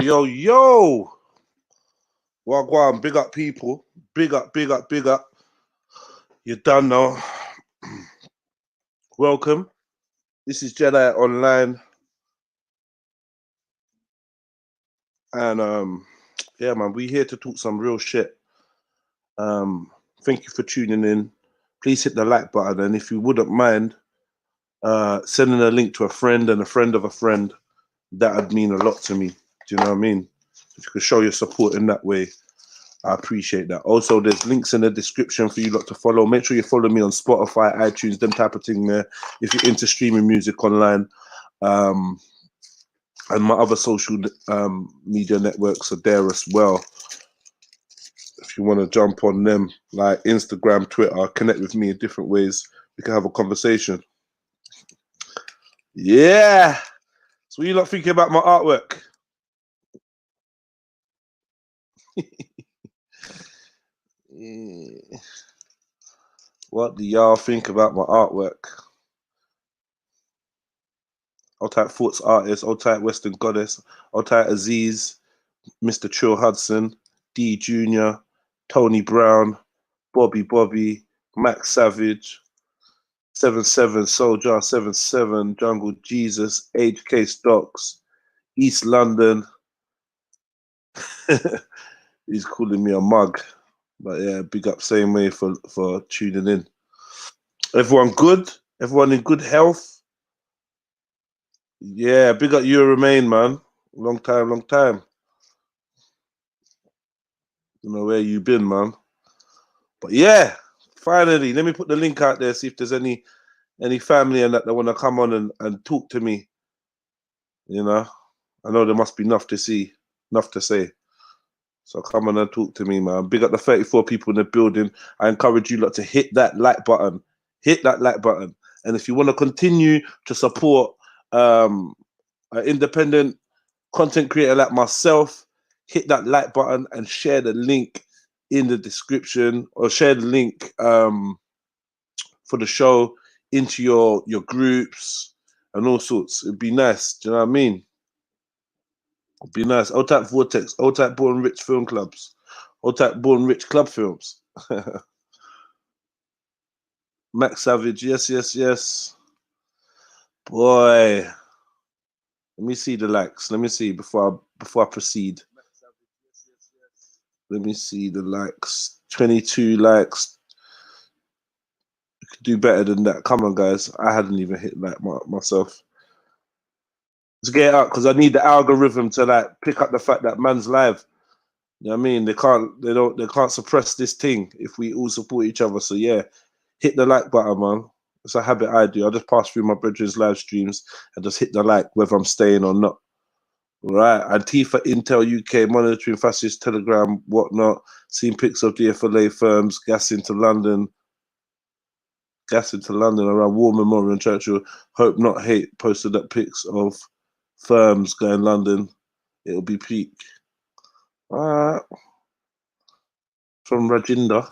yo, yo. Wagwan, big up people. Big up, big up, big up. You done now. Welcome. This is JEDIONLINE. And yeah, man, we here to talk some real shit. Thank you for tuning in. Please hit the like button, and if you wouldn't mind sending a link to a friend and a friend of a friend, that would mean a lot to me. Do you know what I mean? If you could show your support in that way, I appreciate that. Also, there's links in the description for you lot to follow. Make sure you follow me on Spotify, iTunes, them type of thing there. If you're into streaming music online, and my other social media networks are there as well. If you want to jump on them, like Instagram, Twitter, connect with me in different ways. We can have a conversation. Yeah. So what are you lot thinking about my artwork? What do y'all think about my artwork? I'll type Thoughts Artist, I'll type Western Goddess, I'll type Aziz, Mr. Chill Hudson, D Jr., Tony Brown, Bobby, Max Savage, 77 Soldier, 77 Jungle Jesus, HK Stocks, East London. He's calling me a mug. But yeah, big up same way for tuning in. Everyone good? Everyone in good health? Yeah, big up you remain, man. Long time. Don't know where you been, man. But yeah, finally, let me put the link out there, see if there's any family and that want to come on and talk to me. You know, I know there must be enough to see, enough to say. So come on and talk to me, man. Big up the 34 people in the building. I encourage you lot to hit that like button. Hit that like button. And if you want to continue to support an independent content creator like myself, hit that like button and share the link in the description, or share the link for the show into your groups and all sorts. It'd be nice. Do you know what I mean? It'd be nice. I'll type Vortex. I'll type Born Rich Film Clubs. I'll type Born Rich Club Films. Max Savage. Yes. Boy. Let me see the likes. Let me see before I proceed. Let me see the likes. 22 likes. You could do better than that. Come on, guys. I hadn't even hit like myself. Let's get it out, because I need the algorithm to like pick up the fact that man's live. You know what I mean? They can't suppress this thing if we all support each other. So yeah, hit the like button, man. It's a habit I do. I just pass through my brethren's live streams and just hit the like, whether I'm staying or not. Right, Antifa, Intel UK, monitoring fascist Telegram, whatnot. Seen pics of DFLA firms, gas into London around War Memorial and Churchill. Hope not hate. Posted up pics of firms going London. It'll be peak. From Rajinder.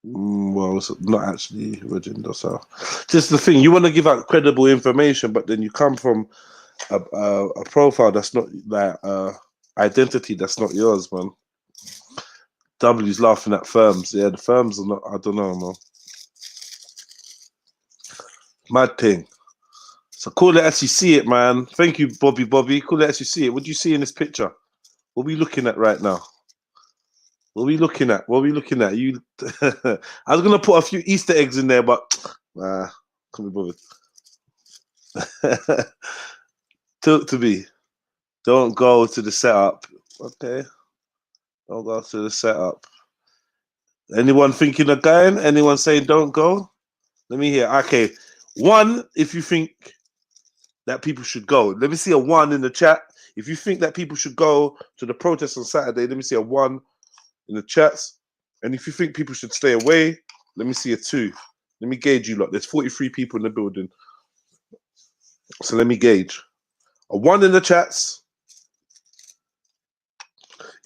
Well, it's not actually Rajinder. So, just the thing, you want to give out credible information, but then you come from a profile that's not like identity that's not yours, man. W's laughing at firms. Yeah, the firms are not. I don't know, man. Mad thing. So call it as you see it, man. Thank you, Bobby. Call it as you see it. What do you see in this picture? What are we looking at right now? What are we looking at? You. I was gonna put a few Easter eggs in there, but can't be bothered. Talk to me. Don't go to the setup. Okay. Don't go to the setup. Anyone thinking of going? Anyone saying don't go? Let me hear. Okay. 1, if you think that people should go. Let me see a 1 in the chat. If you think that people should go to the protest on Saturday, let me see a 1 in the chats. And if you think people should stay away, let me see a 2. Let me gauge you lot. There's 43 people in the building. So let me gauge. A 1 in the chats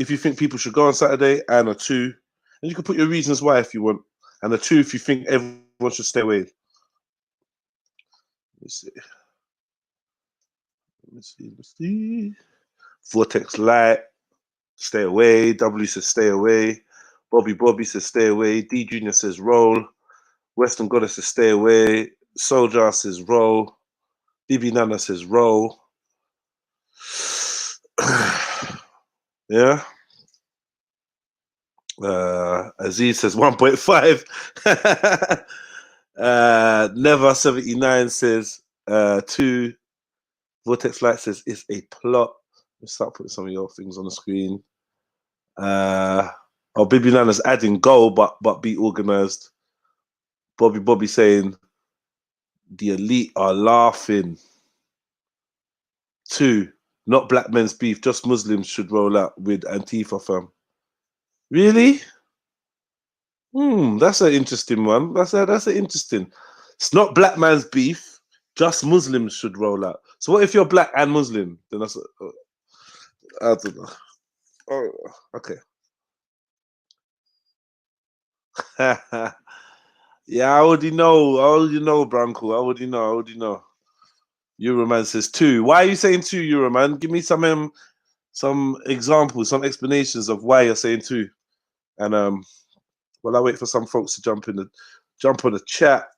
if you think people should go on Saturday, and a 2. And you can put your reasons why if you want. And a 2 if you think everyone should stay away. Let me see. Let's see. Vortex Light, stay away. W says stay away. Bobby says stay away. D Junior says roll. Western Goddess says stay away. Soldier says roll. BB Nana says roll. Yeah. Aziz says 1.5. Never 79 says 2. Vortex Light says it's a plot. Let's start putting some of your things on the screen. Bibi Nana's adding goal, but be organized. Bobby saying the elite are laughing. 2, not black men's beef, just Muslims should roll out with Antifa fam. Really? That's an interesting one. That's an interesting. It's not black man's beef, just Muslims should roll out. So what if you're black and Muslim? Then that's I don't know. Oh, okay. Yeah, I already know. Branko. I already know. Euroman says 2. Why are you saying 2, Euroman? Give me some examples, some explanations of why you're saying 2. And while I wait for some folks to jump on the chat,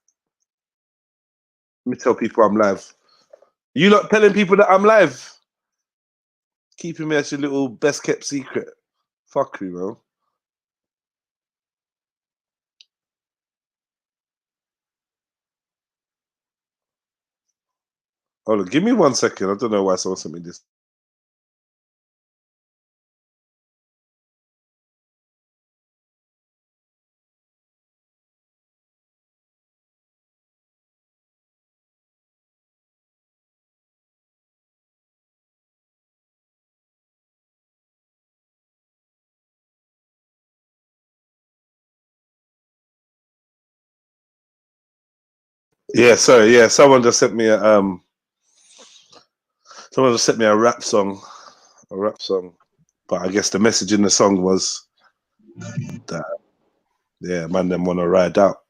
let me tell people I'm live. You not telling people that I'm live? Keeping me as your little best kept secret. Fuck you, bro. Hold on, give me 1 second. I don't know why someone sent me this. Yeah, sorry. Yeah, someone just sent me a rap song. But I guess the message in the song was that, yeah, man, them want to ride out.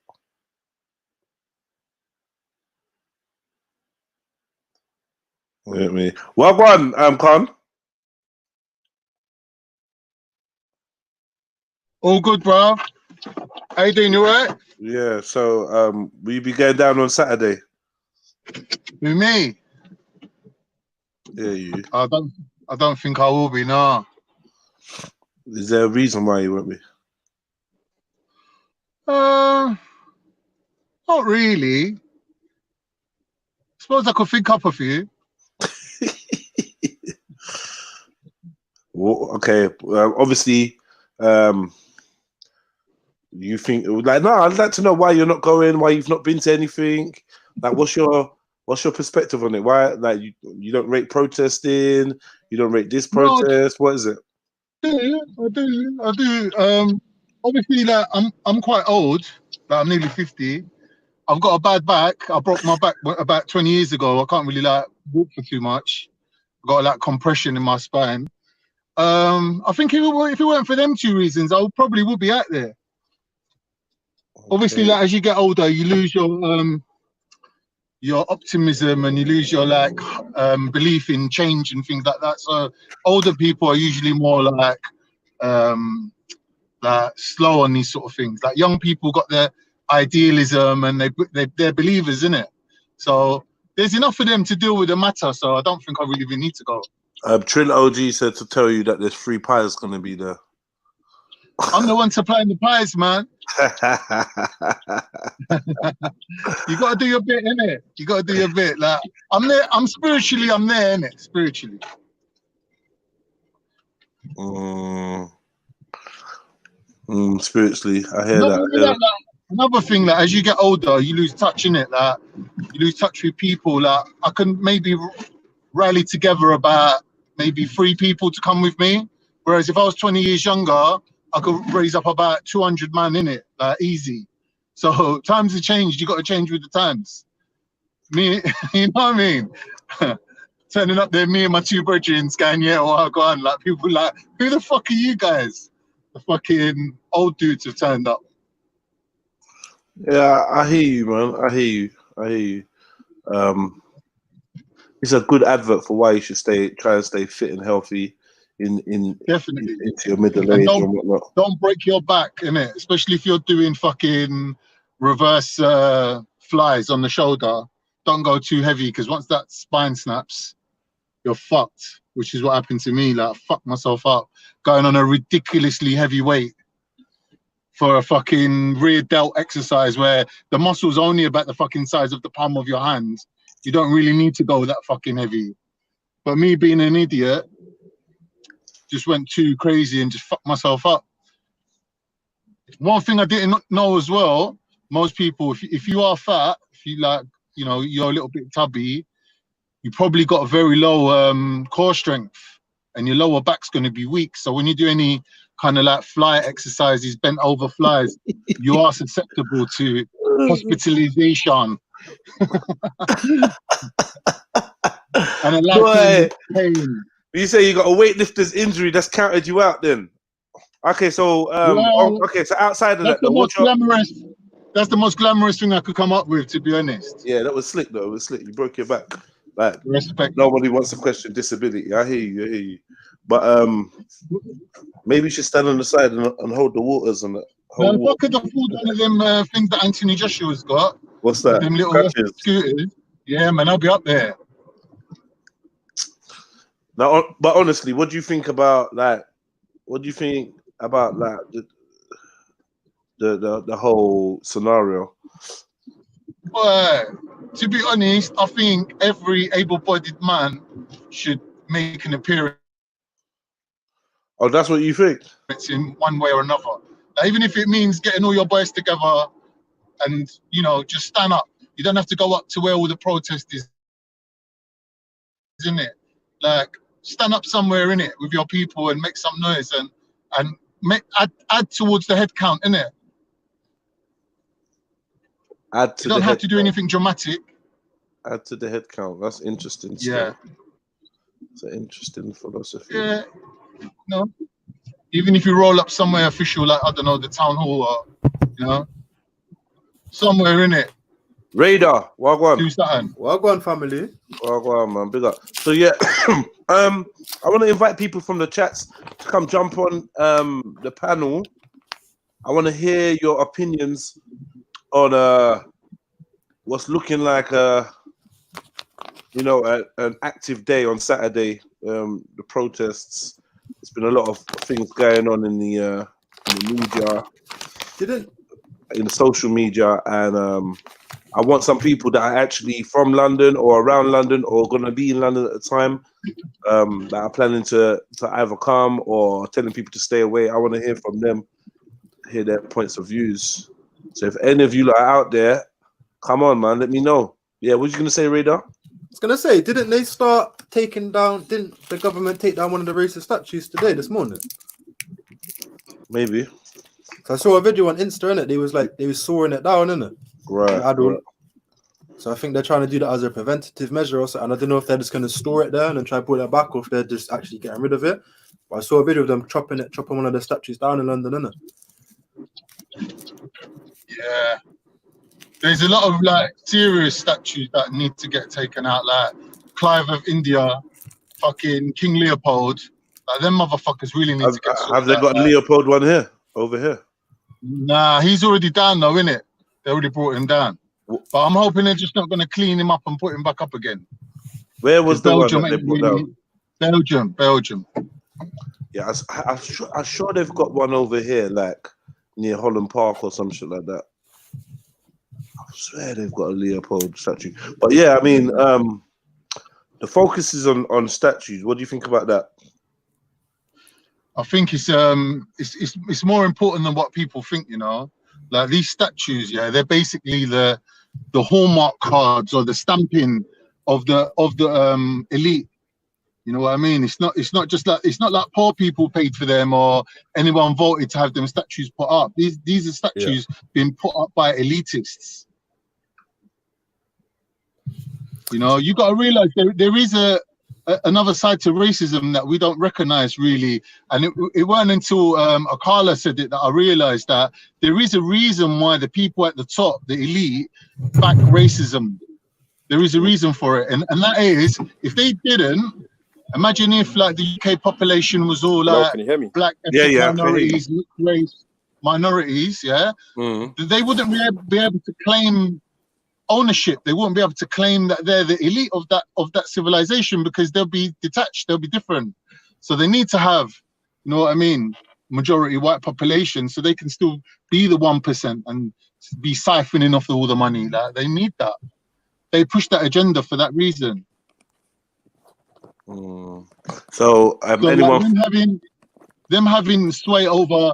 Well, one, Khan. All good, bro. How you doing? You alright? Yeah. So, will you be going down on Saturday? With me? Yeah, you. I don't think I will be. No. Is there a reason why you won't be? Not really. Suppose I could think up a few. Well, okay. Obviously, you think like no? I'd like to know why you're not going. Why you've not been to anything? Like, what's your perspective on it? Why, like, you don't rate protesting? You don't rate this protest? What is it? I do. Obviously, like I'm quite old. Like I'm nearly 50. I've got a bad back. I broke my back about 20 years ago. I can't really like walk for too much. I've got like compression in my spine. I think if it weren't for them 2 reasons, I probably would be out there. Okay. Obviously, like as you get older, you lose your optimism and you lose your like belief in change and things like that. So older people are usually more like slow on these sort of things. Like young people got their idealism and they're believers in it. So there's enough for them to deal with the matter. So I don't think I really even need to go. Trill OG said to tell you that there's free pies going to be there. I'm the one supplying the pies, man. You got to do your bit, innit? You got to do your bit. Like I'm there. I'm there, innit? Spiritually. Spiritually, I hear that. Another thing, like as you get older, you lose touch in it. Like you lose touch with people. Like I can maybe rally together about maybe 3 people to come with me. Whereas if I was 20 years younger, I could raise up about 200 man in it, like easy. So times have changed. You got to change with the times. Me, you know what I mean? Turning up there, me and my 2 brethren going, yeah, well, I go on. Like people like, who the fuck are you guys? The fucking old dudes have turned up. Yeah, I hear you, man. I hear you. It's a good advert for why you should try and stay fit and healthy Definitely into your middle and age and whatnot. don't break your back, innit? Especially if you're doing fucking reverse flies on the shoulder. Don't go too heavy, because once that spine snaps, you're fucked, which is what happened to me. Like, I fucked myself up going on a ridiculously heavy weight for a fucking rear delt exercise where the muscle's only about the fucking size of the palm of your hand. You don't really need to go that fucking heavy. But me being an idiot, just went too crazy and just fucked myself up. One thing I didn't know as well, most people, if you are fat, if you like, you know, you're a little bit tubby, you probably got a very low core strength and your lower back's going to be weak. So when you do any kind of like fly exercises, bent over flies, you are susceptible to hospitalization. And a life pain. You say you got a weightlifter's injury that's counted you out then? Okay, so okay, so outside of that, that's the most glamorous thing I could come up with, to be honest. Yeah, that was slick though. It was slick. You broke your back. Like, respect. Nobody wants to question disability. I hear you. I hear you. But maybe you should stand on the side and hold the waters and that. If I could afford one of them things that Anthony Joshua's got. What's that? Them little scooters. Yeah, man, I'll be up there. Now, but honestly, what do you think about like? What do you think about like the whole scenario? To be honest, I think every able-bodied man should make an appearance. Oh, that's what you think? In one way or another. Like, even if it means getting all your boys together and, you know, just stand up. You don't have to go up to where all the protest is, isn't it? Like, stand up somewhere in it with your people and make some noise and add towards the head count, innit? Add to you don't have to do anything dramatic. Add to the head count. That's interesting. Yeah. It's an interesting philosophy. Yeah. No. Even if you roll up somewhere official, like, I don't know, the town hall or, you know, somewhere in it. Radar, wagwan. Do something. Wagwan family. Wagwan, man, big up. So yeah, I want to invite people from the chats to come jump on the panel. I want to hear your opinions on what's looking like you know, an active day on Saturday. The protests. There's been a lot of things going on in the media, in the social media, and I want some people that are actually from London or around London or gonna be in London at the time, that are planning to either come or telling people to stay away. I want to hear from them, hear their points of views. So if any of you are out there, come on, man, let me know. Yeah, what you gonna say, Radar? I was gonna say, didn't they start taking down? Didn't the government take down one of the racist statues this morning? Maybe. So I saw a video on Insta, innit? They was sawing it down, innit? Right. So I think they're trying to do that as a preventative measure or something. I don't know if they're just gonna store it there and then try to pull it back, or if they're just actually getting rid of it. But I saw a video of them chopping one of the statues down in London, innit? Yeah. There's a lot of like serious statues that need to get taken out, like Clive of India, fucking King Leopold. Like, them motherfuckers really need to get sorted. Have they got a Leopold one here, over here? Nah, he's already down though, innit? They already brought him down. But I'm hoping they're just not going to clean him up and put him back up again. Where was the one that they brought down? Belgium. Yeah, I'm sure they've got one over here, like near Holland Park or some shit like that. I swear they've got a Leopold statue. But yeah, I mean, the focus is on statues. What do you think about that? I think it's more important than what people think, you know. Like, these statues, yeah, they're basically the hallmark cards or the stamping of the elite. You know what I mean? It's not like poor people paid for them or anyone voted to have them statues put up. These are statues being put up by elitists. You know, you got to realize there is another side to racism that we don't recognize, really. And it wasn't until Akala said it that I realized that there is a reason why the people at the top, the elite, back racism. There is a reason for it, and that is, if they didn't, imagine if like the UK population was all Hello, like can you hear me? black, Yeah, ethnic yeah, I can hear you. minorities, race minorities, yeah, they wouldn't be able to claim ownership. They wouldn't be able to claim that they're the elite of that civilization, because they'll be detached, they'll be different. So they need to have, you know what I mean, majority white population, so they can still be the 1% and be siphoning off all the money. Like, they need that. They push that agenda for that reason. So, So anyone? like them having sway over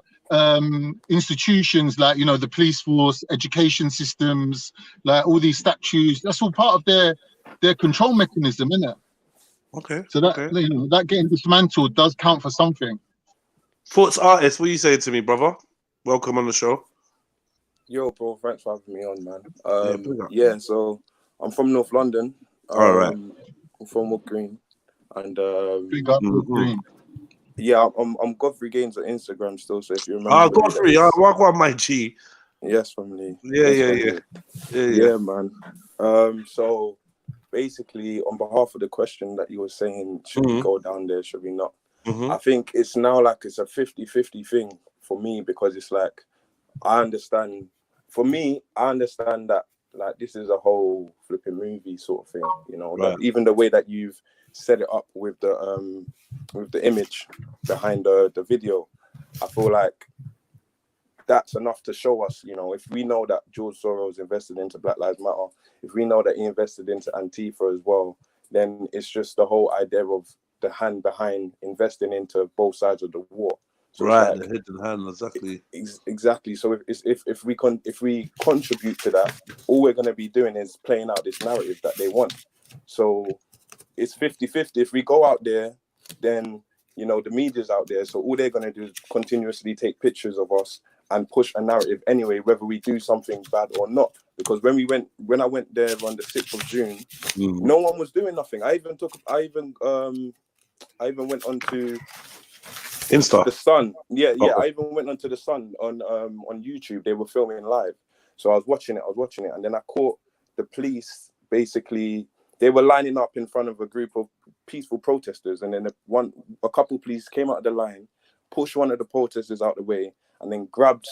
institutions like, you know, the police force, education systems, like all these statues, that's all part of their control mechanism, isn't it? Okay. So that, okay. you know, that getting dismantled does count for something. Thoughts artist, what are you saying to me, brother? Welcome on the show. Yo, bro, thanks for having me on, man. big up. Yeah, so I'm from North London. All right. I'm from Wood Green, and Big up, Green. yeah, I'm Godfrey Gaines on Instagram still. So if you remember, Godfrey, walk on my G. Yes, family. Yeah, man. So basically, on behalf of the question that you were saying, should we go down there? Should we not? I think it's now like it's a 50-50 thing for me, because it's like, I understand that like this is a whole flipping movie sort of thing, you know. Right. Like, even the way that you've set it up with the image behind the video, I feel like that's enough to show us, you know, if we know that George Soros invested into Black Lives Matter, if we know that he invested into Antifa as well, then it's just the whole idea of the hand behind investing into both sides of the war. So right, like, the hidden hand, exactly. Exactly. So if we contribute to that, all we're going to be doing is playing out this narrative that they want. So it's 50-50. If we go out there, then, you know, the media's out there, so all they're going to do is continuously take pictures of us and push a narrative anyway, whether we do something bad or not. Because when I went there on the 6th of June, no one was doing nothing. I even went on to Insta. The Sun. Yeah. I even went onto The Sun on YouTube. They were filming live. So I was watching it, and then I caught the police. Basically, they were lining up in front of a group of peaceful protesters, and then a couple police came out of the line, pushed one of the protesters out the way, and then grabbed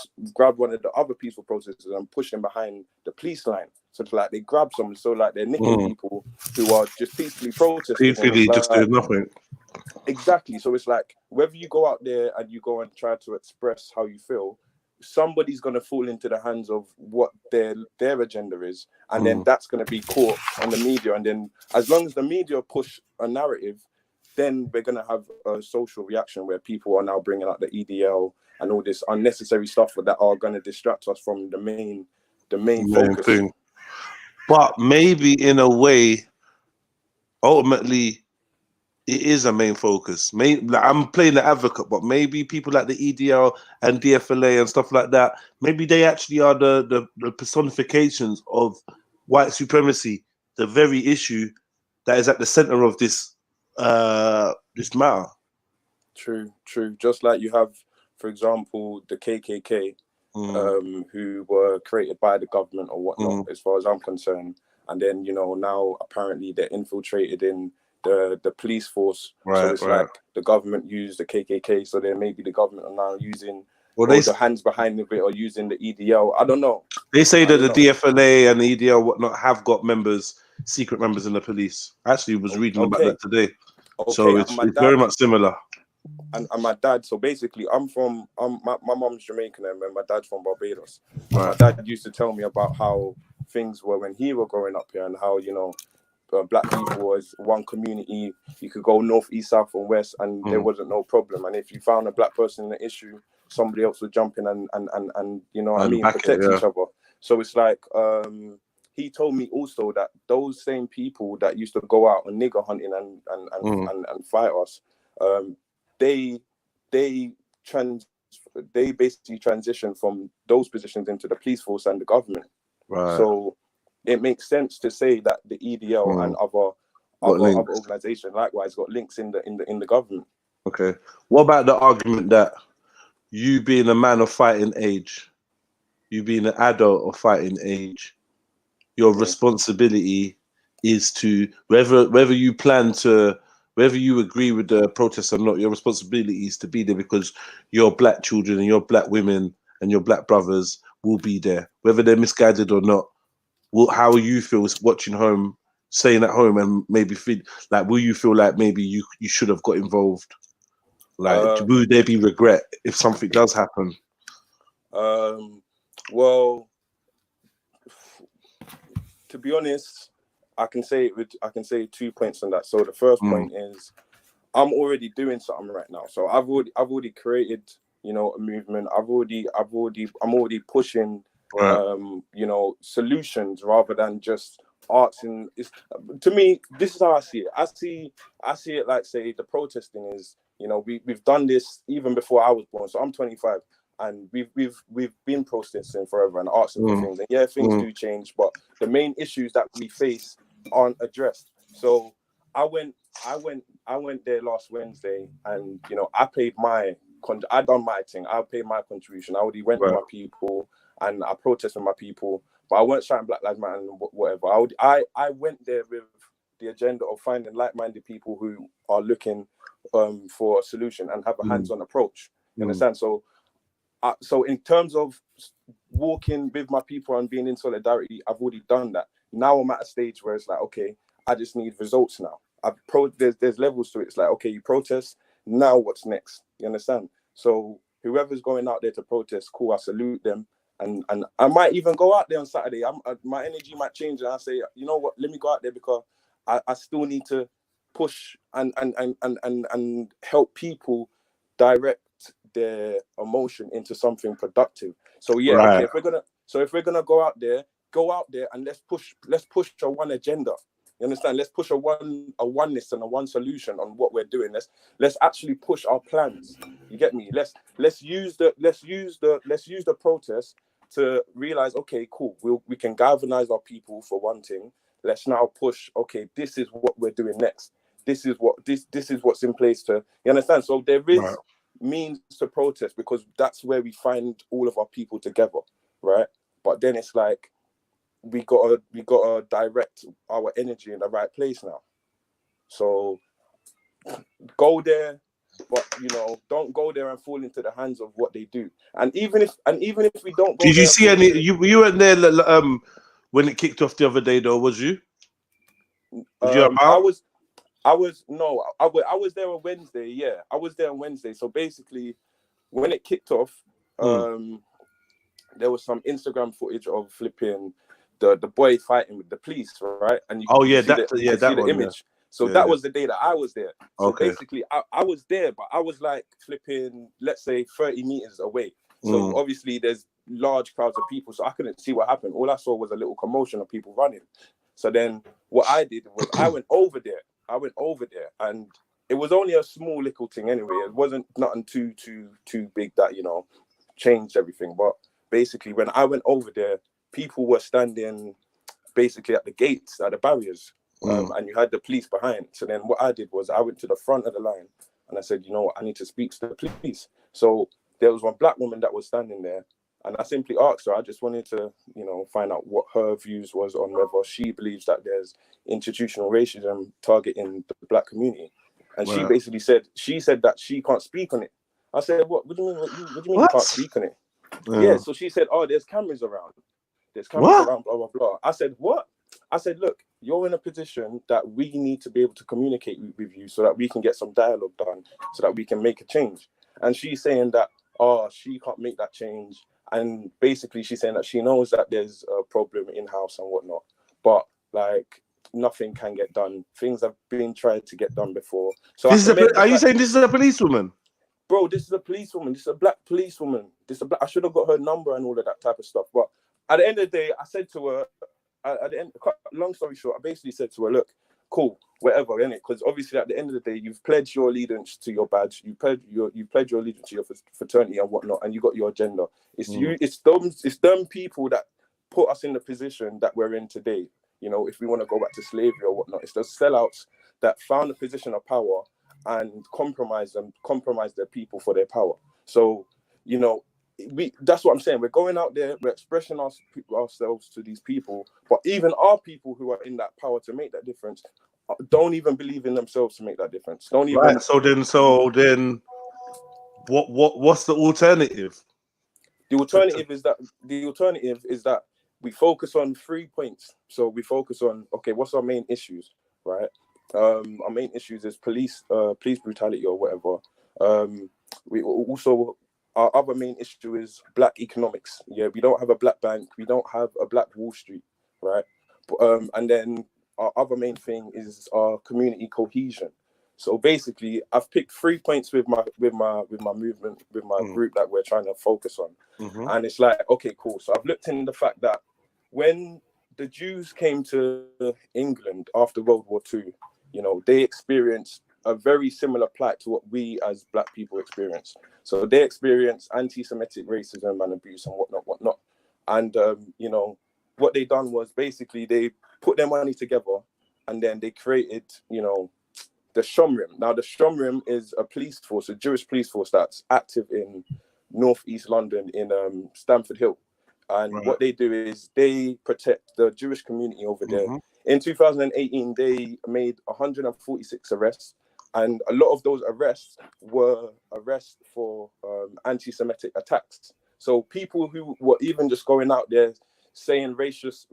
one of the other peaceful protesters and pushed him behind the police line. So it's like they grabbed someone, so like they're nicking people who are just peacefully protesting. Peacefully just doing nothing. Exactly. So it's like, whether you go out there and you go and try to express how you feel, somebody's going to fall into the hands of what their agenda is, and then that's going to be caught on the media. And then as long as the media push a narrative, then we're going to have a social reaction where people are now bringing out the EDL and all this unnecessary stuff that are going to distract us from the main focus thing. But maybe in a way, ultimately, it is a main focus. Like, I'm playing the advocate, but maybe people like the EDL and DFLA and stuff like that, maybe they actually are the personifications of white supremacy, the very issue that is at the center of this matter. True. Just like you have, for example, the KKK, who were created by the government or whatnot, as far as I'm concerned. And then, you know, now apparently they're infiltrated in the police force. Right, so it's like the government used the KKK, so then maybe the government are now using, the hands behind it are using the EDL. I don't know. They say that the DFLA and the EDL whatnot have got secret members in the police. I actually was reading about that today. So it's very much similar. And my dad, so basically my mom's Jamaican and my dad's from Barbados. And my dad used to tell me about how things were when he was growing up here, and how, you know, black people was one community. You could go north, east, south, and west, and there wasn't no problem. And if you found a black person in an issue, somebody else would jump in and you know what I mean, protect each other. So it's like, he told me also that those same people that used to go out and nigger hunting and fight us, they basically transitioned from those positions into the police force and the government. So it makes sense to say that the EDL and other organizations likewise got links in the government. Okay. What about the argument that you being a man of fighting age, you being an adult of fighting age, your responsibility is to whether you plan to, whether you agree with the protest or not, your responsibility is to be there because your black children and your black women and your black brothers will be there, whether they're misguided or not. How you feel watching home, staying at home, and maybe feel like, will you feel like maybe you should have got involved? Like, will there be regret if something does happen? Well, to be honest, I can say 2 points on that. So the first point is, I'm already doing something right now. So I've already created, you know, a movement. I'm already pushing, Right. you know, solutions rather than just arts. And to me, this is how I see it. I see it like, say, the protesting is, you know, we've done this even before I was born. So I'm 25. And we've been protesting forever and asking for things. And yeah, things do change, but the main issues that we face aren't addressed. So I went there last Wednesday, and you know, I done my thing. I paid my contribution. I already went with my people, and I protested with my people. But I weren't shouting Black Lives Matter and whatever. I went there with the agenda of finding like-minded people who are looking for a solution and have a hands-on approach. You understand? So in terms of walking with my people and being in solidarity, I've already done that. Now I'm at a stage where it's like, okay, I just need results now. There's levels to it. It's like, okay, you protest, now what's next? You understand? So whoever's going out there to protest, cool, I salute them. And I might even go out there on Saturday. My energy might change, and I say, you know what, let me go out there because I still need to push and help people direct their emotion into something productive. So yeah, okay, if we're gonna go out there and let's push a one agenda. You understand? Let's push a oneness and a one solution on what we're doing. Let's actually push our plans. You get me? Let's use the protest to realize, okay, cool, we can galvanize our people for one thing. Let's now push, okay, this is what we're doing next. This is what's in place to, you understand? So there is means to protest because that's where we find all of our people together, right? But then it's like we gotta direct our energy in the right place now. So go there, but you know, don't go there and fall into the hands of what they do. And even if we don't go, Did you see any? You weren't there when it kicked off the other day, though, was you? Was you about? I was there on Wednesday. Yeah, I was there on Wednesday. So basically, when it kicked off, there was some Instagram footage of flipping the boy fighting with the police, right? And you see the image. So that was the day that I was there. So basically, I was there, but I was like flipping, let's say 30 meters away. So obviously, there's large crowds of people, so I couldn't see what happened. All I saw was a little commotion of people running. So then what I did was I went over there, and it was only a small little thing anyway. It wasn't nothing too big that, you know, changed everything. But basically, when I went over there, people were standing basically at the gates, at the barriers, and you had the police behind. So then what I did was I went to the front of the line and I said, you know what, I need to speak to the police. So there was one black woman that was standing there, and I simply asked her, I just wanted to, you know, find out what her views was on whether she believes that there's institutional racism targeting the black community. And she basically said, that she can't speak on it. I said, what do you mean? What do you mean you can't speak on it? Yeah, so she said, oh, there's cameras around. There's cameras around, blah, blah, blah. I said, what? I said, look, you're in a position that we need to be able to communicate with you so that we can get some dialogue done, so that we can make a change. And she's saying that, oh, she can't make that change. And basically she's saying that she knows that there's a problem in-house and whatnot, but like nothing can get done. Things have been tried to get done before. So are you saying this is a policewoman? Bro, this is a policewoman. This is a black policewoman. I should have got her number and all of that type of stuff. But at the end of the day, I said to her, long story short, I basically said to her, look, cool, whatever, innit? Because obviously at the end of the day, you've pledged your allegiance to your badge, you pledged your allegiance to your fraternity and whatnot, and you got your agenda. It's them people that put us in the position that we're in today. You know, if we want to go back to slavery or whatnot, it's the sellouts that found a position of power and compromise their people for their power. So, you know, that's what I'm saying. We're going out there, we're expressing ourselves to these people, but even our people who are in that power to make that difference don't even believe in themselves to make that difference. Don't even. Right. So then, what's the alternative? The alternative is that we focus on 3 points. So we focus on, okay, what's our main issues, right? Our main issues is police brutality or whatever. We also, our other main issue is black economics. Yeah, we don't have a black bank, we don't have a black Wall Street, right? And then our other main thing is our community cohesion. So basically, I've picked 3 points with my movement, with my group that we're trying to focus on. And it's like, okay, cool. So I've looked in the fact that when the Jews came to England after World War II, you know, they experienced a very similar plight to what we as black people experience. So they experienced anti-Semitic racism and abuse and whatnot. And, you know, what they done was basically they put their money together and then they created, you know, the Shomrim. Now, the Shomrim is a police force, a Jewish police force that's active in northeast London in Stamford Hill. And what they do is they protect the Jewish community over there. In 2018, they made 146 arrests. And a lot of those arrests were arrests for anti-Semitic attacks. So people who were even just going out there saying racist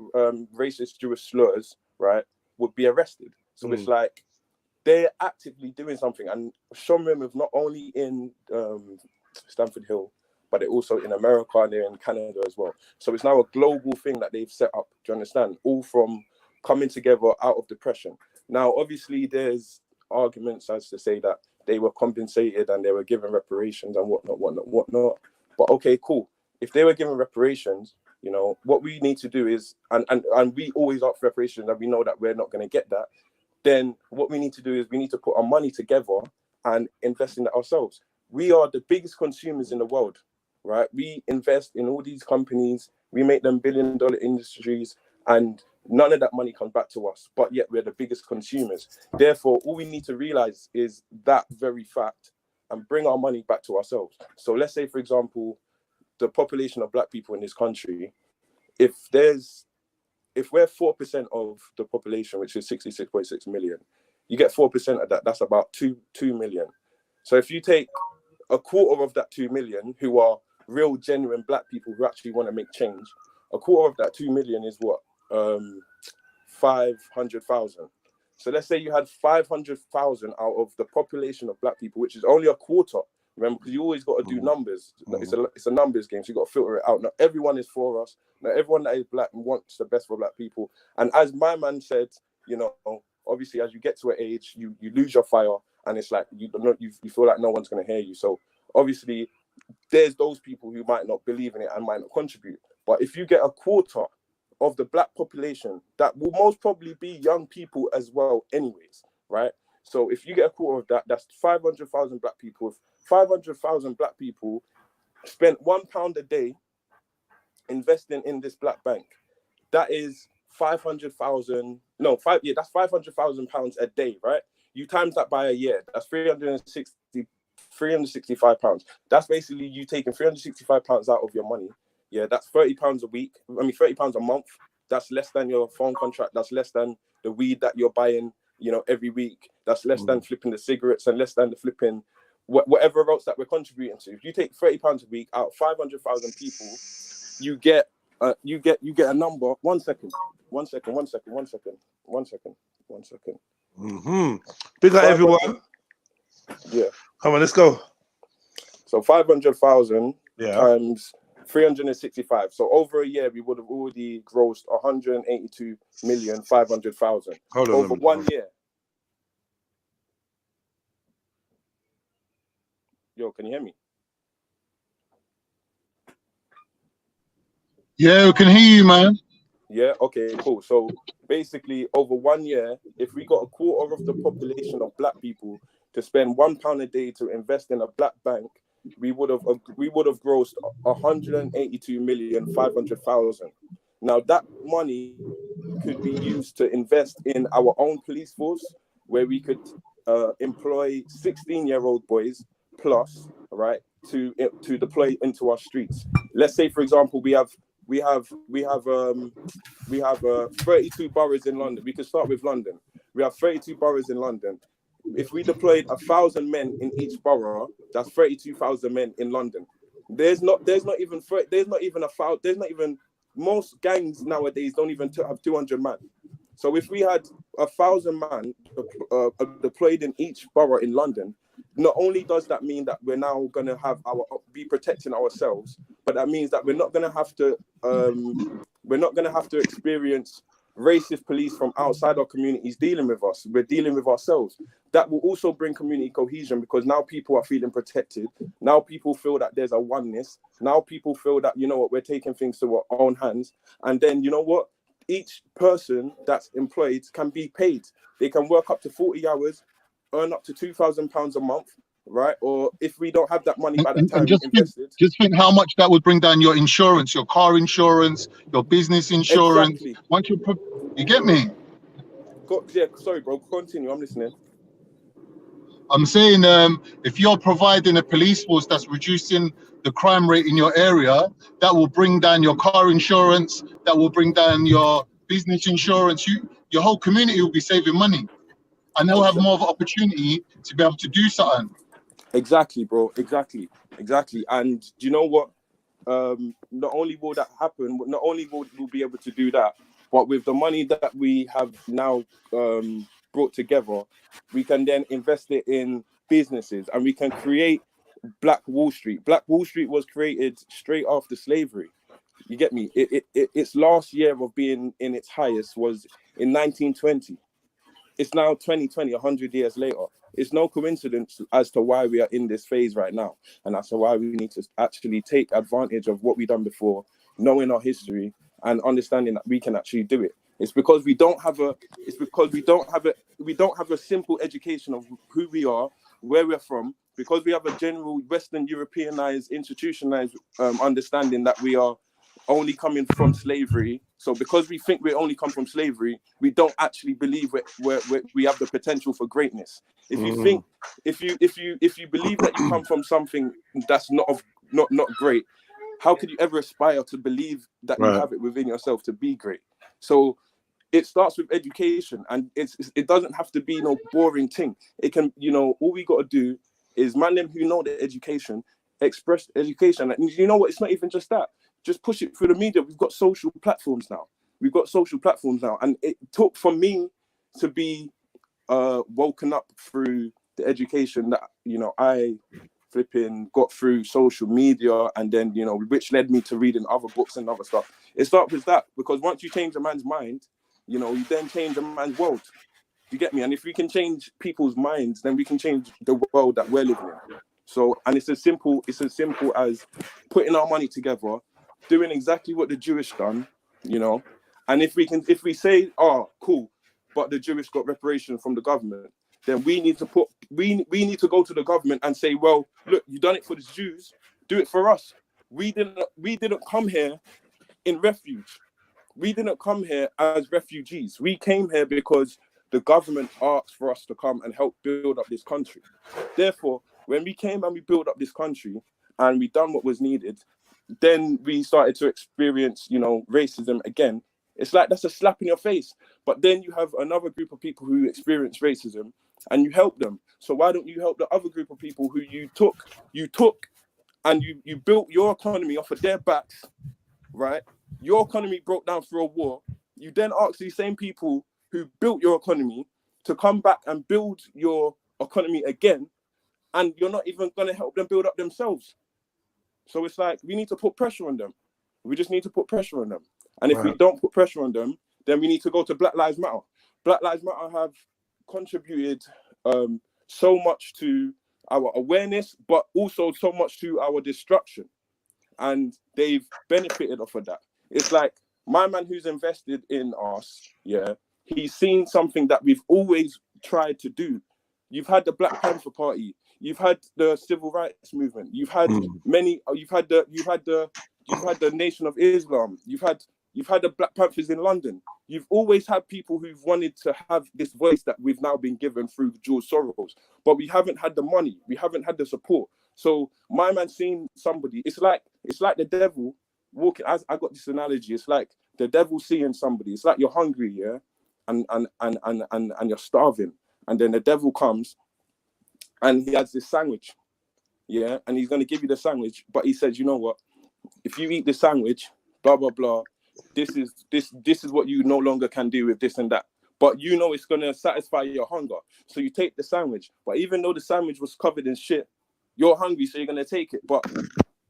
Jewish slurs, right, would be arrested. So it's like, they're actively doing something, and Shomrim is not only in Stamford Hill, but they're also in America and they're in Canada as well. So it's now a global thing that they've set up. Do you understand? All from coming together out of depression. Now, obviously, there's arguments as to say that they were compensated and they were given reparations and whatnot. But okay, cool. If they were given reparations, you know, what we need to do is, and we always ask for reparations, and we know that we're not going to get that. Then what we need to do is we need to put our money together and invest in it ourselves. We are the biggest consumers in the world, right? We invest in all these companies, we make them billion-dollar industries, and none of that money comes back to us, but yet we're the biggest consumers. Therefore, all we need to realize is that very fact and bring our money back to ourselves. So let's say, for example, the population of black people in this country, if we're 4% of the population, which is 66.6 million, you get 4% of that. That's about 2 million. So if you take a quarter of that 2 million, who are real, genuine black people who actually want to make change, a quarter of that 2 million is what? 500,000. So let's say you had 500,000 out of the population of black people, which is only a quarter. Remember, because you always got to do numbers. It's a numbers game, so you got to filter it out. Not everyone is for us. Not everyone that is black wants the best for black people. And as my man said, you know, obviously, as you get to an age, you lose your fire, and it's like you feel like no one's going to hear you. So obviously, there's those people who might not believe in it and might not contribute. But if you get a quarter of the black population, that will most probably be young people as well, anyways, right? So if you get a quarter of that, that's 500,000 black people. If 500,000 black people spent £1 a day investing in this black bank, that is 500,000. No, that's 500,000 pounds a day, right? You times that by a year, that's 365 pounds. That's basically you taking 365 pounds out of your money. Yeah, that's 30 pounds a week. I mean, 30 pounds a month. That's less than your phone contract. That's less than the weed that you're buying, you know, every week. That's less than flipping the cigarettes and less than the flipping whatever else that we're contributing to. If you take 30 pounds a week out of 500,000 people, you get a number. One second. Big up everyone. Yeah. Come on, let's go. So 500,000 times 365. So over a year, we would have already grossed 182,500,000 over 1 year. Yo, can you hear me? Yeah, we can hear you, man. Yeah, okay, cool. So basically, over 1 year, if we got a quarter of the population of black people to spend £1 a day to invest in a black bank, we would have grossed 182,500,000. Now that money could be used to invest in our own police force, where we could employ 16-year-old boys plus, right, to deploy into our streets. Let's say, for example, we have 32 boroughs in London. We can start with London. We have 32 boroughs in London. If we deployed 1,000 men in each borough, that's 32,000 men in London. Most gangs nowadays don't even have 200 man. So if we had 1,000 man deployed in each borough in London, not only does that mean that we're now going to be protecting ourselves, but that means that we're not going to have to experience racist police from outside our communities dealing with us. We're dealing with ourselves. That will also bring community cohesion, because now people are feeling protected. Now people feel that there's a oneness. Now people feel that, you know what, we're taking things to our own hands. And then, you know what, each person that's employed can be paid. They can work up to 40 hours, earn up to £2,000 a month, right? Or if we don't have that money by that time invested. Just think how much that would bring down your insurance, your car insurance, your business insurance. Exactly. Once you get me? Yeah, sorry, bro. Continue. I'm listening. I'm saying, if you're providing a police force that's reducing the crime rate in your area, that will bring down your car insurance, that will bring down your business insurance. Your whole community will be saving money, and they'll have more of an opportunity to be able to do something. Exactly, bro. Exactly. And do you know what? Not only will that happen, not only will we be able to do that, but with the money that we have now brought together, we can then invest it in businesses, and we can create Black Wall Street. Black Wall Street was created straight after slavery. You get me? Its last year of being in its highest was in 1920. It's now 2020, 100 years later. It's no coincidence as to why we are in this phase right now. And that's why we need to actually take advantage of what we've done before, knowing our history and understanding that we can actually do it. It's because we don't have a simple education of who we are, where we're from, because we have a general Western Europeanized, institutionalized understanding that we are only coming from slavery. So because we think we only come from slavery, we don't actually believe we have the potential for greatness. If you think, if you believe that you come from something that's not great, how could you ever aspire to believe that you have it within yourself to be great? So it starts with education, and it doesn't have to be no boring thing. It can, all we got to do is man them who know the education, express education. And you know what? It's not even just that. Just push it through the media. We've got social platforms now. And it took for me to be woken up through the education that, I flipping got through social media, and then, which led me to reading other books and other stuff. It starts with that, because once you change a man's mind, you then change a man's world. You get me? And if we can change people's minds, then we can change the world that we're living in. So, and it's as simple as putting our money together, doing exactly what the Jewish done, and if we say, oh, cool, but the Jewish got reparation from the government, then we need to go to the government and say, well, look, you done it for the Jews, do it for us. We didn't come here in refuge. We didn't come here as refugees. We came here because the government asked for us to come and help build up this country. Therefore, when we came and we built up this country and we done what was needed, then we started to experience, racism again. It's like that's a slap in your face. But then you have another group of people who experience racism and you help them. So why don't you help the other group of people who you took and you built your economy off of their backs, right? Your economy broke down through a war. You then ask these same people who built your economy to come back and build your economy again, and you're not even going to help them build up themselves. So it's like we need to put pressure on them. We just need to put pressure on them. And if we don't put pressure on them, then we need to go to Black Lives Matter. Black Lives Matter have contributed so much to our awareness, but also so much to our destruction. And they've benefited off of that. It's like my man who's invested in us, he's seen something that we've always tried to do. You've had the Black Panther Party, you've had the Civil Rights Movement, you've had you've had the Nation of Islam, you've had the Black Panthers in London. You've always had people who've wanted to have this voice that we've now been given through George Soros, but we haven't had the money, we haven't had the support. So my man seeing somebody, it's like the devil walking. I got this analogy. It's like the devil seeing somebody. It's like you're hungry, yeah, and you're starving, and then the devil comes, and he has this sandwich, yeah, and he's gonna give you the sandwich, but he says, you know what? If you eat the sandwich, blah blah blah, this is what you no longer can do with this and that. But you know it's gonna satisfy your hunger, so you take the sandwich. But even though the sandwich was covered in shit, you're hungry, so you're gonna take it. But do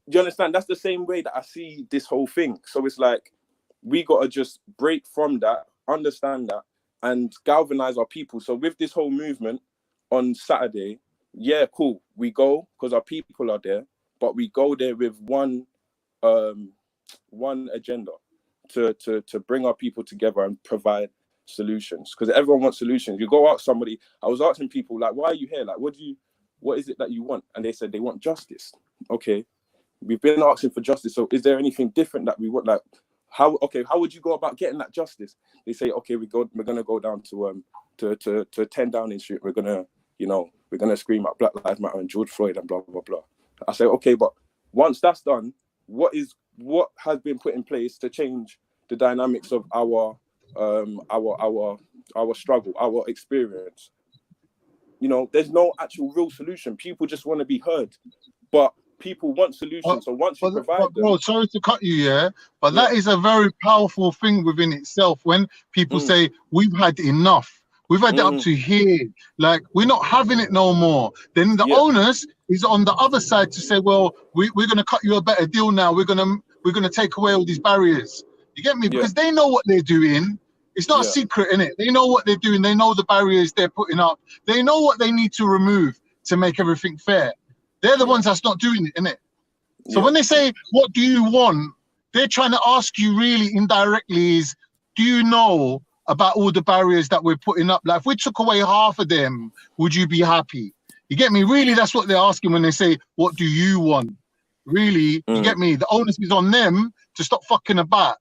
you understand? That's the same way that I see this whole thing. So it's like we gotta just break from that, understand that, and galvanize our people. So with this whole movement on Saturday, yeah, cool. We go because our people are there, but we go there with one agenda to bring our people together and provide solutions, because everyone wants solutions. You go out somebody, I was asking people, like, why are you here? Like, what is it that you want? And they said they want justice. Okay, we've been asking for justice, so is there anything different that we want? Like, how would you go about getting that justice? They say, okay, we're gonna go down to 10 Downing Street, we're gonna scream out Black Lives Matter and George Floyd and blah blah blah. I say, okay, but once that's done, what has been put in place to change the dynamics of our struggle, our experience? You know, there's no actual real solution. People just want to be heard, but people want solutions. So once you provide them, bro, sorry to cut you, yeah, but that is a very powerful thing within itself. When people say we've had enough, we've had it up to here, like we're not having it no more. Then the onus is on the other side to say, well, we're gonna cut you a better deal now. We're gonna take away all these barriers. You get me? Because they know what they're doing. It's not a secret, innit? They know what they're doing. They know the barriers they're putting up. They know what they need to remove to make everything fair. They're the ones that's not doing it, innit? So when they say, what do you want? They're trying to ask you really indirectly is, do you know about all the barriers that we're putting up? Like, if we took away half of them, would you be happy? You get me? Really, that's what they're asking when they say, what do you want? Really, you get me? The onus is on them to stop fucking about.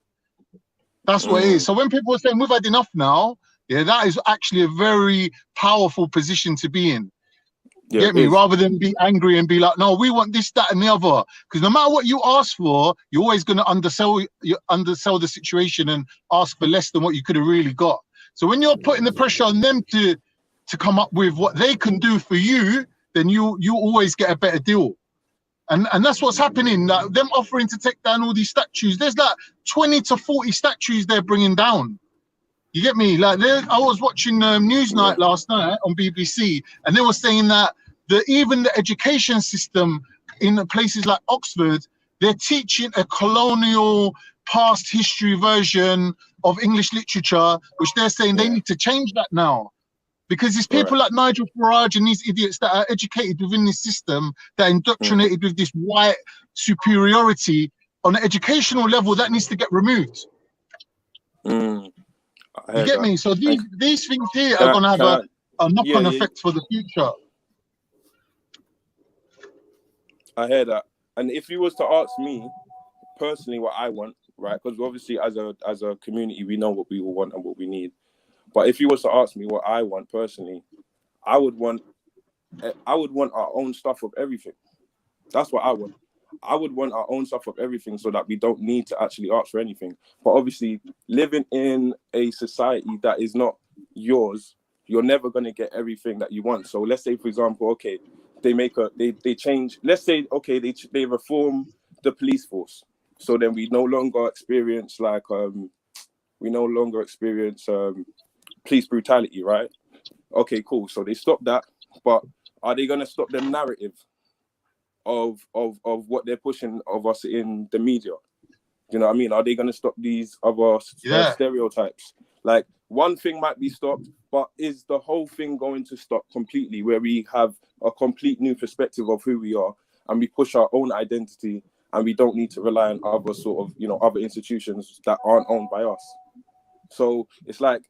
That's what it is. So when people are saying we've had enough now, yeah, that is actually a very powerful position to be in. You get me? Rather than be angry and be like, no, we want this, that, and the other. Because no matter what you ask for, you're always going to undersell the situation and ask for less than what you could have really got. So when you're putting the pressure on them to come up with what they can do for you, then you always get a better deal. And that's what's happening. Like, them offering to take down all these statues. There's like 20 to 40 statues they're bringing down. You get me? Like, I was watching Newsnight last night on BBC, and they were saying that even the education system in places like Oxford, they're teaching a colonial past history version of English literature, which they're saying they need to change that now. Because it's people like Nigel Farage and these idiots that are educated within this system, that are indoctrinated with this white superiority on an educational level, that needs to get removed. You get me? So these things here are going to have a knock-on effect for the future. I hear that. And if you was to ask me personally what I want, right? Because obviously as a community, we know what we want and what we need. But if you was to ask me what I want personally, I would want our own stuff of everything. That's what I want. I would want our own stuff of everything so that we don't need to actually ask for anything. But obviously, living in a society that is not yours, you're never going to get everything that you want. So let's say, for example, okay, they change. Let's say, okay, they reform the police force. So then we no longer experience police brutality, right? Okay, cool. So they stop that, but are they going to stop the narrative of what they're pushing of us in the media? You know what I mean? Are they going to stop these other stereotypes? Like, one thing might be stopped, but is the whole thing going to stop completely, where we have a complete new perspective of who we are and we push our own identity and we don't need to rely on other sort of, other institutions that aren't owned by us? So it's like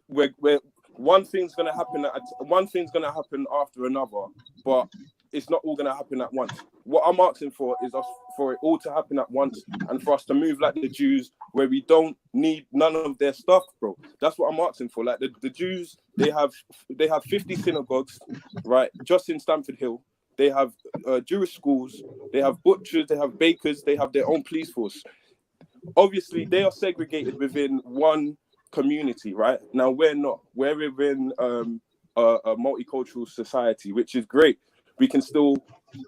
we're one thing's gonna happen after another, but it's not all gonna happen at once. What I'm asking for is for it all to happen at once, and for us to move like the Jews, where we don't need none of their stuff, bro. That's what I'm asking for. Like the Jews, they have 50 synagogues, right, just in Stamford Hill. they have Jewish schools, they have butchers, they have bakers, they have their own police force. Obviously, they are segregated within one community, right? Now, we're not. We're within a multicultural society, which is great. We can still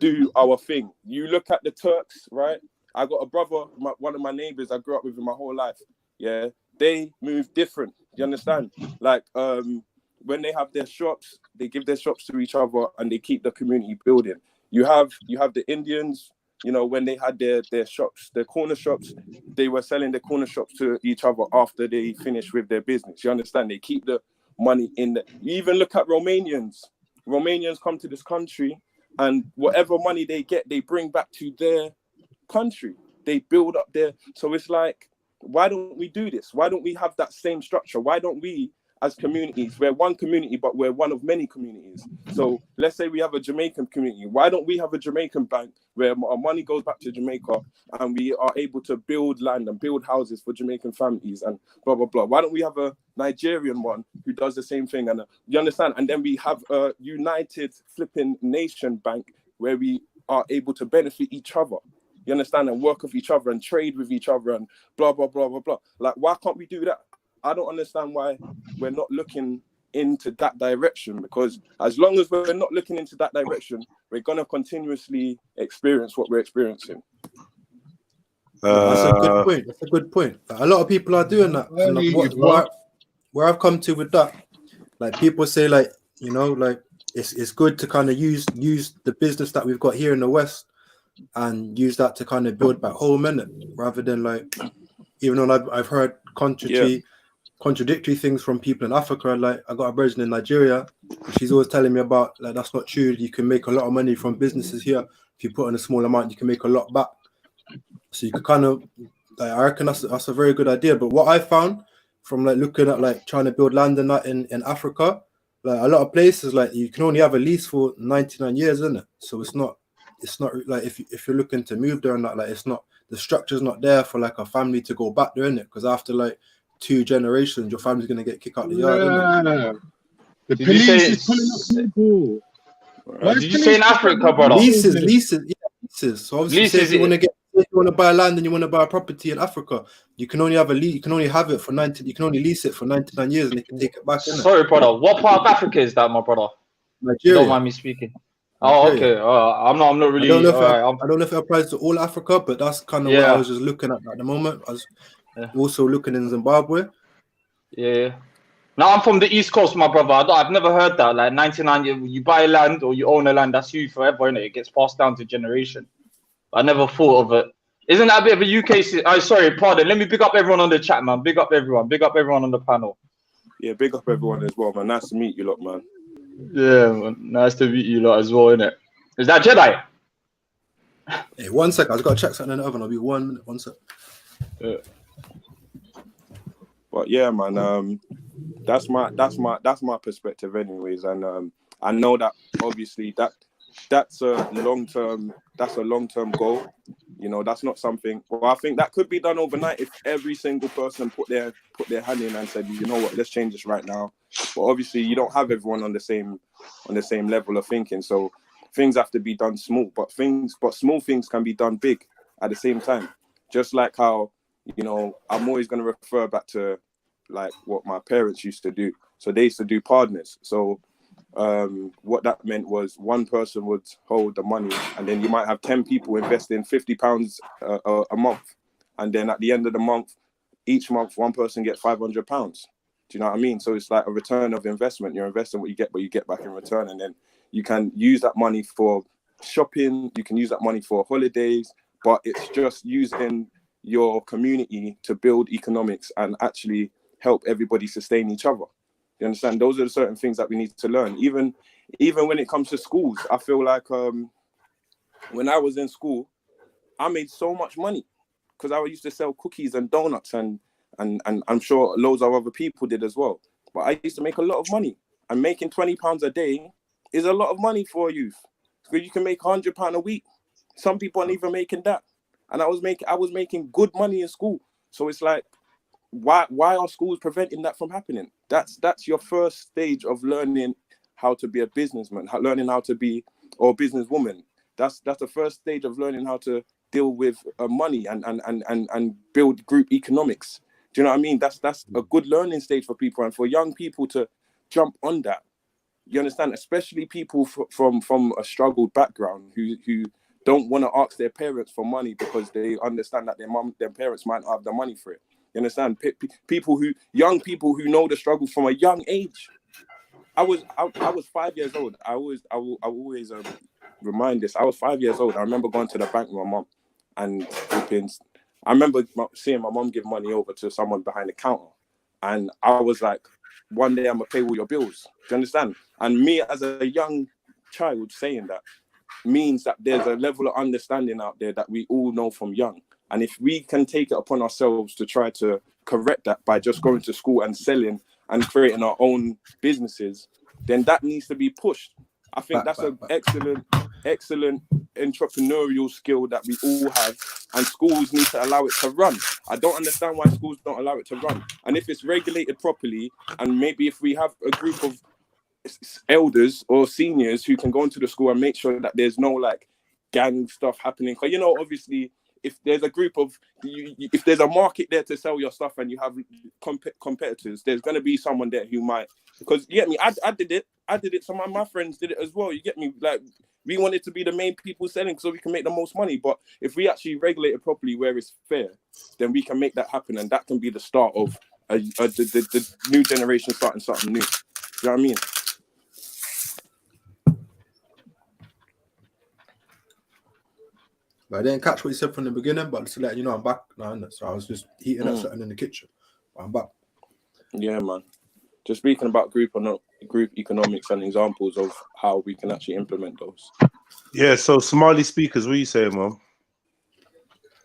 do our thing. You look at the Turks, right? I got a brother, one of my neighbors I grew up with in my whole life. Yeah, they move different. You understand? Like when they have their shops, they give their shops to each other and they keep the community building. You have the Indians, you know, when they had their shops, their corner shops, they were selling their corner shops to each other after they finished with their business. You understand? They keep the money in the. You even look at Romanians. Romanians come to this country and whatever money they get, they bring back to their country. They build up their. So it's like, why don't we do this? Why don't we have that same structure? Why don't we, as communities, we're one community, but we're one of many communities. So let's say we have a Jamaican community. Why don't we have a Jamaican bank where our money goes back to Jamaica and we are able to build land and build houses for Jamaican families and blah, blah, blah. Why don't we have a Nigerian one who does the same thing? And you understand? And then we have a united flipping nation bank where we are able to benefit each other. You understand? And work with each other and trade with each other and blah, blah, blah, blah, blah. Like, why can't we do that? I don't understand why we're not looking into that direction, because as long as we're not looking into that direction, we're going to continuously experience what we're experiencing. That's a good point. That's a good point. A lot of people are doing that. And where I've come to with that, like people say, like, you know, like it's good to kind of use the business that we've got here in the West and use that to kind of build back home, innit? Rather than like, even though I've heard contradictory things from people in Africa. Like, I got a person in Nigeria, she's always telling me about, like, that's not true. You can make a lot of money from businesses here. If you put in a small amount, you can make a lot back. So you could kind of, like, I reckon that's a very good idea. But what I found from like looking at like trying to build land and that in Africa, like a lot of places, like you can only have a lease for 99 years, isn't it? So it's not like if you're looking to move there and that, like, it's not, the structure's not there for like a family to go back there, innit? Because after like 2 generations, your family's gonna get kicked out the yard, innit? The police is pulling up people. Did you say in Africa, brother? Leases. So obviously, Leases, say if you want to buy land and you want to buy a property in Africa, you can only have a lease. You can only have it for 90. You can only lease it for 99 years, and you can take it back. Innit? Sorry, brother. What part of Africa is that, my brother? Nigeria. Don't mind me speaking. Oh, okay. I'm not really. I don't know if it applies to all Africa, but that's kind of what I was just looking at the moment. I was also looking in Zimbabwe. Yeah. Now I'm from the East Coast, my brother. I've never heard that. Like 99, you buy land or you own a land, that's you forever, innit? It gets passed down to generation. I never thought of it. Isn't that a bit of a UK? Sorry, pardon. Let me big up everyone on the chat, man. Big up everyone. Big up everyone on the panel. Yeah, big up everyone as well, man. Nice to meet you lot, man. Yeah, man. Nice to meet you lot as well, innit? Is that Jedi? Hey, 1 second. I just got to check something in the oven. I'll be 1 minute. 1 sec. Yeah. But yeah, man. That's my perspective, anyways. And I know that obviously that's a long-term goal. You know, that's not something. Well, I think that could be done overnight if every single person put their hand in and said, you know what, let's change this right now. But obviously, you don't have everyone on the same level of thinking. So things have to be done small. But small things can be done big at the same time. Just like how, you know, I'm always going to refer back to like what my parents used to do. So they used to do partners. So what that meant was one person would hold the money, and then you might have 10 people investing £50 a month, and then at the end of the month, each month one person gets £500. Do you know what I mean? So it's like a return of investment. You're investing what you get back in return, and then you can use that money for shopping, you can use that money for holidays, but it's just using your community to build economics and actually help everybody sustain each other. You understand? Those are the certain things that we need to learn. Even when it comes to schools, I feel like when I was in school, I made so much money because I used to sell cookies and donuts, and I'm sure loads of other people did as well. But I used to make a lot of money, and making £20 a day is a lot of money for a youth. Because you can make £100 a week. Some people aren't even making that, and I was making good money in school. So it's like, why are schools preventing that from happening? That's your first stage of learning how to be a businessman, learning how to be or a businesswoman. That's the first stage of learning how to deal with money and build group economics. Do you know what I mean? That's a good learning stage for people, and for young people to jump on that. You understand? Especially people from a struggled background who don't want to ask their parents for money because they understand that their parents might not have the money for it. You understand? Young people who know the struggle from a young age. I was 5 years old. I always remind this. I was 5 years old. I remember going to the bank with my mom and I remember seeing my mom give money over to someone behind the counter, and I was like, one day I'm gonna pay all your bills. Do you understand? And me as a young child saying that means that there's a level of understanding out there that we all know from young. And if we can take it upon ourselves to try to correct that by just going to school and selling and creating our own businesses, then that needs to be pushed. I think that's an excellent entrepreneurial skill that we all have, and schools need to allow it to run. I don't understand why schools don't allow it to run. And if it's regulated properly, and maybe if we have a group of elders or seniors who can go into the school and make sure that there's no like gang stuff happening, because you know, obviously, if there's a group of if there's a market there to sell your stuff and you have competitors, there's going to be someone there who might, because you get me, I did it, some of my friends did it as well, you get me, like we wanted to be the main people selling so we can make the most money. But if we actually regulate it properly where it's fair, then we can make that happen, and that can be the start of the new generation starting something new. You know what I mean? But I didn't catch what you said from the beginning, but just to let you know, I'm back now, innit? So I was just heating up something in the kitchen. But I'm back. Yeah, man. Just speaking about group economics and examples of how we can actually implement those. Yeah, so Somali speakers, what are you saying, man?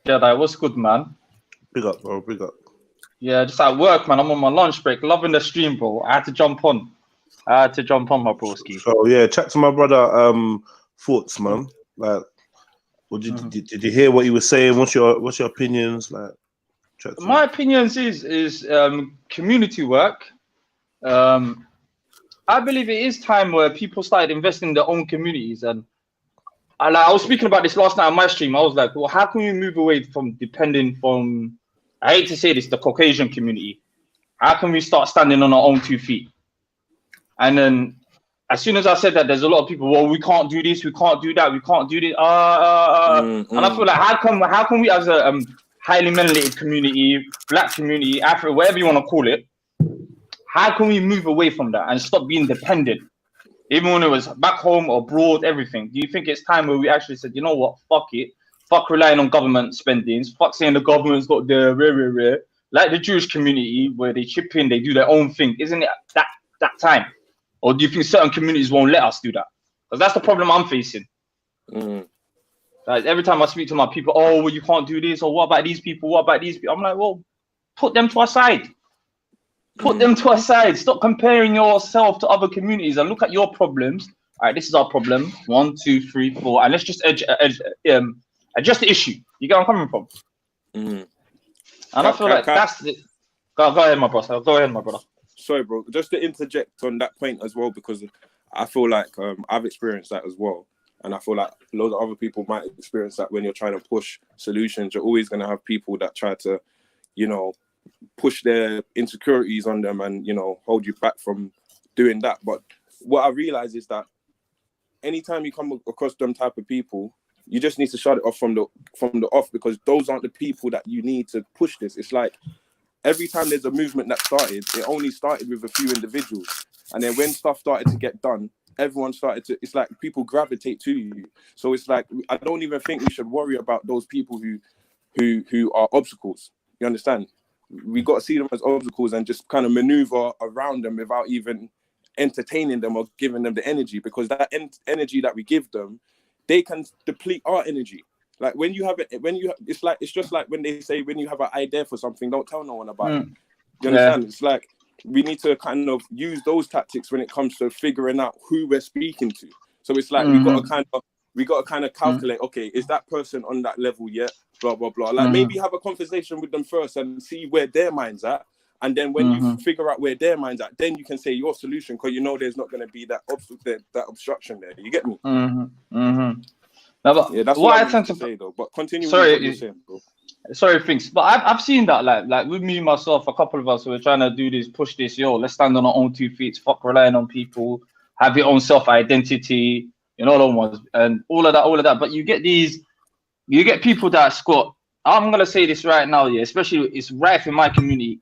Yeah, that was good, man. Big up, bro, big up. Yeah, just at work, man. I'm on my lunch break. Loving the stream, bro. I had to jump on. My broski. So yeah, chat to my brother thoughts, man. Like, did you hear what he was saying? What's your opinions? Like, my opinions is community work. I believe it is time where people started investing in their own communities, and I was speaking about this last night on my stream. I was like, well, how can we move away from depending from, I hate to say this, the Caucasian community? How can we start standing on our own 2 feet? And then as soon as I said that, there's a lot of people, well, we can't do this, we can't do that, we can't do this. And I feel like, how can we as a highly melanated community, black community, Africa, whatever you want to call it, how can we move away from that and stop being dependent? Even when it was back home or abroad, everything. Do you think it's time where we actually said, you know what, fuck it. Fuck relying on government spendings. Fuck saying the government's got the rare. Like the Jewish community where they chip in, they do their own thing. Isn't it that time? Or do you think certain communities won't let us do that? Because that's the problem I'm facing. Like every time I speak to my people, oh, well, you can't do this. Or what about these people? What about these people? I'm like, well, put them to our side. Put them to our side. Stop comparing yourself to other communities and look at your problems. All right, this is our problem. 1, 2, 3, 4. And let's just adjust the issue. You get where I'm coming from? And I feel like that's it. Go ahead, my brother. Go ahead, my brother. Sorry, bro. Just to interject on that point as well, because I feel like I've experienced that as well. And I feel like loads of other people might experience that when you're trying to push solutions. You're always going to have people that try to, you know, push their insecurities on them and, you know, hold you back from doing that. But what I realize is that anytime you come across them type of people, you just need to shut it off from the off, because those aren't the people that you need to push this. It's like every time there's a movement that started, it only started with a few individuals. And then when stuff started to get done, everyone started to, it's like people gravitate to you. So it's like, I don't even think we should worry about those people who are obstacles. You understand? We got to see them as obstacles and just kind of maneuver around them without even entertaining them or giving them the energy, because that energy that we give them, they can deplete our energy. Like when you have it, it's just like when they say, when you have an idea for something, don't tell no one about it. You understand? It's like we need to kind of use those tactics when it comes to figuring out who we're speaking to. So it's like we got to kind of calculate, okay, is that person on that level yet? Blah blah blah. Like maybe have a conversation with them first and see where their mind's at, And then when you figure out where their mind's at, then you can say your solution, because you know there's not going to be that obstruction there. You get me? No, but Yeah, that's what what I tend to say though. But continue with sorry, what you're saying, bro. Sorry, thanks. But I've seen that, like with me, myself, a couple of us who are trying to do this, push this, let's stand on our own 2 feet, fuck relying on people, have your own self-identity, all the ones, and all of that. But you get people that's got, I'm going to say this right now, yeah, especially it's rife in my community,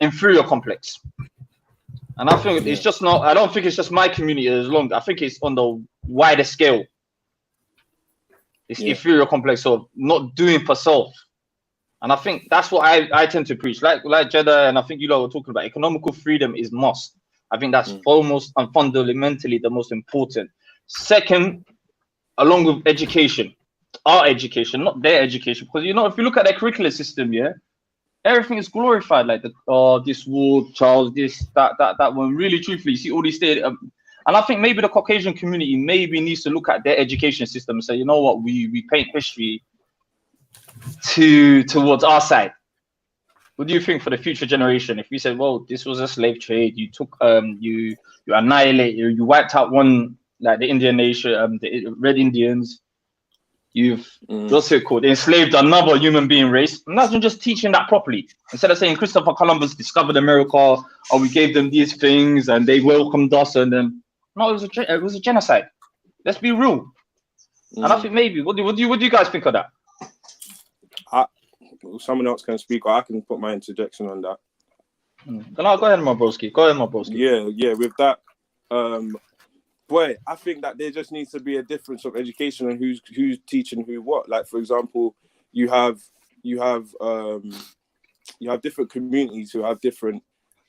inferior complex. And I think it's just not, I don't think it's just my community as long, I think it's on the wider scale. It's inferior complex of not doing for self. And I think that's what I tend to preach. Like Jeddah, and I think you lot were talking about, economical freedom is must. I think that's foremost and fundamentally the most important. Second, along with education, our education, not their education. Because, if you look at their curriculum system, everything is glorified. Like, this war, Charles, this, that one. Really, truthfully, you see all these things. And I think maybe the Caucasian community maybe needs to look at their education system and say, you know what, we paint history towards our side. What do you think for the future generation? If we said, well, this was a slave trade, you took you annihilate, you wiped out one, like the Indian nation, the Red Indians, you've what's it called, enslaved another human being race. Imagine just teaching that properly instead of saying Christopher Columbus discovered America, or we gave them these things and they welcomed us, and then no, it was a genocide. Let's be real. And I think maybe what do you guys think of that? Someone else can speak, or I can put my interjection on that. Go ahead, my broski. Yeah. With that, boy, I think that there just needs to be a difference of education and who's teaching who what. Like, for example, you have different communities who have different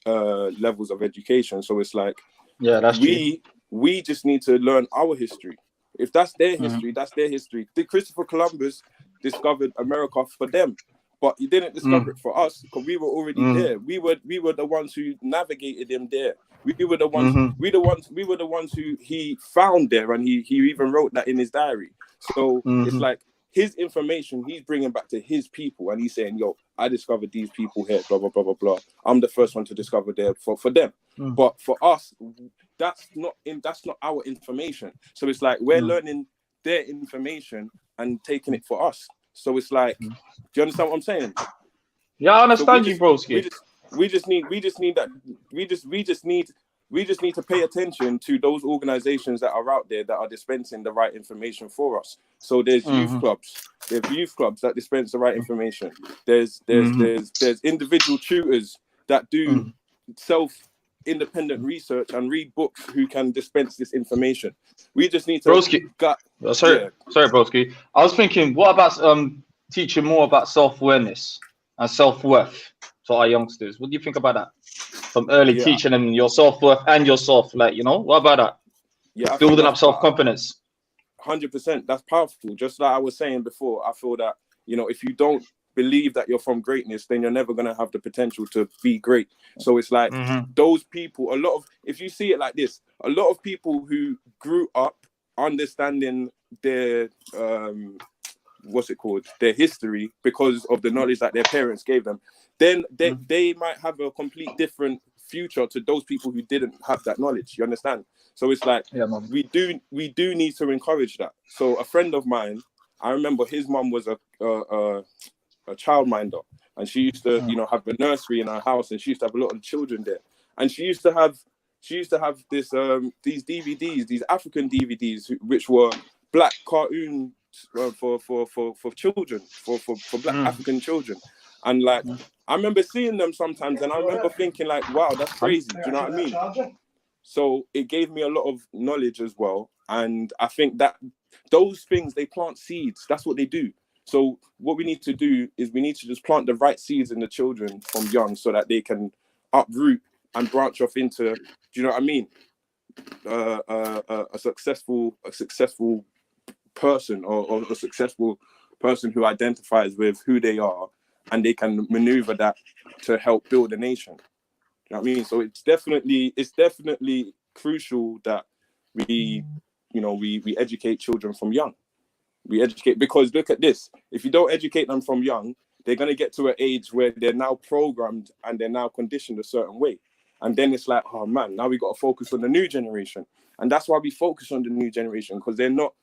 levels of education. So it's like, that's true. We just need to learn our history. If that's their history, that's their history. Christopher Columbus discovered America for them, but he didn't discover it for us, because we were already there. We were the ones who navigated him there. We were the ones. We were the ones who he found there, and he even wrote that in his diary. So it's like his information he's bringing back to his people, and he's saying, "Yo, I discovered these people here. Blah blah blah blah blah. I'm the first one to discover there for them." But for us, that's not our information. So it's like we're learning their information and taking it for us. So it's like, do you understand what I'm saying? Yeah, I understand you, broski. We just need to pay attention to those organizations that are out there that are dispensing the right information for us. So there's youth clubs. There's youth clubs that dispense the right information. There's individual tutors that do self-independent research and read books who can dispense this information. We just need to broski. Sorry, broski. I was thinking, what about teaching more about self-awareness and self-worth to our youngsters? What do you think about that? From early teaching them your self-worth and yourself, like, what about that? Yeah, building up self-confidence. 100%. That's powerful. Just like I was saying before, I feel that, if you don't believe that you're from greatness, then you're never going to have the potential to be great. So it's like those people, if you see it like this, a lot of people who grew up understanding their their history because of the knowledge that their parents gave them, then they might have a complete different future to those people who didn't have that knowledge. You understand? So it's like we do need to encourage that. So a friend of mine, I remember his mum was a childminder, and she used to have a nursery in her house, and she used to have a lot of children there, and she used to have this these DVDs, these African DVDs, which were black cartoons for children, for black African children. And like, I remember seeing them sometimes, and I remember thinking like, wow, that's crazy. Do you know what I mean? So it gave me a lot of knowledge as well. And I think that those things, they plant seeds. That's what they do. So what we need to do is we need to just plant the right seeds in the children from young, so that they can uproot and branch off into, do you know what I mean? A successful person, or a successful person who identifies with who they are, and they can maneuver that to help build a nation. You know what I mean? So it's definitely crucial that we educate children from young. We educate, because look at this. If you don't educate them from young, they're going to get to an age where they're now programmed and they're now conditioned a certain way. And then it's like, oh man, now we got to focus on the new generation. And that's why we focus on the new generation, because they're not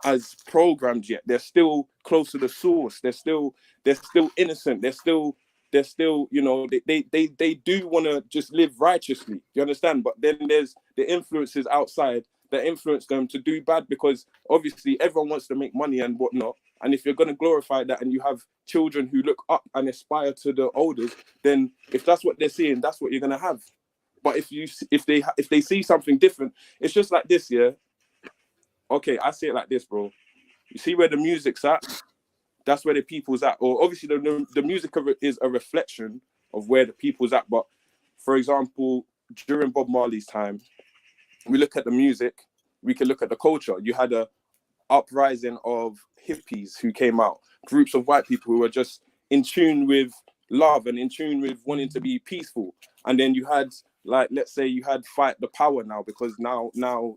as programmed yet. They're still close to the source. They're still innocent. They're still, you know, they do want to just live righteously. You understand? But then there's the influences outside that influence them to do bad, because obviously everyone wants to make money and whatnot. And if you're going to glorify that and you have children who look up and aspire to the elders, then if that's what they're seeing, that's what you're going to have. But if they see something different, it's just like this, yeah. Okay, I say it like this, bro. You see where the music's at? That's where the people's at. Or obviously the music is a reflection of where the people's at. But for example, during Bob Marley's time, we look at the music, we can look at the culture. You had a uprising of hippies who came out, groups of white people who were just in tune with love and in tune with wanting to be peaceful. And then you had, like, let's say you had Fight the Power now, because now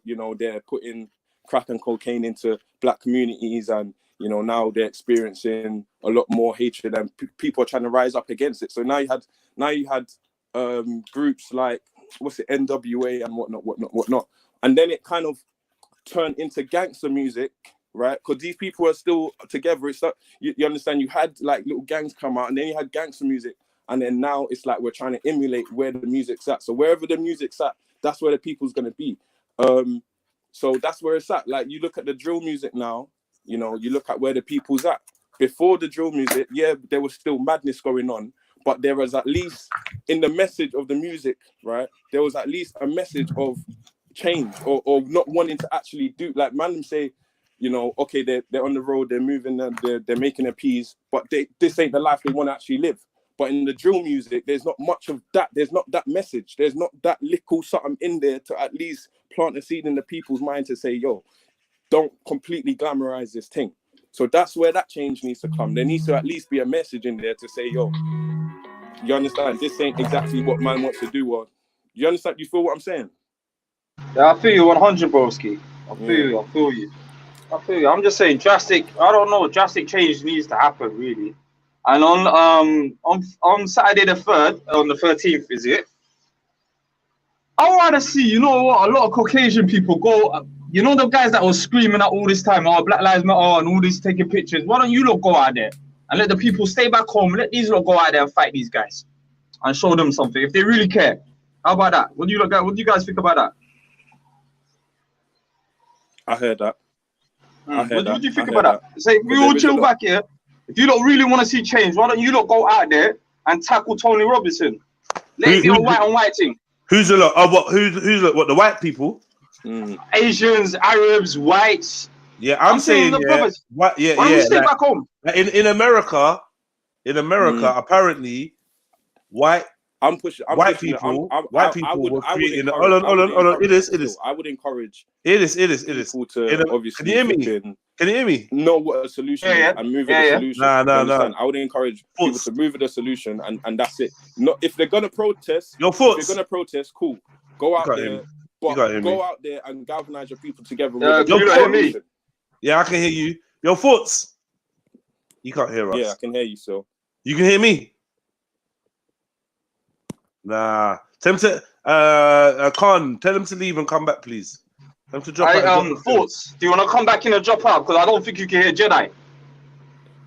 you know, they're putting crack and cocaine into black communities, and you know, now they're experiencing a lot more hatred, and people are trying to rise up against it. So now you had groups like, what's it, NWA and whatnot, and then it kind of turned into gangster music, right? Because these people are still together. It's like, you understand, you had like little gangs come out, and then you had gangster music, and then now it's like we're trying to emulate where the music's at. So wherever the music's at, that's where the people's going to be. So that's where it's at. Like, you look at the drill music now, you know, you look at where the people's at. Before the drill music, yeah, there was still madness going on, but there was at least, in the message of the music, right, there was at least a message of change, or not wanting to actually do, like, man say, you know, okay, they're on the road, they're moving, they're making a peace, but this ain't the life they want to actually live. But in the drill music, there's not much of that. There's not that message. There's not that little something in there to at least plant a seed in the people's mind to say, yo, don't completely glamorize this thing. So that's where that change needs to come. There needs to at least be a message in there to say, yo, you understand, this ain't exactly what man wants to do. Or you understand? You feel what I'm saying? Yeah, I feel you 100, broski. I feel you. I'm just saying, drastic change needs to happen, really. And on Saturday the 3rd, on the 13th, is it? I want to see, you know what, a lot of Caucasian people go, you know, the guys that were screaming out all this time, oh, Black Lives Matter and all this, taking pictures. Why don't you lot go out there and let the people stay back home? Let these lot go out there and fight these guys and show them something if they really care. How about that? What do you guys think about that? I heard that. What do you think about that? Say, we all chill back here. If you don't really want to see change, why don't you lot go out there and tackle Tony Robinson? Let it be a white on white thing. Who's a lot? Oh, who's what? The white people? Asians, Arabs, whites. Yeah, I'm saying the brothers. Why don't you stay back home? In America, apparently, white people were creating. Hold on. It is. I would encourage. It is. People to obviously. Can you hear me? Know what a solution is and move with the solution. No. I would encourage people to move with the solution, and that's it. Not if they're gonna protest. Your thoughts. If they're gonna protest, cool. Go out there, but go out there and galvanize your people together. Yeah, I can hear you. Your thoughts. You can't hear us. Yeah, I can hear you. So you can hear me. Nah. Tell him to Khan, tell him to leave and come back, please. Tell him to drop out. Thoughts. Do you want to come back in and drop out? Because I don't think you can hear Jedi.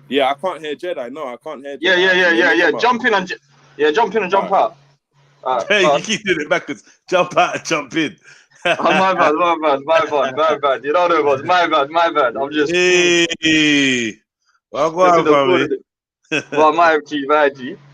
Yeah, I can't hear Jedi. No, I can't hear Jedi. Yeah. Jump in and jump out. Hey, you keep doing it backwards. Jump out and jump in. My bad. You know what it was. My bad. I'm just. Hey. Well, go on, family. Well, my G.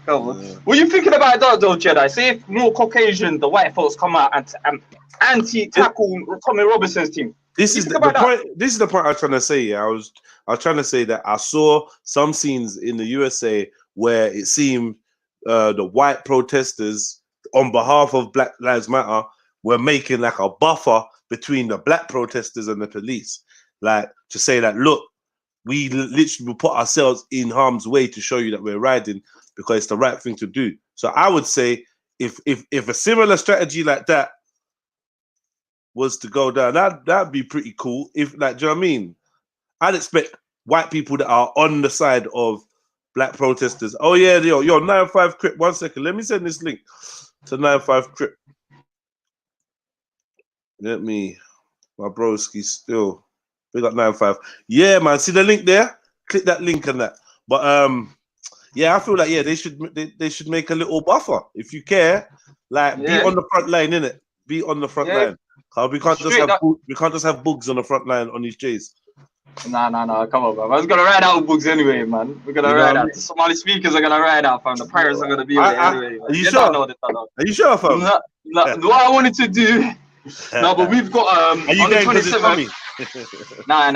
Come on. What are you thinking about that, though, Jedi? Say if more Caucasian, the white folks come out and anti-tackle Tommy Robinson's team. This is the point. This is the point I was trying to say. Yeah, I was trying to say that I saw some scenes in the USA where it seemed the white protesters, on behalf of Black Lives Matter, were making like a buffer between the black protesters and the police, like to say that, look, we literally will put ourselves in harm's way to show you that we're riding because it's the right thing to do. So I would say if a similar strategy like that was to go down, that'd be pretty cool. If, like, do you know what I mean? I'd expect white people that are on the side of black protesters. Oh yeah, yo, 9-5 Crip. 1 second, let me send this link to 9-5 Crip. Let me, my broski still. We got 9-5. Yeah, man. See the link there? Click that link and that. But yeah, I feel like they should make a little buffer if you care. Like be on the front line, innit? Be on the front line. Cause we can't just have bugs on the front line on these J's. Nah. Come on, man. I was gonna ride out with bugs anyway, man. We're gonna ride out. The Somali speakers are gonna ride out, fam. The pirates are gonna be there anyway. Are you sure? Are you sure, fam? What I wanted to do. No, but we've got Are you on the going 27th. Nah.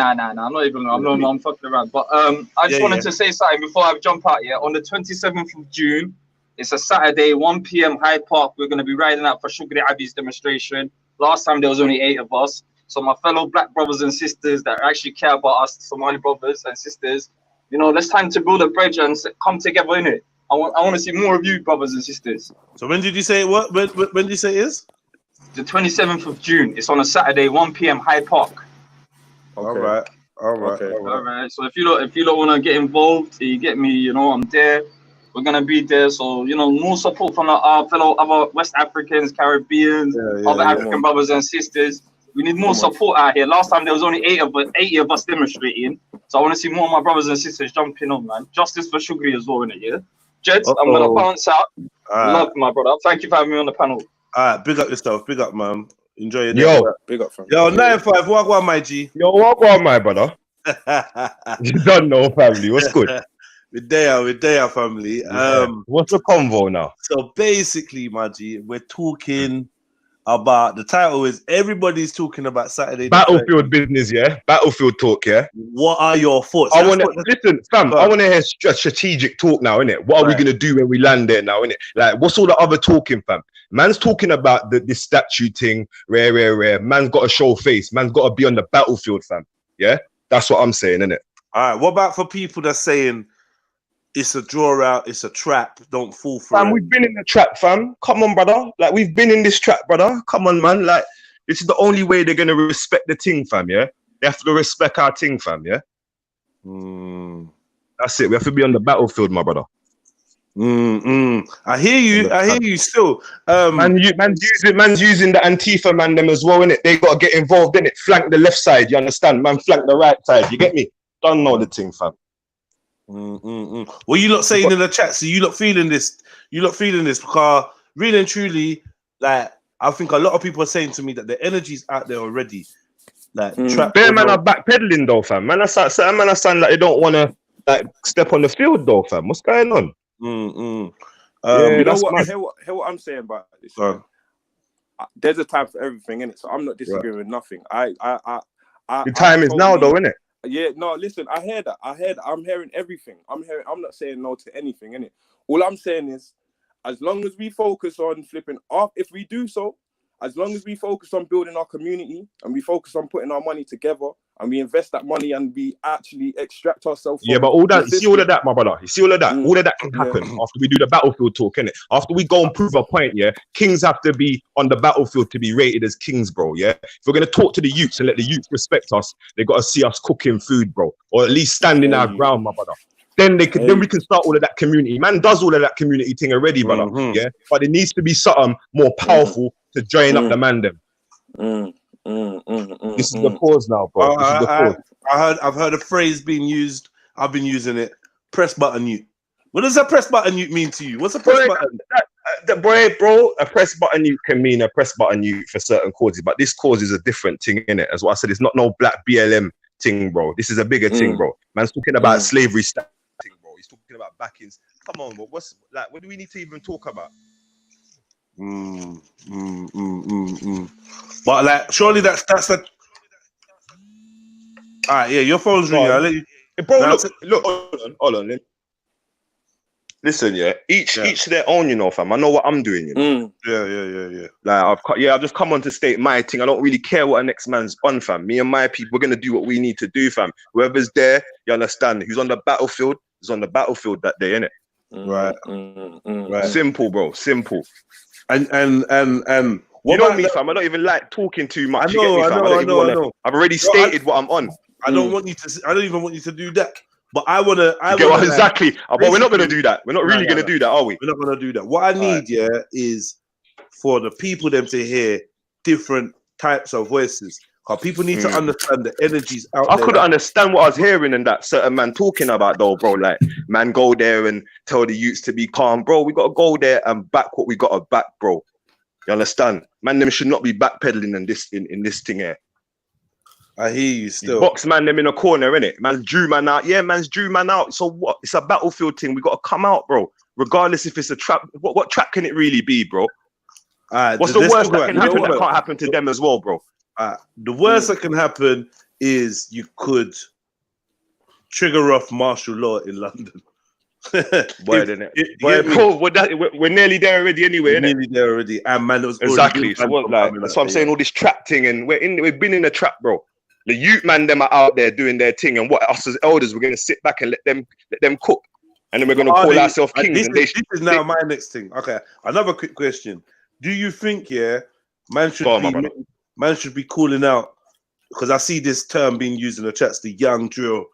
I'm fucking around. But I just wanted to say something before I jump out. Yeah, on the 27th of June, it's a Saturday, 1 p.m. Hyde Park. We're gonna be riding out for Shugri Abi's demonstration. Last time there was only 8 of us. So my fellow black brothers and sisters that actually care about us, Somali brothers and sisters, you know, it's time to build a bridge and come together in it. I want to see more of you, brothers and sisters. So when did you say what? When did you say it is? The 27th of June. It's on a Saturday, 1 p.m. Hyde Park. Okay. All right. So if you don't want to get involved, you get me. You know, I'm there. We're gonna be there. So you know, more support from our fellow other West Africans, Caribbeans, other African brothers and sisters. We need more support out here. Last time there was only 80 of us demonstrating. So I want to see more of my brothers and sisters jumping on, man. Justice for Shugri as well, innit? Yeah. Jeds, I'm gonna bounce out. Love my brother. Thank you for having me on the panel. All right, big up yourself. Big up, man. Enjoy your day. Yo, big up, fam. Yo, 9-5. What on, my G? Yo, what on, my brother? You don't know, family. What's good? We're there, family. What's the convo now? So basically, my G, we're talking about, the title is everybody's talking about Saturday. Battlefield business, yeah? Battlefield talk, yeah? What are your thoughts? I want to listen, fam. I want to hear strategic talk now, innit? What are we gonna do when we land there now, innit? Like, what's all the other talking, fam? Man's talking about this statue thing, rare. Man's got to show face. Man's got to be on the battlefield, fam. Yeah, that's what I'm saying, innit? All right. What about for people that's saying it's a draw out, it's a trap, don't fall for it? We've been in the trap, fam. Come on, brother. Like, we've been in this trap, brother. Come on, man. Like, this is the only way they're gonna respect the thing, fam. Yeah, they have to respect our thing, fam. Yeah. That's it. We have to be on the battlefield, my brother. I hear you still. Man's using the Antifa man them as well, innit? They gotta get involved in it. Flank the left side, you understand? Man, flank the right side. You get me? Don't know the thing, fam. What you lot saying in the chat? So you lot feeling this? You lot feeling this? Because really and truly, like, I think a lot of people are saying to me that the energy's out there already. Like, Bare man are backpedaling though, fam. Man, I sound like they don't want to like step on the field though, fam. What's going on? You know what? Hear what I'm saying about this. There's a time for everything, innit? So I'm not disagreeing with nothing. The time is now, though, innit? Yeah, no, listen, I hear that. I'm hearing everything. I'm not saying no to anything, innit? All I'm saying is, as long as we focus on flipping off, if we do so, as long as we focus on building our community and we focus on putting our money together and we invest that money and we actually extract ourselves. Yeah, but all that, you see all of that, my brother. You see all of that. All of that can happen after we do the battlefield talk, innit? After we go and prove a point, yeah, kings have to be on the battlefield to be rated as kings, bro. Yeah, if we're gonna talk to the youths and let the youths respect us, they gotta see us cooking food, bro, or at least standing our ground, my brother. Then we can start all of that community. Man does all of that community thing already, brother. Yeah, but it needs to be something more powerful to join up the man them. This is the pause now, bro. I've heard a phrase being used. I've been using it. Press button mute. What does a press button mute mean to you? What's a press button? Bro, a press button mute can mean a press button mute for certain causes, but this cause is a different thing, innit? As what I said, it's not no black BLM thing, bro. This is a bigger thing, bro. Man's talking about slavery thing, bro. He's talking about backings. Come on, bro. What do we need to even talk about? But like, surely that's the. All right, yeah, your phone's ringing. I'll let you. Bro, look, hold on. Listen, yeah, each to their own, you know, fam. I know what I'm doing, you know. Yeah. Like I've just come on to state my thing. I don't really care what a next man's on, fam. Me and my people, we're gonna do what we need to do, fam. Whoever's there, you understand. Who's on the battlefield is on the battlefield that day, innit? Right. Simple, bro. Simple. And you know me, fam. I don't even like talking too much. I know. I've already stated what I'm on. I don't even want you to do that. But I wanna exactly. But we're not gonna do that. We're not really gonna do that, are we? We're not gonna do that. What I need, is for the people them to hear different types of voices. Because people need to understand the energies out there. I couldn't understand what I was hearing and that certain man talking about though, bro. Like, man, go there and tell the youths to be calm, bro. We gotta go there and back what we gotta back, bro. You understand? Man, them should not be backpedaling in this thing here. I hear you still. Box man them in a corner, innit? Man's drew man out. Yeah, man's drew man out. So what? It's a battlefield thing. We gotta come out, bro. Regardless if it's a trap. What trap can it really be, bro? What's the worst that can happen that can't happen to them as well, bro? The worst that can happen is you could trigger off martial law in London. We're nearly there already anyway, innit? Nearly there already. And man, it was exactly. So what, like, that's what I'm saying. All this trap thing, and we've been in the trap, bro. The youth man, them are out there doing their thing, and what us as elders, we're gonna sit back and let them cook, and then we're gonna call ourselves kings. This is now my next thing. Okay, another quick question. Do you think, man should be calling out, because I see this term being used in the chats, the young drill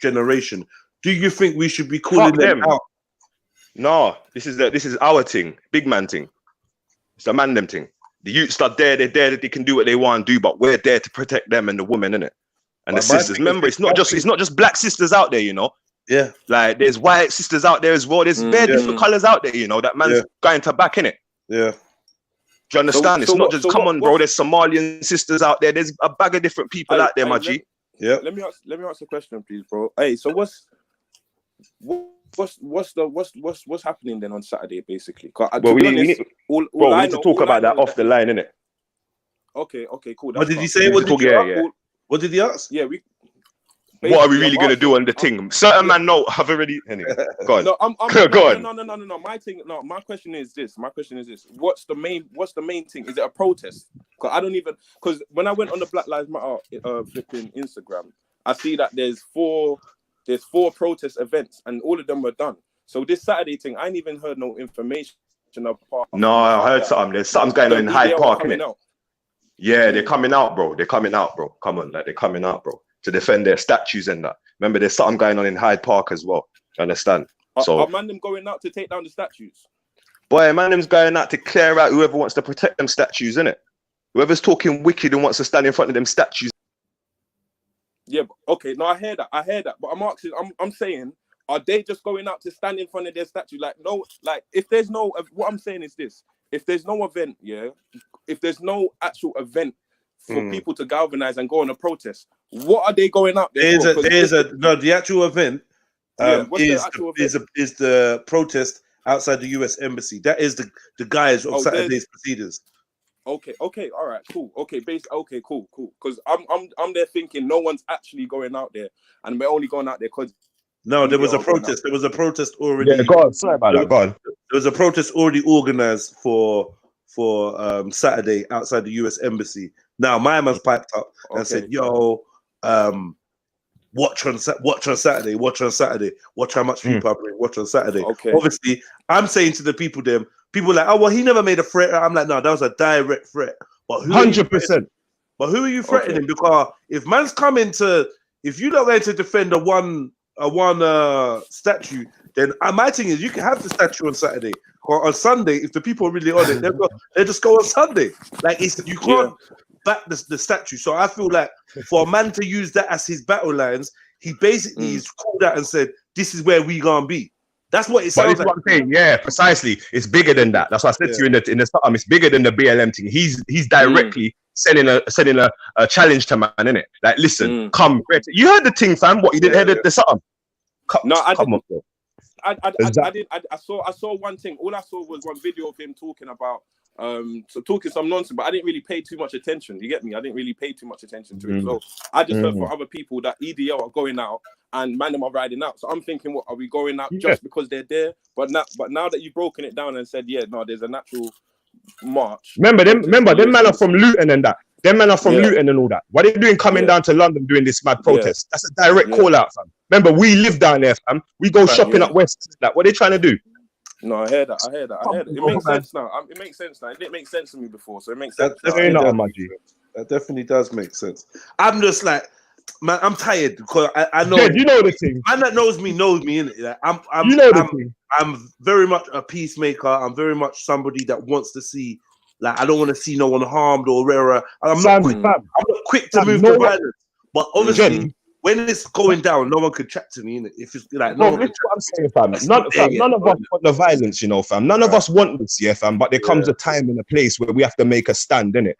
generation. Do you think we should be calling them out? No, this is our thing, big man thing. It's a man them thing. The youths are there, they're there, that they can do what they want to do, but we're there to protect them and the women, innit? And the sisters. Remember, it's not just black sisters out there, you know. Yeah. Like there's white sisters out there as well. There's bare different colours out there, you know, that man's going to back, innit? Yeah. Do you understand? It's not just come on, bro. There's Somalian sisters out there. There's a bag of different people out there, my G. Yeah. Let me ask a question, please, bro. Hey, so what's happening then on Saturday, basically? Well, we need to talk about that off the line, innit? Okay, cool. What did he say? What did he ask? Yeah, what are we really gonna do on the thing? Certain man, no, I've already. Anyway, go on. No, go on. No. My question is this. What's the main thing? Is it a protest? Because when I went on the Black Lives Matter flipping Instagram, I see that there's four protest events and all of them were done. So this Saturday thing, I ain't even heard no information apart. No, I heard something. There's something going on in Hyde Park, innit? Yeah, they're coming out, bro. Come on, like they're coming out, bro, to defend their statues and that. Remember, there's something going on in Hyde Park as well. You understand? Are man them going out to take down the statues? Boy, man them's going out to clear out whoever wants to protect them statues, innit? Whoever's talking wicked and wants to stand in front of them statues. Yeah, okay, no, I hear that. But I'm asking, I'm saying, are they just going out to stand in front of their statue? Like, no, like, if there's no, what I'm saying is this: if there's no event, if there's no actual event for people to galvanize and go on a protest, what are they going out there for? The actual event is the protest outside the US embassy. That is the guys of Saturday's proceedings. Okay, all right, cool. Okay, cool. Because I'm there thinking no one's actually going out there, and we're only going out there because there was a protest. There was a protest already. Yeah, go on. Sorry about that. Go on. There was a protest already organized for Saturday outside the US embassy. Now my man's piped up and said, "Yo, watch on Saturday. Watch how much people are bringing. Watch on Saturday." Okay. Obviously, I'm saying to the people are like, "Oh well, he never made a threat." I'm like, "No, that was a direct threat." But 100%. But who are you threatening? Okay. Because if man's coming if you're not going to defend a one statue, then my thing is you can have the statue on Saturday or on Sunday. If the people are really on it, they just go on Sunday. Like you can't back the statue. So I feel like for a man to use that as his battle lines, he basically is called out and said, "This is where we gonna be." That's what it sounds like. What I'm saying. Yeah, precisely. It's bigger than that. That's what I said to you in the start. It's bigger than the BLM thing. He's directly sending a challenge to man, innit? Like, listen, come. You heard the thing, fam. What, you didn't hear the something? No, I come didn't. On, bro. I saw one thing. All I saw was one video of him talking about talking some nonsense, but I didn't really pay too much attention. You get me? I didn't really pay too much attention to it. So I just heard from other people that EDL are going out and man them are riding out. So I'm thinking, what, are we going out just because they're there? But now that you've broken it down and said, there's a natural march. Remember them man are from Luton and that. Them men are from Luton and all that. What are they doing coming down to London doing this mad protest? That's a direct call out, fam. Remember, we live down there, fam. We go shopping up west. Like, what are they trying to do? No, I hear that. It makes sense now. It makes sense now. It didn't make sense to me before, so it makes sense. That definitely does make sense. I'm just like, man, I'm tired because I know. Jed, you know the thing. Man that knows me innit? Like, You know the thing. I'm very much a peacemaker. I'm very much somebody that wants to see, like, I don't want to see no one harmed or rare. I'm not quick to move to violence. But obviously, when it's going down, no one could chat to me, innit? If it's like, no one this could is what I'm saying, fam. None of us want the violence, you know, fam. None of us want this, yeah, fam. But there comes a time and a place where we have to make a stand, innit?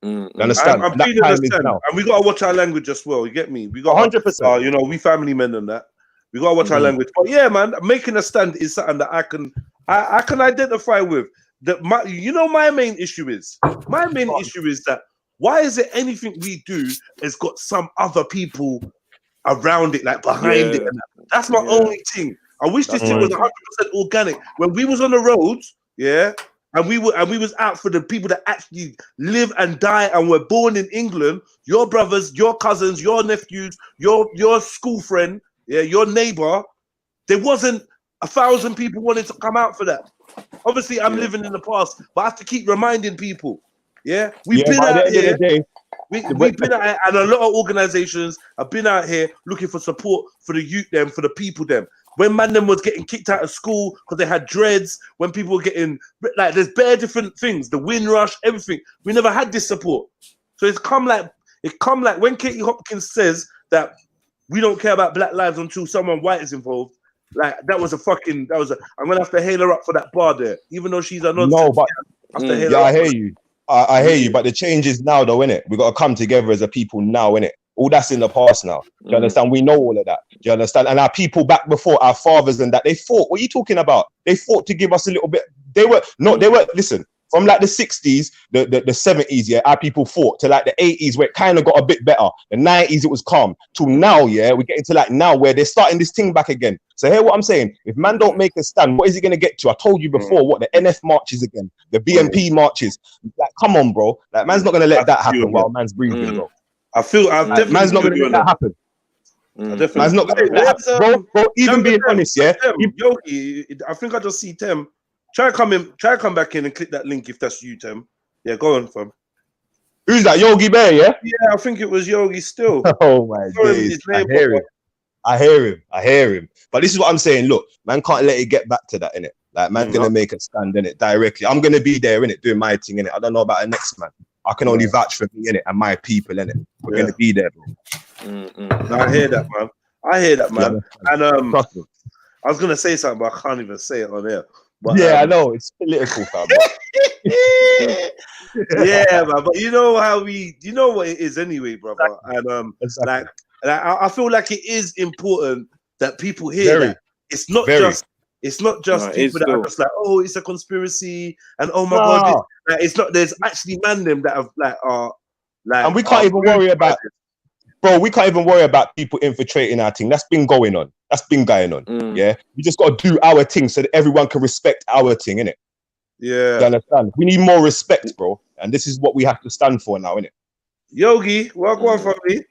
You understand? I'm feeling understand. And we gotta watch our language as well. You get me? We got 100%. You know, we family men and that. We gotta watch our language. But yeah, man, making a stand is something that I can identify with. My main issue is that why is it anything we do has got some other people around it, like behind it? And that's my only thing. I wish this thing was 100% organic. When we was on the roads, and we was out for the people that actually live and die and were born in England, your brothers, your cousins, your nephews, your school friend, your neighbor. There wasn't 1,000 people wanting to come out for that. Obviously, I'm living in the past, but I have to keep reminding people. We've been out here. We've been out here, and a lot of organizations have been out here looking for support for the youth, them, for the people, them. When man them was getting kicked out of school because they had dreads, when people were getting, like, there's bare different things, the Windrush, everything. We never had this support. So it's come like when Katie Hopkins says that we don't care about black lives until someone white is involved. Like, I'm gonna have to hail her up for that bar there, even though she's a nonsense. No, but I hear you. I hear you, but the change is now, though, innit? We got to come together as a people now, innit? All that's in the past now. Do you understand? We know all of that. Do you understand? And our people back before, our fathers and that, they fought. What are you talking about? They fought to give us a little bit. Listen, from like the 60s, the 70s, our people fought to like the 80s where it kind of got a bit better. The 90s, it was calm. Till now, we're getting to like now where they're starting this thing back again. So hear what I'm saying? If man don't make a stand, what is he going to get to? I told you before, what, the NF marches again, the BNP marches. Like, come on, bro. Like, man's not going to let that happen while man's breathing, bro. Man's not going to let that happen. Man's not going to let that happen. Bro, even being honest, Yogi, I think I just see Tem. Try to come back in and click that link if that's you, Tem. Yeah, go on, fam. Who's that? Yogi Bear, yeah? Yeah, I think it was Yogi still. Oh my days. I hear him. But this is what I'm saying. Look, man can't let it get back to that, innit? Like, man's gonna make a stand, innit? Directly. I'm gonna be there, innit? Doing my thing, innit? I don't know about the next man. I can only vouch for me, innit? And my people, innit? We're gonna be there, bro. I hear that, man. And I was gonna say something, but I can't even say it on air. But, I know it's political, fam. Yeah, man. But you know what it is anyway, brother. And like I feel like it is important that people hear that it's not just people that are just like, oh, it's a conspiracy, and oh my god, it's not. There's actually man them that have and we can't even worry about. Bro, we can't even worry about people infiltrating our thing. That's been going on. Yeah, we just got to do our thing so that everyone can respect our thing, innit? Yeah, you understand? We need more respect, bro, and this is what we have to stand for now, innit? Yogi, welcome on for me.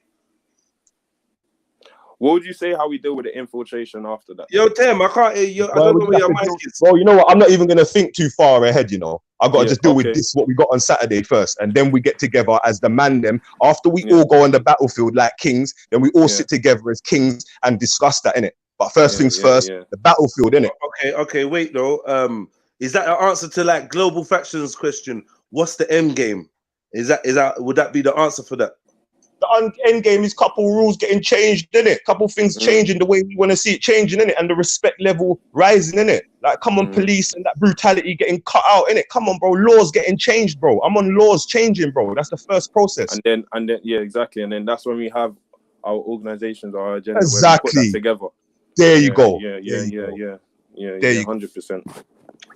What would you say how we deal with the infiltration after that? Yo, Tim, I can't hear you. I don't know where your mic is. Bro, you know what? I'm not even going to think too far ahead, you know. I've got to just deal with this, what we got on Saturday first. And then we get together as the man them. After we all go on the battlefield like kings, then we all sit together as kings and discuss that, innit? But first things first, the battlefield, innit? Okay, wait, though. Is that an answer to like Global Factions question? What's the end game? Would that be the answer for that? The end game is couple rules getting changed, innit? Couple things changing the way we want to see it changing, innit? And the respect level rising, innit? Like, come on, police and that brutality getting cut out, innit? Come on, bro. Laws getting changed, bro. I'm on laws changing, bro. That's the first process. And then, yeah, exactly. And then that's when we have our organizations, our agenda, exactly. Where we put that together. There you go. Yeah, 100%.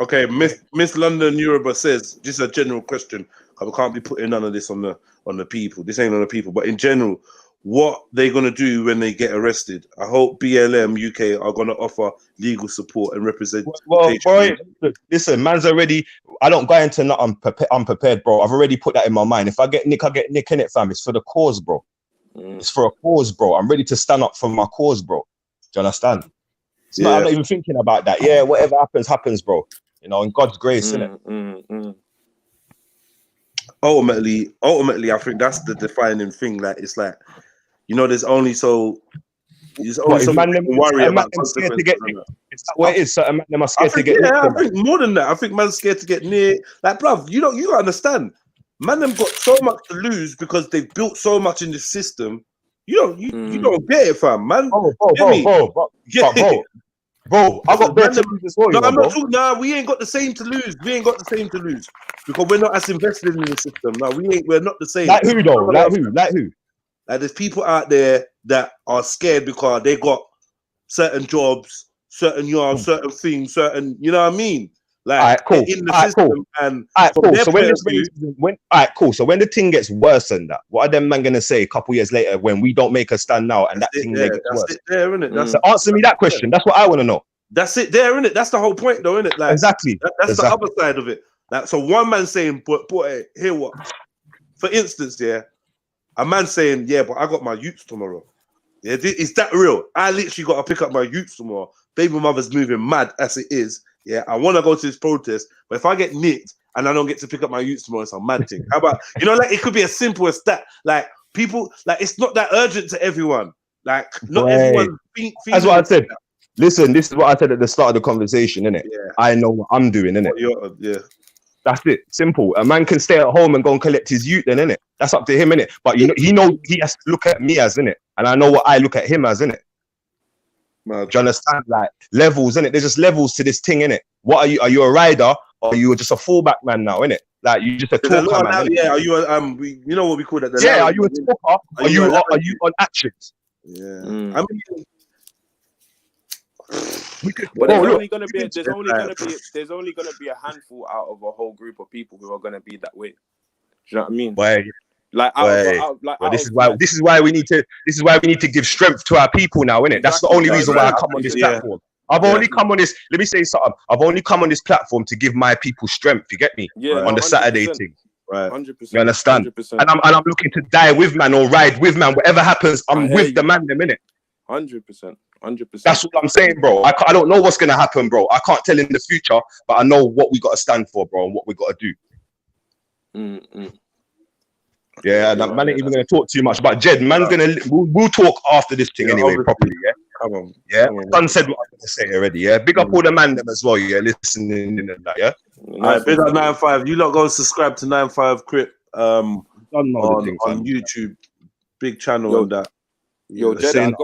Okay, Miss London Yoruba says, just a general question. We can't be putting none of this on the people. This ain't on the people, but in general, what they gonna do when they get arrested? I hope BLM UK are gonna offer legal support and representation. Well, boy, listen, man's already. I don't go into nothing unprepared, bro. I've already put that in my mind. If I get Nick, I get Nick in it, fam. It's for the cause, bro. It's for a cause, bro. I'm ready to stand up for my cause, bro. Do you understand? It's not, I'm not even thinking about that. Yeah, whatever happens, bro. You know, in God's grace, innit? Ultimately, I think that's the defining thing. Like, it's like you know, there's only so What is much man you them? can worry Man about them scared to consequences. get and nicked? that. Is that what it is? Certain man them are I scared to think, get yeah, I nicked. think more than that. I think man's scared to get near. Like, bruv, you gotta understand. Man, them got so much to lose because they've built so much in the system. You don't get it, fam, man. Get me? Get it? Bro, I got bare Man, to them- lose as well, No, you know, I'm not bro. talking. Nah, we ain't got the same to lose. We ain't got the same to lose because we're not as invested in the system. No, we ain't. We're not the same. Like who though? Like who? Like who? Like there's people out there that are scared because they got certain jobs, certain yards, certain things, certain. You know what I mean? Like Alright, cool. in the Alright, system, cool. and Alright, from cool. their So point of view, alright, cool. So when the thing gets worse than that, what are them man gonna say a couple years later when we don't make a stand now and that that's it thing there. gets That's worse? it there, innit? That's So answer me that question. That's what I want to know. That's it there, innit? That's the whole point, though, innit? Like Exactly. that's the other side of it. Like, so one man saying, but boy, hear what? For instance, yeah, a man saying, yeah, but I got my youths tomorrow. Yeah, is that real? I literally got to pick up my youths tomorrow. Baby mother's moving mad as it is. Yeah, I want to go to this protest, but if I get nicked and I don't get to pick up my youths tomorrow, it's a mad thing. How about, you know, like it could be as simple as that. Like people, like it's not that urgent to everyone. Like not everyone. That's what I said. Listen, this is what I said at the start of the conversation, innit? Yeah. I know what I'm doing, innit? Yeah. That's it. Simple. A man can stay at home and go and collect his youth, then, innit? That's up to him, innit? But you know, he has to look at me as, innit? And I know what I look at him as, innit? Do you understand? Like levels, innit? There's just levels to this thing, innit? What are you? Are you a rider or are you just a fullback man now, innit? Like you just a talker man. Yeah. Are you you know what we call that? Yeah. Are you a talker? Are you on actions? Yeah. Mm. I mean, but there's only gonna be a handful out of a whole group of people who are gonna be that way. Do you know what I mean? This is why we need to give strength to our people now, innit? That's the only reason why I come on this platform. I've only come on this. Let me say something. I've only come on this platform to give my people strength. You get me? Yeah. On the Saturday thing. Right. 100%. You understand? 100%. And I'm looking to die with man or ride with man. Whatever happens, I'm with the man. The minute. 100%. 100%. That's what I'm saying, bro. I don't know what's gonna happen, bro. I can't tell in the future, but I know what we got to stand for, bro, and what we got to do. Yeah, that man ain't even gonna talk too much. But Jed, man's we'll talk after this thing anyway, properly. Yeah. Come on. Yeah. Son said what I'm gonna say already. Yeah. Big up all the man them as well. Yeah. Listening and that. Yeah. All right, big up 9-5. You lot go subscribe to 9-5 Crip on YouTube. Big channel on that. Yo, Jed,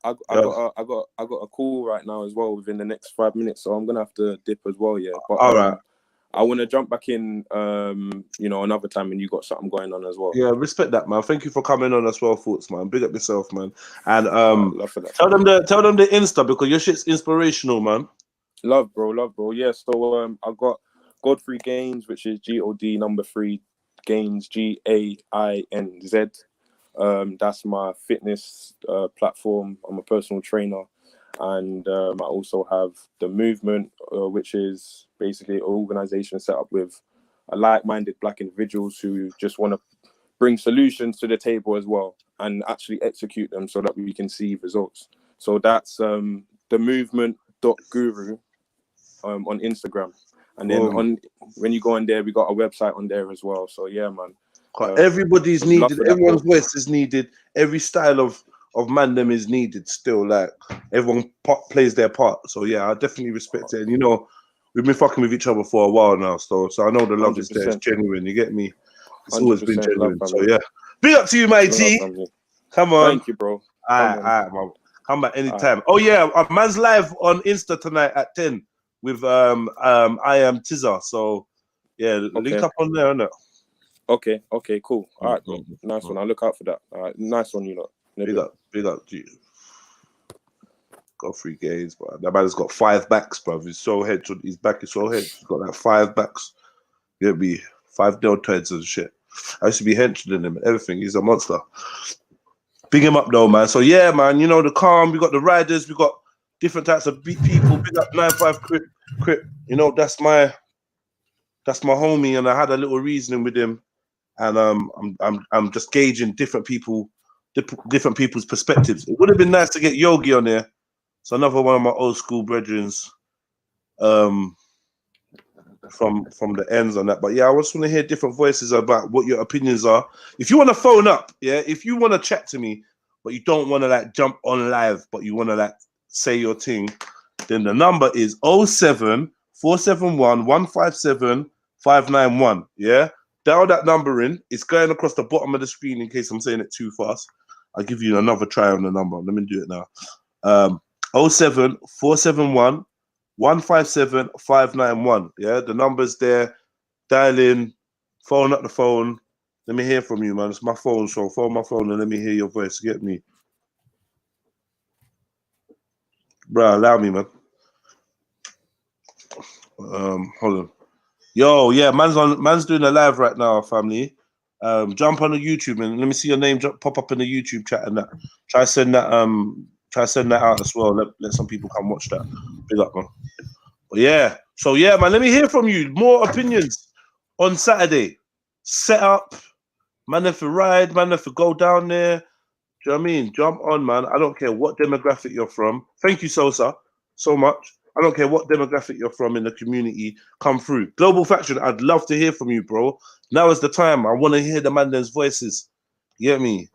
I got a call right now as well within the next 5 minutes, so I'm gonna have to dip as well. Yeah. But all right. I want to jump back in, another time when you got something going on as well. Yeah, respect that, man. Thank you for coming on as well, Thoughts, man. Big up yourself, man. And love for that. tell them the Insta because your shit's inspirational, man. Love, bro. Yeah, so I got Godfrey Gains, which is God3 Gains, GAINZ. That's my fitness platform. I'm a personal trainer. And I also have the Movement, which is basically an organization set up with like-minded Black individuals who just want to bring solutions to the table as well and actually execute them so that we can see results. So that's the movement.guru on Instagram. And then when you go on there, we got a website on there as well. So yeah, man. Everybody's needed. Everyone's voice is needed. Every style of man is needed still. Like everyone plays their part. So yeah, I definitely respect it. And you know, we've been fucking with each other for a while now. So I know the love 100%. Is there. It's genuine. You get me? It's always been genuine. So yeah, big up to you, my G. Come on. Thank you, bro. All right, man. Come back anytime. Oh yeah, man's live on Insta tonight at 10 with I am Tizza. So yeah, link up on there, innit? Okay, cool. All right, bro. Nice one. I'll look out for that. All right, nice one, you lot. Big up to you. Got 3 games, bro. That man's got 5 backs, bro. He's so head. His back is so head. He's got like 5 backs. He'll be 5 nail heads and shit. I used to be henching him and everything. He's a monster. Big him up though, man. So yeah, man. You know the calm. We got the riders. We got different types of people. Big up 9-5 Crip. You know that's my homie, and I had a little reasoning with him, and I'm just gauging different people's perspectives. It would have been nice to get Yogi on there. So another one of my old school brethrens, from the ends on that. But yeah, I just want to hear different voices about what your opinions are. If you want to phone up, yeah, if you want to chat to me, but you don't want to like jump on live, but you want to like say your thing, then the number is 07 471 157 591. Yeah, dial that number in. It's going across the bottom of the screen in case I'm saying it too fast. I'll give you another try on the number. Let me do it now. 07 471 157 591. Yeah, the number's there. Dial in, phone up the phone. Let me hear from you, man. It's my phone, so phone my phone and let me hear your voice. Get me, bro. Allow me, man. Hold on. Yo, yeah, man's doing a live right now, family. Jump on the YouTube and let me see your name pop up in the YouTube chat and that. Try send that out as well. Let some people come watch that. Big up, man. But yeah, so yeah, man, let me hear from you. More opinions on Saturday. Set up, man, if you ride, man, if you go down there. Do you know what I mean? Jump on, man. I don't care what demographic you're from. Thank you, Sosa, so much. I don't care what demographic you're from in the community. Come through. Global Faction, I'd love to hear from you, bro. Now is the time. I want to hear the man's voices. You get me?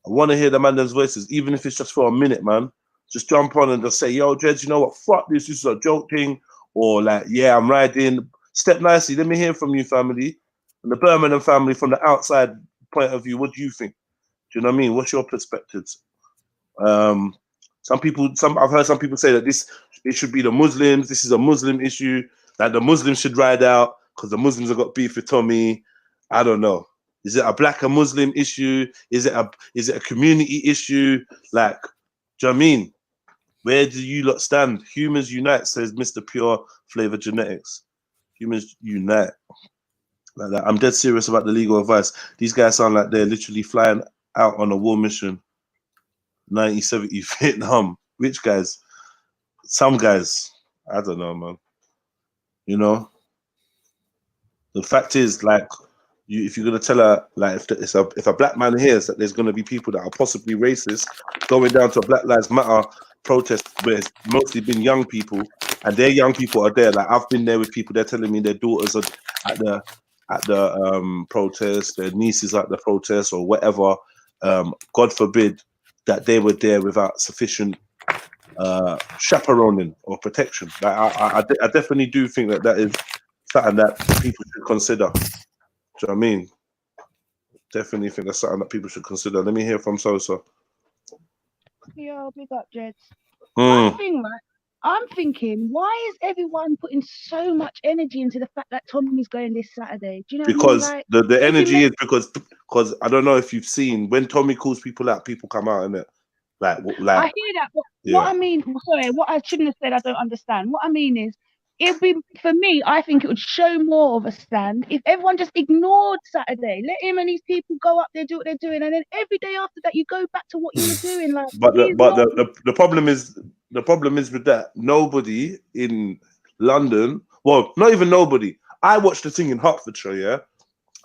I want to hear the man's voices, even if it's just for a minute, man. Just jump on and just say, yo, Jeds, you know what? Fuck this. This is a joke thing. Or like, yeah, I'm riding. Step nicely. Let me hear from you, family. And the Birmingham family, from the outside point of view, what do you think? Do you know what I mean? What's your perspectives? I've heard some people say that it should be the Muslims. This is a Muslim issue. That the Muslims should ride out because the Muslims have got beef with Tommy. I don't know. Is it a black and Muslim issue? Is it a community issue? Like, do you know what I mean? Where do you lot stand? Humans unite, says Mr. Pure Flavor Genetics. Humans unite. Like that. I'm dead serious about the legal advice. These guys sound like they're literally flying out on a war mission. 1970 Vietnam. Which guys? Some guys. I don't know, man. You know? The fact is, like, if you're gonna tell her, like, if a black man hears that there's gonna be people that are possibly racist going down to a Black Lives Matter protest where it's mostly been young people, and their young people are there. Like, I've been there with people. They're telling me their daughters are at the protest, their nieces at the protest or whatever. God forbid that they were there without sufficient chaperoning or protection. Like, I definitely do think that is something that people should consider. Do you know what I mean? Definitely think that's something that people should consider. Let me hear from Sosa. Yo, big up, Jeds. One thing, right? I'm thinking, why is everyone putting so much energy into the fact that Tommy's going this Saturday? Do you know because what I mean? Like, the energy is because I don't know if you've seen when Tommy calls people out, people come out, innit? Like I hear that, but yeah. what I mean, sorry, what I shouldn't have said, I don't understand. What I mean is, it'd be, for me, I think it would show more of a stand if everyone just ignored Saturday. Let him and these people go up there, do what they're doing, and then every day after that, you go back to what you were doing. Like, the problem is with that, nobody in London, well, not even nobody. I watched the thing in Hertfordshire, yeah.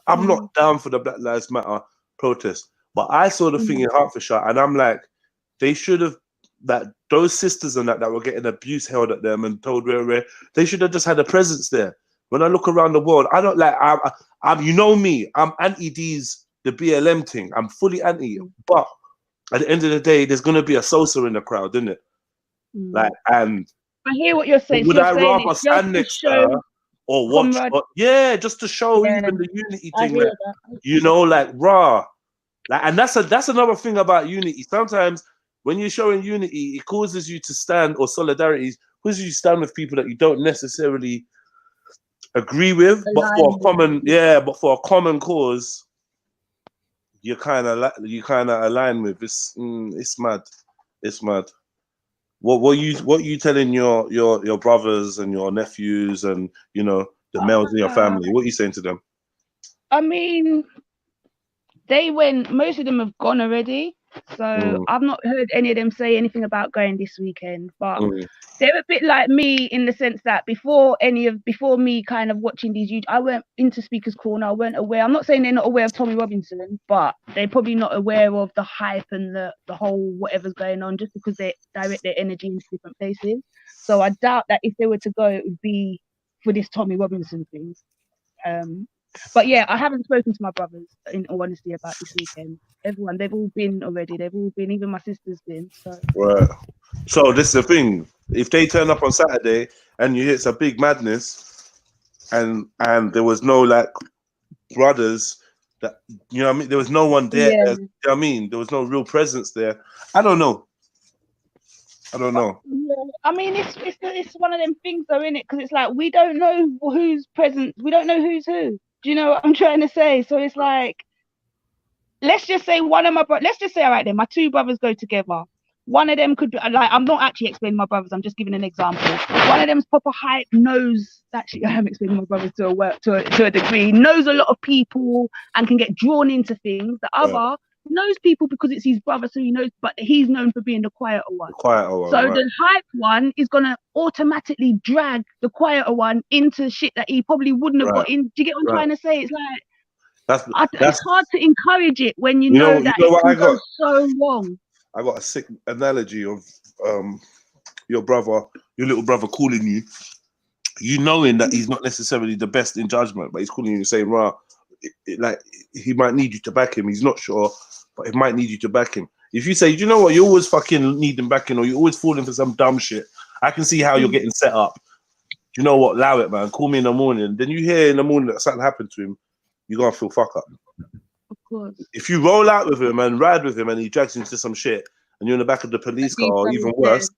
I'm not down for the Black Lives Matter protest, but I saw the thing in Hertfordshire, and I'm like, they should have, that those sisters and that were getting abuse held at them and told where they should have just had a presence there. When I look around the world, I don't like, I'm you know me, I'm anti the BLM thing. I'm fully anti, but at the end of the day, there's gonna be a Sosa in the crowd, isn't it? Like, and I hear what you're saying. Would So I rather stand next to her or watch? Yeah, just to show even the unity thing. Like, you know, like raw. Like, and that's another thing about unity. Sometimes when you're showing unity, it causes you to stand, or solidarity causes you to stand with people that you don't necessarily agree with, but for a common cause, you kind of align with. It's mad. It's mad. What you telling your brothers and your nephews and, you know, the males in your family? What are you saying to them? I mean, most of them have gone already, so I've not heard any of them say anything about going this weekend, but they're a bit like me in the sense that before me kind of watching these, I weren't into Speaker's Corner. I weren't aware. I'm not saying they're not aware of Tommy Robinson, but they're probably not aware of the hype and the whole whatever's going on, just because they direct their energy into different places. So I doubt that if they were to go, it would be for this Tommy Robinson thing. But yeah, I haven't spoken to my brothers in all honesty about this weekend. Everyone, they've all been already. They've all been. Even my sister's been. So Right. So this is the thing. If they turn up on Saturday and you hit a big madness, and there was no like brothers that you know what I mean, there was no one there. Yeah. You know what I mean, there was no real presence there. I don't know. Yeah, I mean, it's one of them things though, isn't it? Because it's like we don't know who's present. We don't know who's who. Do you know what I'm trying to say? So it's like, let's just say one of my brothers. Let's just say, all right, then my two brothers go together. One of them could be like, I'm not actually explaining my brothers. I'm just giving an example. One of them's proper hype, knows. Actually, I am explaining my brothers to a degree. Knows a lot of people and can get drawn into things. The other knows people because it's his brother, so he knows, but he's known for being the quieter one. The hype one is gonna automatically drag the quieter one into shit that he probably wouldn't have got in. Do you get what I'm trying to say? It's like it's hard to encourage it when you know that it can go so wrong. I got a sick analogy of your little brother calling you. You knowing that he's not necessarily the best in judgment, but he's calling you and saying, "Rah, like he might need you to back him. He's not sure, but he might need you to back him." If you say, "You know what, you always fucking need him backing, or you're always falling for some dumb shit," I can see how you're getting set up. You know what? Allow it, man. Call me in the morning. Then you hear in the morning that something happened to him, you're gonna feel fuck up. Of course. If you roll out with him and ride with him, and he drags you into some shit, and you're in the back of the police car, or even worse,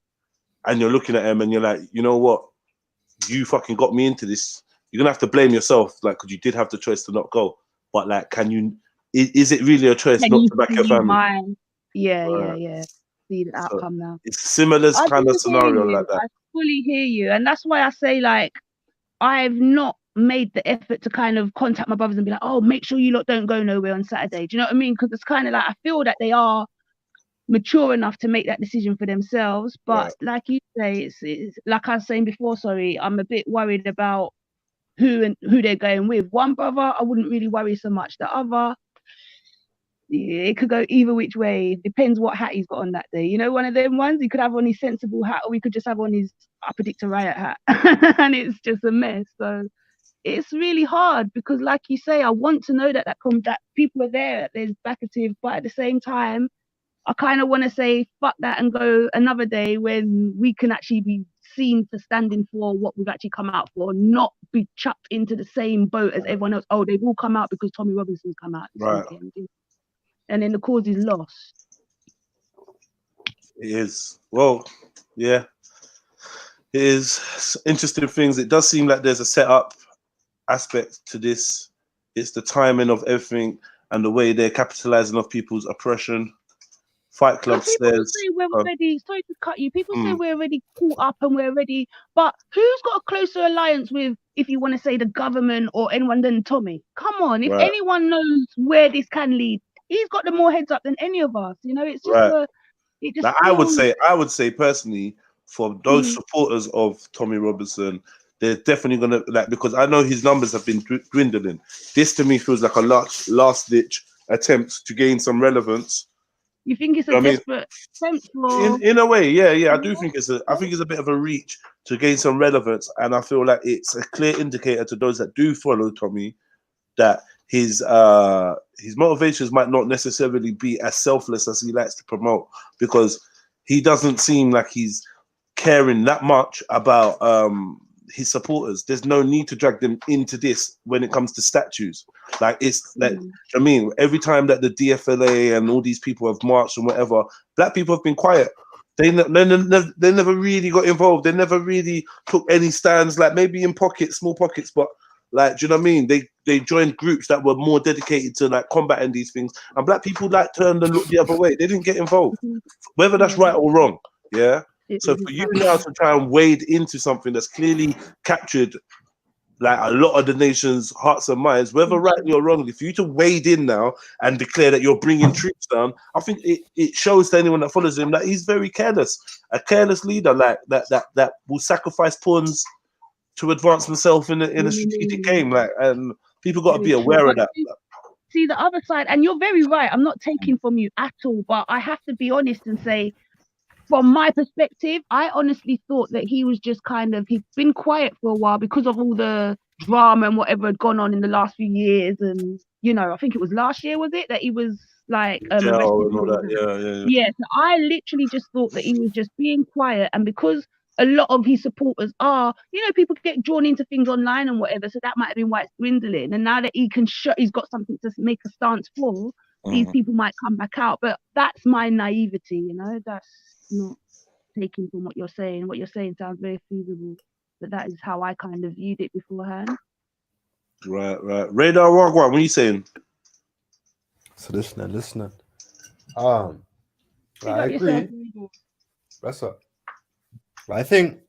and you're looking at him, and you're like, "You know what? You fucking got me into this." You're gonna have to blame yourself, like, because you did have the choice to not go. But like, can you? Is it really a choice not to back your family? Yeah. See the outcome now. It's similar kind of scenario like that. I fully hear you, and that's why I say, like, I've not made the effort to kind of contact my brothers and be like, "Oh, make sure you lot don't go nowhere on Saturday." Do you know what I mean? Because it's kind of like I feel that they are mature enough to make that decision for themselves. But like you say, it's like I was saying before. Sorry, I'm a bit worried about who they're going with. One brother, I wouldn't really worry so much. The other, it could go either which way. Depends what hat he's got on that day. You know, one of them ones, he could have on his sensible hat, or we could just have on his I predict a riot hat, and it's just a mess. So it's really hard because, like you say, I want to know that people are there, that there's backative, but at the same time, I kind of want to say fuck that and go another day when we can actually be seen for standing for what we've actually come out for, not be chucked into the same boat as everyone else. Oh, they've all come out because Tommy Robinson's come out this weekend, and then the cause is lost. It is. Well, yeah, it is interesting things. It does seem like there's a setup aspect to this. It's the timing of everything and the way they're capitalizing off people's oppression. Fight Club says, say we're already, sorry to cut you, people say we're already caught up and we're already, but who's got a closer alliance with, if you want to say, the government or anyone than Tommy? Come on, if anyone knows where this can lead, he's got the more heads up than any of us. You know, it's just it just like, I would say personally, for those supporters of Tommy Robinson, they're definitely gonna, like, because I know his numbers have been dwindling. This to me feels like a last ditch attempt to gain some relevance. You think it's a desperate attempt for... in a way, yeah. I do think it's a bit of a reach to gain some relevance, and I feel like it's a clear indicator to those that do follow Tommy that his motivations might not necessarily be as selfless as he likes to promote, because he doesn't seem like he's caring that much about his supporters. There's no need to drag them into this when it comes to statues. Like, it's like, I mean, every time that the DFLA and all these people have marched and whatever, black people have been quiet. They never really got involved. They never really took any stands, like maybe in small pockets, but like, do you know what I mean? They joined groups that were more dedicated to like combating these things, and black people like turned and looked the other way. They didn't get involved, whether that's right or wrong. Yeah. So for you now to try and wade into something that's clearly captured like a lot of the nation's hearts and minds, whether rightly or wrongly, for you to wade in now and declare that you're bringing troops down, I think it shows to anyone that follows him that he's very careless, a careless leader, like that will sacrifice pawns to advance himself in a strategic game. Like, and people got to be aware of that. See the other side, and you're very right. I'm not taking from you at all, but I have to be honest and say, from my perspective, I honestly thought that he was just kind of, he'd been quiet for a while because of all the drama and whatever had gone on in the last few years, and you know, I think it was last year, was it, that he was like Jail arrested and all for that. Yeah. yeah, so I literally just thought that he was just being quiet, and because a lot of his supporters are, you know, people get drawn into things online and whatever, so that might have been why it's dwindling. And now that he can he's got something to make a stance for, these people might come back out. But that's my naivety, you know, that's not taking from what you're saying. What you're saying sounds very feasible, but that is how I kind of viewed it beforehand. Right. Radar Wagwan, what are you saying? So listening. I agree. That's up. I think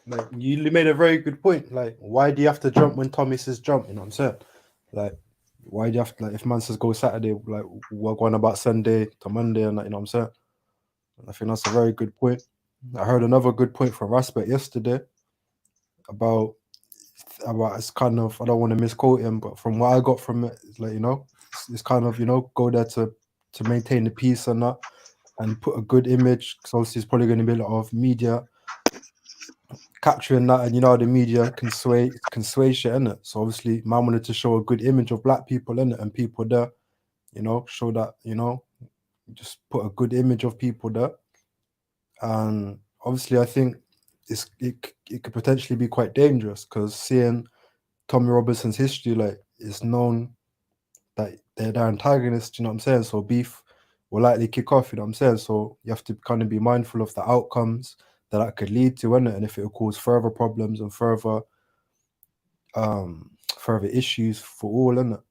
like you made a very good point. Like, why do you have to jump when Tommy says jump? You know what I'm saying? Like, why do you have to, like, if man says go Saturday, like we're going about Sunday to Monday and that, you know what I'm saying? I think that's a very good point. I heard another good point from Raspet yesterday about it's kind of, I don't want to misquote him, but from what I got from it, it's like, you know, it's kind of, you know, go there to maintain the peace and that, and put a good image, because obviously it's probably going to be a lot of media capturing that, and you know the media can sway shit, innit? So obviously man wanted to show a good image of black people, innit, and people there, you know, show that, you know, just put a good image of people there. And obviously I think it could potentially be quite dangerous, because seeing Tommy Robinson's history, like, it's known that they're antagonists, you know what I'm saying? So beef will likely kick off, you know what I'm saying? So you have to kind of be mindful of the outcomes that could lead to, innit? And if it will cause further problems and further issues for all, innit?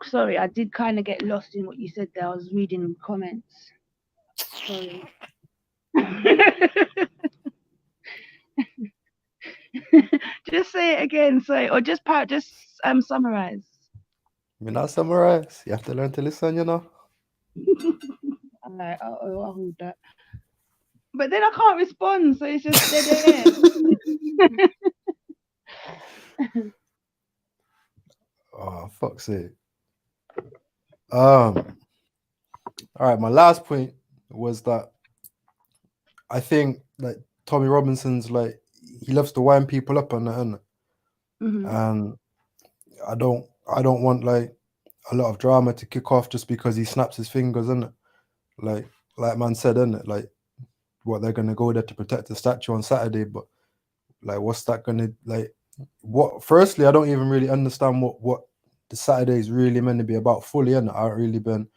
Sorry, I did kind of get lost in what you said there. I was reading comments. Sorry. Just say it again, or just summarize. I mean, not summarize. You have to learn to listen, you know. Alright, I'll hold that. But then I can't respond, so it's just dead air. Oh, fuck's sake. All right, my last point was that I think like Tommy Robinson's, like, he loves to wind people up on that, innit? And I don't want like a lot of drama to kick off just because he snaps his fingers, innit? Like man said, innit? Like, what, they're gonna go there to protect the statue on Saturday, but like, what's that gonna, like, what? Firstly, I don't even really understand what the Saturday is really meant to be about fully, innit? I haven't really been,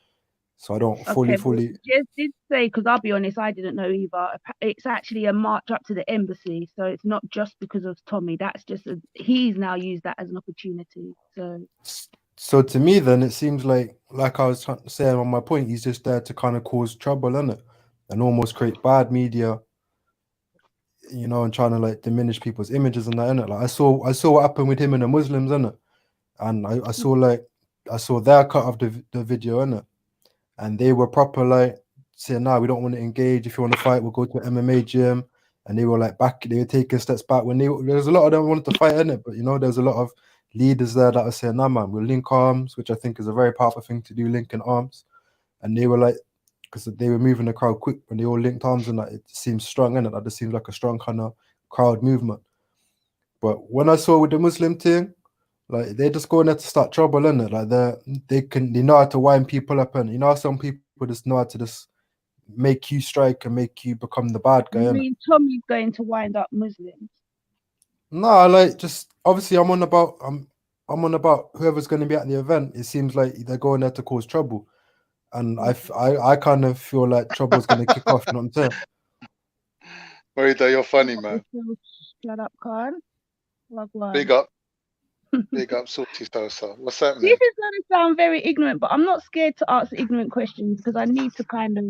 so I don't fully. Jez did say, because I'll be honest, I didn't know either. It's actually a march up to the embassy, so it's not just because of Tommy. That's just he's now used that as an opportunity. So to me, then it seems like I was saying on my point, he's just there to kind of cause trouble, innit? And almost create bad media, you know, and trying to like diminish people's images and that, innit? Like, I saw what happened with him and the Muslims, innit? And I saw their cut of the video, innit? And they were proper like saying, "Nah, we don't want to engage. If you want to fight, we'll go to an MMA gym." And they were like they were taking steps back when there's a lot of them wanted to fight, innit? But you know, there's a lot of leaders there that are saying, "Nah, man, we'll link arms," which I think is a very powerful thing to do, linking arms. And they were like, because they were moving the crowd quick when they all linked arms, and that it seems strong, innit? That just seems like a strong kind of crowd movement. But when I saw with the Muslim thing, like, they're just going there to start trouble, innit? Like, they know how to wind people up, and you know, some people just know how to just make you strike and make you become the bad guy. You mean Tommy's going to wind up Muslims? No, like, just obviously I'm on about whoever's going to be at the event. It seems like they're going there to cause trouble, and I kind of feel like trouble's going to kick off. You know what I'm saying? Marita, you're funny, man. Shut up, Khan. Big up. Big up, Salty Sosa. What's happening? This is going to sound very ignorant, but I'm not scared to ask ignorant questions because I need to kind of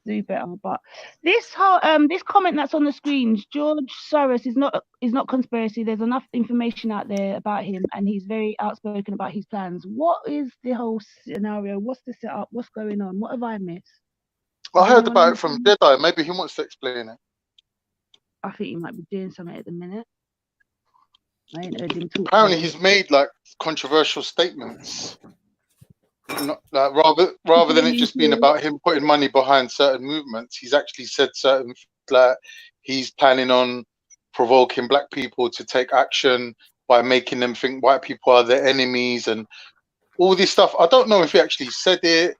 do better. But this whole this comment that's on the screens, George Soros is not conspiracy. There's enough information out there about him, and he's very outspoken about his plans. What is the whole scenario? What's the setup? What's going on? What have I missed? I heard about it from Jedi. Maybe he wants to explain it. I think he might be doing something at the minute. I ain't heard him talk. Apparently, he's made like controversial statements. Not, like, rather than it just being about him putting money behind certain movements, he's actually said certain things, like he's planning on provoking black people to take action by making them think white people are their enemies and all this stuff. I don't know if he actually said it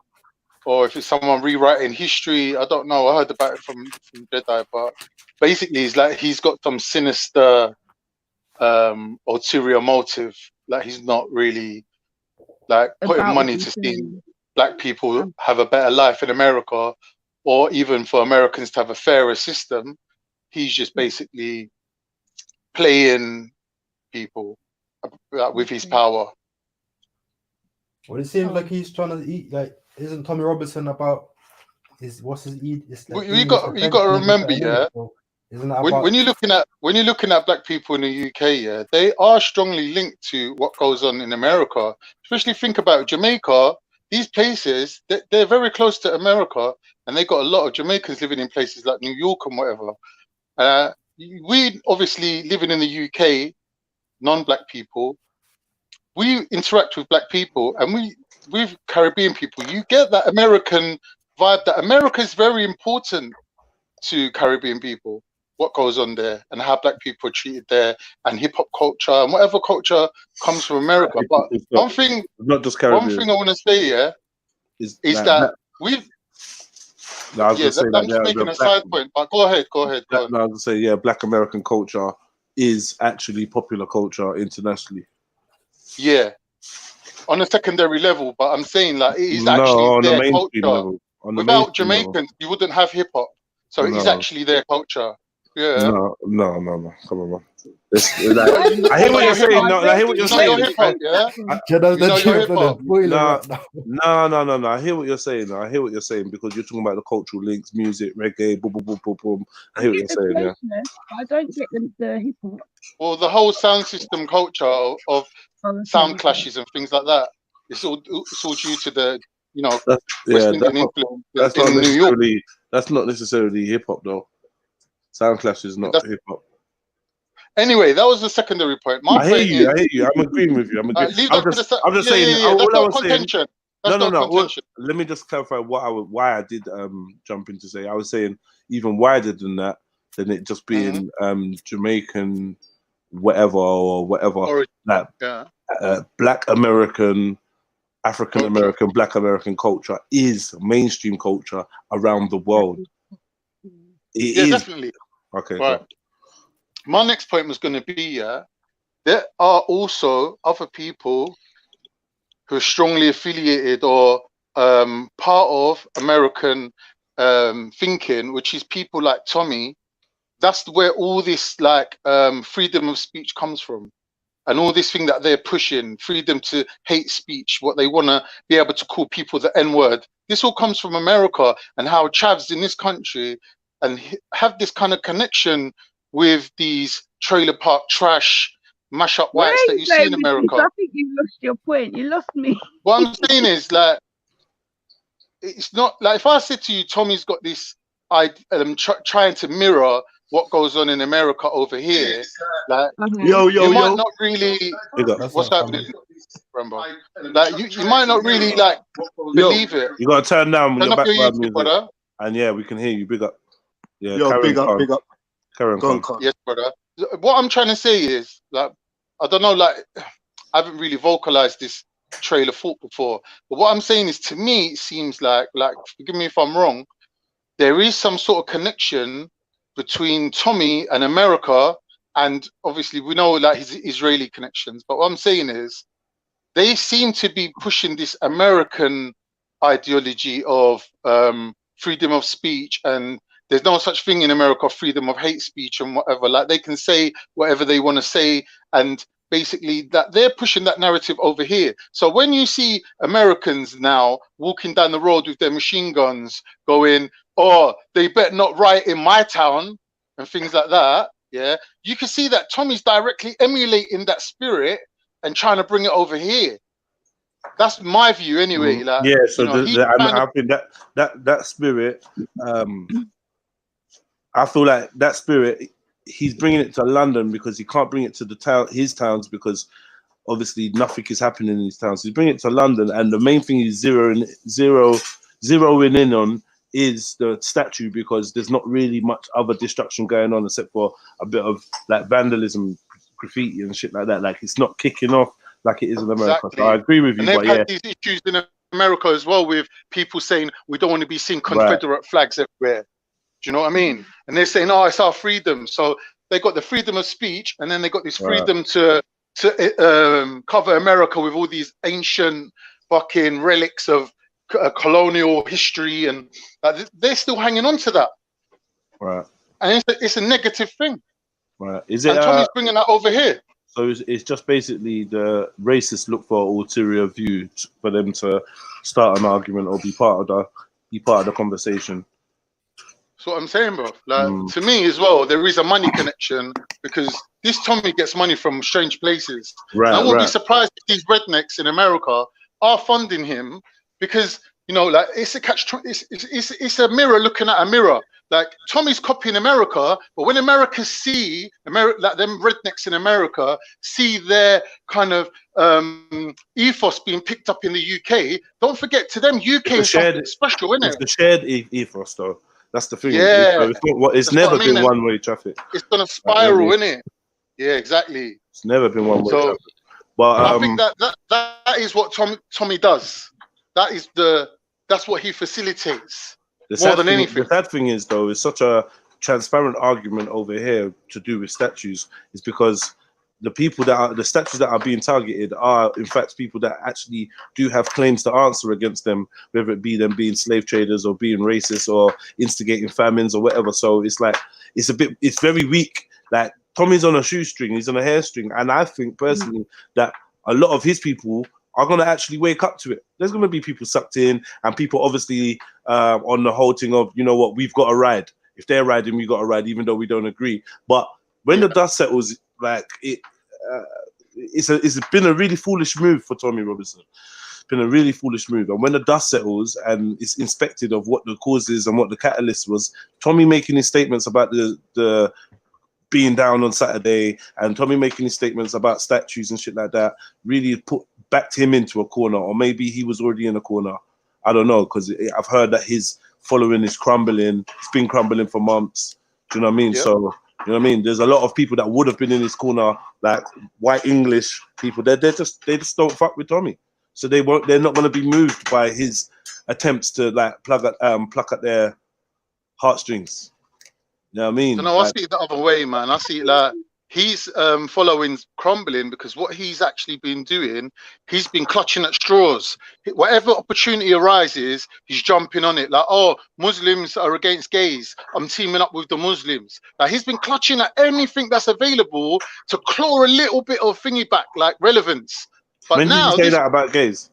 or if it's someone rewriting history. I don't know. I heard about it from Jedi, but basically he's like he's got some sinister ulterior motive. Like he's not really like putting About money what to he's see doing. black people have a better life in America, or even for Americans to have a fairer system. He's just basically playing people with his power. Well, it seems like he's trying to eat. Like, isn't Tommy Robinson about what's his eat? It's like You got to remember, yeah. Isn't that about when you're looking at black people in the UK, yeah, they are strongly linked to what goes on in America. Especially think about Jamaica. These places, they're very close to America, and they got a lot of Jamaicans living in places like New York and whatever. We obviously living in the UK, non-black people, we interact with black people, and with Caribbean people, you get that American vibe. That America is very important to Caribbean people. What goes on there and how black people are treated there, and hip hop culture and whatever culture comes from America. But one thing I want to say, yeah, is that we've. I'm just making a side point, but go ahead. No, I was gonna say, yeah, black American culture is actually popular culture internationally. Yeah, on a secondary level, but I'm saying like it is actually their culture. Without Jamaicans, you wouldn't have hip hop, so it is actually their culture. Yeah. No. Come on, man. I hear what you're saying. No, I hear what you're saying. Hip hop, yeah. No. I hear what you're saying. I hear what you're saying because you're talking about the cultural links, music, reggae, boom, boom, boom, boom, boom. I hear what you're saying. Yeah. I don't get the hip hop. Well, the whole sound system culture of sound clashes and things like that. It's all due to the West Indian influence in New York. That's not necessarily hip hop though. Sound clash is not hip hop. Anyway, that was the secondary point. I hear you. I'm agreeing with you. I'm just saying. That's not contention. No. Let me just clarify why I did jump in to say. I was saying even wider than that, than it just being Jamaican, whatever or whatever. Black American, African American, Black American culture is mainstream culture around the world. It is definitely. Okay. Right. My next point was going to be, there are also other people who are strongly affiliated or part of American thinking, which is people like Tommy. That's where all this like freedom of speech comes from. And all this thing that they're pushing, freedom to hate speech, what they want to be able to call people the N-word. This all comes from America and how chavs in this country and have this kind of connection with these trailer park trash mash-up whites that you see in America. I think you lost your point. You lost me. What I'm saying is, like, it's not like if I said to you, Tommy's got this trying to mirror what goes on in America over here. Like, you might not really. What's happening, Rambo? Like, you might not really like believe it. You gotta turn down your background music, brother. And yeah, we can hear you. Big up. Yeah, big up. Yes, brother. What I'm trying to say is, like, I don't know, like, I haven't really vocalized this trailer thought before, but what I'm saying is, to me, it seems like, forgive me if I'm wrong, there is some sort of connection between Tommy and America, and obviously we know like his Israeli connections. But what I'm saying is, they seem to be pushing this American ideology of freedom of speech, and there's no such thing in America, freedom of hate speech and whatever. Like, they can say whatever they want to say, and basically that they're pushing that narrative over here. So when you see Americans now walking down the road with their machine guns going, oh, they better not riot in my town and things like that, yeah, you can see that Tommy's directly emulating that spirit and trying to bring it over here. That's my view anyway. Like, yeah, so I think that spirit, I feel like that spirit, he's bringing it to London because he can't bring it to his towns because obviously nothing is happening in these towns. So you bring it to London, and the main thing is zeroing in on is the statue, because there's not really much other destruction going on except for a bit of like vandalism, graffiti and shit like that. Like it's not kicking off like it is in America. Exactly. So I agree with you, And they've but had these issues in America as well, with people saying we don't want to be seeing Confederate flags everywhere. Do you know what I mean? And they're saying, oh, it's our freedom. So they got the freedom of speech, and then they got this freedom to cover America with all these ancient fucking relics of colonial history, and they're still hanging on to that. Right. And it's a negative thing. Right. Is it? And Tommy's bringing that over here. So it's just basically the racists look for ulterior view for them to start an argument or be part of the conversation. That's what I'm saying, bro. Like to me as well, there is a money connection, because this Tommy gets money from strange places. Right. And I won't be surprised if these rednecks in America are funding him, because you know, like it's a it's a mirror looking at a mirror. Like Tommy's copying America, but when America see like them rednecks in America see their kind of ethos being picked up in the UK, don't forget, to them UK is something special, isn't it? It's the shared ethos, though. That's the thing. Yeah, it's never been one-way traffic. It's gonna spiral, isn't it? Yeah, exactly. It's never been one-way traffic. But I think that is what Tommy does. That's what he facilitates more than anything. The sad thing is, though, it's such a transparent argument over here to do with statues, is because the statues that are being targeted are in fact people that actually do have claims to answer against them, whether it be them being slave traders or being racist or instigating famines or whatever. So it's like it's very weak. Like Tommy's on a shoestring, he's on a hairstring, and I think personally that a lot of his people are going to actually wake up to it. There's going to be people sucked in, and people obviously on the whole thing of, you know what, we've got to ride. If they're riding, we got to ride, even though we don't agree. But when the dust settles, like it's been a really foolish move for Tommy Robinson. It's been a really foolish move. And when the dust settles and it's inspected of what the cause is and what the catalyst was, Tommy making his statements about the being down on Saturday, and Tommy making his statements about statues and shit like that, really backed him into a corner, or maybe he was already in a corner. I don't know, because I've heard that his following is crumbling. It's been crumbling for months. Do you know what I mean? Yep. So, you know what I mean? There's a lot of people that would have been in his corner, like white English people. They just don't fuck with Tommy. So they're not going to be moved by his attempts to like pluck at their heartstrings. You know what I mean? No, I see it the other way, man. I see it like he's following's crumbling, because what he's actually been doing, he's been clutching at straws. Whatever opportunity arises, he's jumping on it. Like, oh, Muslims are against gays, I'm teaming up with the Muslims. Like, he's been clutching at anything that's available to claw a little bit of thingy back, like relevance. But when now, did you say that about gays?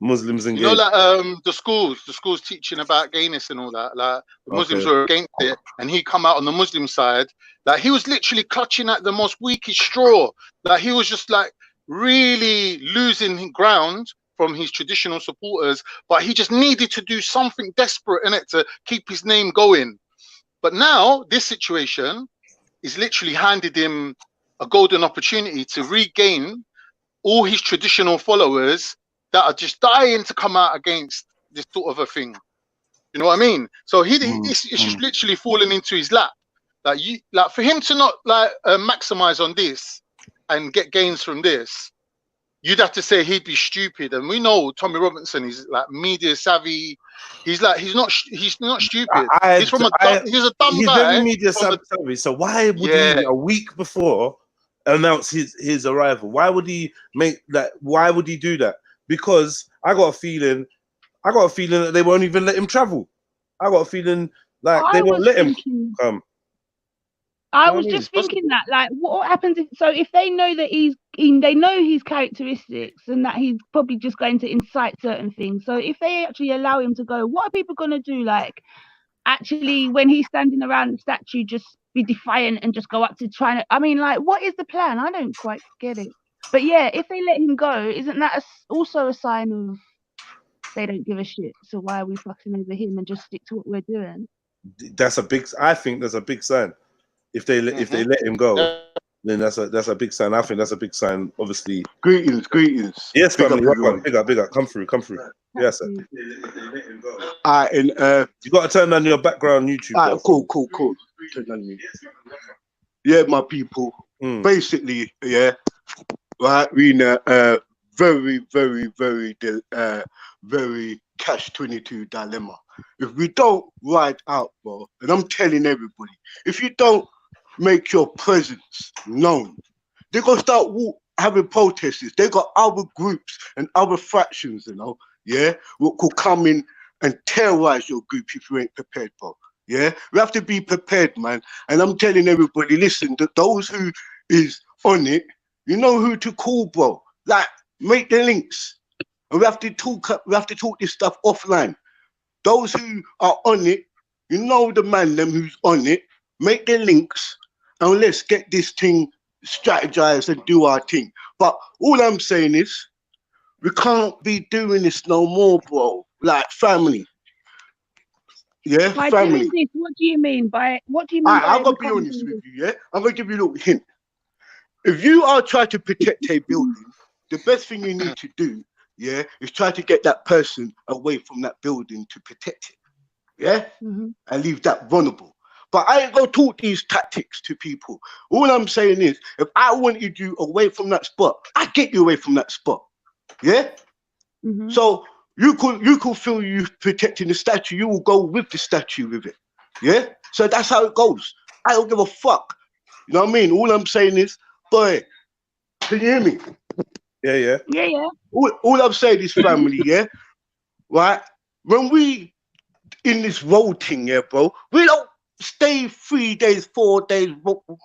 Muslims and gays. You know, like the schools teaching about gayness and all that. Like the Muslims were against it, and he come out on the Muslim side. Like he was literally clutching at the most weakest straw. Like he was just like really losing ground from his traditional supporters, but he just needed to do something desperate in it to keep his name going. But now this situation is literally handed him a golden opportunity to regain all his traditional followers that are just dying to come out against this sort of a thing. You know what I mean? So it's just literally falling into his lap. Like for him to not like maximize on this and get gains from this, you'd have to say he'd be stupid. And we know Tommy Robinson is like media savvy. He's not stupid. He's a dumb guy. Very media savvy. So why would he a week before announce his arrival? Why would he make that? Why would he do that? Because I got a feeling that they won't even let him travel. I got a feeling like they won't let him come. I was just thinking that, like, what happens if they know that they know his characteristics and that he's probably just going to incite certain things. So if they actually allow him to go, what are people going to do? Like, actually, when he's standing around the statue, just be defiant and just go up to try to. I mean, like, what is the plan? I don't quite get it. But yeah, if they let him go, isn't that also a sign of they don't give a shit? So why are we fucking over him and just stick to what we're doing? I think that's a big sign. If they let him go, then that's a big sign. I think that's a big sign. Obviously, Greetings. yes, Big family. up everyone. Big up. Come through. Yes, sir. And You got to turn on your background YouTube. Bro. cool. Turn on me. Yeah, my people. Basically, yeah, right. We in a very catch-22 dilemma. If we don't ride out, bro, and I'm telling everybody, if you don't make your presence known, they're gonna start having protests. They got other groups and other factions, you know, yeah, what could come in and terrorize your group if you ain't prepared, bro. Yeah, we have to be prepared, man. And I'm telling everybody, listen, that those who is on it, you know who to call, bro. Like, make the links. And we have to talk this stuff offline. Those who are on it, you know the man them who's on it, make the links, and let's get this thing strategized and do our thing. But all I'm saying is, we can't be doing this no more, bro. Like family. Yeah, by family. doing this, what do you mean by I'm gonna be honest with you, yeah? I'm gonna give you a little hint. If you are trying to protect a building, the best thing you need to do, yeah, is try to get that person away from that building to protect it. Yeah? And leave that vulnerable. But I ain't gonna talk these tactics to people. All I'm saying is, if I wanted you away from that spot, I get you away from that spot. Yeah? So you could feel you protecting the statue, you will go with the statue with it. Yeah? So that's how it goes. I don't give a fuck. You know what I mean? All I'm saying is, boy, can you hear me? Yeah. All I'm saying is family, yeah? Right? When we in this road thing, yeah, bro, we don't stay 3 days, 4 days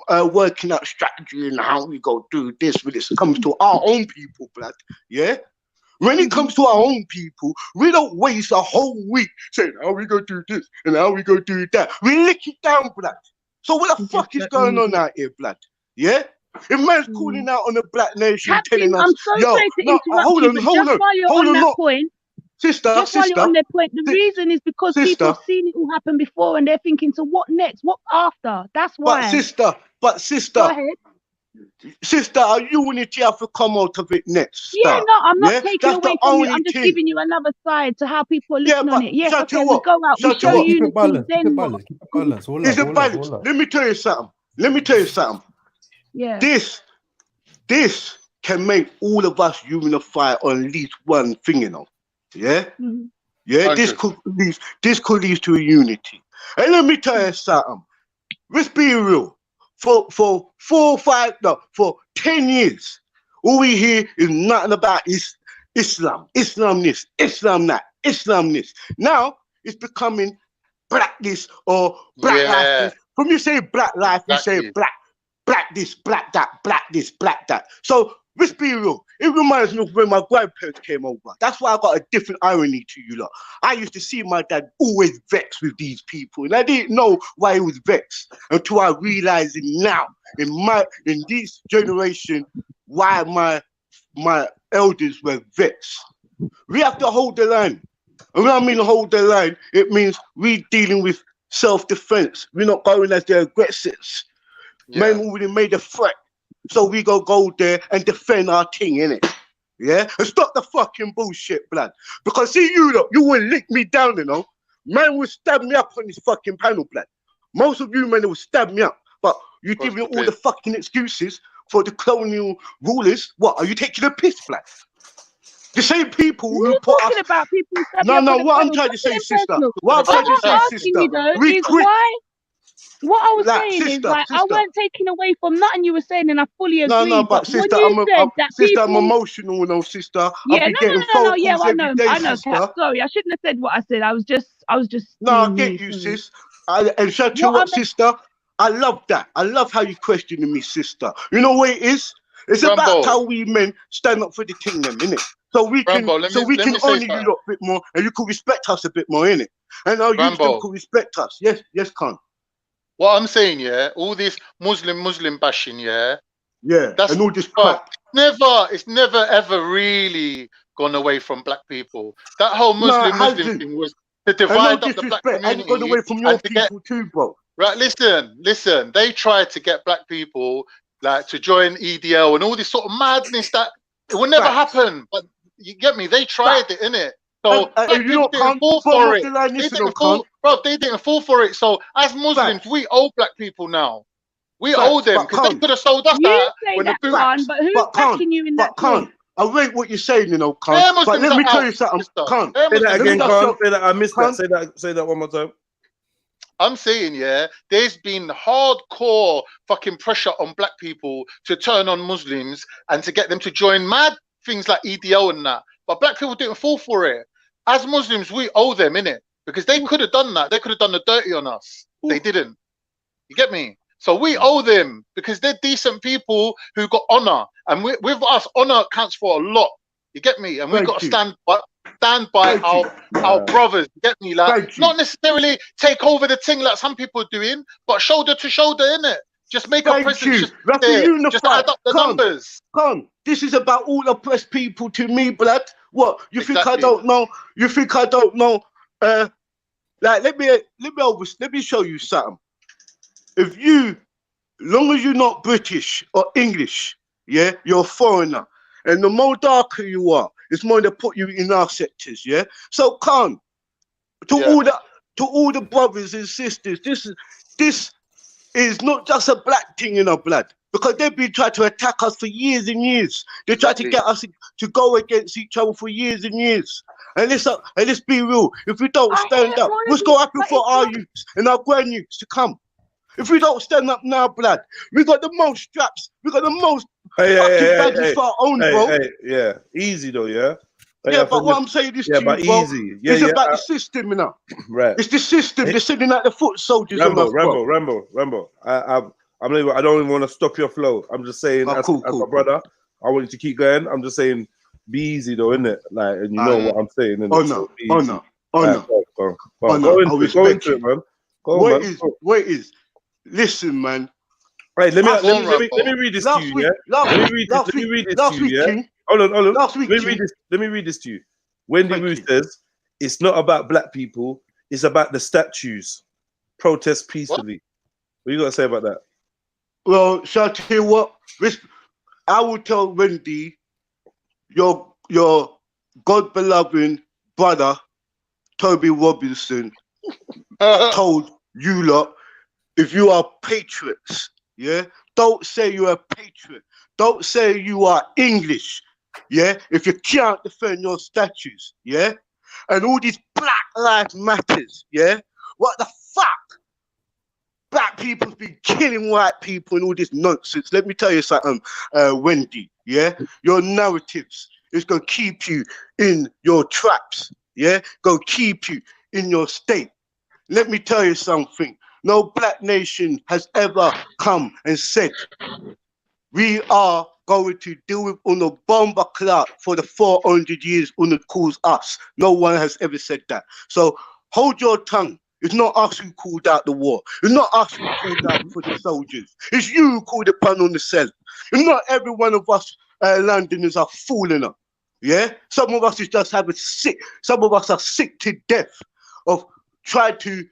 working out strategy and how we go do this when it comes to our own people, blood. Yeah? When it comes to our own people, we don't waste a whole week saying how we gonna do this and how we gonna do that. We lick it down, blood. So what the fuck is going on out here, blood? Yeah? If man's calling out on the black nation, Captain, telling us, I'm so sorry to interrupt you, but just while you're on that point, while you're on that point, the reason is because people have seen it all happen before and they're thinking, so what next? What after? That's why. But sister, go ahead. Sister, our unity have to come out of it next. Yeah, no, I'm not taking away from you. I'm just giving you another side to how people are looking on it. Yes, okay, we go out, we show unity, then what? It's a balance. Let me tell you something. Yeah. This can make all of us unify on at least one thing, you know. Yeah? Yeah, this could lead to a unity. And let me tell you something. Let's be real. For 10 years, all we hear is nothing about Islam this, Islam that, Islam this. Now it's becoming black this or black life this. From you say black life, you say black this, black that, black this, black that. So let's be real. It reminds me of when my grandparents came over. That's why I got a different irony to you lot. I used to see my dad always vexed with these people, and I didn't know why he was vexed until I realized it now in this generation why my elders were vexed. We have to hold the line. And when I mean hold the line, it means we dealing with self-defense. We're not going as the aggressors. Men already made a threat. So we go there and defend our thing, innit? Yeah? And stop the fucking bullshit, blood. Because see you lot, you will lick me down, you know? Man will stab me up on this fucking panel, blood. Most of you men will stab me up. But you give me all the fucking excuses for the colonial rulers. What, are you taking a piss, blood? The same people who put us... about people No, what I'm trying to say, sister. What I'm trying to say, sister. We quit. What I was saying is, like, I weren't taking away from nothing you were saying, and I fully agree. No, but sister, I'm emotional, you know, sister. Yeah, no, yeah, I know, Cap. Sorry, I shouldn't have said what I said. I was just. No, I get you, sis. And shut you up, sister. I love that. I love how you questioning me, sister. You know what it is? It's about how we men stand up for the kingdom, innit? So we can, honor you a lot bit more, and you could respect us a bit more, innit? And our youth could respect us. Yes, Khan. What I'm saying, yeah, all this Muslim bashing, yeah, that's and all this crap. It's never ever really gone away from black people. That whole Muslim thing was to divide up the black community. I've gone away from your people too, bro. Right, listen. They tried to get black people like to join EDL and all this sort of madness that it will never happen. But you get me? They tried it, innit? So people didn't fall for it. They didn't fall for it. So as Muslims, we owe black people now. We owe them because they could have sold us out when the boot. But who's backing you in that case? I rate what you're saying, you know, Khan. But let me tell you something, Khan. Say that again, Khan. Say that. I missed that. Say that one more time. I'm saying, yeah, there's been hardcore fucking pressure on black people to turn on Muslims and to get them to join mad things like EDL and that. But black people didn't fall for it. As Muslims, we owe them, innit? Because they could have done that. They could have done the dirty on us. They didn't. You get me? So we owe them because they're decent people who got honor. And with us, honor counts for a lot. You get me? And we've got to stand by our brothers. You get me? Like, not necessarily take over the thing like some people are doing, but shoulder to shoulder, innit? Just make a presence. Just add up the numbers. Come, this is about all oppressed people to me, blood. What? You think I don't know? You think I don't know? Like, let me show you something. If you, long as you're not British or English, yeah, you're a foreigner. And the more darker you are, it's more to put you in our sectors, yeah? So Khan, to all the brothers and sisters, this is not just a black thing in our blood. Because they've been trying to attack us for years and years. They tried to get us to go against each other for years and years. And let's be real. If we don't stand up, what's going to happen for our youths and our grand youths to come? If we don't stand up now, blood, we got the most straps. We got the most badges for our own, bro. Yeah, easy though, yeah. Yeah, but what I'm saying is to you, bro, easy. Yeah, it's about the system, you know. Right. It's the system. They're sending out the foot soldiers on us, bro. Rambo. I don't even want to stop your flow. I'm just saying, as my brother, I want you to keep going. I'm just saying, be easy though, innit? Like, and you know what I'm saying. Honor. Go into it, man. Wait is. Listen, man. Hey, let me read this to you, yeah? Let me read this to you, yeah? Hold on. Let me read this to you. Wendy Wu says, it's not about black people, it's about the statues. Protest peacefully. What you got to say about that? Well, shall I tell you what? I will tell Wendy, your God-beloved brother, Toby Robinson, told you lot, if you are patriots, yeah, don't say you're a patriot. Don't say you are English, yeah, if you can't defend your statues, yeah? And all these Black Lives Matters, yeah? What the fuck? Black people's been killing white people and all this nonsense. Let me tell you something, Wendy, yeah? Your narratives is going to keep you in your traps, yeah? Going to keep you in your state. Let me tell you something. No black nation has ever come and said, we are going to deal with on a bomber clout for the 400 years on it calls us. No one has ever said that. So hold your tongue. It's not us who called out the war. It's not us who called out for the soldiers. It's you who called it pun on the cell. And not every one of us Londoners are fooling up. Yeah? Some of us is just having sick. Some of us are sick to death of trying to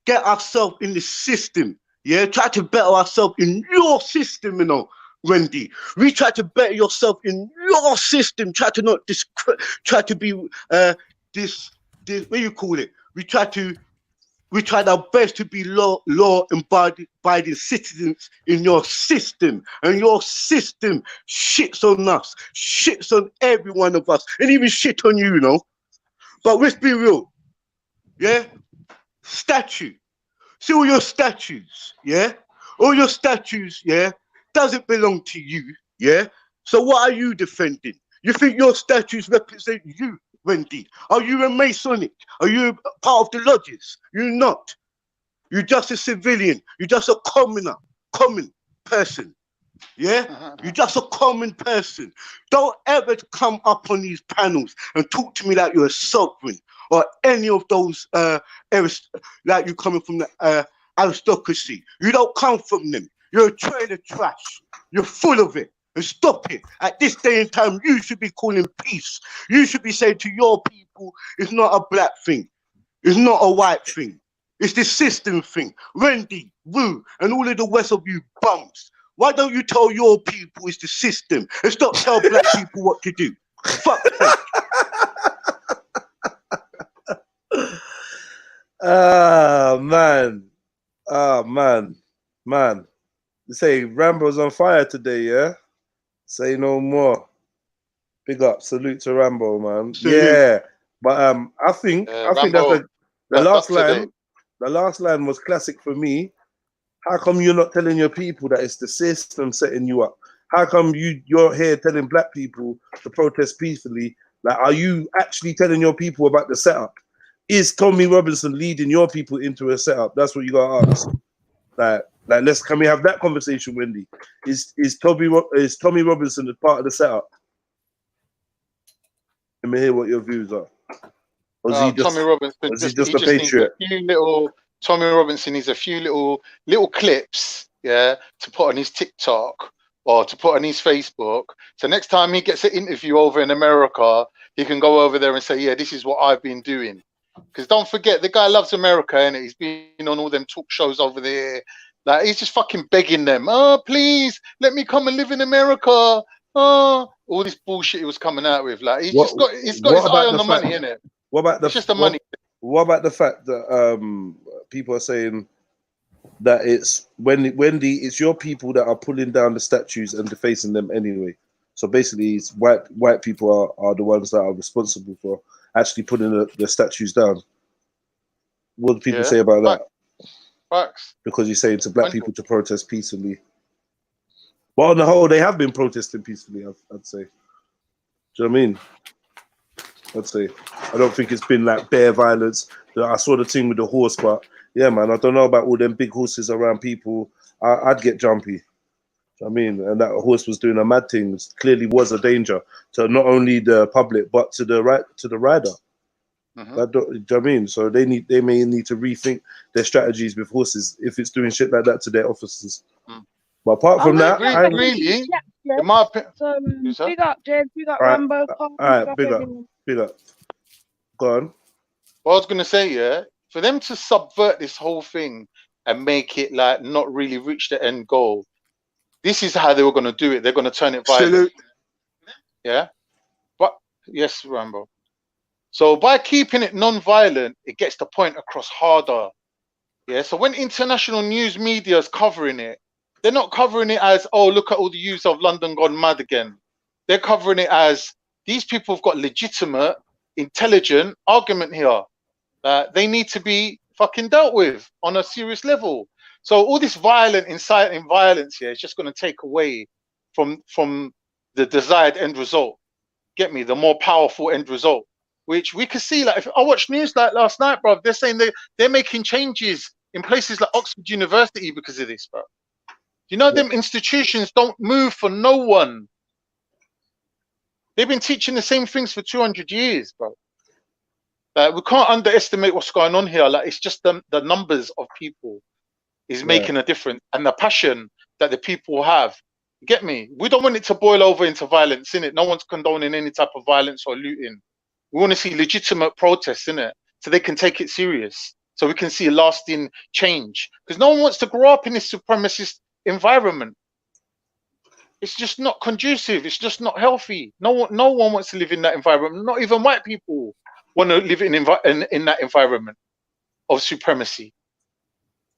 get ourselves in the system. Yeah, try to better ourselves in your system, you know, Wendy. We try to better yourself in your system. Try to not try to be this what you call it? We tried our best to be law abiding citizens in your system, and your system shits on us, shits on every one of us, and even shit on you, you know. But let's be real, yeah. Statue. See all your statues, yeah? All your statues, yeah, doesn't belong to you, yeah? So what are you defending? You think your statues represent you, Wendy? Are you a Masonic? Are you part of the lodges? You're not. You're just a civilian. You're just a common person, yeah? You're just a common person. Don't ever come up on these panels and talk to me like you're a sovereign, or any of those like you coming from the aristocracy. You don't come from them. You're a train of trash. You're full of it. And stop it. At this day and time, you should be calling peace. You should be saying to your people, it's not a black thing. It's not a white thing. It's this system thing. Wendy, Woo, and all of the rest of you bums. Why don't you tell your people it's the system and stop tell black people what to do? Fuck sake. Man. Man. You say Rambo's on fire today, yeah? Say no more. Big up, salute to Rambo, man. Salute. Yeah. But I think Rambo, the last today. line. The last line was classic for me. How come you're not telling your people that it's the system setting you up? How come you're here telling black people to protest peacefully? Like, are you actually telling your people about the setup? Is Tommy Robinson leading your people into a setup? That's what you gotta ask. Like, can we have that conversation, Wendy? Is Tommy Robinson a part of the setup? Let me hear what your views are. Or is he just, Tommy Robinson, or is he he just a just patriot? needs a few little. Tommy Robinson needs a few little clips, yeah, to put on his TikTok or to put on his Facebook. So next time he gets an interview over in America, he can go over there and say, "Yeah, this is what I've been doing." Because don't forget, the guy loves America, and he's been on all them talk shows over there. Like, he's just fucking begging them, "Oh, please let me come and live in America." Oh, all this bullshit he was coming out with. Like, he's got his eye on the money, innit? What about It's just the money. What about the fact that people are saying that it's Wendy, it's your people that are pulling down the statues and defacing them anyway? So basically, it's white people are the ones that are responsible for actually putting the statues down. What do people say about that? Facts. Because you're saying to black people to protest peacefully. Well, on the whole, they have been protesting peacefully, I'd say. Do you know what I mean? I'd say. I don't think it's been like bare violence. I saw the thing with the horse, but yeah, man, I don't know about all them big horses around people. I'd get jumpy. I mean, and that horse was doing a mad thing. It clearly was a danger to not only the public but to the rider. Mm-hmm. Do you know what I mean? So they may need to rethink their strategies with horses if it's doing shit like that to their officers. Mm. But apart from that, really, in my opinion, so big up, Jed, big up, Rambo. All right, big up. Go on. What I was gonna say, yeah, for them to subvert this whole thing and make it like not really reach the end goal, this is how they were gonna do it. They're gonna turn it violent. Salute. Yeah, but yes, Rambo. So by keeping it non-violent, it gets the point across harder. Yeah. So when international news media is covering it, they're not covering it as, "Oh, look at all the youths of London gone mad again." They're covering it as, these people have got legitimate, intelligent argument here. They need to be fucking dealt with on a serious level. So all this inciting violence here is just going to take away from the desired end result. Get me? The more powerful end result, which we could see. Like, if I watched news like last night, bro, they're saying they're making changes in places like Oxford University because of this, bro. You know, them institutions don't move for no one. They've been teaching the same things for 200 years, bro. We can't underestimate what's going on here. Like, it's just the numbers of people is making a difference, and the passion that the people have. You get me? We don't want it to boil over into violence, innit? No one's condoning any type of violence or looting. We want to see legitimate protests, innit? So they can take it serious. So we can see a lasting change. Because no one wants to grow up in this supremacist environment. It's just not conducive. It's just not healthy. No one wants to live in that environment. Not even white people want to live in that environment of supremacy.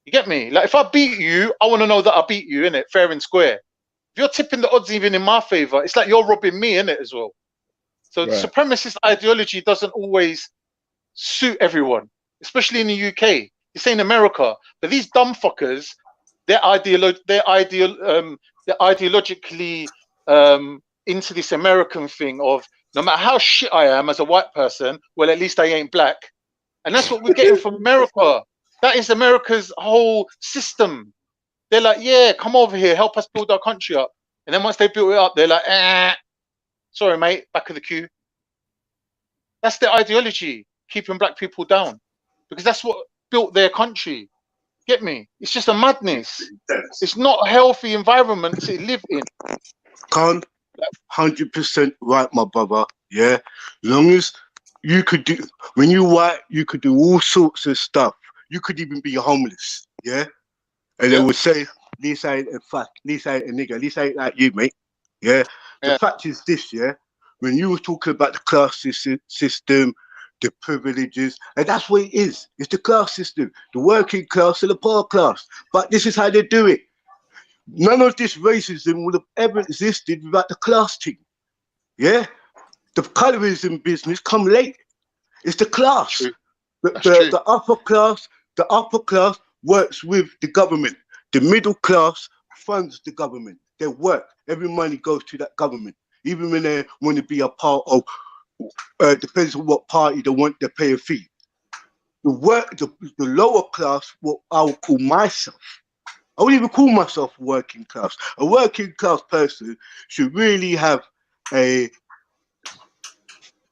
You get me? Like, if I beat you, I want to know that I beat you, innit? Fair and square. If you're tipping the odds even in my favor, it's like you're robbing me, innit, as well. So the supremacist ideology doesn't always suit everyone, especially in the UK. You say in America, but these dumb fuckers, they're ideologically into this American thing of, no matter how shit I am as a white person, well, at least I ain't black. And that's what we're getting from America. That is America's whole system. They're like, yeah, come over here, help us build our country up. And then once they build it up, they're like, sorry, mate, back of the queue. That's their ideology, keeping black people down. Because that's what built their country. Get me? It's just a madness. It's not a healthy environment to live in. Can't 100% right, my brother. Yeah, long as you could do, when you white, you could do all sorts of stuff. you could even be homeless, yeah? And they would say, this ain't a fact, this ain't a nigga, this ain't like you, mate, yeah? The fact is this, yeah? When you were talking about the class system, the privileges, and that's what it is. It's the class system, the working class and the poor class. But this is how they do it. None of this racism would have ever existed without the class thing, yeah? The colorism business come late. It's the class. The upper class works with the government. The middle class funds the government. They work. Every money goes to that government. Even when they want to be a part of, depends on what party they want, they pay a fee. The lower class, what I would call myself, I wouldn't even call myself working class. A working class person should really have a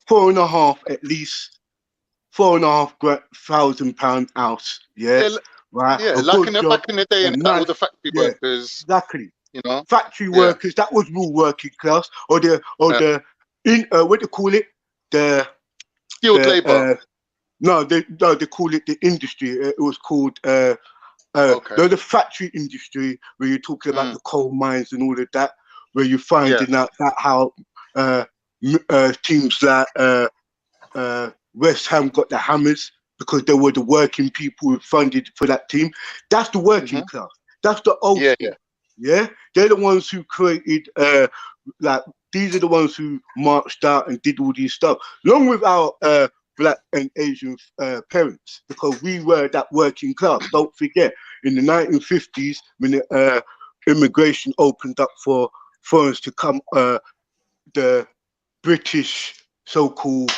4.5, at least £4,500 house, right? Yeah, like back in the day, and all the factory workers, exactly. You know, factory workers. That was real working class, or the what do you call it? The skilled labor. No, they call it the industry. It was called the factory industry, where you're talking about the coal mines and all of that, where you're finding out that how teams like West Ham got the Hammers because they were the working people who funded for that team. That's the working class. That's the old school. Yeah, they're the ones who created like these are the ones who marched out and did all these stuff, along with our Black and Asian parents, because we were that working class. Don't forget, in the 1950s, when the immigration opened up for foreigners to come, the British so-called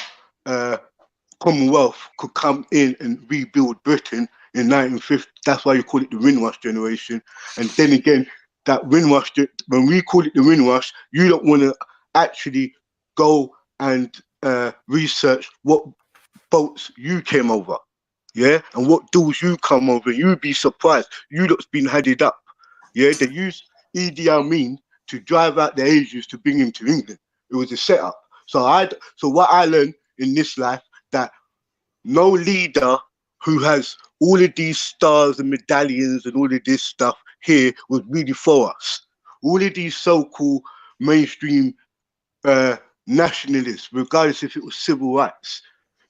Commonwealth could come in and rebuild Britain in 1950. That's why you call it the Windrush generation. And then again, that Windrush, when we call it the Windrush, you don't want to actually go and research what boats you came over, yeah, and what doors you come over. You'd be surprised. You lot's been headed up, yeah. They used Idi Amin to drive out the Asians to bring him to England. It was a setup. So what I learned in this life, that no leader who has all of these stars and medallions and all of this stuff here was really for us. All of these so-called mainstream nationalists, regardless if it was civil rights.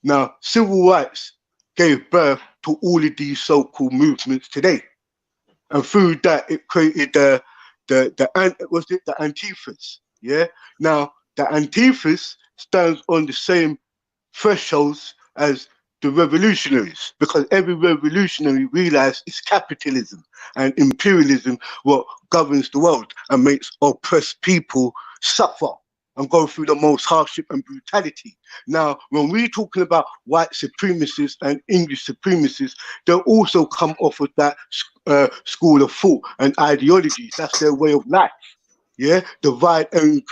Now, civil rights gave birth to all of these so-called movements today, and through that, it created the Antifas. Yeah. Now, the Antifas stands on the same thresholds as the revolutionaries, because every revolutionary realized it's capitalism and imperialism what governs the world and makes oppressed people suffer and go through the most hardship and brutality. Now, when we're talking about white supremacists and English supremacists, they'll also come off of that school of thought and ideologies. That's their way of life. Yeah, divide and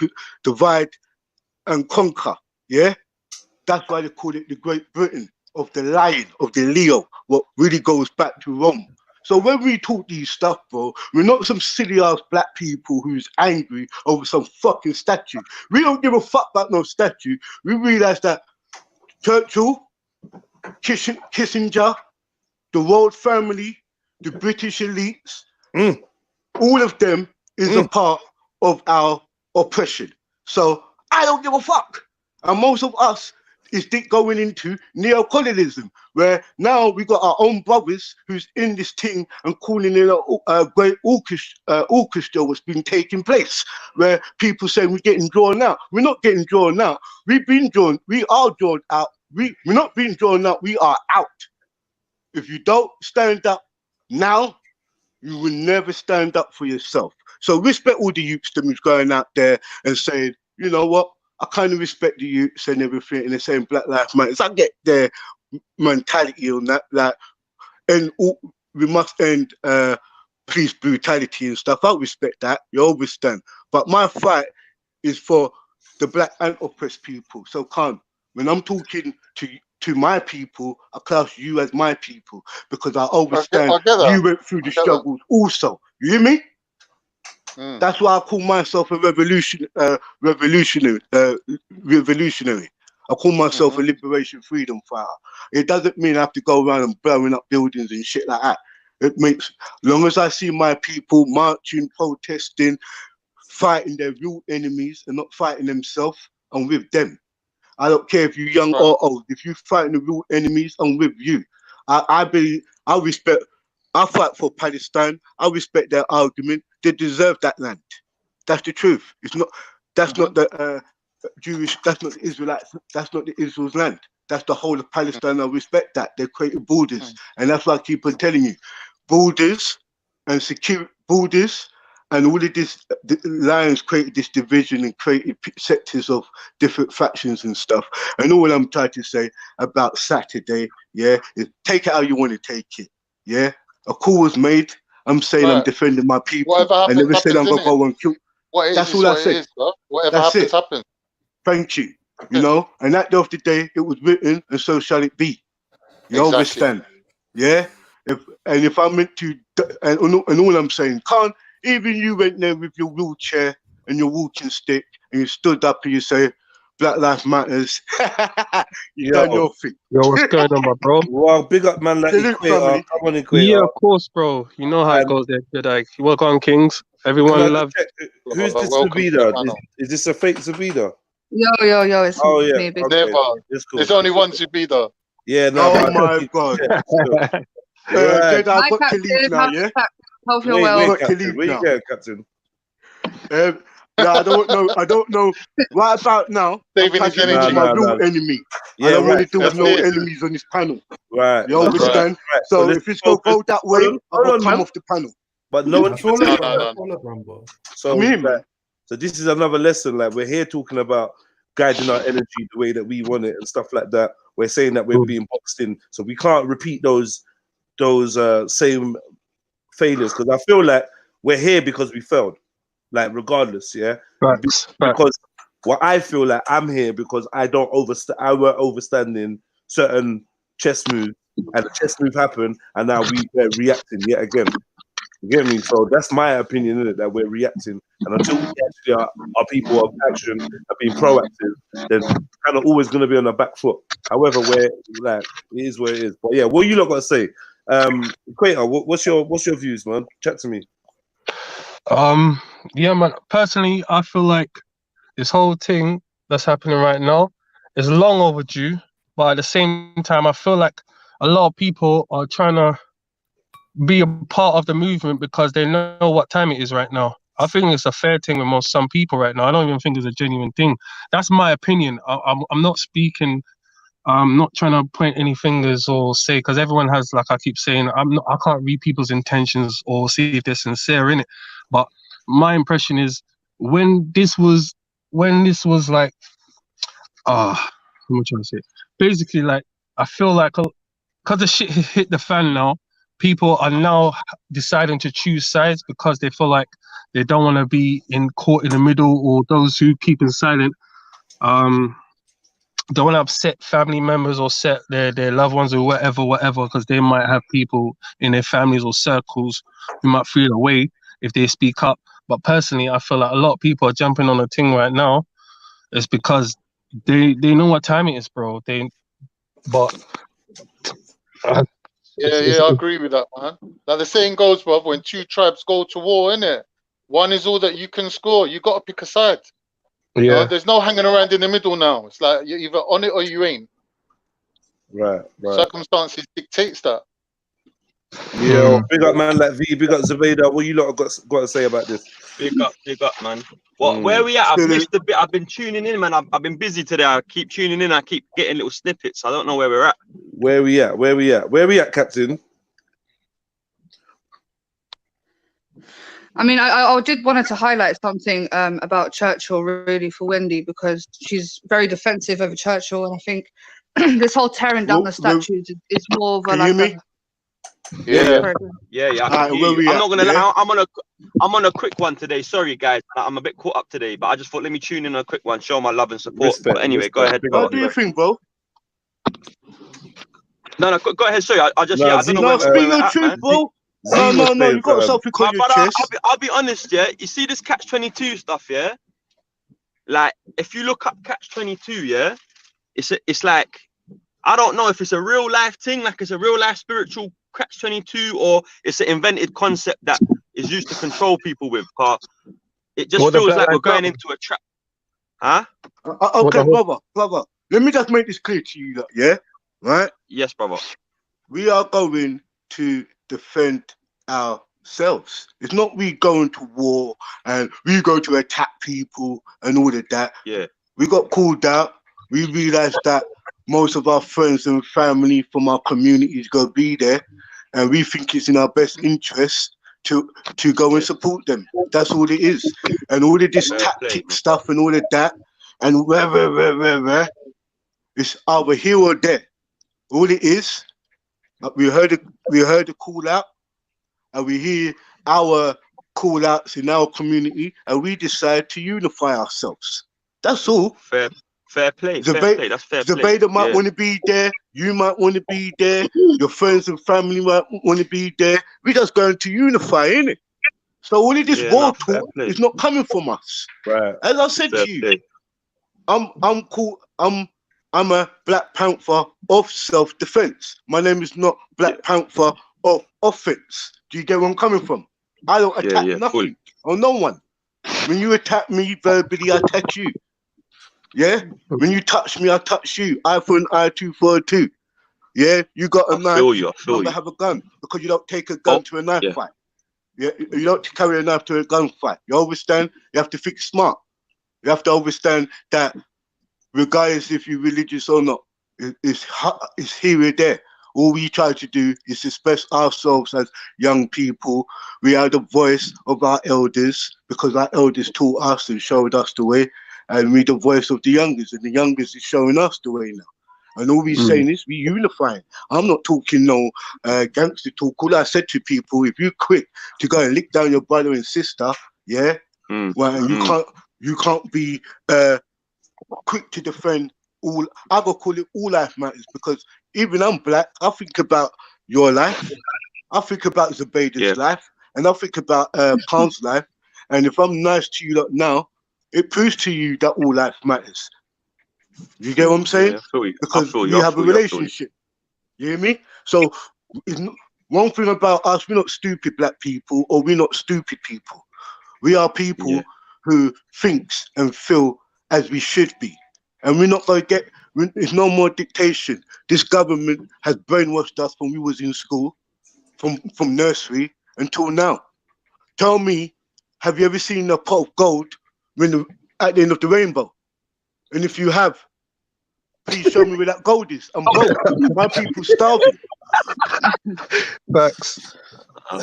conquer. Yeah, that's why they call it the Great Britain of the Lion, of the Leo, what really goes back to Rome. So when we talk these stuff, bro, we're not some silly ass black people who's angry over some fucking statue. We don't give a fuck about no statue. We realize that Churchill, Kissinger, the royal family, the British elites, all of them is a part of our oppression. So I don't give a fuck. And most of us is going into neocolonialism, where now we got our own brothers who's in this thing and calling it a great orchestra what's been taking place, where people say we're getting drawn out. We're not getting drawn out. We've been drawn. We are drawn out. We're not being drawn out. We are out. If you don't stand up now, you will never stand up for yourself. So respect all the youths that is going out there and saying, you know what? I kind of respect the youths and everything, and they're saying Black Lives Matter. I get their mentality on that, like, and we must end police brutality and stuff. I respect that. You understand? But my fight is for the black and oppressed people. So when I'm talking to my people, I class you as my people, because I understand you went through the struggles also. You hear me? That's why I call myself a revolutionary. I call myself a liberation freedom fighter. It doesn't mean I have to go around and blowing up buildings and shit like that. It makes, long as I see my people marching, protesting, fighting their real enemies and not fighting themselves, I'm with them. I don't care if you're young or old. If you're fighting the real enemies, I'm with you. I fight for Palestine. I respect their argument. They deserve that land. That's the truth. It's not. That's not the Jewish. That's not the Israelites. That's not the Israel's land. That's the whole of Palestine. I respect that. They created borders, and that's why I keep on telling you, borders and secure borders. And all of this, the Lions created this division and created sectors of different factions and stuff. And all I'm trying to say about Saturday, is take it how you want to take it. Yeah, a call was made. I'm saying I'm defending my people. I never said I'm gonna go and kill. That's all I said. Whatever happens, happens. Thank you. You know, and at the end of the day, it was written, and so shall it be. You understand? Yeah. If I'm meant to, and all I'm saying, even you went there with your wheelchair and your walking stick and you stood up and you say, Black Lives Matters. You done your thing. Yo, what's going on, my bro? Wow, big up, man. Like Equator. Come on, Equator. Yeah, of course, bro. You know how it goes there, Jedi. Welcome on, Kings. Everyone loves. Who's this Zabida? Is this a fake Zabida? Yo, it's me. Okay. Never. Cool. There's only one Zabida. Yeah, no. Oh my God. Jedi, I've got to leave now, yeah? Hope you're well. Captain. Where you going, Captain? No, I don't know. Right about now, Saving his energy. My real enemy. I don't want to deal with no enemies on this panel. Right. You understand? Right. So if it's going to go that way, I'll come off the panel. But no one. So this is another lesson. Like, we're here talking about guiding our energy the way that we want it and stuff like that. We're saying that we're being boxed in, so we can't repeat those same failures, because I feel like we're here because we failed, like, regardless, because what I feel like I'm here because I weren't overstanding certain chess moves, and the chess move happened, and now we're reacting yet again. You get me? So that's my opinion, isn't it? That we're reacting, and until we actually are people of action and being proactive, then kind of always going to be on the back foot. However, it is where it is. But yeah, what you lot got to say? Equator, what's your views, man? Chat to me. Yeah, man. Personally, I feel like this whole thing that's happening right now is long overdue. But at the same time, I feel like a lot of people are trying to be a part of the movement because they know what time it is right now. I think it's a fair thing with some people right now. I don't even think it's a genuine thing. That's my opinion. I'm not speaking. I'm not trying to point any fingers or say, because everyone has, like I keep saying, I can't read people's intentions or see if they're sincere in it. But my impression is when this was like, what am I trying to say? Basically, like, I feel like because the shit hit the fan now, people are now deciding to choose sides because they feel like they don't want to be caught in the middle, or those who keep silent. Don't want to upset family members or upset their loved ones or whatever, because they might have people in their families or circles who might feel away if they speak up. But personally, I feel like a lot of people are jumping on a thing right now. It's because they know what time it is, bro. I agree with that, man. Like the saying goes, bro, when two tribes go to war, innit? One is all that you can score. You got to pick a side. Yeah. You know, there's no hanging around in the middle now. It's like you're either on it or you ain't. Right. Circumstances dictates that. Yeah, big up, man, like V, big up Zaveda. What you lot got to say about this? Big up, man. Where we at? I've missed a bit. I've been tuning in, man. I've been busy today. I keep tuning in. I keep getting little snippets. I don't know where we're at. Where we at, Captain? I mean, I did wanted to highlight something about Churchill, really, for Wendy, because she's very defensive over Churchill, and I think this whole tearing down the statues is more of a like. Yeah. I'm not gonna lie. I'm on a quick one today. Sorry, guys. I'm a bit caught up today, but I just thought let me tune in on a quick one, show my love and support. But anyway, go ahead. What do you think, bro? No, go ahead. Sorry, I just I don't know. Speak your truth, bro. No, you got something on your chest. I'll be honest, yeah. You see this catch-22 stuff, yeah? Like, if you look up catch-22, yeah, it's like, I don't know if it's a real life thing, like it's a real life spiritual catch-22, or it's an invented concept that is used to control people with. It just feels like we're going into a trap. Huh? Okay, brother. Let me just make this clear to you, yeah? Right? Yes, brother. We are going to defend ourselves. It's not we going to war and we go to attack people and all of that. Yeah. We got called out. We realized that most of our friends and family from our communities go be there, and we think it's in our best interest to go and support them. That's all it is. And all of this tactic stuff and all of that, and where, it's either here or there. All it is, we heard the call out, and we hear our call outs in our community, and we decide to unify ourselves. That's all. Fair play. That's fair play. Zabeda might want to be there. You might want to be there. Your friends and family might want to be there. We're just going to unify, innit? So all of this war talk is not coming from us. Right. As I said to you, I'm cool. I'm a Black Panther of self-defense. My name is not Black Panther of offense. Do you get where I'm coming from? I don't attack nothing or no one. When you attack me verbally, I attack you. Yeah? When you touch me, I touch you. Eye for an eye, tooth for a tooth. Yeah? You got a knife. I feel you. Have a gun because you don't take a gun to a knife fight. Yeah? You don't carry a knife to a gun fight. You understand? You have to think smart. You have to understand that regardless if you're religious or not, it's here or there. All we try to do is express ourselves as young people. We are the voice of our elders because our elders taught us and showed us the way. And we're the voice of the youngest, and the youngest is showing us the way now. And all we're saying is we unifying. I'm not talking no gangster talk. All I said to people, if you're quick to go and lick down your brother and sister, yeah, well, and you can't be quick to defend all. I gotta call it all life matters, because even I'm black. I think about your life. I think about Zabeda's life, and I think about Khan's life. And if I'm nice to you lot now, it proves to you that all life matters. You get what I'm saying? Because we have a relationship. You hear me? So one thing about us, we're not stupid black people, or we're not stupid people. We are people who thinks and feel as we should be. And we're not going to get, there's no more dictation. This government has brainwashed us when we was in school, from nursery until now. Tell me, have you ever seen a pot of gold at the end of the rainbow? And if you have, please show me where that gold is. I'm broke. My people starving. Facts.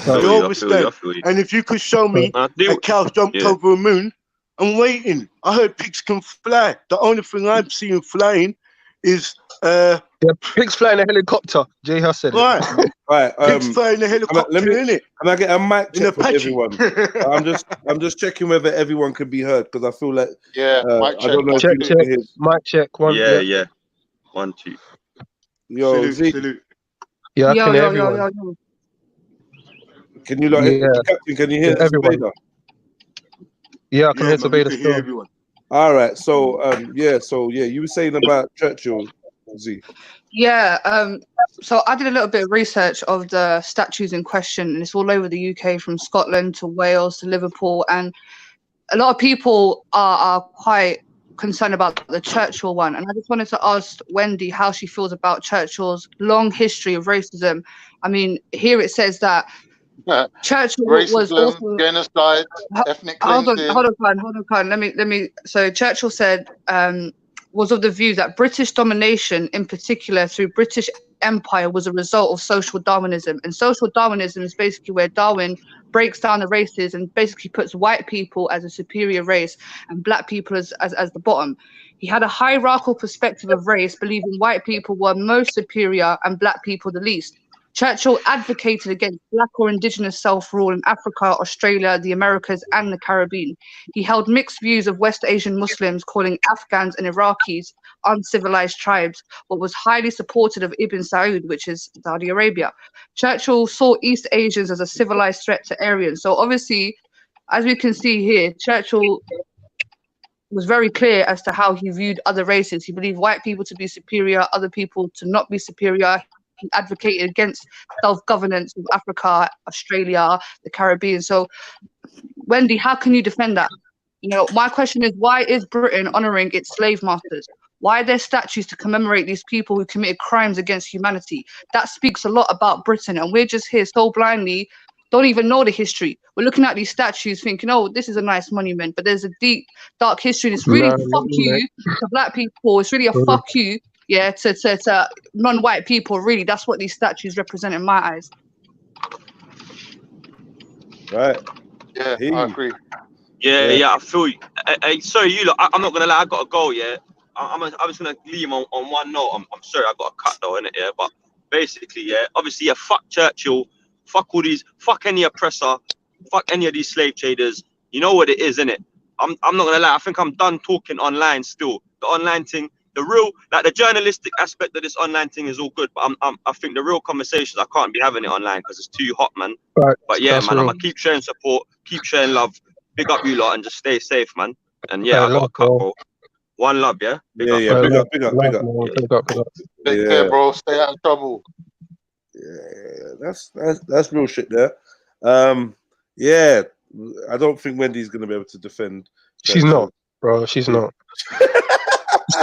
You understand? And if you could show me a cow jumped over a moon, I'm waiting. I heard pigs can fly. The only thing I'm seeing flying is pigs flying a helicopter. Jay has said it. Right. Pigs flying a helicopter, innit? Can I get a mic check from everyone? I'm just checking whether everyone can be heard, because I feel like mic check. I don't know check. Mic check. One. Yeah. 1, 2. Yo, salute. Yeah, I can hear everyone. Can you Captain? Can you hear everyone? Yeah, I can hear Zabeda. All right. So you were saying about Churchill, Z. Yeah. So I did a little bit of research of the statues in question, and it's all over the UK, from Scotland to Wales to Liverpool, and a lot of people are quite concerned about the Churchill one. And I just wanted to ask Wendy how she feels about Churchill's long history of racism. I mean, here it says that Churchill was also genocide, ethnic cleansing. Hold on. Let me. So Churchill said was of the view that British domination, in particular through British Empire, was a result of social Darwinism. And social Darwinism is basically where Darwin breaks down the races and basically puts white people as a superior race and black people as the bottom. He had a hierarchical perspective of race, believing white people were most superior and black people the least. Churchill advocated against black or indigenous self-rule in Africa, Australia, the Americas, and the Caribbean. He held mixed views of West Asian Muslims, calling Afghans and Iraqis uncivilized tribes, but was highly supportive of Ibn Saud, which is Saudi Arabia. Churchill saw East Asians as a civilized threat to Aryans. So obviously, as we can see here, Churchill was very clear as to how he viewed other races. He believed white people to be superior, other people to not be superior. He advocated against self-governance of Africa, Australia, the Caribbean. So, Wendy, how can you defend that? You know, my question is, why is Britain honouring its slave masters? Why are there statues to commemorate these people who committed crimes against humanity? That speaks a lot about Britain, and we're just here so blindly, don't even know the history. We're looking at these statues thinking, oh, this is a nice monument, but there's a deep, dark history. And it's really fuck you to black people. It's really a fuck you, yeah, to non-white people. Really, that's what these statues represent in my eyes. Right. Yeah, I agree. Yeah, I feel you. Hey, sorry, you lot, I'm not gonna lie, I gotta go, yeah. I'm just gonna leave on one note. I'm sorry, I got a cut though, innit, yeah. But basically, yeah, obviously, yeah, fuck Churchill, fuck all these, fuck any oppressor, fuck any of these slave traders. You know what it is, innit? I'm not gonna lie, I think I'm done talking online still. The online thing, the real, like the journalistic aspect of this online thing is all good, but I think the real conversations, I can't be having it online because it's too hot, man. Right. But yeah, man, I'm gonna keep sharing support, keep sharing love, big up you lot, and just stay safe, man. And yeah, I got a cut, bro. One love, yeah? Big up. Big up. Take care, bro. Stay out of trouble. Yeah, that's real shit there. Yeah, I don't think Wendy's gonna be able to defend. She's not, bro. She's not.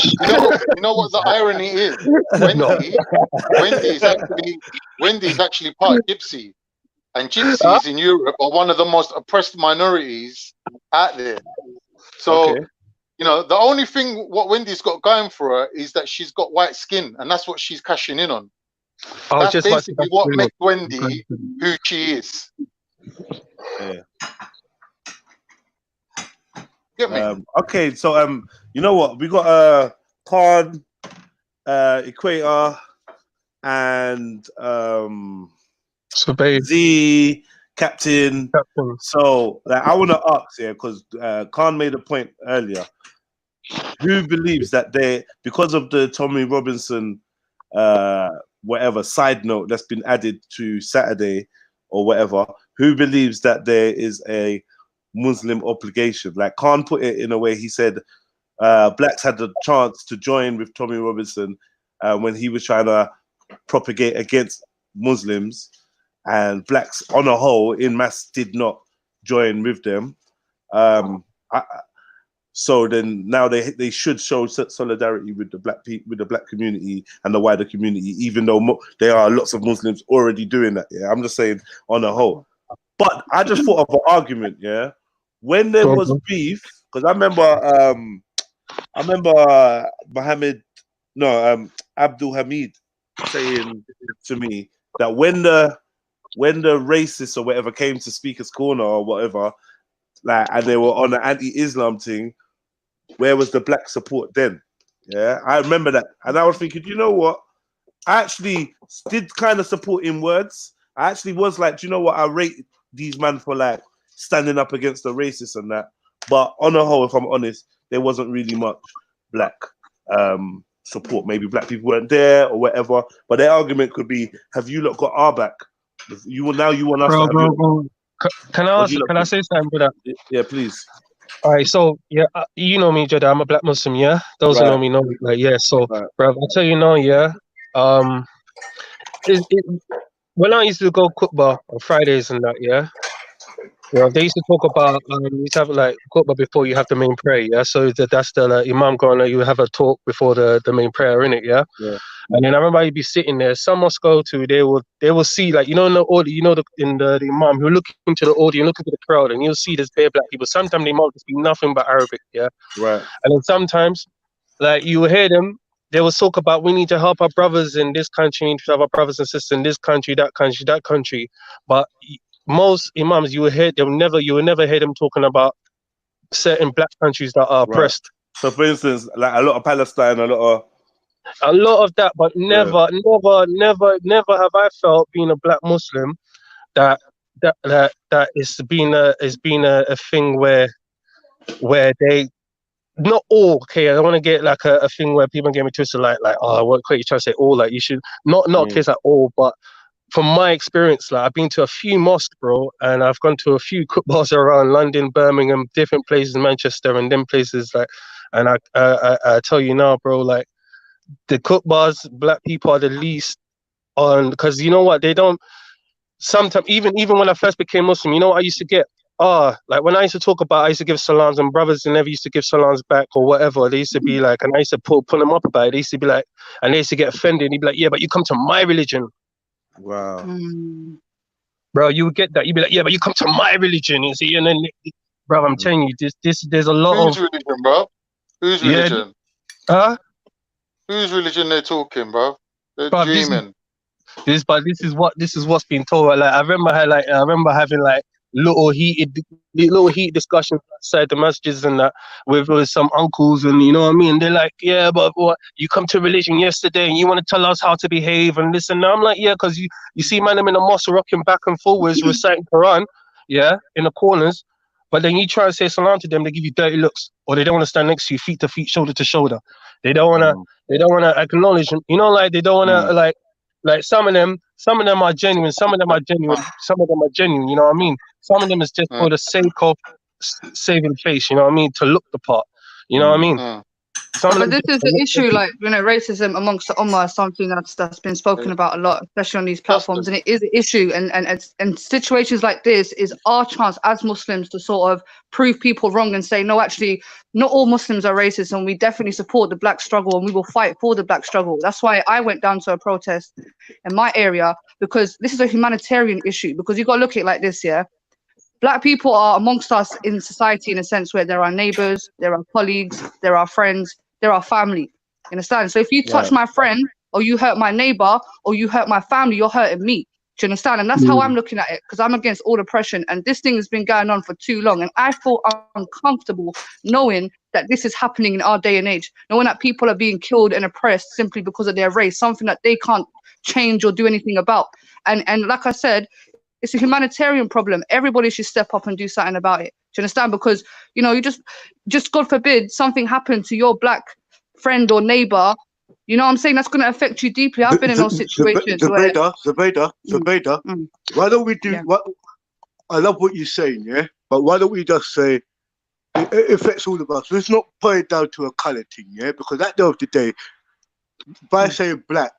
You know what the irony is? Wendy's actually part Gypsy, and Gypsies in Europe are one of the most oppressed minorities out there. So, you know, the only thing what Wendy's got going for her is that she's got white skin, and that's what she's cashing in on. That's basically what makes Wendy who she is. Yeah. Get me? Okay, so you know what? We got Khan, Equator, and Z Captain. So like, I want to ask here because Khan made a point earlier. Who believes that they, because of the Tommy Robinson whatever side note that's been added to Saturday or whatever, who believes that there is a Muslim obligation? Like Khan put it in a way, he said blacks had the chance to join with Tommy Robinson when he was trying to propagate against Muslims, and blacks on a whole in mass did not join with them. So then now they should show solidarity with the black community and the wider community, even though there are lots of Muslims already doing that. Yeah, I'm just saying on a whole. But I just thought of an argument. Yeah, when there was beef, because I remember Abdul Hamid saying to me that when the racists or whatever came to Speaker's Corner or whatever, like, and they were on an anti-Islam thing, where was the black support then? Yeah, I remember that, and I was thinking, you know what? I actually did kind of support in words. I actually was like, do you know what? I rate these men for like standing up against the racists and that. But on the whole, if I'm honest, there wasn't really much black support. Maybe black people weren't there or whatever. But their argument could be, have you lot got our back? You want us bro. Can I say something for that? Yeah, please. All right, so yeah, you know me, Jedi. I'm a black Muslim, yeah. Those who know me know me, like, yeah. So, bro, I'll tell you now, yeah. When I used to go khutbah on Fridays and that, yeah. Yeah, they used to talk about you used to have like khutbah before you have the main prayer, yeah. So that's the imam going, you have a talk before the main prayer, in it, yeah. Yeah. And then I remember you'd be sitting there. Some mosques go to, they will see, like, you know, in the audio, you know, in the imam, he'll look into the audio, look into the crowd, and you'll see there's bare black people. Sometimes they might just be nothing but Arabic, yeah. Right. And then sometimes, like, you will hear them. They will talk about, we need to help our brothers in this country, we need to help our brothers and sisters in this country, that country. But most imams, you will never hear them talking about certain black countries that are oppressed. So, for instance, like a lot of Palestine, a lot of that, but never have I felt, being a black Muslim, that it's been a thing where they, not all, okay, I don't want to get like a thing where people get me twisted, like, oh, what you trying to say all, like, you should not case at all, but from my experience, like I've been to a few mosques, bro, and I've gone to a few bars around London, Birmingham, different places, Manchester, and them places. Like, and I tell you now, bro, like the bars, black people are the least on, because you know what, they don't. Sometimes even when I first became Muslim, you know what I used to get? Like when I used to talk about, I used to give salams, and brothers never used to give salams back or whatever. They used to be like, and I used to pull them up about it. They used to be like, and they used to get offended. He'd be like, yeah, but you come to my religion. Wow. Bro, you would get that. You'd be like, yeah, but you come to my religion. You see, and then, bro, I'm telling you, there's a lot Whose of religion, bro? Whose religion? Huh? Whose religion they're talking, bro? They're Bruv, dreaming. This is what's been told. Like I remember having like little heated discussions outside the masjids and that with some uncles, and you know what I mean. They're like, yeah, but what, you come to religion yesterday and you want to tell us how to behave and this and that. I'm like, yeah, because you see man, I'm in the mosque rocking back and forwards reciting Quran, yeah, in the corners. But then you try and say salam to them, they give you dirty looks, or they don't want to stand next to you, feet to feet, shoulder to shoulder. They don't want to acknowledge, you know, like they don't want to like some of them are genuine, some of them are genuine, you know what I mean? Some of them is just for the sake of saving face, you know what I mean? To look the part, you know what I mean? But this is the issue, like, you know, racism amongst the Ummah is something that's been spoken about a lot, especially on these platforms, and it is an issue. And situations like this is our chance as Muslims to sort of prove people wrong and say, no, actually, not all Muslims are racist, and we definitely support the black struggle, and we will fight for the black struggle. That's why I went down to a protest in my area, because this is a humanitarian issue. Because you got to look at it like this, yeah. Black people are amongst us in society in a sense where there are neighbors, there are colleagues, there are friends, there are family. You understand? So if you touch my friend, or you hurt my neighbor, or you hurt my family, you're hurting me. Do you understand? And that's how I'm looking at it, because I'm against all oppression. And this thing has been going on for too long. And I feel uncomfortable knowing that this is happening in our day and age, knowing that people are being killed and oppressed simply because of their race, something that they can't change or do anything about. And like I said, it's a humanitarian problem. Everybody should step up and do something about it. Do you understand? Because, you know, you just God forbid something happened to your black friend or neighbor. You know what I'm saying? That's going to affect you deeply. I've been in those situations. Zubaida, why don't we do what? I love what you're saying, yeah? But why don't we just say it affects all of us? Let's not put it down to a color thing, yeah? Because at the end of the day, by saying black,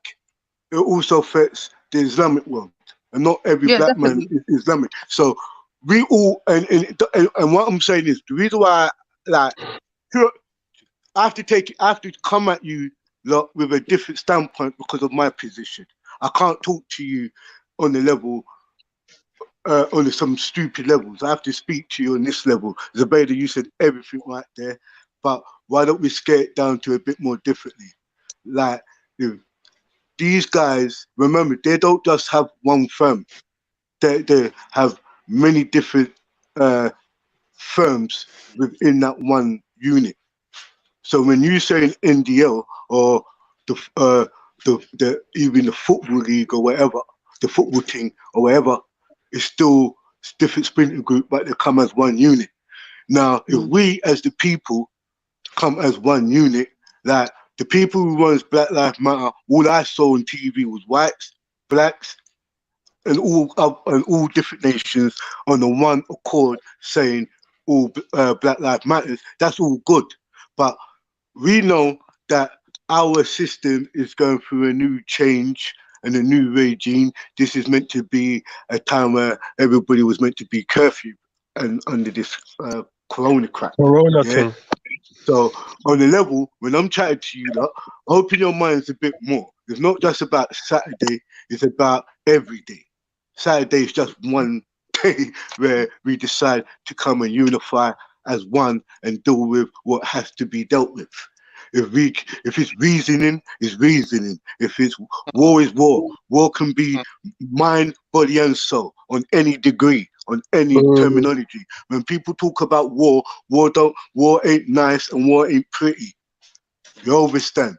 it also affects the Islamic world. And not every black man is Islamic. So we all, and what I'm saying is, the reason why, like, I have to come at you lot with a different standpoint because of my position. I can't talk to you on the level, on some stupid levels. I have to speak to you on this level. Zubaida, you said everything right there, but why don't we scale it down to a bit more differently? Like, these guys, remember, they don't just have one firm. They have many different firms within that one unit. So when you say an NDL or even the football league or whatever, the football team or whatever, it's still different splinter group, but they come as one unit. Now, if we as the people come as one unit, like the people who runs Black Lives Matter, all I saw on TV was whites, blacks, and all different nations on the one accord saying all Black Lives Matters. That's all good, but we know that our system is going through a new change and a new regime. This is meant to be a time where everybody was meant to be curfew and under this corona crap. Thing. So on the level, when I'm chatting to you lot, open your minds a bit more. It's not just about Saturday, it's about every day. Saturday is just one day where we decide to come and unify as one and deal with what has to be dealt with. If it's reasoning, it's reasoning. If it's war, is war. War can be mind, body, and soul on any degree, on any terminology. When people talk about war ain't nice and war ain't pretty. You understand?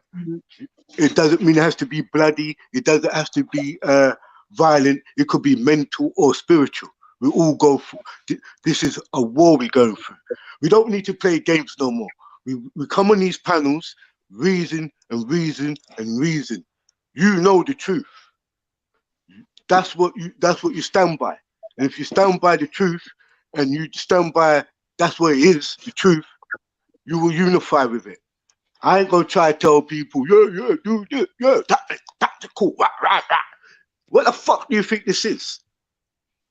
It doesn't mean it has to be bloody. It doesn't have to be violent. It could be mental or spiritual. We all go through. This is a war we're going through. We don't need to play games no more. We come on these panels, reason and reason and reason. You know the truth. that's what you stand by. And if you stand by the truth and you stand by that's what it is, the truth, you will unify with it. I ain't gonna try to tell people, yeah, do this, yeah, tactical, rah. What the fuck do you think this is?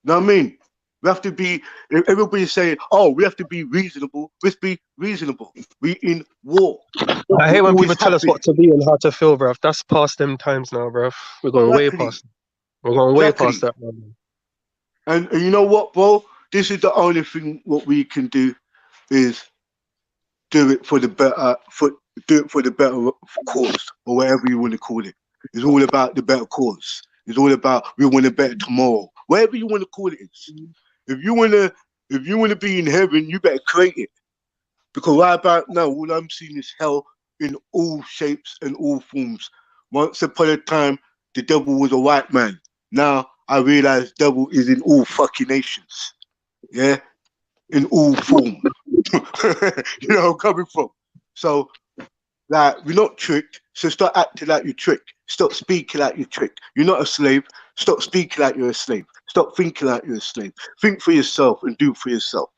Know what I mean? We have to be, everybody's saying, oh, we have to be reasonable. Let's be reasonable. We in war. I hate when people tell us what to be and how to feel, bruv. That's past them times now, bruv. We're going way past. We're going way past that, man. And you know what, bro? This is the only thing what we can do is do it for the better, do it for the better cause, or whatever you want to call it. It's all about the better cause. It's all about we want a better tomorrow. Whatever you want to call it is. If you wanna be in heaven, you better create it. Because right about now, all I'm seeing is hell in all shapes and all forms. Once upon a time, the devil was a white man. Now I realize devil is in all fucking nations. Yeah? In all form. You know where I'm coming from. So, like, we're not tricked, so start acting like you're tricked. Stop speaking like you're tricked. You're not a slave. Stop speaking like you're a slave. Stop thinking like you're a slave. Think for yourself and do for yourself.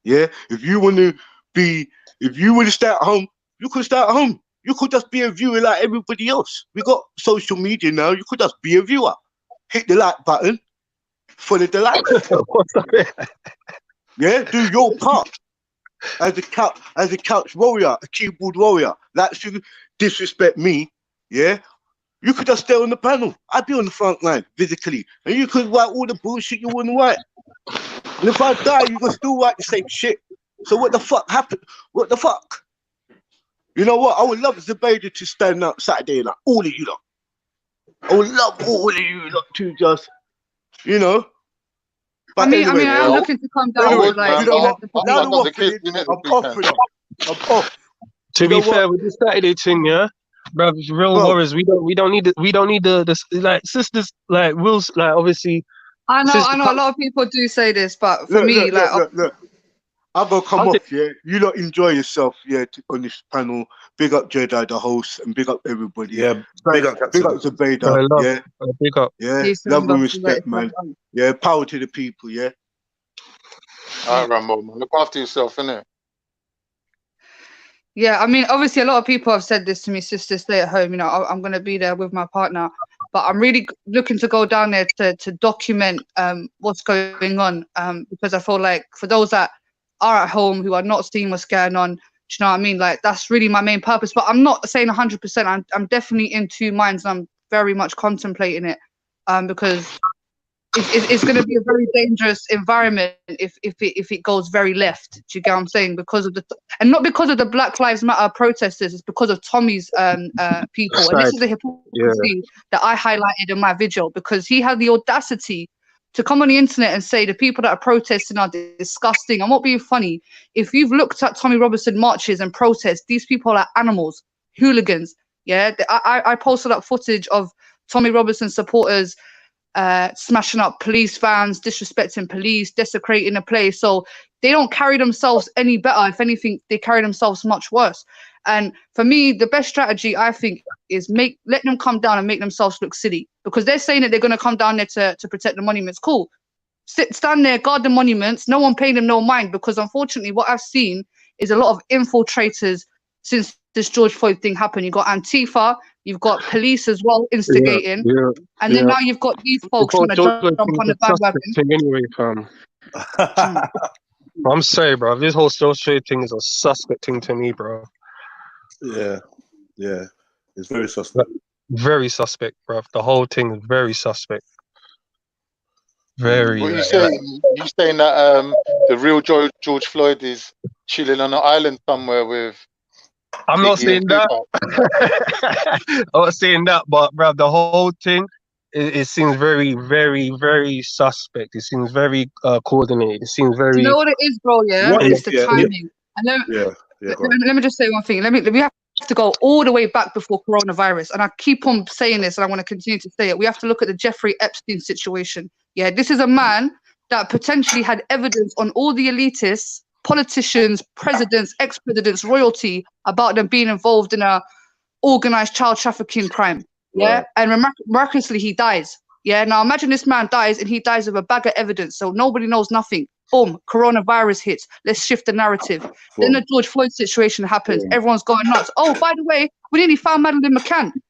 Yeah? If you want to start at home, you could start at home. You could just be a viewer like everybody else. We got social media now. You could just be a viewer. Hit the like button. Follow the like. Yeah? Do your part. As a couch warrior, a keyboard warrior. Like, you disrespect me, yeah? You could just stay on the panel. I'd be on the front line, physically. And you could write all the bullshit you want to write. And if I die, you can still write the same shit. So what the fuck happened? What the fuck? You know what? I would love Zubaydah to stand up Saturday like all of you lot. I would love all of you lot to just, you know. But I mean, I'm looking to come down with like. You know what? Now I'm off. To be fair, with the Saturday thing, yeah, bro, real warriors. We don't need the like sisters like wills like obviously. I know. A lot of people do say this, but for me, look. I'm gonna come off, yeah. You lot enjoy yourself, yeah, on this panel. Big up Jedi, the host, and big up everybody. Yeah, big up Zubaydah, yeah. Big up. Yeah, love and respect, man. Yeah, power to the people, yeah. All right, Rambo, man. Look after yourself, innit? Yeah, I mean, obviously, a lot of people have said this to me, sister, stay at home. You know, I'm going to be there with my partner. But I'm really looking to go down there to document what's going on because I feel like for those that are at home who are not seeing what's going on, do you know what I mean? Like, that's really my main purpose. But I'm not saying 100%. I'm definitely in two minds. And I'm very much contemplating it because it's going to be a very dangerous environment if it goes very left. Do you get what I'm saying? Because of and not because of the Black Lives Matter protesters, it's because of Tommy's people. And this is the hypocrisy that I highlighted in my video, because he had the audacity to come on the internet and say the people that are protesting are disgusting. I'm not being funny. If you've looked at Tommy Robinson marches and protests, these people are animals, hooligans. Yeah, I posted up footage of Tommy Robinson supporters smashing up police vans, disrespecting police, desecrating the place. So they don't carry themselves any better. If anything, they carry themselves much worse. And for me, the best strategy, I think, is let them come down and make themselves look silly, because they're saying that they're going to come down there to protect the monuments. Cool. Stand there, guard the monuments. No one paying them no mind, because unfortunately what I've seen is a lot of infiltrators since this George Floyd thing happened. You've got Antifa, you've got police as well instigating, and then now you've got these folks trying to jump on the bandwagon. Anyway, fam. I'm sorry, bro. This whole George Floyd thing is a suspect thing to me, bro. Yeah, it's very suspect. Very suspect, bro. The whole thing is very suspect. Very. What are you saying? You saying that the real George Floyd is chilling on an island somewhere with? I'm not saying that. I'm not saying that, but bro, the whole thing, it seems very, very, very suspect. It seems very coordinated. It seems very. You know what it is, bro? Yeah, it's the timing. Let me just say one thing. We have to go all the way back before coronavirus, and I keep on saying this, and I want to continue to say it. We have to look at the Jeffrey Epstein situation. Yeah, this is a man that potentially had evidence on all the elitists, politicians, presidents, ex-presidents, royalty, about them being involved in a organized child trafficking crime. Yeah, and miraculously he dies. Yeah, now imagine this man dies and he dies with a bag of evidence, so nobody knows nothing. Boom, coronavirus hits. Let's shift the narrative. Then the George Floyd situation happens. Everyone's going nuts. Oh, by the way, we nearly found Madeleine McCann. Do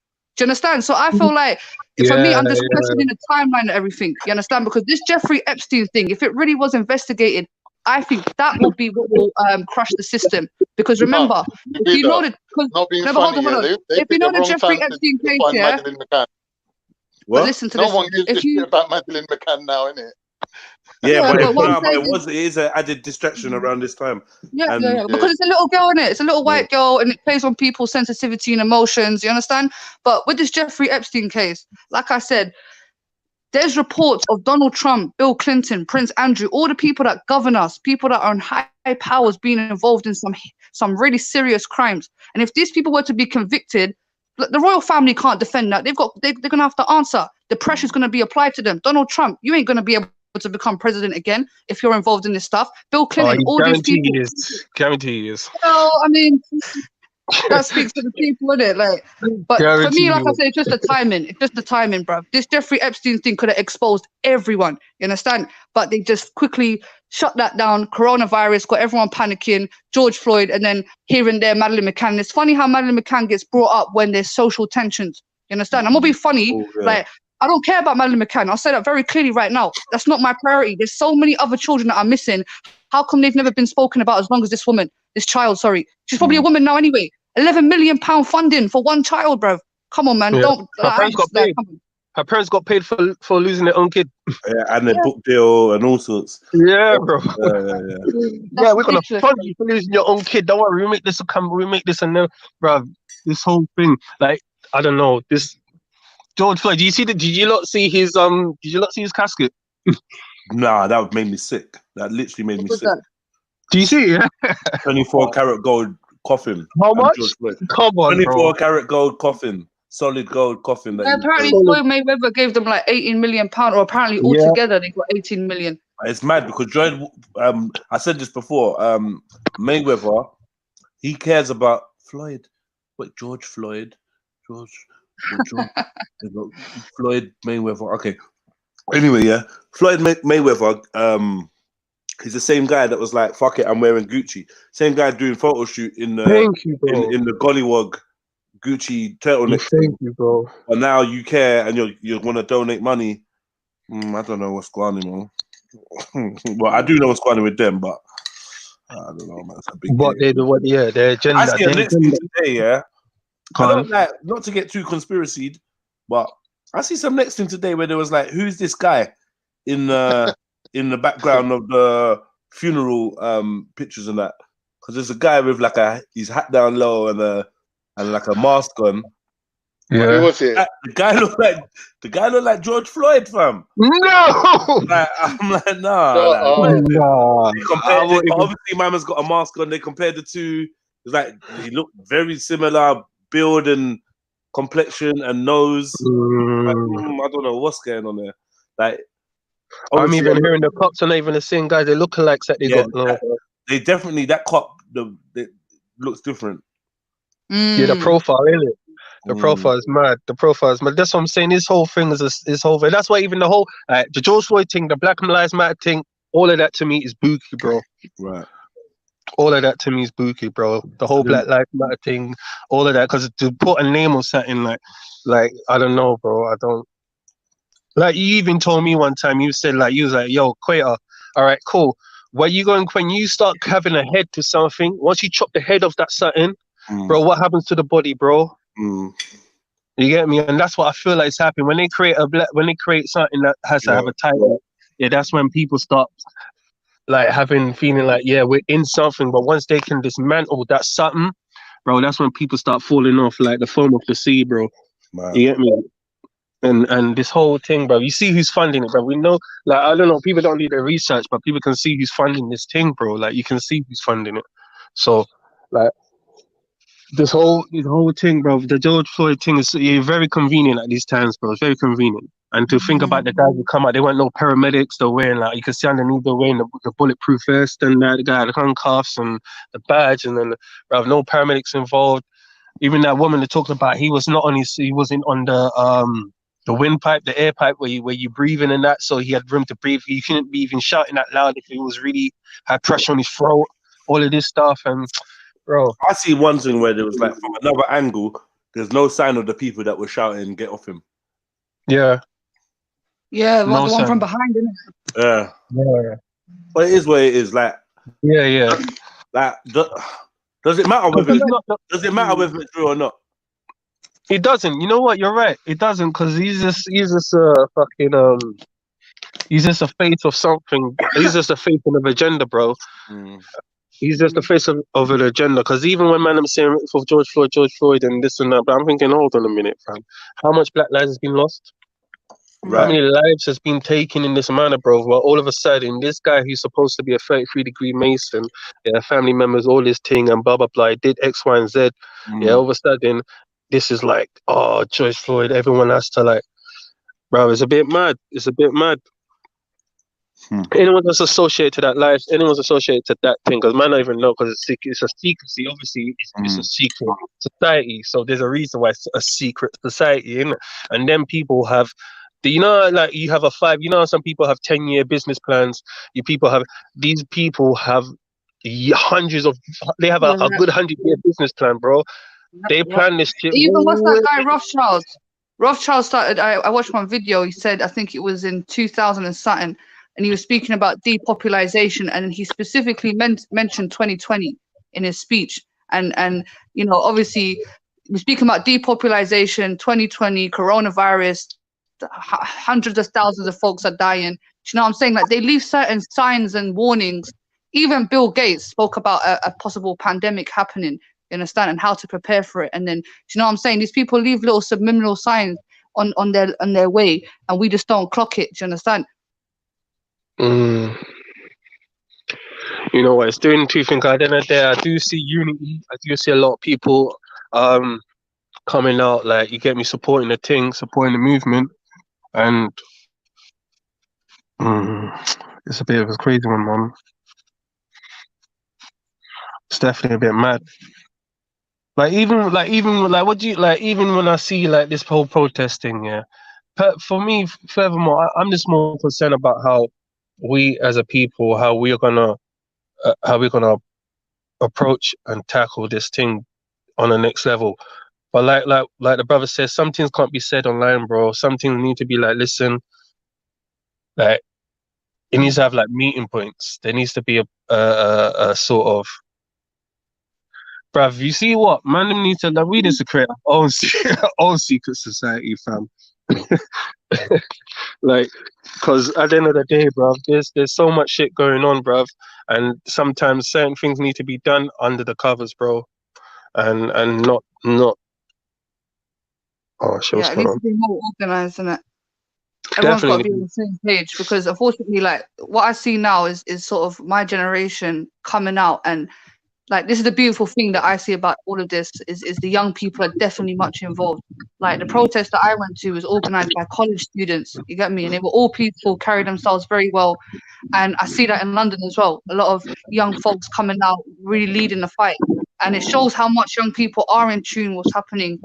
you understand? So I feel like, for me, I'm just questioning the timeline of everything. You understand? Because this Jeffrey Epstein thing, if it really was investigated, I think that would be what will crush the system. Because remember, if you know that, if you know the Jeffrey Epstein case, yeah. But listen to this. No one gives a shit about Madeleine McCann now, innit? Yeah, but it is an added distraction around this time. Yeah, because it's a little girl, innit? It's a little white girl, and it plays on people's sensitivity and emotions. You understand? But with this Jeffrey Epstein case, like I said, there's reports of Donald Trump, Bill Clinton, Prince Andrew, all the people that govern us, people that are in high powers being involved in some really serious crimes. And if these people were to be convicted, the royal family can't defend that. They're gonna have to answer. The pressure's gonna be applied to them. Donald Trump, you ain't gonna be able to become president again if you're involved in this stuff. Bill Clinton, all these people. Guarantee he is. Well, I mean, that speaks to the people, innit? Like, but for me, like I said, it's just the timing. It's just the timing, bruv. This Jeffrey Epstein thing could have exposed everyone. You understand? But they just quickly shut that down. Coronavirus got everyone panicking. George Floyd, and then here and there, Madeleine McCann. It's funny how Madeleine McCann gets brought up when there's social tensions. You understand? I'm gonna be funny. Like, I don't care about Madeleine McCann. I'll say that very clearly right now. That's not my priority. There's so many other children that are missing. How come they've never been spoken about as long as this woman, this child? Sorry, she's probably a woman now anyway. £11 million funding for one child, bro. Come on, man. Don't. Her parents got paid. Her parents got paid for losing their own kid. Yeah, and the book deal and all sorts. Yeah, bro. Yeah, we're gonna fund you for losing your own kid. Don't worry, we make this and then, bro. This whole thing, like, I don't know. This George Floyd. Did you not see his casket? Nah, that made me sick. That literally made me sick. Do you see it? 24 karat gold coffin. How much? Come on, 24 karat gold coffin. Solid gold coffin. Apparently, Floyd Mayweather gave them like £18 million, or apparently altogether they got 18 million. It's mad because I said this before. Mayweather, he cares about Floyd. Wait, George Floyd, Floyd Mayweather. Okay. Anyway, yeah, Floyd Mayweather. He's the same guy that was like, "Fuck it, I'm wearing Gucci." Same guy doing photo shoot in the in the Gollywog Gucci turtleneck. Thank you, bro. And now you care and you want to donate money. I don't know what's going on, man. Well, I do know what's going on with them, but I don't know, man. It's a big deal. Their agenda. I see a next thing today, yeah. I don't like, not to get too conspiracy, but I see some next thing today where there was like, who's this guy in the background of the funeral pictures and that? Because there's a guy with like his hat down low and like a mask on. Yeah, who was it? The guy looked like George Floyd, fam. No, I'm like, nah. Obviously, Mama's got a mask on. They compared the two. It's like he looked very similar, build and complexion and nose. Like, I don't know what's going on there. Like, I'm even hearing the cops are not even the same guys. They look alike. That they got. They definitely that cop. It looks different. Yeah, the profile, isn't it? The profile is mad. The profile is mad. That's what I'm saying. This whole thing is this whole thing. That's why even the whole the George Floyd thing, the Black Lives Matter thing, all of that to me is bookie, bro. Right. All of that to me is bookie, bro. The whole Black Lives Matter thing, all of that, because to put a name on something like I don't know, bro. I don't. Like you even told me one time, you was like, yo, Quater, all right, cool. Where you going when you start having a head to something? Once you chop the head off that something, bro, what happens to the body, bro? You get me? And that's what I feel like is happening when they create something that has to have a title. Yeah, that's when people start like feeling like, yeah, we're in something. But once they can dismantle that something, bro, that's when people start falling off like the foam of the sea, bro. Man. You get me? And this whole thing, bro, you see who's funding it, bro. We know, like, I don't know, people don't do their research, but people can see who's funding this thing, bro. Like, you can see who's funding it. So, like, this whole thing, bro, the George Floyd thing is very convenient at these times, bro. It's very convenient. And to think about the guys who come out, they weren't no paramedics. They're wearing, like, you can see underneath, they're wearing the bulletproof vest and the guy had the handcuffs and the badge, and then, bro, no paramedics involved. Even that woman that talked about, he wasn't on the windpipe, the air pipe where you breathe in and that, so he had room to breathe. He shouldn't be even shouting that loud if he was really had pressure on his throat. All of this stuff, and bro, I see one thing where there was like from another angle, there's no sign of the people that were shouting, "Get off him!" Yeah, No the one sign. from behind, isn't it? Yeah, Yeah, but it is what it is. Like, yeah. like, does it matter whether it's true or not? It doesn't. You know what? You're right. It doesn't, because he's just fucking he's just a face of something. He's just a face of an agenda, bro. He's just the face of an agenda. Because even when man, I'm saying for George Floyd and this and that, but I'm thinking, hold on a minute, fam. How much black lives has been lost? Right. How many lives has been taken in this manner, bro? Well, all of a sudden, this guy who's supposed to be a 33-degree Mason, family members, all this thing and blah blah blah, did X, Y, and Z. Yeah, all of a sudden, this is like, oh, George Floyd. Everyone has to like, bro. It's a bit mad. It's a bit mad. Anyone that's associated to that life, anyone's associated to that thing, because man, I don't even know, because it's a secrecy. Obviously, it's a secret society, so there's a reason why it's a secret society, innit? And then people have, like you have some people have 10-year business plans. These people have hundreds of, they have a good 100-year business plan, bro. They plan this shit. Even what's that guy Rothschild? Rothschild started. I watched one video. He said, I think it was in 2000 and something. And he was speaking about depopulation, and he specifically mentioned 2020 in his speech. And obviously, we're speaking about depopulation, 2020, coronavirus, hundreds of thousands of folks are dying. Do you know what I'm saying? Like, they leave certain signs and warnings. Even Bill Gates spoke about a possible pandemic happening, you understand, and how to prepare for it. And then, do you know what I'm saying? These people leave little subliminal signs on their way, and we just don't clock it. Do you understand? You know what? It's doing two things. At the end of the day, I do see unity. I do see a lot of people coming out, like, you get me, supporting the thing, supporting the movement, and it's a bit of a crazy one, man. It's definitely a bit mad. Even when I see like this whole protesting, yeah. For me, furthermore, I'm just more concerned about how we as a people, how we're gonna approach and tackle this thing on the next level. But like the brother says, some things can't be said online, bro. Some things need to be like, listen, like, it needs to have like meeting points. There needs to be a sort of, bruv, you see what? Man, we need to create our own secret society, fam. Like, because at the end of the day, bruv, there's so much shit going on, bruv, and sometimes certain things need to be done under the covers, bro, and not. Oh, shit, Yeah, it needs to be more organized, isn't it? Everyone's got to be on the same page, because unfortunately, like, what I see now is sort of my generation coming out, and like, this is the beautiful thing that I see about all of this is the young people are definitely much involved. Like, the protest that I went to was organized by college students, you get me? And they were all peaceful, carried themselves very well. And I see that in London as well. A lot of young folks coming out, really leading the fight. And it shows how much young people are in tune with what's happening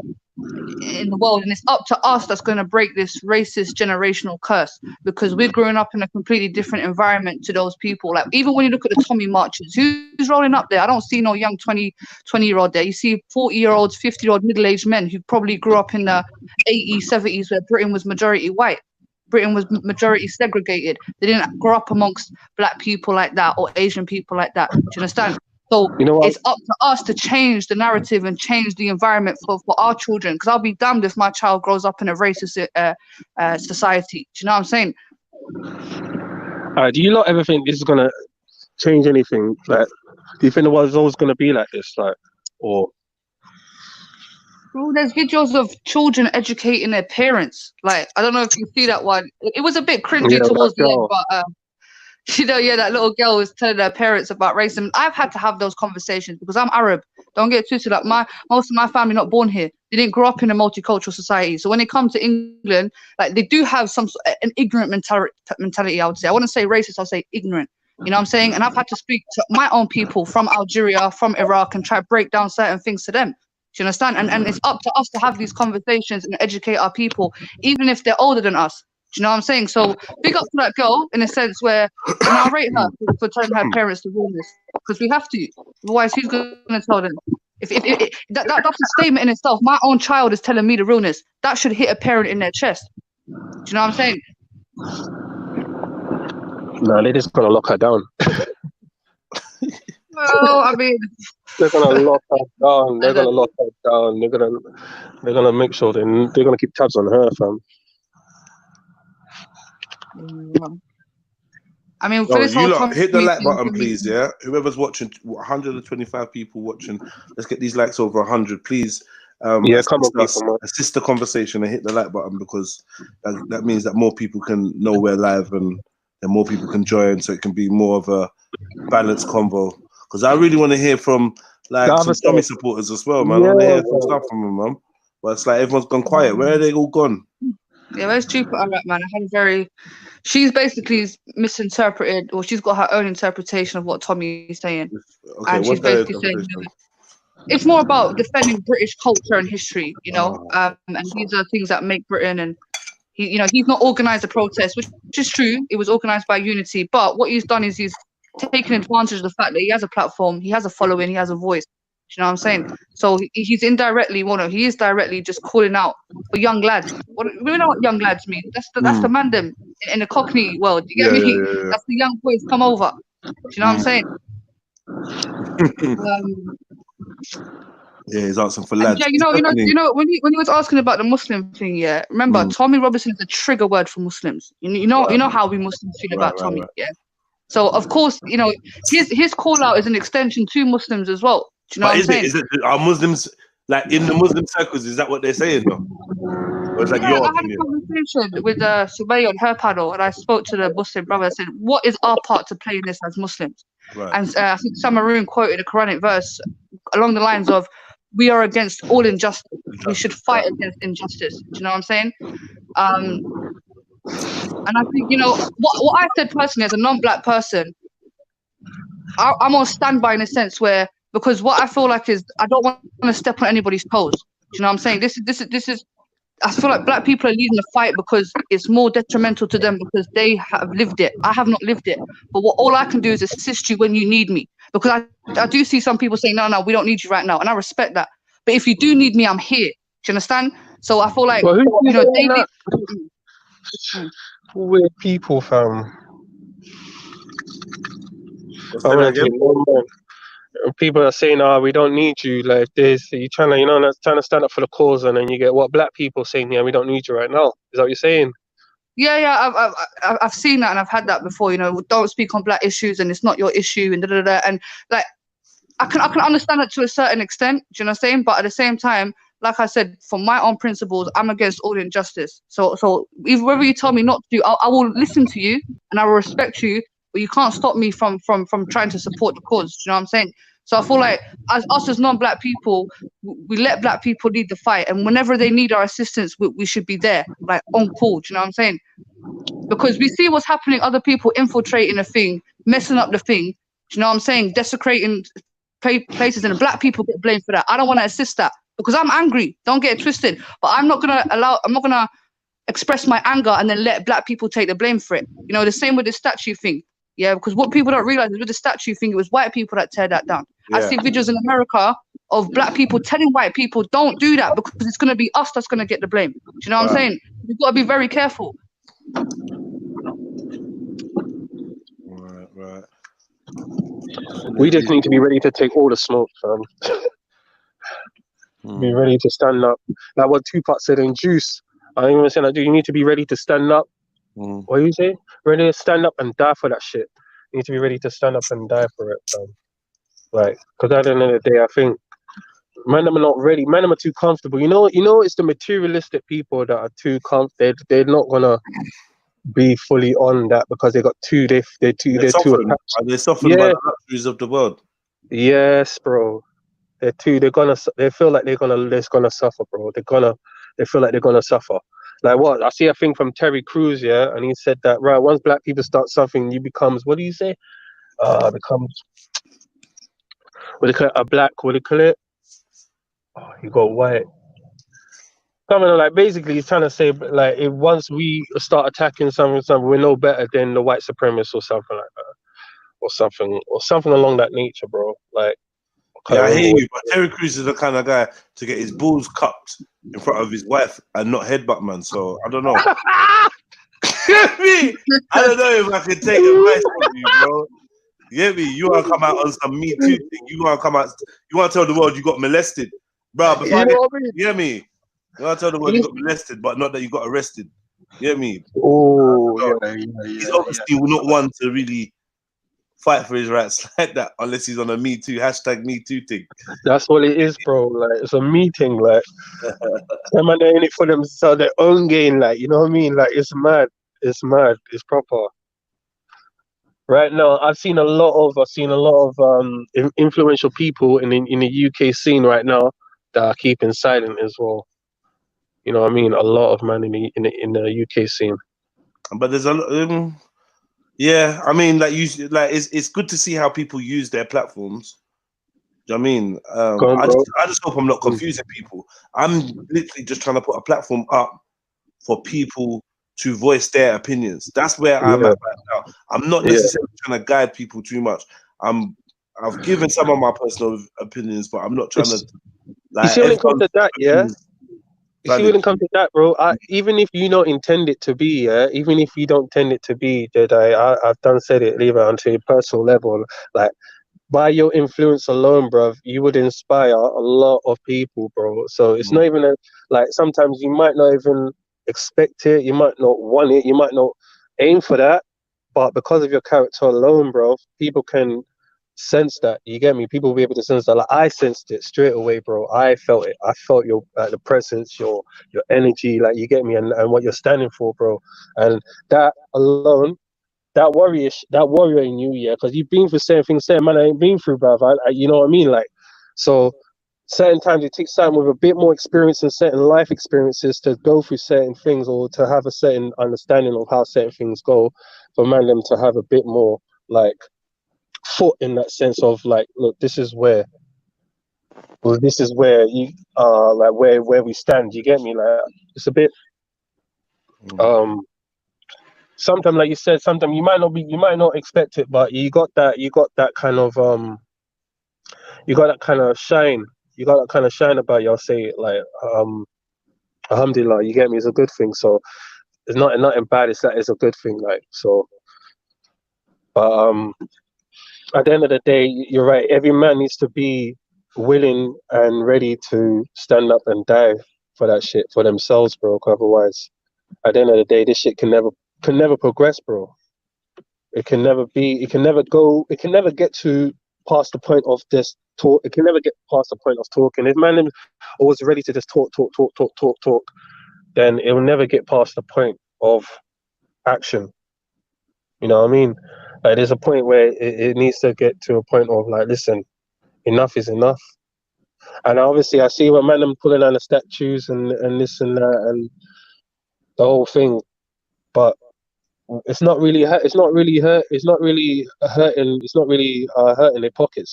in the world. And it's up to us that's going to break this racist generational curse, because we're growing up in a completely different environment to those people. Like, even when you look at the Tommy marches, who's rolling up there? I don't see no young 20-year-old there. You see 40-year-olds, 50-year-old middle-aged men who probably grew up in the 80s, 70s, where Britain was majority white. Britain was majority segregated. They didn't grow up amongst black people like that or Asian people like that. Do you understand? So it's up to us to change the narrative and change the environment for our children. Because I'll be damned if my child grows up in a racist society. Do you know what I'm saying? Do you not ever think this is gonna change anything? Like, do you think the world's always gonna be like this? Like, or? Bro, there's videos of children educating their parents. Like, I don't know if you see that one. It was a bit cringy towards the end, but that little girl was telling her parents about racism. I've had to have those conversations because I'm Arab. Don't get twisted. Like, most of my family not born here. They didn't grow up in a multicultural society. So when they come to England, like, they do have an ignorant mentality, I would say. I wouldn't say racist, I'll say ignorant. You know what I'm saying? And I've had to speak to my own people from Algeria, from Iraq, and try to break down certain things to them. Do you understand? And it's up to us to have these conversations and educate our people, even if they're older than us. Do you know what I'm saying? So big up to that girl in a sense where, and I rate her for telling her parents to ruin this, because we have to. Otherwise, who's going to tell them? That's a statement in itself. My own child is telling me the realness. That should hit a parent in their chest. Do you know what I'm saying? No, they just gonna lock her down. Well, I mean, they're gonna lock her down. They're gonna lock her down. They're gonna make sure they're gonna keep tabs on her, fam. I mean, for this you whole lot, hit the like thing, button, please. Yeah, whoever's watching, 125 people watching. Let's get these likes over 100, please. Yeah, come on, people, assist the conversation and hit the like button, because that means that more people can know we're live and more people can join, so it can be more of a balanced convo. Because I really want to hear from like some Tommy supporters as well, man. I want to hear some stuff from them, man. But it's like everyone's gone quiet. Where are they all gone? Yeah, where's Jupiter at, man? She's basically misinterpreted, or she's got her own interpretation of what Tommy is saying. Okay, and she's basically saying it's more about defending British culture and history, you know, and these are things that make Britain, and he's not organised a protest, which is true. It was organised by Unity, but what he's done is he's taken advantage of the fact that he has a platform, he has a following, he has a voice. Do you know what I'm saying? So he's indirectly, he is directly just calling out for young lads. We know what young lads mean. That's the man them in the Cockney world. You get me? Yeah. That's the young boys come over. Do you know what I'm saying? Yeah, he's asking for lads. Yeah, you know, when he was asking about the Muslim thing, yeah. Remember, Tommy Robinson is a trigger word for Muslims. You know how we Muslims feel about Tommy, yeah. So of course, his call out is an extension to Muslims as well. Do you know what I'm saying? Are Muslims like in the Muslim circles? Is that what they're saying though? Or is that your I had a conversation with Subay on her panel, and I spoke to the Muslim brother. I said, "What is our part to play in this as Muslims?" Right. And I think Samaroon quoted a Quranic verse along the lines of, "We are against all injustice. We should fight against injustice." Do you know what I'm saying? And I think what I said personally as a non-black person, I'm on standby in a sense where, because what I feel like is I don't want to step on anybody's toes. Do you know what I'm saying? This is. I feel like black people are leading the fight because it's more detrimental to them because they have lived it. I have not lived it. But all I can do is assist you when you need me. Because I do see some people saying, no, we don't need you right now. And I respect that. But if you do need me, I'm here. Do you understand? So I feel like, weird people, fam. People are saying, we don't need you like this. You're trying to stand up for the cause, and then you get black people saying, yeah, we don't need you right now. Is that what you're saying? Yeah, I've seen that and I've had that before. Don't speak on black issues and it's not your issue and da-da-da. And like, I can understand that to a certain extent. Do you know what I'm saying? But at the same time, like I said, for my own principles, I'm against all injustice. So whether you tell me not to, I will listen to you and I will respect you. But you can't stop me from trying to support the cause. Do you know what I'm saying? So I feel like as non-black people, we let black people lead the fight, and whenever they need our assistance, we should be there, like on call. Do you know what I'm saying? Because we see what's happening, other people infiltrating a thing, messing up the thing. Do you know what I'm saying? Desecrating places, and black people get blamed for that. I don't want to assist that because I'm angry. Don't get it twisted. But I'm not gonna express my anger and then let black people take the blame for it. The same with the statue thing. Yeah, because what people don't realize is with the statue thing, it was white people that tear that down. Yeah. I see videos in America of black people telling white people, don't do that because it's going to be us that's going to get the blame. Do you know what I'm saying? We've got to be very careful. Right. We just need to be ready to take all the smoke, fam. Be ready to stand up. Like what Tupac said in Juice. I ain't even saying that, you need to be ready to stand up. What do you say? Ready to stand up and die for that shit. You need to be ready to stand up and die for it, fam. Like, because at the end of the day, I think man, them are not ready. Man, them are too comfortable. It's the materialistic people that are too comfortable. They're not gonna be fully on that because they got too. They're too attached. They're softened by the luxuries of the world. Yes, bro. They feel like they're gonna suffer, bro. They feel like they're gonna suffer. Like what? I see a thing from Terry Crews, yeah, and he said that once black people start suffering, you becomes, what do you say? Becomes, what do you call it? A black, what do you call it? Oh, you got white. Something like basically he's trying to say like if once we start attacking something, we're no better than the white supremacists or something like that. Or something along that nature, bro. Like Yeah, I hear you, but Terry Crews is the kind of guy to get his balls cupped in front of his wife and not headbutt, man. So I don't know. Me, I don't know if I can take advice from you, bro. You get me? You want to come out on some Me Too thing? You want to come out? You want to tell the world you got molested, bro? Before you get me? You want to tell the world you got molested, but not that you got arrested. You get me? Oh, yeah. He's obviously not one to really fight for his rights like that unless he's on a Me Too #Me Too thing. That's what it is, bro. Like it's a meeting, like them and they're in it for themselves, their own gain, like you know what I mean? Like it's mad, it's proper. Right now, I've seen a lot of influential people in the UK scene right now that are keeping silent as well. You know what I mean? A lot of man in the UK scene. But there's a lot. Yeah, I mean, it's good to see how people use their platforms. Do you know what I mean? I just hope I'm not confusing people. I'm literally just trying to put a platform up for people to voice their opinions. That's where I'm at right now. I'm not necessarily trying to guide people too much. I've given some of my personal opinions, but I'm not trying to. You see when it comes to that, yeah. You see when it comes to that, bro. Even if you don't intend it to be, yeah. Even if you don't intend it to be, that I've done said it, leave it onto a personal level, like. By your influence alone, bro, you would inspire a lot of people, bro. So it's not even like sometimes you might not even expect it, you might not want it, you might not aim for that, but because of your character alone, bro, people can sense that. You get me? People will be able to sense that. Like I sensed it straight away, bro. I felt it. I felt your the presence, your energy, like you get me, and what you're standing for, bro. And that alone. That warrior in you, yeah, because you've been through certain things, certain man I ain't been through, bruv. You know what I mean? Like, so certain times it takes time with a bit more experience and certain life experiences to go through certain things or to have a certain understanding of how certain things go for man them to have a bit more like foot in that sense of like, look, this is where you like where we stand. You get me? Like it's a bit sometimes, like you said, sometimes you might not expect it, but you got that kind of shine. You got that kind of shine about you. I'll say it like alhamdulillah, you get me, it's a good thing. So it's nothing bad, it's a good thing, like so. But at the end of the day, you're right, every man needs to be willing and ready to stand up and die for that shit, for themselves, bro. Otherwise, at the end of the day, this shit can never progress, bro. It can never get to past the point of this talk. It can never get past the point of talking. If man is always ready to just talk, then it will never get past the point of action. You know what I mean? Like there's a point where it needs to get to a point of like, listen, enough is enough. And obviously I see what man them pulling down the statues and this and that and the whole thing, but it's not really hurting their pockets. It's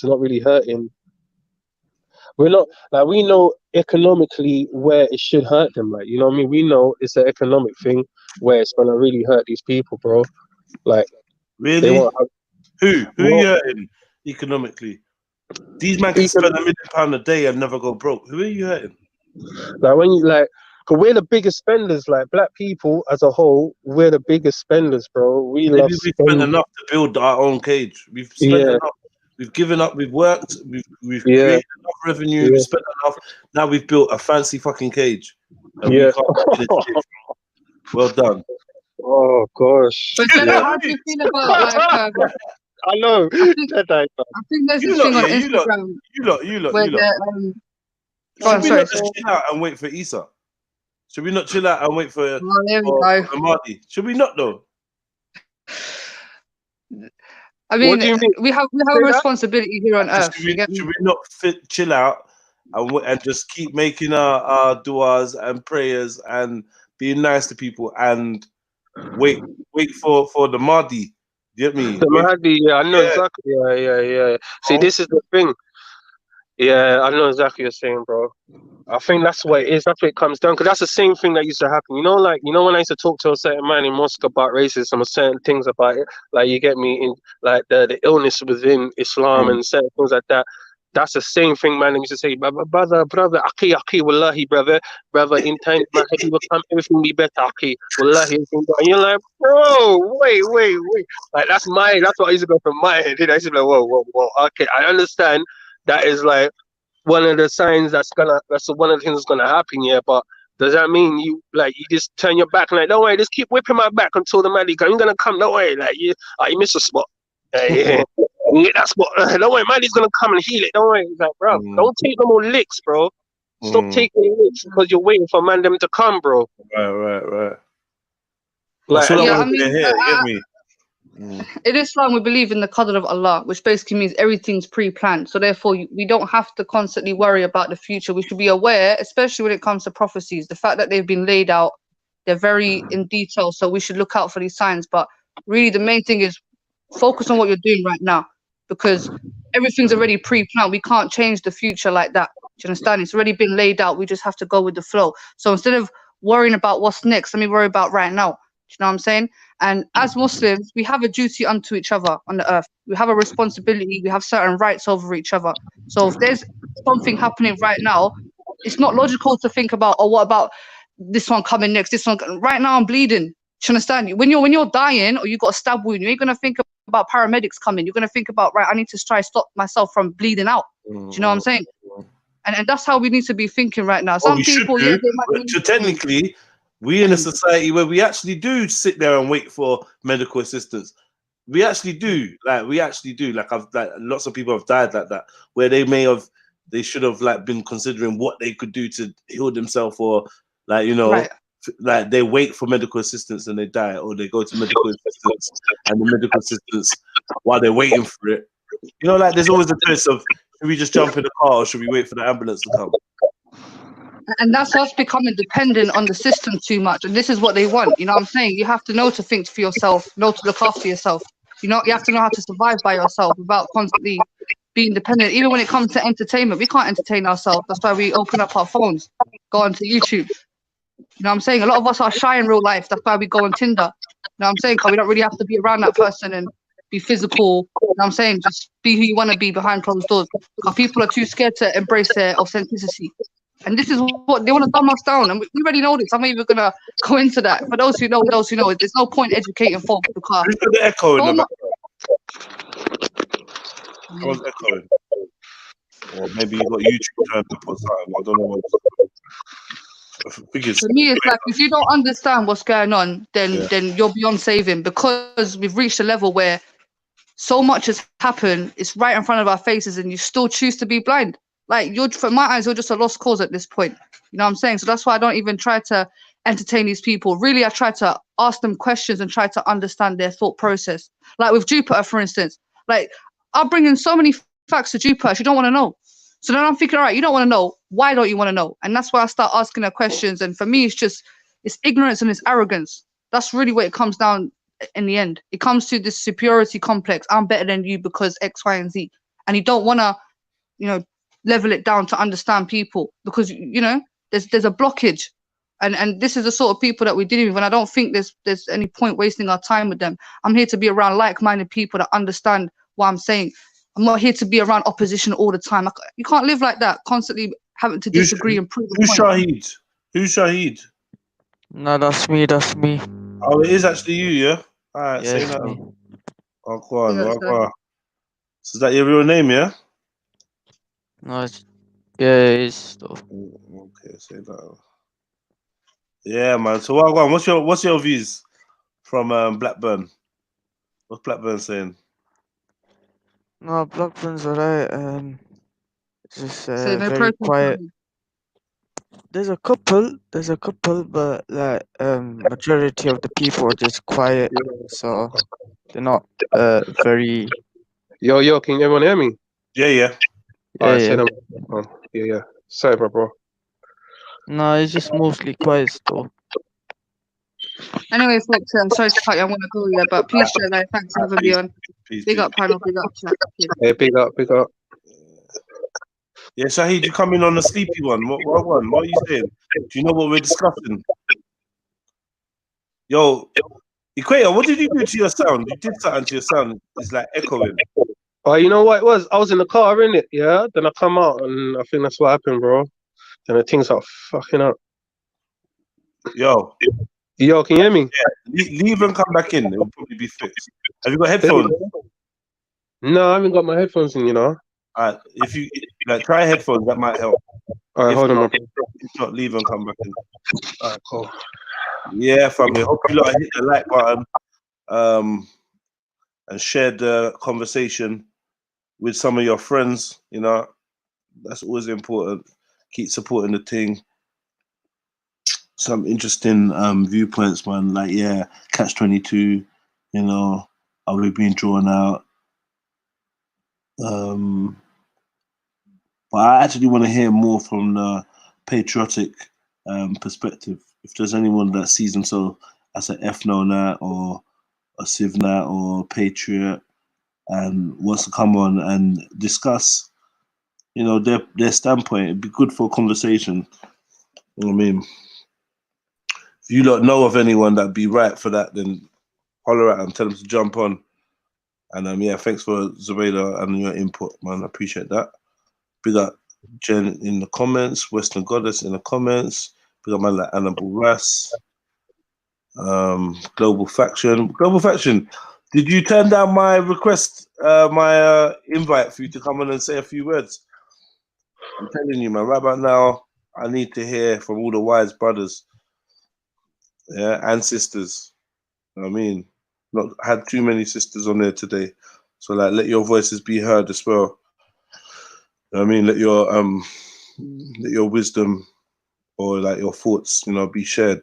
not really hurting. We're not like, we know economically where it should hurt them, like, you know what I mean? We know it's an economic thing where it's gonna really hurt these people, bro. Like really, who are you hurting economically? These men can spend £1 million a day and never go broke. Who are you hurting? Like when you like, cause we're the biggest spenders. Like black people as a whole, we're the biggest spenders, bro. We spent enough to build our own cage. We've spent enough. We've given up. We've worked. We've created enough revenue. We've spent enough. Now we've built a fancy fucking cage. And we can't well done. Oh gosh. But how do you feel about like? I know. I think there's this thing on Instagram. You lot. Should we not just chill out and wait for Issa? Should we not chill out and wait for Mahdi? Should we not though? I mean, we have a responsibility here on earth. Should we not chill out and just keep making our du'as and prayers and being nice to people and wait for the Mahdi? You get me? The Mahdi, yeah, I know exactly. Yeah. See, this is the thing. Yeah, I know exactly what you're saying, bro. I think that's what it is. That's what it comes down. Because that's the same thing that used to happen. You know, like, you know, when I used to talk to a certain man in mosque about racism or certain things about it, like, you get me, in like the illness within Islam and certain things like that. That's the same thing, man. They used to say, brother, aki, wallahi, brother, in time, my head will come, everything will be better, aki, wallahi. And you're like, bro, wait. Like, that's what I used to go from my head. I used to be like, whoa. Okay, I understand that is like one of the signs that's one of the things that's gonna happen, yeah. But does that mean you just turn your back and like, don't worry, just keep whipping my back until the man is gonna come, don't worry, like you miss a spot. Yeah. You get that spot. Don't worry, man, he's gonna come and heal it. Don't worry. It's like, bro, don't take no more licks, bro. Stop taking licks because you're waiting for man them to come, bro. Right. Like, I mean, in Islam, we believe in the qadr of Allah, which basically means everything's pre-planned. So therefore, we don't have to constantly worry about the future. We should be aware, especially when it comes to prophecies, the fact that they've been laid out, they're very in detail. So we should look out for these signs. But really, the main thing is focus on what you're doing right now, because everything's already pre-planned. We can't change the future like that. Do you understand? It's already been laid out. We just have to go with the flow. So instead of worrying about what's next, let me worry about right now. Do you know what I'm saying? And as Muslims, we have a duty unto each other on the earth. We have a responsibility. We have certain rights over each other. So if there's something happening right now, it's not logical to think about, oh, what about this one coming next? This one right now, I'm bleeding. Do you understand? When you're dying or you got a stab wound, you ain't gonna think about paramedics coming. You're gonna think about, right, I need to try to stop myself from bleeding out. Do you know what I'm saying? And that's how we need to be thinking right now. Some people, they might so technically, we in a society where we actually do sit there and wait for medical assistance. We actually do. Like lots of people have died like that, where they should have like been considering what they could do to heal themselves, or like, you know, like they wait for medical assistance and they die, or they go to medical assistance and the medical assistance while they're waiting for it. You know, like there's always a choice of, should we just jump in the car or should we wait for the ambulance to come? And that's us becoming dependent on the system too much. And this is what they want. You know what I'm saying? You have to know to think for yourself, know to look after yourself. You know, you have to know how to survive by yourself without constantly being dependent. Even when it comes to entertainment, we can't entertain ourselves. That's why we open up our phones, go onto YouTube. You know what I'm saying? A lot of us are shy in real life. That's why we go on Tinder. You know what I'm saying? Because we don't really have to be around that person and be physical. You know what I'm saying? Just be who you want to be behind closed doors. Because people are too scared to embrace their authenticity. And this is what they want to dumb us down. And we already know this. I'm not even going to go into that. For those who know, there's no point educating folks because... Who's got the echo in the background? I was echoing. Or maybe you got YouTube turned up or something. I don't know what. For me, it's like, if you don't understand what's going on, then you're beyond saving, because we've reached a level where so much has happened. It's right in front of our faces, and you still choose to be blind. Like, from my eyes, you're just a lost cause at this point. You know what I'm saying? So that's why I don't even try to entertain these people. Really, I try to ask them questions and try to understand their thought process. Like with Jupiter, for instance. Like, I'll bring in so many facts to Jupiter she don't want to know. So then I'm thinking, all right, you don't want to know. Why don't you want to know? And that's why I start asking her questions. And for me, it's ignorance and it's arrogance. That's really what it comes down in the end. It comes to this superiority complex. I'm better than you because X, Y, and Z. And you don't want to, you know, level it down to understand people, because, you know, there's a blockage. And this is the sort of people that we're dealing with. And I don't think there's any point wasting our time with them. I'm here to be around like-minded people that understand what I'm saying. I'm not here to be around opposition all the time. You can't live like that, constantly having to disagree and prove. Who's Shahid? Who's Shahid? No, that's me. Oh, it is actually you, yeah? All right, Yeah, say it's that. me. Oh, go on. So is that your real name, yeah? No, it's stuff. Okay, say that. Yeah, man. So what's your views from Blackburn? What's Blackburn saying? No, Blackburn's alright. Just So no very quiet. protest. There's a couple, but like majority of the people are just quiet, so they're not very. Yo, can everyone hear me? Yeah. Yeah. Sorry, bro. No, it's just mostly quiet stuff. Anyway, folks, I'm sorry to cut you. I want to go, yeah, but peace, like, thanks for having me on. Big up, panel, big up, chat. Hey, big up. Yeah, Shahid, you come in on the sleepy one. What one? What are you saying? Do you know what we're discussing? Yo, Equator, what did you do to your sound? You did something to your sound. It's like echoing. Oh, you know what it was? I was in the car, in it, yeah. Then I come out, and I think that's what happened, bro. Then the things are fucking up. Yo, can you hear me? Yeah, leave and come back in. It'll probably be fixed. Have you got headphones? No, I haven't got my headphones in. You know. If you like, try headphones. That might help. All right, hold on. If not, leave and come back in. All right, cool. Yeah, family. Hope you lot hit the like button, and share the conversation with some of your friends. You know, that's always important. Keep supporting the thing. Some interesting viewpoints, man. Like, yeah, Catch-22. You know, are we being drawn out? But I actually want to hear more from the patriotic perspective. If there's anyone that sees themselves as an ethno-nat or a civ-nat or patriot and wants to come on and discuss, you know, their standpoint, it'd be good for a conversation. You know what I mean? If you lot know of anyone that'd be right for that, then holler at them, tell them to jump on. And yeah, thanks for Zubaydah and your input, man. I appreciate that. Big up Jen in the comments, Western Goddess in the comments. Big up man like Annabelle Rass. Global Faction. Did you turn down my request, my invite for you to come on and say a few words? I'm telling you, man, right about now, I need to hear from all the wise brothers, yeah, and sisters. You know what I mean? Not had too many sisters on there today. So like, let your voices be heard as well. You know what I mean? Let your wisdom or like your thoughts, you know, be shared,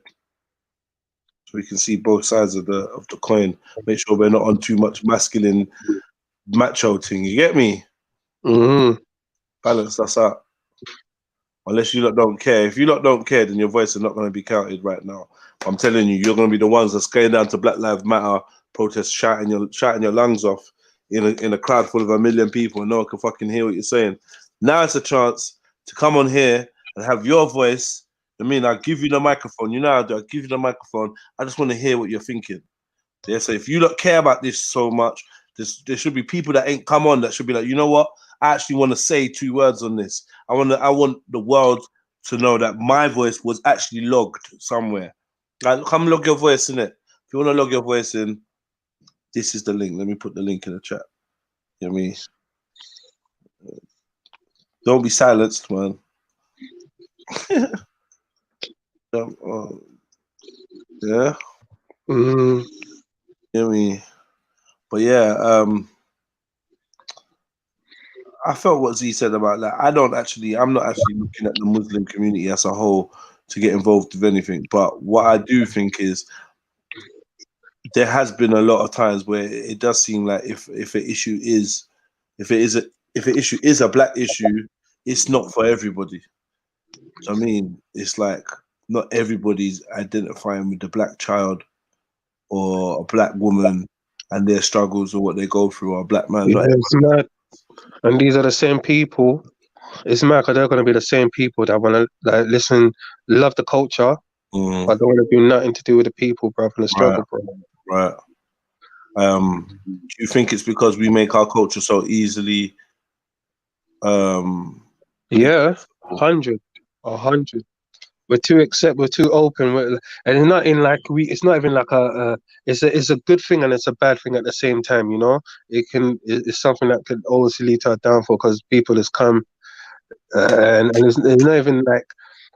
so we can see both sides of the coin. Make sure we're not on too much masculine macho thing. You get me? Balance us out. Unless you lot don't care. If you lot don't care, then your voice is not going to be counted right now. I'm telling you, you're going to be the ones that's going down to Black Lives Matter protest, shouting your lungs off in a crowd full of 1 million people, and no one can fucking hear what you're saying. Now it's a chance to come on here and have your voice. I mean, I'll give you the microphone. You know how I do. I'll give you the microphone. I just want to hear what you're thinking. Yeah, so if you don't care about this so much, there should be people that ain't come on that should be like, you know what? I actually want to say 2 words on this. I want the world to know that my voice was actually logged somewhere. Like, come log your voice in it. If you want to log your voice in, this is the link. Let me put the link in the chat. You know what I mean? Don't be silenced, man. Yeah. You know what I mean? But yeah, I felt what Z said about that. I'm not actually looking at the Muslim community as a whole to get involved with anything. But what I do think is there has been a lot of times where it does seem like if an issue is a black issue, it's not for everybody. So, I mean, it's like not everybody's identifying with the black child or a black woman and their struggles or what they go through, or a black man. Yeah, it's mad. And these are the same people. It's mad because they're going to be the same people that want to like listen, love the culture, but don't want to do nothing to do with the people, bro, and the struggle, bro. Right. Do you think it's because we make our culture so easily? Yeah, 100. We're too open. And it's not in like it's not even like it's a good thing and it's a bad thing at the same time, you know. It's something that could always lead to a downfall because people just come and it's not even like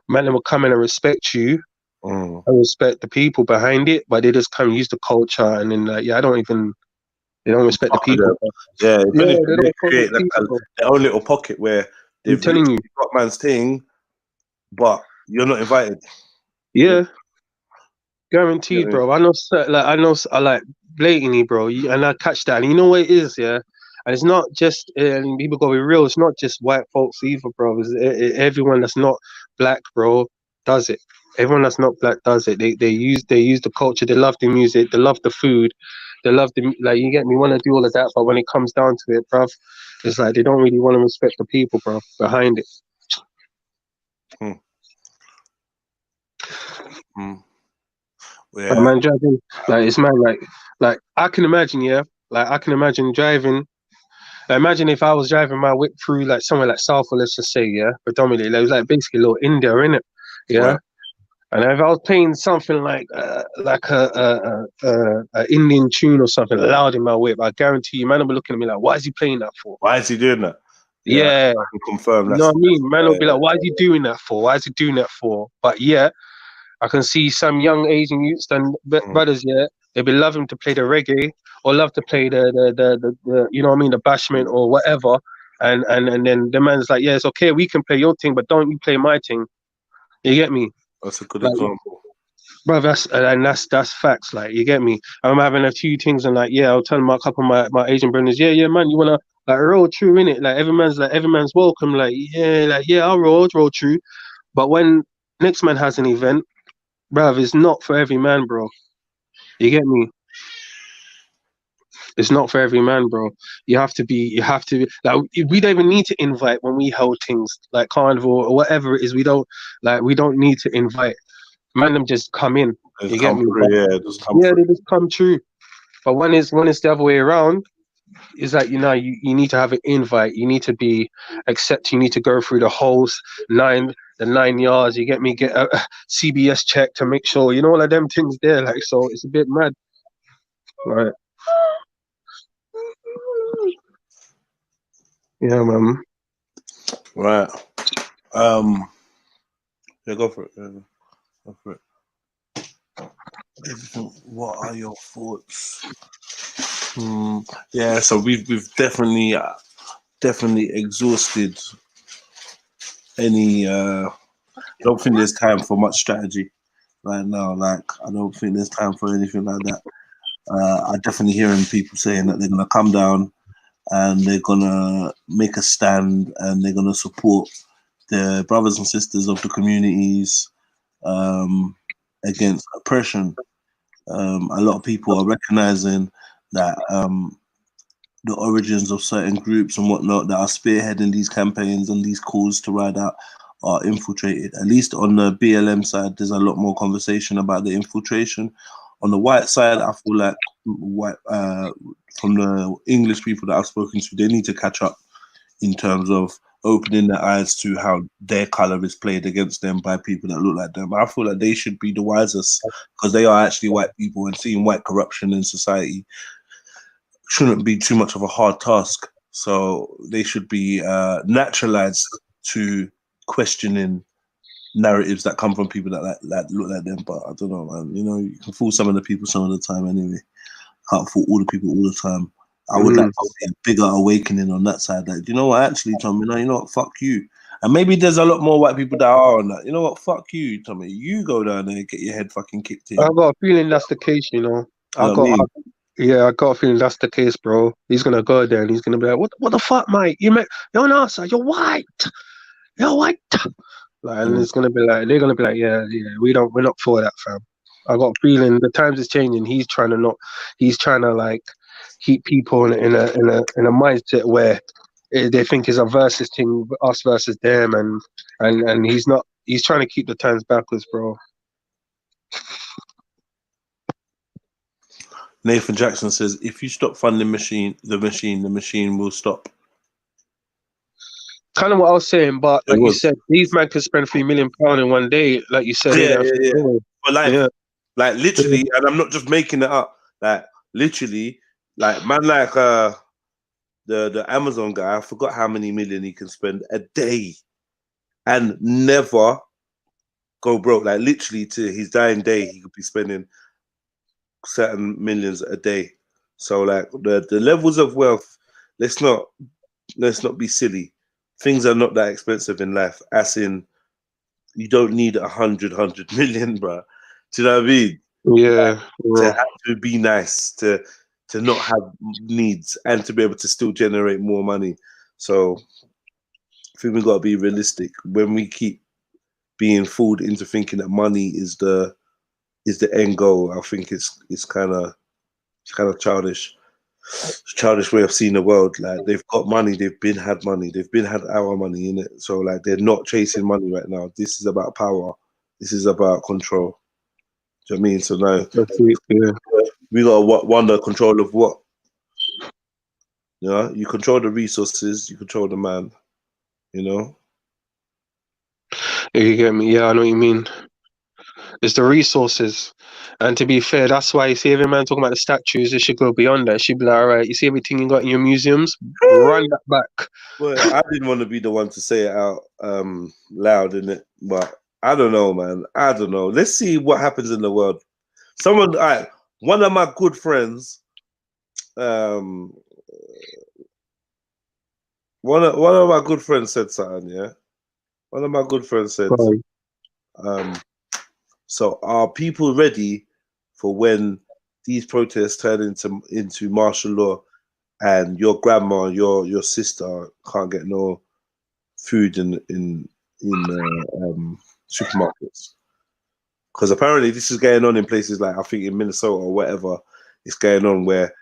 man will come in and respect you and respect the people behind it, but they just come use the culture and then like they don't respect the people. Yeah, they create like their own little pocket where they've telling you got man's thing, but you're not invited. Yeah, guaranteed, bro. I know blatantly, bro. And I catch that. And you know what it is, yeah. And it's not just and people gotta be real. It's not just white folks either, bro. Everyone that's not black, bro, does it. Everyone that's not black does it. They use the culture. They love the music. They love the food. They love the like. You get me? Want to do all of that, but when it comes down to it, bruv, It's like they don't really want to respect the people, bro, behind it. Yeah. Like, man, driving, like it's man, like I can imagine, yeah, like I can imagine driving. Like, imagine if I was driving my whip through like somewhere like Southall, let's just say, yeah, predominantly, like, it was like basically a little India, innit? Yeah. Right. And if I was playing something like a Indian tune or something loud in my whip, I guarantee you, man will be looking at me like, what is he playing that for? Why is he doing that? Yeah. I can confirm You that. know what I mean? Man will be like, why is he doing that for? Why is he doing that for? But yeah, I can see some young Asian youths and brothers, yeah, they'll be loving to play the reggae or love to play the you know what I mean, the bashment or whatever. And then the man's like, yeah, it's okay, we can play your thing, but don't you play my thing. You get me? That's a good Like, example. bro, that's facts. Like, you get me? I'm having a few things, and like, yeah, I'll tell a couple of my Asian brothers, yeah, man, you wanna like roll true in it? Like, every man's welcome. Like, yeah, I'll roll true. But when next man has an event, bruv, it's not for every man, bro. You get me? It's not for every man, bro. You have to like, we don't even need to invite when we hold things like carnival or whatever it is. We don't need to invite. Man, them just come in. You get me? Yeah, just come yeah, through. they just come true. But when it's the other way around, it's like, you know, you need to have an invite. You need to be accepted. You need to go through the 9 yards. You get me? Get a CBS check to make sure, you know, all of them things there. Like, so it's a bit mad. Right. Yeah, man. Right. Yeah, go for it. Yeah, go for it. What are your thoughts? Yeah, so we've definitely exhausted any. I don't think there's time for much strategy right now. Like, I don't think there's time for anything like that. I definitely hearing people saying that they're gonna come down and they're gonna make a stand and they're gonna support their brothers and sisters of the communities against oppression. A lot of people are recognizing that the origins of certain groups and whatnot that are spearheading these campaigns and these calls to ride out are infiltrated. At least on the BLM side, there's a lot more conversation about the infiltration. On the white side, I feel like from the English people that I've spoken to, they need to catch up in terms of opening their eyes to how their color is played against them by people that look like them. I feel like they should be the wisest because they are actually white people, and seeing white corruption in society shouldn't be too much of a hard task. So they should be naturalized to questioning narratives that come from people that look like them. But I don't know, man. You know, you can fool some of the people some of the time anyway. Can't fool all the people all the time. I would like to see a bigger awakening on that side. Like, you know what, actually, Tommy, you know what, fuck you. And maybe there's a lot more white people that are on that. You know what, fuck you, Tommy. You go down there and get your head fucking kicked in. I got a feeling that's the case, you know. I got a feeling that's the case, bro. He's gonna go there and he's gonna be like, what the fuck, mate? You're an answer. You're white. Like, and it's gonna be like, they're gonna be like, yeah, we're not for that, fam. I got a feeling the times is changing. He's trying to like keep people in a mindset where they think it's a versus thing, us versus them, and he's trying to keep the times backwards, bro. Nathan Jackson says, if you stop funding the machine will stop. Kind of what I was saying, but like you said, these men could spend £3 million in one day, like you said. But like literally, and I'm not just making it up. Like literally, like man, like the Amazon guy, I forgot how many million he can spend a day, and never go broke. Like literally, to his dying day, he could be spending certain millions a day. So like the levels of wealth, let's not be silly. Things are not that expensive in life, as in you don't need 100 million, bro. Do you know what I mean? Yeah. To have to be nice, to not have needs, and to be able to still generate more money. So I think we've got to be realistic. When we keep being fooled into thinking that money is the end goal, I think it's kind of childish. childish way of seeing the world. Like they've got money, they've been had our money in it. So like they're not chasing money right now. This is about power. This is about control. Do you know what I mean? So now we got wonder control of what? You know, you control the resources, you control the man. You know. You get me? Yeah, I know what you mean. It's the resources. And to be fair, that's why you see every man talking about the statues, it should go beyond that. It should be like, all right, you see everything you got in your museums, run that back. Well, I didn't want to be the one to say it out loud, innit? But I don't know, man. I don't know. Let's see what happens in the world. One of my good friends, one of my good friends said something, yeah? One of my good friends said, so are people ready for when these protests turn into martial law and your grandma, your sister can't get no food in supermarkets? Because apparently this is going on in places like, I think in Minnesota or whatever, it's going on where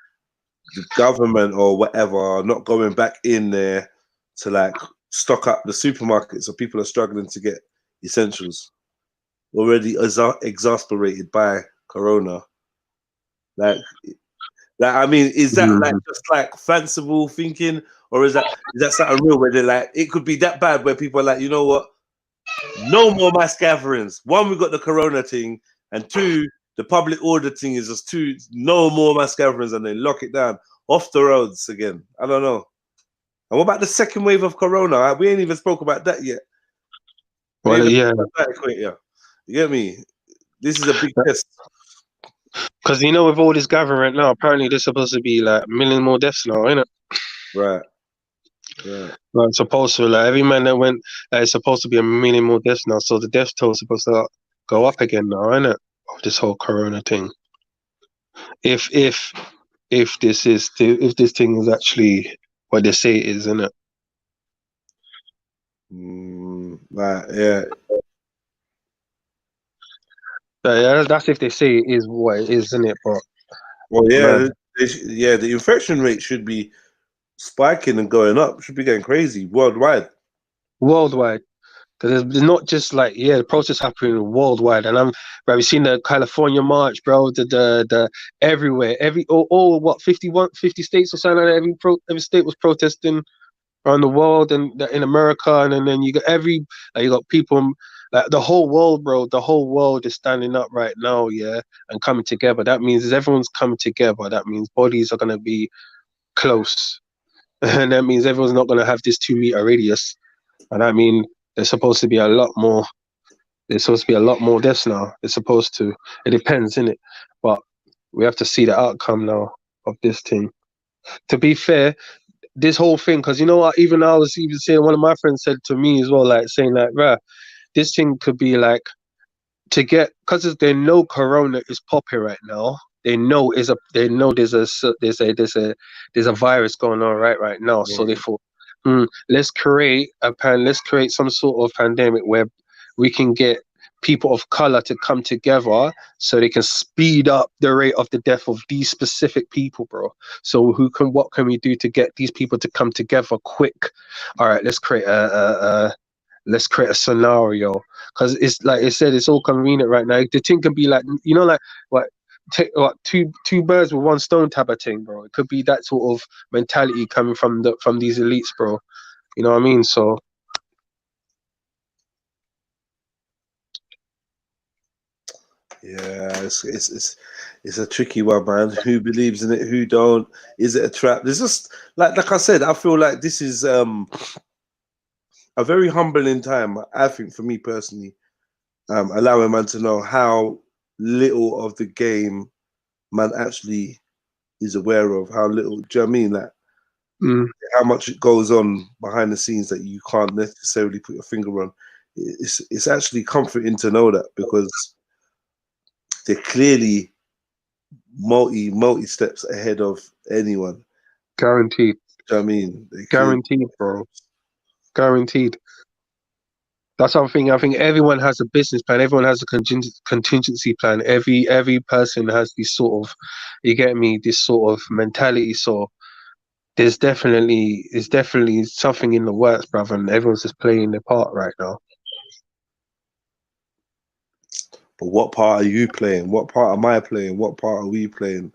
the government or whatever are not going back in there to like stock up the supermarkets, so people are struggling to get essentials, already exasperated by Corona. Like I mean, is that like just like fanciful thinking, or is that something real where they're like, it could be that bad where people are like, you know what, no more mass gatherings. One, we got the Corona thing, and two, the public order thing is just no more mass gatherings, and they lock it down off the roads again. I don't know. And what about the second wave of Corona? We ain't even spoke about that yet. Well, yeah. You get me? This is a big test. Because you know, with all this gathering now, apparently there's supposed to be like 1 million more deaths now, isn't it? Right. Yeah. Like, supposed to, like, every man that went, it's supposed to be 1 million more deaths now. So the death toll is supposed to go up again now, isn't it? Of this whole Corona thing. If this thing is actually what they say it is, isn't it? Right. Yeah. Yeah, that's if they say it is what it is, isn't it? But well, yeah, the infection rate should be spiking and going up. Should be getting crazy worldwide. Worldwide, because there's not just like the process happening worldwide. And we've seen the California march, bro. The everywhere, what 50 states or something like that. Every state was protesting around the world and in America, and then you got you got people. Like the whole world, bro, the whole world is standing up right now, and coming together. That means everyone's coming together. That means bodies are going to be close. And that means everyone's not going to have this 2-meter radius. And I mean, there's supposed to be a lot more. There's supposed to be a lot more deaths now. It's supposed to. It depends, innit? But we have to see the outcome now of this thing. To be fair, this whole thing, because you know what, even I was even saying, one of my friends said to me as well, like saying like, bruh, this thing could be like because they know Corona is popping right now. They know there's a virus going on right now. So they thought, let's create some sort of pandemic where we can get people of color to come together so they can speed up the rate of the death of these specific people, bro. So what can we do to get these people to come together quick? All right, let's create a scenario, because it's like I said, it's all convenient right now. The thing can be like, you know, like two birds with one stone type of thing, bro. It could be that sort of mentality coming from these elites, bro. You know what I mean? So yeah, it's a tricky one, man. Who believes in it? Who don't? Is it a trap? There's just like I said, I feel like this is a very humbling time, I think, for me personally, allowing man to know how little of the game man actually is aware of, how little, do you know what I mean? Like, how much it goes on behind the scenes that you can't necessarily put your finger on. It's actually comforting to know that, because they're clearly multi steps ahead of anyone. Guaranteed. Do you know what I mean? Guaranteed, bro. Guaranteed. That's something. I think everyone has a business plan. Everyone has a contingency plan. Every person has this sort of, you get me, this sort of mentality. So there's definitely something in the works, brother, and everyone's just playing their part right now. But what part are you playing? What part am I playing? What part are we playing?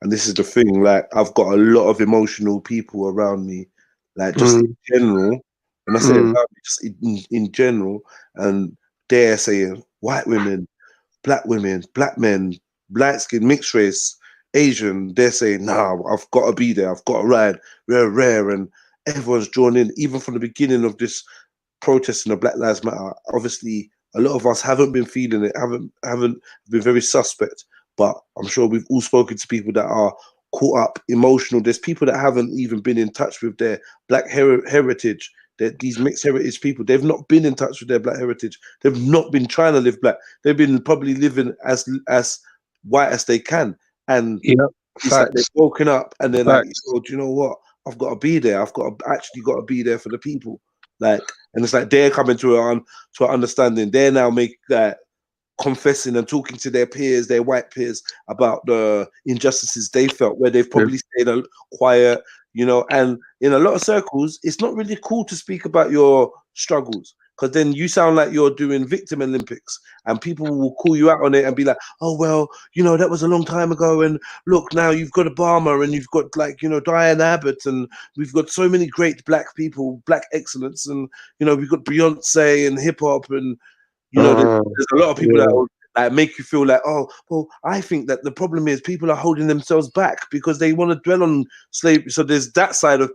And this is the thing, like, I've got a lot of emotional people around me, like, just in general. When I say around me, just in general, and they're saying white women, black men, light skin, mixed race, Asian, they're saying, nah, I've got to be there. I've got to ride, rare. And everyone's drawn in, even from the beginning of this protesting of Black Lives Matter. Obviously, a lot of us haven't been feeling it, haven't been very suspect. But I'm sure we've all spoken to people that are caught up, emotional. There's people that haven't even been in touch with their black heritage. These mixed heritage people, they've not been in touch with their black heritage. They've not been trying to live black. They've been probably living as white as they can. And it's like they've woken up and they're like, oh, do you know what? I've got to be there. I've actually got to be there for the people. Like, and it's like they're coming to an understanding. They're now confessing and talking to their peers, their white peers, about the injustices they felt, where they've probably stayed quiet, and in a lot of circles, it's not really cool to speak about your struggles, because then you sound like you're doing victim Olympics, and people will call you out on it and be like, oh, well, that was a long time ago, and look, now you've got Obama, and you've got Diane Abbott, and we've got so many great black people, black excellence, and we've got Beyonce and hip hop, and there's a lot of people that will, like, make you feel like, oh, well, I think that the problem is people are holding themselves back because they want to dwell on slavery. So there's that side of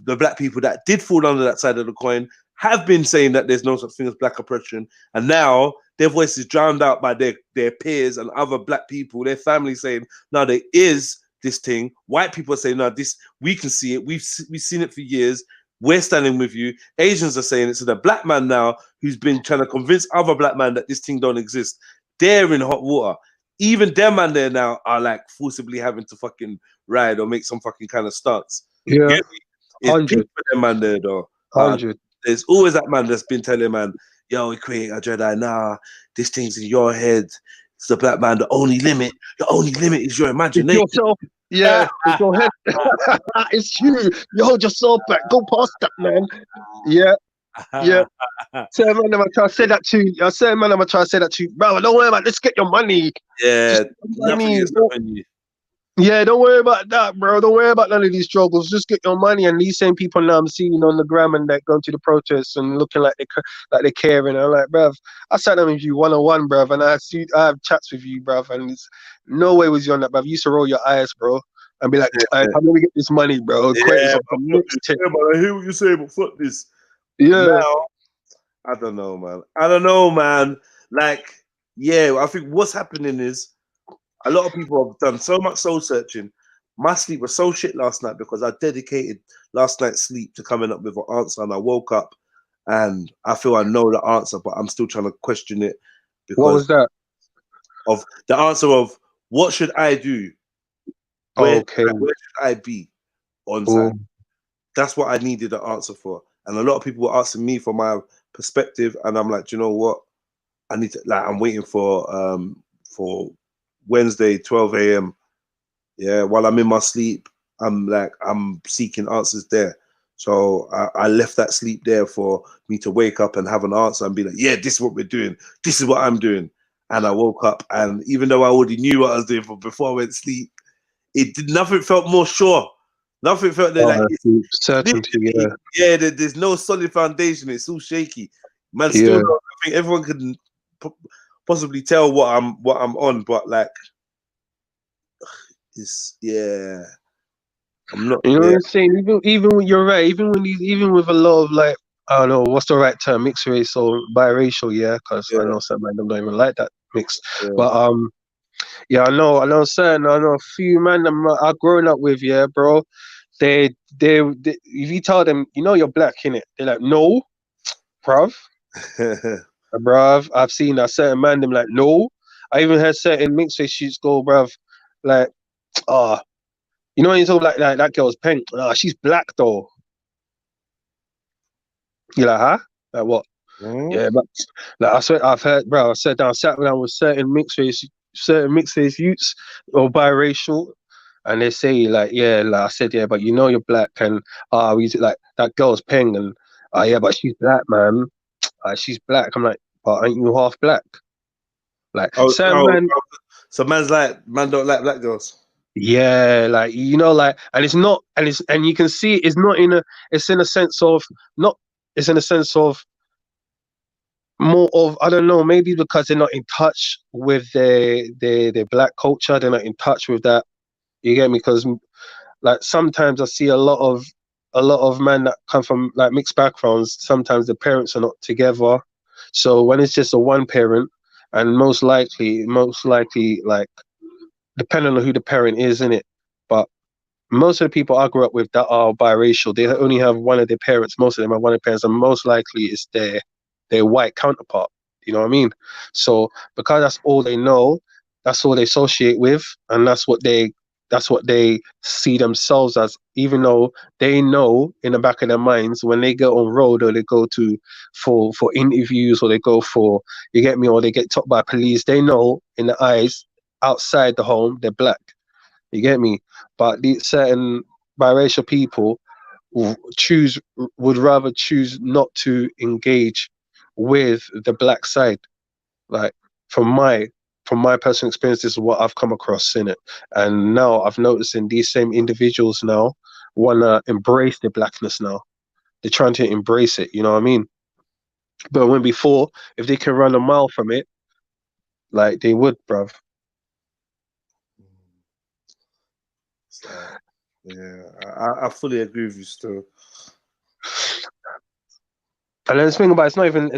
the black people that did fall under that side of the coin, have been saying that there's no such thing as black oppression, and now their voice is drowned out by their peers and other black people, their family, saying, no, there is this thing. White people are saying, no, this, we can see it. We've seen it for years. We're standing with you. Asians are saying it. So the black man now, who's been trying to convince other black men that this thing don't exist, they're in hot water. Even them man there now are like forcibly having to fucking ride or make some fucking kind of stance. Yeah, it's deep for them man there though. 100. There's always that man that's been telling man, yo, we create a Jedi. Nah, this thing's in your head. It's the black man. The only limit is your imagination. It's yourself. Yeah, it's your head. It's you. You hold yourself back. Go past that, man. Yeah. So man, I'm trying to say that to you. I said, man, I'm trying to say that to you, bro. Don't worry about. Let's get your money. Yeah, money. Yeah, don't worry about that, bro. Don't worry about none of these struggles. Just get your money. And these same people now I'm seeing on the gram and that going to the protests and looking like they care. And I'm like, bruv, I sat down with you 1-on-1, bruv, and I have chats with you, bruv, and it's no way was you on that, bruv. You used to roll your eyes, bro, and be like, how do we get this money, bro? Yeah, man, I hear what you say, but fuck this. Yeah. Now, I don't know, man. Like, yeah, I think what's happening is a lot of people have done so much soul searching. My sleep was so shit last night because I dedicated last night's sleep to coming up with an answer, and I woke up and I feel I know the answer, but I'm still trying to question it. Because what was that? Of the answer of what should I do? Where should I be on time? That's what I needed an answer for. And a lot of people were asking me for my perspective, and I'm like, do you know what? I need to, like, I'm waiting for Wednesday, 12 a.m. Yeah, while I'm in my sleep, I'm seeking answers there. So I left that sleep there for me to wake up and have an answer and be like, yeah, this is what we're doing. This is what I'm doing. And I woke up, and even though I already knew what I was doing before I went to sleep, nothing felt more sure. Nothing felt there like certainty. Yeah, there's no solid foundation. It's all shaky. Man, still, I think everyone can possibly tell what I'm on, but like, it's I'm not. You know what I'm saying? Even when you're right, even with a lot of, like, I don't know what's the right term, mixed race or biracial, because I know some of them don't even like that mixed. But I know a few man I've grown up with, bro. They if you tell them, you're black, innit? They're like, no, bruv. Bruv, I've seen a certain man, them like, no. I even heard certain mixed race shoots go, bruv, like, when you talk like that girl's pink, she's black though. You're like, huh? Like what? Yeah, but like I swear, I've heard, bro. I sat down with certain mixed race youths or biracial, and they say like, yeah, like I said, yeah, but you know you're black, and we like that girl's peng, and yeah, but she's black, man. She's black. I'm like, but ain't you half black? Like, certain man. So man don't like black girls. Yeah, like you know, like, and it's not, and you can see it's not it's in a sense of not, it's in a sense of more of, I don't know, maybe because they're not in touch with their black culture, they're not in touch with that. You get me? Because like sometimes I see a lot of men that come from like mixed backgrounds. Sometimes the parents are not together, so when it's just a one parent, and most likely, like depending on who the parent is, in it, but most of the people I grew up with that are biracial, they only have one of their parents. Most of them have one of their parents, and most likely it's their white counterpart. You know what I mean? So because that's all they know, that's all they associate with, and that's what they see themselves as. Even though they know in the back of their minds when they go on road or they go to for interviews or they go for, you get me, or they get topped by police, they know in the eyes outside the home they're black. You get me? But these certain biracial people would rather choose not to engage with the black side. Like from my personal experience, this is what I've come across in it. And now I've noticed in these same individuals now wanna embrace their blackness now. They're trying to embrace it, you know what I mean? But when before, if they can run a mile from it, like they would, bruv. Yeah, I fully agree with you still. And then the thing about it's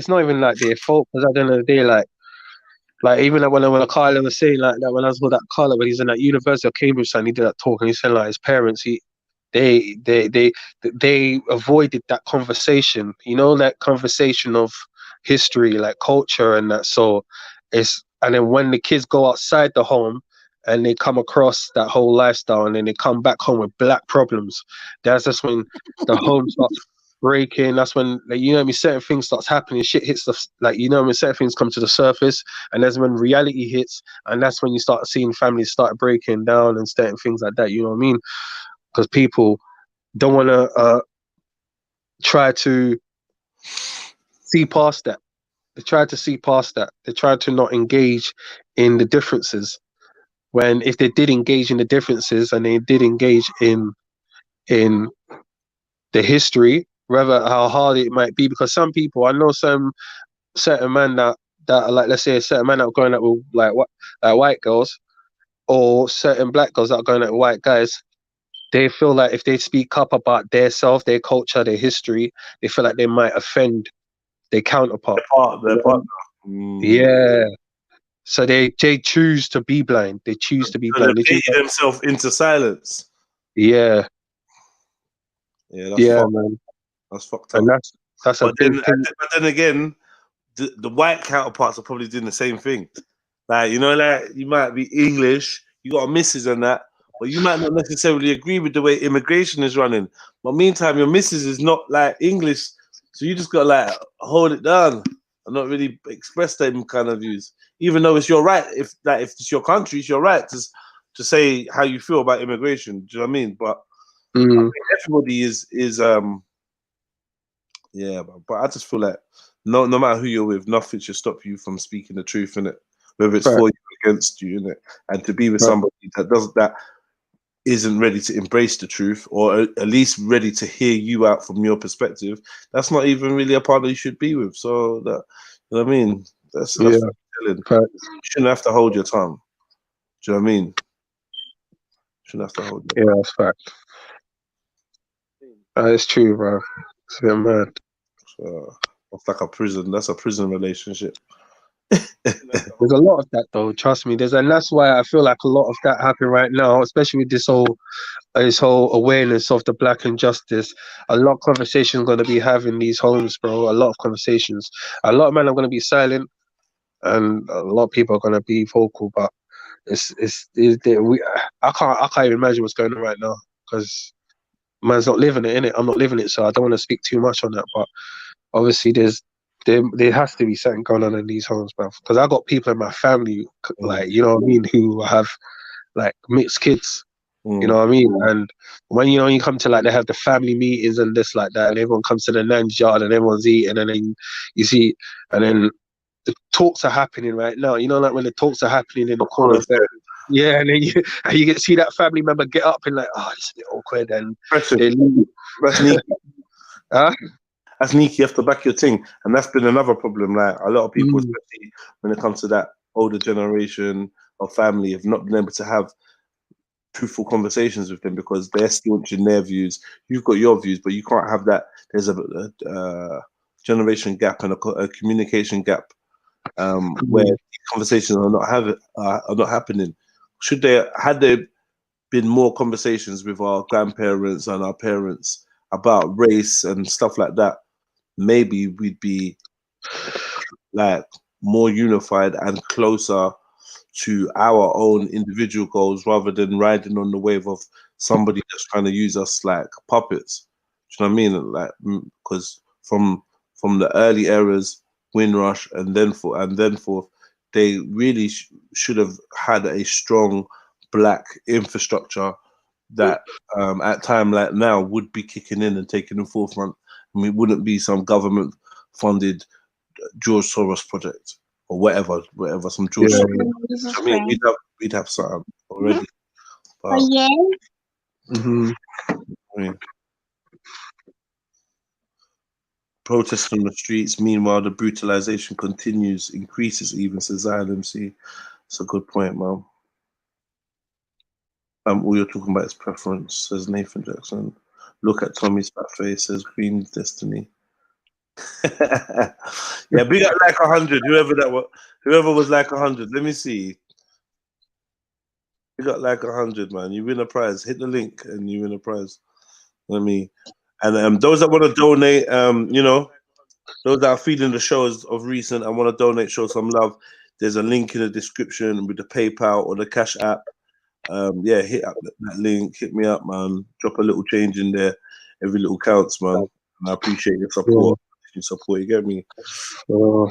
not even like their fault, because at the end of the day, like even like when Carla was saying like that, when I saw that Carla when he's in that University of Cambridge and he did that talk, and he said like his parents, they avoided that conversation, you know, that conversation of history, like culture and that. So and then when the kids go outside the home and they come across that whole lifestyle and then they come back home with black problems, that's just when the home starts breaking. That's when, like, you know what I mean, certain things starts happening, shit hits the, like, you know what I mean, certain things come to the surface, and that's when reality hits, and that's when you start seeing families start breaking down and certain things like that, you know what I mean? Because people don't want to try to see past that. They try to see past that. They try to not engage in the differences. When if they did engage in the differences and they did engage in the history, rather how hard it might be, because some people, I know some certain men that are like, let's say a certain man that are going out with like white girls, or certain black girls that are going out with white guys, they feel like if they speak up about their self, their culture, their history, they feel like they might offend their counterpart. Their partner. Yeah. So they choose to be blind. They choose to be blind. They play themselves into silence. Yeah. Yeah, that's fucked. Man. That's fucked up. And that's a big thing. But then again, the white counterparts are probably doing the same thing. Like, you know, like you might be English, you got a missus and that, but you might not necessarily agree with the way immigration is running. But meantime, your missus is not like English, so you just got to like hold it down and not really express them kind of views. Even though it's your right, if it's your country, it's your right to say how you feel about immigration. Do you know what I mean? But I think everybody is yeah, but I just feel like no matter who you're with, nothing should stop you from speaking the truth, innit? Whether it's for you or against you, innit? And to be with somebody that isn't ready to embrace the truth, or at least ready to hear you out from your perspective, that's not even really a partner you should be with. So that, you know what I mean? That's telling. You shouldn't have to hold your tongue. Do you know what I mean? You shouldn't have to hold your tongue. Yeah, that's fact. It's true, bro. It's a bit mad. So it's like a prison. That's a prison relationship. There's a lot of that, though. Trust me. And that's why I feel like a lot of that happen right now, especially with this whole awareness of the black injustice. A lot of conversations going to be having these homes, bro. A lot of conversations. A lot of men are going to be silent, and a lot of people are going to be vocal. But I can't even imagine what's going on right now, because man's not living it, innit? I'm not living it, so I don't want to speak too much on that. But obviously, there's there has to be something going on in these homes, bruv. Because I got people in my family, like, you know what I mean, who have like mixed kids. You know what I mean? And when you come to like they have the family meetings and this like that, and everyone comes to the nan's yard and everyone's eating, and then you see, and then the talks are happening right now. You know, like when the talks are happening in the corner of bed. Yeah, and then you get see that family member get up and like, oh, it's a bit awkward, and they leave. That's sneaky. Huh? That's sneaky. You have to back your thing, and that's been another problem. Like a lot of people, especially when it comes to that older generation of family, have not been able to have truthful conversations with them because they're staunch in their views. You've got your views, but you can't have that. There's a generation gap and a communication gap where conversations are not happening. Had there been more conversations with our grandparents and our parents about race and stuff like that, maybe we'd be like more unified and closer to our own individual goals rather than riding on the wave of somebody that's trying to use us like puppets. Do you know what I mean? Like, because from the early eras, Windrush and then forth, they really should have had a strong black infrastructure that at time like now would be kicking in and taking the forefront. I mean, it wouldn't be some government funded George Soros project or whatever, some George Soros. I mean, we'd have something already. But, I mean, protests on the streets. Meanwhile, the brutalization continues, increases even, says ILMC. It's a good point, man. All you're talking about is preference, says Nathan Jackson. Look at Tommy's fat face, says Queen's Destiny. Yeah, big up like 100, whoever was like 100. Let me see. You got like 100, man. You win a prize. Hit the link and you win a prize. Let me. And those that want to donate, those that are feeding the shows of recent and want to donate, show some love. There's a link in the description with the PayPal or the Cash App. Yeah, hit up that link. Hit me up, man. Drop a little change in there. Every little counts, man. And I appreciate your support. You get me? The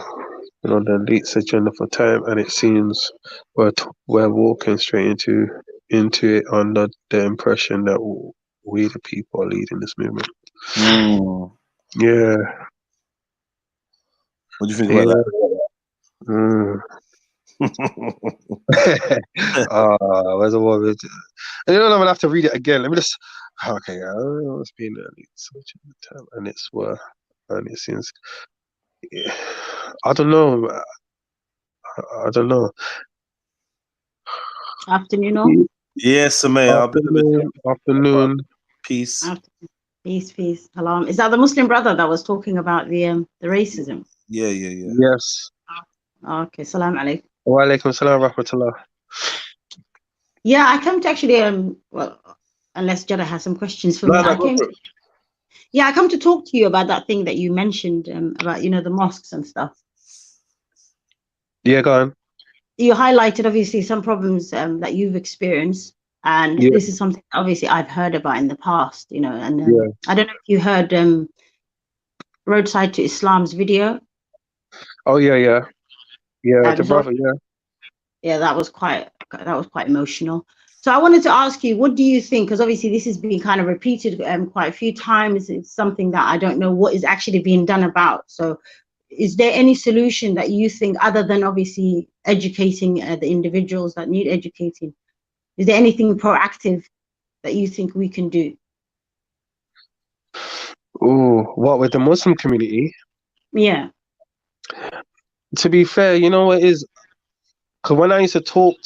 elites agenda for time, and it seems we're walking straight into it under the impression that we the people are leading this movement. Yeah. What do you think about that? Where's the one? I'm gonna have to read it again. Let me just. Okay, it's been time, and it seems. Yeah, I don't know. Afternoon, all. Yes, Samaya. Afternoon. Peace. Peace. Hello. Is that the Muslim brother that was talking about the racism? Yeah. Yes. Okay. Salam alaikum. Wa alaikum salam wa rahmatullah. Yeah, I come to actually well, unless Jeddah has some questions for me. I come to talk to you about that thing that you mentioned about the mosques and stuff. Yeah, go on. You highlighted obviously some problems that you've experienced, and this is something obviously I've heard about in the past, and I don't know if you heard Roadside to Islam's video. Oh yeah, the brother, yeah, that was quite emotional. So I wanted to ask you, what do you think? Because obviously this has been kind of repeated quite a few times. It's something that I don't know what is actually being done about. So is there any solution that you think, other than obviously educating the individuals that need educating? Is there anything proactive that you think we can do? Oh, what with the Muslim community? Yeah. To be fair, you know what it is? Because when I used to talk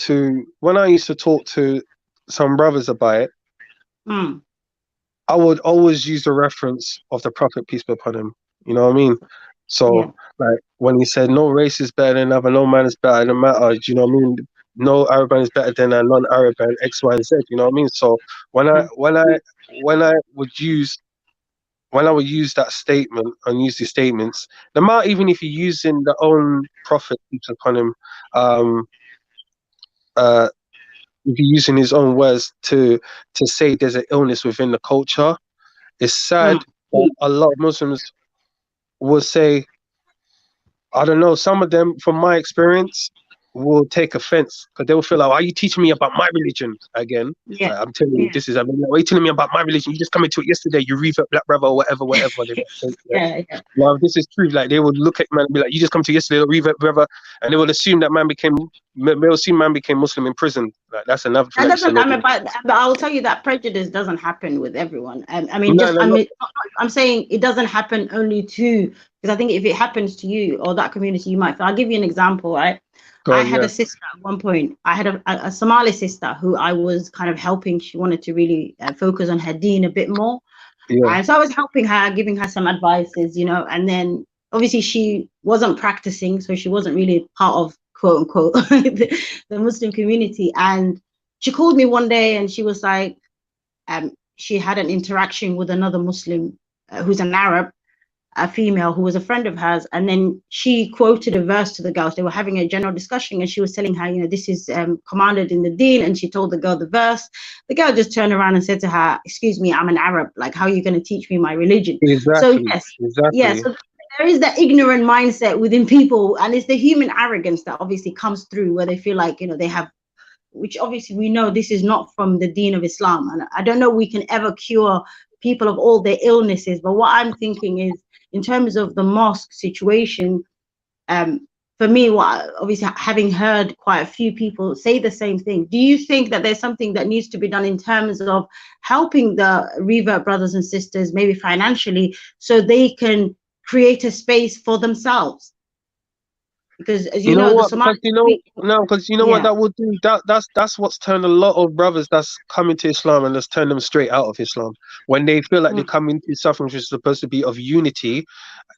to some brothers about it, I would always use the reference of the Prophet, peace be upon him. You know what I mean? So, like when he said, "No race is better than another, no man is better than matter." Do you know what I mean? No Arab man is better than a non-Arab and X, Y, and Z. You know what I mean? So when I would use that statement and use these statements, no matter even if you're using the own Prophet, peace upon him, if you're using his own words to say there's an illness within the culture, it's sad that a lot of Muslims will say I don't know. Some of them, from my experience, will take offense because they will feel like, "Why are you teaching me about my religion again?" Yeah. Like, I'm telling you, this is. I mean, why are you telling me about my religion? You just come into it yesterday. You revert black brother or whatever. They would think, Yeah. Well, this is true. Like they would look at man and be like, "You just come to yesterday, revert brother," and they would assume that man became Muslim in prison. Like that's another thing. That doesn't. I mean, but I will tell you that prejudice doesn't happen with everyone. I mean, I'm saying it doesn't happen only to, because I think if it happens to you or that community, you might. I'll give you an example, right? I had a sister at one point. I had a Somali sister who I was kind of helping. She wanted to really focus on her deen a bit more. Yeah. And so I was helping her, giving her some advices, and then obviously she wasn't practicing, so she wasn't really part of quote unquote the Muslim community. And she called me one day and she was like, she had an interaction with another Muslim who's an Arab, a female who was a friend of hers, and then she quoted a verse to the girls. They were having a general discussion and she was telling her, this is commanded in the deen, and she told the girl the verse. The girl just turned around and said to her, "Excuse me, I'm an Arab, like how are you going to teach me my religion?" So yes, so there is that ignorant mindset within people, and it's the human arrogance that obviously comes through where they feel like they have, which obviously we know this is not from the deen of Islam. And I don't know we can ever cure people of all their illnesses, but what I'm thinking is, in terms of the mosque situation, for me, obviously having heard quite a few people say the same thing, do you think that there's something that needs to be done in terms of helping the revert brothers and sisters, maybe financially, so they can create a space for themselves? Because as you know what? Because you know what that would do. That's what's turned a lot of brothers that's coming to Islam and that's turned them straight out of Islam. When they feel like they come into something which is supposed to be of unity,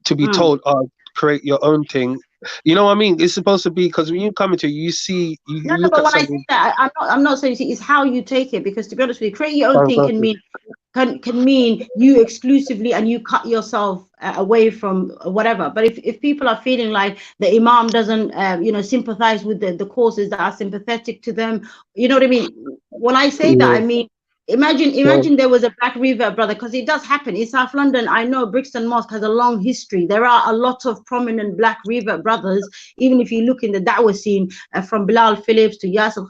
to be told, create your own thing. You know what I mean? It's supposed to be, because when you come into it, you see, you look but at when something. I say that, I'm not saying it's how you take it, because to be honest with you, create your own thing can mean you exclusively and you cut yourself away from whatever. But if people are feeling like the imam doesn't sympathize with the causes that are sympathetic to them, you know what I mean? When I say that, I mean, imagine there was a black revert brother, because it does happen in South London. I know Brixton Mosque has a long history. There are a lot of prominent black revert brothers, even if you look in the da'wah scene, from Bilal Phillips to Yasser,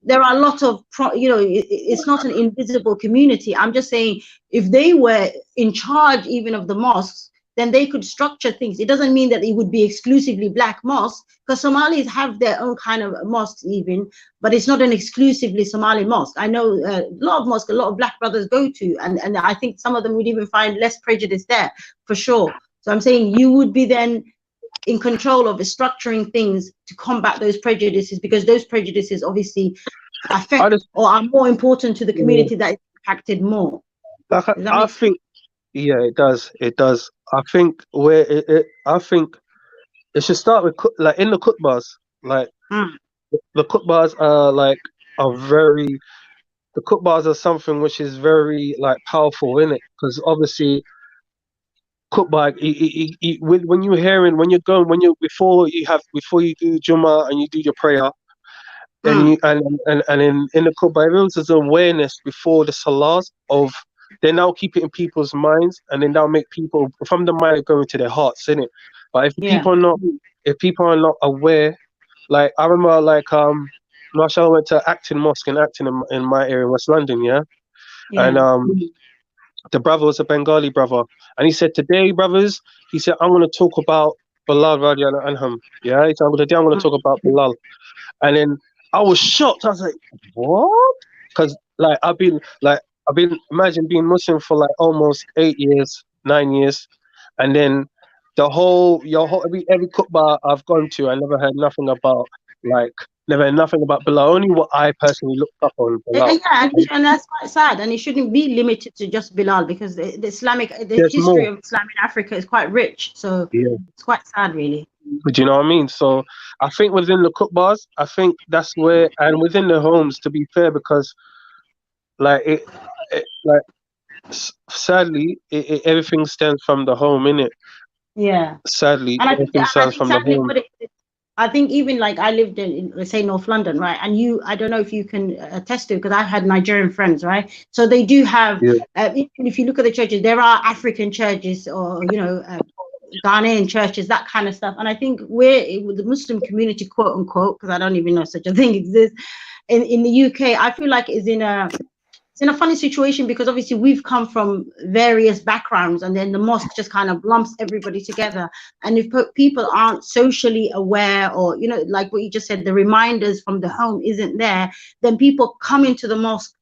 there are a lot of it's not an invisible community. I'm just saying, if they were in charge even of the mosques, then they could structure things. It doesn't mean that it would be exclusively black mosques, because Somalis have their own kind of mosques even, but it's not an exclusively Somali mosque. I know a lot of mosques, a lot of black brothers go to, and I think some of them would even find less prejudice there, for sure. So I'm saying you would be then in control of structuring things to combat those prejudices, because those prejudices obviously affect or are more important to the community that is impacted more. I think, yeah, it does. It does. I think I think it should start with like in the khutbahs. Like the khutbahs the khutbahs are something which is very like powerful in it, because obviously khutbah, when you're hearing, before you do Jummah and you do your prayer, and in the khutbah, there's an awareness before the salahs of. They now keep it in people's minds, and then that'll make people from the mind go into their hearts, innit? But if people are not aware, like I remember, like Marshall went to Acton Mosque in my area, West London, and the brother was a Bengali brother, and he said, "Today, brothers," he said, "I'm going to talk about Bilal radiallahu anhum." Yeah, he said, "Today I'm going to talk about Bilal," and then I was shocked. I was like, "What?" Because like I've been imagine being Muslim for like almost 8 years, 9 years, and then every khutbah I've gone to, I never heard nothing about Bilal. Only what I personally looked up on Bilal. And that's quite sad. And it shouldn't be limited to just Bilal, because the history of Islam in Africa is quite rich. So it's quite sad, really. Do you know what I mean? So I think within the khutbahs, I think that's where, and within the homes, to be fair, because sadly, everything stems from the home, innit? Yeah. Sadly, and everything stems from the home. I think even like I lived in, let's say, North London, right? And I don't know if you can attest to it, because I've had Nigerian friends, right? So they do have, even if you look at the churches, there are African churches, or Ghanaian churches, that kind of stuff. And I think with the Muslim community, quote unquote, because I don't even know such a thing exists in the UK, I feel like it's in a funny situation, because obviously we've come from various backgrounds, and then the mosque just kind of lumps everybody together. And if people aren't socially aware, or, you know, like what you just said, the reminders from the home isn't there, then people come into the mosque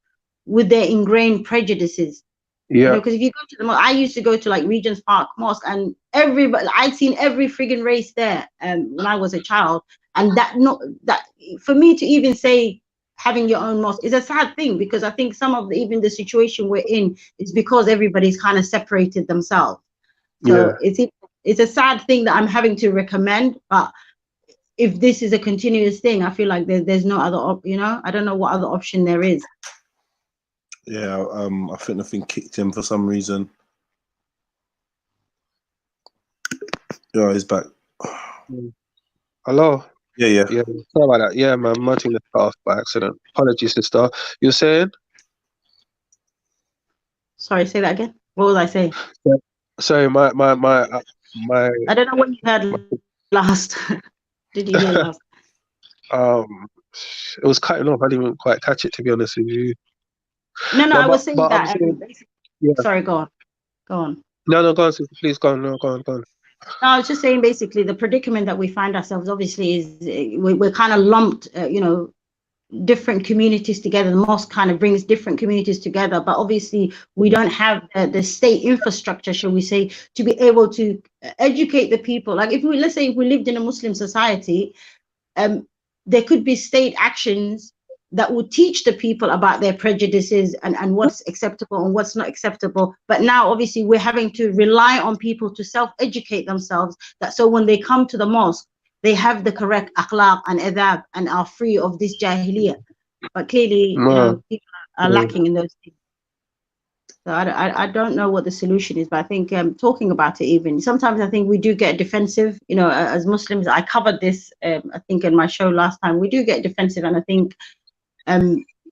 with their ingrained prejudices. You know, because if you go to the mosque, I used to go to like Regent's Park Mosque, and everybody, I'd seen every friggin' race there when I was a child. And that for me to even say having your own mosque is a sad thing, because I think some of even the situation we're in is because everybody's kind of separated themselves. So it's a sad thing that I'm having to recommend. But if this is a continuous thing, I feel like there's no other you know, I don't know what other option there is. Yeah, I think the thing kicked him for some reason. Yeah, he's back. Hello. Yeah. Sorry about that. Yeah, man, muting the cut off by accident. Apologies, sister. You're saying? Sorry, say that again. What was I saying? Sorry, my. I don't know what you heard last. Did you hear last? It was cutting off. I didn't even quite catch it, to be honest with you. No, I was saying that. Sorry, go on. No, go on, sister. Please go on. No, go on. No, I was just saying, basically, the predicament that we find ourselves, obviously, is we're kind of lumped, you know, different communities together. The mosque kind of brings different communities together, but obviously we don't have the state infrastructure, shall we say, to be able to educate the people. Like let's say if we lived in a Muslim society, there could be state actions that would teach the people about their prejudices and what's acceptable and what's not acceptable. But now, obviously, we're having to rely on people to self-educate themselves, so when they come to the mosque, they have the correct akhlaq and adab and are free of this jahiliyyah. But clearly, you know, people are lacking in those things. So I don't know what the solution is, but I think talking about it, even sometimes I think we do get defensive, you know, as Muslims. I covered this, I think, in my show last time. We do get defensive, and I think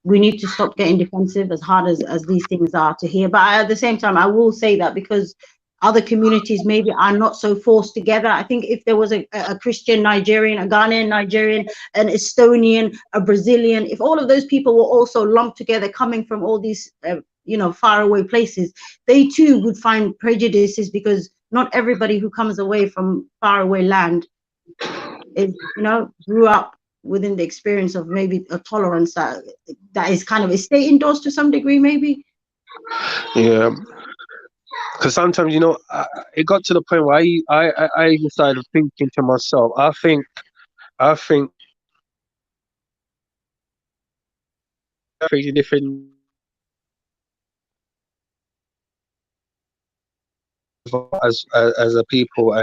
we need to stop getting defensive, as hard as these things are to hear. But at the same time, I will say that because other communities maybe are not so forced together. I think if there was a Christian Nigerian, a Ghanaian Nigerian, an Estonian, a Brazilian, if all of those people were also lumped together, coming from all these you know, faraway places, they too would find prejudices, because not everybody who comes away from faraway land is, you know, grew up within the experience of maybe a tolerance that is kind of a state endorsed to some degree, maybe. Yeah, because sometimes, you know, it got to the point where I even started thinking to myself, I think very different as a people,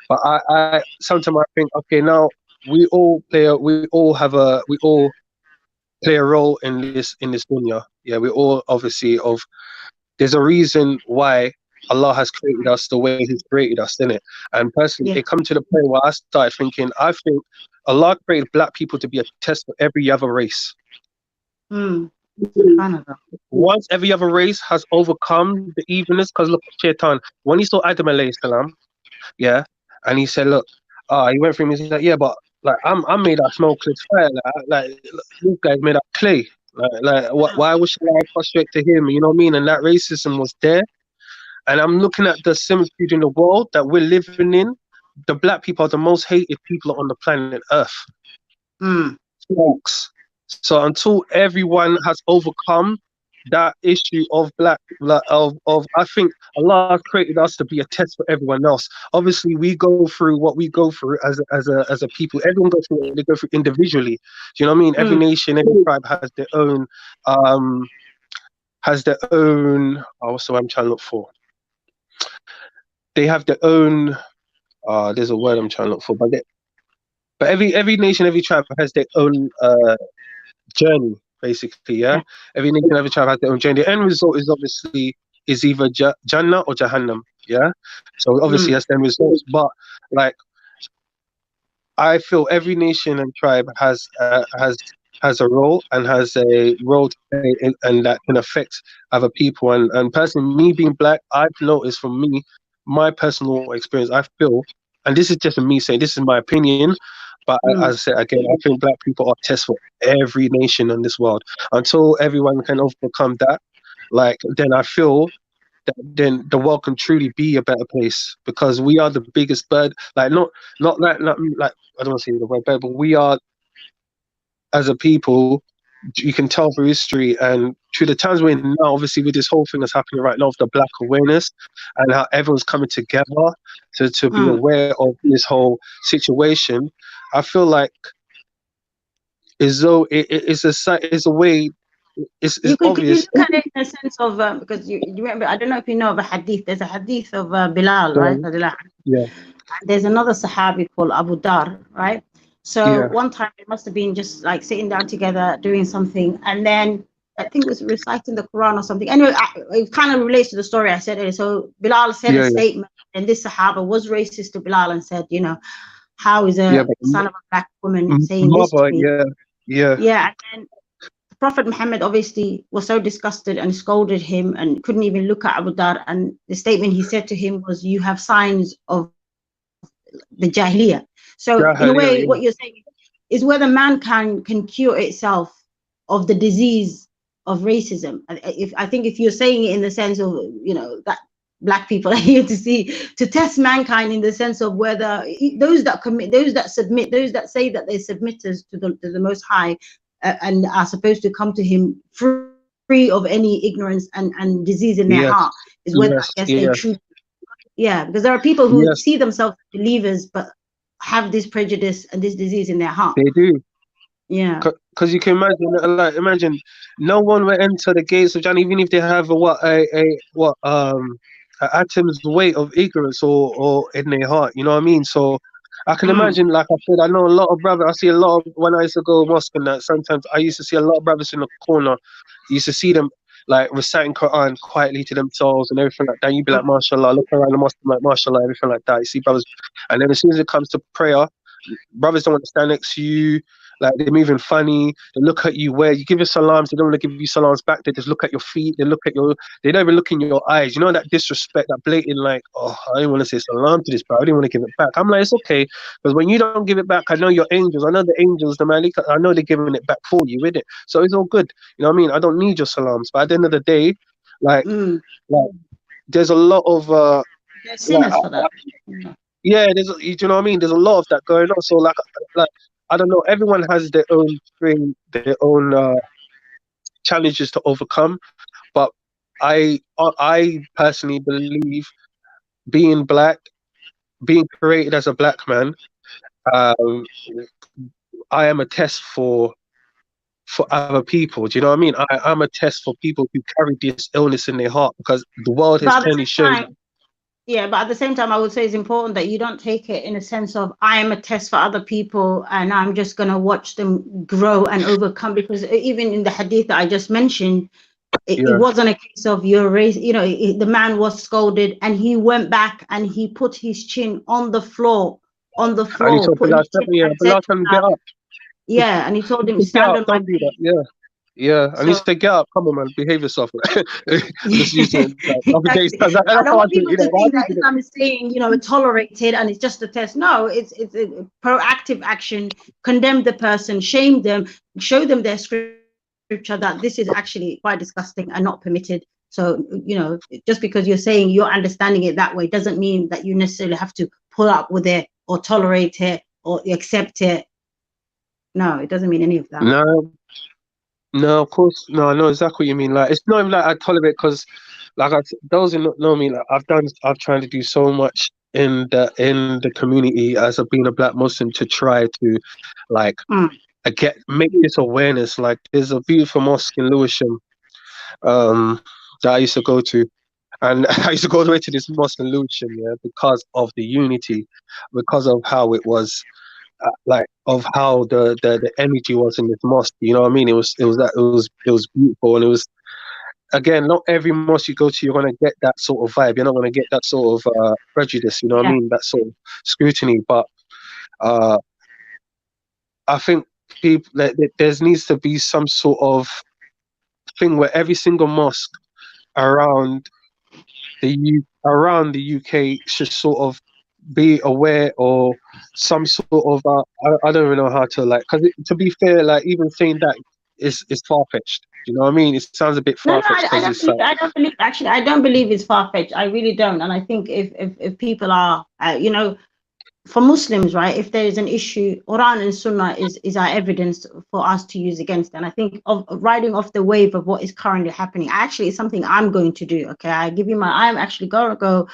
but I sometimes I think, okay, now we all play a role in this dunya. Yeah, we all obviously there's a reason why Allah has created us the way He's created us, innit? And personally, it come to the point where I started thinking, I think Allah created black people to be a test for every other race. Once every other race has overcome the evilness, because look at Shaitan, when he saw Adam alayhi salam, yeah, and he said, look, he went through him, he said, yeah, but like I'm made out of smokeless fire, like these guys made out of clay. Why would I prostrate to him? You know what I mean? And that racism was there. And I'm looking at the similitude in the world that we're living in. The black people are the most hated people on the planet Earth. Folks. So until everyone has overcome that issue of I think Allah has created us to be a test for everyone else. Obviously, we go through what we go through as a people. Everyone goes through what they go through individually. Do you know what I mean? Every nation, every tribe has their own what's the word I'm trying to look for? They have their own there's a word I'm trying to look for, but every nation, every tribe has their own journey, basically. Yeah, every nation, every tribe has their own journey. The end result is obviously either Jannah or Jahannam. Yeah, so obviously that's the end result. But like, I feel every nation and tribe has a role and has a role to play and that can affect other people. And personally, me being black, I've noticed for me, my personal experience, I feel, and this is just me saying, this is my opinion, but as I said again, I think black people are a test for every nation in this world. Until everyone can overcome that, like, then I feel that then the world can truly be a better place, because we are the biggest bird. Like, not like I don't want to say the word bird, but we are, as a people, you can tell through history and to the times we're in now, obviously with this whole thing that's happening right now, of the black awareness and how everyone's coming together to be aware of this whole situation. I feel like as though it's a way. It's You obvious. look at it in a sense of because you remember, I don't know if you know of a hadith. There's a hadith of Bilal, right? Yeah. There's another Sahabi called Abu Dar, right? So Yeah. one time it must have been just like sitting down together doing something, and then I think it was reciting the Quran or something. Anyway, it kind of relates to the story I said earlier. So Bilal said a statement, and this Sahaba was racist to Bilal and said, you know, how is a son of a black woman saying this to me? Yeah, and then Prophet Muhammad obviously was so disgusted and scolded him and couldn't even look at Abu Dar. And the statement he said to him was, "You have signs of the Jahiliyyah." So in a way, what you're saying is whether mankind can cure itself of the disease of racism. I think if you're saying it in the sense of, you know, that black people are here to test mankind in the sense of whether those that commit, those that submit, those that say that they're submitters to the Most High, and are supposed to come to him free of any ignorance and disease in their heart, is whether I guess they truly, because there are people who see themselves as believers but have this prejudice and this disease in their heart. They do. Yeah. Because you can imagine, like, imagine no one will enter the gates of Jannah even if they have an atom's weight of ignorance or in their heart. You know what I mean? So I can imagine, like I said, I know a lot of brothers. I see a lot of, when I used to go to mosque and that, sometimes I used to see a lot of brothers in the corner. You used to see them like reciting Quran quietly to themselves and everything like that. You'd be like, mashallah, look around the mosque, like, mashallah, everything like that. You see brothers, and then as soon as it comes to prayer, brothers don't want to stand next to you. Like, they're moving funny. They look at you where you give your salams. They don't want to give you salams back. They just look at your feet. They look at your. They don't even look in your eyes. You know, that disrespect, that blatant, like, oh, I didn't want to say salam to this, bro. I didn't want to give it back. I'm like, it's okay, because when you don't give it back, I know your angels. I know the angels, the malika. I know they're giving it back for you, with it. So it's all good. You know what I mean? I don't need your salams. But at the end of the day, like there's a lot of There's sinners for that. Yeah, you know what I mean? There's a lot of that going on. So like I don't know, everyone has their own thing, their own challenges to overcome. But I personally believe being black, being created as a black man, I am a test for other people. Do you know what I mean? I'm a test for people who carry this illness in their heart, because the world has clearly shown. Yeah, but at the same time, I would say it's important that you don't take it in a sense of I am a test for other people and I'm just going to watch them grow and overcome. Because even in the hadith that I just mentioned, it wasn't a case of your race. You know, the man was scolded and he went back and he put his chin on the floor. And he told Bilal, get up. Yeah, and he told him, stand on my feet. Yeah, and he said, get up, come on, man, behave yourself. Just use it. I don't want people to think that Islam is saying, you know, tolerate it and it's just a test. No, it's a proactive action. Condemn the person, shame them, show them their scripture that this is actually quite disgusting and not permitted. So, you know, just because you're saying you're understanding it that way doesn't mean that you necessarily have to pull up with it or tolerate it or accept it. No, it doesn't mean any of that. No, of course, no, I know exactly what you mean. Like, it's not even like I tolerate, because, like, those who don't know me, like, I've tried to do so much in the community as being a black Muslim to try to, like, make this awareness. Like, there's a beautiful mosque in Lewisham, that I used to go to, and I used to go all the way to this mosque in Lewisham, because of the unity, because of how it was. Like, of how the energy was in this mosque, you know what I mean? It was beautiful, and it was, again, not every mosque you go to you're gonna get that sort of vibe. You're not gonna get that sort of prejudice, you know what I mean? That sort of scrutiny. But I think people, there needs to be some sort of thing where every single mosque around the youth around the UK should sort of be aware, or some sort of I don't even know how to like, because to be fair, like even saying that is far fetched. You know what I mean? It sounds a bit No, far no, fetched I because don't it's believe. I don't believe. Actually, I don't believe it's far fetched. I really don't. And I think if people are, you know, for Muslims, right? If there is an issue, Quran and Sunnah is our evidence for us to use against. And I think of riding off the wave of what is currently happening. Actually, it's something I'm going to do. Okay, I give you my. I'm actually gonna go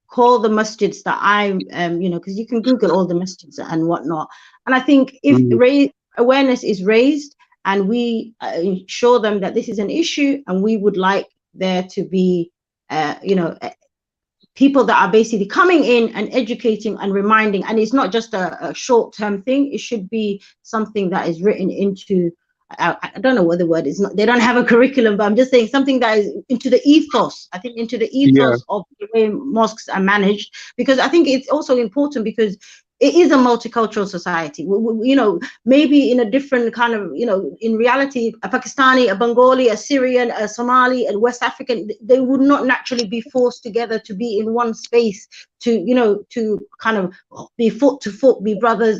call the masjids that I'm, you know, because you can Google all the masjids and whatnot. And I think if awareness is raised and we show them that this is an issue and we would like there to be, you know, people that are basically coming in and educating and reminding, and it's not just a short-term thing. It should be something that is written into, I don't know what the word is. Not, they don't have a curriculum, but I'm just saying something that is into the ethos. I think into the ethos of the way mosques are managed, because I think it's also important because it is a multicultural society. You know, maybe in a different kind of, you know, in reality, a Pakistani, a Bengali, a Syrian, a Somali, and West African, they would not naturally be forced together to be in one space to, you know, to kind of be foot to foot, be brothers.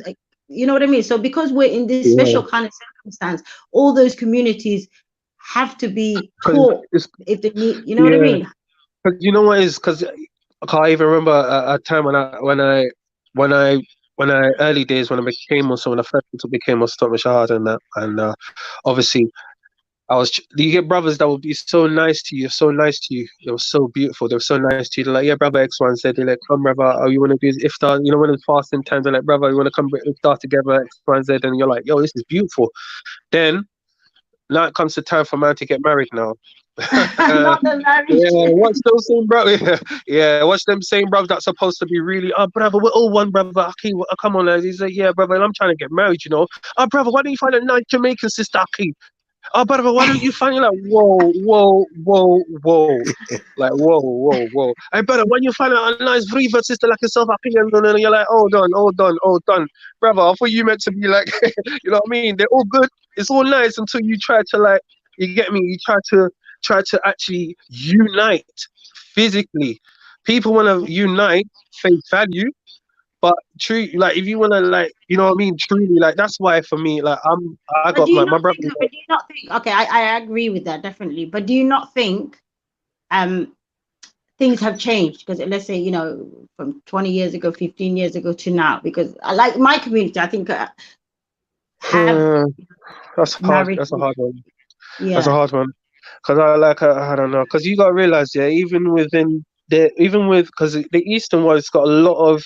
You know what I mean? So because we're in this special kind of circumstance, all those communities have to be taught if they need, you know what I mean? Because you know what is, because I can't even remember a time when I early days when I became Muslim, when I first became Muslim, and that, and obviously you get brothers that will be so nice to you, They were so beautiful. They were so nice to you. They're like, yeah, brother X, Y, and Z. They're like, come, brother. Oh, you want to do iftar? You know, when it's fasting times, they're like, brother, you want to come iftar together, X, Y, and Z? And you're like, yo, this is beautiful. Then now it comes the time for man to get married now. Not the marriage. Yeah, watch those same brother. Yeah, watch them same brothers that's supposed to be really, oh brother, we're all one, brother. Okay, come on, lads. He's like, yeah, brother, I'm trying to get married, you know. Oh brother, why don't you find a nice Jamaican sister, okay? Oh brother, why don't you find, you're like, whoa. Like whoa. Hey brother, when you find a nice Vriva sister like yourself, okay, and you're like, hold on. Brother, I thought you meant to be like, you know what I mean? They're all good. It's all nice until you try to, like, you get me? You try to actually unite physically. People want to unite face value, but true, like if you want to, like, you know what I mean, truly, like that's why for me, like I But got do you my not brother. think? But do you not think? Okay, I agree with that definitely. But do you not think things have changed? Because let's say, you know, from 20 years ago, 15 years ago to now, because I like my community, I think That's hard. married. That's a hard one. Yeah. That's a hard one. Because I don't know. Because you got to realize, yeah, even with because the Eastern world's got a lot of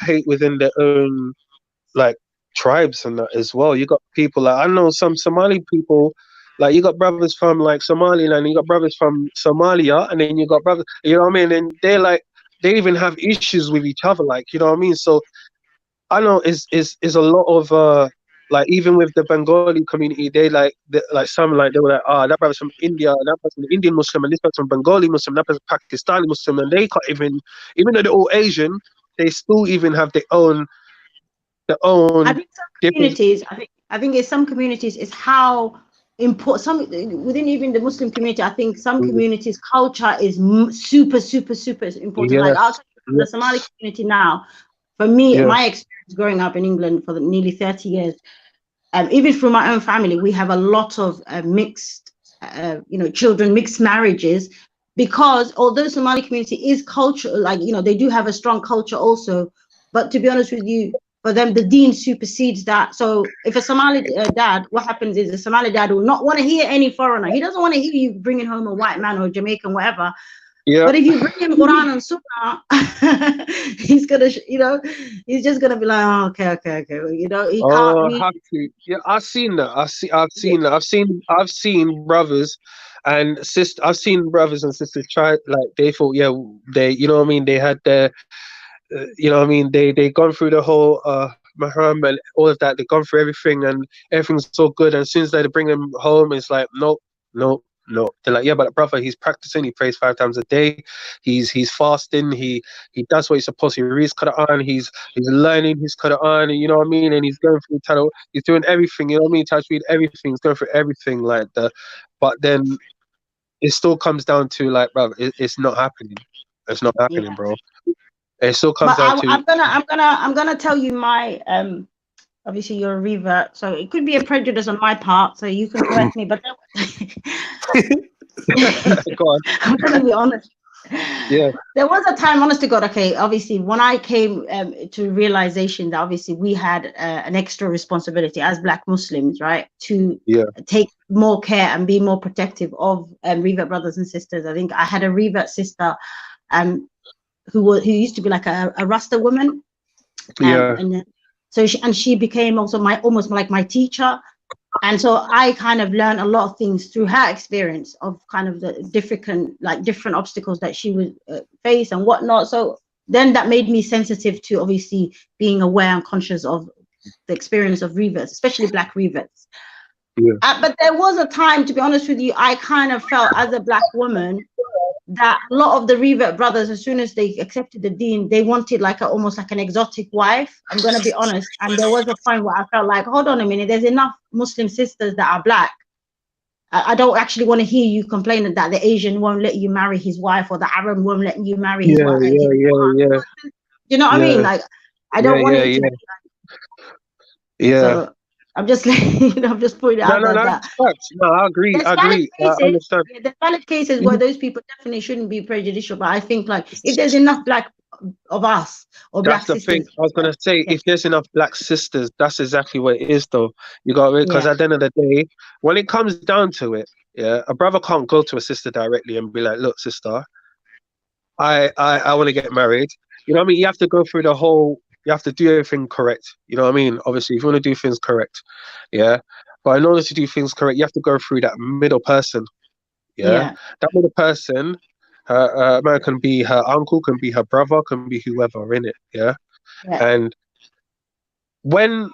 hate within their own, like, tribes and that as well. You got people like, I know some Somali people, like you got brothers from like Somaliland, you got brothers from Somalia, and then you got brothers, you know what I mean? And they're like, they even have issues with each other, like, you know what I mean? So I know is a lot of like, even with the Bengali community, they like some, like, they were like, that brother's from India, and that person's an Indian Muslim, and this person's Bengali Muslim, that person's Pakistani Muslim, and they can't even though they're all Asian, they still even have their own. I think some communities, I think in some communities is how important some within even the Muslim community. I think some communities' culture is super important. Like I'll tell you, the Somali community now. For me, my experience growing up in England for nearly 30 years, even through my own family, we have a lot of mixed, you know, children, mixed marriages, because although Somali community is cultural, like, you know, they do have a strong culture also, but to be honest with you, for them, the deen supersedes that. So if a Somali dad, what happens is the Somali dad will not want to hear any foreigner. He doesn't want to hear you bringing home a white man or a Jamaican, whatever. Yeah. But if you bring him Quran and Sunnah, he's gonna, you know, he's just gonna be like, oh, okay. You know, he can't. Have to. Yeah, I've seen that. I've seen brothers and sisters. I've seen brothers and sisters try, like, they thought, yeah, they, you know what I mean, they had their, you know what I mean, they gone through the whole mahram and all of that. They've gone through everything and everything's so good. And as soon as they bring him home, it's like, no. They're like, yeah, but brother, he's practicing. He prays 5 times a day. He's fasting. He does what he's supposed to. He reads Quran. He's learning his Quran. And you know what I mean. And he's going through he's doing everything. You know what I mean. Tajweed, everything. He's going through everything like that. But then it still comes down to like, bro, it's not happening. It's not happening, bro. It still comes down to. I'm gonna tell you my obviously you're a revert, so it could be a prejudice on my part, so you can correct me, but Go on. I'm gonna be honest. Yeah. There was a time, honest to God, okay, obviously when I came to realization that obviously we had an extra responsibility as Black Muslims, right, to take more care and be more protective of revert brothers and sisters. I think I had a revert sister who used to be like a Rasta woman, and so she became also almost like my teacher. And so I kind of learned a lot of things through her experience of kind of the different obstacles that she would face and whatnot. So then that made me sensitive to obviously being aware and conscious of the experience of reverts, especially Black reverts. But there was a time, to be honest with you, I kind of felt as a Black woman that a lot of the revert brothers, as soon as they accepted the deen, they wanted like almost like an exotic wife. I'm going to be honest. And there was a point where I felt like, hold on a minute, there's enough Muslim sisters that are Black. I don't actually want to hear you complaining that the Asian won't let you marry his wife or the Arab won't let you marry his wife. Yeah. You know what I mean? Like, I don't want it to be like, so I'm just I'm just pointing out that. No, I agree. I understand. There's valid cases where those people definitely shouldn't be prejudicial, but I think like if there's enough Black of us or Black sisters. That's the thing. I was gonna say, if there's enough Black sisters, that's exactly what it is, though. You got it, because at the end of the day, when it comes down to it, a brother can't go to a sister directly and be like, "Look, sister, I want to get married." You know what I mean? You have to go through the whole. You have to do everything correct. You know what I mean? Obviously, if you want to do things correct, but in order to do things correct, you have to go through that middle person. That middle person, man, can be her uncle, can be her brother, can be whoever in it. And when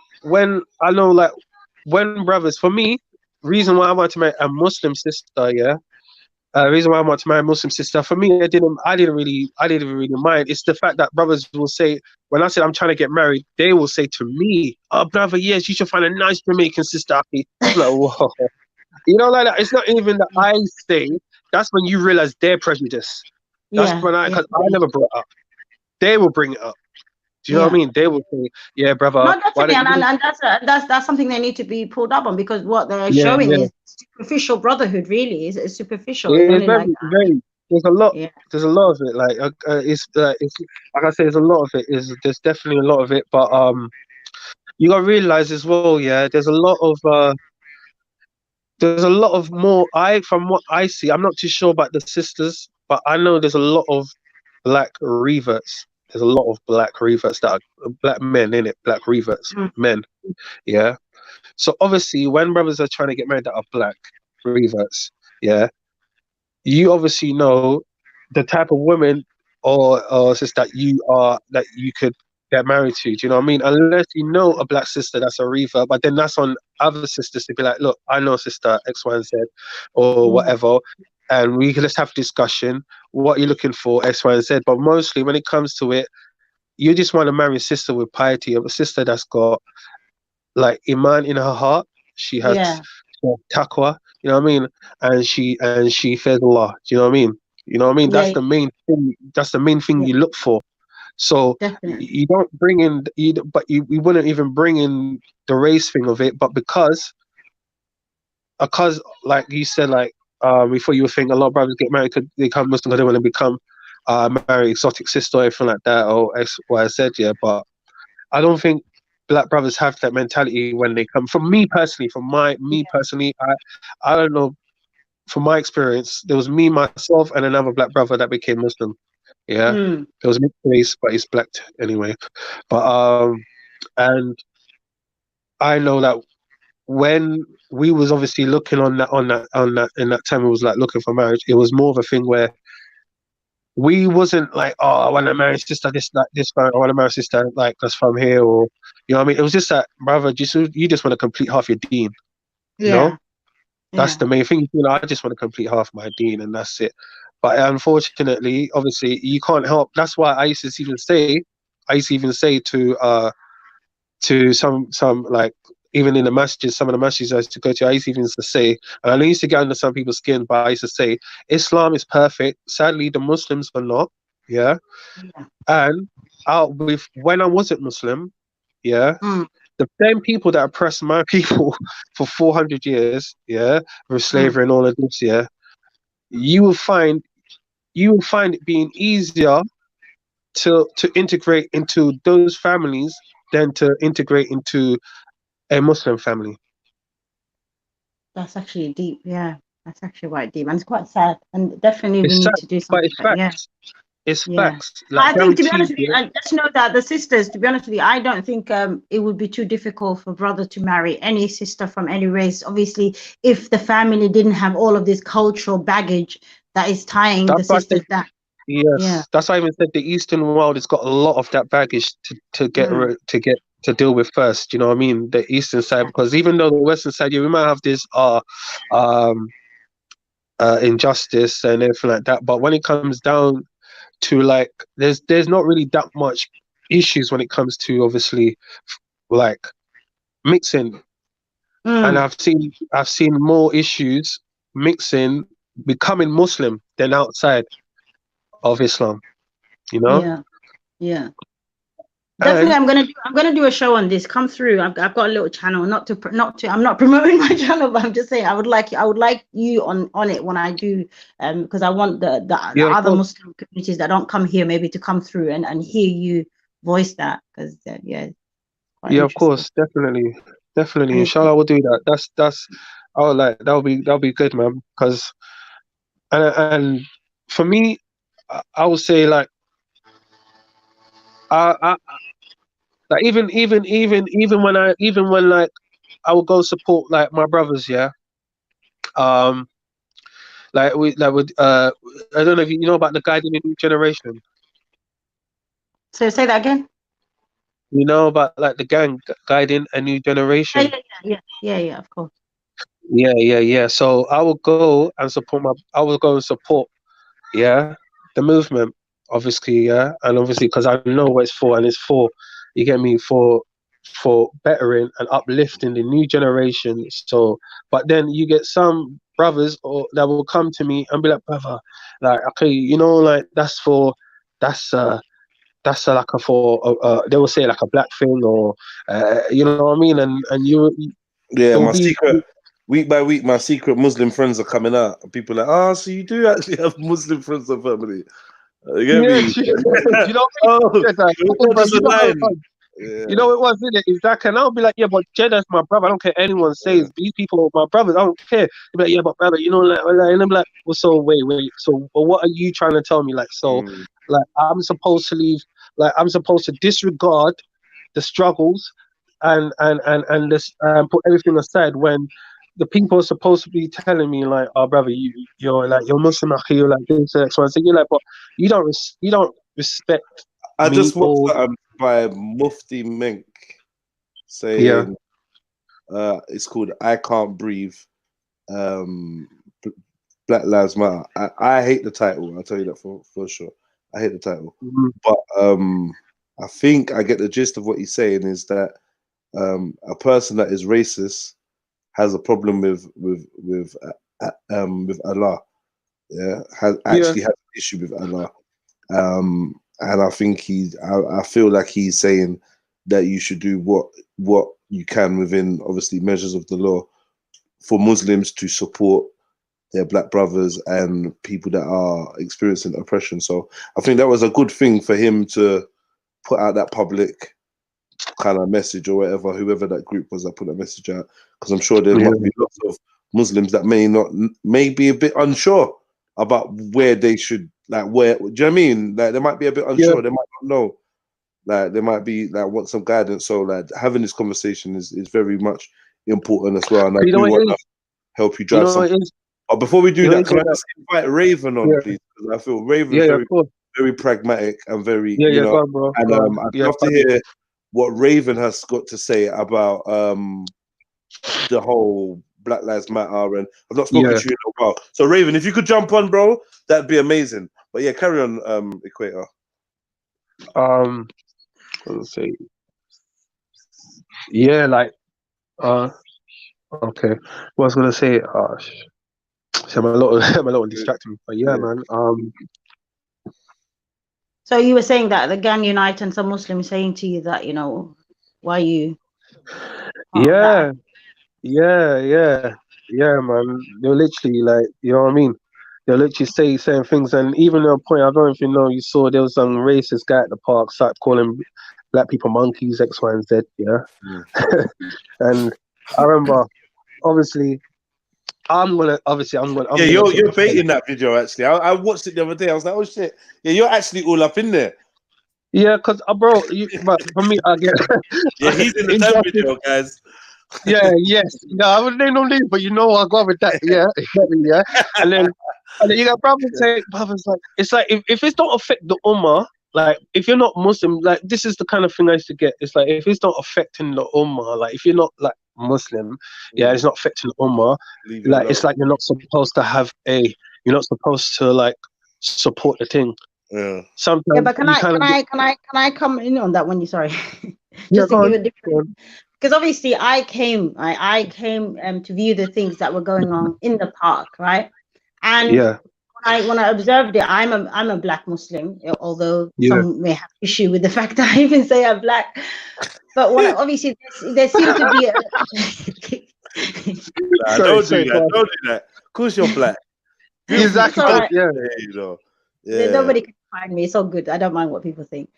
I know, like, when brothers, for me, reason why I want to marry a Muslim sister, reason why I want to marry a Muslim sister, for me, I didn't really mind. It's the fact that brothers will say, when I said I'm trying to get married, they will say to me, "Oh, brother, yes, you should find a nice Jamaican sister." I'm like, whoa. You know, like that. It's not even that I say. That's when you realize their prejudice. That's when because I never brought it up. They will bring it up. Do you know what I mean? They will say, "Yeah, brother." No, definitely, and that's something they need to be pulled up on, because what they're showing is superficial brotherhood. Really, is superficial. It's very. There's a lot. There's a lot of it. Like it's like I say, there's a lot of it. There's definitely a lot of it, but you gotta realize as well. There's a lot of more. From what I see, I'm not too sure about the sisters, but I know there's a lot of Black reverts. There's a lot of Black reverts that are Black men in it. Black reverts, men. So obviously, when brothers are trying to get married that are Black reverts, you obviously know the type of women or sister that you could get married to. Do you know what I mean? Unless you know a Black sister that's a revert, but then that's on other sisters to be like, "Look, I know sister X, Y, and Z, or whatever, and we can just have a discussion. What you're looking for, X, Y, and Z." But mostly, when it comes to it, you just want to marry a sister with piety, a sister that's got like iman in her heart. She has taqwa, you know what I mean, and she fears Allah. Do you know what I mean? You know what I mean? That's the main thing. That's the main thing you look for. So you don't bring in, we wouldn't even bring in the race thing of it, but because like you said, like before, you were thinking a lot of brothers get married because they become Muslim, they want to become marry exotic sister or anything like that, or X, Y, Z. But I don't think Black brothers have that mentality when they come. For me personally, I don't know. From my experience, there was me, myself, and another Black brother that became Muslim. There was mixed race, but he's Black anyway. But and I know that when we was obviously looking in that time, it was like looking for marriage. It was more of a thing where we wasn't like, "Oh, I want to marry sister this, I want to marry sister like that's from here," or you know what I mean. It was just that, brother, you just want to complete half your deen. You know, that's the main thing. You know, I just want to complete half my deen, and that's it. But unfortunately, obviously, you can't help. That's why I used to even say to some like even in the messages, some of the messages I used to go to, I used to say, and I used to get under some people's skin, but I used to say, Islam is perfect. Sadly, the Muslims are not. Yeah. And with when I wasn't Muslim, yeah, the same people that oppressed my people for 400 years, yeah, with slavery and all of this, yeah, you will find it being easier to integrate into those families than to integrate into a Muslim family. That's actually deep. Yeah, that's actually quite deep, and it's quite sad. And definitely, we It's need sad, to do but something. it's Yeah. facts. It's Yeah. facts. I Like think, to be guaranteed. honest with you, I just know that the sisters, to be honest with you, I don't think it would be too difficult for brother to marry any sister from any race. Obviously, if the family didn't have all of this cultural baggage that is tying the That's why I said, sisters down. yes. Yeah. That's why I even said the Eastern world has got a lot of that baggage to deal with first. You know what I mean? The Eastern side, because even though the Western side, yeah, we might have this injustice and everything like that, but when it comes down to like, there's not really that much issues when it comes to obviously like mixing. And I've seen more issues mixing, becoming Muslim than outside of Islam. You know? Yeah. Definitely, I'm gonna do a show on this. Come through. I've got a little channel. Not to. I'm not promoting my channel, but I'm just saying I would like you on it when I do, because I want the other Muslim communities that don't come here maybe to come through and hear you voice that, because Yeah, of course, definitely. Inshallah, we'll do that. That's. I would like that'll be good, man. Because and for me, I would say like like even when like I would go support like my brothers, yeah. Like I don't know if you know about the guiding a new generation. So say that again. You know about like the gang guiding a new generation. Yeah, of course. Yeah. So I will go and support yeah, the movement, obviously, yeah, and obviously because I know what it's for, and it's for, you get me, for bettering and uplifting the new generation. So, but then you get some brothers that will come to me and be like, brother, like, okay, you know, like that's like they will say like a black thing, or you know what I mean, and yeah, my secret. Week by week, my secret Muslim friends are coming out. And people are like, so you do actually have Muslim friends and family. You get me? You know what I mean? You know it was, isn't it? Exactly. And I'll be like, yeah, but Jedah's my brother. I don't care anyone says. These people are my brothers. I don't care. They'll be like, yeah, but brother, you know, like, and I'm like, well, so wait. So, but what are you trying to tell me? Like, so, like, I'm supposed to disregard the struggles and this put everything aside when the people are supposed to be telling me like, oh brother, you're Muslim, you're like this, X, Y, Z. You're like, but you don't respect. I just watched by Mufti Mink saying, it's called "I Can't Breathe." Black Lives Matter. I hate the title. I'll tell you that for sure. I hate the title, but I think I get the gist of what he's saying is that a person that is racist has a problem with Allah. Yeah, has an issue with Allah. And I think I feel like he's saying that you should do what you can within obviously measures of the law for Muslims to support their black brothers and people that are experiencing oppression. So I think that was a good thing for him to put out that public kind of message, or whatever, whoever that group was that put that message out, because I'm sure there must be lots of Muslims that may be a bit unsure about where they should, like, where, do you know what I mean? Like, they might be a bit unsure, they might not know, like, they might be like want some guidance. So like having this conversation is very much important as well, and I do want to help you drive some. But before we do that, can I just invite Raven on, please? Because I feel Raven's very pragmatic and very, you know, and I'd love to hear what Raven has got to say about the whole Black Lives Matter, and I've not spoken to you in a while. So Raven, if you could jump on, bro, that'd be amazing. But yeah, carry on, Equator. Let's say, yeah, like Okay. What I was gonna say, so I'm a little distracted, but yeah, man. So you were saying that the Gang Unite and some Muslims saying to you that, you know, why you part of that? Yeah, man. They're literally like, you know what I mean? They'll literally saying things, and even at a point, I don't know if you know, you saw there was some racist guy at the park started calling black people monkeys, X, Y, and Z. Yeah, and I remember, obviously, I'm gonna. Yeah, you're baiting that video actually. I watched it the other day. I was like, oh shit. Yeah, you're actually all up in there. Yeah, because bro, but for me, I get. Yeah, he's in the same video, guys. Yeah, yes. No, I would name no names, but you know I go with that. Yeah, yeah. And then you got brothers like it's like if it don't affect the ummah, like if you're not Muslim, like this is the kind of thing I used to get. It's like if it's not affecting the ummah, like if you're not like Muslim, yeah, it's not affecting the ummah. Like it's like you're not supposed to you're not supposed to like support the thing. Yeah. Sometimes. Yeah, but can I come in on that one? You sorry, just to give a different. Because obviously I came to view the things that were going on in the park, right? And when I observed it, I'm a black Muslim, although some may have issue with the fact that I even say I'm black. But when obviously there seemed to be don't do that. Of course you're black. Exactly. Right. Yeah. You know. Yeah. Nobody can find me. It's all good. I don't mind what people think.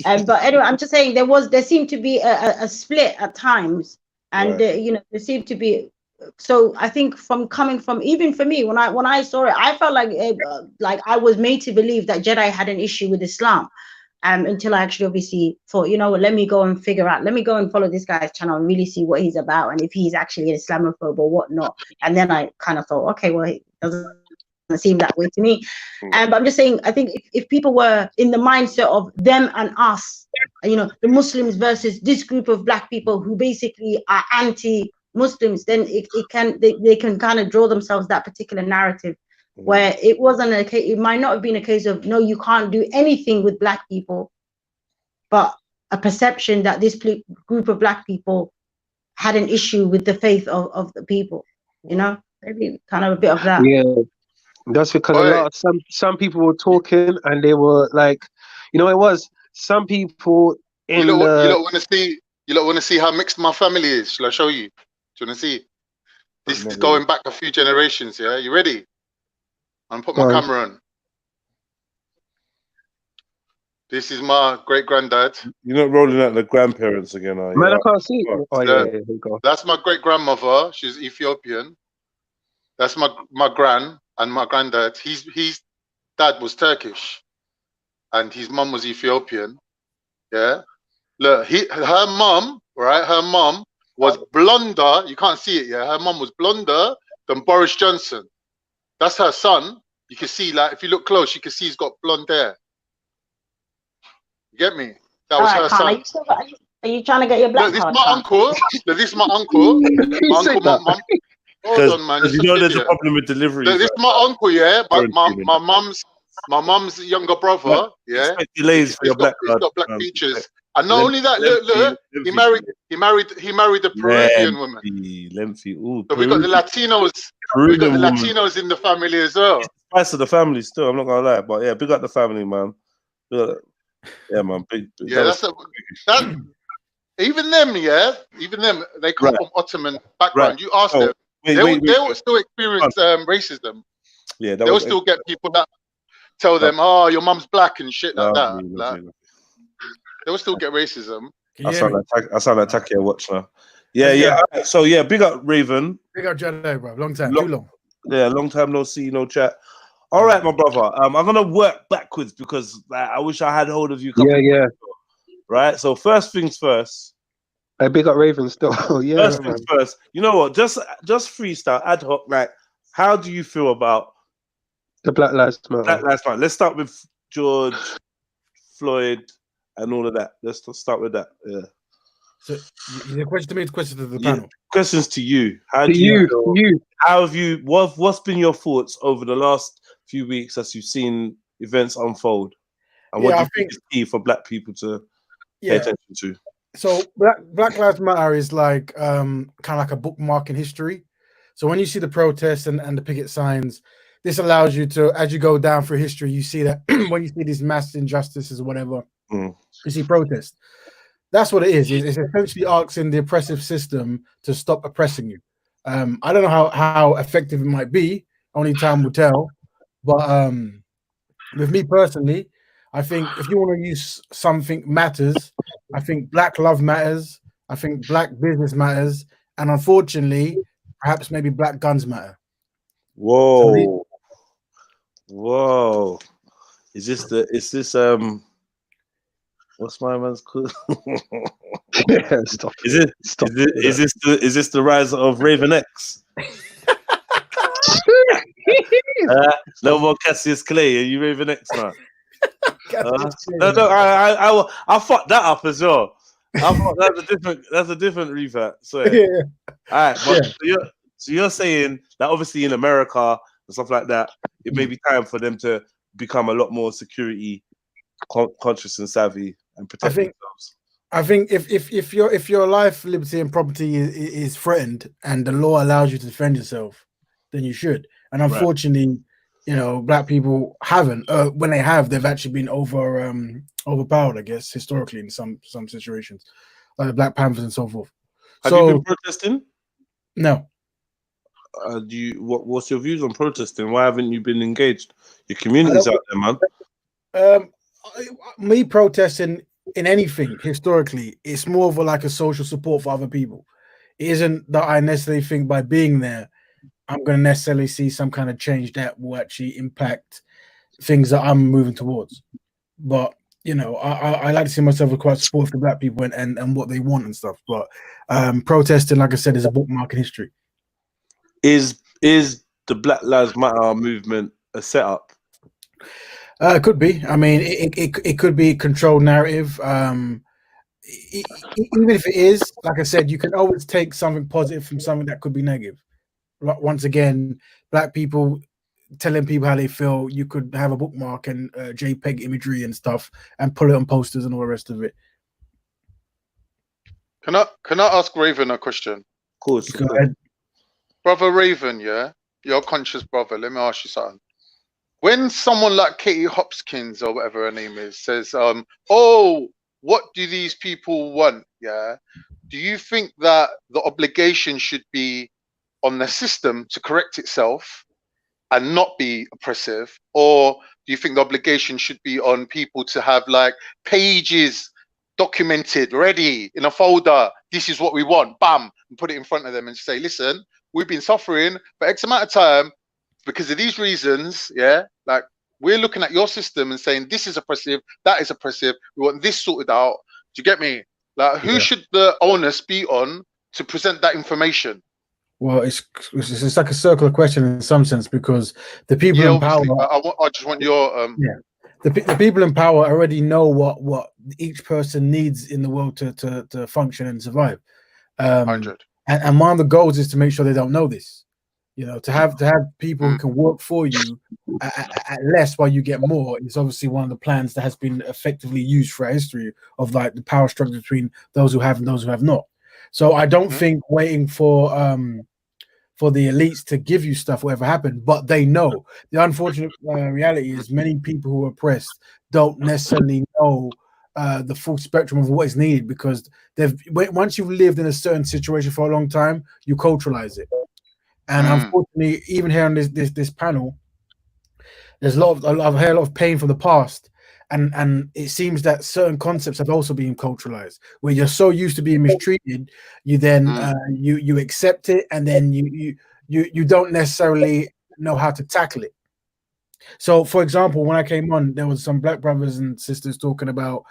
But anyway, I'm just saying there seemed to be a split at times, and you know, there seemed to be. So I think coming from even for me, when I saw it, I felt like I was made to believe that Jedi had an issue with Islam, until I actually obviously thought, you know what, let me go and follow this guy's channel and really see what he's about and if he's actually an Islamophobe or whatnot. And then I kind of thought, okay, well, it doesn't seem that way to me. But I'm just saying, I think if people were in the mindset of them and us, you know, the Muslims versus this group of black people who basically are anti-Muslims, then they can kind of draw themselves that particular narrative where it wasn't a case, it might not have been a case of no, you can't do anything with black people, but a perception that this group of black people had an issue with the faith of the people, you know, maybe kind of a bit of that. Yeah. That's because a lot of some people were talking and they were like, you know, it was some people in you don't want to see how mixed my family is. Shall I show you? Do you want to see? This is going back a few generations. Yeah, you ready? I'm put my camera on. This is my great granddad. You're not rolling out the grandparents again, are you? Man, I can't see. Oh yeah, here you go. That's my great grandmother. She's Ethiopian. That's my gran. And my granddad, his dad was Turkish, and his mum was Ethiopian. Yeah, look, her mum, right? Her mum was blonder. You can't see it. Yeah, her mum was blonder than Boris Johnson. That's her son. You can see, like, if you look close, you can see he's got blonde hair. You get me? That was her son. Are you trying to get your black Look, card? This is my uncle. My mum. Hold on, man. Because you know there's a problem with delivery. This is my uncle, yeah, but my mum's younger brother, yeah. Delays for your black card. He's got black features, and not only that, look, he married a Peruvian woman. Lengthy. Ooh, so we got the Latinos. We got the Latinos in the family as well. Spice of the family, still. I'm not gonna lie, but yeah, big up the family, man. Yeah, man. Big. Yeah, that. Even them, they come from Ottoman background. You ask them. They will still experience racism. Yeah, they will still get people that tell them, "Oh, your mum's black" and shit like that. They will still get racism. I sound like Takia watch now. Yeah. So yeah, big up Raven. Big up Jedi, bro. Long time, too long. Yeah, long time no see, no chat. All right, my brother. I'm gonna work backwards because I wish I had hold of you. Yeah. Right. So first things first. I big up Raven still. Yeah. First things first. You know what? Just freestyle, ad hoc. Like, how do you feel about the Black Lives Matter? Black Lives Matter. Let's start with George Floyd and all of that. Let's start with that. Yeah. So the question to me, the question to the panel. Questions to you. How have you? What's been your thoughts over the last few weeks as you've seen events unfold? And what do you think is key for black people to pay attention to? So Black Lives Matter is like kind of like a bookmark in history. So when you see the protests and the picket signs, this allows you to, as you go down through history, you see that when you see these mass injustices or whatever, you see protests. That's what it is. It's essentially asking the oppressive system to stop oppressing you. I don't know how effective it might be. Only time will tell. But with me personally, I think if you want to use something matters, I think Black love matters. I think Black business matters. And unfortunately, perhaps maybe Black guns matter. Whoa. Whoa. Is this what's my man's called? Yeah, stop. Is this the rise of Raven X? No more Cassius Clay. Are you Raven X now? No, I fucked that up as well. I thought that's a different revert. So yeah. All right, but so you're saying that obviously in America and stuff like that, it may be time for them to become a lot more security conscious and savvy and protect themselves. I think if your life, liberty, and property is threatened and the law allows you to defend yourself, then you should. And unfortunately, Black people haven't. When they have, they've actually been overpowered, I guess, historically in some situations, like the Black Panthers and so forth. Have you been protesting? No. What's your views on protesting? Why haven't you been engaged? Your community's out there, man. Me protesting in anything historically, it's more of like a social support for other people. It isn't that I necessarily think by being there, I'm going to necessarily see some kind of change that will actually impact things that I'm moving towards. But I like to see myself as quite supportive to Black people and what they want and stuff. But protesting, like I said, is a bookmark in history. Is the Black Lives Matter movement a setup? It could be. I mean, it could be a controlled narrative. Even if it is, like I said, you can always take something positive from something that could be negative. Once again, Black people telling people how they feel, you could have a bookmark and JPEG imagery and stuff and put it on posters and all the rest of it. Can I ask Raven a question? Of course. Go ahead. Brother Raven, yeah? You're a conscious brother. Let me ask you something. When someone like Katie Hopkins or whatever her name is says, oh, what do these people want? Yeah. Do you think that the obligation should be on the system to correct itself and not be oppressive? Or do you think the obligation should be on people to have like pages documented, ready in a folder? This is what we want, bam, and put it in front of them and say, listen, we've been suffering for X amount of time because of these reasons, yeah? Like, we're looking at your system and saying, this is oppressive, that is oppressive, we want this sorted out. Do you get me? Like, who should the onus be on to present that information? Well, it's like a circular question in some sense, because the people in power... I just want your... The people in power already know what each person needs in the world to function and survive. 100. And one of the goals is to make sure they don't know this. To have people who can work for you at less while you get more is obviously one of the plans that has been effectively used throughout history of like the power structure between those who have and those who have not. So I don't think waiting for the elites to give you stuff will ever happen, but they know. The unfortunate reality is many people who are oppressed don't necessarily know the full spectrum of what is needed, because once you've lived in a certain situation for a long time, you culturalize it. And unfortunately, even here on this panel, there's I've heard a lot of pain from the past, and it seems that certain concepts have also been culturalized, where you're so used to being mistreated, you then you accept it, and then you don't necessarily know how to tackle it. So, for example, when I came on, there was some Black brothers and sisters talking about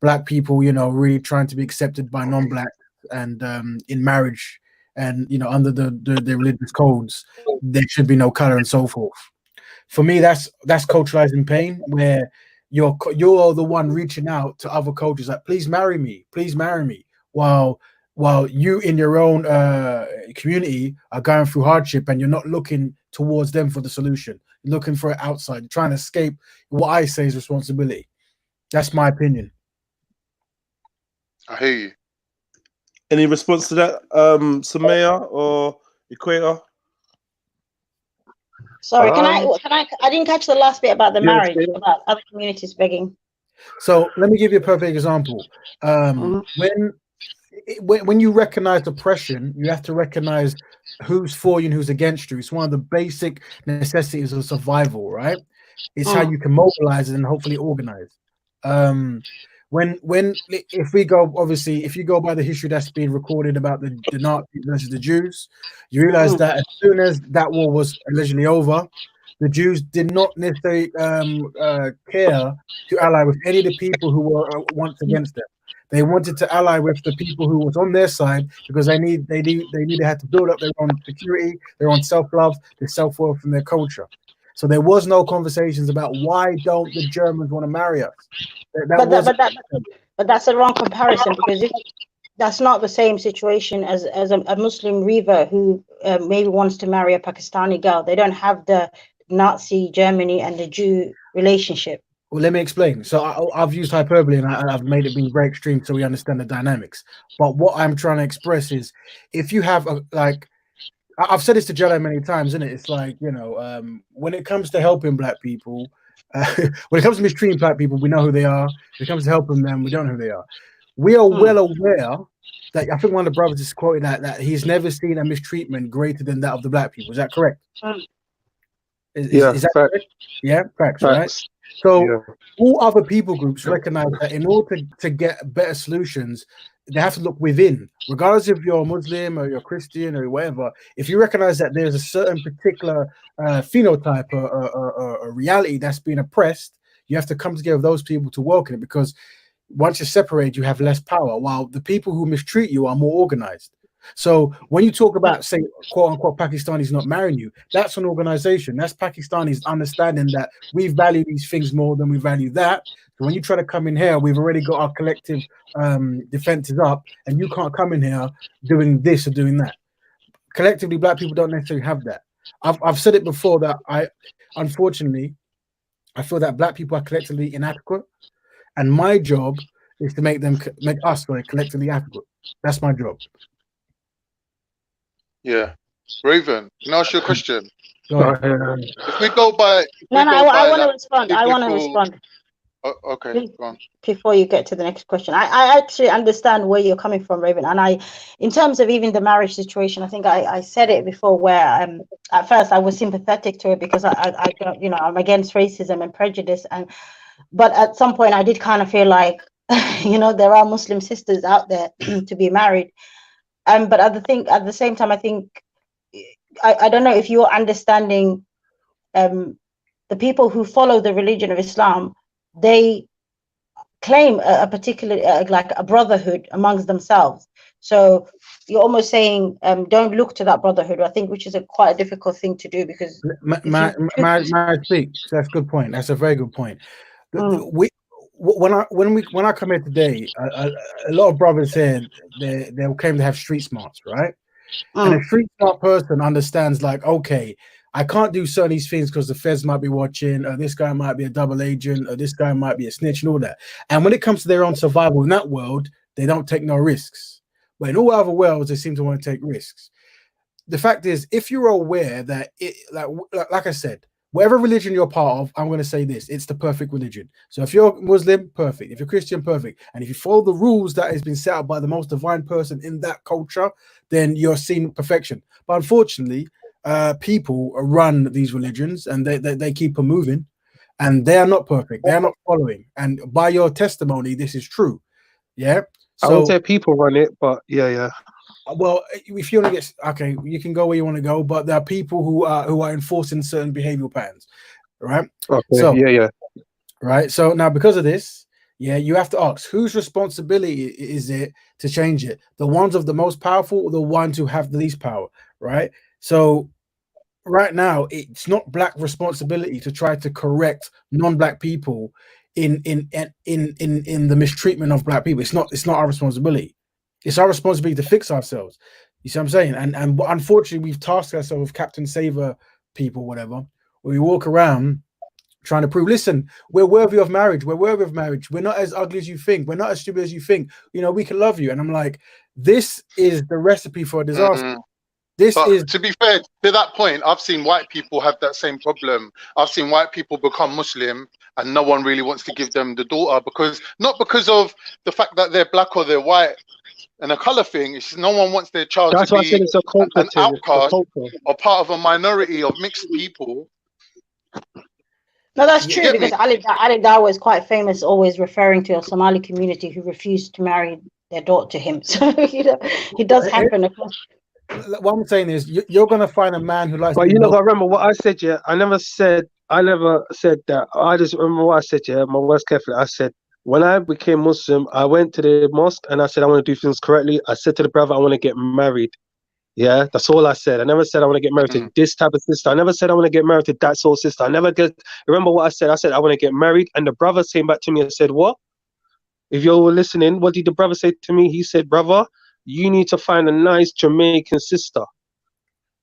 Black people, really trying to be accepted by non-Black and in marriage. And under the religious codes, there should be no color and so forth. For me, that's culturalizing pain, where you're the one reaching out to other cultures like, please marry me, while you in your own community are going through hardship, and you're not looking towards them for the solution. You're looking for it outside. You're trying to escape what I say is responsibility. That's my opinion. I hear you. Any response to that, Samaya or Equator? Sorry, can I didn't catch the last bit about the marriage, about other communities begging. So let me give you a perfect example. When you recognize oppression, you have to recognize who's for you and who's against you. It's one of the basic necessities of survival, right? It's how you can mobilize it and hopefully organize. If we go, obviously, if you go by the history that's been recorded about the Nazis versus the Jews, you realize that as soon as that war was allegedly over, the Jews did not necessarily care to ally with any of the people who were once against them. They wanted to ally with the people who was on their side because they had to build up their own security, their own self-love, their self-worth, and their culture. So there was no conversations about why don't the Germans want to marry us. But that's a wrong comparison, because that's not the same situation as a Muslim Reva who maybe wants to marry a Pakistani girl. They don't have the Nazi Germany and the Jew relationship. Well, let me explain. So I've used hyperbole and I've made it be very extreme so we understand the dynamics. But what I'm trying to express is, if you have I've said this to Jello many times, isn't it? It's like, when it comes to helping black people, when it comes to mistreating black people, we know who they are. When it comes to helping them, we don't know who they are. We are well aware that, I think one of the brothers is quoted that he's never seen a mistreatment greater than that of the black people. Is that correct? Is that correct? Yeah, facts, right? So all other people groups recognize that in order to get better solutions, they have to look within, regardless if you're Muslim or you're Christian or whatever. If you recognize that there's a certain particular phenotype or reality that's being oppressed, you have to come together with those people to work in it, because once you're separated, you have less power, while the people who mistreat you are more organized. So when you talk about, say, quote unquote, Pakistanis not marrying you, that's an organization. That's Pakistanis understanding that we value these things more than we value that. So when you try to come in here, we've already got our collective defenses up, and you can't come in here doing this or doing that. Collectively, black people don't necessarily have that. I've said it before that unfortunately, I feel that black people are collectively inadequate, and my job is to make us collectively adequate. That's my job. Yeah, Raven, can I ask you a question? If we go by, I want to respond. I want to respond. Okay, go on. Before you get to the next question, I actually understand where you're coming from, Raven. And in terms of even the marriage situation, I think I said it before, where at first I was sympathetic to it because I I'm against racism and prejudice, but at some point I did kind of feel like there are Muslim sisters out there to be married. But at the same time, I think I don't know if you're understanding the people who follow the religion of Islam. They claim a particular like a brotherhood amongst themselves. So you're almost saying don't look to that brotherhood. I think, which is quite a difficult thing to do, because my speak. So that's a good point. That's a very good point. When I come here today, a lot of brothers said they claim to have street smarts, right? And a street smart person understands, like, okay, I can't do certain these things because the feds might be watching, or this guy might be a double agent, or this guy might be a snitch, and all that. And when it comes to their own survival in that world, they don't take no risks. But in all other worlds, they seem to want to take risks. The fact is, if you're aware that like I said, whatever religion you're part of, I'm going to say this: it's the perfect religion. So if you're Muslim, perfect. If you're Christian, perfect. And if you follow the rules that has been set up by the most divine person in that culture, then you're seeing perfection. But unfortunately, people run these religions, and they keep on moving, and they are not perfect. They are not following. And by your testimony, this is true. Yeah. So, I won't say people run it, but yeah. Well, if you want to get you can go where you want to go, but there are people who are enforcing certain behavioral patterns, right? Okay. So yeah. Right. So now, because of this, you have to ask, whose responsibility is it to change it? The ones of the most powerful, or the ones who have the least power, right? So right now, it's not black responsibility to try to correct non-black people in the mistreatment of black people. It's not our responsibility. It's our responsibility to fix ourselves. You see what I'm saying? And unfortunately, we've tasked ourselves with Captain Saver people, whatever, where we walk around trying to prove, listen, we're worthy of marriage. We're worthy of marriage. We're not as ugly as you think. We're not as stupid as you think. You know, we can love you. And I'm like, this is the recipe for a disaster. This is, to be fair, to that point, I've seen white people have that same problem. I've seen white people become Muslim and no one really wants to give them the daughter, because not because of the fact that they're black or they're white and a color thing. It's just no one wants their child That's to why I be said it's a culture an thing. It's a outcast culture. or part of a minority of mixed people. No, that's You true, get me? because Ali Dawa is quite famous, always referring to a Somali community who refused to marry their daughter to him. So you know, it does happen across. what I'm saying is, you're going to find a man who likes. But you know, I remember what I said. Yeah, I never said that. I just remember what I said. Yeah, my words carefully. I said, when I became Muslim, I went to the mosque and I said I want to do things correctly. I said to the brother, I want to get married. Yeah, that's all I said. I never said I want to get married to this type of sister. I never said I want to get married to that sort of sister. I never did. Remember what I said? I said I want to get married, and the brother came back to me and said, "What? If you were listening, what did the brother say to me? He said, brother, you need to find a nice Jamaican sister."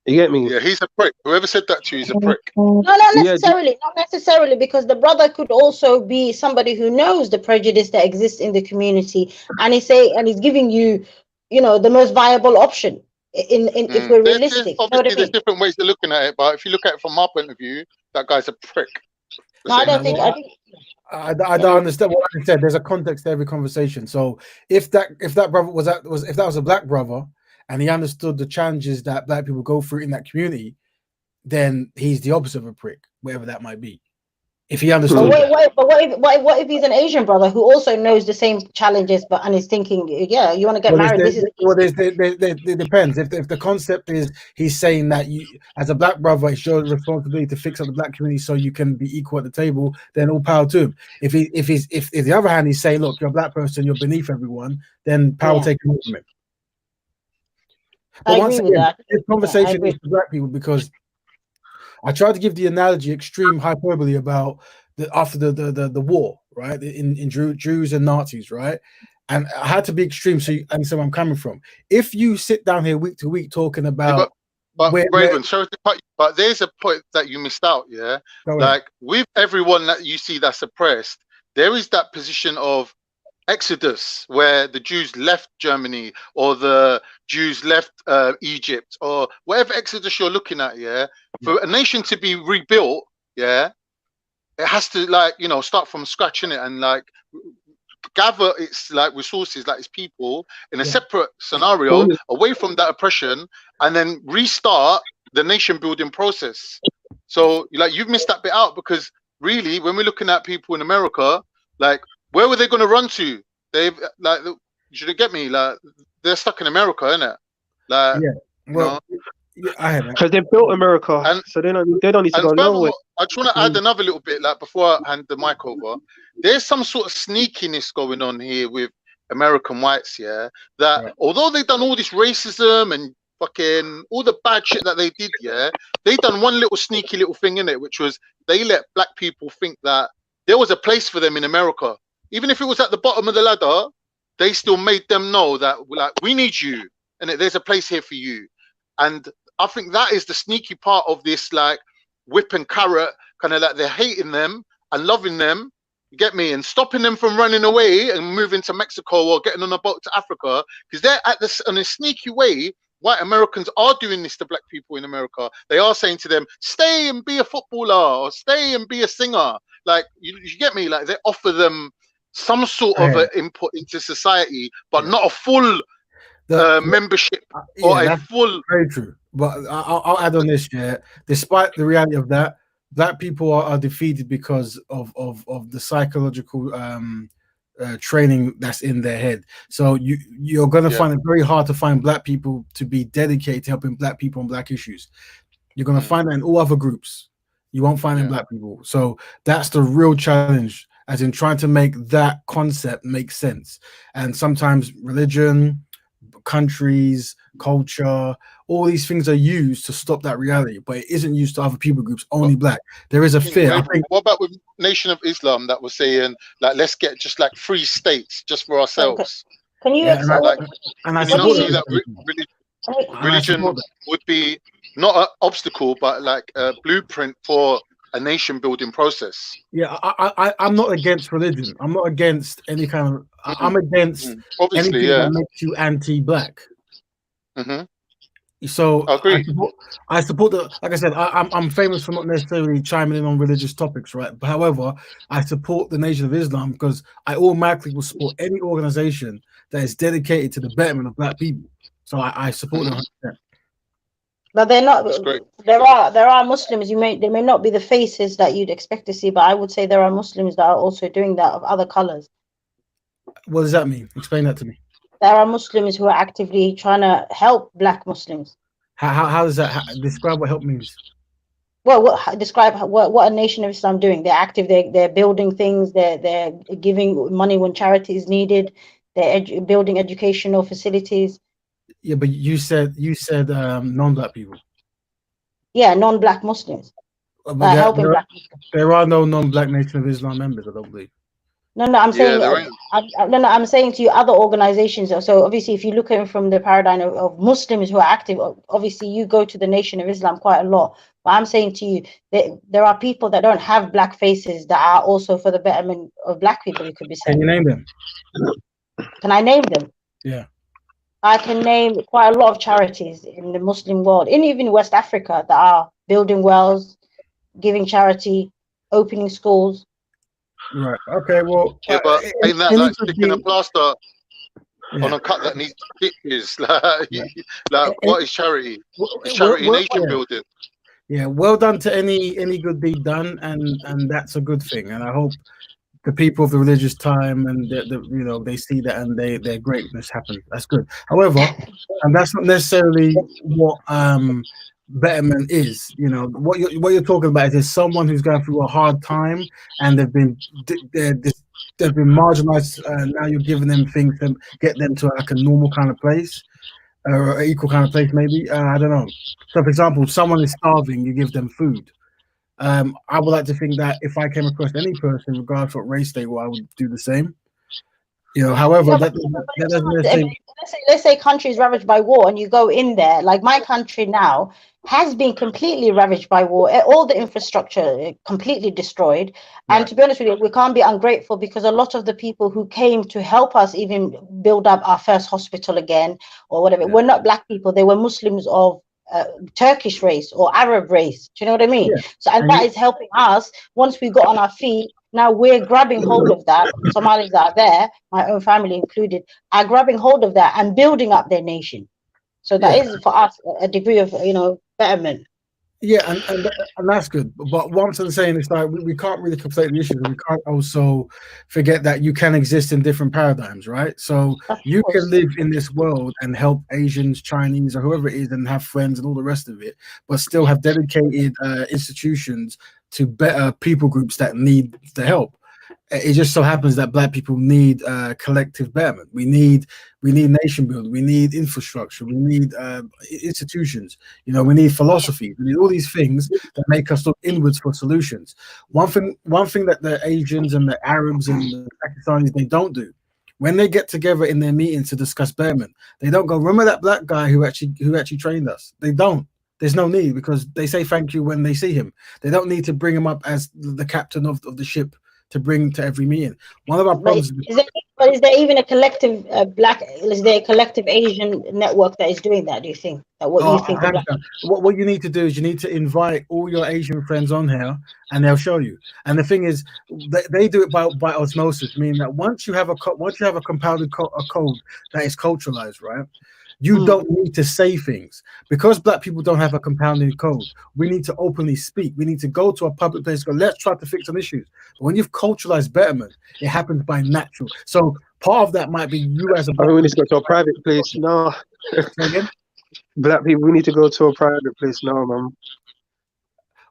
You get me? Yeah, he's a prick. Whoever said that to you is a prick. No, not necessarily. Not necessarily, because the brother could also be somebody who knows the prejudice that exists in the community, and he's giving you, you know, the most viable option. If we're realistic, Obviously, there's different ways of looking at it, but if you look at it from my point of view, that guy's a prick. No, I don't think. I don't understand what I said. There's a context to every conversation. So if that brother was a black brother and he understood the challenges that black people go through in that community, then he's the opposite of a prick, whatever that might be. If he understood. But what if he's an Asian brother who also knows the same challenges, and is thinking, yeah, you want to get married? It depends. If the concept is he's saying that you, as a black brother, it's your responsibility to fix up the black community so you can be equal at the table, then all power to him. If the other hand he's saying, look, you're a black person, you're beneath everyone, then power taken away from him. But once again, this conversation is for black people, because I tried to give the analogy, extreme hyperbole, about after the war, right? In Jews and Nazis, right? And I had to be extreme so you understand where I'm coming from. If you sit down here week to week talking about, but Raven, sorry to cut you, but there's a point that you missed out. Yeah, like with everyone that you see that's oppressed, there is that position of Exodus, where the Jews left Germany or the Jews left Egypt, or whatever Exodus you're looking at. Yeah, for a nation to be rebuilt, yeah, it has to, like, you know, start from scratch, innit, and like gather its like resources, like its people, in a separate scenario away from that oppression, and then restart the nation building process. So like you've missed that bit out, because really when we're looking at people in America, like, where were they going to run to? They've, like, you get me? Like, they're stuck in America, innit? Like, because they built America, and so they don't need to go nowhere. I just want to add another little bit, like, before I hand the mic over. There's some sort of sneakiness going on here with American whites, yeah. That although they've done all this racism and fucking all the bad shit that they did, yeah, they done one little sneaky little thing in it, which was they let black people think that there was a place for them in America. Even if it was at the bottom of the ladder, they still made them know that, like, we need you, and there's a place here for you. And I think that is the sneaky part of this, like, whip and carrot, kind of like they're hating them and loving them, you get me, and stopping them from running away and moving to Mexico or getting on a boat to Africa, because they're at this in a sneaky way. White Americans are doing this to black people in America. They are saying to them, stay and be a footballer, or stay and be a singer. Like, you get me? Like, they offer them some sort of input into society, but not a full membership or a full. Very true. But I'll add on this. Yeah, despite the reality of that, black people are defeated because of the psychological training that's in their head. So you're gonna find it very hard to find black people to be dedicated to helping black people on black issues. You're gonna find that in all other groups. You won't find it in black people. So that's the real challenge, as in trying to make that concept make sense. And sometimes religion, countries, culture, all these things are used to stop that reality, but it isn't used to other people groups, only black. There is a fear. I think, what about with Nation of Islam that was saying, like, let's get just like 3 states just for ourselves? Can you see that religion would be not an obstacle, but like a blueprint for a nation building process. Yeah, I'm not against religion. I'm not against any kind of. I'm against obviously, anything that makes you anti-black. So I agree. I support the. Like I said, I'm famous for not necessarily chiming in on religious topics, right? But however, I support the Nation of Islam because I automatically will support any organization that is dedicated to the betterment of black people. So I support them 100%. But they're not. There are Muslims. They may not be the faces that you'd expect to see, but I would say there are Muslims that are also doing that of other colors. What does that mean? Explain that to me. There are Muslims who are actively trying to help black Muslims. How does that describe what help means? Well, describe what a Nation of Islam doing. They're active. They're building things. They're giving money when charity is needed. They're building educational facilities. Yeah, but you said non-black people. Yeah, non-black Muslims. Helping black Muslims. There are no non-black Nation of Islam members, I don't believe. No, I'm saying I'm saying to you other organizations. So obviously, if you look at it from the paradigm of Muslims who are active, obviously you go to the Nation of Islam quite a lot. But I'm saying to you that there are people that don't have black faces that are also for the betterment of black people. You could be saying. Can you name them? Can I name them? Yeah. I can name quite a lot of charities in the Muslim world, and even West Africa, that are building wells, giving charity, opening schools. Right. Okay. Well. Yeah, but ain't that like sticking a plaster on a cut that needs stitches? What is charity? It's charity nation building. Yeah. Well done to any good deed done, and that's a good thing. And I hope the people of the religious time and they see that and their greatness happen. That's good. However, and that's not necessarily what betterment is. What you're talking about is someone who's going through a hard time and they've been marginalized. Now you're giving them things to get them to like a normal kind of place or an equal kind of place, maybe. I don't know. So, for example, if someone is starving, you give them food. I would like to think that if I came across any person, regardless of what race they were, I would do the same. However, let's say country is ravaged by war and you go in there, like my country now has been completely ravaged by war, all the infrastructure completely destroyed. And to be honest with you, we can't be ungrateful because a lot of the people who came to help us even build up our first hospital again or whatever, were not black people. They were Muslims of Turkish race or Arab race. Do you know what I mean? So, and that is helping us once we got on our feet. Now we're grabbing hold of that. Somalis that are there, my own family included, are grabbing hold of that and building up their nation. So that is for us a degree of betterment. Yeah, and that's good. But what I'm saying is like we can't really conflate the issues. We can't also forget that you can exist in different paradigms, right? So you can live in this world and help Asians, Chinese, or whoever it is, and have friends and all the rest of it, but still have dedicated institutions to better people groups that need the help. It just so happens that black people need collective betterment. We need nation building. We need infrastructure. We need institutions. We need philosophy. We need all these things that make us look inwards for solutions. One thing that the Asians and the Arabs and the Pakistanis, they don't do, when they get together in their meetings to discuss betterment, they don't go, remember that black guy who actually trained us. They don't. There's no need because they say thank you when they see him. They don't need to bring him up as the captain of the ship to bring to every meeting. One of our problems is there even a collective is there a collective Asian network that is doing that, do you think? What you need to do is you need to invite all your Asian friends on here and they'll show you. And the thing is, they do it by osmosis, meaning that once you have a compounded code that is culturalized, right? You don't need to say things. Because black people don't have a compounding code, we need to openly speak. We need to go to a public place and go, let's try to fix some issues. But when you've culturalized betterment, it happens by natural. So part of that might be you as a black we need to go to a private place. No. Black people, we need to go to a private place now, man.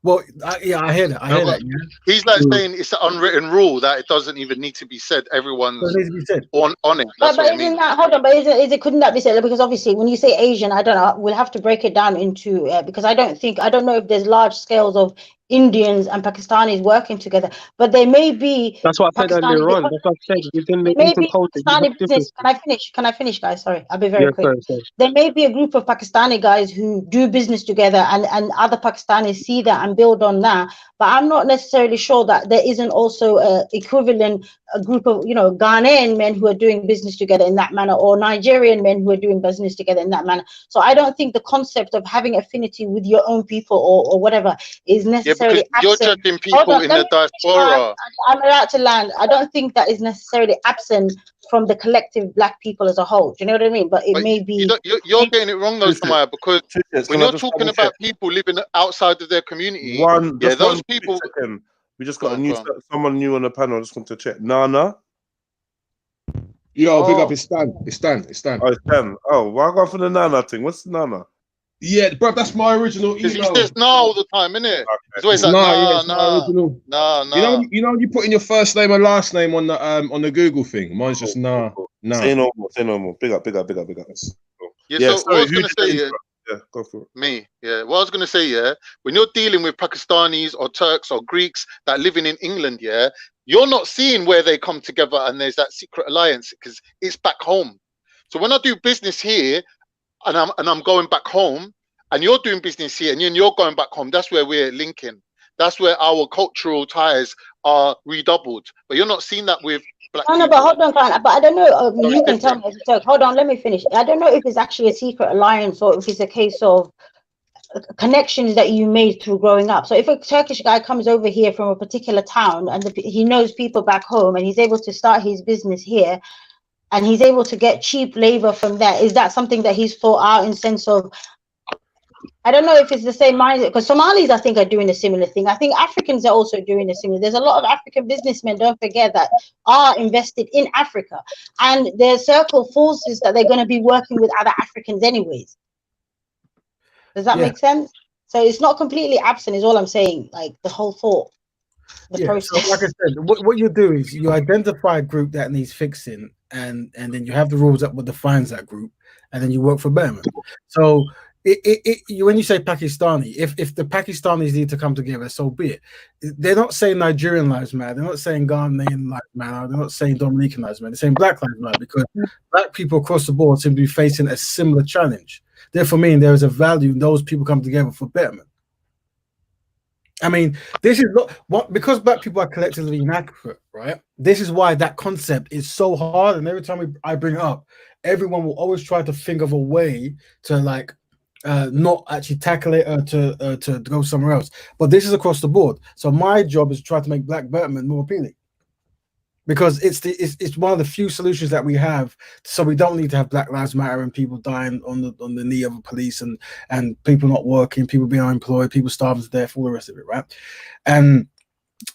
Well, I hear that. I hear that. Yeah? He's like saying it's an unwritten rule that it doesn't even need to be said. Everyone's on it. But isn't that, hold on, but couldn't that be said? Because obviously when you say Asian, I don't know, we'll have to break it down into, because I don't know if there's large scales of Indians and Pakistanis working together, but they may be That's what I said Pakistani. earlier on. That's what I said. Within the There may Eastern be culture, you have Pakistani business. differences. Can I finish? Can I finish, guys? Sorry, I'll be very Yes, quick. sir. There may be a group of Pakistani guys who do business together, and other Pakistanis see that and build on that. But I'm not necessarily sure that there isn't also a equivalent a group of Ghanaian men who are doing business together in that manner, or Nigerian men who are doing business together in that manner. So I don't think the concept of having affinity with your own people or whatever is necessarily you're absent. judging people in the diaspora. I'm about to land. I don't think that is necessarily absent from the collective black people as a whole. Do you know what I mean? But it may be. You're getting it wrong though, Samaya, because when you're talking about people living outside of their community, those people. We just got someone new on the panel. I just want to check. Nana. Yo, big up. It's Stan. It's Stan. Oh, it's Stan. Oh, why go for the Nana thing? What's Nana? Yeah, bro, that's my original email. He says no all the time, innit? It's always like nah. You know, you put in your first name and last name on the Google thing. Mine's just nah. Say no more. Big up. Yeah, Yeah, so what I was gonna say, yeah, go for it. Me, yeah. What I was gonna say, yeah, when you're dealing with Pakistanis or Turks or Greeks that are living in England, yeah, you're not seeing where they come together and there's that secret alliance because it's back home. So when I do business here and I'm going back home and you're doing business here and you're going back home, that's where we're linking. That's where our cultural ties are redoubled. But you're not seeing that with black people. But hold on, but I don't know. You can tell me as a Turk. Hold on, let me finish. I don't know if it's actually a secret alliance or if it's a case of connections that you made through growing up. So if a Turkish guy comes over here from a particular town and he knows people back home and he's able to start his business here and he's able to get cheap labor from there, is that something that he's thought out in sense of, I don't know if it's the same mindset, because Somalis, I think, are doing a similar thing. I think Africans are also doing a similar. There's a lot of African businessmen, don't forget, that are invested in Africa. And their circle forces that they're going to be working with other Africans anyways. Does that make sense? So it's not completely absent is all I'm saying, like the whole thought, the process. So like I said, what you do is you identify a group that needs fixing, and then you have the rules that what defines that group, and then you work for betterment. So when you say Pakistani, if the Pakistanis need to come together, so be it. They're not saying Nigerian lives matter. They're not saying Ghanaian lives matter. They're not saying Dominican lives matter. They're saying Black lives matter because Black people across the board seem to be facing a similar challenge. Therefore, meaning there is a value in those people come together for betterment. I mean, this is what because Black people are collectively inadequate, right? This is why that concept is so hard. And every time I bring it up, everyone will always try to think of a way to not actually tackle it or to go somewhere else. But this is across the board. So my job is to try to make Black betterment more appealing. Because it's one of the few solutions that we have, so we don't need to have Black Lives Matter and people dying on the knee of the police and people not working, people being unemployed, people starving to death, all the rest of it, right? And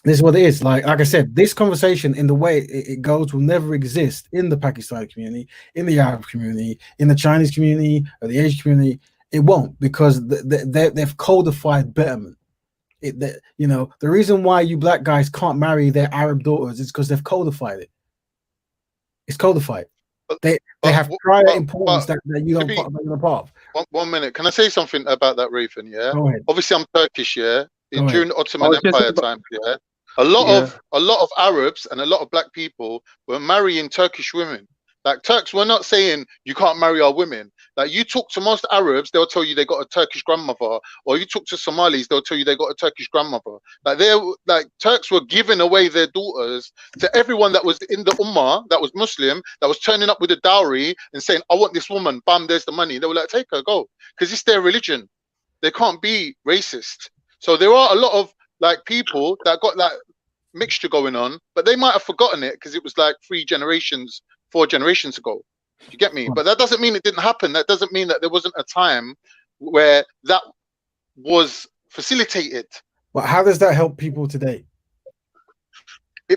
this is what it is. Like I said, this conversation in the way it goes will never exist in the Pakistani community, in the Arab community, in the Chinese community, or the Asian community. It won't, because they've codified betterment. The reason why you Black guys can't marry their Arab daughters is because they've codified it. It's codified. They have prior importance that you don't part of. 1 minute. Can I say something about that, Raven? Yeah. Obviously, I'm Turkish. Yeah. During the Ottoman Empire time. Yeah. A lot of Arabs and a lot of Black people were marrying Turkish women. Like Turks, we're not saying you can't marry our women. Like you talk to most Arabs, they'll tell you they got a Turkish grandmother, or you talk to Somalis, they'll tell you they got a Turkish grandmother. Like Turks were giving away their daughters to everyone that was in the Ummah, that was Muslim, that was turning up with a dowry and saying, "I want this woman." Bam, there's the money. They were like, "Take her, go," because it's their religion. They can't be racist. So there are a lot of like people that got that mixture going on, but they might have forgotten it because it was like 4 generations ago. You get me? But that doesn't mean it didn't happen. That doesn't mean that there wasn't a time where that was facilitated. But how does that help people today?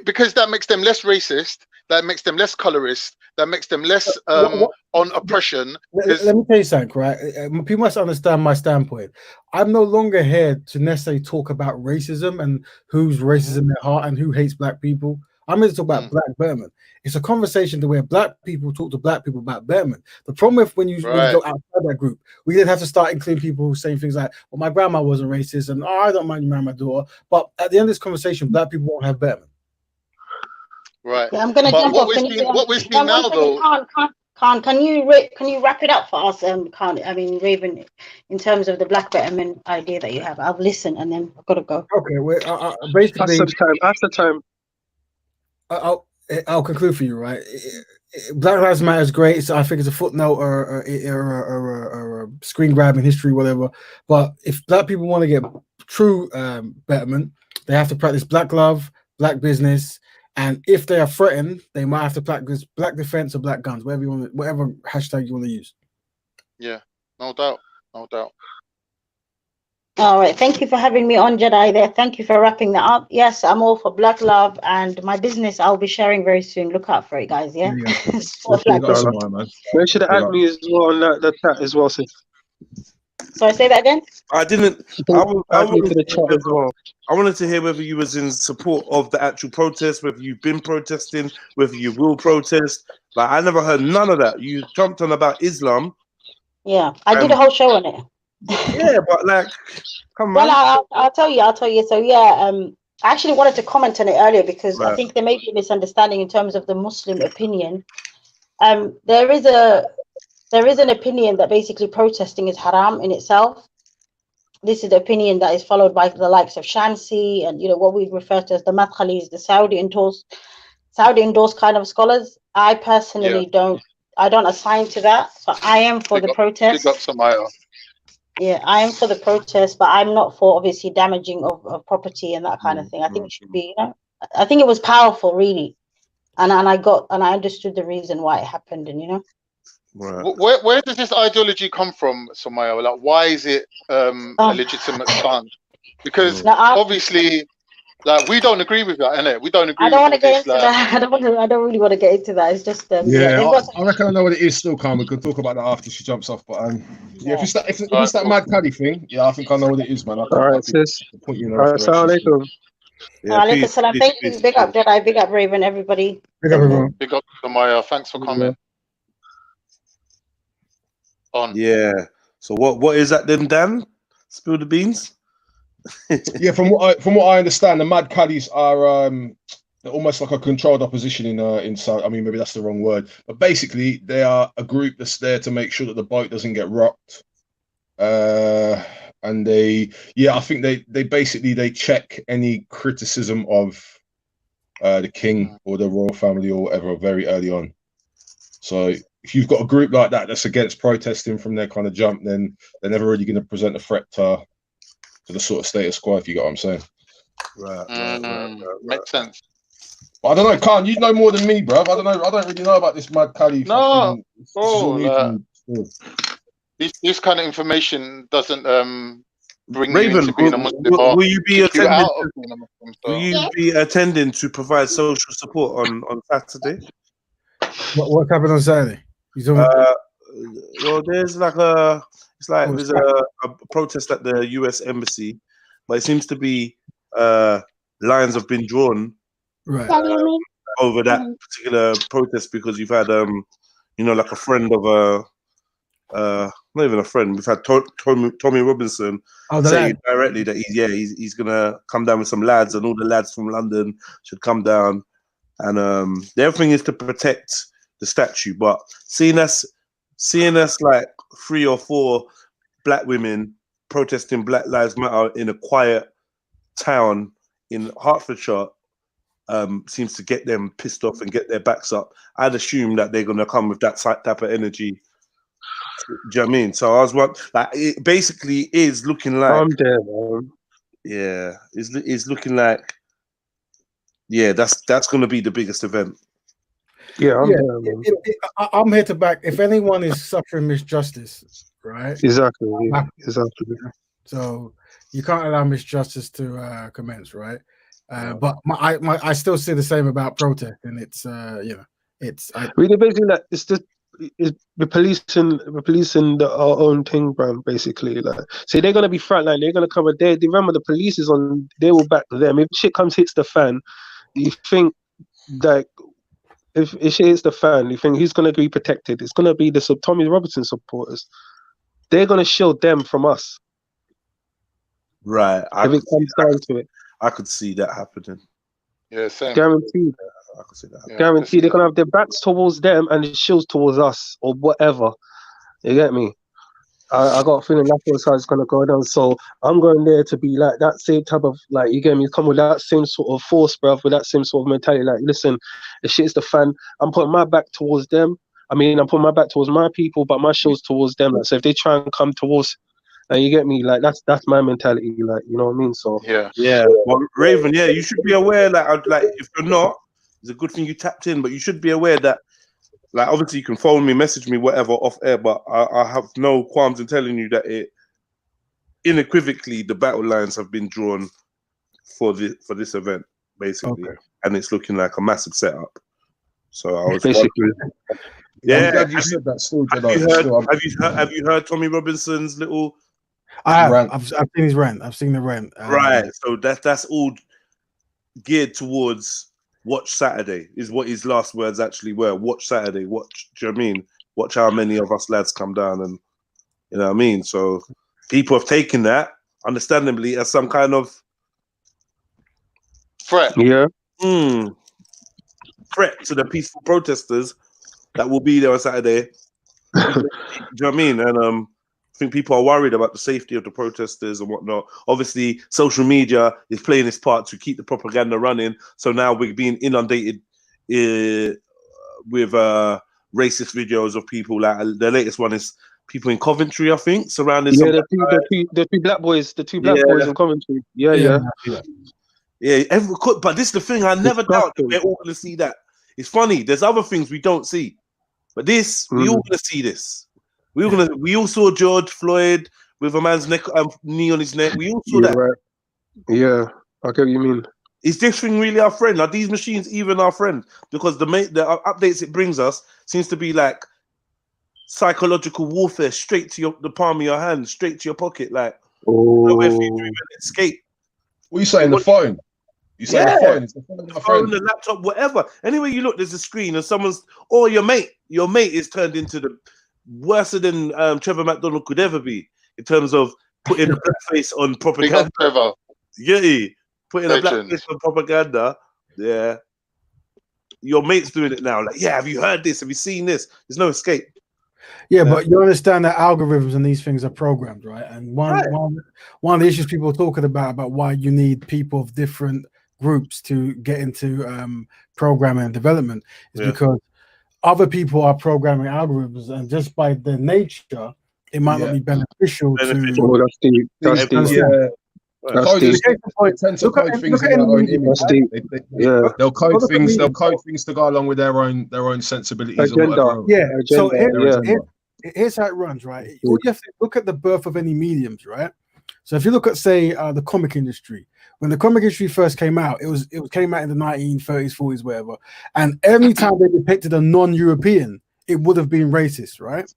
Because that makes them less racist, that makes them less colorist, that makes them less on oppression. Let me tell you something, right? People must understand my standpoint. I'm no longer here to necessarily talk about racism and who's racist in their heart and who hates Black people. I'm here to talk about black betterment. It's a conversation to where black people talk to black people about betterment. The problem with when you go outside that group, we then have to start including people saying things like, well, my grandma wasn't racist, and I don't mind you marrying my daughter. But at the end of this conversation, black people won't have betterment. Right. Yeah, I'm gonna jump off. What we're seeing now, though. Khan, can you wrap it up for us? Khan, I mean, Raven, in terms of the black betterment idea that you have. I've listened and then I've got to go. Okay, basically, after time. I'll conclude for you, right? Black Lives Matter is great. So I think it's a footnote or a screen grab in history, whatever. But if black people want to get true betterment, they have to practice black love, black business, and if they are threatened, they might have to practice black defense or black guns, whatever you want, whatever hashtag you want to use. Yeah, no doubt, no doubt. All right, thank you for having me on, Jedi. There, thank you for wrapping that up. Yes, I'm all for black love, and my business I'll be sharing very soon. Look out for it, guys. Yeah. Make sure to add me as well on that chat as well, sis. Sorry, say that again. I didn't. I wanted to the chat as well. I wanted to hear whether you was in support of the actual protest, whether you've been protesting, whether you will protest. Like I never heard none of that. You jumped on about Islam. Yeah, I did a whole show on it. Yeah, but like, come on. Well, I'll tell you. So yeah, I actually wanted to comment on it earlier because I think there may be a misunderstanding in terms of the Muslim opinion. There is an opinion that basically protesting is haram in itself. This is the opinion that is followed by the likes of Shamsi and what we refer to as the Madkhalis, the Saudi endorsed kind of scholars. I personally don't assign to that. So I am for the protest. Yeah, I am for the protest, but I'm not for obviously damaging of property and that kind of thing. I think it should be, I think it was powerful really. And I understood the reason why it happened, and Right. Where does this ideology come from, Somayo? Like, why is it a legitimate stance? Because obviously, like, we don't agree with that, innit? We don't agree. I don't want to get into that. I don't really want to get into that. It's just I reckon I know what it is. Still, calm. We could talk about that after she jumps off. But if it's that mad caddy thing, I think I know what it is, man. All right, sis. All right, assalamu alaikum. Alaikum salam. Thank you. Big up Jedi. Big up Raven. Everybody. Big up, everyone. Big up Somayo. Thanks for coming. Yeah. So what is that then, Dan? Spill the beans. Yeah, from what I understand, the Mad Caddies are they're almost like a controlled opposition in South. I mean, maybe that's the wrong word, but basically they are a group that's there to make sure that the boat doesn't get rocked. And I think they basically check any criticism of the king or the royal family or whatever very early on. So if you've got a group like that that's against protesting from their kind of jump, then they're never really going to present a threat to the sort of status quo, if you get what I'm saying. Right. Makes sense. But I don't know, Khan, you know more than me, bro. I don't really know about this Mad Caddy. No. This kind of information doesn't bring Raven, you into being a Muslim. Will you be attending? Will you be attending to provide social support on Saturday? What happened on Saturday? Well, there's there's a protest at the US embassy, but it seems to be lines have been drawn over that particular protest because you've had like a friend of not even a friend. We've had Tommy Robinson saying directly that he's gonna come down with some lads, and all the lads from London should come down, and their thing is to protect the statue. But seeing us like 3 or 4 black women protesting Black Lives Matter in a quiet town in Hertfordshire seems to get them pissed off and get their backs up. I'd assume that they're gonna come with that type of energy. Do you know what I mean? So I was like, it basically is looking like. I'm there, man. Yeah, it's looking like. Yeah, that's going to be the biggest event. Yeah, I'm here to back. If anyone is suffering misjustice, right? Exactly. So you can't allow misjustice to commence, right? But I still see the same about protest, and it's basically like it's policing our own thing, bro. Basically, like, so they're gonna be frontline. They're gonna cover. They remember the police is on. They will back them. If shit hits the fan, you think like, if she is the fan, you think who's going to be protected? It's going to be the Tommy Robertson supporters. They're going to shield them from us. Right. If it comes down to it. I could see that happening. Yeah, same. Guaranteed. I could see that. Yeah, Guaranteed. They're going to have their backs towards them and the shields towards us or whatever. You get me? I got a feeling that's how it's going to go down. So I'm going there to be like that same type of, like, you get me, come with that same sort of force, bruv, with that same sort of mentality. Like, listen, if shit's the fan, I'm putting my back towards them. I mean, I'm putting my back towards my people, but my shield's towards them. Like, so if they try and come towards, like, you get me, like, that's my mentality, like, you know what I mean? So yeah. Well, Raven, yeah, you should be aware that, like, if you're not, it's a good thing you tapped in, but you should be aware that, like, obviously you can phone me, message me, whatever, off air, but I have no qualms in telling you that it unequivocally the battle lines have been drawn for this event, basically, and it's looking like a massive setup. So I was basically, yeah. I'm glad you said that. Still, Have you heard Tommy Robinson's little? I have. I've seen his rant. I've seen the rant. Right. So that's all geared towards. Watch Saturday is what his last words actually were. Watch Saturday. Watch. Do you know what I mean? Watch how many of us lads come down, and you know what I mean. So people have taken that, understandably, as some kind of threat. Yeah. Threat to the peaceful protesters that will be there on Saturday. Do you know what I mean? And I think people are worried about the safety of the protesters and whatnot. Obviously, social media is playing its part to keep the propaganda running. So now we're being inundated with racist videos of people. Like the latest one is people in Coventry, I think, surrounding. Yeah, the two black boys, boys in Coventry. Yeah. But this is the thing. I never doubt that we're all going to see that. It's funny. There's other things we don't see, but this we all going to see this. We all saw George Floyd with a man's knee on his neck. We all saw that. Right. Yeah, I get what you mean. Is this thing really our friend? Are these machines even our friend? Because the updates it brings us seems to be like psychological warfare, straight to the palm of your hand, straight to your pocket, like nowhere for you to even escape. What are you saying? The phone? You say the phone? It's the phone, the laptop, whatever. Anywhere you look, there's a screen, and someone's your mate is turned into the worse than Trevor McDonald could ever be in terms of putting a black face on propaganda. Yeah, putting a black face on propaganda. Yeah, your mate's doing it now. Like, yeah, have you heard this? Have you seen this? There's no escape. Yeah, but you understand that algorithms and these things are programmed, right? And one of the issues people are talking about why you need people of different groups to get into programming and development is because other people are programming algorithms, and just by their nature, it might not be beneficial to. Oh, that's deep. That's deep. They'll code things. They'll code things to go along with their own sensibilities. Agenda. So here's how it runs, right? You have to look at the birth of any mediums, right? So if you look at, say, the comic industry, when the comic industry first came out, it came out in the 1930s, 40s, whatever. And every time they depicted a non-European, it would have been racist, right?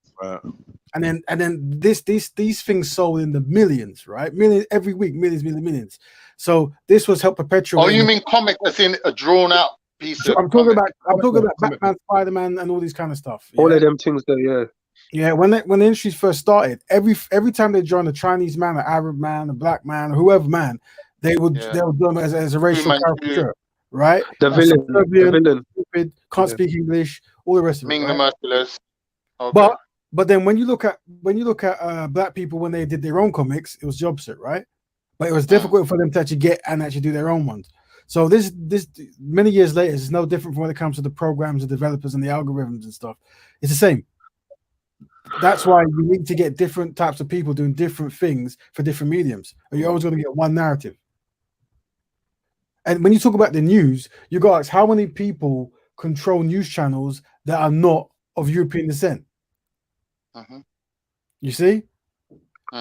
And then these things sold in the millions, right? Millions every week, millions. So this was help perpetuate. Oh, you mean comic as in a drawn out piece? So I'm talking about Batman, Spider-Man, and all these kind of stuff. All of them things there, Yeah, when the industry first started, every time they joined a Chinese man, an Arab man, a black man, or whoever man, they would do them as a racial caricature, right? The villain, stupid, can't speak English, all the rest of it. Okay. But then when you look at black people when they did their own comics, it was the opposite, right? But it was difficult for them to actually do their own ones. So this many years later is no different from when it comes to the programs, the developers, and the algorithms and stuff. It's the same. That's why you need to get different types of people doing different things for different mediums, or you're always going to get one narrative. And when you talk about the news, you got to ask how many people control news channels that are not of European descent. You see?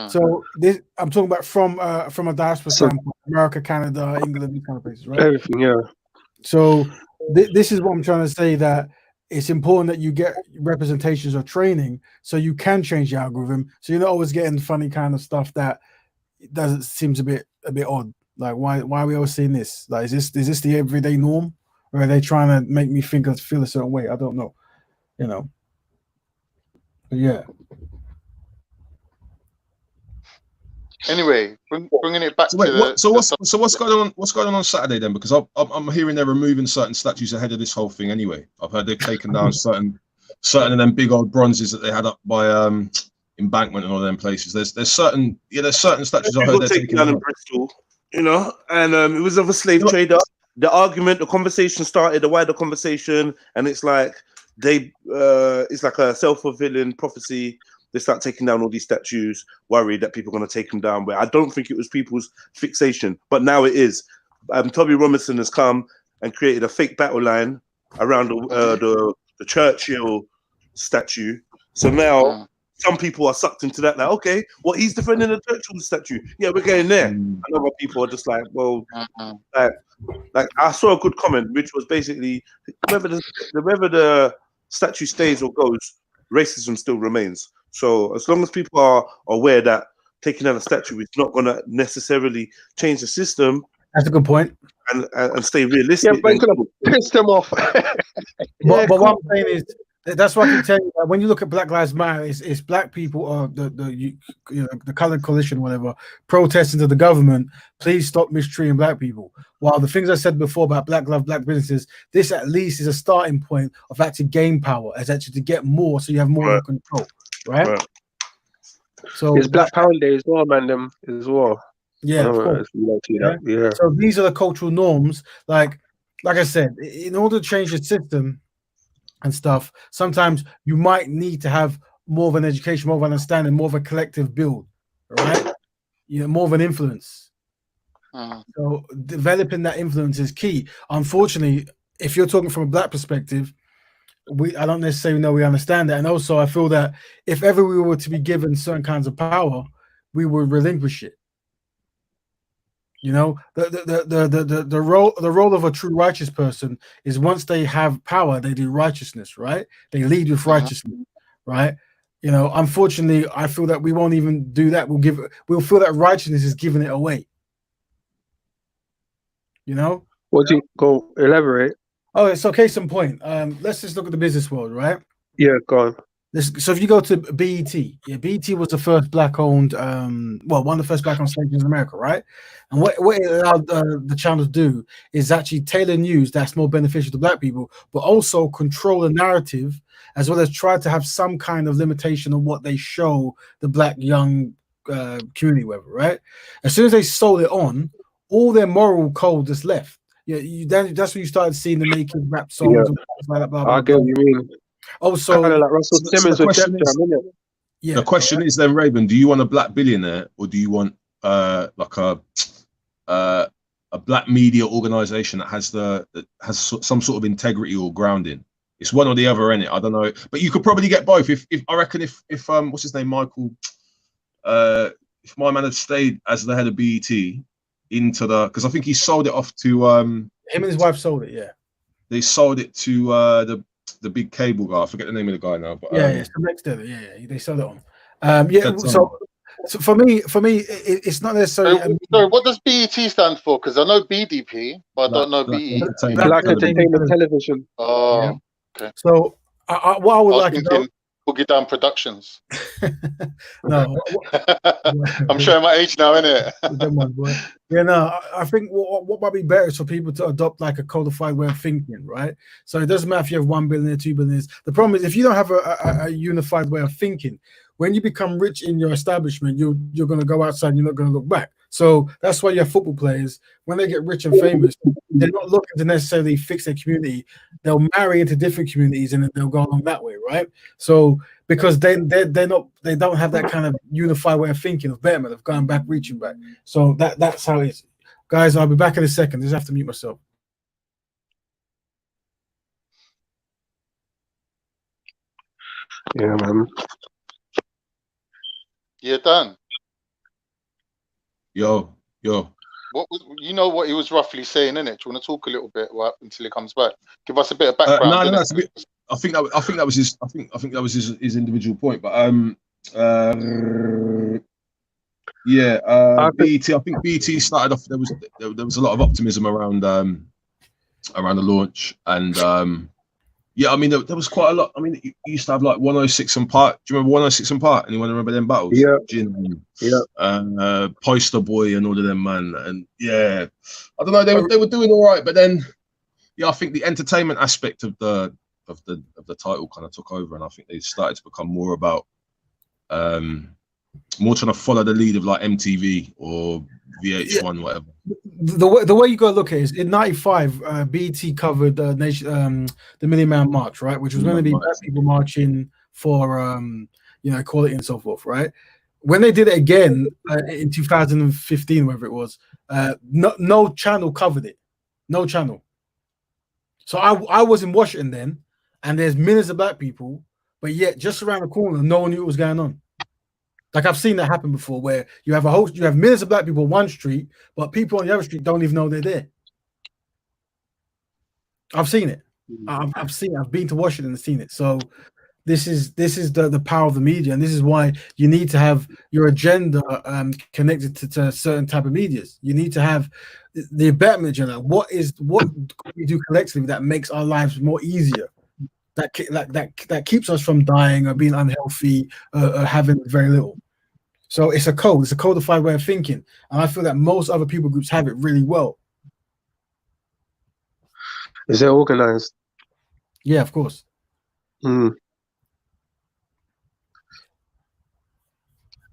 So this I'm talking about from a diaspora standpoint, America, Canada, England, these kind of places, right? Everything, yeah. So this is what I'm trying to say, that it's important that you get representations or training so you can change the algorithm. So you're not always getting funny kind of stuff that seems a bit odd. Like why are we always seeing this? Like is this the everyday norm, or are they trying to make me feel a certain way? I don't know, you know. But yeah. Anyway, bringing it back So wait, to the what's going on? What's going on Saturday then? Because I'm hearing they're removing certain statues ahead of this whole thing. Anyway, I've heard they've taken down certain of them big old bronzes that they had up by Embankment and all them places. There's certain statues I heard they're taking down in Bristol, you know, and it was of a slave trader. The argument, the conversation started, the wider conversation, and it's like it's like a self-fulfilling prophecy. They start taking down all these statues, worried that people are going to take them down. Where I don't think it was people's fixation, but now it is. Toby Robinson has come and created a fake battle line around the Churchill statue. So now some people are sucked into that. Like, okay, well, he's defending the Churchill statue. Yeah, we're getting there. And other people are just like, well, like I saw a good comment, which was basically whether the statue stays or goes, racism still remains. So as long as people are aware that taking down a statue is not going to necessarily change the system, that's a good point, and stay realistic. Yeah, but it's going to piss them off. But what I'm saying is that's what I can tell you. That when you look at Black Lives Matter, it's black people or the colored coalition, whatever, protesting to the government. Please stop mistreating black people. While the things I said before about black love, black businesses, this at least is a starting point of actually gain power, as actually to get more, so you have more control. Right? So it's Black Power Day as well, man. Them as well. Yeah, of course. Yeah. So these are the cultural norms. Like I said, in order to change the system and stuff, sometimes you might need to have more of an education, more of an understanding, more of a collective build, right? More of an influence. So developing that influence is key. Unfortunately, if you're talking from a black perspective, I don't necessarily know we understand that. And also I feel that if ever we were to be given certain kinds of power, we would relinquish it. You know, the role of a true righteous person is once they have power, they do righteousness, right? They lead with righteousness, right? You know, unfortunately, I feel that we won't even do that. We'll feel that righteousness is giving it away. You know? What do you go elaborate? Oh, so case in point. Let's just look at the business world, right? Yeah, go on. So if you go to BET, BET was the first black-owned, one of the first black-owned stations in America, right? And what it allowed the channel to do is actually tailor news that's more beneficial to black people, but also control the narrative, as well as try to have some kind of limitation on what they show the black young community, whatever, right? As soon as they sold it on, all their moral code just left. That's when you started seeing the naked rap songs. Yeah. And like that, blah, blah, I get what you mean. Also, kind of like Russell Simmons with Def Jam, innit? Yeah. The question is then, Raven, do you want a black billionaire or do you want like a black media organization that has some sort of integrity or grounding? It's one or the other, innit? I don't know, but you could probably get both. If I reckon if what's his name, Michael, if my man had stayed as the head of BET into because I think he sold it off to him and his wife sold it. Yeah, they sold it to the big cable guy. I forget the name of the guy now, but so next day, they sold it on. So for me, it's not necessarily. So what does BET stand for? Because I know BDP, but I don't know BE. Black Entertainment Television. Oh, okay. So what I would like to know. Boogie Down Productions. No, I'm showing my age now, innit? Yeah, no, I think what might be better is for people to adopt like a codified way of thinking, right? So it doesn't matter if you have 1 billion or 2 billion. The problem is if you don't have a unified way of thinking, when you become rich in your establishment, you're going to go outside, you're not going to look back. So that's why you have football players, when they get rich and famous, they're not looking to necessarily fix their community. They'll marry into different communities and they'll go along that way, right? So because they don't have that kind of unified way of thinking, of betterment, of going back, reaching back. So that's how it is. Guys, I'll be back in a second. Just have to mute myself. Yeah, man. Yeah, Dan. Yo. You know what he was roughly saying, innit? Do you want to talk a little bit until he comes back? Give us a bit of background. No, I think that was his. I think that was his individual point. But BET. I think BET started off. There was a lot of optimism around around the launch, and yeah, I mean there was quite a lot. I mean, you used to have like 106 and Part. Do you remember 106 and Part? Anyone remember them battles? Yeah, Jin, yeah. Poster Boy and all of them, man. And yeah, I don't know, they were doing all right, but then yeah, I think the entertainment aspect of the title kind of took over, and I think they started to become more about more trying to follow the lead of like MTV or VH1, whatever. The way you got to look at it is in '95, BT covered the Million Man March, right, which was going to be black people marching for you know, equality and so forth, right? When they did it again in 2015, whatever it was, no channel covered it, no channel. So I was in Washington then, and there's millions of black people, but yet just around the corner, no one knew what was going on. Like I've seen that happen before, where you have millions of black people on one street, but people on the other street don't even know they're there. I've seen it. I've been to Washington and seen it. So this is the power of the media, and this is why you need to have your agenda connected to certain type of medias. You need to have the betterment agenda. What we do collectively that makes our lives more easier, that keeps us from dying or being unhealthy or having very little. So it's a codified way of thinking, and I feel that most other people groups have it really well. Is it organized? Yeah, of course. And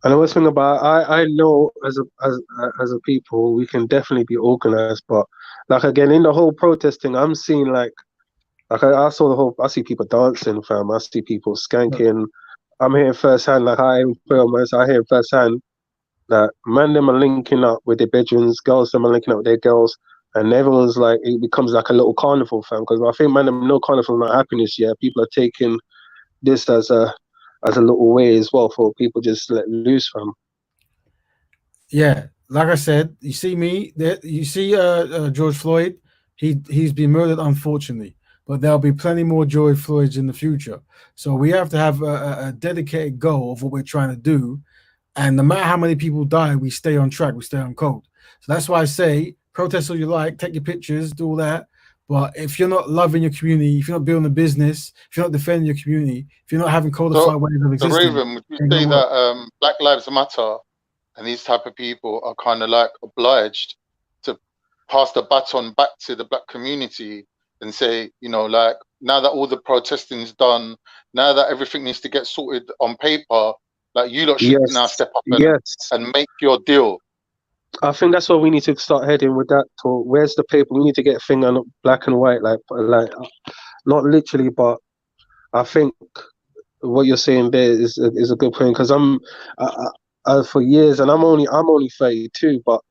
the worst thing about I know as a people we can definitely be organized, but like again in the whole protesting, I'm seeing like I see people dancing, fam. I see people skanking. I'm hearing firsthand, like I hear firsthand that man them are linking up with their bedrooms, girls them are linking up with their girls, and everyone's like, it becomes like a little carnival, fam. Because I think man them no carnival, not happiness. Yeah, people are taking this as a little way as well for people just let loose, fam. Yeah, like I said, you see me there. You see George Floyd. He's been murdered, unfortunately. But there'll be plenty more George Floyds in the future. So we have to have a dedicated goal of what we're trying to do. And no matter how many people die, we stay on track, we stay on code. So that's why I say protest all you like, take your pictures, do all that. But if you're not loving your community, if you're not building a business, if you're not defending your community, if you're not having codified ways of existing. So Raven, would you say that Black Lives Matter and these type of people are kind of like obliged to pass the baton back to the black community and say, you know, like now that all the protesting is done, now that everything needs to get sorted on paper, like you lot should now step up and make your deal. I think that's what we need to start heading with that. To where's the paper? We need to get a thing on black and white, like not literally, but I think what you're saying there is a good point, because I'm for years, and I'm only 32, but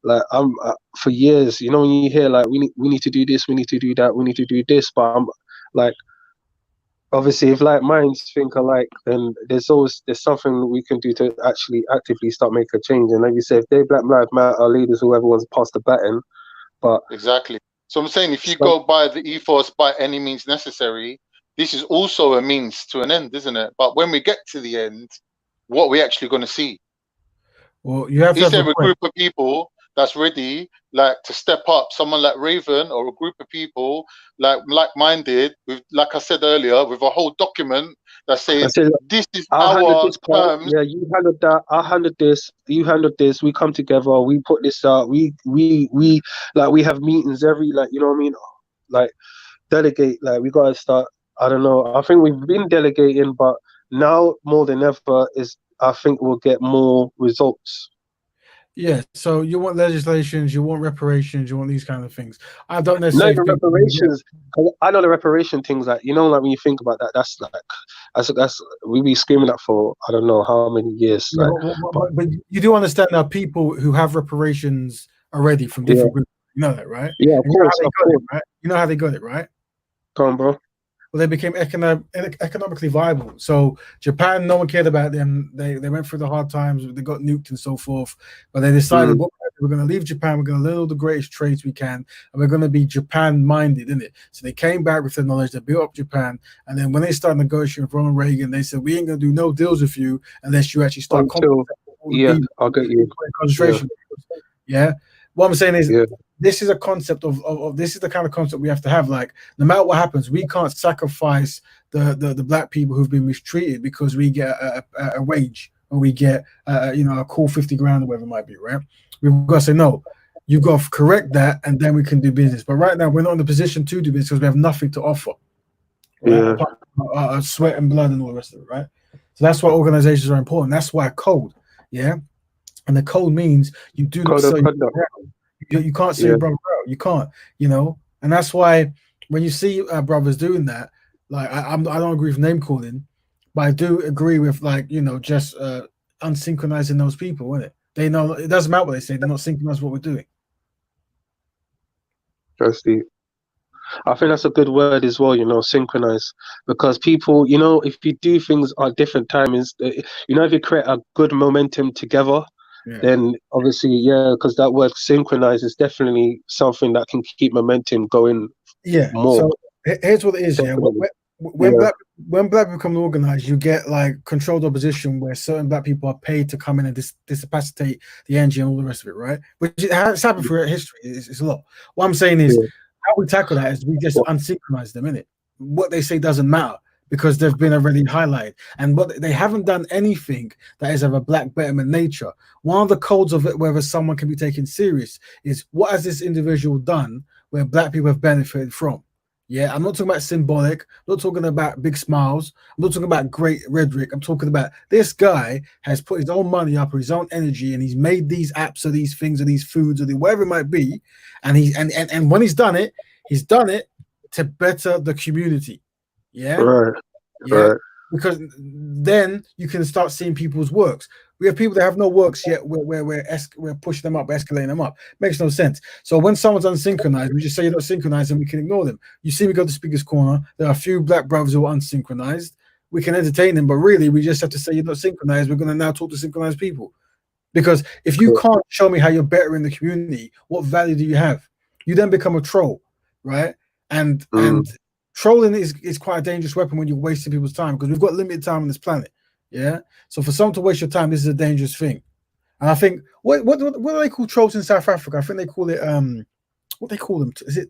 like I'm for years, you know, when you hear like we need to do this, we need to do that, we need to do this, but I'm like, obviously if like minds think alike, then there's something we can do to actually actively start making a change. And like you said, if they Black Lives Matter leaders, whoever wants to pass the baton, but exactly. So I'm saying if you go by the ethos by any means necessary, this is also a means to an end, isn't it? But when we get to the end, what are we actually going to see? Well, you have to have a group of people that's ready, like to step up. Someone like Raven or a group of people like-minded, with, like I said earlier, with a whole document that says this is our terms. Yeah, you handled that. I handled this. You handled this. We come together. We put this out. We have meetings every, like, you know what I mean? Like delegate. Like we gotta start. I don't know. I think we've been delegating, but now more than ever I think we'll get more results. Yeah, so you want legislations, you want reparations, you want these kind of things. I don't necessarily think reparations. I know the reparation things, like, you know, like when you think about that, that's we be screaming that for I don't know how many years. Yeah, but you do understand that people who have reparations already from different groups, you know that, right? Yeah, of course. You know how they got it, right? Come on, bro. Well, they became economically viable. So Japan, no one cared about them. They went through the hard times. They got nuked and so forth. But they decided we're going to leave Japan. We're going to learn all the greatest trades we can, and we're going to be Japan-minded, isn't it? So they came back with the knowledge. They built up Japan, and then when they started negotiating with Ronald Reagan, they said, "We ain't going to do no deals with you unless you actually start." Yeah, I'll get you. Concentration. Yeah. what I'm saying is, this is a concept of this is the kind of concept we have to have. Like, no matter what happens, we can't sacrifice the black people who've been mistreated because we get a wage or we get a cool 50 grand or whatever it might be, right? We've got to say no. You've got to correct that, and then we can do business. But right now, we're not in a position to do business because we have nothing to offer. Right? Sweat and blood and all the rest of it, right? So that's why organizations are important. That's why code, and the code means you do not sell you can't say brother out. You can't, and that's why when you see brothers doing that, like I don't agree with name calling, but I do agree with just unsynchronizing those people, isn't it? They know it doesn't matter what they say, they're not synchronized what we're doing. That's deep. I think that's a good word as well, synchronize, because people, if you do things at different times, if you create a good momentum together, then obviously, because that word synchronize is definitely something that can keep momentum going more. So here's what it is, when black people become organized, you get like controlled opposition where certain black people are paid to come in and discapacitate the energy and all the rest of it, right? Which has happened throughout history. It's a lot. What I'm saying is, how we tackle that is we just unsynchronize them, innit? What they say doesn't matter because they've been already highlighted. And what they haven't done anything that is of a black betterment nature. One of the codes of it, whether someone can be taken serious, is what has this individual done where black people have benefited from? Yeah, I'm not talking about symbolic, I'm not talking about big smiles, I'm not talking about great rhetoric. I'm talking about this guy has put his own money up or his own energy and he's made these apps or these things or these foods or whatever it might be. And and when he's done it to better the community. Right. Because then you can start seeing people's works. We have people that have no works yet. We're pushing them up, escalating them up. Makes no sense. So when someone's unsynchronized, we just say you're not synchronized, and we can ignore them. You see me go to Speaker's Corner. There are a few black brothers who are unsynchronized. We can entertain them, but really, we just have to say you're not synchronized. We're going to now talk to synchronized people, because if you can't show me how you're better in the community, what value do you have? You then become a troll, right? And trolling is quite a dangerous weapon when you're wasting people's time, because we've got limited time on this planet. So for someone to waste your time, this is a dangerous thing. And I think what do they call trolls in South Africa? I think they call it what they call them, is it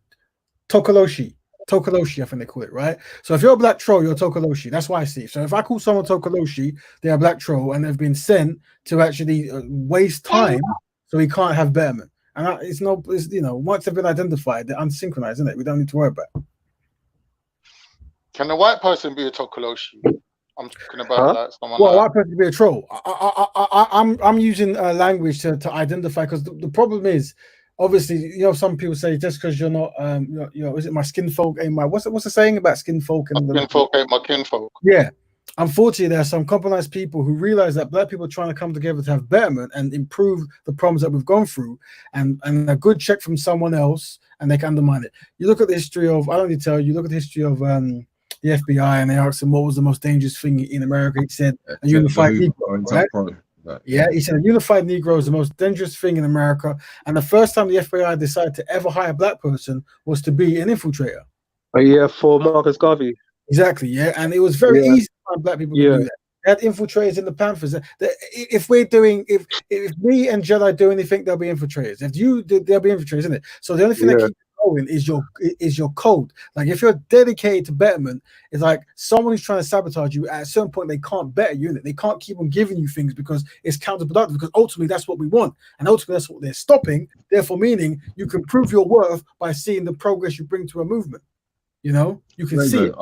Tokoloshi? Tokoloshi, I think they call it, right? So if you're a black troll, you're a Tokoloshi. That's why I see. So if I call someone Tokoloshi, they're a black troll and they've been sent to actually waste time so we can't have betterment. And once they've been identified, they're unsynchronized, isn't it? We don't need to worry about it. Can a white person be a Tokoloshi? I'm talking about like someone. Well, a white person can be a troll. I'm using language to identify, because the problem is, obviously, some people say just because you're not, is it my skin folk ain't my what's the saying about skin folk and skin folk ain't my kinfolk? Yeah. Unfortunately, there are some compromised people who realize that black people are trying to come together to have betterment and improve the problems that we've gone through, and a good check from someone else, and they can undermine it. You look at the history of, I don't need to tell you, you look at the history of the FBI, and they asked him what was the most dangerous thing in America. He said a unified Negro, right? Yeah, he said a unified Negro is the most dangerous thing in America. And the first time the FBI decided to ever hire a black person was to be an infiltrator. For Marcus Garvey. Exactly, yeah. And it was very easy to find black people to do that. They had infiltrators in the Panthers. If me and Jedi do anything, they'll be infiltrators. If you do, they'll be infiltrators, isn't it? So the only thing that keeps going is your code. Like if you're dedicated to betterment, it's like someone who's trying to sabotage you. At a certain point, they can't better you. They can't keep on giving you things because it's counterproductive. Because ultimately, that's what we want, and ultimately, that's what they're stopping. Therefore, meaning you can prove your worth by seeing the progress you bring to a movement. You can see it.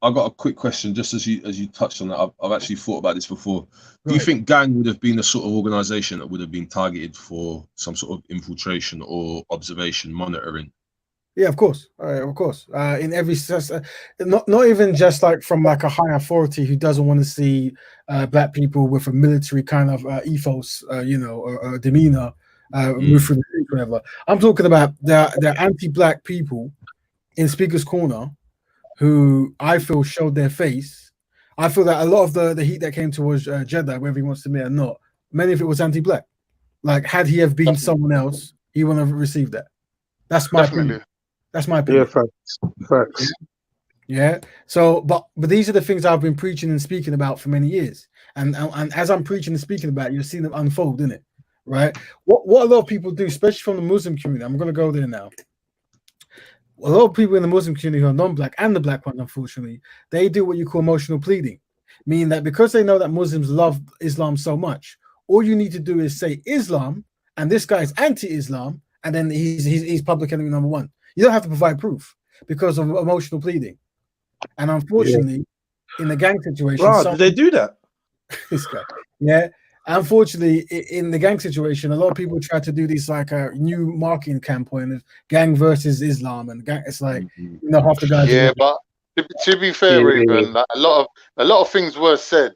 I've got a quick question, just as you touched on that. I've actually thought about this before. Do you think gang would have been the sort of organization that would have been targeted for some sort of infiltration or observation monitoring? Yeah, of course, of course. In every not even just like from like a high authority who doesn't want to see black people with a military kind of ethos, or demeanor, move through the street, whatever. I'm talking about the anti-black people in Speaker's Corner, who I feel showed their face. I feel that a lot of the heat that came towards Jedi, whether he wants to admit or not, many of it was anti-black. Like, had he have been someone else, he wouldn't have received that. That's my opinion. That's my opinion. Yeah, facts. Yeah. So, but these are the things I've been preaching and speaking about for many years. And as I'm preaching and speaking about it, you're seeing them unfold, innit? right? What a lot of people do, especially from the Muslim community, I'm going to go there now. A lot of people in the Muslim community who are non-black and the black ones, unfortunately, they do what you call emotional pleading, meaning that because they know that Muslims love Islam so much, all you need to do is say Islam, and this guy is anti-Islam, and then he's public enemy number one. You don't have to provide proof because of emotional pleading. And unfortunately, in the gang situation, did they do that? This guy, yeah. Unfortunately, in the gang situation, a lot of people try to do this like a new marketing campaign of gang versus Islam, and gang. It's like half the guys. Yeah, but to be fair, Raven, like a lot of things were said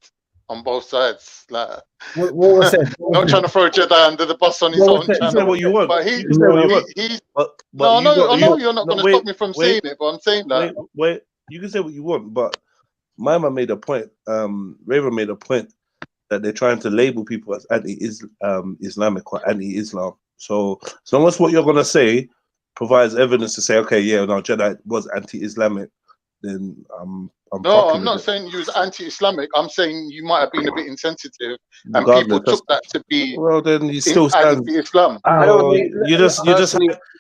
on both sides. Like what was said? Not trying to throw Jedi under the bus on his own channel. Say what you want. But he's I know you're not going to stop me from saying it, but I'm saying that. Wait, you can say what you want, but my man made a point. Raven made a point that they're trying to label people as anti-Islamic or anti-Islam. So as long as what you're going to say provides evidence to say, okay, yeah, no, Jedi was anti-Islamic, then I'm not saying you was anti-Islamic. I'm saying you might have been a bit insensitive, and people took that to be then you still stand anti-Islam.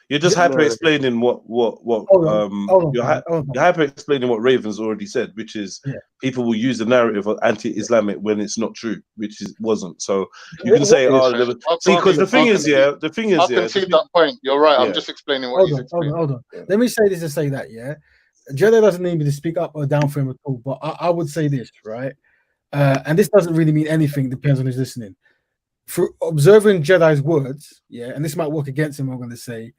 You're just hyper explaining what you're hyper explaining what Raven's already said, which is people will use the narrative of anti-Islamic when it's not true, which wasn't. So you can say, because the thing is, I can see that point. You're right. I'm just explaining what he's explaining. Hold on. Let me say this and say that. Yeah, Jedi doesn't need me to speak up or down for him at all, but I would say this, right? And this doesn't really mean anything. Depends on who's listening. For observing Jedi's words, and this might work against him. I'm going to say.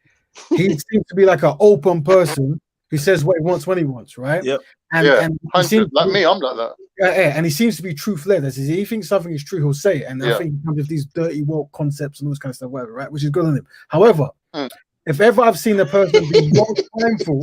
He seems to be like an open person who says what he wants when he wants, right? Yep. And he seems like me, I'm like that. Yeah, and he seems to be truth-led. As he thinks something is true, he'll say it. And I think he comes with these dirty woke concepts and all this kind of stuff, whatever, right? Which is good on him. However, if ever I've seen a person be most mindful,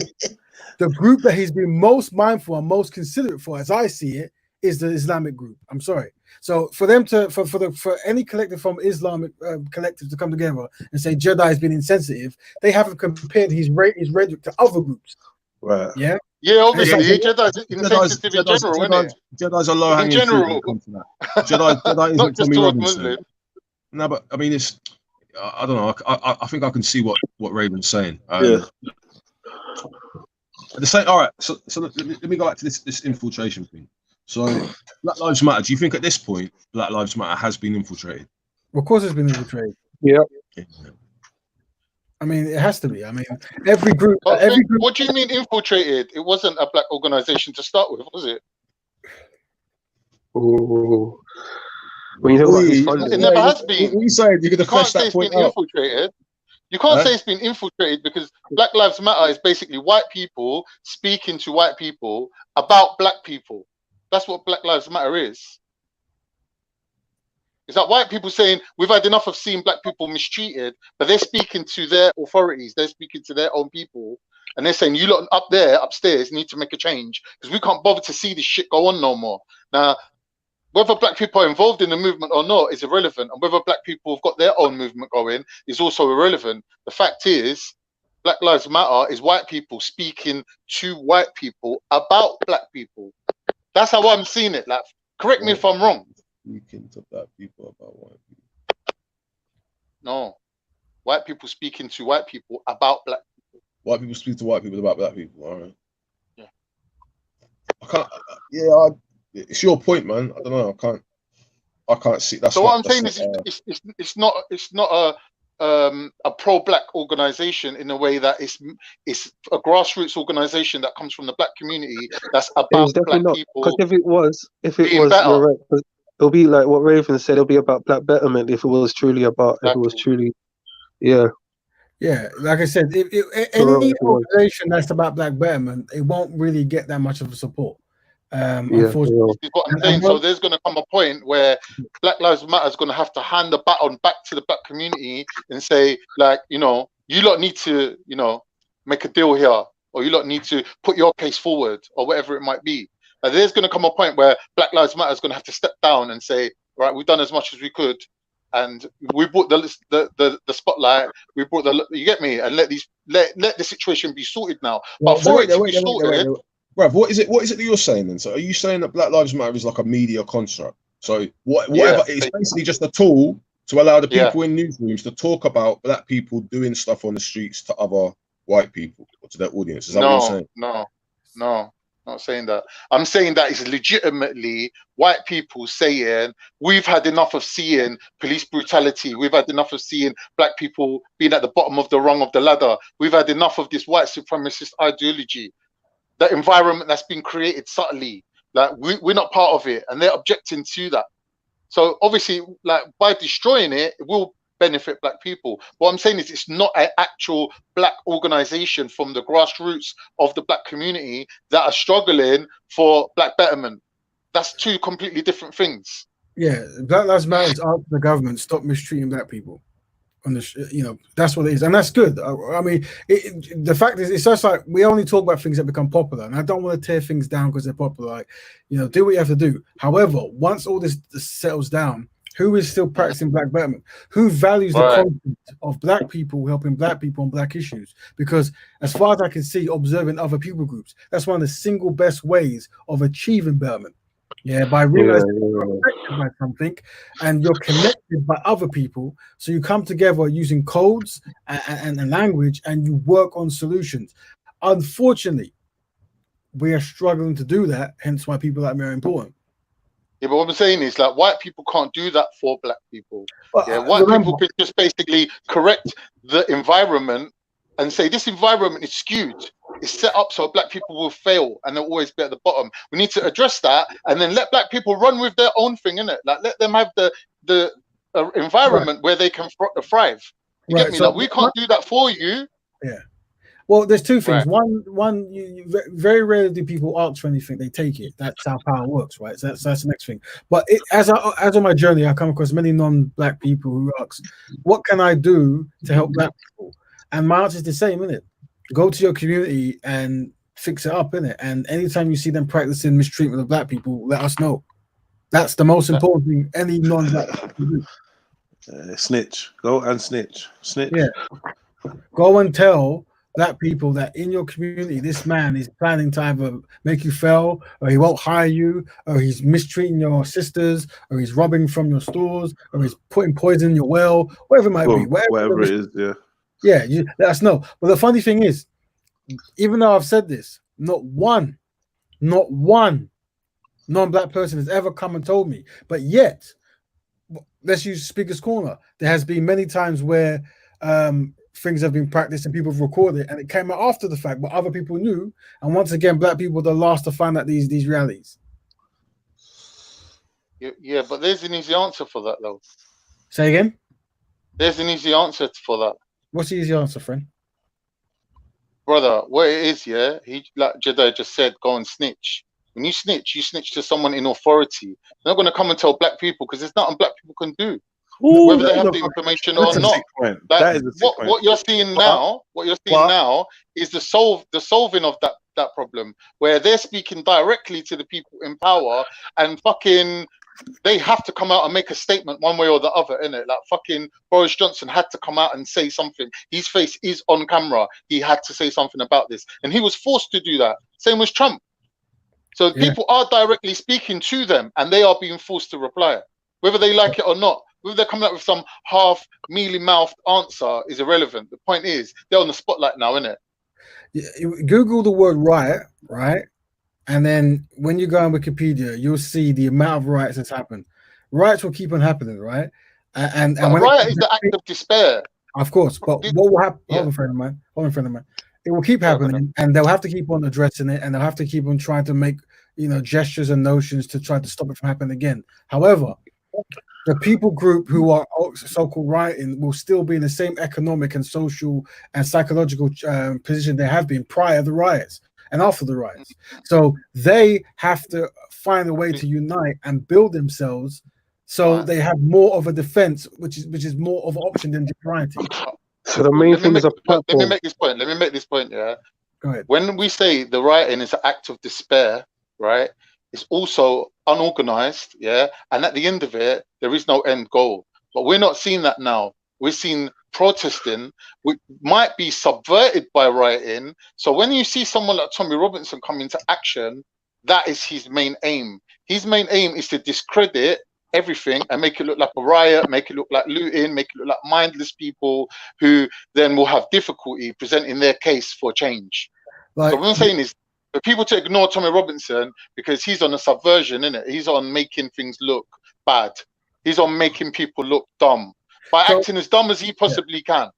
the group that he's been most mindful and most considerate for, as I see it, is the Islamic group. I'm sorry. So for them to for any collective from Islamic collective to come together and say Jedi has been insensitive, they haven't compared his rhetoric to other groups. Right. Yeah. Yeah, obviously, Jedi's insensitive in general, isn't it? Jedi's a low hanging fruit when it comes to that. Jedi isn't not just Tommy towards Robinson. Muslim. No, but I mean, it's I don't know. I think I can see what Raven's saying. Yeah. At the same, all right. So let me go back to this infiltration thing. So Black Lives Matter. Do you think at this point Black Lives Matter has been infiltrated? Of course, it's been infiltrated. Yeah. I mean, it has to be. I mean, every group. What do you mean infiltrated? It wasn't a black organization to start with, was it? Oh. When you talk about this funding, it never has been. What are you saying? You're going to flesh that point out? Infiltrated. You can't say it's been infiltrated because Black Lives Matter is basically white people speaking to white people about black people. That's what Black Lives Matter is. It's like white people saying, we've had enough of seeing black people mistreated, but they're speaking to their authorities, they're speaking to their own people, and they're saying, you lot up there, upstairs, need to make a change, because we can't bother to see this shit go on no more. Now, whether black people are involved in the movement or not is irrelevant, and whether black people have got their own movement going is also irrelevant. The fact is, Black Lives Matter is white people speaking to white people about black people. That's how I'm seeing it. Like, correct me if I'm wrong. Speaking to black people about white people. No, white people speaking to white people about black people. White people speak to white people about black people. All right. Yeah. I can't. Yeah, it's your point, man. I don't know. I can't see. That's so what I'm saying is, it's not a pro-black organization in a way that it's a grassroots organization that comes from the black community that's about black people. Because if it was, you're right. It'll be like what Raven said. It'll be about black betterment if it was truly about. If it was truly, yeah. Yeah, like I said, any organization that's about black betterment, it won't really get that much of a support. Unfortunately. This is what I'm saying. So there's going to come a point where Black Lives Matter is going to have to hand the baton back to the black community and say, like, you lot need to, make a deal here, or you lot need to put your case forward, or whatever it might be. There's going to come a point where Black Lives Matter is going to have to step down and say, right, we've done as much as we could, and we brought the spotlight. We brought you get me, and let the situation be sorted now. But for it to be sorted. Bruv, what is it that you're saying then? So are you saying that Black Lives Matter is like a media construct? So whatever, it's basically just a tool to allow the people in newsrooms to talk about black people doing stuff on the streets to other white people or to their audience. Is that what you're saying? No, not saying that. I'm saying that it's legitimately white people saying we've had enough of seeing police brutality. We've had enough of seeing black people being at the bottom of the rung of the ladder. We've had enough of this white supremacist ideology, that environment that's been created subtly. Like we're not part of it, and they're objecting to that. So obviously, like by destroying it, it will benefit black people. What I'm saying is it's not an actual black organization from the grassroots of the black community that are struggling for black betterment. That's two completely different things. Yeah, Black Lives Matter is asking the government stop mistreating black people. On the, you know, that's what it is, and that's good. I mean, the fact is, it's just like we only talk about things that become popular, and I don't want to tear things down because they're popular. Like, you know, do what you have to do. However, once all this settles down, who is still practicing black betterment? Who values the content of black people helping black people on black issues? Because as far as I can see, observing other people groups, that's one of the single best ways of achieving betterment. Yeah, by realizing you're affected by something and you're connected by other people, so you come together using codes and language, and you work on solutions. Unfortunately, we are struggling to do that. Hence, why people like me are important. Yeah, but what I'm saying is, like, white people can't do that for black people. Yeah, white people can just basically correct the environment and say this environment is skewed. It's set up so black people will fail and they'll always be at the bottom. We need to address that and then let black people run with their own thing, innit? Like, let them have the environment where they can thrive. You get me? So like, we can't do that for you. Yeah. Well, there's two things. One, you very rarely do people ask for anything; they take it. That's how power works, right? So that's the next thing. But as on my journey, I come across many non-black people who ask, "What can I do to help black people?" And my answer is the same, isn't it? Go to your community and fix it up, innit? And anytime you see them practicing mistreatment of black people, let us know. That's the most important thing any non-black can do. Snitch. Go and snitch. Snitch. Yeah. Go and tell black people that in your community, this man is planning to either make you fail, or he won't hire you, or he's mistreating your sisters, or he's robbing from your stores, or he's putting poison in your well, whatever it might be. Whatever it is, yeah. Yeah, you let us know. But the funny thing is, even though I've said this, not one non-black person has ever come and told me. But yet, let's use Speaker's Corner. There has been many times where things have been practiced and people have recorded, and it came out after the fact, but other people knew. And once again, black people are the last to find out these realities. Yeah, but there's an easy answer for that, though. Say again? There's an easy answer for that. What's the easy answer, friend? Brother, what it is, yeah, he, like Jedi just said, go and snitch. When you snitch to someone in authority. They're not going to come and tell black people because there's nothing black people can do. Ooh, whether they have the information or not. Like, what you're seeing now, is the solving of that problem, where they're speaking directly to the people in power, and fucking they have to come out and make a statement one way or the other, innit? Like fucking Boris Johnson had to come out and say something. His face is on camera. He had to say something about this, and he was forced to do that. Same as Trump. So people are directly speaking to them, and they are being forced to reply, whether they like it or not. Whether they're coming up with some half mealy-mouthed answer is irrelevant. The point is, they're on the spotlight now, innit? Google the word riot, right? And then when you go on Wikipedia, you'll see the amount of riots that's happened. Riots will keep on happening, right? And when riot is the act of despair. Of course, but what will happen? Hold on, friend of mine. It will keep happening, and they'll have to keep on addressing it, and they'll have to keep on trying to make, you know, gestures and notions to try to stop it from happening again. However, the people group who are so-called rioting will still be in the same economic and social and psychological position they have been prior to the riots and after the riots. So they have to find a way to unite and build themselves so they have more of a defense, which is more of an option than just rioting. So the main thing is a platform. Let me make this point. Yeah. Go ahead. When we say the rioting is an act of despair, right? It's also unorganized, yeah. And at the end of it, there is no end goal. But we're not seeing that now. We're seeing protesting, which might be subverted by rioting. So when you see someone like Tommy Robinson come into action, that is his main aim. His main aim is to discredit everything and make it look like a riot, make it look like looting, make it look like mindless people who then will have difficulty presenting their case for change. So what I'm saying is, for people to ignore Tommy Robinson because he's on a subversion, innit? He's on making things look bad. He's on making people look dumb by acting as dumb as he possibly can.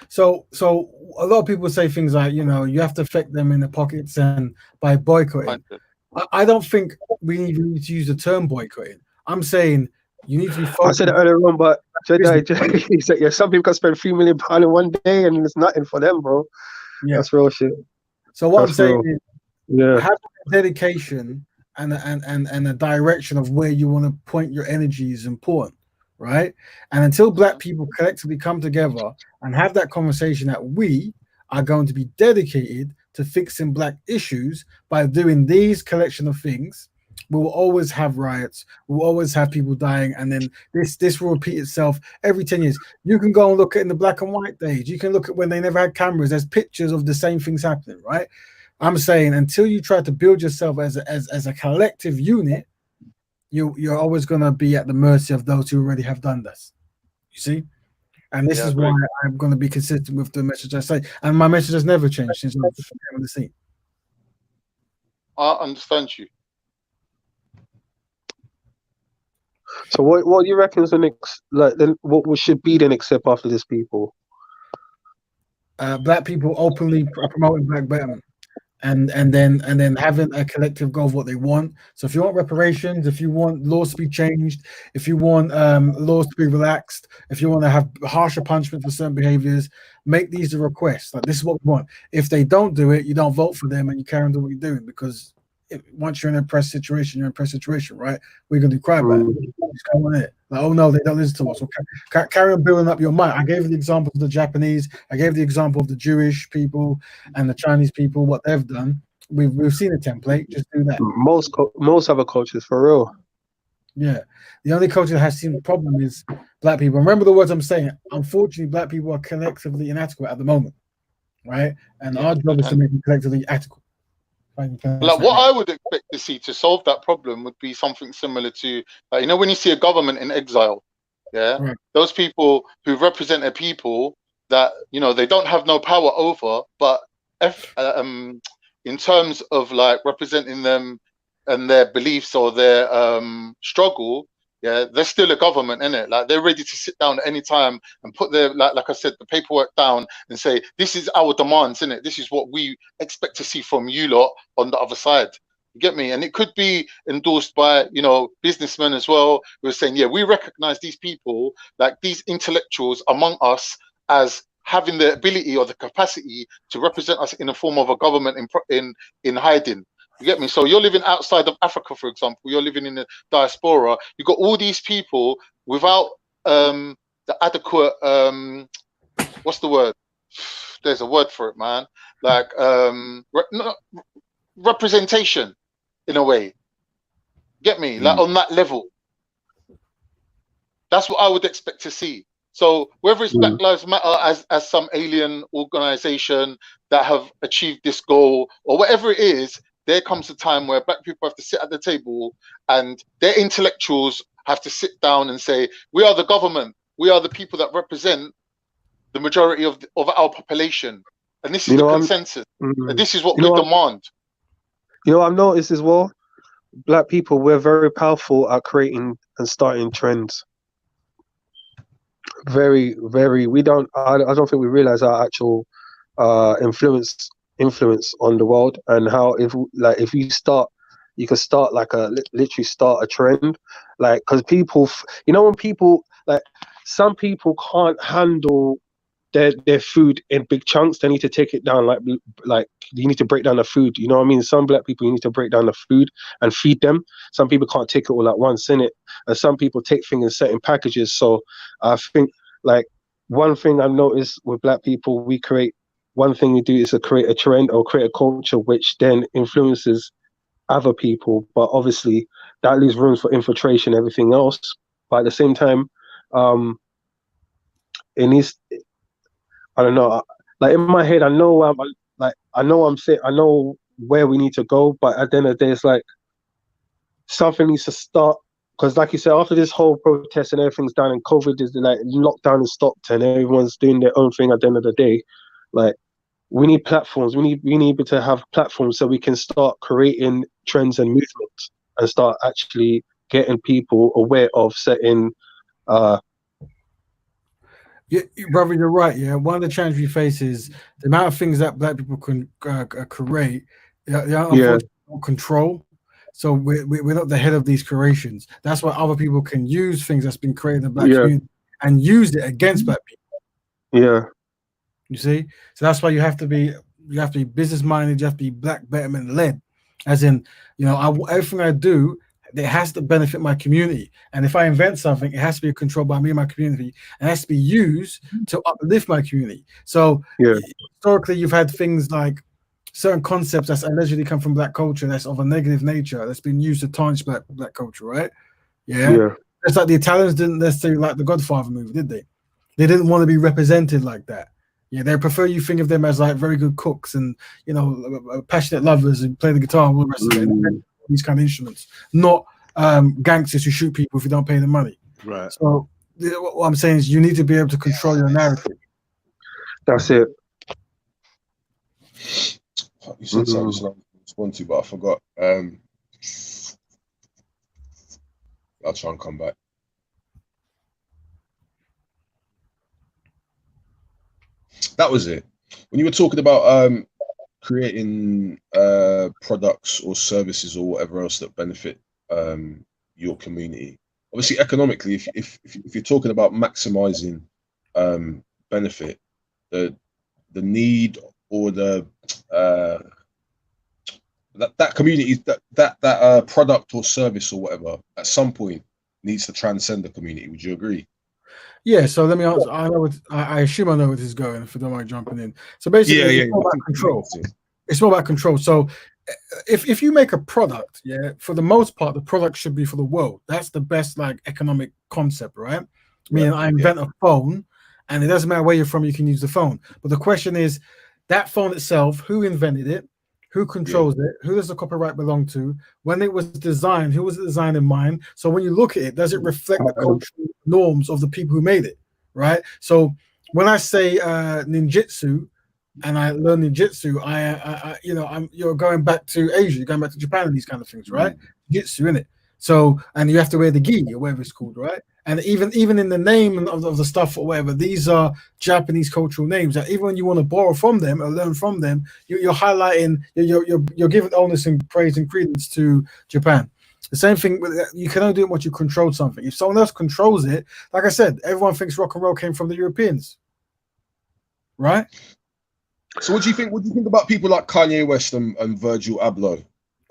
So a lot of people say things like, you know, you have to affect them in the pockets and by boycotting. I don't think we even need to use the term boycotting. I'm saying you need to be focused. I said it earlier on, but Jedi, he said, yeah, some people can spend £3 million in one day and it's nothing for them, bro. Yeah. That's real shit. So what I'm saying is, have dedication and a direction of where you want to point your energy is important, right? And until Black people collectively come together and have that conversation that we are going to be dedicated to fixing Black issues by doing these collection of things, we will always have riots, we'll always have people dying, and then this will repeat itself every 10 years. You can go and look at in the black and white days, you can look at when they never had cameras, there's pictures of the same things happening, right? I'm saying until you try to build yourself as a collective unit, you're always going to be at the mercy of those who already have done this. You see? And this is why I'm going to be consistent with the message I say. And my message has never changed since I came on the scene. I understand you. So what do you reckon is the next, like, then what should be the next step after this, people? Black people openly promoting Black betterment. And then having a collective goal of what they want. So if you want reparations, if you want laws to be changed, if you want laws to be relaxed, if you want to have harsher punishment for certain behaviors, make these the requests. Like, this is what we want. If they don't do it, you don't vote for them and you carry on doing what you're doing, because once you're in an oppressed situation, you're in an oppressed situation, right? We're going to cry about it. Just come on it. Like, oh no, they don't listen to us. Okay. Carry on building up your mind. I gave you the example of the Japanese. I gave the example of the Jewish people and the Chinese people, what they've done. We've seen a template. Just do that. Most other cultures, for real. Yeah. The only culture that has seen the problem is Black people. Remember the words I'm saying. Unfortunately, Black people are collectively inadequate at the moment, right? And our job is to make them collectively adequate. Like, what I would expect to see to solve that problem would be something similar to, you know, when you see a government in exile, those people who represent their people that, you know, they don't have no power over, but in terms of like representing them and their beliefs or their struggle, they're still a government, innit? Like, they're ready to sit down at any time and put their, like I said, the paperwork down and say, this is our demands, innit? This is what we expect to see from you lot on the other side. You get me? And it could be endorsed by, you know, businessmen as well, who are saying, yeah, we recognize these people, like these intellectuals among us, as having the ability or the capacity to represent us in the form of a government in hiding. You get me? So you're living outside of Africa, for example, you're living in the diaspora, you've got all these people without the adequate, what's the word? There's a word for it, man. Like representation, in a way. Get me? Like, on that level. That's what I would expect to see. So whether it's Black Lives Matter as some alien organization that have achieved this goal, or whatever it is, there comes a time where Black people have to sit at the table and their intellectuals have to sit down and say, we are the government. We are the people that represent the majority of our population. And this is the consensus. And this is what we demand. You know what I've noticed as well? Black people, we're very powerful at creating and starting trends. Very, very. I don't think we realize our actual influence on the world, and how if you can start like literally start a trend, like, because people, you know, when people, like, some people can't handle their food in big chunks, they need to take it down, like you need to break down the food, you know what I mean? Some Black people, you need to break down the food and feed them. Some people can't take it all at once, innit? And some people take things in certain packages. So I think, like, one thing I've noticed with Black people, one thing we do is to create a trend or create a culture which then influences other people, but obviously that leaves room for infiltration, everything else. But at the same time, it needs, I don't know, like, in my head, I know where we need to go, but at the end of the day, it's like something needs to start Because like you said, after this whole protest and everything's done and COVID is like lockdown is stopped and everyone's doing their own thing at the end of the day, like we need platforms. We need to have platforms so we can start creating trends and movements and start actually getting people aware of certain Yeah, brother, you're right. Yeah, one of the challenges we face is the amount of things that black people can create. They unfortunately don't control. So we're not the head of these creations. That's why other people can use things that's been created in the black community and use it against black people. Yeah. You see, so that's why you have to be business minded. You have to be black betterment led, as in, you know, everything I do, it has to benefit my community. And if I invent something, it has to be controlled by me and my community, and it has to be used to uplift my community. So historically, you've had things like certain concepts that's allegedly come from black culture that's of a negative nature that's been used to tarnish black culture, right? Yeah. It's like the Italians didn't necessarily like the Godfather movie, did they? They didn't want to be represented like that. Yeah, they prefer you think of them as like very good cooks and, you know, passionate lovers and play the guitar and all the rest of it. These kind of instruments, not gangsters who shoot people if you don't pay them money. Right. So what I'm saying is you need to be able to control your narrative. That's it. You said something I respond to, but I forgot. I'll try and come back. That was it. When you were talking about creating products or services or whatever else that benefit your community, obviously economically, if you're talking about maximizing benefit, the need or the that community, that product or service or whatever at some point needs to transcend the community. Would you agree? Yeah, so let me answer. I assume I know where this is going, if you don't mind jumping in. So basically, it's more about control. It's more about control. So if you make a product, for the most part, the product should be for the world. That's the best like economic concept, right? Meaning I invent a phone, and it doesn't matter where you're from, you can use the phone. But the question is, that phone itself, who invented it? Who controls it? Who does the copyright belong to? When it was designed, who was it designed in mind? So when you look at it, does it reflect the cultural norms of the people who made it, right? So when I say ninjutsu, and I learn ninjutsu, you're going back to Asia, you're going back to Japan and these kind of things, right? Jitsu, innit? So, and you have to wear the gi or whatever it's called, right? And even in the name of the stuff or whatever, these are Japanese cultural names that even when you want to borrow from them or learn from them, you're highlighting, you're giving onus and praise and credence to Japan. The same thing with, you can only do it once you control something. If someone else controls it, like I said, everyone thinks rock and roll came from the Europeans, right? So what do you think? What do you think about people like Kanye West and Virgil Abloh?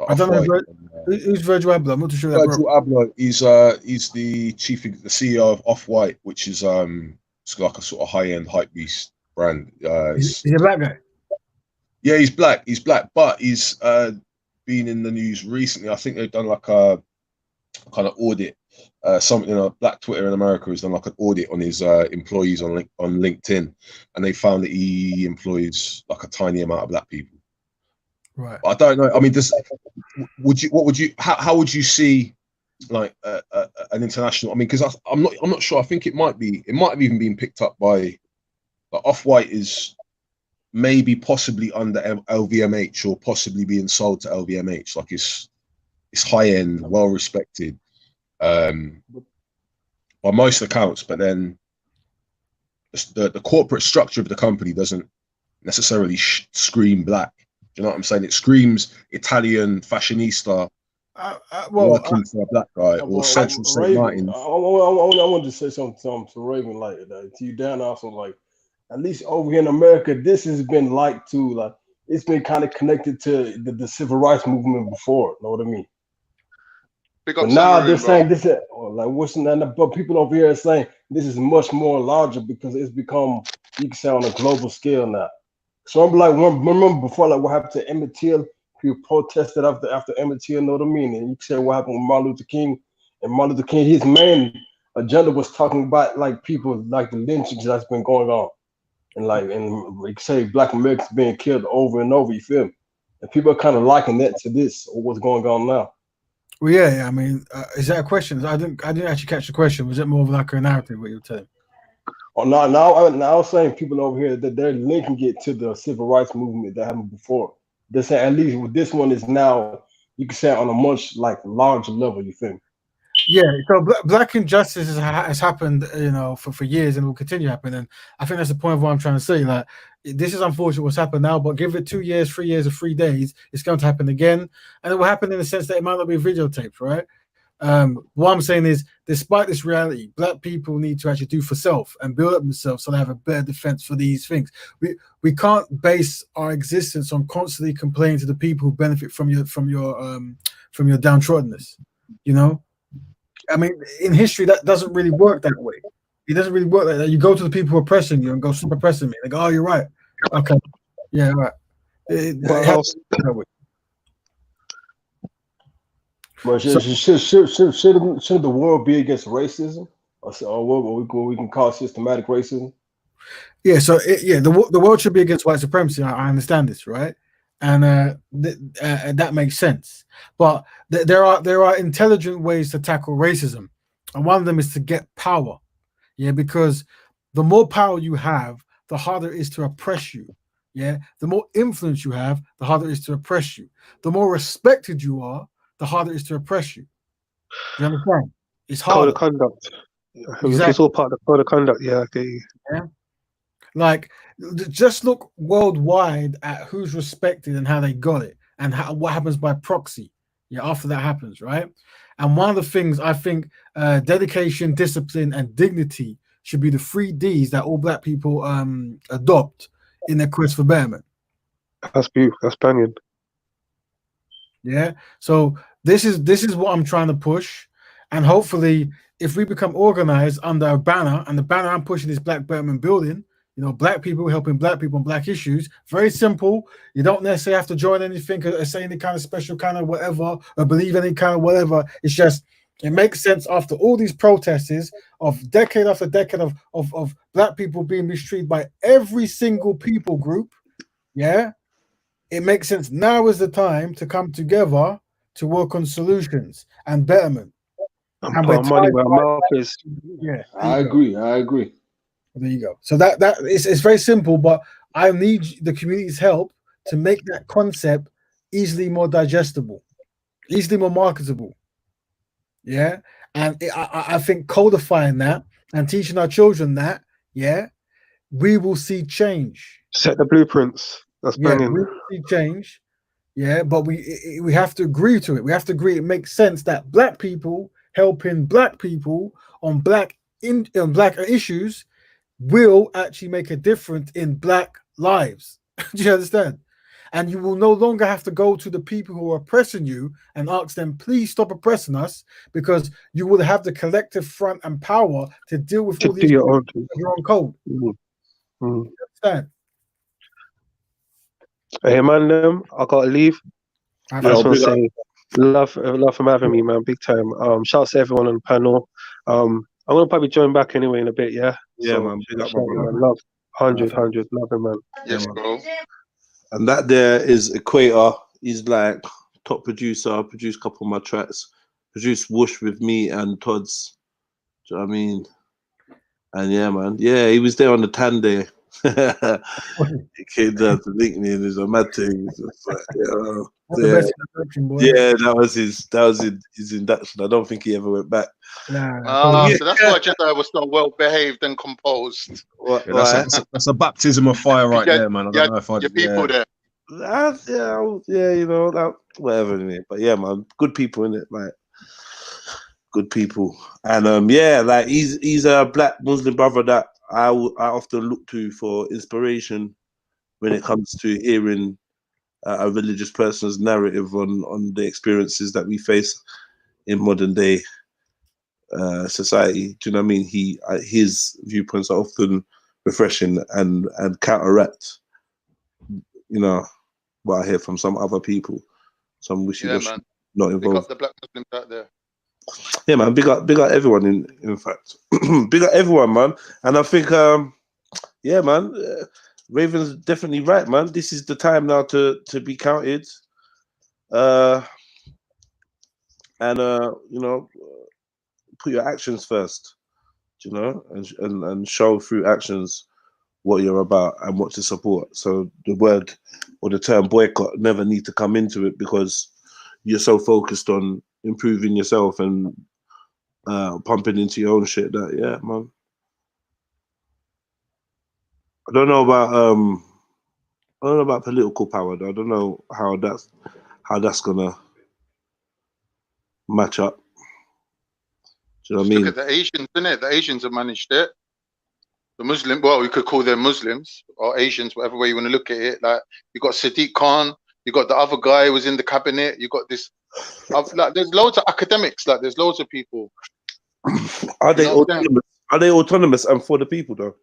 I don't know who's Virgil Abloh. I'm not too sure. Virgil Abloh is the CEO of Off-White, which is it's like a sort of high-end hype beast brand. He's a black guy. Yeah, he's black. He's black, but he's been in the news recently. I think they've done like a kind of audit. Black Twitter in America has done like an audit on his employees on LinkedIn, and they found that he employs like a tiny amount of black people. Right. I don't know. I mean, how would you see like an international? I mean, because I'm not sure. I think it might have even been picked up by like, Off-White is maybe possibly under LVMH or possibly being sold to LVMH. Like it's high end, well respected. By most accounts, but then the corporate structure of the company doesn't necessarily scream black. Do you know what I'm saying? It screams Italian fashionista working for a black guy or Central St. Martin's. I wanted to say something to Raven, like to you, Dan. Also, like at least over here in America, this has been like too. Like it's been kind of connected to the civil rights movement before. Know what I mean? But now they're saying this is like what's that? But people over here are saying this is much more larger because it's become, you can say, on a global scale now. So I'm like, remember before, like what happened to Emmett Till? People protested after Emmett Till, know what I mean? And you can say what happened with Martin Luther King. And Martin Luther King, his main agenda was talking about like people, like the lynchings that's been going on, and like say Black Americans being killed over and over. You feel me? And people are kind of liking that to this or what's going on now. Well, yeah. I mean, is that a question? I didn't actually catch the question. Was it more of like a narrative? What you're telling? Oh, now I'm saying people over here that they're linking it to the civil rights movement that happened before. They're saying at least with this one is now you can say on a much like larger level. You think? Yeah, so black injustice has happened, for years and will continue to happen. And I think that's the point of what I'm trying to say. Like, this is unfortunate what's happened now, but give it 2 years, 3 years, or 3 days, it's going to happen again. And it will happen in the sense that it might not be videotaped, right? What I'm saying is, despite this reality, black people need to actually do for self and build up themselves so they have a better defense for these things. We can't base our existence on constantly complaining to the people who benefit from your downtroddenness, you know? I mean, in history, that doesn't really work that way. It doesn't really work like that. You go to the people who are oppressing you and go, stop oppressing me. They go, oh, you're right. Okay. Yeah, right. It happens that way. Well, shouldn't the world be against racism, or what we can call systematic racism? Yeah, so the world should be against white supremacy. I understand this, right? And that makes sense. But there are intelligent ways to tackle racism, and one of them is to get power. Yeah, because the more power you have, the harder it is to oppress you. Yeah, the more influence you have, the harder it is to oppress you. The more respected you are, the harder it is to oppress you. Do you understand? It's Code harder. of conduct. Exactly. It's all part of the code of conduct. Yeah, okay. Yeah. Like, just look worldwide at who's respected and how they got it, and what happens by proxy. Yeah, after that happens, right? And one of the things I think, dedication, discipline, and dignity should be the 3 Ds that all black people adopt in their quest for betterment. That's beautiful. That's banging. Yeah. So this is what I'm trying to push, and hopefully, if we become organized under a banner, and the banner I'm pushing is Black Betterment Building. Black people helping black people on black issues. Very simple. You don't necessarily have to join anything or say any kind of special kind of whatever or believe any kind of whatever. It's just, it makes sense after all these protests of decade after decade of black people being mistreated by every single people group. Yeah. It makes sense. Now is the time to come together to work on solutions and betterment. And put money where our mouth is. Yeah. I agree. There you go. So that it's very simple, but I need the community's help to make that concept easily more digestible, easily more marketable. Yeah, and I think codifying that and teaching our children that, yeah, we will see change. Set the blueprints. That's banging. We will see change. Yeah, but we have to agree to it. We have to agree it makes sense that black people helping black people on black issues will actually make a difference in black lives. Do you understand? And you will no longer have to go to the people who are oppressing you and ask them, please stop oppressing us, because you will have the collective front and power to deal with all these your own code. You understand? Hey man, I gotta leave. I just want to say love for having me, man, big time. Shout out to everyone on the panel. I'm gonna probably join back anyway in a bit, yeah. Yeah, so, man. Big up, man. Love 100, love him, man. Yes, bro. And that there is Equator. He's like top producer. Produced a couple of my tracks. Produced Whoosh with me and Todd's. Do you know what I mean? And yeah, man. Yeah, he was there on the Tan Day. He came down to link me, and it was a mad thing. That was his induction. I don't think he ever went back. So that's why Jedi was so well behaved and composed. That's a baptism of fire right there, man. I don't know if your people there. Whatever in it. But yeah, man, good people in it, like good people. And like he's a black Muslim brother that I often look to for inspiration when it comes to hearing a religious person's narrative on the experiences that we face in modern day society. Do you know what I mean? His viewpoints are often refreshing and counteract, what I hear from some other people. Some wishy-washy, not involved. Big up the black Muslims out there. Yeah, man. Big up everyone. In fact, big up everyone, man. And I think, man, Raven's definitely right, man. This is the time now to be counted. and you know, put your actions first, you know, and show through actions what you're about and what to support. So the word or the term boycott never need to come into it, because you're so focused on improving yourself and pumping into your own shit that, yeah, man. I don't know about political power though. I don't know how that's gonna match up. Do you know what I mean? Look at the Asians, innit? The Asians have managed it. The Muslim, well, we could call them Muslims or Asians, whatever way you want to look at it. Like, you got Sadiq Khan, you got the other guy who was in the cabinet, you got this. Like, there's loads of academics. Like, there's loads of people. Are they autonomous? Are they autonomous and for the people though?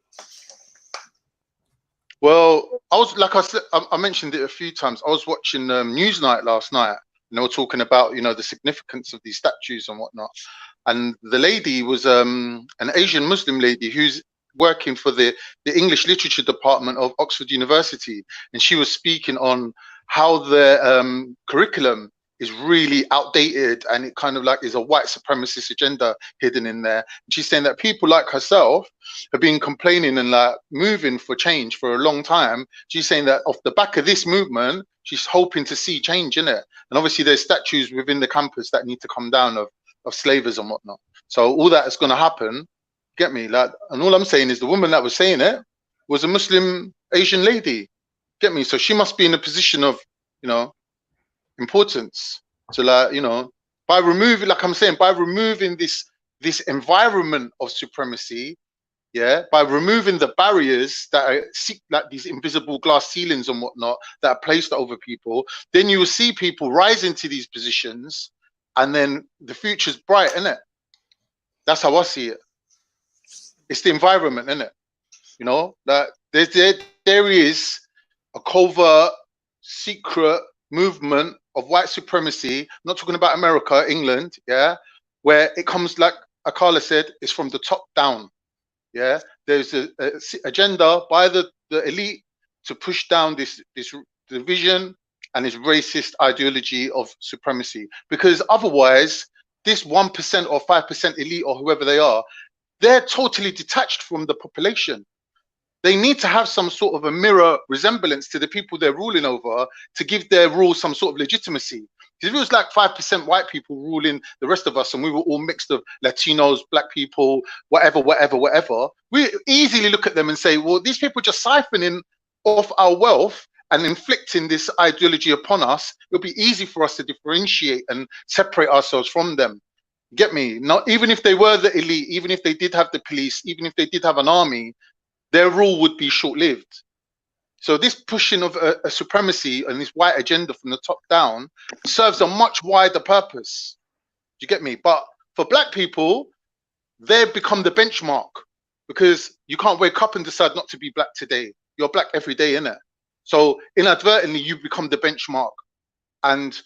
Well, I was, like I said, I mentioned it a few times. I was watching Newsnight last night, and they were talking about, you know, the significance of these statues and whatnot. And the lady was an Asian Muslim lady who's working for the English Literature Department of Oxford University, and she was speaking on how the curriculum is really outdated, and it kind of like is a white supremacist agenda hidden in there. And she's saying that people like herself have been complaining and like moving for change for a long time. She's saying that off the back of this movement, she's hoping to see change in it. And obviously there's statues within the campus that need to come down of slavers and whatnot. So all that is going to happen, get me? Like, and all I'm saying is the woman that was saying it was a Muslim Asian lady, get me? So she must be in a position of, you know, importance. So like, you know, by removing, like I'm saying, by removing this environment of supremacy, yeah, by removing the barriers that are like these invisible glass ceilings and whatnot that are placed over people, then you will see people rise into these positions, and then the future's bright, isn't it? That's how I see it. It's the environment, isn't it? You know, that there is a covert, secret movement of white supremacy. I'm not talking about America, England, yeah, where it comes, like Akala said, it's from the top down. Yeah, there's a agenda by the elite to push down this division and this racist ideology of supremacy, because otherwise this 1% or 5% elite or whoever they are, they're totally detached from the population. They need to have some sort of a mirror resemblance to the people they're ruling over to give their rule some sort of legitimacy. Because if it was like 5% white people ruling the rest of us and we were all mixed of Latinos, black people, whatever, we easily look at them and say, well, these people just siphoning off our wealth and inflicting this ideology upon us. It'll be easy for us to differentiate and separate ourselves from them. Get me? Not even if they were the elite, even if they did have the police, even if they did have an army, their rule would be short-lived. So this pushing of a supremacy and this white agenda from the top down serves a much wider purpose. Do you get me? But for black people, they've become the benchmark, because you can't wake up and decide not to be black today. You're black every day, innit? So inadvertently, you become the benchmark. And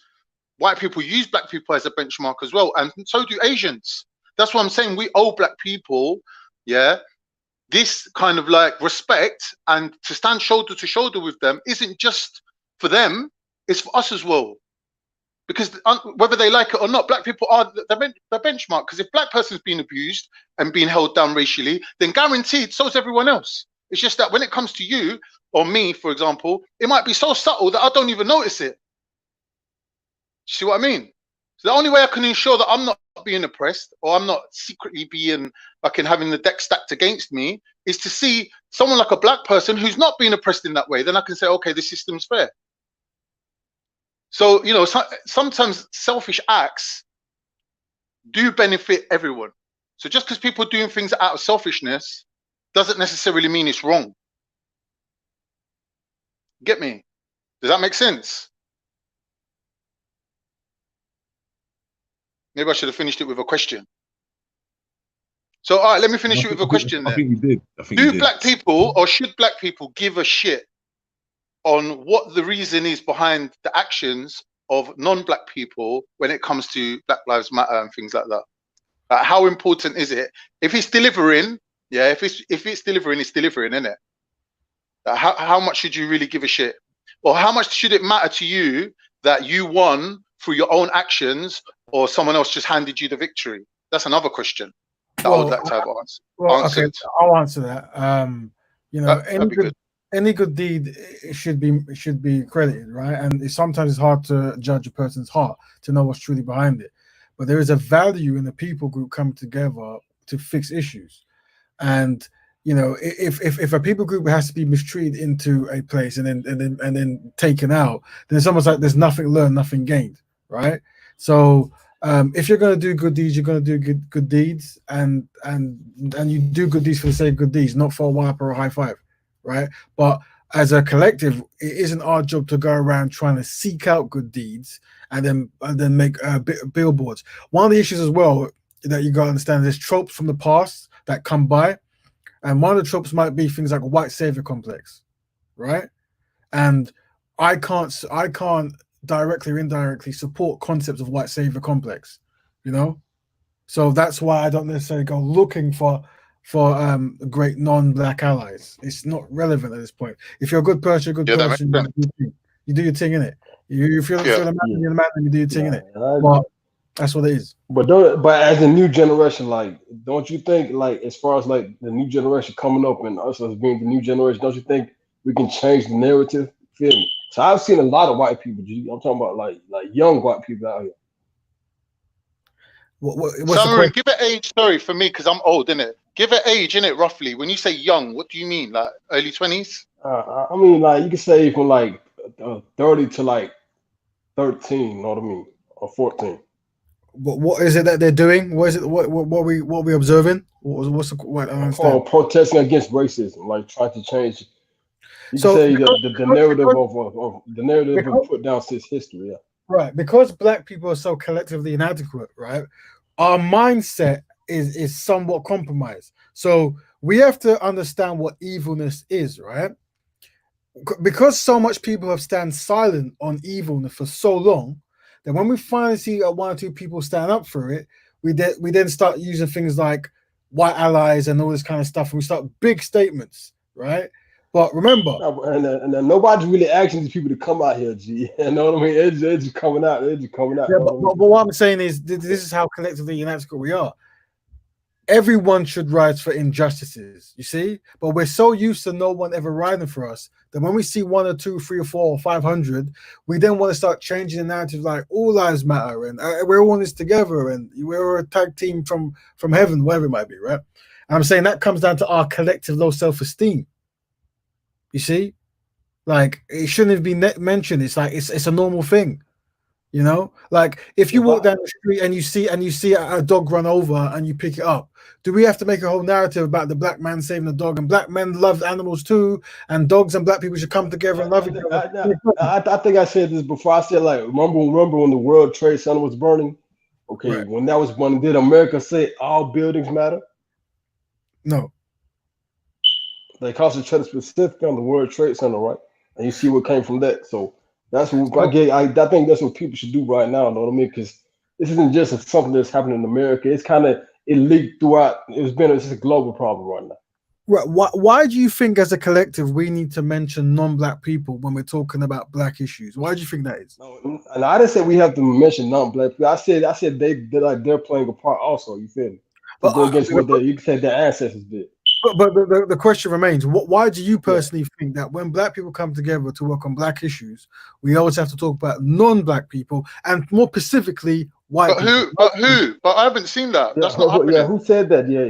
white people use black people as a benchmark as well. And so do Asians. That's what I'm saying. We owe black people, yeah, this kind of like respect, and to stand shoulder to shoulder with them isn't just for them, it's for us as well. Because whether they like it or not, black people are the benchmark. Because if black person's being abused and being held down racially, then guaranteed so is everyone else. It's just that when it comes to you or me, for example, it might be so subtle that I don't even notice it. See what I mean? So the only way I can ensure that I'm not being oppressed, or I'm not secretly being like in having the deck stacked against me, is to see someone like a black person who's not being oppressed in that way. Then I can say, okay, the system's fair. So, you know, sometimes selfish acts do benefit everyone. So just because people are doing things out of selfishness doesn't necessarily mean it's wrong. Get me? Does that make sense? Maybe I should have finished it with a question. So, all right, let me finish it with a question then. I think you did. Do black people, or should black people give a shit on what the reason is behind the actions of non-black people when it comes to Black Lives Matter and things like that? How important is it? If it's delivering, yeah, if it's delivering, it's delivering, isn't it? How much should you really give a shit? Or how much should it matter to you that you won through your own actions, or someone else just handed you the victory? That's another question that I would like to have answered. Okay, I'll answer that. You know, any good deed should be credited, right? And sometimes it's hard to judge a person's heart to know what's truly behind it. But there is a value in the people group coming together to fix issues. And you know, if a people group has to be mistreated into a place and then taken out, then it's almost like there's nothing learned, nothing gained, right? So if you're going to do good deeds, you're going to do good deeds, and you do good deeds for the sake of good deeds, not for a wipe or a high five, right? But as a collective, it isn't our job to go around trying to seek out good deeds and then make billboards. One of the issues as well that you got to understand, there's tropes from the past that come by, and one of the tropes might be things like a white savior complex, right? And I can't directly or indirectly support concepts of white savior complex, you know. So that's why I don't necessarily go looking for great non-black allies. It's not relevant at this point. If you're a good person, you're a good person. You do your thing in it. You feel a man, you're a man, and you do your thing in it. But that's what it is. But as a new generation, like, don't you think, like, as far as like the new generation coming up and us as being the new generation, don't you think we can change the narrative? Feel me? So I've seen a lot of white people, G. I'm talking about like young white people out here. Summary, give it age. Sorry for me, because I'm old, innit? Give it age, innit? Roughly. When you say young, what do you mean? Like early 20s? I mean, like, you can say from like 30 to like 13. Know what I mean? Or 14. What is it that they're doing? What is it? What we observing? What's the what? I understand. Protesting against racism, like trying to change. You can say the narrative of the narrative of put down since history. Yeah. Right, because black people are so collectively inadequate, right? Our mindset is somewhat compromised. So we have to understand what evilness is, right? Because so much people have stand silent on evilness for so long, that when we finally see one or two people stand up for it, we then start using things like white allies and all this kind of stuff, and we start big statements, right? But remember, and nobody's really asking these people to come out here, G. You know what I mean? They're just coming out. They're just coming out. Yeah, but what I'm saying is, this is how collectively inadequate we are. Everyone should rise for injustices, you see? But we're so used to no one ever riding for us that when we see 1 or 2, 3 or 4 or 500, we then want to start changing the narrative, like all lives matter and we're all in this together and we're a tag team from heaven, whatever it might be, right? And I'm saying that comes down to our collective low self-esteem. You see, like it shouldn't have been mentioned. It's like it's a normal thing, you know. Like if you walk down the street and you see a dog run over and you pick it up, do we have to make a whole narrative about the black man saving the dog and black men love animals too, and dogs and black people should come together and love each other? I think I said this before. I said, like, remember when the World Trade Center was burning? Okay, right. When that was when did America say all buildings matter? No. They concentrated specifically on the World Trade Center, right? And you see what came from that. So that's what I think that's what people should do right now. You know what I mean? Because this isn't just something that's happening in America. It's kind of leaked throughout. It's a global problem right now. Right. Why do you think, as a collective, we need to mention non-black people when we're talking about black issues? Why do you think that is? No, and I didn't say we have to mention non-black people. I said they're playing a part also. You feel me? To go against what you said their ancestors did. But the question remains: why do you personally think that when black people come together to work on black issues, we always have to talk about non-black people and more specifically white people? But I haven't seen that. That's not happening. Yeah, who said that? Yeah.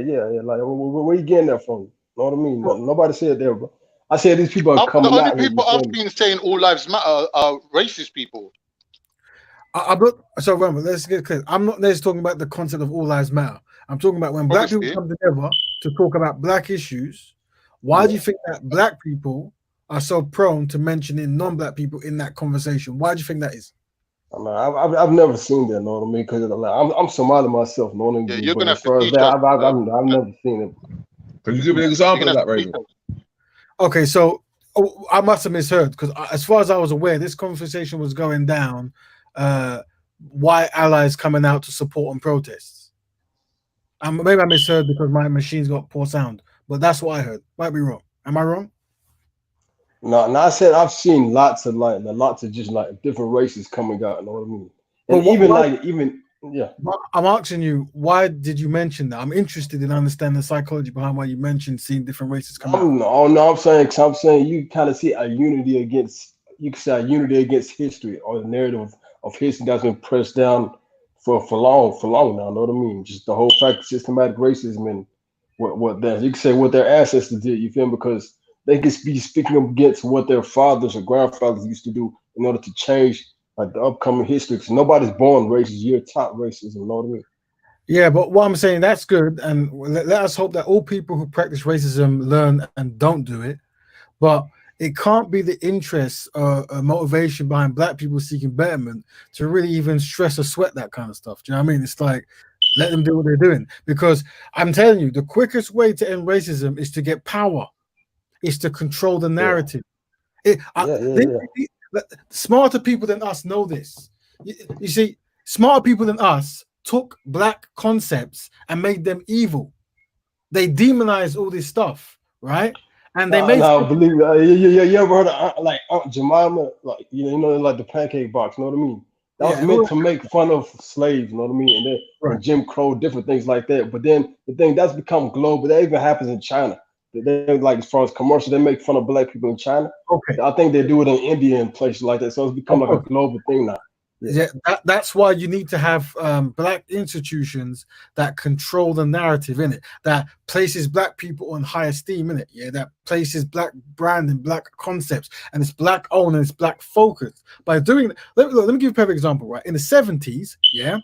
Like, where you getting that from? You know what I mean? Nobody said that, bro. I said these people are coming out. The only people I've been saying all lives matter are racist people. I'm not. So remember, let's get clear. I'm not just talking about the concept of all lives matter. I'm talking about when black people come together to talk about black issues. Why do you think that black people are so prone to mentioning non-black people in that conversation? Why do you think that is? I mean, I've never seen that. Know what I mean? Because I'm Somali myself. Know what I mean? Yeah, you're gonna have to teach that. I've never seen it. Can you give me an example of that, Raven? Okay, so I must have misheard because as far as I was aware, this conversation was going down. White allies coming out to support and protests. Maybe I misheard because my machine's got poor sound, but that's what I heard. Might be wrong. Am I wrong? No, I said I've seen lots of just like different races coming out. You know what I mean? But even why, yeah. I'm asking you, why did you mention that? I'm interested in understanding the psychology behind why you mentioned seeing different races come out. No, I'm saying you kind of see a unity against, you can say a unity against history, or the narrative of history that's been pressed down for long now. Know what I mean? Just the whole fact of systematic racism and what that, you can say what their ancestors did. You feel me? Because they could be speaking up against what their fathers or grandfathers used to do in order to change like the upcoming history. Because nobody's born racist. You're taught racism. You know what I mean? Yeah, but what I'm saying, that's good, and let us hope that all people who practice racism learn and don't do it. But it can't be the interest or motivation behind black people seeking betterment to really even stress or sweat that kind of stuff. Do you know what I mean? It's like, let them do what they're doing. Because I'm telling you, the quickest way to end racism is to get power, is to control the narrative. Smarter people than us know this. You see, smarter people than us took black concepts and made them evil. They demonized all this stuff, right? And they made. Believe me, you ever heard of like Aunt Jemima? Like you know, like the pancake box. You know what I mean? That was meant to make fun of slaves. You know what I mean? And then and Jim Crow, different things like that. But then the thing that's become global. That even happens in China. They like, as far as commercials, they make fun of black people in China. Okay. I think they do it in India and places like that. So it's become like a global thing now. Yeah, that's why you need to have black institutions that control the narrative in it, that places black people on high esteem in it. Yeah, that places black brand and black concepts, and it's black owned and it's black focused. By doing, let me give you a perfect example. Right, in the 70s, yeah,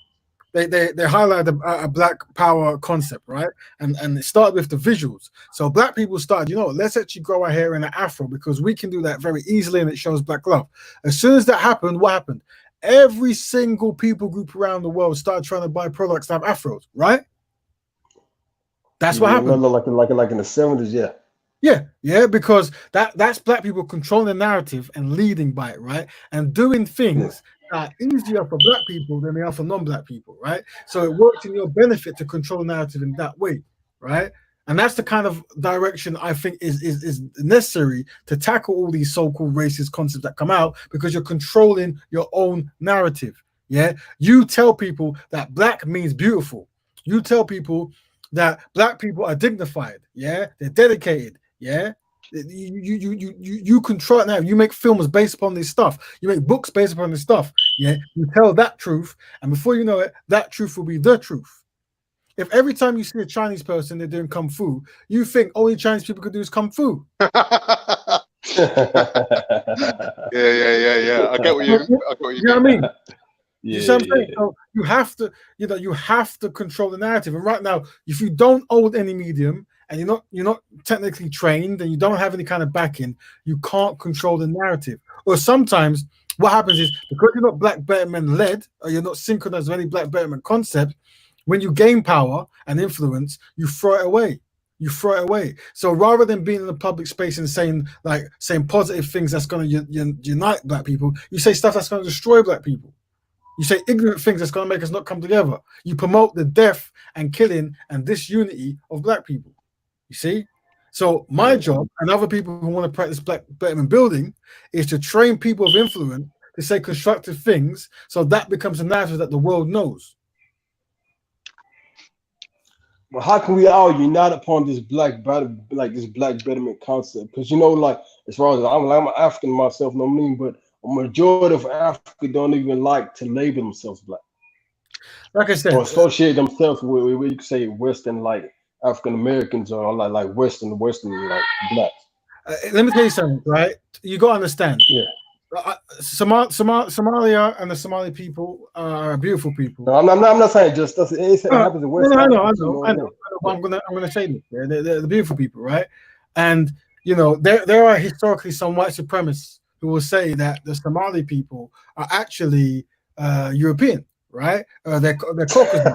they highlighted a black power concept, right? And it started with the visuals. So black people started, you know, let's actually grow our hair in an afro because we can do that very easily, and it shows black love. As soon as that happened, what happened? Every single people group around the world started trying to buy products that have afros, right? That's what happened. Like in the 70s, yeah. Yeah, because that's black people controlling the narrative and leading by it, right? And doing things that are easier for black people than they are for non-black people, right? So it works in your benefit to control the narrative in that way, right? And that's the kind of direction I think is necessary to tackle all these so-called racist concepts that come out, because you're controlling your own narrative. Yeah, you tell people that black means beautiful. You tell people that black people are dignified. Yeah, they're dedicated. Yeah, you control it now. You make films based upon this stuff. You make books based upon this stuff. Yeah, you tell that truth, and before you know it, that truth will be the truth. If every time you see a Chinese person they're doing kung fu, you think only Chinese people could do is kung fu. Yeah. I get what you. You know what I mean? You see what I'm saying? So you have to control the narrative. And right now, if you don't own any medium and you're not technically trained and you don't have any kind of backing, you can't control the narrative. Or sometimes what happens is, because you're not black betterment led, or you're not synchronized with any black betterment concept, when you gain power and influence, you throw it away. So rather than being in the public space and saying positive things that's going to unite black people, you say stuff that's going to destroy black people. You say ignorant things that's going to make us not come together. You promote the death and killing and disunity of black people. You see? So my job, and other people who want to practice black betterment building, is to train people of influence to say constructive things, so that becomes a narrative that the world knows. Well, how can we all unite upon this black betterment concept? Because like, as far as I'm an African myself, no mean, but a majority of Africa don't even like to label themselves black. Like I said, or associate themselves with you could say Western, like African Americans, or like Western like blacks. Let me tell you something, right? You got to understand. Yeah. Somalia and the Somali people are beautiful people. No, I'm not saying just it happens in West Africa. I know. I'm gonna say this. They're the beautiful people, right? And there are historically some white supremacists who will say that the Somali people are actually European, right? They're Caucasian.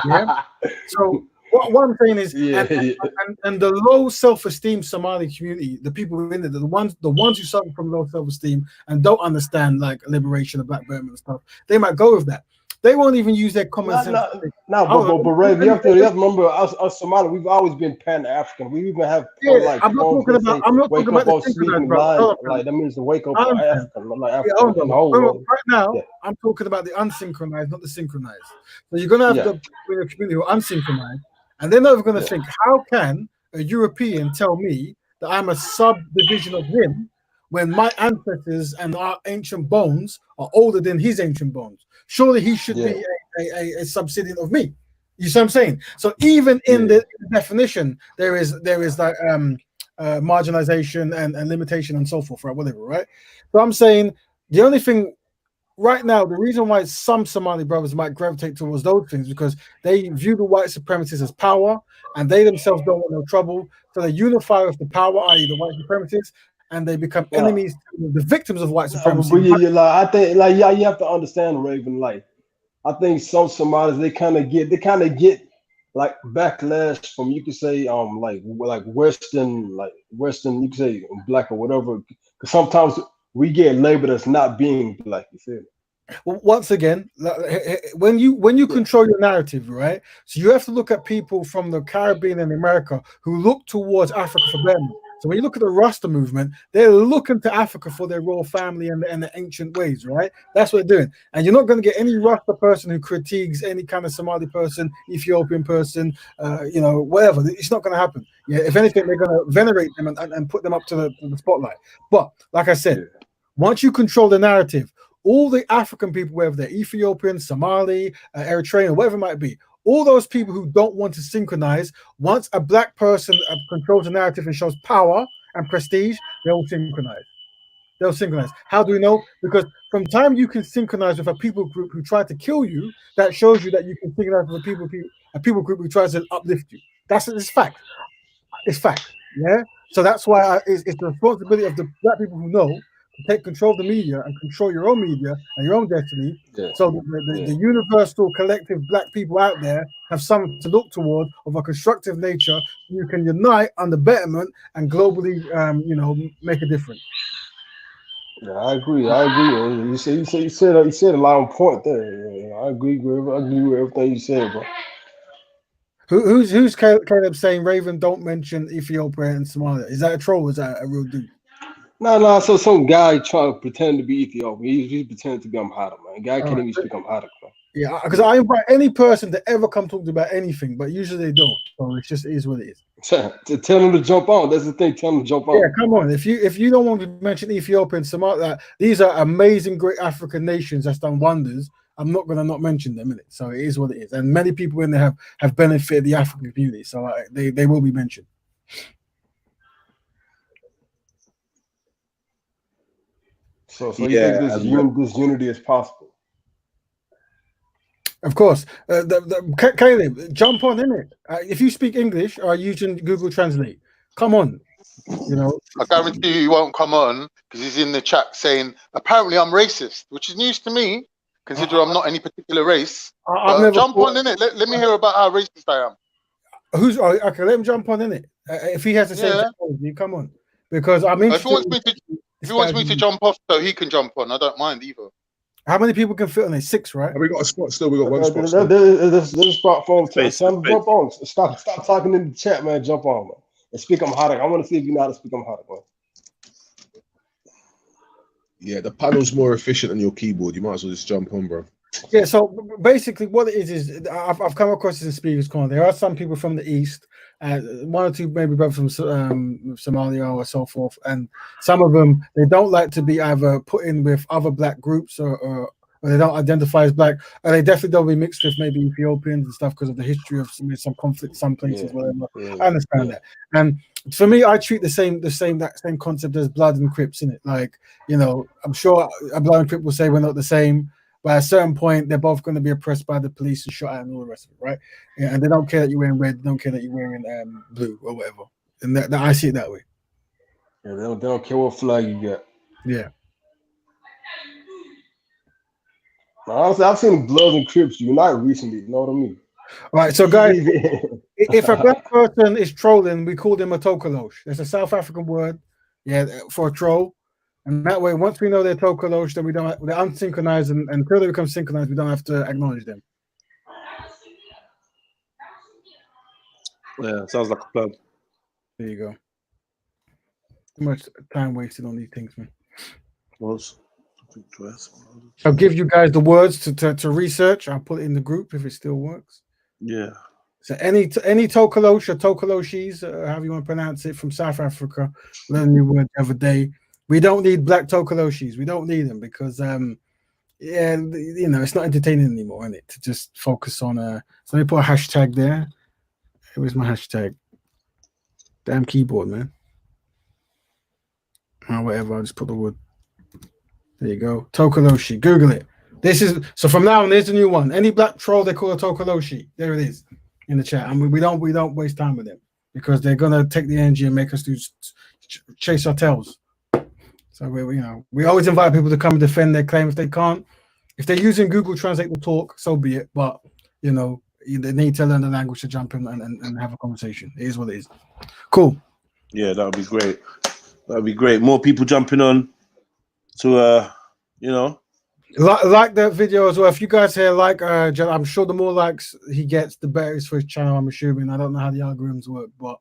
Yeah. So what I'm saying is, and the low self-esteem Somali community, the people in it, the ones who suffer from low self-esteem and don't understand like liberation of black Burma and stuff, they might go with that. They won't even use their common sense. But Ray, you have to remember, us Somali, we've always been Pan-African. We even have I'm not talking about. I'm not talking about the synchronized, bro. Like that means to wake up for African, like Yeah, African. right now, I'm talking about the unsynchronized, not the synchronized. So you're gonna have the people in the community who are unsynchronized, and they're not going to think, how can a European tell me that I'm a subdivision of him when my ancestors and our ancient bones are older than his ancient bones? Surely he should be a subsidiary of me. You see what I'm saying? So even in the definition, there is like marginalization and limitation and so forth, right? Whatever, right? So I'm saying the only thing right now, the reason why some Somali brothers might gravitate towards those things because they view the white supremacists as power, and they themselves don't want no trouble, so they unify with the power, i.e., the white supremacists, and they become enemies to the victims of white supremacy. I think, you have to understand, Raven. Like, I think some Somalis they kind of get like backlash from, you could say, like Western, you could say black or whatever. Because sometimes we get labeled as not being black. You feel me? Well, once again, when you control your narrative, right? So you have to look at people from the Caribbean and America who look towards Africa for betterment. So when you look at the Rasta movement, they're looking to Africa for their royal family and the ancient ways, right? That's what they're doing. And you're not going to get any Rasta person who critiques any kind of Somali person, Ethiopian person, whatever. It's not going to happen. Yeah, if anything, they're going to venerate them and put them up to the spotlight. But like I said, once you control the narrative, all the African people, whether they're Ethiopian, Somali, Eritrean, whatever it might be, all those people who don't want to synchronize, once a black person controls the narrative and shows power and prestige, they'll synchronize. They'll synchronize. How do we know? Because from time you can synchronize with a people group who tried to kill you, that shows you that you can synchronize with a people group who tries to uplift you. It's fact. It's fact. Yeah. So that's why it's the responsibility of the black people who know to take control of the media and control your own media and your own destiny. So the universal collective black people out there have something to look toward of a constructive nature. You can unite under betterment and globally, make a difference. Yeah, I agree. You said a lot of point there. Yeah, I agree with everything you said, bro. Who's Caleb saying Raven don't mention Ethiopia and Somalia? Is that a troll or is that a real dude? No. So some guy trying to pretend to be Ethiopian. He's pretending to be Amharic, man. Guy can't even speak Amharic, man. Yeah, because I invite any person to ever come talk about anything, but usually they don't. So it is what it is. To tell them to jump on. That's the thing. Tell them to jump on. Yeah, come on. If you don't want to mention Ethiopia and Somalia, these are amazing, great African nations that's done wonders. I'm not going to not mention them in it. So it is what it is. And many people in there have benefited the African community. So they will be mentioned. So you think this unity is possible? Of course. Caleb, jump on, innit? If you speak English or using Google Translate, come on. I guarantee you won't come on because he's in the chat saying, apparently I'm racist, which is news to me, considering I'm not any particular race. Jump on, innit? Let me hear about how racist I am. Okay, let him jump on, innit? If he has the same technology, come on. Because I'm interested. If he wants me to jump off, so he can jump on. I don't mind either. How many people can fit on it? 6, right? Have we got a spot still? We got one spot still. There's a spot for him. Jump on. Stop talking in the chat, man. Jump on, man. And speak Amharic. I want to see if you know how to speak Amharic, man. Yeah, the panel's more efficient than your keyboard. You might as well just jump on, bro. Yeah, so basically what it is I've come across this in Speaker's Corner. There are some people from the East, one or two maybe brothers from Somalia or so forth, and some of them, they don't like to be either put in with other black groups or they don't identify as black, and they definitely don't be mixed with maybe Ethiopians and stuff because of the history of some conflict, some places, whatever. I understand that. And for me, I treat that same concept as blood and Crips, innit? Like, I'm sure a blood and Crip will say we're not the same. But at a certain point, they're both going to be oppressed by the police and shot at and all the rest of it, right? Yeah, and they don't care that you're wearing red, they don't care that you're wearing blue or whatever. And that I see it that way. Yeah, they don't care what flag you got. Yeah. Honestly, I've seen Bloods and Crips unite recently. You know what I mean? All right, so guys, if a black person is trolling, we call them a tokolosh. There's a South African word, for a troll. And that way, once we know they're Tokolosh, then they're unsynchronized, and until they become synchronized, we don't have to acknowledge them. Yeah, sounds like a plan. There you go. Too much time wasted on these things, man. I'll give you guys the words to research. I'll put it in the group if it still works. Yeah. So any Tokolosh or Tokoloshis, however you want to pronounce it, from South Africa, learn a new word the other day. We don't need black Tokoloshis. We don't need them because yeah, you know, it's not entertaining anymore, is it? To just focus on so let me put a hashtag there. Where's my hashtag? Damn keyboard, man. Oh, whatever, I'll just put the word. There you go. Tokoloshi. Google it. This is so from now on, there's a new one. Any black troll they call a Tokoloshi. There it is in the chat. And we don't waste time with them because they're gonna take the energy and make us chase our tails. So we always invite people to come and defend their claim if they can't. If they're using Google Translate to talk, so be it. But they need to learn the language to jump in and have a conversation. It is what it is. Cool. Yeah, that would be great. That would be great. More people jumping on to like that video as well. If you guys here like I'm sure the more likes he gets, the better it is for his channel. I'm assuming. I don't know how the algorithms work, but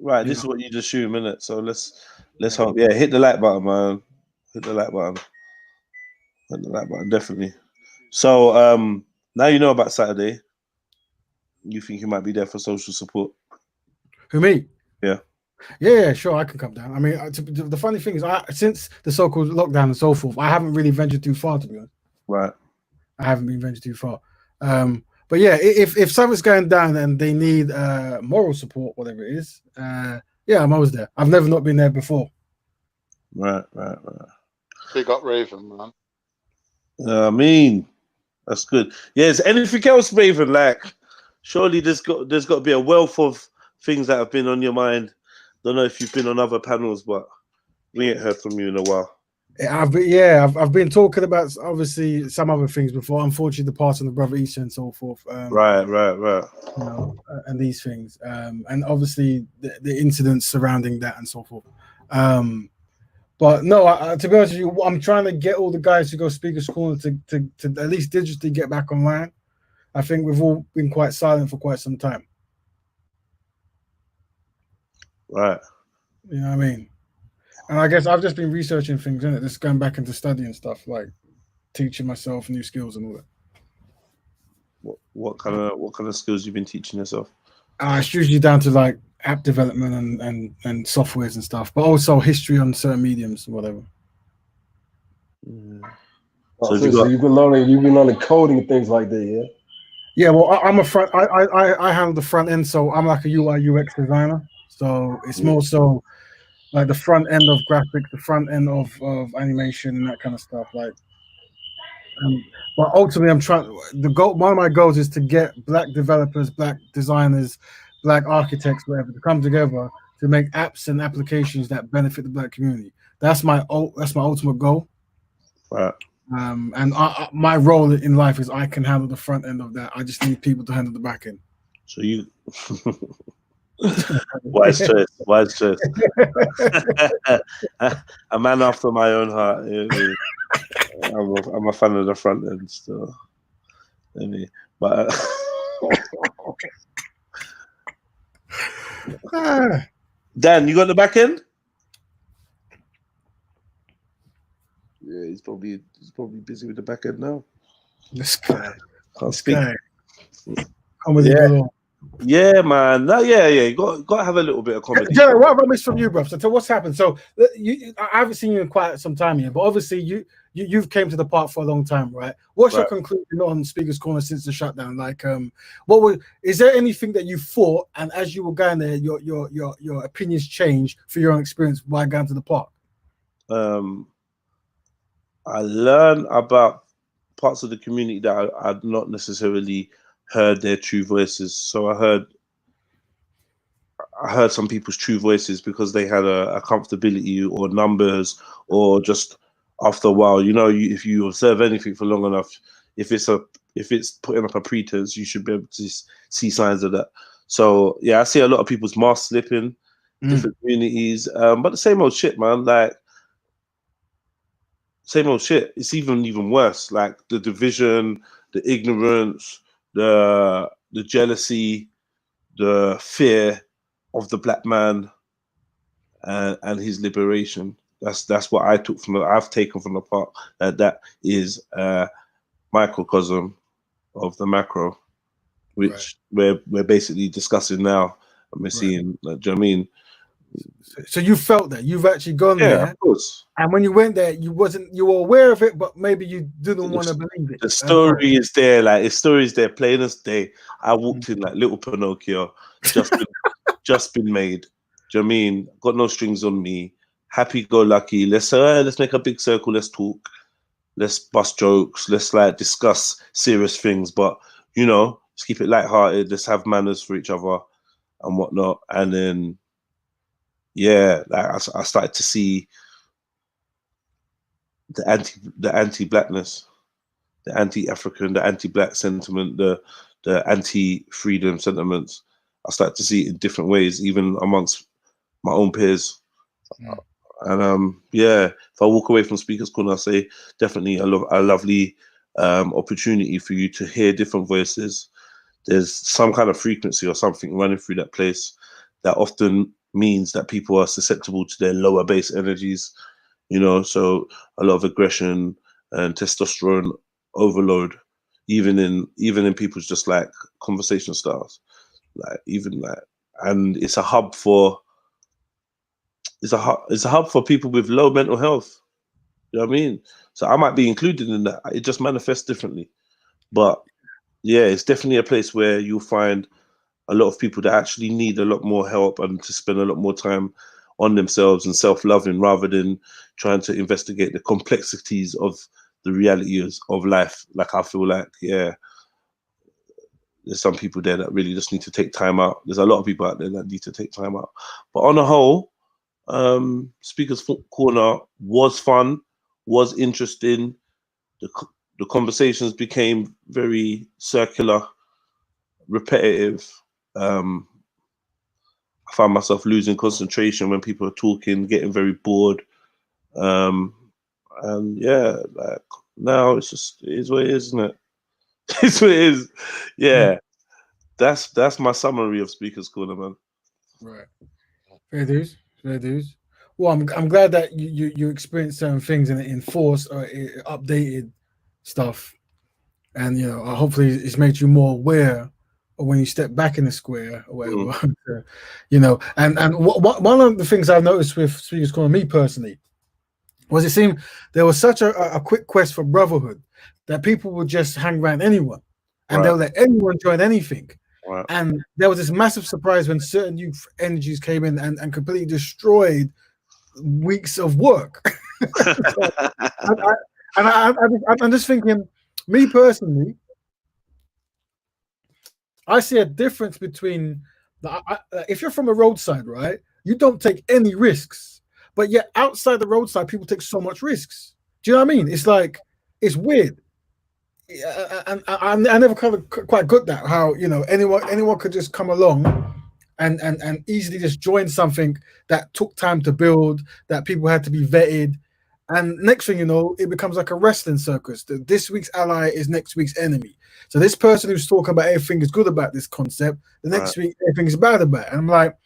right, this is what you just assume, innit? So let's hope. Yeah, hit the like button, man. Hit the like button. Hit the like button, definitely. So now you know about Saturday. You think you might be there for social support? Who, me? Yeah. Yeah, sure, I can come down. I mean, the funny thing is, since the so-called lockdown and so forth, I haven't really ventured too far, to be honest. Right. I haven't been ventured too far. But yeah, if something's going down and they need moral support, whatever it is, yeah, I'm always there. I've never not been there before. Right. Big up Raven, man. I mean, that's good. Yeah, is anything else, Raven? Like, surely there's got to be a wealth of things that have been on your mind. Don't know if you've been on other panels, but we ain't heard from you in a while. I've been talking about obviously some other things before. Unfortunately, the passing of Brother Issa and so forth. Right. And these things, and obviously the incidents surrounding that and so forth. But no, to be honest with you, I'm trying to get all the guys to go Speaker's Corner to at least digitally get back online. I think we've all been quite silent for quite some time. Right. You know what I mean? And I guess I've just been researching things, innit? Just going back into studying stuff, like teaching myself new skills and all that. What kind of skills you've been teaching yourself? It's usually down to like app development and softwares and stuff, but also history on certain mediums, whatever. Yeah. So you've been learning coding and things like that, yeah? Yeah, well, I'm a front. I handle the front end, so I'm like a UI UX designer. So it's more so like the front end of graphics, the front end of animation and that kind of stuff. Like, but ultimately, I'm trying. One of my goals is to get black developers, black designers, black architects, whatever, to come together to make apps and applications that benefit the black community. That's my ultimate goal. Right. And my role in life is I can handle the front end of that. I just need people to handle the back end. So you. Wise choice. A man after my own heart. I'm a fan of the front end still. But Dan, you got the back end? Yeah, he's probably busy with the back end now. This guy can't speak. Yeah, man. You got to have a little bit of comedy. Jerry, what have I missed from you, bro? So what's happened? So I haven't seen you in quite some time here, but obviously you've came to the park for a long time, right? What's your conclusion on Speaker's Corner since the shutdown? Like, is there anything that you thought, and as you were going there, your opinions changed for your own experience by going to the park? I learned about parts of the community that I'd not necessarily heard their true voices. So I heard some people's true voices because they had a comfortability or numbers, or just after a while, if you observe anything for long enough, if it's putting up a pretense, you should be able to see signs of that. So yeah, I see a lot of people's masks slipping, different communities, but the same old shit, man. Like, same old shit. It's even worse. Like the division, the ignorance, the jealousy, the fear of the black man, and his liberation. That's what I've taken from the part. That is microcosm of the macro, which we're basically discussing now, and we're seeing. Do you know what I mean? So you felt that you've actually gone there, of course. And when you went there, you were aware of it, but maybe you didn't want to believe it. The story is there, like the story is there, plain as day. I walked in like little Pinocchio, just been made. Do you know what I mean? Got no strings on me. Happy go lucky. Let's make a big circle. Let's talk. Let's bust jokes. Let's like discuss serious things, but you know, let's keep it lighthearted. Let's have manners for each other and whatnot. And then, yeah, like I started to see the anti-blackness, the anti-African, the anti-black sentiment, the anti-freedom sentiments. I started to see it in different ways, even amongst my own peers. And yeah, if I walk away from Speaker's Corner, I say definitely a lovely opportunity for you to hear different voices. There's some kind of frequency or something running through that place that often means that people are susceptible to their lower base energies, you know, so a lot of aggression and testosterone overload, even in people's just like conversation styles, like even like, and it's a hub for people with low mental health. You know what I mean? So I might be included in that. It just manifests differently. But yeah, it's definitely a place where you'll find a lot of people that actually need a lot more help and to spend a lot more time on themselves and self-loving rather than trying to investigate the complexities of the realities of life. Like I feel like, yeah, there's some people there that really just need to take time out. There's a lot of people out there that need to take time out. But on the whole, Speaker's Corner was fun, was interesting. The conversations became very circular, repetitive. I found myself losing concentration when people are talking, getting very bored. And yeah, like now it is what it is, isn't it? It's what it is. Yeah. That's my summary of Speaker's Corner, man. Right. Fair dues. Fair dues. Well, I'm glad that you experienced certain things and it enforced or it updated stuff, and you know, hopefully it's made you more aware of when you step back in the square or whatever. You know, and one of the things I've noticed with Speaker's Corner, me personally, was it seemed there was such a quick quest for brotherhood that people would just hang around anyone, and they'll let anyone join anything. And there was this massive surprise when certain new energies came in and completely destroyed weeks of work. I'm just thinking, me personally, I see a difference between if you're from a roadside, right, you don't take any risks, but yet outside the roadside, people take so much risks. Do you know what I mean? It's like, it's weird. And I never kind of quite got that, how, you know, anyone could just come along and easily just join something that took time to build, that people had to be vetted, and next thing you know, it becomes like a wrestling circus. This week's ally is next week's enemy. So this person who's talking about everything is good about this concept, the next week everything is bad about it. And I'm like,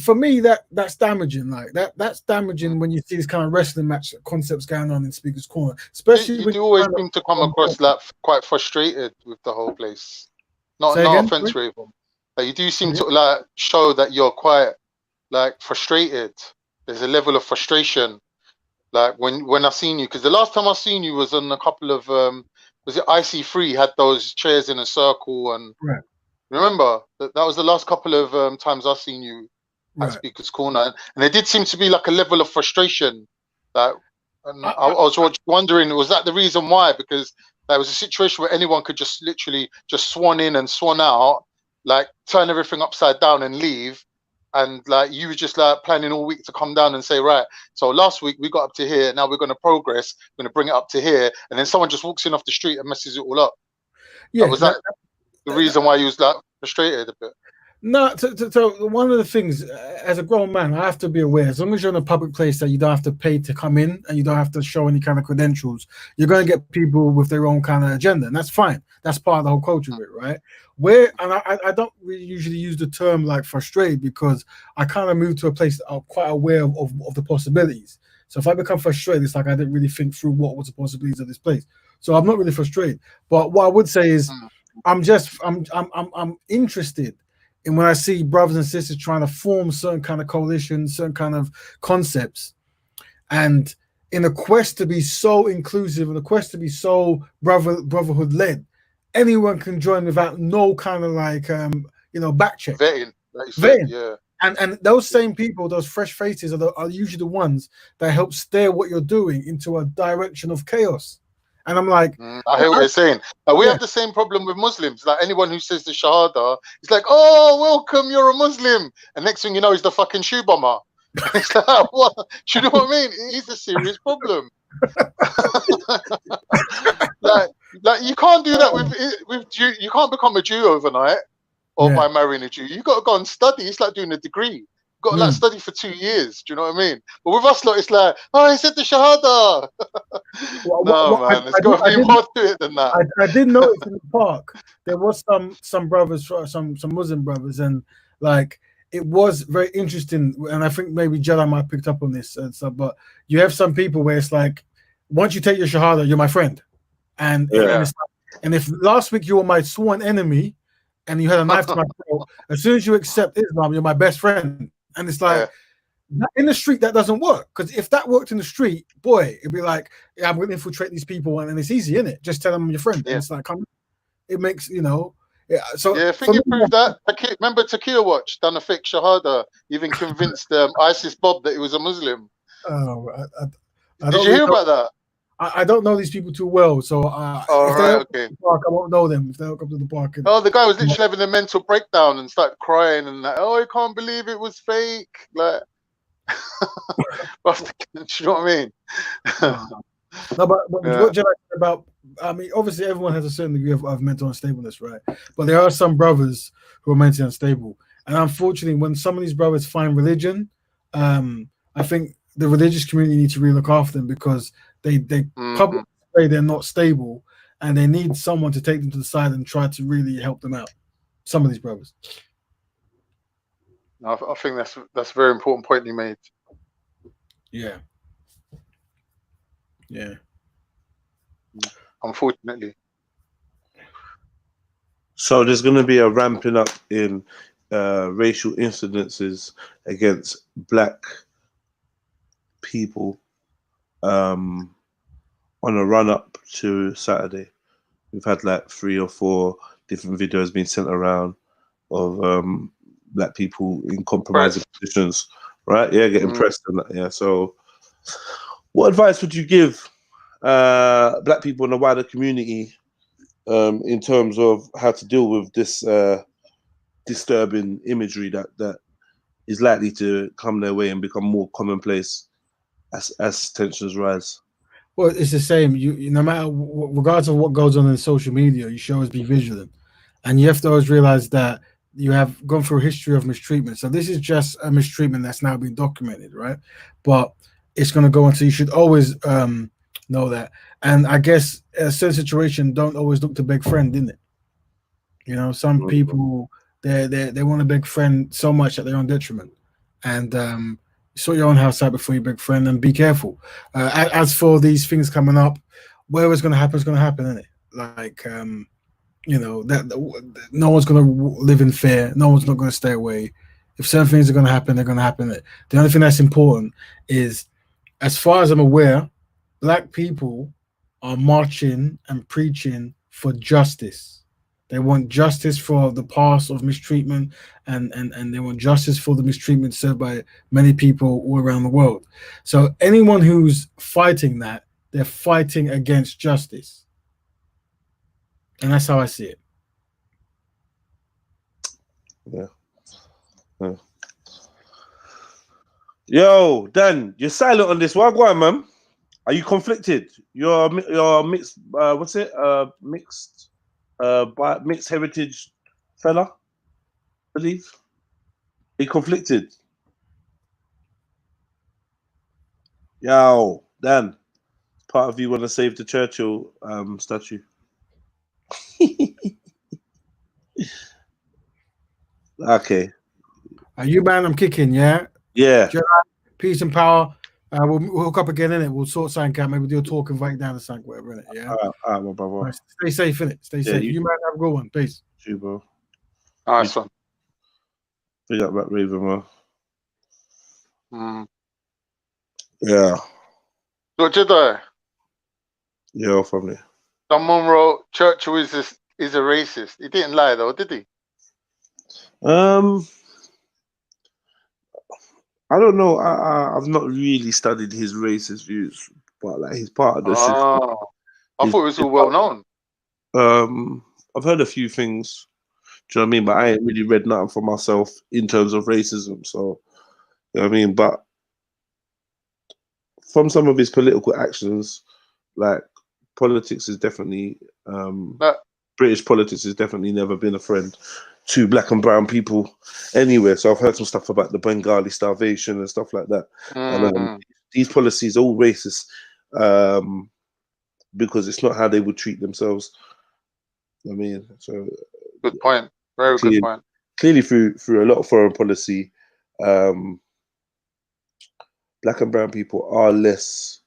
for me, that's damaging. Like that's damaging when you see this kind of wrestling match concepts going on in Speaker's Corner, especially you do always seem to come across like quite frustrated with the whole place. Not offense, Raven. Like, you do seem to like show that you're quite like frustrated. There's a level of frustration, like when I seen you, because the last time I seen you was on a couple of was it IC3 had those chairs in a circle, and remember that was the last couple of times I seen you at Speaker's Corner, and there did seem to be like a level of frustration. That, and I was wondering, was that the reason why? Because there was a situation where anyone could just literally just swan in and swan out, like turn everything upside down and leave. And like you were just like planning all week to come down and say, right, so last week we got up to here, now we're going to progress, we're going to bring it up to here, and then someone just walks in off the street and messes it all up. Yeah, was that the reason why you was like frustrated a bit? No, so one of the things, as a grown man, I have to be aware, as long as you're in a public place that you don't have to pay to come in and you don't have to show any kind of credentials, you're going to get people with their own kind of agenda, and that's fine. That's part of the whole culture of it, right? I don't really usually use the term like frustrated, because I kind of moved to a place that I'm quite aware of the possibilities. So if I become frustrated, it's like I didn't really think through what was the possibilities of this place. So I'm not really frustrated. But what I would say is I'm interested. And when I see brothers and sisters trying to form certain kind of coalitions, certain kind of concepts, and in a quest to be so inclusive, in a quest to be so brotherhood led, anyone can join without no kind of like back check. Vetting, like you said, yeah. And those same people, those fresh faces, are usually the ones that help steer what you're doing into a direction of chaos. And I'm like, I hear what you're saying. We have the same problem with Muslims. Like anyone who says the Shahada, it's like, oh, welcome, you're a Muslim. And next thing you know, he's the fucking shoe bomber. It's like, what? Do you know what I mean? It is a serious problem. like you can't do that with Jew. You can't become a Jew overnight or by marrying a Jew. You got to go and study. It's like doing a degree. Got to like study for 2 years. Do you know what I mean? But with us, lot, it's like, oh, he said the Shahada. Man, there's got to be more to it than that. I did notice in the park there was some brothers, some Muslim brothers, and like it was very interesting. And I think maybe Jedi might have picked up on this and stuff. But you have some people where it's like, once you take your Shahada, you're my friend, and if last week you were my sworn enemy, and you had a knife to my throat, as soon as you accept Islam, you're my best friend. And it's like, in the street, that doesn't work. Because if that worked in the street, boy, it'd be like, yeah, I'm going to infiltrate these people. And it's easy, isn't it? Just tell them I'm your friend. And it's like, come, it makes, So I think you proved that. Remember Takia Watch done a fake Shahada, even convinced ISIS Bob that he was a Muslim. Oh, Did you hear about that? I don't know these people too well, so okay. Park, I won't know them if they don't come to the park. Oh, the guy was literally having a mental breakdown and started crying and like, oh, I can't believe it was fake. Like, do you know what I mean? No, but what Jedi said about, I mean, obviously everyone has a certain degree of mental unstableness, right? But there are some brothers who are mentally unstable, and unfortunately, when some of these brothers find religion, I think the religious community needs to really look after them, because they publicly say they're not stable, and they need someone to take them to the side and try to really help them out. Some of these brothers. I think that's a very important point you made. Yeah. Yeah. Unfortunately. So there's going to be a ramping up in racial incidences against black people on a run up to Saturday. We've had like 3 or 4 different videos being sent around of black people in compromising positions, right? Yeah, getting pressed and that. Yeah. So, what advice would you give black people in the wider community in terms of how to deal with this disturbing imagery that is likely to come their way and become more commonplace as tensions rise? Well, it's the same. You no matter, regardless of what goes on in social media, you should always be vigilant, and you have to always realize that you have gone through a history of mistreatment. So this is just a mistreatment that's now been documented, right? But it's going to go on. So you should always know that. And I guess a certain situation don't always look to beg friend, didn't it? Some people they want to beg friend so much at their own detriment, and sort your own house out before you beg friend, and be careful. As for these things coming up, whatever's going to happen is going to happen, isn't it? Like that no one's going to live in fear. No one's not going to stay away. If certain things are going to happen, they're going to happen. The only thing that's important is, as far as I'm aware, black people are marching and preaching for justice. They want justice for the past of mistreatment, and they want justice for the mistreatment served by many people all around the world. So anyone who's fighting that, they're fighting against justice. And that's how I see it. Yeah. Yo, Dan, you're silent on this. What, go on, man? Are you conflicted? You're mixed. What's it? Mixed heritage fella. believe. He conflicted. Yo, Dan, part of you want to save the Churchill statue? Okay. Are you man? I'm kicking, yeah? Yeah. Jedi, peace and power. We'll hook up again, innit? We'll sort something out. Maybe do a talk and write down the something, whatever, innit? Yeah. All right, my brother. Right, stay safe, innit? Stay safe. You man, have a good one. Peace. You, bro. Nice one. Big up that Raven, man. Mm. Yeah. So Jedi, Yeah, family. someone wrote Churchill is a racist. He didn't lie though, did he? I don't know. I've not really studied his racist views, but like he's part of the system. Oh, I thought it was all well known. I've heard a few things. Do you know what I mean? But I ain't really read nothing for myself in terms of racism. So, you know what I mean? But from some of his political actions, like politics is definitely British politics has definitely never been a friend to black and brown people anywhere. So I've heard some stuff about the Bengali starvation and stuff like that. And these policies are all racist because it's not how they would treat themselves. I mean, so good point. Very good point. Clearly, through a lot of foreign policy, black and brown people are less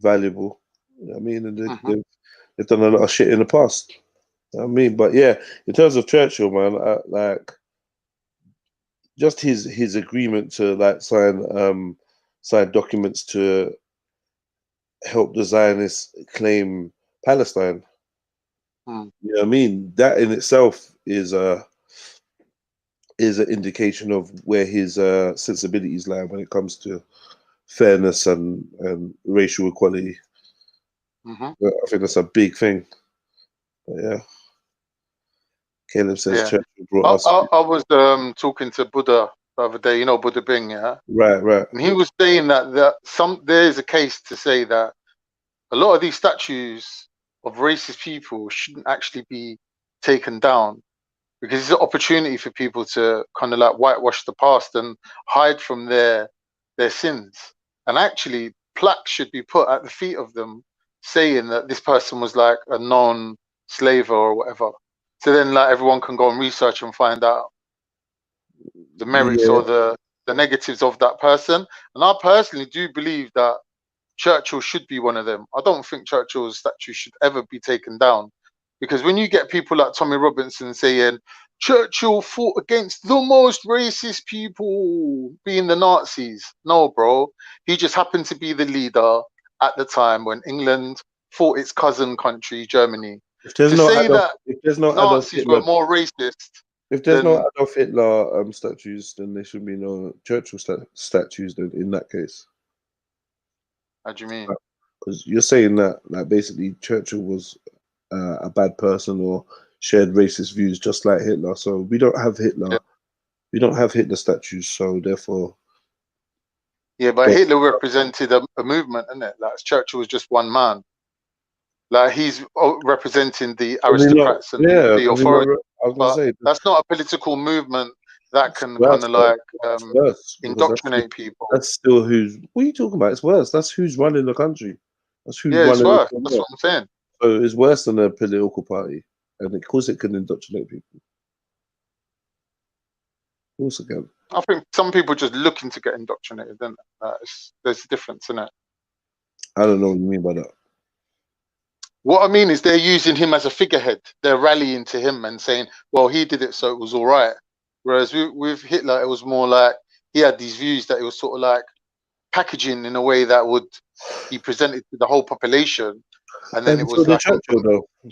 valuable. You know what I mean, and they've done a lot of shit in the past. You know what I mean, but yeah, in terms of Churchill, man, like just his agreement to like sign documents to help the Zionists claim Palestine. You know what I mean? That in itself is an indication of where his sensibilities lie when it comes to fairness and racial equality. I think that's a big thing. But yeah. Caleb says Churchill brought us. I was talking to Buddha the other day, you know Buddha Bing, yeah? Right. And he was saying that there is a case to say that a lot of these statues of racist people shouldn't actually be taken down because it's an opportunity for people to kind of like whitewash the past and hide from their sins. And actually, plaques should be put at the feet of them saying that this person was like a non-slaver or whatever. So then like everyone can go and research and find out the merits or the negatives of that person. And I personally do believe that Churchill should be one of them. I don't think Churchill's statue should ever be taken down because when you get people like Tommy Robinson saying Churchill fought against the most racist people, being the Nazis. No, bro. He just happened to be the leader at the time when England fought its cousin country, Germany. If there's no Nazis were more racist. If there's no Adolf Hitler statues, then there should be no Churchill statues. Then in that case, how do you mean? Because you're saying that like basically Churchill was a bad person or shared racist views just like Hitler. So we don't have Hitler. Yeah. We don't have Hitler statues. So therefore, but Hitler represented a movement, isn't it? Like Churchill was just one man. Like he's representing the aristocrats and the authority. But that's not a political movement that can kind of like indoctrinate people. That's still who's. What are you talking about? It's worse. That's who's running the country. That's who's running. It's worse. That's what I'm saying. So it's worse than a political party, and of course it can indoctrinate people. Of course it can. I think some people just looking to get indoctrinated. Then there's a difference in it. I don't know what you mean by that. What I mean is they're using him as a figurehead. They're rallying to him and saying, well, he did it, so it was all right. Whereas with Hitler, it was more like he had these views that it was sort of like packaging in a way that would be presented to the whole population. And then it was like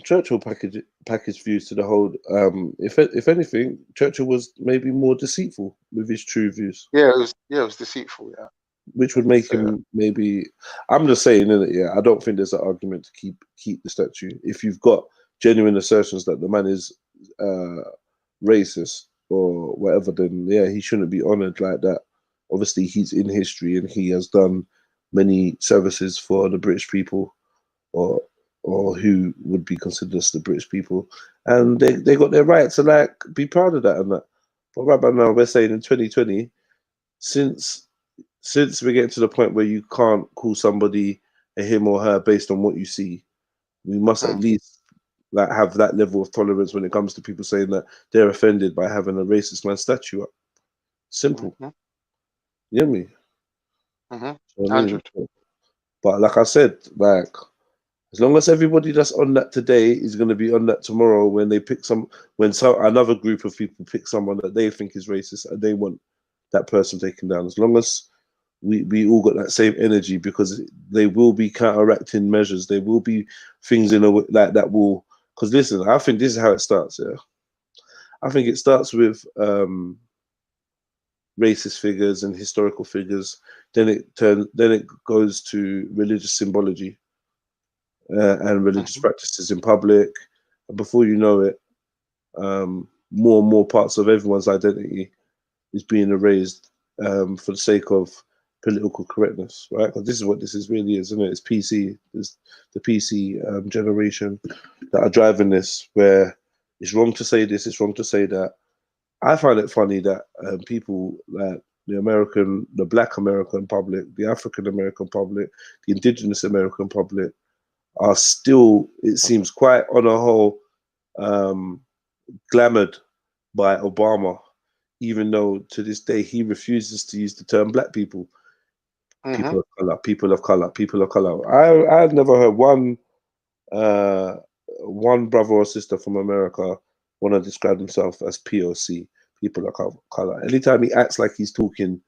Churchill packaged views to the whole. If anything, Churchill was maybe more deceitful with his true views. Yeah, it was deceitful. Yeah. Which would make him maybe. I'm just saying, I don't think there's an argument to keep the statue if you've got genuine assertions that the man is racist or whatever. Then he shouldn't be honoured like that. Obviously, he's in history and he has done many services for the British people, or who would be considered as the British people, and they got their right to like be proud of that and that. But right about now, we're saying in 2020, since we're getting to the point where you can't call somebody a him or her based on what you see, we must at least like have that level of tolerance when it comes to people saying that they're offended by having a racist man statue up. Simple. You hear me? So, I mean, but like I said, like as long as everybody that's on that today is going to be on that tomorrow when they pick another group of people pick someone that they think is racist and they want that person taken down, as long as we all got that same energy, because they will be counteracting measures. There will be things in a way like that will, because listen, I think this is how it starts. Yeah, I think it starts with racist figures and historical figures. Then it goes to religious symbology and religious practices in public. And before you know it, more and more parts of everyone's identity is being erased for the sake of political correctness, right? Because this is what this is really is, isn't it? It's PC. It's the PC generation that are driving this, where it's wrong to say this, it's wrong to say that. I find it funny that people like the Black American public, the African American public, the Indigenous American public are still, it seems, quite on a whole glamoured by Obama, even though to this day he refuses to use the term black people. People of color, people of color, people of color. I've never heard one brother or sister from America want to describe himself as POC, people of color. Anytime he acts like he's talking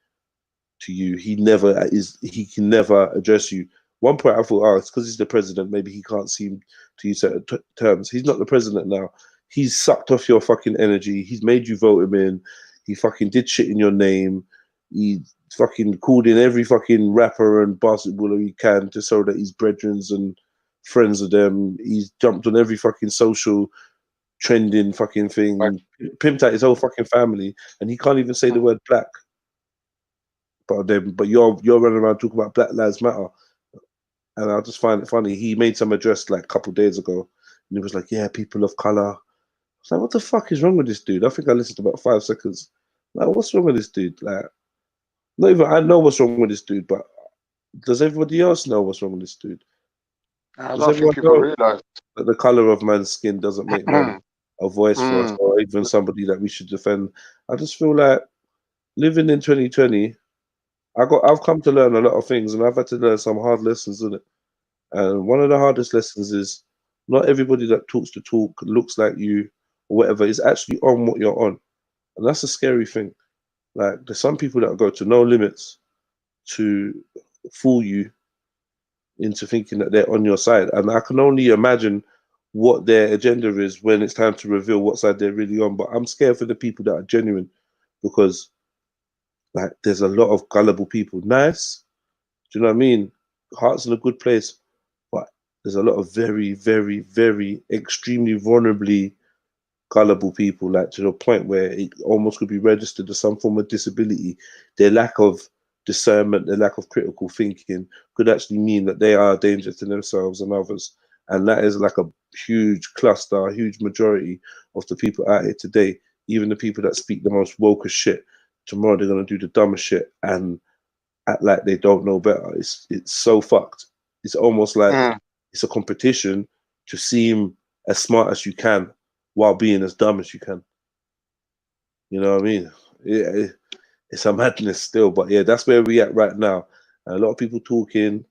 to you, he can never address you. One point I thought, it's because he's the president, maybe he can't seem to use certain terms. He's not the president now. He's sucked off your fucking energy. He's made you vote him in. He fucking did shit in your name. He fucking called in every fucking rapper and basketballer he can to show that he's brethren and friends of them. He's jumped on every fucking social trending fucking thing, pimped out his whole fucking family, and he can't even say the word black. But you're running around talking about Black Lives Matter, and I just find it funny. He made some address like a couple of days ago, and he was like, "Yeah, people of color." I was like, "What the fuck is wrong with this dude?" I think I listened to about 5 seconds. Like, what's wrong with this dude? Like, not even I know what's wrong with this dude, but does everybody else know what's wrong with this dude? I Does don't think everyone people know realize. that the color of man's skin doesn't make man a voice for us, or even somebody that we should defend? I just feel like living in 2020, I've come to learn a lot of things, and I've had to learn some hard lessons in it. And one of the hardest lessons is not everybody that talks the talk, looks like you, or whatever, is actually on what you're on, and that's a scary thing. Like, there's some people that go to no limits to fool you into thinking that they're on your side, and I can only imagine what their agenda is when it's time to reveal what side they're really on. But I'm scared for the people that are genuine, because like there's a lot of gullible people. Nice, do you know what I mean? Heart's in a good place, but there's a lot of very, very, very extremely vulnerably gullible people, like to the point where it almost could be registered as some form of disability. Their lack of discernment, their lack of critical thinking could actually mean that they are a danger to themselves and others. And that is like a huge cluster, a huge majority of the people out here today. Even the people that speak the most woke as shit, tomorrow they're gonna do the dumbest shit and act like they don't know better. It's so fucked. It's almost like it's a competition to seem as smart as you can while being as dumb as you can. You know what I mean? It's a madness still, but yeah, that's where we at right now. And a lot of people talking.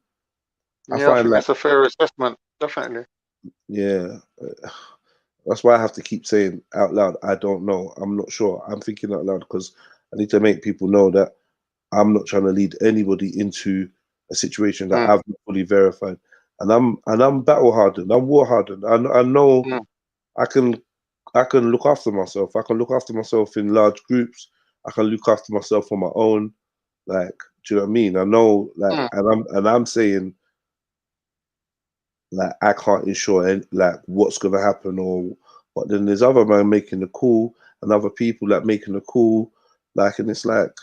I think that's a fair assessment, definitely. Yeah, that's why I have to keep saying out loud, I don't know, I'm not sure. I'm thinking out loud because I need to make people know that I'm not trying to lead anybody into a situation that I've not fully verified. And I'm battle hardened. I'm war hardened. I know I can look after myself. I can look after myself in large groups. I can look after myself on my own. Like, do you know what I mean? I know, like, and I'm saying, like, I can't ensure like what's gonna happen, or but then there's other man making the call and other people like making the call, like, and it's like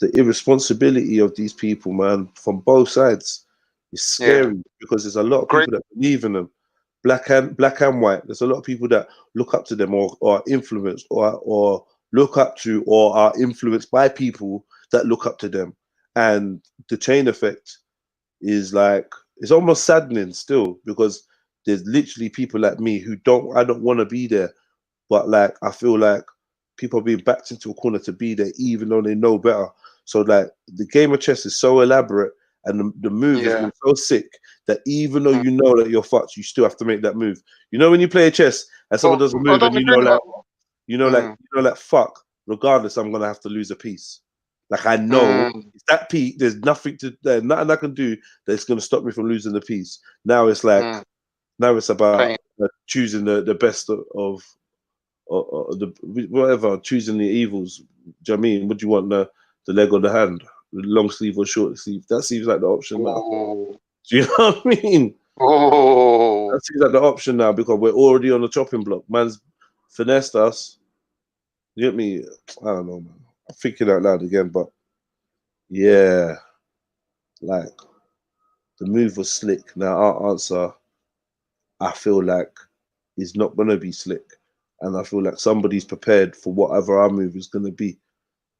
the irresponsibility of these people, man, from both sides is scary because there's a lot of people that believe in them, black and white. There's a lot of people that look up to them or are influenced or look up to or are influenced by people that look up to them. And the chain effect is like, it's almost saddening still, because there's literally people like me who I don't want to be there, but like I feel like people are being backed into a corner to be there even though they know better. So like the game of chess is so elaborate and the move has been so sick that even though you know that you're fucked, you still have to make that move. You know when you play chess and someone does a move and you know like fuck, regardless I'm gonna have to lose a piece. Like I know it's that peak, there's nothing I can do that's gonna stop me from losing the piece. Now it's like now it's about choosing the best of the whatever, choosing the evils. Do you know what I mean? What do you want, the leg or the hand, the long sleeve or short sleeve? That seems like the option now. Do you know what I mean? That seems like the option now because we're already on the chopping block. Man's finessed us. You get me? I don't know, man. I'm thinking out loud again, but yeah, like the move was slick. Now our answer, I feel like, is not gonna be slick, and I feel like somebody's prepared for whatever our move is gonna be.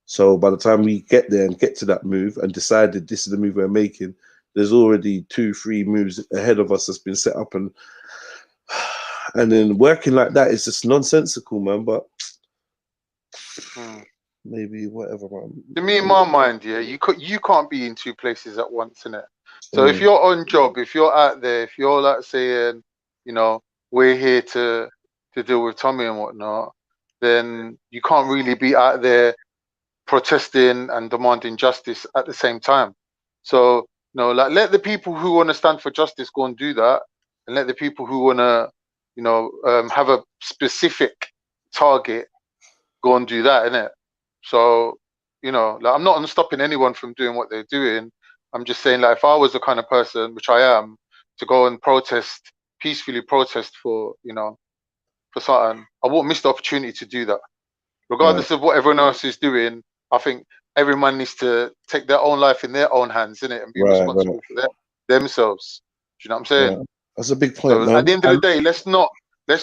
So by the time we get there and get to that move and decided this is the move we're making, there's already 2-3 moves ahead of us that's been set up, and then working like that is just nonsensical, man. But maybe whatever, man. To me, in my mind, you can't be in two places at once, innit? So if you're on job, if you're out there, if you're like saying, you know, we're here to deal with Tommy and whatnot, then you can't really be out there protesting and demanding justice at the same time. So, no, like let the people who want to stand for justice go and do that, and let the people who want to, you know, have a specific target go and do that, innit? So, you know, like I'm not stopping anyone from doing what they're doing. I'm just saying, like, if I was the kind of person, which I am, to go and protest, peacefully protest for, you know, for something, I won't miss the opportunity to do that. Regardless of what everyone else is doing, I think every man needs to take their own life in their own hands, innit, and be responsible for themselves. Do you know what I'm saying? Yeah. That's a big point, So man. at the end of the day, let's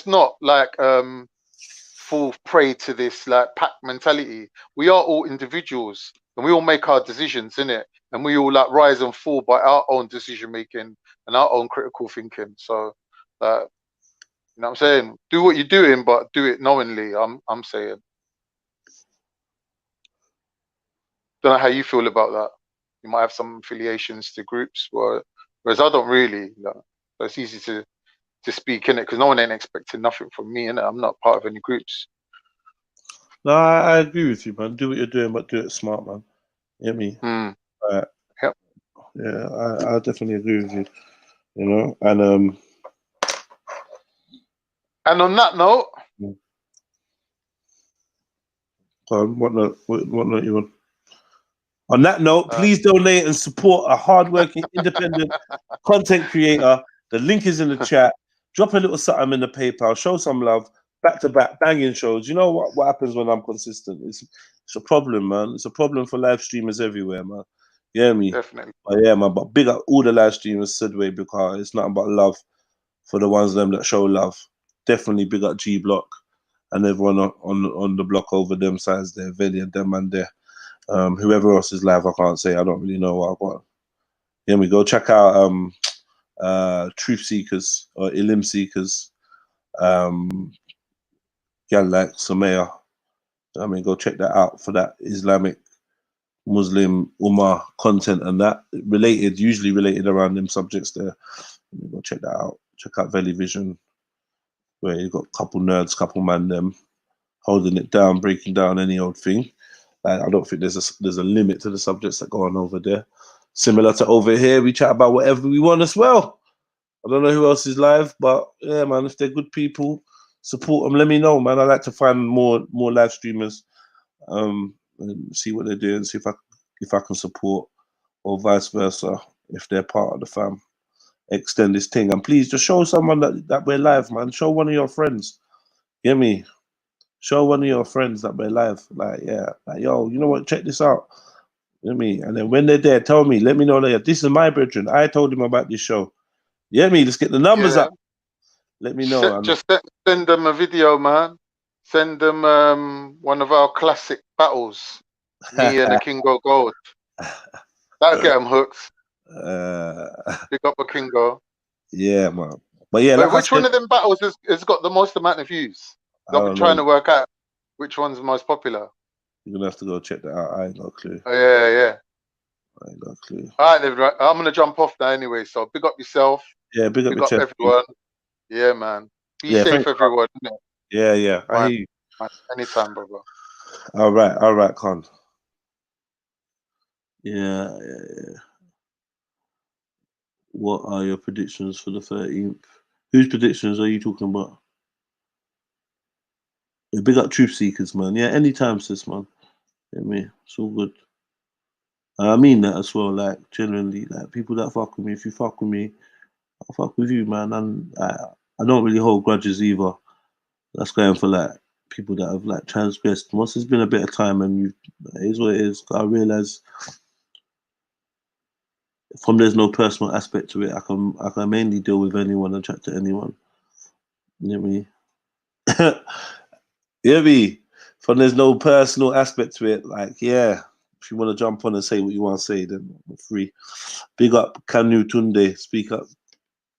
not like fall prey to this like pack mentality. We are all individuals and we all make our decisions, innit? And we all like rise and fall by our own decision making and our own critical thinking. So you know what I'm saying? Do what you're doing, but do it knowingly, I'm saying. Don't know how you feel about that. You might have some affiliations to groups, whereas I don't really. You know, so it's easy to speak in it because no one ain't expecting nothing from me, innit? I'm not part of any groups. No, I agree with you, man. Do what you're doing, but do it smart, man. You get me? Yep. Yeah, I definitely agree with you. You know, and on that note, what note you on? On that note, please donate and support a hardworking, independent content creator. The link is in the chat. Drop a little something in the PayPal. Show some love. Back-to-back banging shows. You know what happens when I'm consistent? It's a problem, man. It's a problem for live streamers everywhere, man. You hear me? Definitely. But yeah, man. But big up all the live streamers, Sidway, because it's nothing but love for the ones of them that show love. Definitely big up G Block and everyone on the block over them sides there, Veli and them man there. Whoever else is live, I can't say. I don't really know what I want. Here we go. Check out Truth Seekers or Ilim Seekers. Like Samaya. I mean, go check that out for that Islamic Muslim Ummah content and that usually related around them subjects there. Go check that out. Check out Veli Vision, where you got couple nerds, couple man them holding it down, breaking down any old thing. Like, I don't think there's a limit to the subjects that go on over there. Similar to over here, we chat about whatever we want as well. I don't know who else is live, but yeah, man, if they're good people, support them. Let me know, man. I like to find more live streamers, and see what they're doing, see if I can support, or vice versa if they're part of the fam. Extend this thing, and please just show someone that we're live, man. Show one of your friends. Get me? Show one of your friends that we're live. Like, yeah, like, yo, you know what? Check this out. Get me? And then when they're there, tell me. Let me know that this is my brethren. I told him about this show. Yeah, me. Let's get the numbers up. Let me know. Just send them a video, man. Send them one of our classic battles. Me and the Kingo Gold. That'll get them hooked. Pick up a Kingo. Yeah, man. But yeah, But like which one of them battles has got the most amount of views? I've been trying to work out which one's the most popular. You're gonna have to go check that out. I ain't got a clue. Oh, yeah. I ain't got a clue. All right, then, right. I'm gonna jump off now anyway. So big up yourself. Yeah, big up your chest. everyone. Yeah, man. Be safe, everyone. Innit? Yeah. I hear you. Man, anytime, brother. All right, Con. Yeah. What are your predictions for the 13th? Whose predictions are you talking about? Yeah, big up Truth Seekers, man. Yeah, anytime, sis, man. Yeah, me. It's all good. I mean that as well, like, genuinely, like, people that fuck with me, if you fuck with me, I'll fuck with you, man. And I don't really hold grudges either. That's going for, like, people that have, like, transgressed. Once it's been a bit of time and it is what it is, I realise from there's no personal aspect to it, I can mainly deal with anyone and chat to anyone. You know what I mean? You know what I mean? From there's no personal aspect to it, like, yeah, if you want to jump on and say what you want to say, then I'm free. Big up Kanu Tunde, speak up.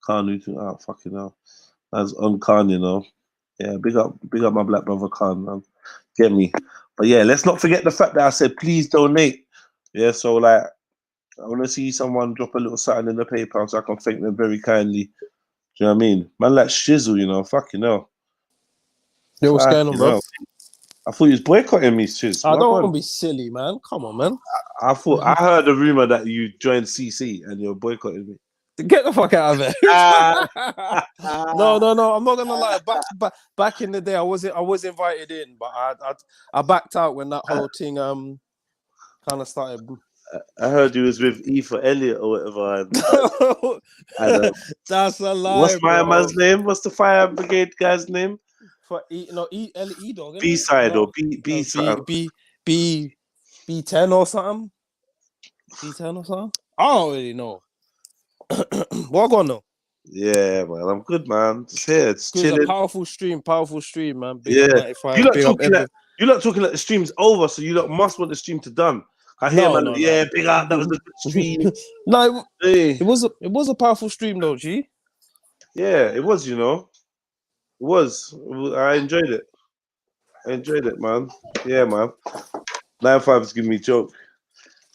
Kanu Tunde, oh, fucking hell. That's on Khan, you know. Yeah, big up my black brother Khan, man. Get me. But yeah, let's not forget the fact that I said, please donate. Yeah, so like, I want to see someone drop a little something in the PayPal so I can thank them very kindly. Do you know what I mean? Man, like Shizzle, you know, fucking hell. Yo, what's going on, bro? Hell. I thought you was boycotting me, Shiz. I don't want to be silly, man. Come on, man. I heard a rumor that you joined CC and you're boycotting me. Get the fuck out of it. No. I'm not gonna lie. Back in the day, I was invited in, but I backed out when that whole thing kind of started. I heard you was with E for Elliot or whatever. That's a lie. What's my man's name? What's the fire brigade guy's name? For E dog. B side or B side. B10 or something. B10 or something. I don't really know. What going on? Yeah, man, I'm good, man. Just here, just It's chilling. a powerful stream, man. Big Yeah, up 95, you lot big up everything. talking like the stream's over, so you lot must want the stream to done. I hear, man. Yeah, big up. That was a good stream. No, it was a powerful stream, though, G. Yeah, it was. You know, it was. I enjoyed it. Man. Yeah, man. 95 is giving me a joke.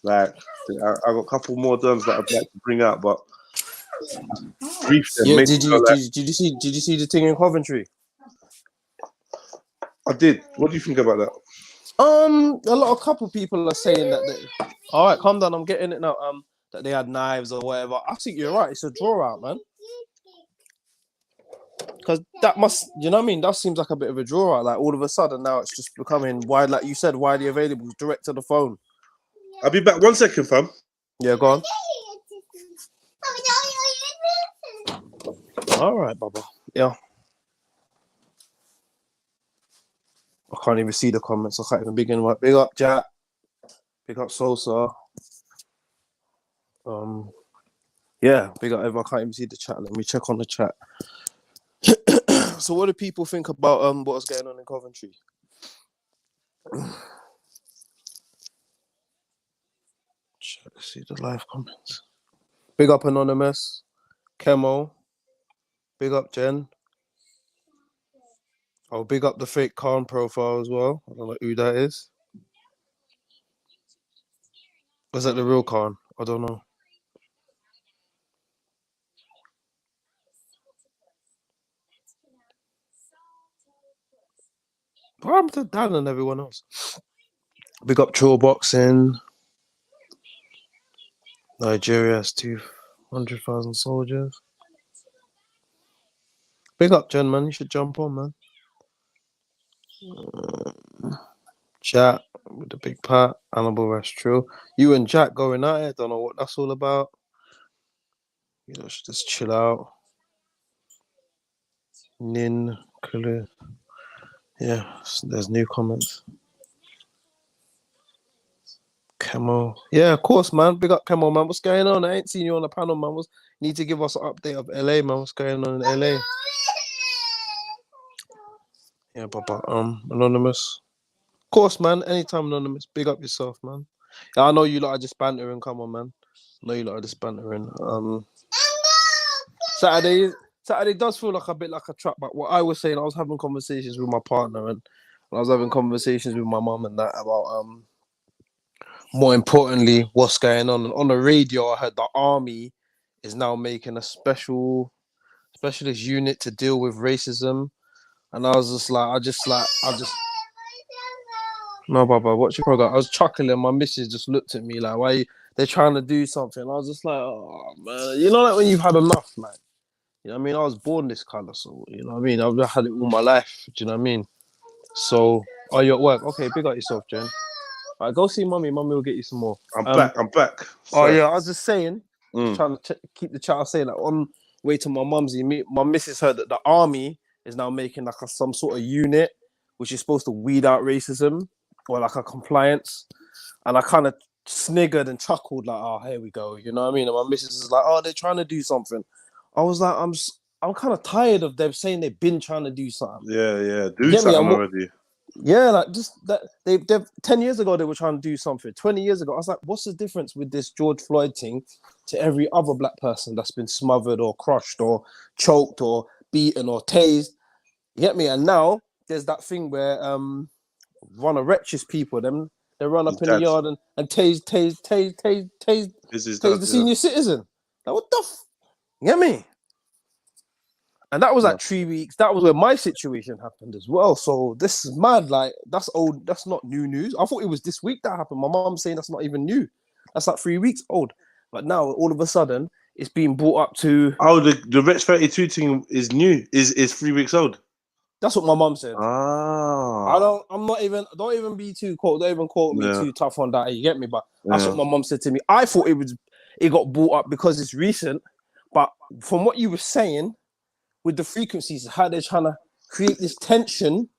Like, I got a couple more terms that I'd like to bring out, but brief them. Yeah, did you see the thing in Coventry? I did. What do you think about that? A couple people are saying that they. All right, calm down. I'm getting it now. That they had knives or whatever. I think you're right. It's a draw out, man. Because that must, you know what I mean? That seems like a bit of a draw out. Like all of a sudden now it's just becoming wide, like you said, widely available, direct to the phone. I'll be back 1 second, fam. Yeah, go on. All right, Baba. Yeah. I can't even see the comments. I can't even begin. Right. Big up, Jack. Big up, Sosa. Yeah, big up everyone. I can't even see the chat. Let me check on the chat. So, what do people think about what's going on in Coventry? Let's see the live comments. Big up Anonymous, Kemo. Big up Jen. Oh, big up the fake Khan profile as well. I don't know who that is. Was that the real Khan? I don't know. What happened to Dan and everyone else? Big up Troll Boxing. Nigeria has 200,000 soldiers. Big up Jen, man. You should jump on, man. Chat with the big Pat. Annabelle, that's true. You and Jack going at it. Don't know what that's all about. You know, should just chill out. Nin, Kulu. Yeah, there's new comments. Camo. Yeah, of course, man. Big up Camo, man. What's going on? I ain't seen you on the panel, man. Need to give us an update of LA, man. What's going on in LA? Yeah, Baba. Anonymous. Of course, man. Anytime, Anonymous. Big up yourself, man. Yeah, I know you lot are just bantering. Come on, man. I know you lot are just bantering. Saturday does feel like a bit like a trap. But what I was saying, I was having conversations with my partner and I was having conversations with my mum and that about more importantly what's going on. And on the radio, I heard the army is now making a specialist unit to deal with racism. And I was just like, no, Baba, watch your program. I was chuckling. My missus just looked at me like, why they're trying to do something? I was just like, oh, man. You know, like when you've had enough, man. You know what I mean? I was born this colour, so, you know what I mean? I've had it all my life. Do you know what I mean? So, are you at work? Okay, big up yourself, Jen. All right, go see Mummy. Mummy will get you some more. I'm back. Oh, Sorry. yeah, I was just saying, just trying to keep the chat saying that on way to my mum's, my missus heard that the army is now making like some sort of unit which is supposed to weed out racism or like a compliance. And I kind of sniggered and chuckled like, oh, here we go. You know what I mean? And my missus is like, oh, they're trying to do something. I was like, I'm kind of tired of them saying they've been trying to do something. Yeah. Do something already. Yeah, like just that they've 10 years ago they were trying to do something. 20 years ago, I was like, what's the difference with this George Floyd thing to every other black person that's been smothered or crushed or choked or beaten or tased? You get me? And now there's that thing where one of Wretch's people, they run up in the yard and tase the senior citizen. Like, what the you get me? And that was like 3 weeks. That was where my situation happened as well. So this is mad. Like, that's old. That's not new news. I thought it was this week that happened. My mom saying that's not even new. That's like 3 weeks old. But now, all of a sudden, it's being brought up to... Oh, the Rex 32 thing is new. Is 3 weeks old. That's what my mom said. Ah. Don't even be too cold. Don't even quote me too tough on that. You get me? But that's what my mom said to me. I thought it got brought up because it's recent. But from what you were saying, with the frequencies, how they're trying to create this tension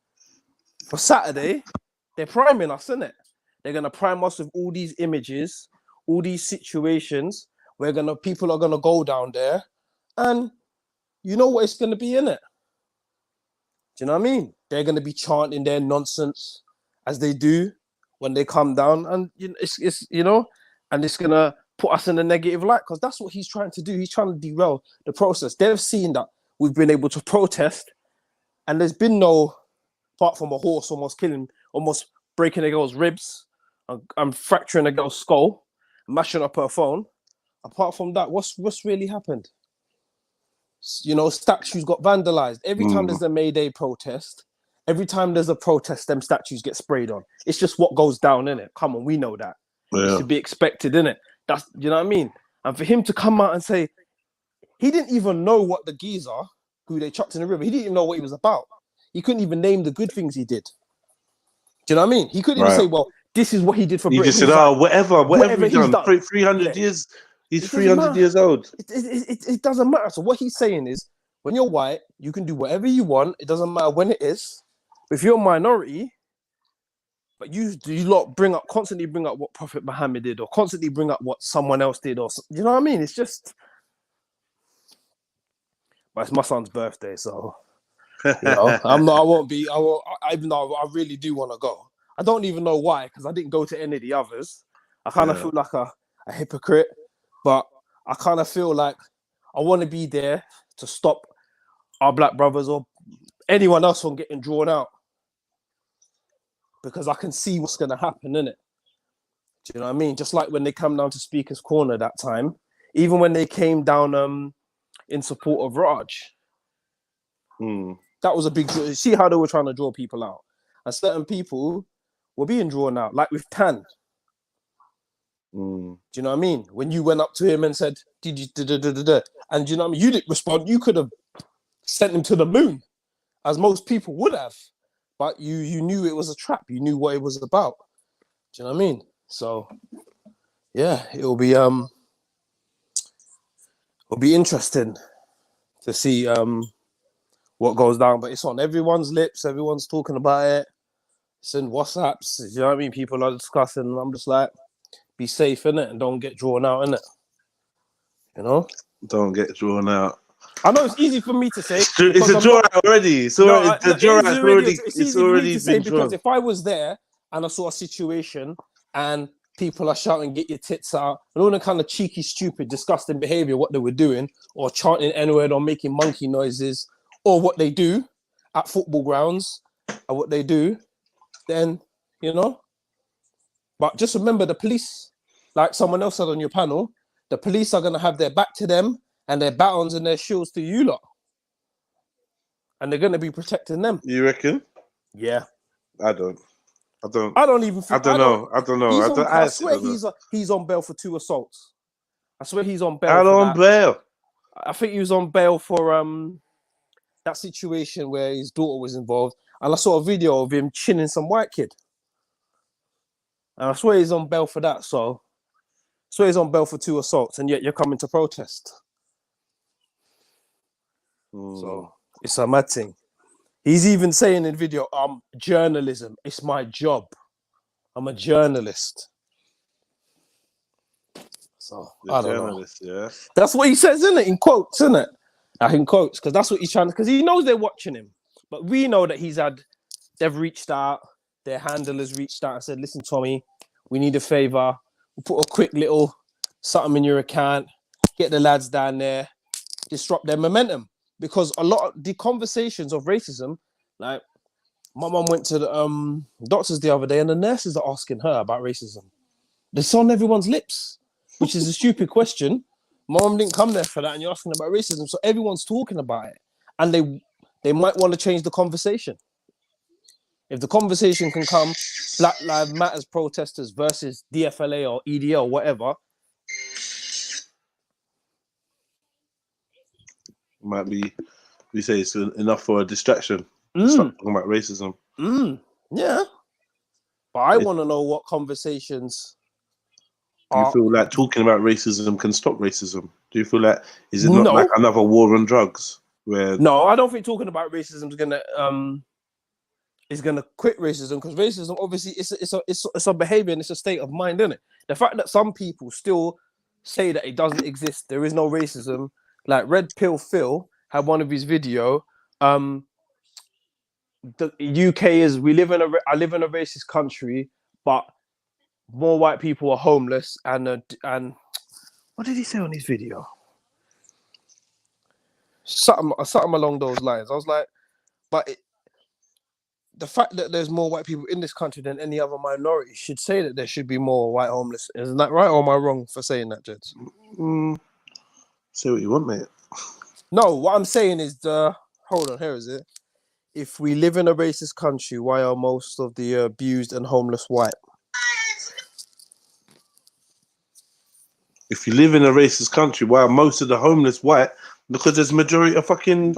for Saturday, they're priming us, isn't it? They're gonna prime us with all these images, all these situations. People are gonna go down there, and you know what it's gonna be, in it. Do you know what I mean? They're gonna be chanting their nonsense as they do when they come down, and it's and it's gonna put us in a negative light because that's what he's trying to do. He's trying to derail the process. They've seen that we've been able to protest, and there's been no, apart from a horse almost breaking a girl's ribs and fracturing a girl's skull, mashing up her phone. Apart from that, what's really happened? You know, statues got vandalized. Every time there's a May Day protest, every time there's a protest, them statues get sprayed on. It's just what goes down, innit? Come on, we know that. Yeah. It's to be expected, innit? That's, you know what I mean? And for him to come out and say, he didn't even know what the geezer who they chucked in the river, he didn't even know what he was about. He couldn't even name the good things he did. Do you know what I mean? He couldn't even say, well, this is what he did for Britain. He just said, whatever he's done. 300 years, he's 300 years old. It doesn't matter. So what he's saying is, when you're white, you can do whatever you want. It doesn't matter when it is. But if you're a minority, but you lot constantly bring up what Prophet Muhammad did, or constantly bring up what someone else did, or you know what I mean? It's just... But it's my son's birthday, so you know, even though I really do want to go. I don't even know why, because I didn't go to any of the others. I kind of feel like a hypocrite, but I kind of feel like I want to be there to stop our black brothers or anyone else from getting drawn out, because I can see what's going to happen, innit? Do you know what I mean? Just like when they come down to Speaker's Corner that time, even when they came down in support of Raj. That was a big... See how they were trying to draw people out. And certain people were being drawn out, like with Tan. Do you know what I mean? When you went up to him and said, did you... And do you know what I mean? You didn't respond. You could have sent him to the moon, as most people would have. But you knew it was a trap. You knew what it was about. Do you know what I mean? So, yeah, it'll be interesting to see what goes down, but it's on everyone's lips. Everyone's talking about it. It's in WhatsApps. You know what I mean? People are discussing, and I'm just like, be safe in it and don't get drawn out in it. You know? Don't get drawn out. I know it's easy for me to say. It's a draw already. So the draw it's it's easy for me to say been because drawn. if I was there and I saw a situation and people are shouting, "Get your tits out," and all the kind of cheeky, stupid, disgusting behavior, what they were doing, or chanting N-word or making monkey noises, or what they do at football grounds, and what they do, then, you know. But just remember the police, like someone else said on your panel, the police are going to have their back to them and their batons and their shields to you lot. And they're going to be protecting them. You reckon? Yeah. I don't even think, I don't know. I swear he's on bail for 2 assaults. I swear he's on bail. Out on bail. I think he was on bail for that situation where his daughter was involved. And I saw a video of him chinning some white kid. And I swear he's on bail for that. So I swear he's on bail for 2 assaults, and yet you're coming to protest. So it's a mad thing. He's even saying in video, journalism, it's my job. I'm a journalist. So I don't know. Yeah. That's what he says, isn't it? In quotes, isn't it? In quotes, because that's what he's trying to, because he knows they're watching him. But we know that they've reached out, their handlers reached out and said, listen, Tommy, we need a favor. We'll put a quick little something in your account, get the lads down there, disrupt their momentum. Because a lot of the conversations of racism, like my mum went to the doctors the other day and the nurses are asking her about racism. It's on everyone's lips, which is a stupid question. My mum didn't come there for that and you're asking about racism. So everyone's talking about it. And they might want to change the conversation. If the conversation can come, Black Lives Matters protesters versus DFLA or EDL or whatever. Might be, we say it's enough for a distraction. Stop talking about racism. Yeah. But I want to know what conversations Do you feel like talking about racism can stop racism? Do you feel like, is it not like another war on drugs? Where No, I don't think talking about racism is gonna quit racism, because racism obviously it's a behavior and it's a state of mind, isn't it? The fact that some people still say that it doesn't exist, there is no racism. Like Red Pill Phil had one of his video. The UK is I live in a racist country, but more white people are homeless and what did he say on his video? Something along those lines. I was like, but the fact that there's more white people in this country than any other minority should say that there should be more white homeless. Isn't that right, or am I wrong for saying that, Jeds? Say what you want, mate. No, what I'm saying is hold on, here is it. If we live in a racist country, why are most of the abused and homeless white? If you live in a racist country, why are most of the homeless white? Because there's a majority of fucking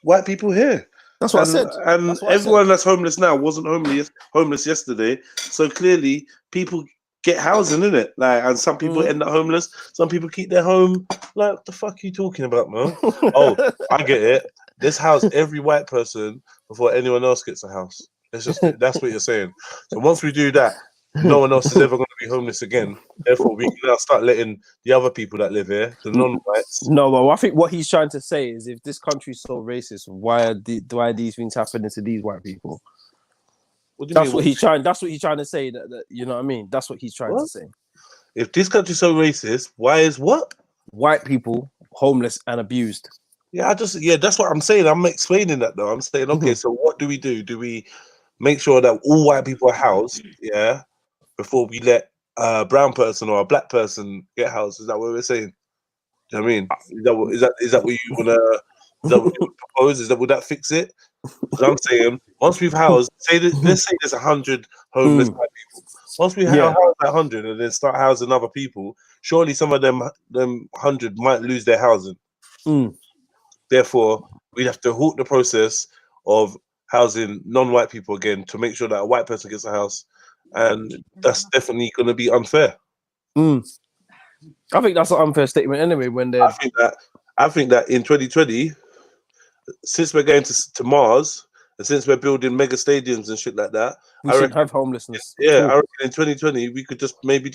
white people here. That's what I said. And everyone that's homeless now wasn't homeless yesterday. So clearly, people get housing, innit? Like, and some people end up homeless. Some people keep their home. Like, what the fuck are you talking about, man? Oh, I get it. Let's house every white person before anyone else gets a house. That's what you're saying. So once we do that, no one else is ever going to be homeless again. Therefore, we can now start letting the other people that live here, the non-whites. No, but I think what he's trying to say is, if this country's so racist, why are these things happening to these white people? That's what he's trying to say. That you know what I mean? That's what he's trying to say. If this country's so racist, why is what? White people homeless and abused. Yeah, that's what I'm saying. I'm explaining that though. I'm saying, okay, so what do we do? Do we make sure that all white people are housed? Yeah. Before we let a brown person or a black person get housed, is that what we're saying? Do you know what I mean? Is that what you wanna? Is that what you propose? Would that fix it? Because I'm saying, once we've housed, let's say there's 100 homeless white people. Once we house that 100 and then start housing other people, surely some of them 100 might lose their housing. Therefore, we'd have to halt the process of housing non-white people again to make sure that a white person gets a house. And that's definitely going to be unfair. I think that's an unfair statement anyway. I think that in 2020, since we're going to Mars and since we're building mega stadiums and shit like that, we should have homelessness. Yeah, I reckon in 2020 we could just make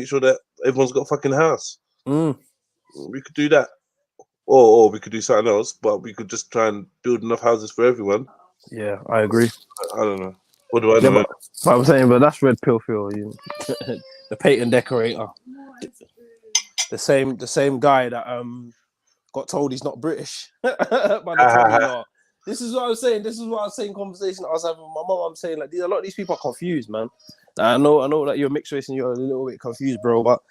sure that everyone's got a fucking house. We could do that. or we could do something else, but we could just try and build enough houses for everyone. Yeah, I agree. I don't know. What do I Yeah, know? but I'm saying, but that's red pill feel. The patent decorator, the same guy that got told he's not British by the Tory law. This is what I was saying. This is what I was saying. Conversation I was having with my mom. I'm saying like a lot of these people are confused, man. I know that you're mixed race and you're a little bit confused, bro. But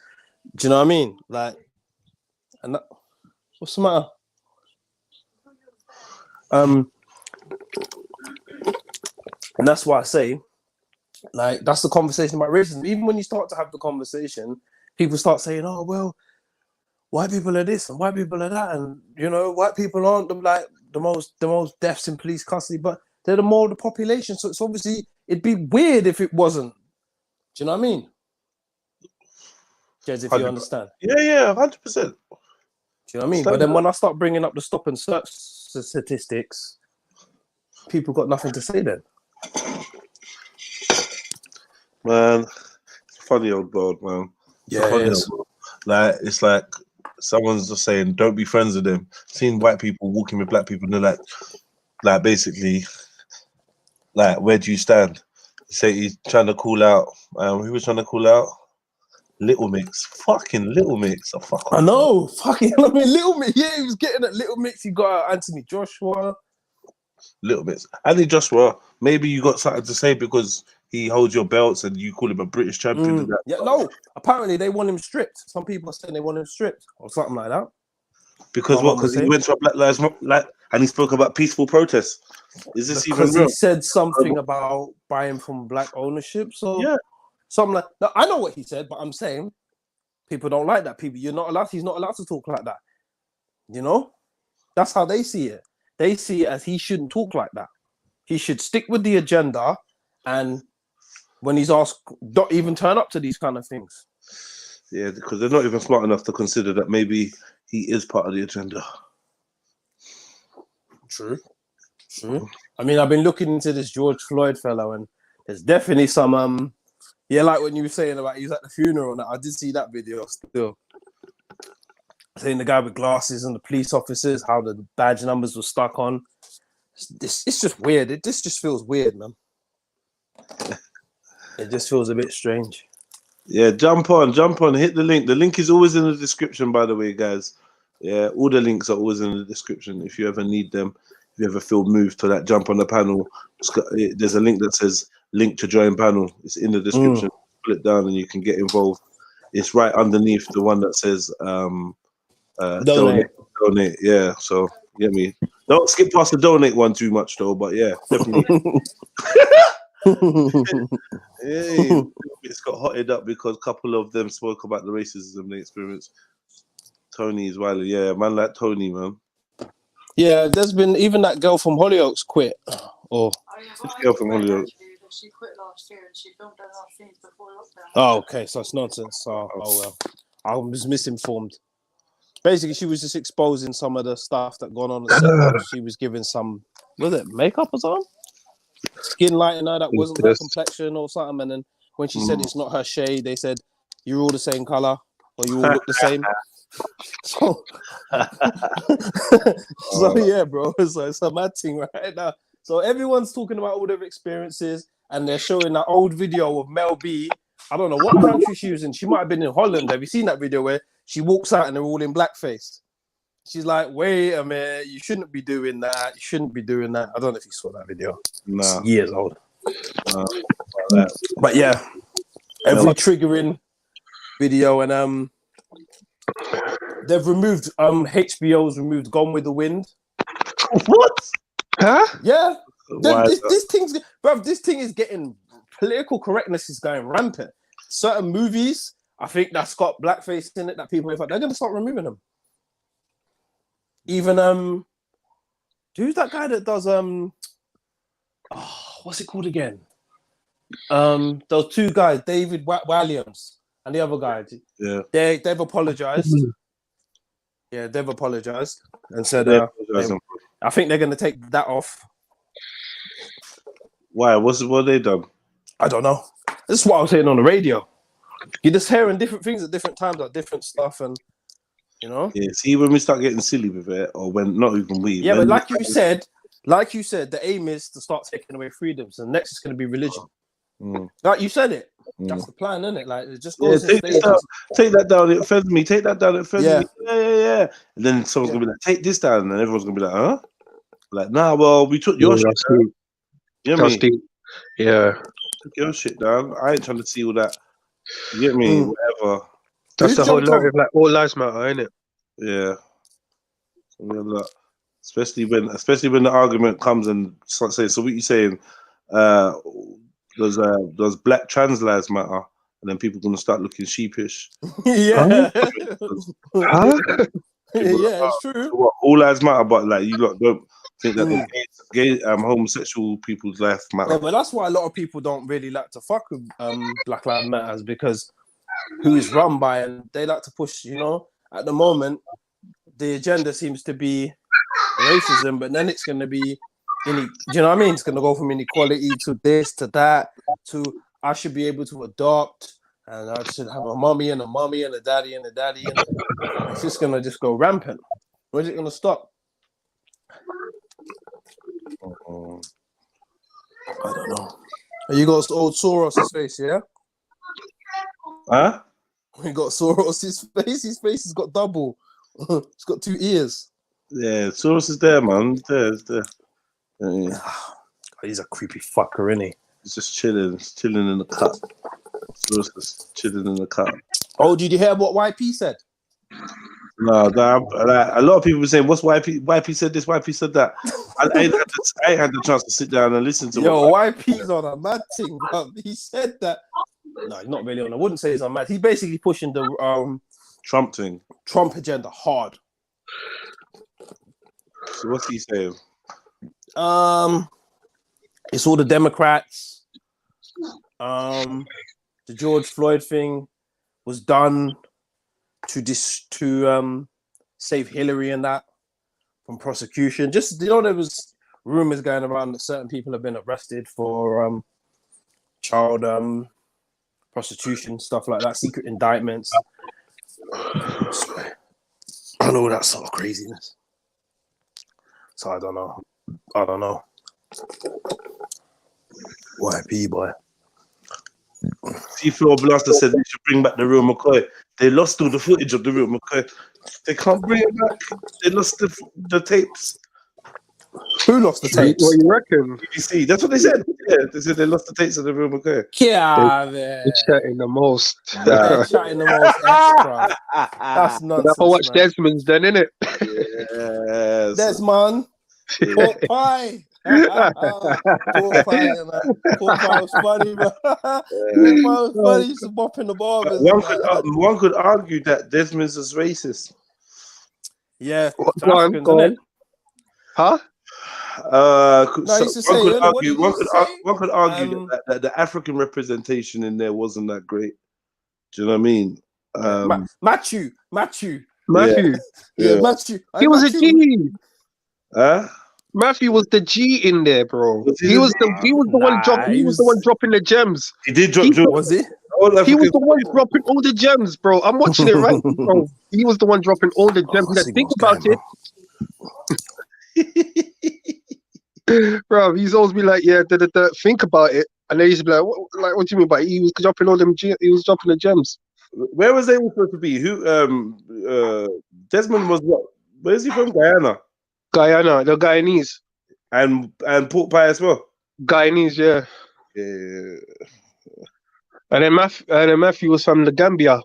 do you know what I mean? Like, and that, what's the matter? And that's why I say, like, that's the conversation about racism. Even when you start to have the conversation, people start saying, "Oh, well, white people are this and white people are that, and white people aren't the most deaths in police custody, but they're the more of the population. So it's obviously it'd be weird if it wasn't." Do you know what I mean? Jez, if you understand. Yeah, 100%. Do you know what I mean? But then when I start bringing up the stop and search statistics, people got nothing to say then. Man, it's a funny old world, man. Yeah, it is. Like, it's like someone's just saying, don't be friends with them. Seeing white people walking with black people, and they're like basically, like, where do you stand? Say he's trying to call out. Who was trying to call out? Little Mix. Fucking Little Mix. I know. Fucking, I mean, Little Mix. Yeah, he was getting at Little Mix. He got Anthony Joshua. Little Mix. Anthony Joshua, maybe you got something to say because he holds your belts and you call him a British champion. And that. Yeah, no. Apparently, they want him stripped. Some people are saying they want him stripped or something like that. Because what? Because he went to a Black Lives Matter, and he spoke about peaceful protests. Is this even real? He said something about buying from black ownership. So yeah, something like that. I know what he said, but I'm saying people don't like that. People, you're not allowed. He's not allowed to talk like that. That's how they see it. They see it as he shouldn't talk like that. He should stick with the agenda, and when he's asked, don't even turn up to these kind of things. Yeah, because they're not even smart enough to consider that maybe he is part of the agenda. True. I mean, I've been looking into this George Floyd fellow, and there's definitely some like when you were saying about he was at the funeral, and I did see that video still. Saying the guy with glasses and the police officers, how the badge numbers were stuck on. It's just weird. This just feels weird, man. It just feels a bit strange. Yeah, jump on, hit the link. The link is always in the description, by the way, guys. Yeah, all the links are always in the description. If you ever need them, if you ever feel moved to that, jump on the panel. There's a link that says link to join panel. It's in the description. Pull it down and you can get involved. It's right underneath the one that says donate. Yeah, so get me. Don't skip past the donate one too much though, but yeah, definitely. Hey, it's got hotted up because a couple of them spoke about the racism they experienced. Tony is wild. Yeah, man like Tony, man. Yeah, there's been even that girl from Hollyoaks quit. Girl from Hollyoaks. She quit last year and she filmed her last scenes before lockdown. Oh, okay, so it's nonsense. Oh well, I was misinformed. Basically, she was just exposing some of the stuff that gone on. She was giving some, was it makeup or something? Skin lightener that wasn't her complexion or something. And then when she said it's not her shade, they said you're all the same color or you all look the same. So yeah, bro, it's a mad thing right now. So everyone's talking about all their experiences, and they're showing that old video of Mel B. I don't know what country she was in. She might have been in Holland. Have you seen that video where she walks out and they're all in blackface? She's like, wait a minute, you shouldn't be doing that. You shouldn't be doing that. I don't know if you saw that video. No. It's years old. But yeah, every triggering video, and they've removed HBO's removed Gone with the Wind. What? Huh? Yeah. This thing's, bruv, this thing is getting, political correctness is going rampant. Certain movies, I think that's got blackface in it that people, they're going to start removing them. Even who's that guy that does what's it called again? Those two guys, David Walliams and the other guy. Yeah, they've apologized. Yeah, they've apologized and said I think they're going to take that off. Why? What they done? I don't know. This is what I was hearing on the radio. You're just hearing different things at different times, like different stuff, and You know? Yeah, see, when we start getting silly with it, or when not even we. Yeah, when but like you said, the aim is to start taking away freedoms, and next is going to be religion. Like you said it. That's the plan, isn't it? Like it just goes in stages. Take that down, it offends me. Take that down, it offends me. Yeah. And then someone's gonna be like, take this down, and then everyone's gonna be like, huh? Like, nah, well, we took your shit down. You know what I mean? Yeah. Took your shit down. I ain't trying to see all that. You get me? Whatever. That's the whole narrative, like all lives matter, ain't it? Yeah. Especially when the argument comes and starts saying, so what you saying? Does black trans lives matter? And then people gonna start looking sheepish. Yeah. Huh? Yeah, it's true. So what, all lives matter, but like you lot don't think that the gay homosexual people's life matter. Yeah, but that's why a lot of people don't really like to fuck with Black Lives Matters, because who is run by, and they like to push, you know, at the moment the agenda seems to be racism, but then it's going to be do you know what I mean? It's going to go from inequality to this to that to I should be able to adopt, and I should have a mommy and a daddy and a daddy, and it's just going to just go rampant. Where's it going to stop? I don't know. You got old Soros's face, yeah? Huh? We got Soros's face. His face has got double. It's got 2 ears. Yeah, Soros is there, man. It's there. Yeah. He's a creepy fucker, isn't he? He's just chilling in the cut. Soros is chilling in the cut. Oh, did you hear what YP said? No, a lot of people were saying, "What's YP? YP said this. YP said that." I ain't had the chance to sit down and listen to. YP's on a mad thing, bro. He said that. No, he's not really on. I wouldn't say he's on mad. He's basically pushing the Trump thing, Trump agenda hard. So what's he saying? It's all the Democrats. The George Floyd thing was done to save Hillary and that from prosecution. Just, you know, there was rumors going around that certain people have been arrested for child prostitution, stuff like that, secret indictments, and all that sort of craziness. So I don't know. YP boy. T-Floor Blaster said they should bring back the real McCoy. They lost all the footage of the real McCoy. They can't bring it back. They lost the tapes. Who lost the tapes? What you reckon? BBC. That's what they said. Yeah, they said they lost the tapes of the real McCoy. Yeah, they're chatting the most. They're chatting the most extra. That's nonsense. I watch Desmond's then, innit? Yes. Desmond. Pork pie. Pork pie, man. Pork pie was funny, man. Pork pie was funny. He's bopping the barbers. One could argue that Desmond's is racist. Yeah. Go on. Huh? One could argue that the African representation in there wasn't that great. Do you know what I mean? Matthew. Yeah, Matthew. He was a G. Huh? Matthew was the G in there, bro. He was the one dropping the gems. He did drop. Was he? He was the one dropping all the gems, bro. I'm watching it right now, bro. He was the one dropping all the gems. Think about it. Bro, he's always be like, yeah, think about it. And then he's be like, what do you mean by it? He was dropping all them he was dropping the gems. Where was they supposed to be? Who Desmond was what? Where is he from? Guyana, the Guyanese. And pork pie as well. Guyanese, yeah. Yeah. And then Matthew was from the Gambia.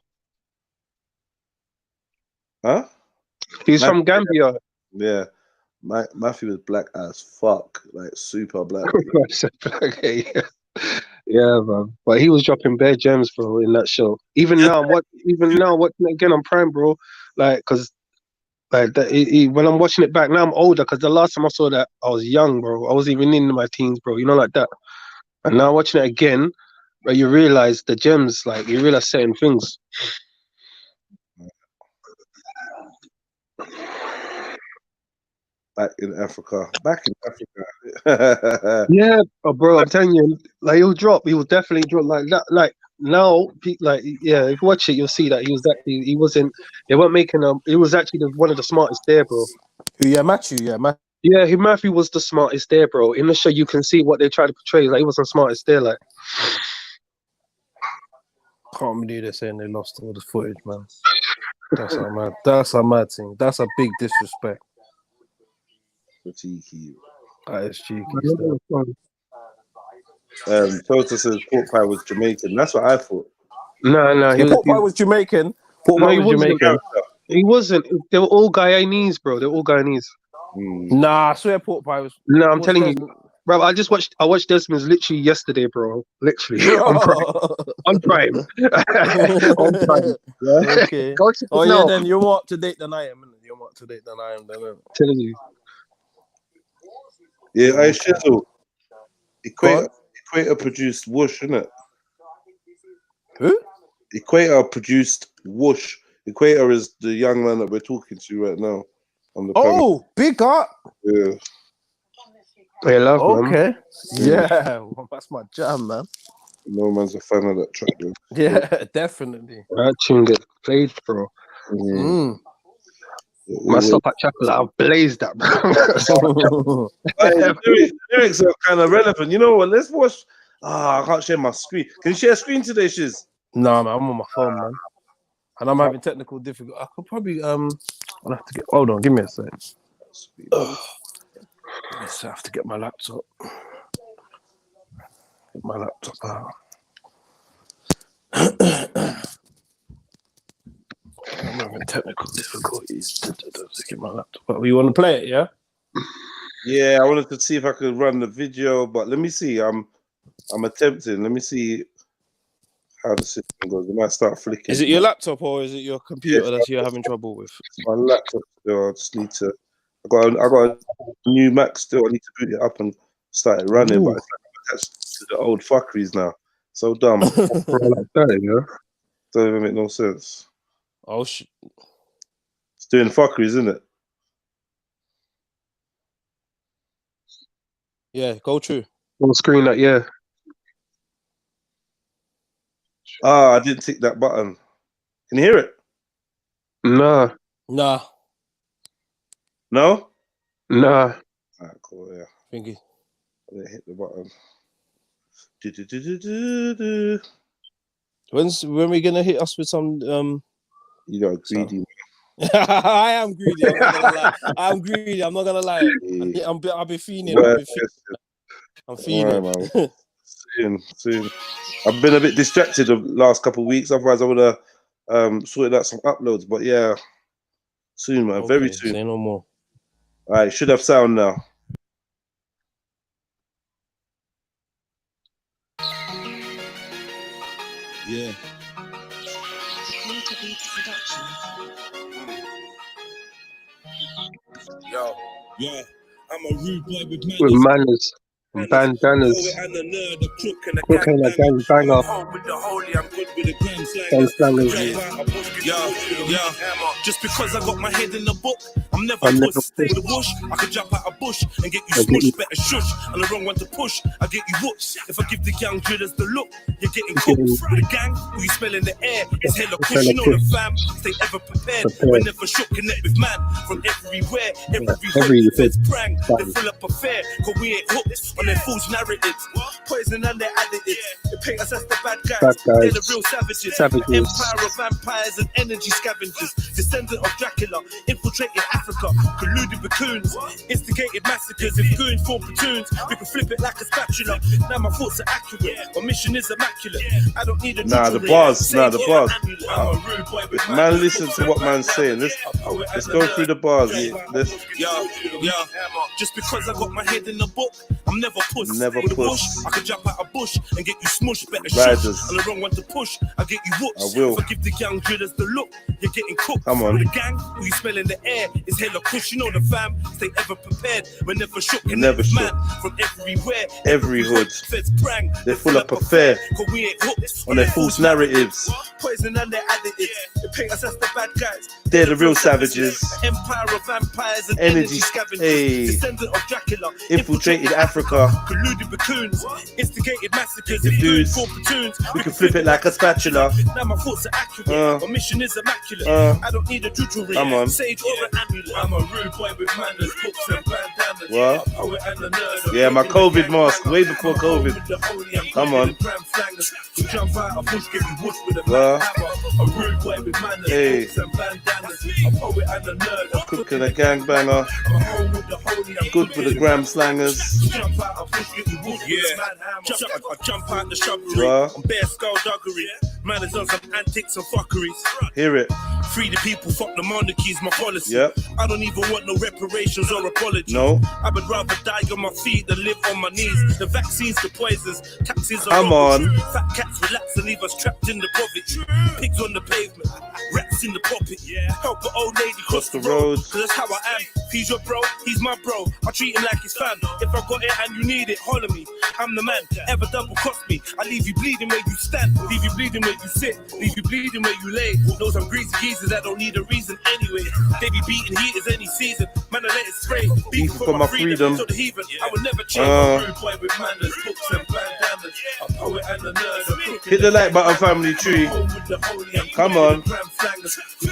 Huh? He's from Gambia. Yeah. Matthew was black as fuck, like super black. Yeah, man. But he was dropping bare gems, bro, in that show. Even now, watching it again on Prime, bro. Like, cause like that, when I'm watching it back now, I'm older. Cause the last time I saw that, I was young, bro. I wasn't even in my teens, bro. You know, like that. And now watching it again, bro, you realize the gems. Like you realize certain things. Back in Africa. Yeah, bro, I'm telling you, like he will definitely drop like that. Like now, like, yeah, if you watch it, you'll see that he wasn't. They weren't making He was actually one of the smartest there, bro. Yeah, Matthew. Yeah, Matthew. Yeah, Matthew was the smartest there, bro. In the show, you can see what they try to portray. Like, he wasn't smartest there, like. Can't believe they're saying they lost all the footage, man. That's a mad. That's a mad thing. That's a big disrespect. Cheeky. That is cheeky. Total says pork pie was Jamaican. That's what I thought. No, pork pie was Jamaican. Pork pie was Jamaican. He wasn't. They were all Guyanese, bro. They were all Guyanese. Nah, I swear pork pie was. No, I'm telling you, bro. I watched Desmond's literally yesterday, bro. Literally on Prime. On Prime. Yeah? Okay. Yeah, then you're more up to date than I am. You're more up to date than I am. Then. Telling you. Yeah, I shizzle. Equator produced Whoosh, innit? Who? Equator produced Whoosh. Equator is the young man that we're talking to right now on the panel. Big up. Yeah. I love okay. Yeah, well, that's my jam, man. No man's a fan of that track, dude. Yeah, definitely. That tune gets played, bro. Myself at Chapel, I've blazed that, bro. The lyrics are kind of relevant. You know what? Let's watch. I can't share my screen. Can you share a screen today, Shiz? No, man, I'm on my phone, man. And I'm having technical difficulty. I could probably I'll have to get. Hold on, give me a sec. I have to get my laptop. Get my laptop out. I'm having technical difficulties to get my laptop out. You want to play it, yeah? Yeah, I wanted to see if I could run the video, but let me see. I'm attempting. Let me see how the system goes. It might start flicking. Is it your laptop or is it your computer that you're having trouble with? My laptop still. I just need to. I got a new Mac still. I need to boot it up and start it running, but it's like attached to the old fuckeries now. So dumb. Don't even make no sense. Oh shit! It's doing fuckeries, isn't it? Yeah, go through. On screen, that yeah. I didn't tick that button. Can you hear it? Nah. Nah. No? Nah. Alright, cool, yeah. Thank you. I didn't hit the button. When are we gonna hit us with some You got greedy. I am greedy. I'm not gonna lie. I'm greedy. I'm not gonna lie. I'll be feeling. I'm feeling. Right, man. Soon. I've been a bit distracted the last couple of weeks. Otherwise, I would have sorted out some uploads. But yeah, soon, man. Okay, Very soon. Say no more. All right, should have sound now. Yeah. Yo, yeah, I'm a rude boy with manners. Bandanas. Cooking a gang banger. Just because I got my head in the book, I'm never puss. With a whoosh, I could jump out a bush and get you smushed. Better shush. I'm the wrong one to push. I get you whoops. If I give the young drillers the look, you're getting cooked. The gang, who you smell in the air, is hella kush. You know the fam, stay ever prepared. We're never shook, connect with man from everywhere. Every feds brang, they fill up a fair, cause we ain't hooked on their false narratives. Poison and their additives. They paint us as the bad guys. They're the real savages. Empire of vampires and energy scavengers. Descendant of Dracula, infiltrated Africa. Colluded with coons, instigated massacres. If goons form platoons, we can flip it like a spatula. Now my thoughts are accurate. My mission is immaculate. I don't need a the bars. Man, listen to what man's saying. Let's go through the bars. Just because I got my head in the book, I'm never puss. Never push. I could jump out a bush and get you smushed. Better Riders. shush. I'm the wrong one to push. I get you whoops. I will. If I give the young drillers the look, you're getting cooked. Come on. With the gang, who you smell in the air is hella kush. You know the fam, stay ever prepared. We're never shook. And Never shook. man from everywhere. Every hood. Feds prang. They're full up of fair Cause we ain't hooked on their false narratives. Poison and their additives. They paint us as the bad guys. They're the real savages. Empire of vampires and Energy energy scavengers. hey. Descendant of Dracula. Infiltrated Africa. Colluded raccoons. Instigated massacres. The dudes. Four platoons. We can flip it like a spatula. Now my thoughts are accurate. My mission is immaculate. I don't need a juju ring. Come on. Sage or an amulet. I'm a rude boy with manners, books and bandanas. What? A poet and a nerd. Yeah, my COVID mask way before COVID. Come on. Jump out, push, give you wood with a Well, hammer. A rude boy with manners, hey. books and bandanas. A poet and a nerd. Cooking a gangbanger. Good for the gram slangers. Jump out, push, give you wood with a hammer. I jump out the shrubbery. Well. I'm bare skullduggery. Man has done some antics and fuckeries. Hear it. Free the people, fuck the monarchies, my policy. Yep. I don't even want no reparations or apology. No. I would rather die on my feet than live on my knees. The vaccines, the poisons, taxes are Come on. Fat cats relax and leave us trapped in the poverty. Pigs on the pavement, rats in the poppet. Help an old lady cross the road. Cause that's how I am. He's your bro, he's my bro. I treat him like his fam. If I got it and you need it, holler me. I'm the man. Ever double cross me, I leave you bleeding where you stand. Leave you bleeding where you sit. Leave you bleeding where you lay. Know some greasy geezers that don't need a reason anyway. They be beating heaters any season. Man, I let it spray. Beef for my freedom. To the heathen. I would never change. A rude boy with manners, books and bandanas. A poet and a nerd. Hit the like button, family tree. Come on.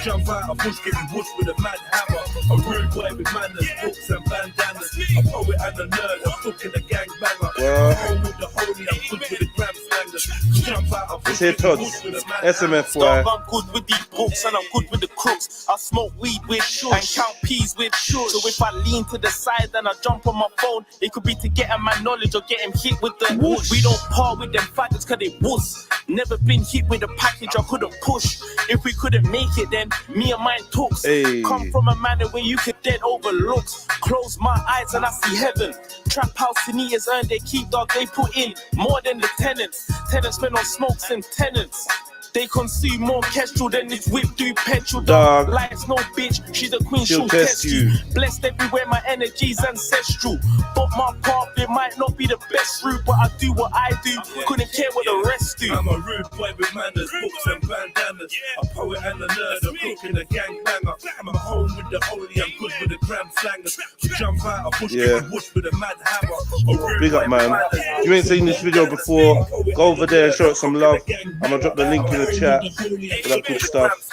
Jump out, a bush, give you bush with a mad hammer. A rude boy with manners, books and bandanas. A poet and a nerd. A cook and a gang banger. I'm with the holy, I'm good with the gram slangers. Jump out, a Let's hear Todd's SMFY. I'm good with these books and I'm good with the crooks. I smoke weed with shush and count peas with shush. So if I lean to the side and I jump on my phone, it could be to get him my knowledge or get him hit with the whoosh. We don't part with them faggots cause they wuss. Never been hit with a package I couldn't push. If we couldn't make it then me and mine talks. Hey. Come from a manner where you could dead overlooks. Close my eyes and I see heaven. Trap house seniors earn their keep dog, they put in more than the tenants. Tenants spend on smokes and tenants. They consume more kestrel than this whip do petrol. Dog. Life's no bitch, she's a queen, She'll test you. Blessed everywhere, my energy's ancestral. But my path, it might not be the best route, but I do what I do. Couldn't care what the rest do. I'm a rude boy with manners, books and bandanas. A poet and a nerd, a cook and a gang banger. I'm at home with the holy, I'm good with the gram slangers. Jump out, a bush, Yeah. give a bush with a mad hammer. A rude Big up, man. If you ain't seen this video before, go over there and show it some love. I'm gonna drop the link in the chat for that good stuff.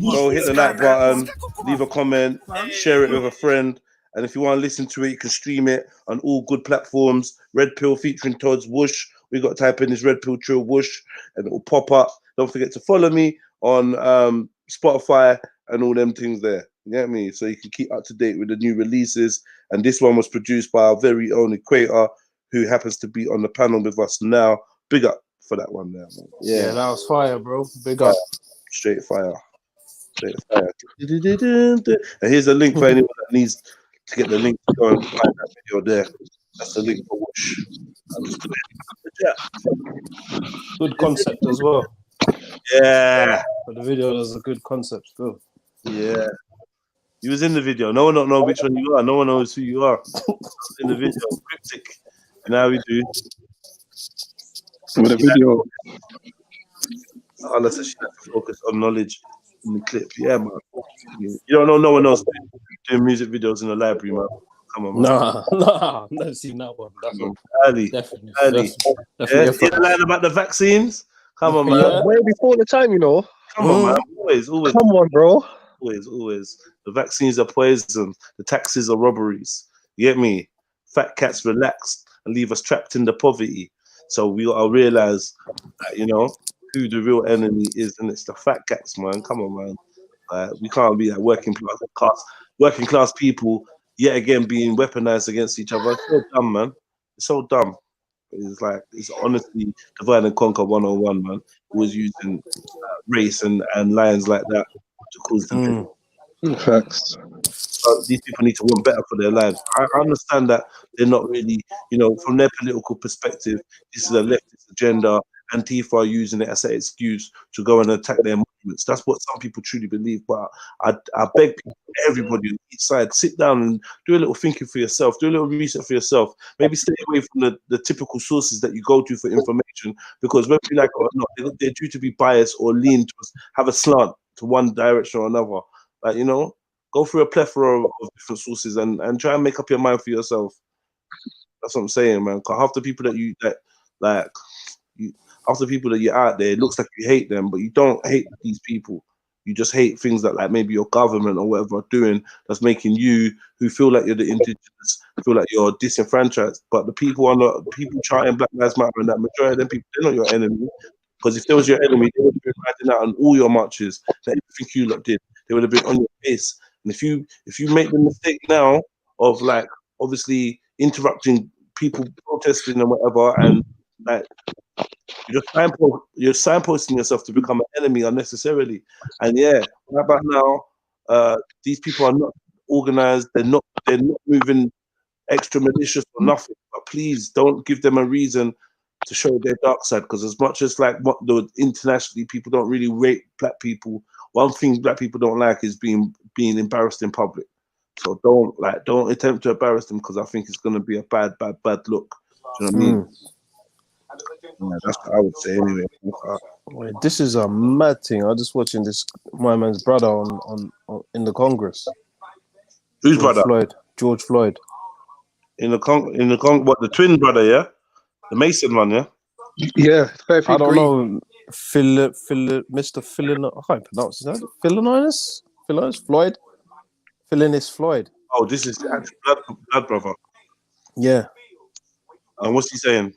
Go hit the like button, leave a comment, share it with a friend. And if you want to listen to it, you can stream it on all good platforms. Red Pill featuring Todd's Whoosh. We got to type in this Red Pill Trill Whoosh and it will pop up. Don't forget to follow me on Spotify and all them things there. You get me? So you can keep up to date with the new releases. And this one was produced by our very own Equator, who happens to be on the panel with us now. Big up for that one there, man. Yeah, that was fire, bro. Big up. Straight fire. Straight fire. And here's a link for anyone that needs to get the link to go and find that video there. That's the link for Whoosh. Good concept as well. Yeah. But the video was a good concept still. Yeah. You was in the video. No one don't know which one you are. No one knows who you are. In the video. Cryptic. And now we do. With a video. Unless she has to focus on knowledge in the clip. Yeah, man. You don't know no one else doing music videos in the library, man. Come on, man. Nah, I've never seen that one. That's Ali. Definitely. Ali. Yeah, see the line about the vaccines? Come on, man. Yeah, way before the time, you know. Come on, man. Always. Come on, bro. Always. The vaccines are poison. The taxes are robberies. You get me? Fat cats relax and leave us trapped in the poverty. So we gotta realize that, you know, who the real enemy is, and it's the fat cats, man. Come on, man. We can't be like working class people yet again being weaponized against each other. It's so dumb, man. It's so dumb. It's like, it's honestly divide and conquer 101, man. Always using race and lines like that to cause them. Facts. So these people need to want better for their lives. I understand that they're not really, you know, from their political perspective, this is a leftist agenda Antifa are using it as an excuse to go and attack their monuments. That's what some people truly believe. But I beg people, everybody on each side, sit down and do a little thinking for yourself, do a little research for yourself. Maybe stay away from the typical sources that you go to for information, because whether you like it or not, they're due to be biased or lean to have a slant to one direction or another. Like, you know, go through a plethora of different sources and try and make up your mind for yourself. That's what I'm saying, man. Because half the people that half the people that you're out there, it looks like you hate them, but you don't hate these people. You just hate things that, like, maybe your government or whatever are doing that's making you, who feel like you're the indigenous, feel like you're disenfranchised. But the people are not, people chanting Black Lives Matter, and that majority of them people, they're not your enemy. Because if they was your enemy, they would have been riding out on all your marches, that everything you lot did. They would have been on your face. And if you make the mistake now of, like, obviously interrupting people protesting and whatever, and like you're signposting yourself to become an enemy unnecessarily. And yeah, right about now, these people are not organized. They're not moving extra malicious or nothing. But please don't give them a reason to show their dark side. Because as much as, like, what the internationally people don't really rate Black people, one thing Black people don't like is being embarrassed in public. So don't attempt to embarrass them, because I think it's going to be a bad look. Do you know what I mean? Yeah, that's what I would say anyway. Wait, this is a mad thing. I'm just watching this. My man's brother on in the Congress. Whose brother? George Floyd. In the what, the twin brother? Yeah, the Mason one. Yeah. Yeah, I don't know. Mr. Philin, I can't pronounce his name. Philinus Floyd. Philinus Floyd. Oh, this is the actual blood brother. Yeah. And what's he saying?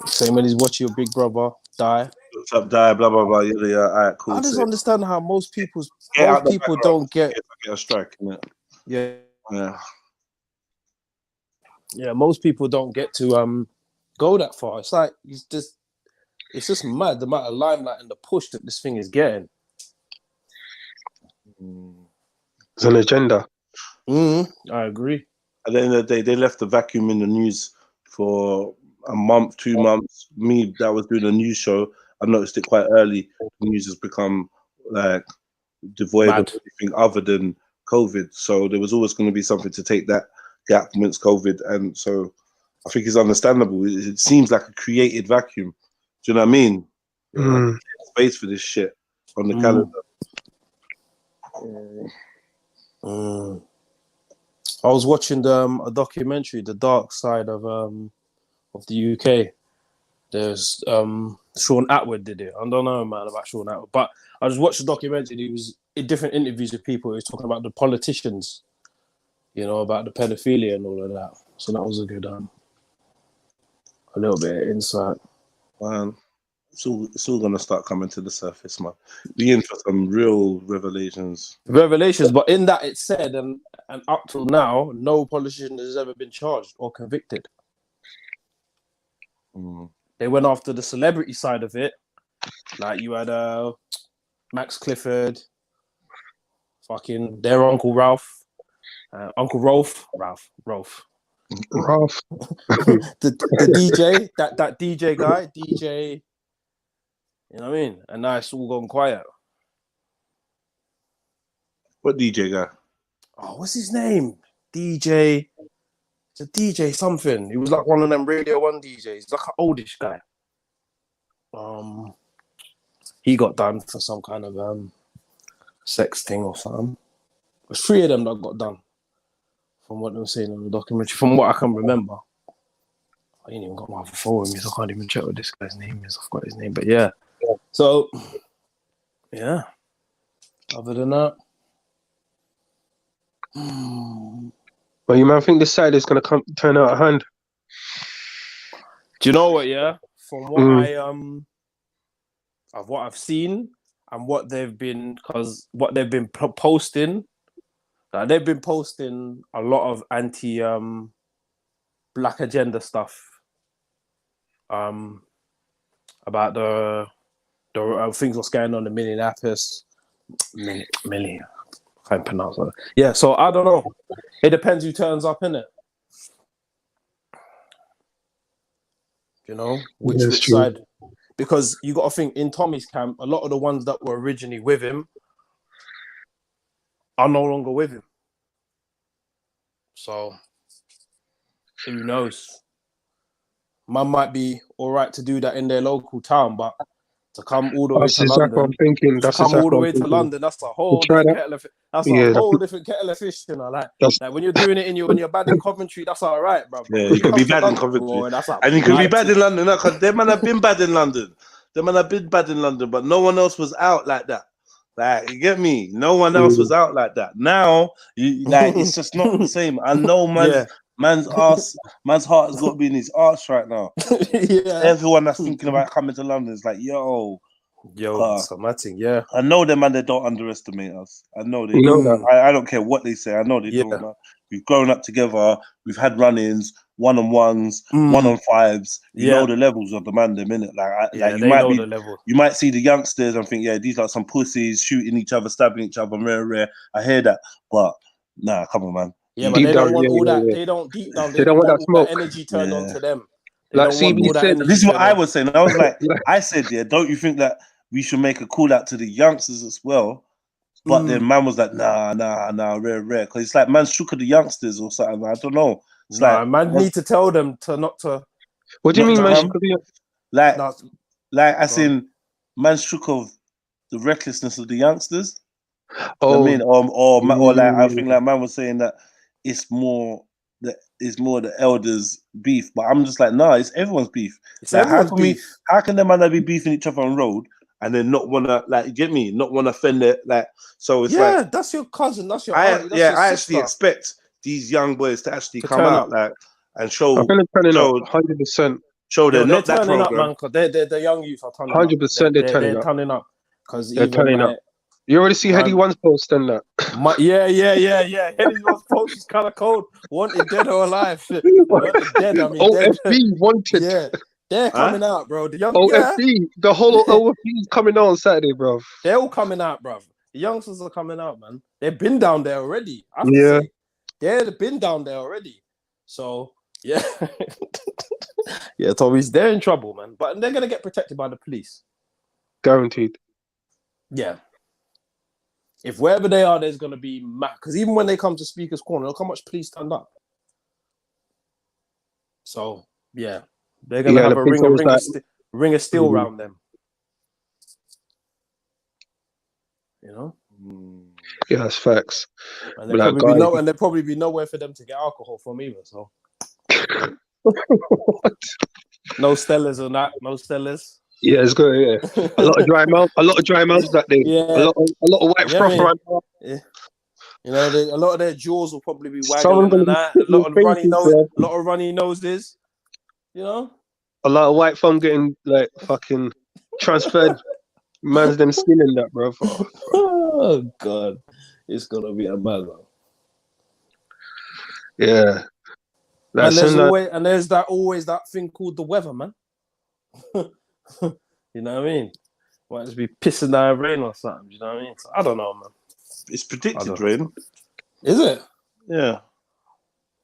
Same when he's watching your big brother die. What's up, die, blah, blah, blah. Yeah, all right, cool. I just understand how most people don't get a strike. Yeah. Yeah. Yeah, most people don't get to go that far. It's like it's just mad the amount of limelight and the push that this thing is getting. It's an agenda. I agree. At the end of the day, they left the vacuum in the news for a month, 2 months. Me, that was doing a news show, I noticed it quite early. The news has become, like, devoid of anything other than COVID. So there was always going to be something to take that gap amongst COVID. And so I think it's understandable. It seems like a created vacuum. Do you know what I mean? Like, space for this shit on the calendar. I was watching a documentary, The Dark Side of the UK. There's Sean Atwood did it. I don't know, man, about Sean Atwood, but I just watched the documentary. He was in different interviews with people. He was talking about the politicians, you know, about the pedophilia and all of that. So that was a good a little bit of insight. Man, it's all gonna start coming to the surface, man. We in for some real revelations. But in that it said, and up till now, no politician has ever been charged or convicted. They went after the celebrity side of it. Like, you had Max Clifford, fucking their Uncle Ralph, Uncle Rolf. the DJ, that DJ guy, DJ, you know what I mean? And now it's all gone quiet. What DJ guy? Oh, what's his name? DJ. It's a DJ something. He was like one of them Radio 1 DJs, like an oldish guy. He got done for some kind of sex thing or something. There's 3 of them that got done, from what they were saying in the documentary, from what I can remember. I ain't even got my phone with me, so I can't even check what this guy's name is. I forgot his name, but yeah. So, yeah. Other than that, well, you might think this side is gonna turn out of hand. Do you know what? Yeah, from what of what I've seen and what they've been posting, like, they've been posting a lot of anti black agenda stuff. About the things what's going on in Minneapolis. Millie. I can't pronounce that. Yeah, so I don't know. It depends who turns up, innit? You know, That's which true. side? Because you got to think in Tommy's camp, a lot of the ones that were originally with him are no longer with him. So who knows? Man might be all right to do that in their local town, but to come all the way That's to exactly what I'm London, thinking. That's exactly what I'm thinking. That's a To whole try different that. kettle of fish. That's Yeah, a whole different kettle of fish, you know. Like when you're doing it when you're bad in Coventry, that's all right, bro. Yeah, you can be bad in Coventry, and you can be bad in London. Because them man have been bad in London. Them man have been bad in London, but no one else was out like that. Like, you get me? No one else was out like that. Now, it's just not the same. I know man's heart has got to be in his arse right now. Everyone that's thinking about coming to London is like, yo, somatic, yeah. I know them, man. They don't underestimate us. I know they. You know that. I don't care what they say. I know they don't. Man. We've grown up together. We've had run-ins, one-on-ones, one-on-fives. You know the levels of the man. The minute, you might see the youngsters and think, yeah, these are some pussies shooting each other, stabbing each other, rare. I hear that, but nah, come on, man. Yeah, but they don't want all that. They don't deep down. They don't want that smoke. That energy turned on to them. Like CB said, this is what I was saying. I was like, I said, yeah, don't you think that we should make a call out to the youngsters as well? But then man was like, nah, rare. Because it's like man shook at the youngsters or something. I don't know. It's like man need to tell them to not to. What do you mean, man? Like I seen man shook of the recklessness of the youngsters. Oh, you know what I mean, or like I think like man was saying that it's more the elders' beef, but I'm just like, nah, it's everyone's beef. It's like, everyone's beef. How can them man be beefing each other on road and then not wanna not wanna offend it? Like, so it's like, that's your cousin, that's your I aunt, that's your actually sister. expect these young boys to actually come turn out up. like and show. I'm gonna turn it up 100%. Show they're not that turning program. up, man. Because the young youth are turning 100% up. they're turning up. Because they're turning up. You already see Heady One's post and that. Yeah. Heady One's post is kind of cold. Wanted dead or alive. Wanted dead. I mean, OFB wanted. Yeah, they're coming out, bro. The young OFB, the whole OFB is coming out on Saturday, bro. They're all coming out, bro. The youngsters are coming out, man. They've been down there already. They've been down there already. So yeah, yeah. Tommy's they're in trouble, man. But they're gonna get protected by the police. Guaranteed. Yeah. If wherever they are, there's gonna be because even when they come to Speaker's Corner, look how much police stand up. So yeah, they're gonna have a ring of steel around them. You know. Yeah, that's facts. And there'll probably be nowhere for them to get alcohol from either. So no Stellas on that. No Stellas. Yeah, it's good. Yeah, a lot of dry mouths that day. Yeah, a lot of white froth around. Yeah, you know, a lot of their jaws will probably be waggling and that. A lot of runny noses. You know, a lot of white foam getting like fucking transferred. Man's them skin in that, bro. Oh god, it's gonna be a bad one. Yeah, and there's always that thing called the weather, man. You know what I mean? Might just be pissing down rain or something. You know what I mean? So, I don't know, man. It's predicted rain. Is it? Yeah.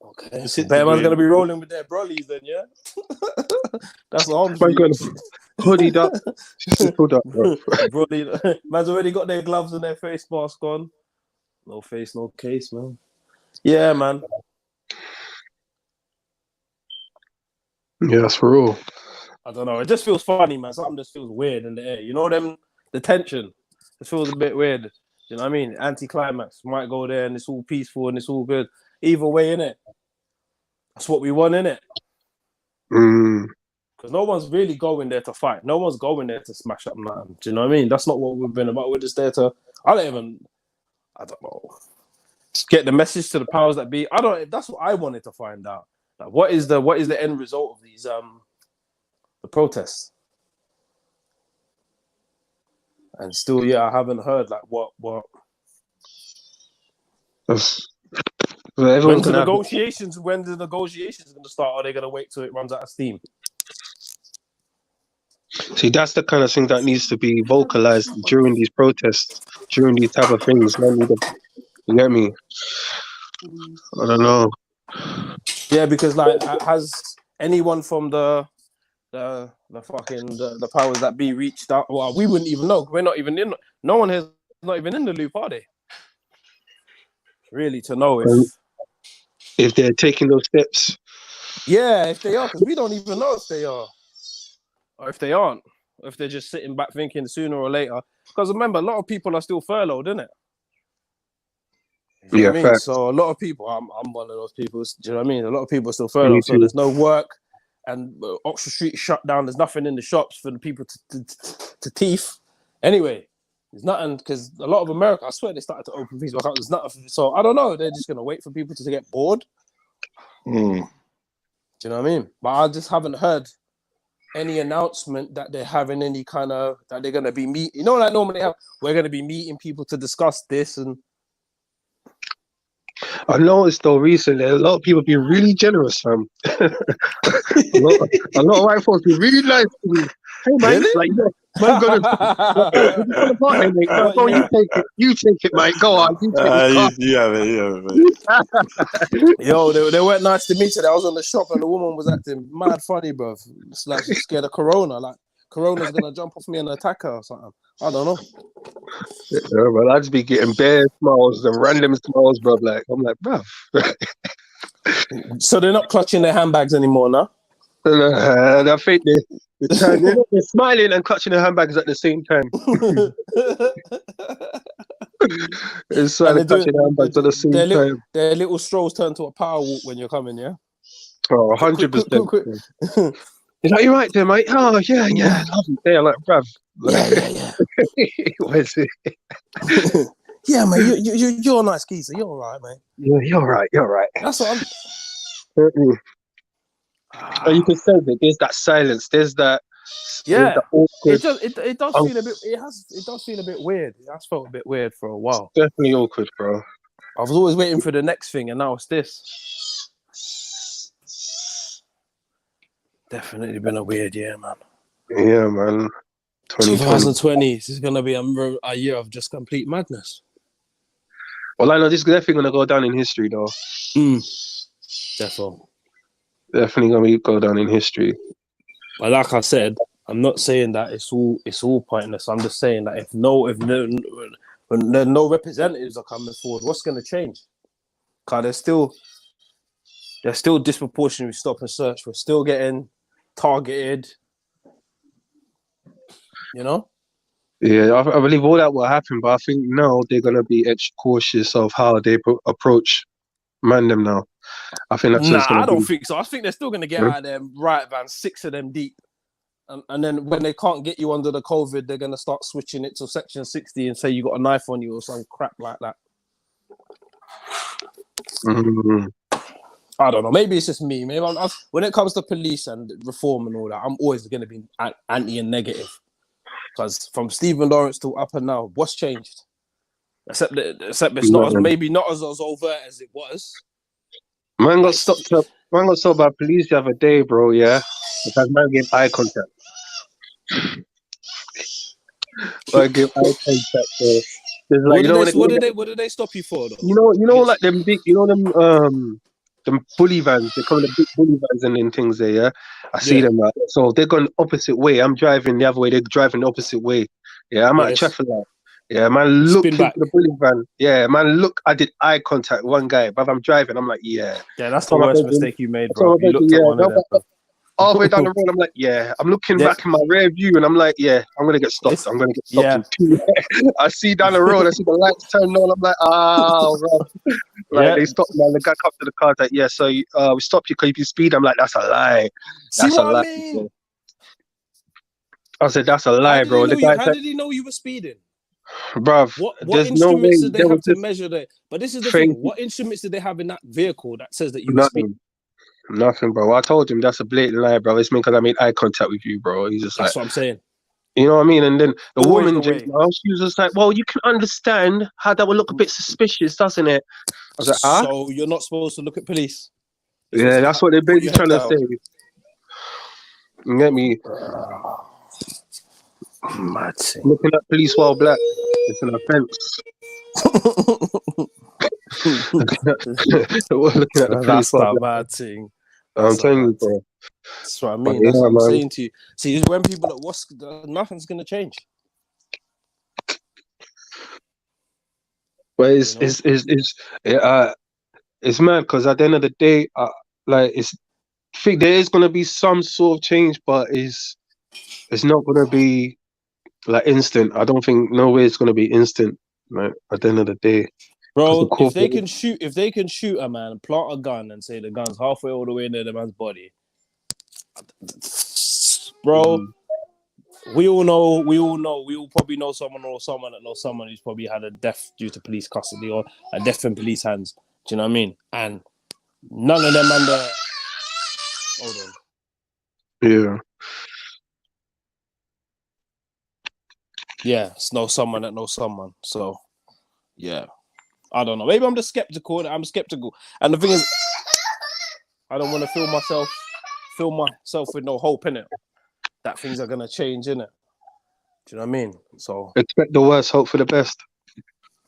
Okay. Bearman's gonna be rolling with their brollies then, yeah. That's what I'm saying. Hoodied up. Hood up, bro. Man's already got their gloves and their face mask on. No face, no case, man. Yeah, man. Yeah, that's for real. I don't know. It just feels funny, man. Something just feels weird in the air. You know the tension. It feels a bit weird. You know what I mean? Anti-climax. Might go there and it's all peaceful and it's all good. Either way, innit? That's what we want, innit? Because no one's really going there to fight. No one's going there to smash up nothing. Do you know what I mean? That's not what we've been about. We're just there to... I don't know. Just get the message to the powers that be. That's what I wanted to find out. Like, what is the end result of these the protests? And still, I haven't heard like what. When the negotiations going to start? Or are they going to wait till it runs out of steam? See, that's the kind of thing that needs to be vocalized during these protests, during these type of things. You get me? I don't know. Yeah, because like, has anyone from the the fucking the powers that be reached out. Well, we wouldn't even know. We're not even in. No one is not even in the loop, are they? Really, to know if they're taking those steps. Yeah, if they are, because we don't even know if they are, or if they aren't, or if they're just sitting back thinking sooner or later. Because remember, a lot of people are still furloughed, isn't it? Do you know what I mean? Facts. So a lot of people, I'm one of those people. Do you know what I mean? A lot of people are still furloughed, so there's no work, and Oxford Street shut down. There's nothing in the shops for the people to teeth. Anyway, there's nothing, because a lot of America, I swear they started to open things back up. There's nothing, so I don't know. They're just gonna wait for people to get bored. Do you know what I mean? But I just haven't heard any announcement that they're having any kind of that they're gonna be meet. You know, like normally we're gonna be meeting people to discuss this and. I noticed though recently a lot of people be really generous, fam. a lot of white folks be really nice to me. Hey man, really? like man, go to party, mate. Go, you take it, mate. Go on, you take it. Yo, they weren't nice to me today. I was on the shop and the woman was acting mad funny, bro. It's like she's scared of Corona. Like Corona's gonna jump off me and attack her or something. I don't know. Yeah, bro, I just be getting bare smiles and random smiles, bro. Like I'm like, bro. So they're not clutching their handbags anymore, now. I think they're smiling and clutching their handbags at the same time. It's clutching their handbags at the same time. Their little strolls turn to a power walk when you're coming, yeah? Oh, 100%. Is that you right there, mate? Oh, yeah. Lovely day. I'm like, bruv. Yeah. Where's it? Yeah, mate, you're a nice geezer. You're all right, mate. Yeah, you're right. That's what I'm... And you can say that there's that silence. There's that... Yeah. That awkward... It does feel a bit... It does feel a bit weird. It has felt a bit weird for a while. It's definitely awkward, bro. I was always waiting for the next thing, and now it's this. Definitely been a weird year, man. Yeah, man. 2020 this is gonna be a year of just complete madness. Well, I know this is definitely gonna go down in history, though. Definitely gonna go down in history. But like I said, I'm not saying that it's all pointless. I'm just saying that when no representatives are coming forward, what's gonna change? Because they're still disproportionately stop and search. We're still getting targeted, you know? Yeah, I believe all that will happen, but I think now they're going to be extra cautious of how they approach Mandem now. I think that's what's going to I don't think so. I think they're still going to get out of there right, man, 6 of them deep. And then when they can't get you under the COVID, they're going to start switching it to Section 60 and say you got a knife on you or some crap like that. I don't know. Maybe it's just me. Maybe when it comes to police and reform and all that, I'm always going to be anti and negative. Because from Stephen Lawrence to up and now, what's changed? Except it's not maybe not as overt as it was. Man got stopped by police the other day, bro. Yeah, because man gave eye contact. Man gave eye contact. Like, what did they stop you for, though? You know, like them big, them bully vans. They call them big bully vans and then things there. Yeah, I see them. Right? So they're going opposite way. I'm driving the other way. They're driving the opposite way. Yeah, I'm at a traffic light. Yeah, man, look into the bully van. Yeah, man, look. I did eye contact with one guy, but I'm driving. I'm like, yeah. Yeah, that's the worst mistake you made, bro. You looked at one of them. All the way down the road, I'm like, yeah. I'm looking back in my rear view, and I'm like, yeah, I'm gonna get stopped. I'm gonna get stopped. Yeah. I see down the road. I see the lights turn on. I'm like, right. They stopped, man. The guy comes to the car, like, yeah. So we stopped you because you speed. I'm like, that's a lie. That's a lie. I mean? I said, that's a lie, bro. How did he know you were speeding? Bruv, what instruments did they have to measure that? But this is the thing. What instruments did they have in that vehicle that says that you were speeding? Nothing, bro. I told him that's a blatant lie, bro. It's me because I made eye contact with you, bro. He's just that's what I'm saying. You know what I mean? And then the woman, she was just like, well, you can understand how that would look a bit suspicious, doesn't it? I was like, So you're not supposed to look at police? Yeah, that's what they're basically trying to say. You get me? Looking at police while black, it's an offense. Looking at the police while black thing. I'm telling you, bro. That's what I mean. That's what I'm saying to you. See, when people at what's nothing's gonna change. But it's mad because at the end of the day, like I think there is gonna be some sort of change, but it's not gonna be like instant. I don't think no way it's gonna be instant. Like at the end of the day, bro, if they can shoot a man, plant a gun, and say the gun's halfway all the way into the man's body, bro. We all probably know someone that knows someone who's probably had a death due to police custody or a death in police hands. Do you know what I mean? And none of them under. Hold on. Yeah. Yeah, know someone that knows someone. So, yeah. I don't know. Maybe I'm just skeptical. I'm skeptical. And the thing is, I don't want to fill myself with no hope in it. That things are going to change, innit? Do you know what I mean? So expect the worst, hope for the best.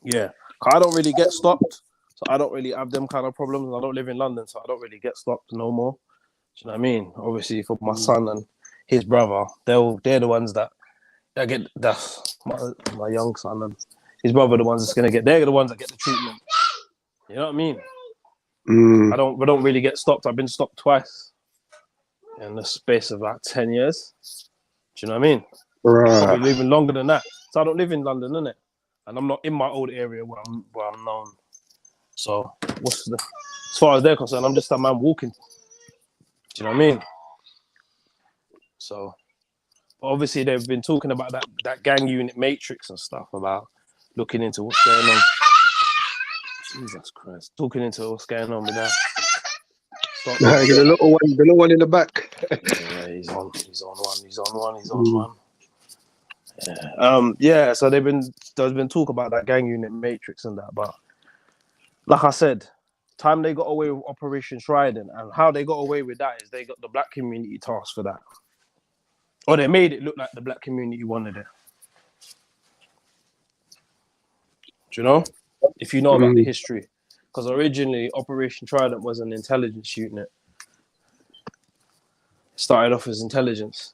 Yeah. I don't really get stopped. So I don't really have them kind of problems. I don't live in London, so I don't really get stopped no more. Do you know what I mean? Obviously, for my son and his brother, they're the ones that get my young son and his brother, the ones they're the ones that get the treatment. You know what I mean? I don't really get stopped. I've been stopped twice in the space of like 10 years. Do you know what I mean? Right. Probably even longer than that. So I don't live in London, innit? And I'm not in my old area where I'm known. So as far as they're concerned, I'm just a man walking. Do you know what I mean? So obviously they've been talking about that gang unit matrix and stuff, about looking into what's going on. Jesus Christ. Talking into what's going on with that. The little one in the back. Yeah, he's on one. Yeah. So there's been talk about that gang unit matrix and that, but like I said, time they got away with Operation Trident, and how they got away with that is they got the black community tasked for that. Or they made it look like the black community wanted it. Do you know? If you know about the history. Because originally, Operation Trident was an intelligence unit. Started off as intelligence.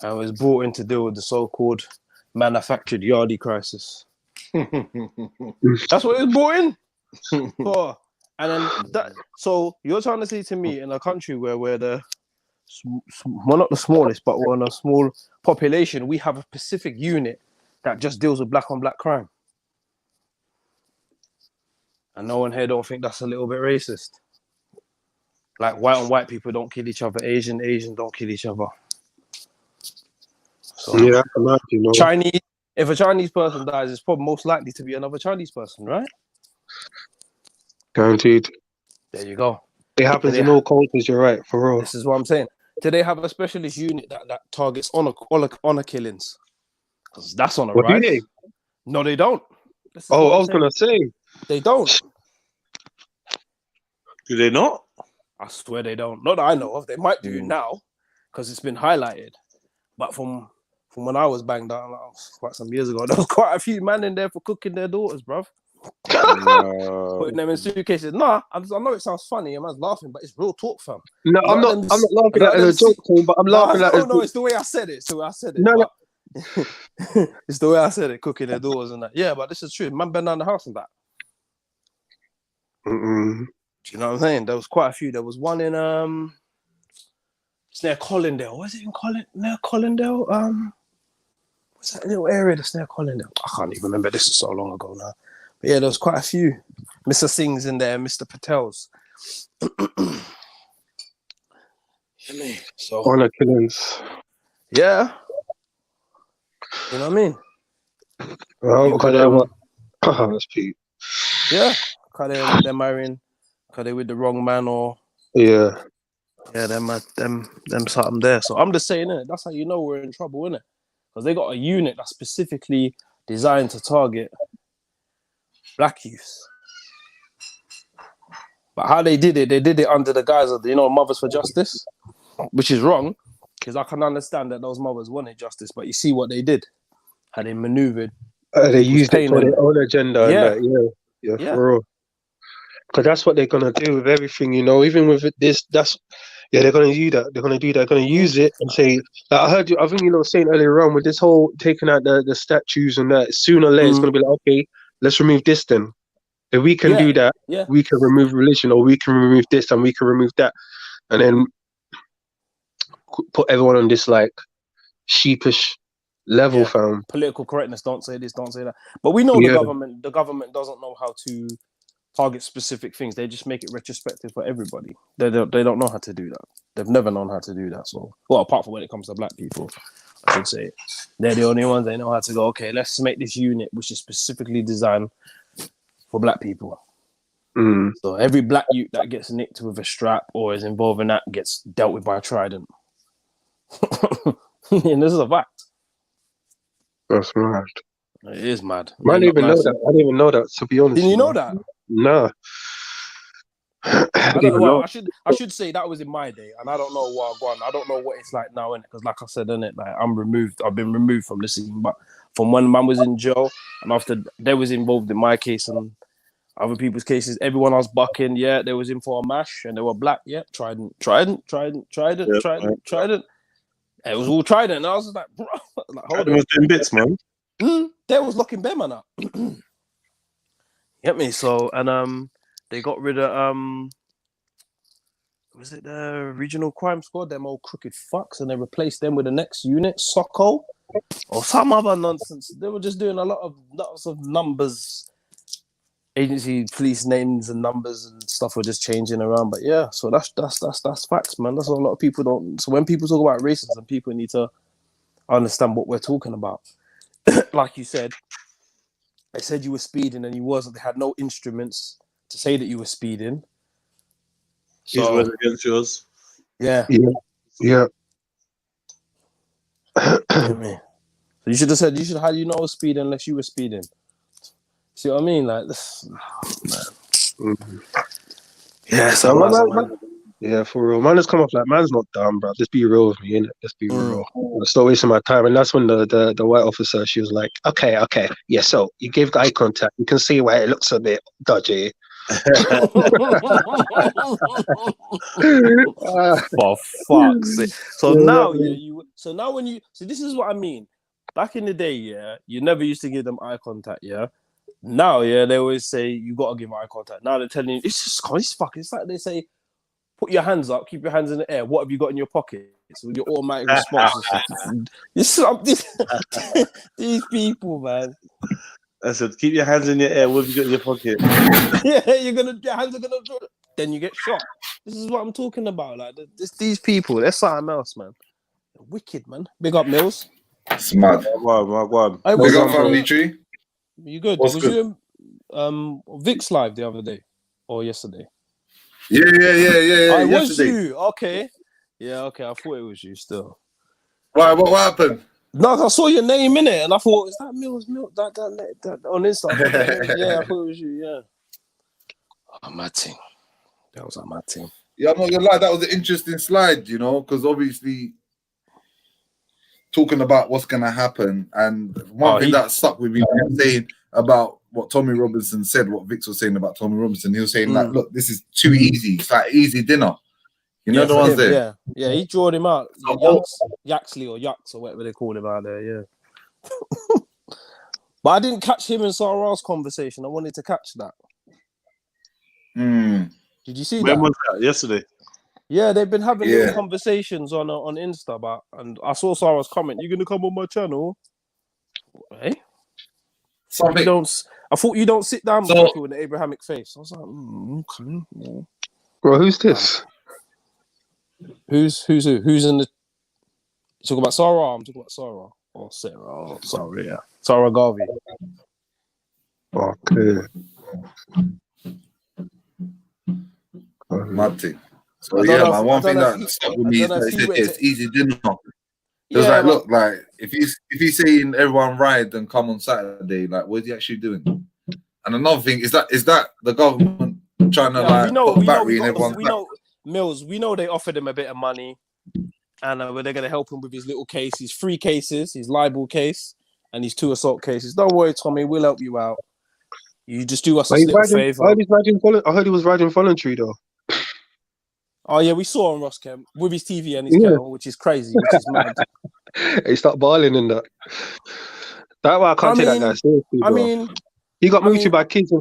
And was brought in to deal with the so-called manufactured yardie crisis. That's what it was brought in for. And then so you're trying to say to me, in a country where we're well, not the smallest, but we're on a small population, we have a specific unit that just deals with black on black crime. And no one here don't think that's a little bit racist. Like white on white people don't kill each other, Asian don't kill each other. So yeah, you know. Chinese, if a Chinese person dies, it's probably most likely to be another Chinese person, right? Guaranteed. There you go. It happens in all cultures, you're right, for real. This is what I'm saying. Do they have a specialist unit that targets honor killings? Because that's on a rise. Do they? No, they don't. I was going to say. They don't. Do they not? I swear they don't. Not that I know of. They might do now because it's been highlighted. But from when I was banged out quite some years ago, there was quite a few men in there for cooking their daughters, bruv. Putting them in suitcases. Nah, I know it sounds funny. I'm laughing, but it's real talk, fam. No, I'm not laughing at it as a joke, but I'm laughing at it. No, it's the way I said it. No. It's the way I said it, cooking their daughters and that. Yeah, but this is true. Man been down the house and that. Do you know what I'm saying? There was quite a few. There was one in it's near Collindale. Was it near Collindale? What's that little area that's near Collindale? I can't even remember. This is so long ago now. But yeah, there was quite a few. Mr. Singh's in there, Mr. Patel's. So honor killings. Yeah. You know what I mean? That's Pete. Yeah. Because they're marrying, because they're with the wrong man, or yeah, them something there. So I'm just saying, innit? That's how you know we're in trouble, innit? Because they got a unit that's specifically designed to target black youths. But how they did it under the guise of, Mothers for Justice, which is wrong, because I can understand that those mothers wanted justice, but you see what they did, how they maneuvered. They used it for their own agenda. Yeah. Yeah, for real. Because that's what they're gonna do with everything, you know. Even with this, they're gonna do that. They're gonna do that. They're gonna use it and say, like I heard you. I think you know saying earlier on with this whole taking out the statues and that. Sooner or later, it's gonna be like, okay, let's remove this then. If we can do that, we can remove religion, or we can remove this and we can remove that, and then put everyone on this like sheepish level, fam. Political correctness. Don't say this. Don't say that. But we know the government doesn't know how to target specific things. They just make it retrospective for everybody. They don't know how to do that. They've never known how to do that. So, well, apart from when it comes to black people, I should say, they're the only ones they know how to go. Okay, let's make this unit which is specifically designed for black people. So every black youth that gets nicked with a strap or is involved in that gets dealt with by a trident. And this is a fact. That's mad. It is mad. I didn't even know that. I didn't even know that, to be honest. Didn't you know that? No. I should say that was in my day, and I don't know what I've gone. I don't know what it's like now, innit? Because like I said, innit, like I've been removed from the scene. But from when man was in jail, and after they was involved in my case and other people's cases, everyone I was bucking, they was in for a mash, and they were black, trident. It was all trident, and I was just like, bro, like, hold on. was doing bits, man. They was locking them man up. Get me? So, and they got rid of was it the regional crime squad? Them old crooked fucks, and they replaced them with the next unit, Socko, or some other nonsense. They were just doing lots of numbers, agency police names and numbers and stuff were just changing around. But yeah, so that's facts, man. That's what a lot of people don't. So when people talk about racism, people need to understand what we're talking about. Like you said, they said you were speeding and you wasn't. They had no instruments to say that you were speeding. His word against yours. Yeah. Yeah. So you should have said, how do you know I was speeding unless you were speeding? See what I mean? Like this, man. Yeah, so yeah, for real. Man, just come off like man's not dumb, bro. Just be real with me, innit? Just be real. Stop wasting my time. And that's when the white officer, she was like, okay, yeah. So you gave eye contact. You can see where it looks a bit dodgy. For fuck's sake. So now, this is what I mean. Back in the day, you never used to give them eye contact, Now, they always say you gotta give eye contact. Now they're telling you it's fucking. It's like they say, put your hands up, keep your hands in the air. What have you got in your pocket? So your automatic response. These people, man. I said, keep your hands in your air. What have you got in your pocket? Your hands are gonna drop. Then you get shot. This is what I'm talking about. Like these people, they're something else, man. They're wicked, man. Big up, Mills. It's mad. Big up, family tree. You good? Was you Vic's live the other day or yesterday? Yeah. It was yesterday. you. Okay. Yeah, okay. I thought it was you still. Why? What happened? No, I saw your name in it, and I thought, is that Mills? That on Insta? Yeah, I thought it was you. Yeah. Oh, my team. That was my team. Yeah, I'm not gonna lie. That was an interesting slide, because obviously talking about what's gonna happen, and one thing that stuck with me was saying about what Tommy Robinson said, what Vic was saying about Tommy Robinson. He was saying like, look, this is too easy. It's like easy dinner. You know the ones there. Yeah, he drawed him out. Yaxley or Yux or whatever they call him out there. Yeah. But I didn't catch him and Sarah's conversation. I wanted to catch that. Did you see that? When was that? Yesterday. Yeah, they've been having little conversations on Insta and I saw Sarah's comment. You're gonna come on my channel? Hey, I thought you don't sit down with people with an Abrahamic face. I was like, okay. Yeah. Bro, who's this? Who's who? Who's in the? You talking about Sarah? I'm talking about Sarah or Sarah. Oh, sorry, yeah, Sarah Garvey. Okay. Mad thing. So man, one thing that stuck with me is it's easy dinner. It was like, look, like if he's saying everyone ride and come on Saturday, like what is he actually doing? And another thing is that the government trying to put battery in everyone's back. Mills, we know they offered him a bit of money, and they're going to help him with his little case, his 3 cases, his libel case, and his 2 assault cases. Don't worry, Tommy, we'll help you out. You just do us But a he's little riding, favor. I heard he was riding voluntary though. Oh yeah, we saw on Ross Kemp with his TV and his Yeah. kettle, which is crazy, which is mad. He started balling in that. That's why I can't take that guy seriously, bro. He got moved to by kids.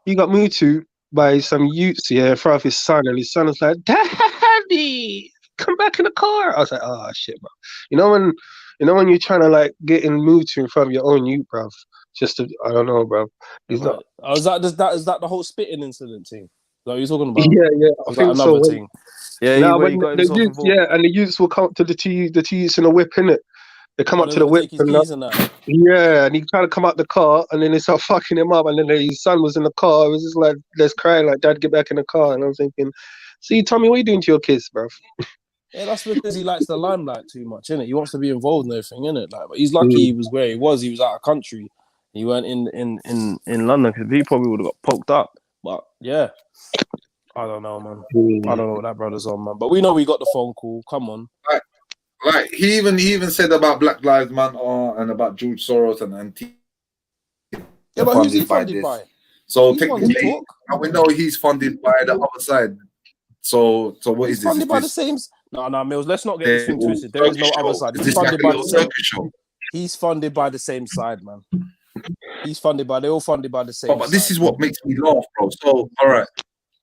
He got moved to by some youths, yeah, in front of his son, and his son was like, "Daddy, come back in the car." I was like, "Oh shit, bro." You know when you're trying to like get moved to in front of your own youth, bro. Just to, I don't know, bro. He's not. Oh, is that the whole spitting incident thing? Is that what you're talking about? Yeah, I Was think that another so. thing? Yeah, Now, where when he got the himself youths, involved. and the youths will come up to the two youths in a whip, innit? They come Oh, up they to the wanna whip take his and keys and that. yeah, and he tried to come out the car, and then they start fucking him up, and then his son was in the car. It was just like, let's cry, like, Dad, get back in the car. And I'm thinking, see, Tommy, what are you doing to your kids, bro? Yeah, that's because he likes the limelight too much, innit? He wants to be involved in everything, innit? Like, but he's lucky he was where he was. He was out of country. He weren't in London because he probably would have got poked up. But yeah, I don't know, man. I don't know what that brother's on, man. But we know we got the phone call. Come on. Like he even said about Black Lives Matter and about George Soros and Yeah, but who's he funded by? So He's the one to technically, talk. and we know he's funded by the other side. So what is this? Funded by the same. No, Mills. Let's not get this thing twisted. There is no other side. He's funded by the same. He's funded by the same side, man. They're all funded by the same. But this is what makes me laugh, bro. So all right.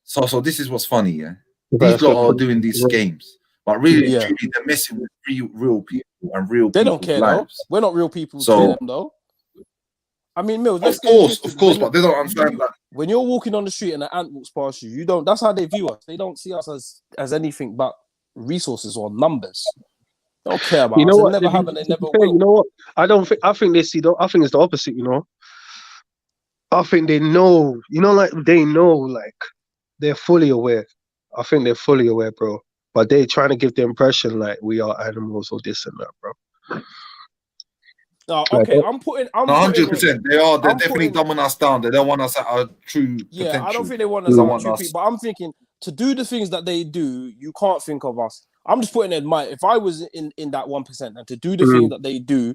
So this is what's funny, yeah. These lot are doing these games, but really, truly, they're messing with real people and real. They don't care lives. though. We're not real people to them though. I mean, Mills. Of course, but they don't understand that. When you're walking on the street and an ant walks past you, you don't. That's how they view us. They don't see us as anything but resources or numbers. They don't care about us. What? They never have and they never will. You know what? I think they see. I think it's the opposite. You know. I think they know. You know, like they know. Like they're fully aware. I think they're fully aware, bro. But they're trying to give the impression like we are animals or this and that, bro. No, okay, I'm putting 100%. They are. They're definitely dumbing us down. They don't want us at our true potential. I don't think they want us at our true peak. But I'm thinking to do the things that they do, you can't think of us. I'm just putting it in mind. If I was in that 1% and to do the things that they do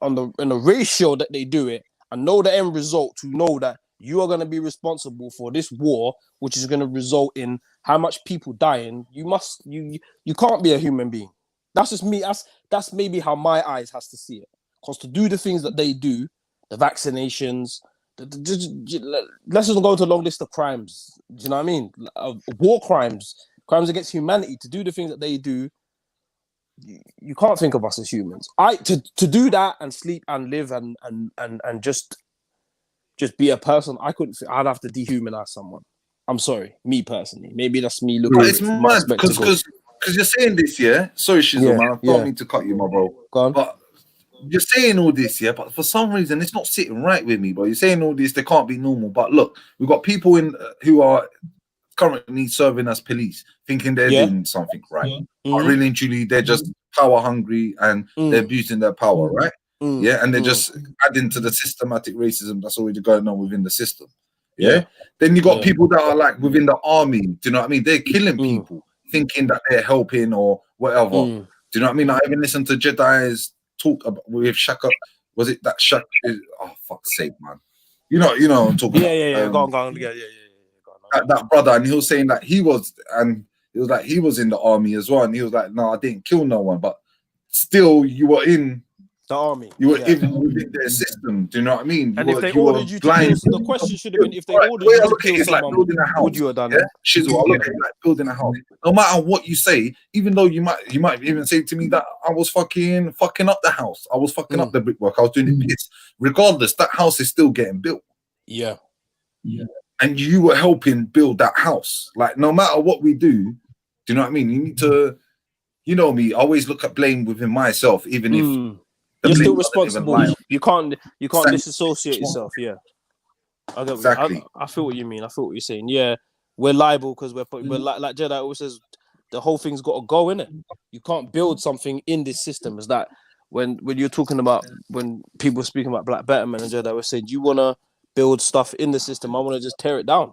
in the ratio that they do it, and know the end result, to know that you are going to be responsible for this war, which is going to result in how much people dying. You can't be a human being. That's just me. That's maybe how my eyes has to see it. Because to do the things that they do, the vaccinations, let's just go to a long list of crimes. Do you know what I mean? War crimes, crimes against humanity. To do the things that they do, you can't think of us as humans. To do that and sleep and live and just be a person, I'd have to dehumanize someone. I'm sorry, me personally. Maybe that's me looking. It's mad because you're saying this, yeah. Sorry, Shizzle, man. I don't mean to cut you, my bro. Go on. But you're saying all this, yeah. But for some reason, it's not sitting right with me, bro. You're saying all this, they can't be normal. But look, we've got people who are currently serving as police, thinking they're doing something right. But really and truly, they're just power hungry and they're abusing their power, right? Yeah, and they're just adding to the systematic racism that's already going on within the system. Yeah. Then you got people that are like within the army. Do you know what I mean? They're killing people, thinking that they're helping or whatever. Do you know what I mean? I even listened to Jedi's talk about with Shaka. Was it that Shaka? Oh, fuck's sake, man! You know what I'm talking about. Yeah. Go on. Yeah. That brother, and he was saying that he was in the army as well, and he was like, "No, I didn't kill no one, but still, you were in." The army. You were even within their system. Do you know what I mean? And if they ordered you to kill, the question should have been if they ordered you to kill someone, building a house, would you have done it? Shizzle, I look at it like building a house. No matter what you say, even though you might even say to me that I was fucking up the house. I was fucking up the brickwork. I was doing it piss. Regardless, that house is still getting built. Yeah. And you were helping build that house. Like no matter what we do you know what I mean? You need to, you know me, I always look at blame within myself, even if you're still responsible. You can't disassociate yourself. Yeah, I get exactly. I feel what you mean. I feel what you're saying. Yeah, we're liable because we're like Jedi always says. The whole thing's got to go in it. You can't build something in this system. Is that when you're talking about when people are speaking about Black Betterment and Jedi was saying you want to build stuff in the system. I want to just tear it down.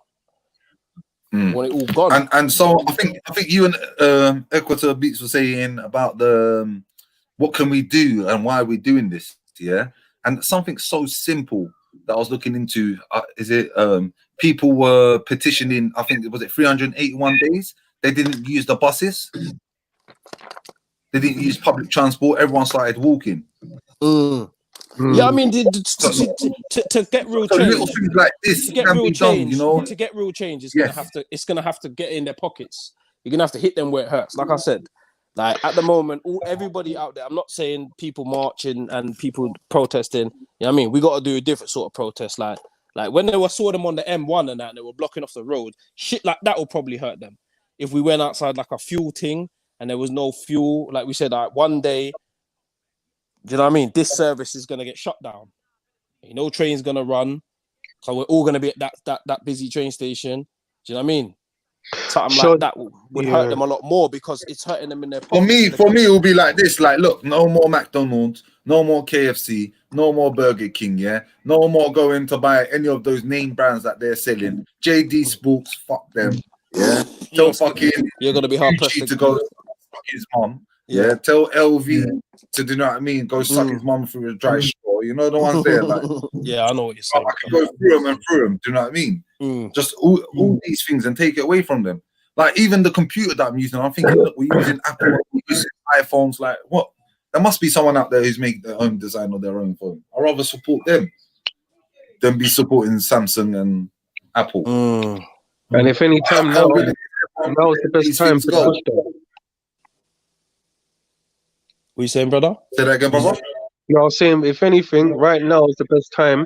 Want it all gone. And so I think you and Equator Beats were saying about the. What can we do and why are we doing this? Yeah. And something so simple that I was looking into. Is it people were petitioning? I think was it 381 days. They didn't use the buses. They didn't use public transport. Everyone started walking. Yeah, I mean, to get real change, little things like this to get can real be change, done, you know. to get real change, it's gonna have to get in their pockets. You're gonna have to hit them where it hurts. Like I said, like at the moment, everybody out there. I'm not saying people marching and people protesting. You know what I mean? We got to do a different sort of protest. Like when they saw them on the M1 and that, and they were blocking off the road. Shit like that will probably hurt them. If we went outside like a fuel thing and there was no fuel, like we said, like one day. Do you know what I mean? This service is gonna get shut down. No train's gonna run, so we're all gonna be at that busy train station. Do you know what I mean? Something like that would hurt them a lot more because it's hurting them in their pockets. For me, it will be like this: like, look, no more McDonald's, no more KFC, no more Burger King, yeah, no more going to buy any of those name brands that they're selling. JD Sports, fuck them, yeah. Tell fucking you're gonna be hard pressed to go fuck his mom. Yeah, tell LV to do you know what I mean? Go suck his mum through a dry straw. You know the ones there, like yeah, I know what you're saying. I can go through them and through them. Do you know what I mean? Just all these things and take it away from them. Like even the computer that I'm using, I'm thinking, look, we're using Apple, we're using iPhones. Like what? There must be someone out there who's making their own design or their own phone. I'd rather support them than be supporting Samsung and Apple. And if any time now is the best time to push them. What you saying, brother? Say that again, brother. No, I was saying, if anything, right now is the best time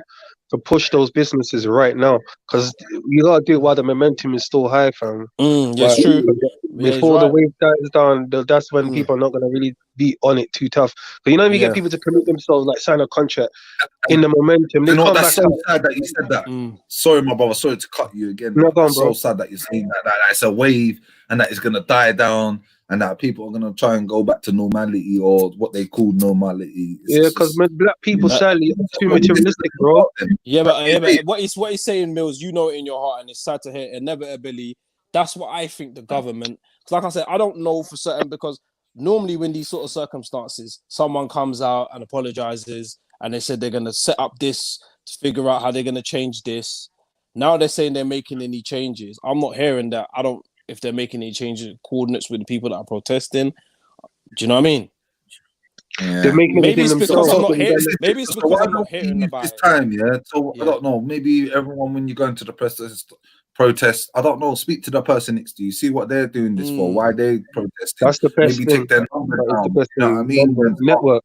to push those businesses right now, because you gotta do it while the momentum is still high, fam. Yes, true. Before the wave dies down, that's when people are not gonna really be on it too tough. But you know, if you get people to commit themselves, like sign a contract in the momentum, they come that's back. so sad that you said that. Sorry, my brother. Sorry to cut you again. No, go on, it's bro. so sad that you're saying that it's a wave and that it's gonna die down. And that people are gonna try and go back to normality or what they call normality. Yeah, because black people sadly are too materialistic, bro. Yeah, but what he's saying, Mills, you know it in your heart, and it's sad to hear. Inevitably, that's what I think the government. Because, like I said, I don't know for certain because normally when these sort of circumstances, someone comes out and apologizes, and they said they're gonna set up this to figure out how they're gonna change this. Now they're saying they're making any changes. I'm not hearing that. I don't. If they're making any changes, coordinates with the people that are protesting, do you know what I mean? Yeah. They're making maybe it's because I'm not hearing. Maybe it's because I'm not hearing about this time. Yeah, so I don't know. Maybe everyone, when you go into the protest, I don't know. Speak to the person next to you. See what they're doing this for. Why they protesting? That's the best maybe thing. Take their number down. The best you know what I mean? Network.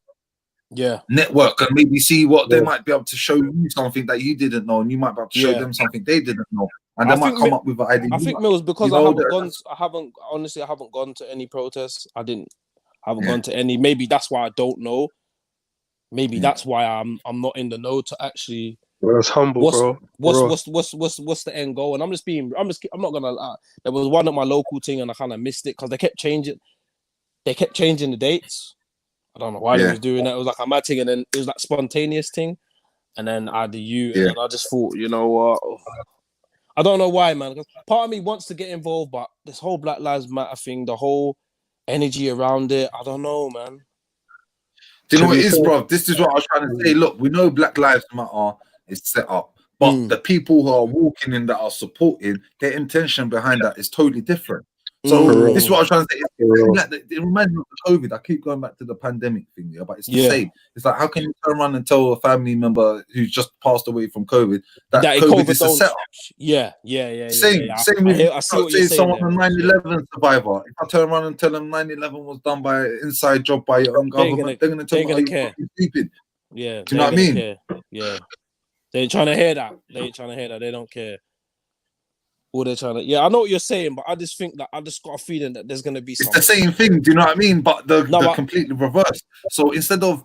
Yeah, network, and maybe see what they might be able to show you something that you didn't know, and you might be able to show them something they didn't know. And they might come up with an idea. I think Mills, because I haven't gone to any protests. I haven't gone to any. Maybe that's why I don't know. Maybe that's why I'm not in the know to actually. Well, that's humble, bro. What's the end goal? And I'm not gonna lie. There was one at my local thing, and I kind of missed it because they kept changing. They kept changing the dates. I don't know why they was doing that. It was like a mad thing, and then it was like spontaneous thing, and then I had the and then I just thought, you know what. I don't know why, man. Because part of me wants to get involved, but this whole Black Lives Matter thing, the whole energy around it, I don't know, man. Do you know what it is, bro? This is what I was trying to say. Look, we know Black Lives Matter is set up, but the people who are walking in that are supporting, their intention behind that is totally different. So this is what I was trying to say. It reminds me of COVID. I keep going back to the pandemic thing, but it's the same. It's like, how can you turn around and tell a family member who's just passed away from COVID that COVID is a setup? Yeah. Same with I see what you're saying someone a 9/11 survivor. If I turn around and tell them 9/11 was done by an inside job by your own government, they're gonna tell me, care. Stupid. Yeah. Do you know what I mean? Care. Yeah. They ain't trying to hear that. They don't care. They're trying to, I know what you're saying, but I just think that I just got a feeling that there's gonna be it's the same thing. Do you know what I mean? But the completely reverse. So instead of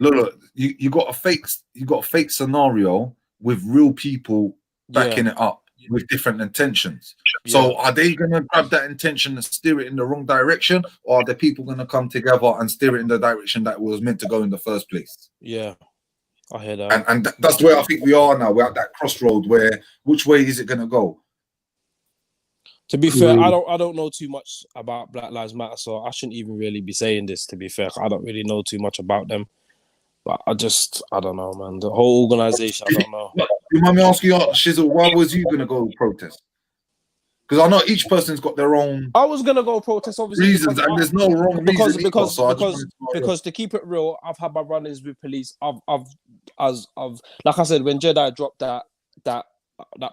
look, you got a fake scenario with real people backing it up with different intentions. So are they gonna grab that intention and steer it in the wrong direction, or are the people gonna come together and steer it in the direction that it was meant to go in the first place? Yeah. I hear that. And that's where I think we are now. We're at that crossroad where which way is it gonna go? To be fair, I don't know too much about Black Lives Matter, so I shouldn't even really be saying this. To be fair, I don't really know too much about them. But I don't know, man. The whole organization, I don't know. You mind me asking you, Shizzle, why was you gonna go protest? Because I know each person's got their own. I was gonna go protest, obviously, reasons, and there's no wrong reason because to keep it real, I've had my run-ins with police. I've like I said, when Jedi dropped that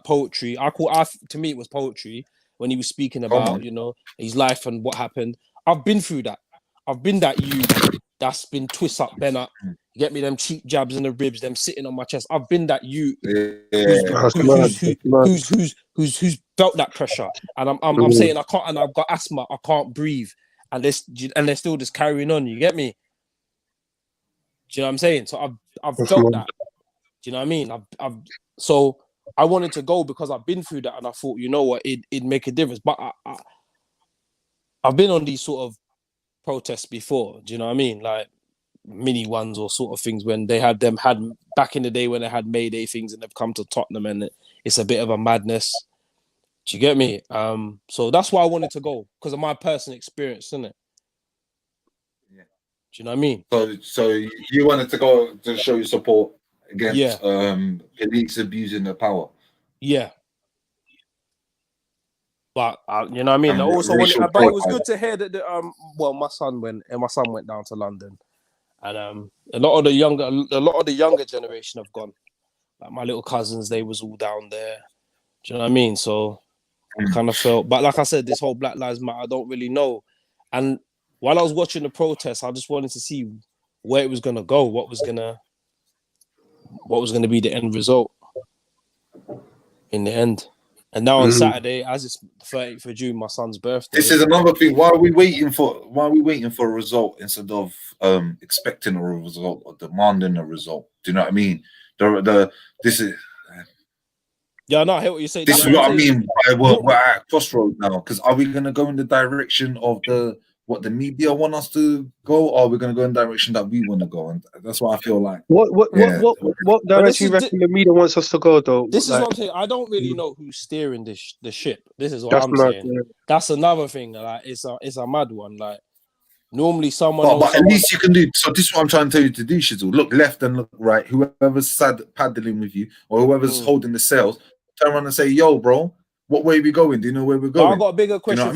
poetry, to me it was poetry when he was speaking about his life and what happened. I've been through that. I've been that youth that's been twist up, bent up. You get me, them cheap jabs in the ribs, them sitting on my chest. I've been that youth who's felt that pressure, and I'm saying I can't, and I've got asthma, I can't breathe, and they're still just carrying on. You get me? Do you know what I'm saying? So I've felt that. Do you know what I mean? So I wanted to go because I've been through that, and I thought, you know what, it'd make a difference. But I've been on these sort of protests before. Do you know what I mean? Like mini ones or sort of things when they had back in the day when they had Mayday things and they've come to Tottenham and it's a bit of a madness. Do you get me? So that's why I wanted to go, because of my personal experience, isn't it? Yeah. Do you know what I mean? So you wanted to go to show your support against police abusing their power. Yeah. But you know what I mean. I also wanted, but it was good to hear that my son went down to London, and a lot of the younger generation have gone. Like my little cousins, they was all down there. Do you know what I mean? So I kind of felt, but like I said, this whole Black Lives Matter, I don't really know. And while I was watching the protests, I just wanted to see where it was gonna go, what was gonna be the end result in the end. And now on Saturday, as it's the 30th of June, my son's birthday. This is another thing. Why are we waiting for a result instead of expecting a result or demanding a result? Do you know what I mean? This is. Yeah, no, I hear what you're saying. This is what I mean. We're at crossroads now. Because are we going to go in the direction of what the media want us to go, or are we going to go in the direction that we want to go? And that's what I feel like. What direction you reckon the media wants us to go, though? This is what I'm saying. I don't really know who's steering the ship. This is what I'm saying. Yeah. That's another thing. Like it's a mad one. Like normally someone. But at least you can do. So this is what I'm trying to tell you to do, Shizzle. Look left and look right. Whoever's paddling with you, or whoever's holding the sails, turn around and say, "Yo, bro, what way are we going? Do you know where we're going?" I got a bigger question.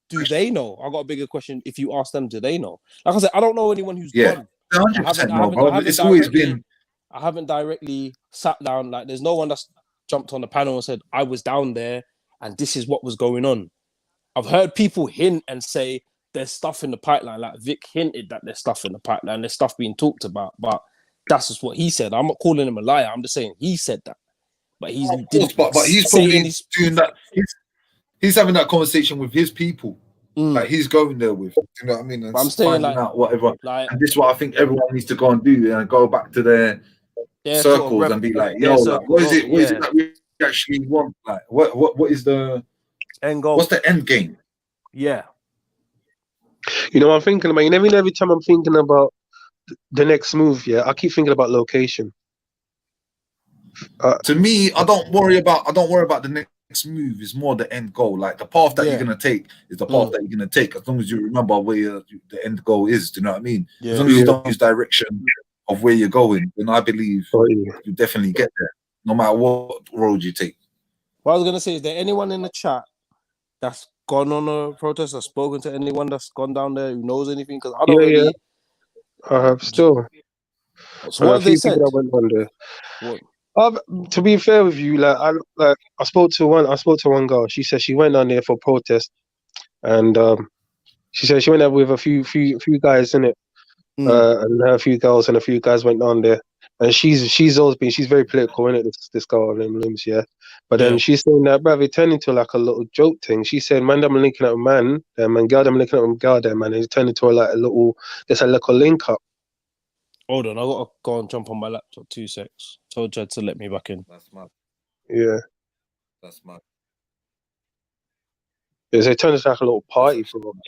Do they know? I got a bigger question. If you ask them, do they know? Like I said, I don't know anyone who's gone. 100% it's always been. I haven't directly sat down. Like, there's no one that's jumped on the panel and said, "I was down there, and this is what was going on." I've heard people hint and say there's stuff in the pipeline. Like Vic hinted that there's stuff in the pipeline. There's stuff being talked about, but that's just what he said. I'm not calling him a liar. I'm just saying he said that. But he's probably doing that. He's having that conversation with his people. Like he's going there with, you know what I mean? And I'm saying like out whatever. Like, and this is what I think everyone needs to go and do and go back to their circles sort of and be like, yo, like, what is it that we actually want? Like, what is the end goal? What's the end game? Yeah. You know what I'm thinking about? Every time I'm thinking about the next move, I keep thinking about location. To me, I don't worry about the next move. It's more the end goal. Like the path that you're gonna take is the path that you're gonna take. As long as you remember where the end goal is. Do you know what I mean? As long as you don't lose direction of where you're going, then I believe you definitely get there, no matter what road you take. What I was gonna say, is there anyone in the chat that's gone on a protest or spoken to anyone that's gone down there who knows anything? Because I don't really. I have still. So what have they said? To be fair with you, I spoke to one girl. She said she went down there for protest, and she said she went there with a few guys in it, and a few girls and a few guys went down there. And she's always been, she's very political, innit? This girl named Limbs, But then she's saying that, bruv, it turned into like a little joke thing. She said, "Man, I'm linking up with man, and girl, I'm linking up with girl, there, man." And it turned into a little link up. Hold on, I gotta go and jump on my laptop. 2 secs. Told Jed to let me back in. That's mad. Yeah. That's mad. Yeah, so it turned into like a little party for them.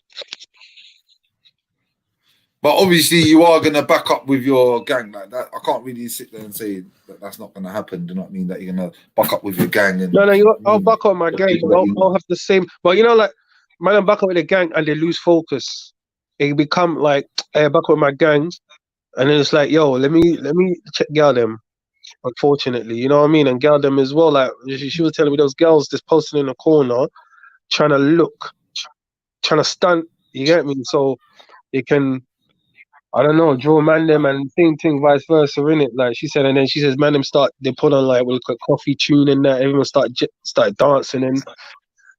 But obviously, you are gonna back up with your gang like that. I can't really sit there and say that that's not gonna happen. Do you know what I mean? That you're gonna back up with your gang. And I'll back up my gang. I'll have the same. But man, I'm back up with the gang and they lose focus. It become like, hey, back up with my gang. And then it's like, yo, let me check girl them. Unfortunately, you know what I mean, and girl them as well. Like she was telling me those girls just posting in the corner, trying to stunt. You get me? So they can, I don't know, draw man them and same thing, vice versa, innit? Like she said, and then she says, man them they put on like with a coffee tune and that, everyone start dancing, and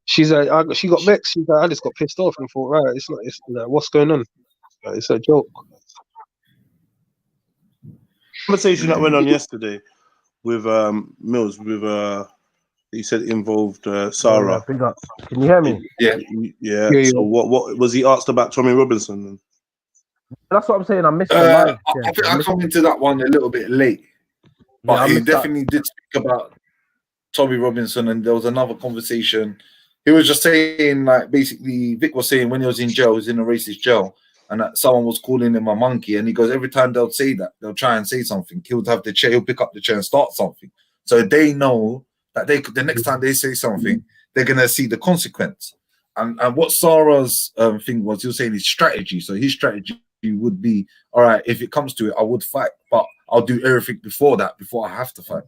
she's like, she got vexed. She's like, I just got pissed off and thought, right, it's like, what's going on? Like, it's a joke. Conversation that went on yesterday with Mills, with he said involved Sarah. Big up. Can you hear me? Yeah. So what was he asked about Tommy Robinson? That's what I'm saying. I missed the live. I think I come into that one a little bit late, but he definitely did speak about Tommy Robinson, and there was another conversation. He was just saying, like, basically, Vic was saying when he was in jail, he was in a racist jail, and that someone was calling him a monkey, and he goes, every time they'll say that, they'll try and say something. He'll have the chair, he'll pick up the chair and start something. So they know that the next time they say something, they're gonna see the consequence. And what Sarah's thing was, he was saying his strategy. So his strategy would be, all right, if it comes to it, I would fight, but I'll do everything before that, before I have to fight.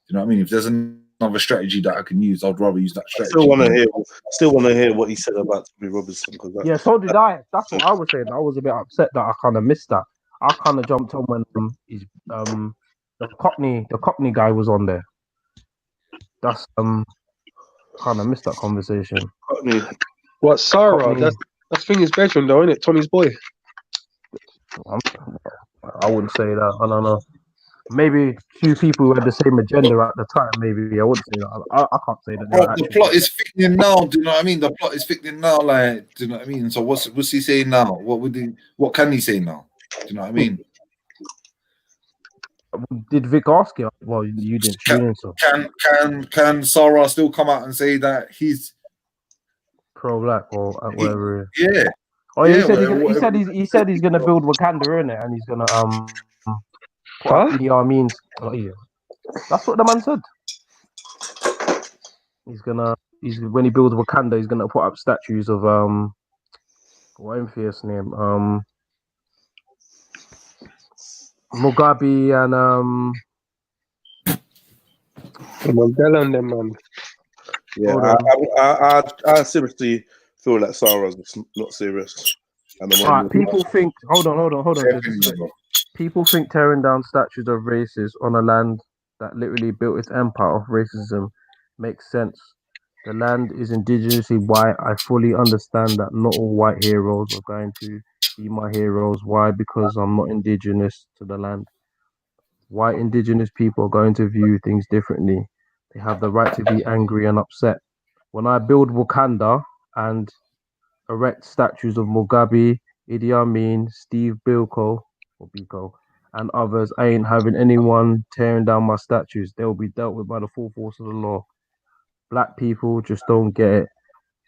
You know what I mean? If there's another strategy that I can use, I'd rather use that strategy. Still want to hear what he said about Tommy Robinson. Yeah, so did I. That's what I was saying. I was a bit upset that I kind of missed that. I kind of jumped on when the Cockney guy was on there. That's kind of missed that conversation. Cockney. What, Sarah? Cockney. That's Thingy's bedroom though, isn't it? Tony's boy. I wouldn't say that. I don't know. Maybe two people who had the same agenda at the time. Maybe I wouldn't say that. I can't say that. The plot is thickening now. Do you know what I mean? The plot is thickening now. Like, do you know what I mean? So what's he saying now? What can he say now? Do you know what I mean? Did Vic ask you? Well, you didn't. So Can Sarah still come out and say that he's pro-black or whatever? Yeah. Oh, yeah, he said he's gonna build Wakanda in it, and he's gonna Idi Amin's. Oh, yeah. That's what the man said. When he builds Wakanda, he's gonna put up statues of what's his name? Mugabe and Mandela and them, man. Yeah, I seriously feel like Sarah's not serious. Right, people think. Hold on. People think tearing down statues of races on a land that literally built its empire off racism makes sense. The land is indigenously white. I fully understand that not all white heroes are going to be my heroes. Why? Because I'm not indigenous to the land. White indigenous people are going to view things differently. They have the right to be angry and upset. When I build Wakanda and erect statues of Mugabe, Idi Amin, Steve Biko, and others, I ain't having anyone tearing down my statues. They'll be dealt with by the full force of the law. Black people just don't get it.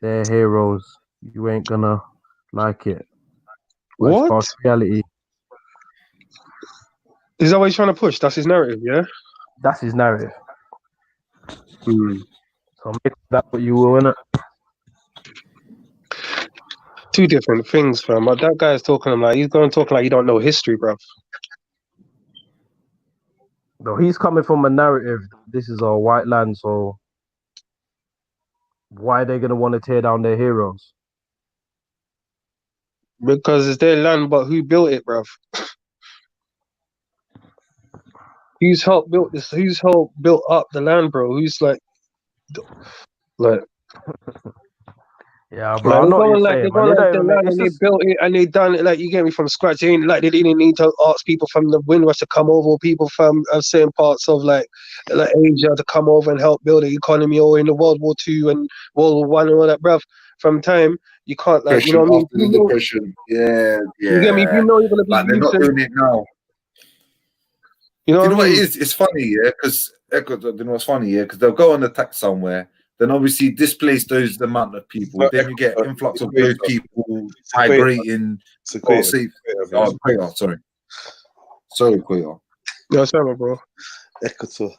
They're heroes. You ain't gonna like it. What? Reality. Is that what he's trying to push? That's his narrative, yeah? That's his narrative. So make that what you will, innit? Two different things, fam. But that guy's talking like he's going to talk like he don't know history, bro. No, he's coming from a narrative. This is a white land, so why are they gonna want to tear down their heroes? Because it's their land, but who built it, bruv? Who's helped build this? Who's helped built up the land, bro? Who's like yeah, bro. They built it and they done it like, you get me, from scratch. They ain't like they didn't need to ask people from the Windrush to come over, or people from certain parts of like Asia to come over and help build the economy, or in the World War II and World War One and all that, bruv. From time you can't like, you know what I mean? Depression. Yeah. You get me? If you know you're gonna be they're not doing it now. You know what it is? It's funny, yeah, because you know what's funny, yeah, because they'll go on attack somewhere, then obviously displace those amount of people. Then you get influx of those people migrating. Sorry, Quater. No, sorry, bro. Equator.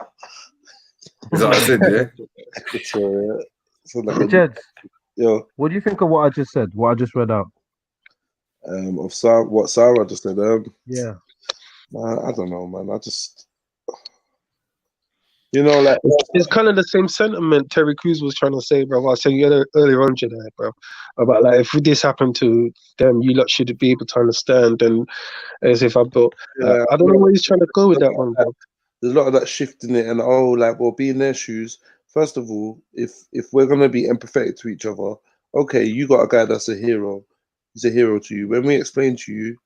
Is that what I said? Yeah. Equator. Yeah. Jed, yo, what do you think of what I just said? What I just read out? Of what Sarah just said. Yeah. I don't know, man. I just, you know, like it's kind of the same sentiment Terry Crews was trying to say, bro. I was saying earlier on, Jedi, bro, about like if this happened to them, you lot should be able to understand. And as if I built, I don't know where he's trying to go with that one, bro. There's a lot of that shift in it, and well, be in their shoes. First of all, if we're gonna be empathetic to each other, okay, you got a guy that's a hero. He's a hero to you. When we explain to you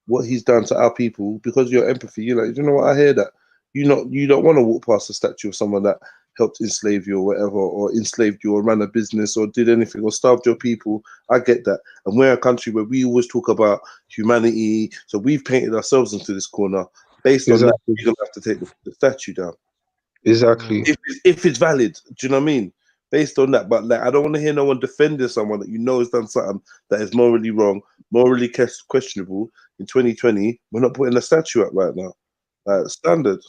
what he's done to our people, because of your empathy, you're like, you know what? I hear that. You don't want to walk past a statue of someone that helped enslave you or whatever, or enslaved you or ran a business or did anything or starved your people. I get that. And we're a country where we always talk about humanity. So we've painted ourselves into this corner. Based on that, we're going to have to take the statue down. Exactly. If it's valid. Do you know what I mean? Based on that. But like, I don't want to hear no one defending someone that you know has done something that is morally wrong, morally questionable. In 2020, we're not putting a statue up right now. Standard.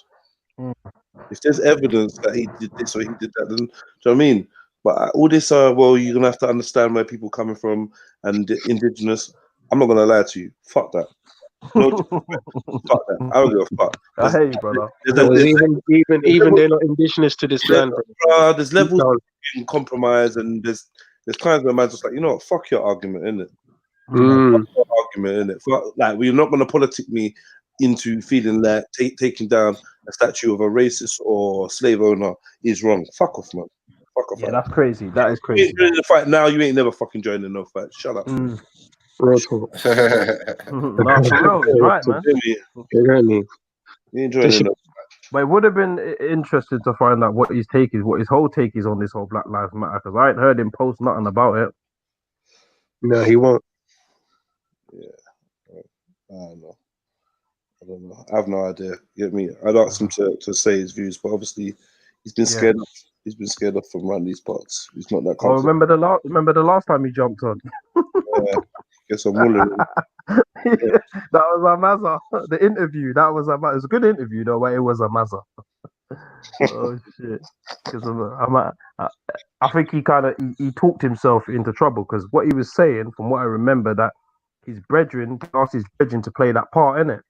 If there's evidence that he did this or he did that, then do you know what I mean? But all this, well, you're gonna have to understand where people coming from and the indigenous. I'm not gonna lie to you. Fuck that. No, fuck that. I don't give a fuck. I hate you, brother. Even they're not indigenous to this land. There's levels in compromise, and there's times where man's just like, you know what? Fuck your argument, innit? Fuck your argument, innit? Like, we're not gonna politic me into feeling that taking down a statue of a racist or slave owner is wrong. Fuck off, man. Fuck off. Yeah, that's crazy. That is crazy. You ain't joining the fight now. You ain't never fucking joining no fight. Shut up. Real talk. No, for real, it's right, man. You ain't joining no fight. But it would have been interesting to find out what his whole take is on this whole Black Lives Matter, because I ain't heard him post nothing about it. No, he won't. Yeah, I don't know. I have no idea. You get me? I'd ask him to say his views, but obviously he's been scared. He's been scared off from around these parts. He's not that confident. Oh, remember the last time he jumped on? Yeah, guess I'm wondering. That was a mazza. The interview. That was a mazza. It was a good interview though, but it was a mazza. Oh shit! Because I think he talked himself into trouble, because what he was saying, from what I remember, that his brethren asked his brethren to play that part in it.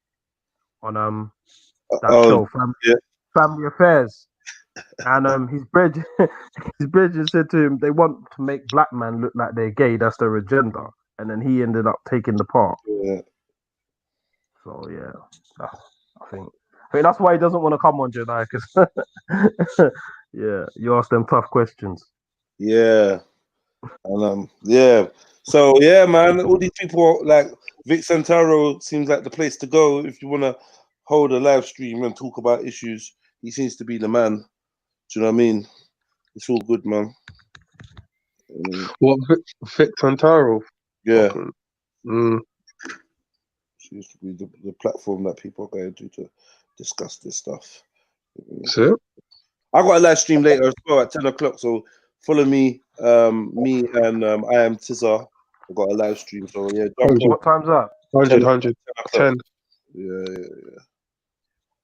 On that show, Family Affairs, and his brethren said to him they want to make black man look like they're gay. That's their agenda, and then he ended up taking the part. Yeah. So yeah, I think that's why he doesn't want to come on Jedi, because yeah, you ask them tough questions. Yeah, and yeah. So yeah, man, all these people like Vic Santoro seems like the place to go if you want to hold a live stream and talk about issues. He seems to be the man. Do you know what I mean? It's all good, man. What, Vic Santoro? Yeah. Seems to be the platform that people are going to discuss this stuff. So? I got a live stream later as well at 10 o'clock, so follow me. Me and I am Tizar. I've got a live stream, so yeah. What time's that? 100, 10. Yeah.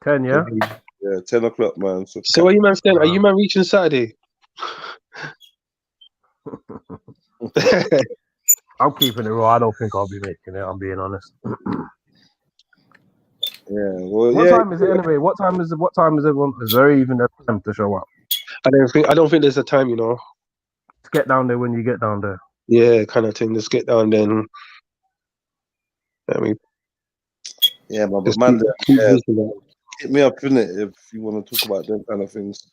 10, yeah? Yeah, 10 o'clock, man. So what are you man saying? Are you man reaching Saturday? I'm keeping it real. I don't think I'll be making it, I'm being honest. Yeah. Well, what time is it anyway? What time is everyone? Is there even a time to show up? I don't think there's a time, you know. Let's get down there when you get down there. Yeah, kind of thing. Let's get down there. Yeah, man, hit me up, innit, if you want to talk about them kind of things.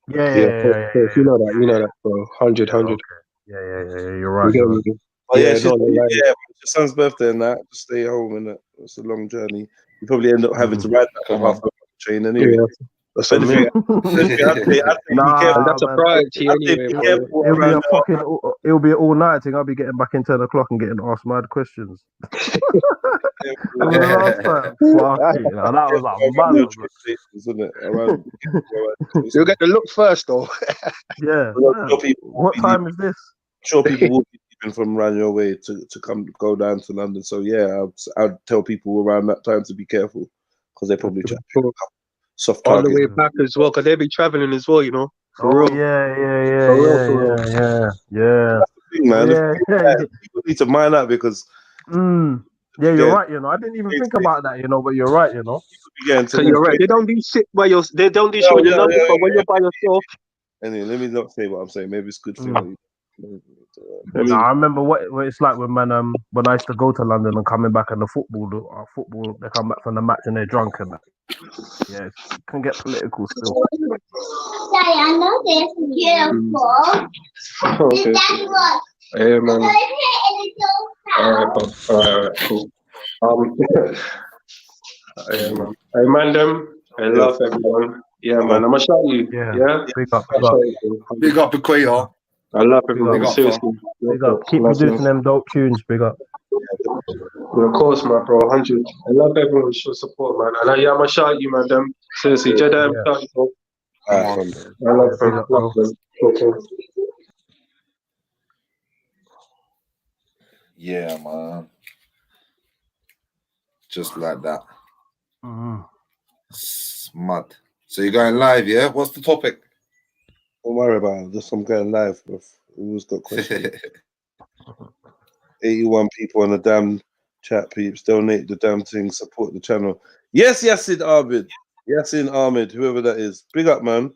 Yeah. You know that, bro. 100. Okay. Yeah, you're right. It's your son's birthday and that. Just stay home, innit? It's a long journey. You probably end up having to ride back on half the train anyway. Yeah. That's what I mean. That's a priority anyway. It'll be an all-night thing. I'll be getting back in 10 o'clock and getting asked mad questions. That was You'll get the look first, though. Yeah. What time is this? I'm sure people will be leaving from around your way to go down to London. So yeah, I'd tell people around that time to be careful, because they probably try soft on targets. the way back as well, because they'll be traveling as well, you know. For real. Yeah. That's the thing, man. People need to mind that, because Yeah, you're right. You know, I didn't even think about that. You know, but you're right. You know. So you're right. They don't do shit where you're. They don't do shit when you're number, but when you're by yourself. Anyway, let me not say what I'm saying. Maybe it's good for you. No, I remember what it's like when when I used to go to London and coming back and the football they come back from the match and they're drunk and that. Yeah, it can get political still. Daddy, I know this is beautiful. Okay. Yeah, man. All right, cool. Yeah, man. Hey, man, I love everyone. Yeah, man. I'm gonna shout you. Yeah. Big up. Big up, Equator. I love Big everyone. up. Seriously. Big up. Keep producing them dope tunes. Big up. Yeah, of course, my bro. 100. I love everyone's show support, man. And I'm gonna shout you, man. Seriously, Jedi, I'm shouting, bro. I love them. Love them. Okay. Yeah, man. Just like that. It's mad. So you're going live, yeah? What's the topic? Don't worry about it. Just I'm going live, bro. Who's got questions? 81 people on the damn chat, peeps. Donate the damn thing. Support the channel. Yes, Yassin Ahmed. Yassin Ahmed, whoever that is. Big up, man.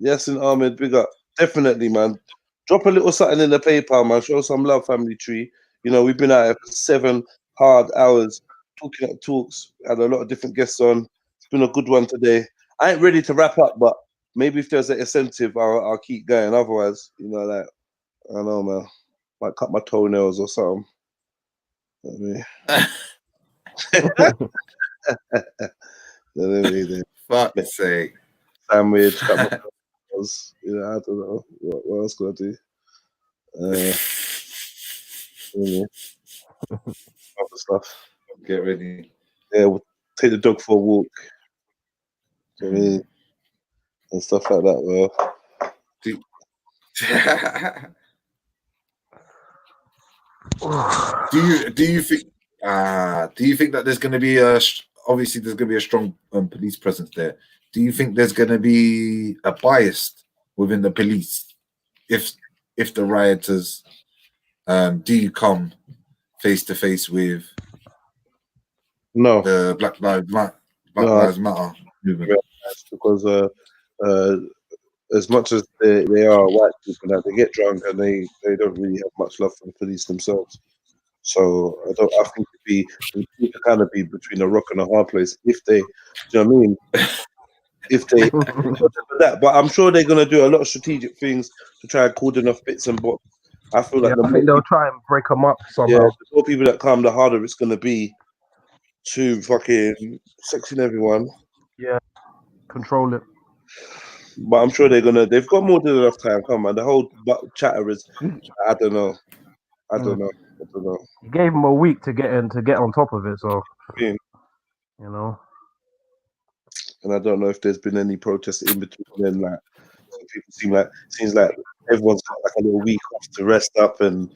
Yassin Ahmed, big up. Definitely, man. Drop a little something in the PayPal, man. Show some love, family tree. You know, we've been out here for 7 hard hours talking at talks. Had a lot of different guests on. It's been a good one today. I ain't ready to wrap up, but maybe if there's an incentive, I'll keep going. Otherwise, you know, like, I don't know, man. Might cut my toenails or something. Fuck's sake. Sandwich, cut my toenails. You know, I don't know. What else could I do? Other stuff. Get ready. Yeah, we'll take the dog for a walk. Do you know what I mean? And stuff like that, bro. Do you think that there's going to be obviously there's going to be a strong police presence there? Do you think there's going to be a bias within the police if the rioters do come face to face with the Black Lives Matter movement? Because as much as they are white people now, they get drunk and they don't really have much love for the police themselves. So I think it'd be kind of be between a rock and a hard place if they, do you know what I mean? If they, but I'm sure they're gonna do a lot of strategic things to try and cordon off bits and bobs. I feel like I think they'll try and break them up somehow. Yeah, the more people that come, the harder it's gonna be to fucking section everyone. Yeah, control it. But I'm sure they've got more than enough time. Come on, the whole chatter is, I don't know. You gave them a week to get on top of it, so Yeah. you know. And I don't know if there's been any protests in between then. Like, some people seems like everyone's got like a little week off to rest up and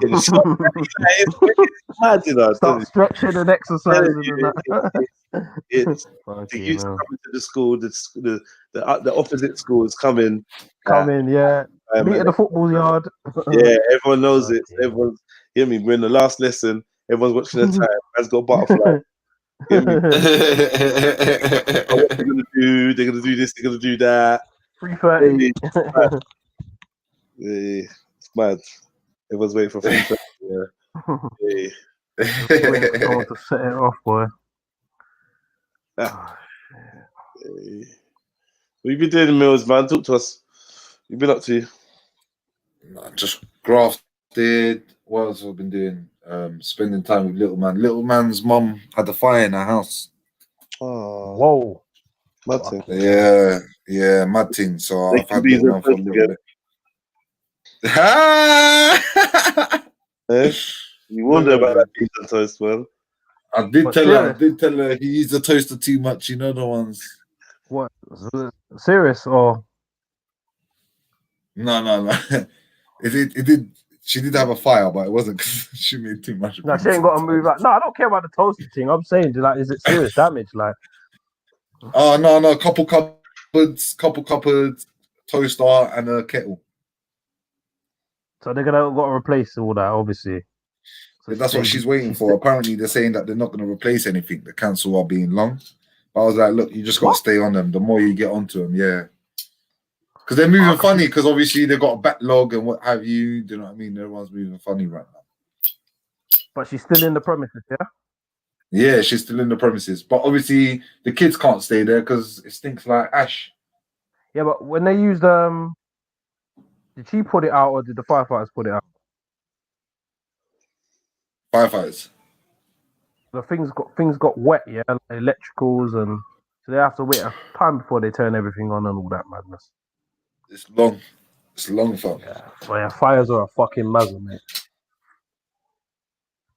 get the stuff ready. It's mad, you know. Start stretching and exercising and that. It's the youth coming to the school. The opposite school is coming. Yeah. Meet at the football yard. Yeah, everyone knows it. Everyone's, hear me. We're in the last lesson. Everyone's watching the time. Man's got butterfly. Hear me? What they're gonna do? They're gonna do this. They're gonna do that. 3:30. Yeah, it's mad. Everyone's waiting for 3:30. Yeah. Waiting for someone to set it off, boy. What you been doing, Mills, man? Talk to us. What you been up to? Just grafted. What else have I been doing? Spending time with little man. Little man's mum had a fire in her house. Oh, whoa, mad thing. Yeah, mad thing. So They I've can had be little man for a the little bit. You wonder about that pizza toast, man. I did tell her he used the toaster too much. You know the ones. What? Serious or? No. It did. She did have a fire, but it wasn't because she made too much. No, she ain't got to move out. No, I don't care about the toaster thing. I'm saying, like, is it serious damage? Like, oh no, couple cupboards, toaster, and a kettle. So they're gonna got to replace all that, obviously. That's what she's waiting for. Apparently, they're saying that they're not going to replace anything. The council are being long. But I was like, look, you just got to stay on them. The more you get onto them, yeah. Because they're moving funny. Because obviously they've got a backlog and what have you. Do you know what I mean? Everyone's moving funny right now. But she's still in the premises, yeah. Yeah, she's still in the premises. But obviously the kids can't stay there because it stinks like ash. Yeah, but when they used did she put it out or did the firefighters put it out? Firefighters. The things got wet, yeah, like electricals, and so they have to wait a time before they turn everything on and all that madness. It's long. It's long, fam. Yeah, so yeah, fires are a fucking muzzle, mate.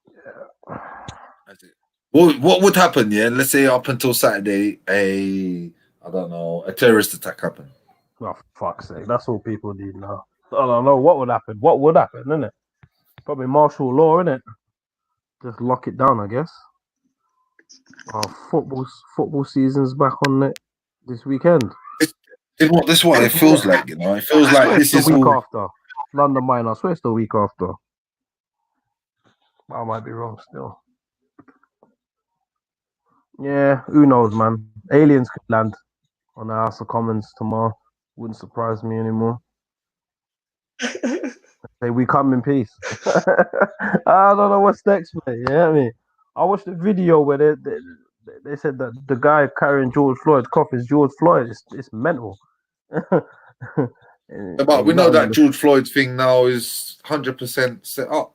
Yeah. What would happen? Yeah, let's say up until Saturday, a terrorist attack happened. Oh, for fuck's sake, that's all people need now. I don't know what would happen. What would happen, innit? Probably martial law, innit? Just lock it down, I guess. Football season's back on it this weekend. This is what it feels like, you know. It feels like this is the week after. London Mine, I swear it's the week after. I might be wrong still. Yeah, who knows, man? Aliens could land on the House of Commons tomorrow. Wouldn't surprise me anymore. Say we come in peace. I don't know what's next, mate. You know what I mean? I watched the video where they said that the guy carrying George Floyd's coffin is George Floyd. It's mental. But we know that George Floyd thing now is 100% set up.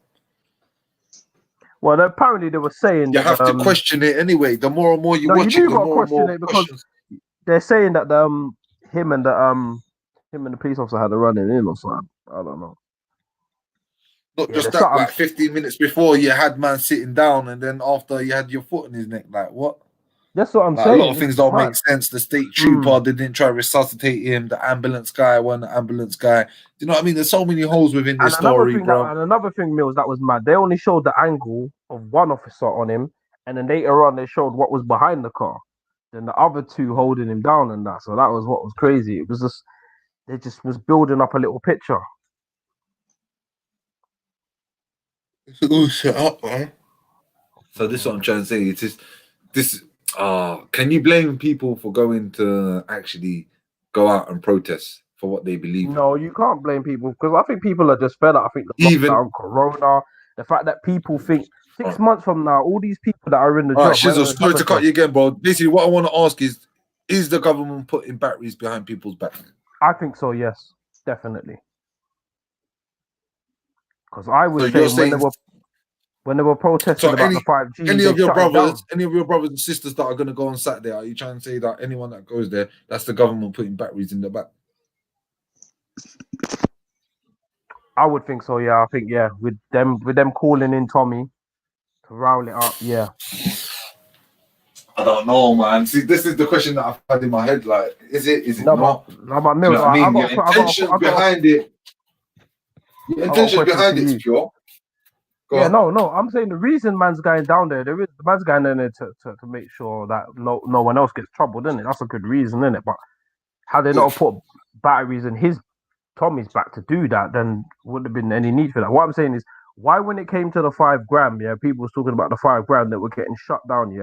Well, apparently they were saying you have to question it anyway. The more and more you watch you it, the more and more it because they're saying that him and the police officer had a run-in or something. I don't know. Not just that, like 15 minutes before you had man sitting down, and then after you had your foot in his neck. Like what? That's what I'm saying. A lot of things don't make sense. The state trooper, they didn't try to resuscitate him. The ambulance guy wasn't the ambulance guy. Do you know what I mean? There's so many holes within this story, bro. And another thing, Mills, that was mad. They only showed the angle of one officer on him, and then later on they showed what was behind the car. Then the other two holding him down and that. So that was what was crazy. It was just they just was building up a little picture. It's all set up, man. So this is what I'm trying to say. It's just this. Can you blame people for going to actually go out and protest for what they believe? No, you can't blame people because I think people are just fed up. I think the lockdown, Corona, the fact that people think 6 months from now, all these people that are in the job. Shizzle, sorry to cut you again, bro. Basically, what I want to ask is the government putting batteries behind people's back? I think so, yes, definitely. Because I would say when they were protesting about the 5G, any of your brothers and sisters that are going to go on Saturday, are you trying to say that anyone that goes there, that's the government putting batteries in the back? I would think so, yeah. I think with them calling in Tommy to round it up, yeah. I don't know, man. See, this is the question that I've had in my head. Like, is it not? No, but Mills, I mean, your intention behind it. Your intention behind it is pure. No. I'm saying the reason man's going down there, the man's going down there to make sure that no one else gets troubled, isn't it? That's a good reason, isn't it? But had they not put batteries in Tommy's back to do that, then wouldn't have been any need for that. What I'm saying is, why when it came to the 5 gram, people was talking about the 5 gram that were getting shut down,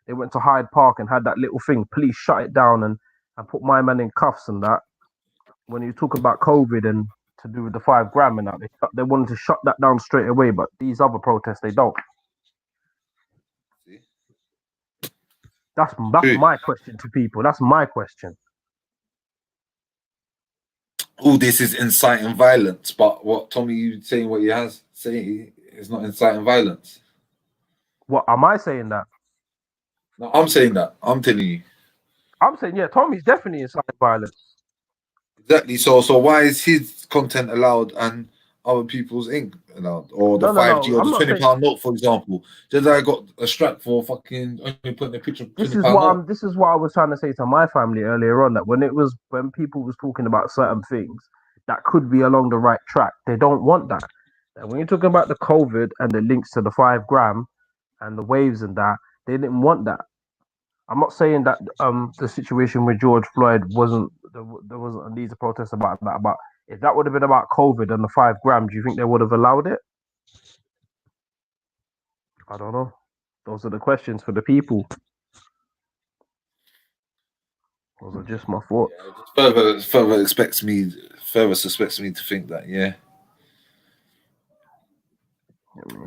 they went to Hyde Park and had that little thing, police shut it down and put my man in cuffs and that. When you talk about COVID and to do with the 5 gram and that, they wanted to shut that down straight away, but these other protests, they don't. That's my question to people. That's my question. All this is inciting violence, but what Tommy, you saying what he has saying is not inciting violence. What am I saying that? No, I'm saying that. I'm telling you. I'm saying Tommy's definitely inciting violence. Exactly. So why is his content allowed and other people's ink allowed, or the 5G or the £20 note, for example? Just I got a strap for fucking only putting a picture of this is what I was trying to say to my family earlier on, that when people was talking about certain things that could be along the right track, they don't want that. And when you're talking about the COVID and the links to the 5 gram and the waves and that, they didn't want that. I'm not saying that the situation with George Floyd there wasn't a need to protest about that, but if that would have been about COVID and the 5 gram, do you think they would have allowed it? I don't know. Those are the questions for the people. Those are just my thoughts. Further suspects me to think that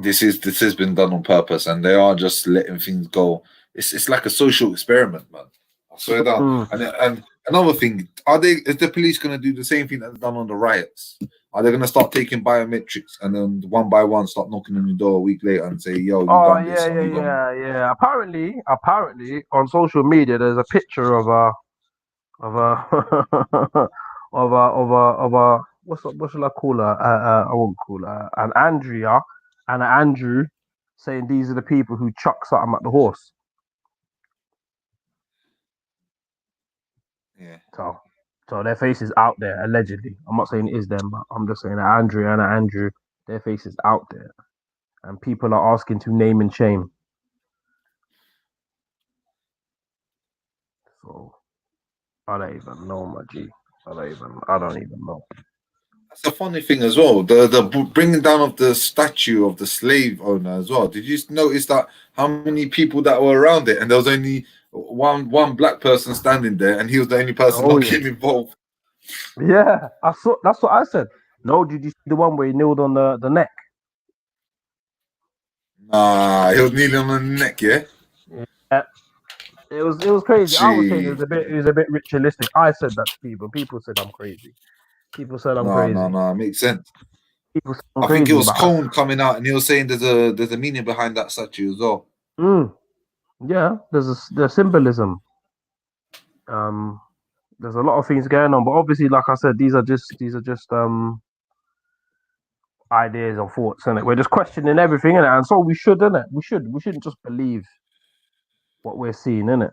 this has been done on purpose, and they are just letting things go. It's like a social experiment, man. I swear down. And another thing, is the police going to do the same thing that's done on the riots? Are they going to start taking biometrics and then one by one start knocking on your door a week later and say, "Yo, you done this"? Yeah. Apparently, on social media, there's a picture of a what shall I call her? I won't call her an Andrea and an Andrew, saying these are the people who chuck something at the horse. Yeah. So their face is out there, allegedly. I'm not saying it is them, but I'm just saying that Andrea and Andrew, their face is out there. And people are asking to name and shame. So I don't even know, my G. I don't even know. That's a funny thing as well. The bringing down of the statue of the slave owner as well. Did you notice that how many people that were around it, and there was only one black person standing there, and he was the only person not getting involved. Yeah, I saw. That's what I said. No, did you see the one where he kneeled on the neck? Nah, he was kneeling on the neck. Yeah. It was crazy. I was saying it was a bit ritualistic. I said that to people. People said I'm crazy. People said I'm crazy. No, it makes sense. People said I think it was Cone coming out, and he was saying there's a meaning behind that statue as well. Yeah, there's symbolism. There's a lot of things going on, but obviously, like I said, these are just ideas or thoughts, and we're just questioning everything, innit? And so we should, innit? We shouldn't just believe what we're seeing, innit?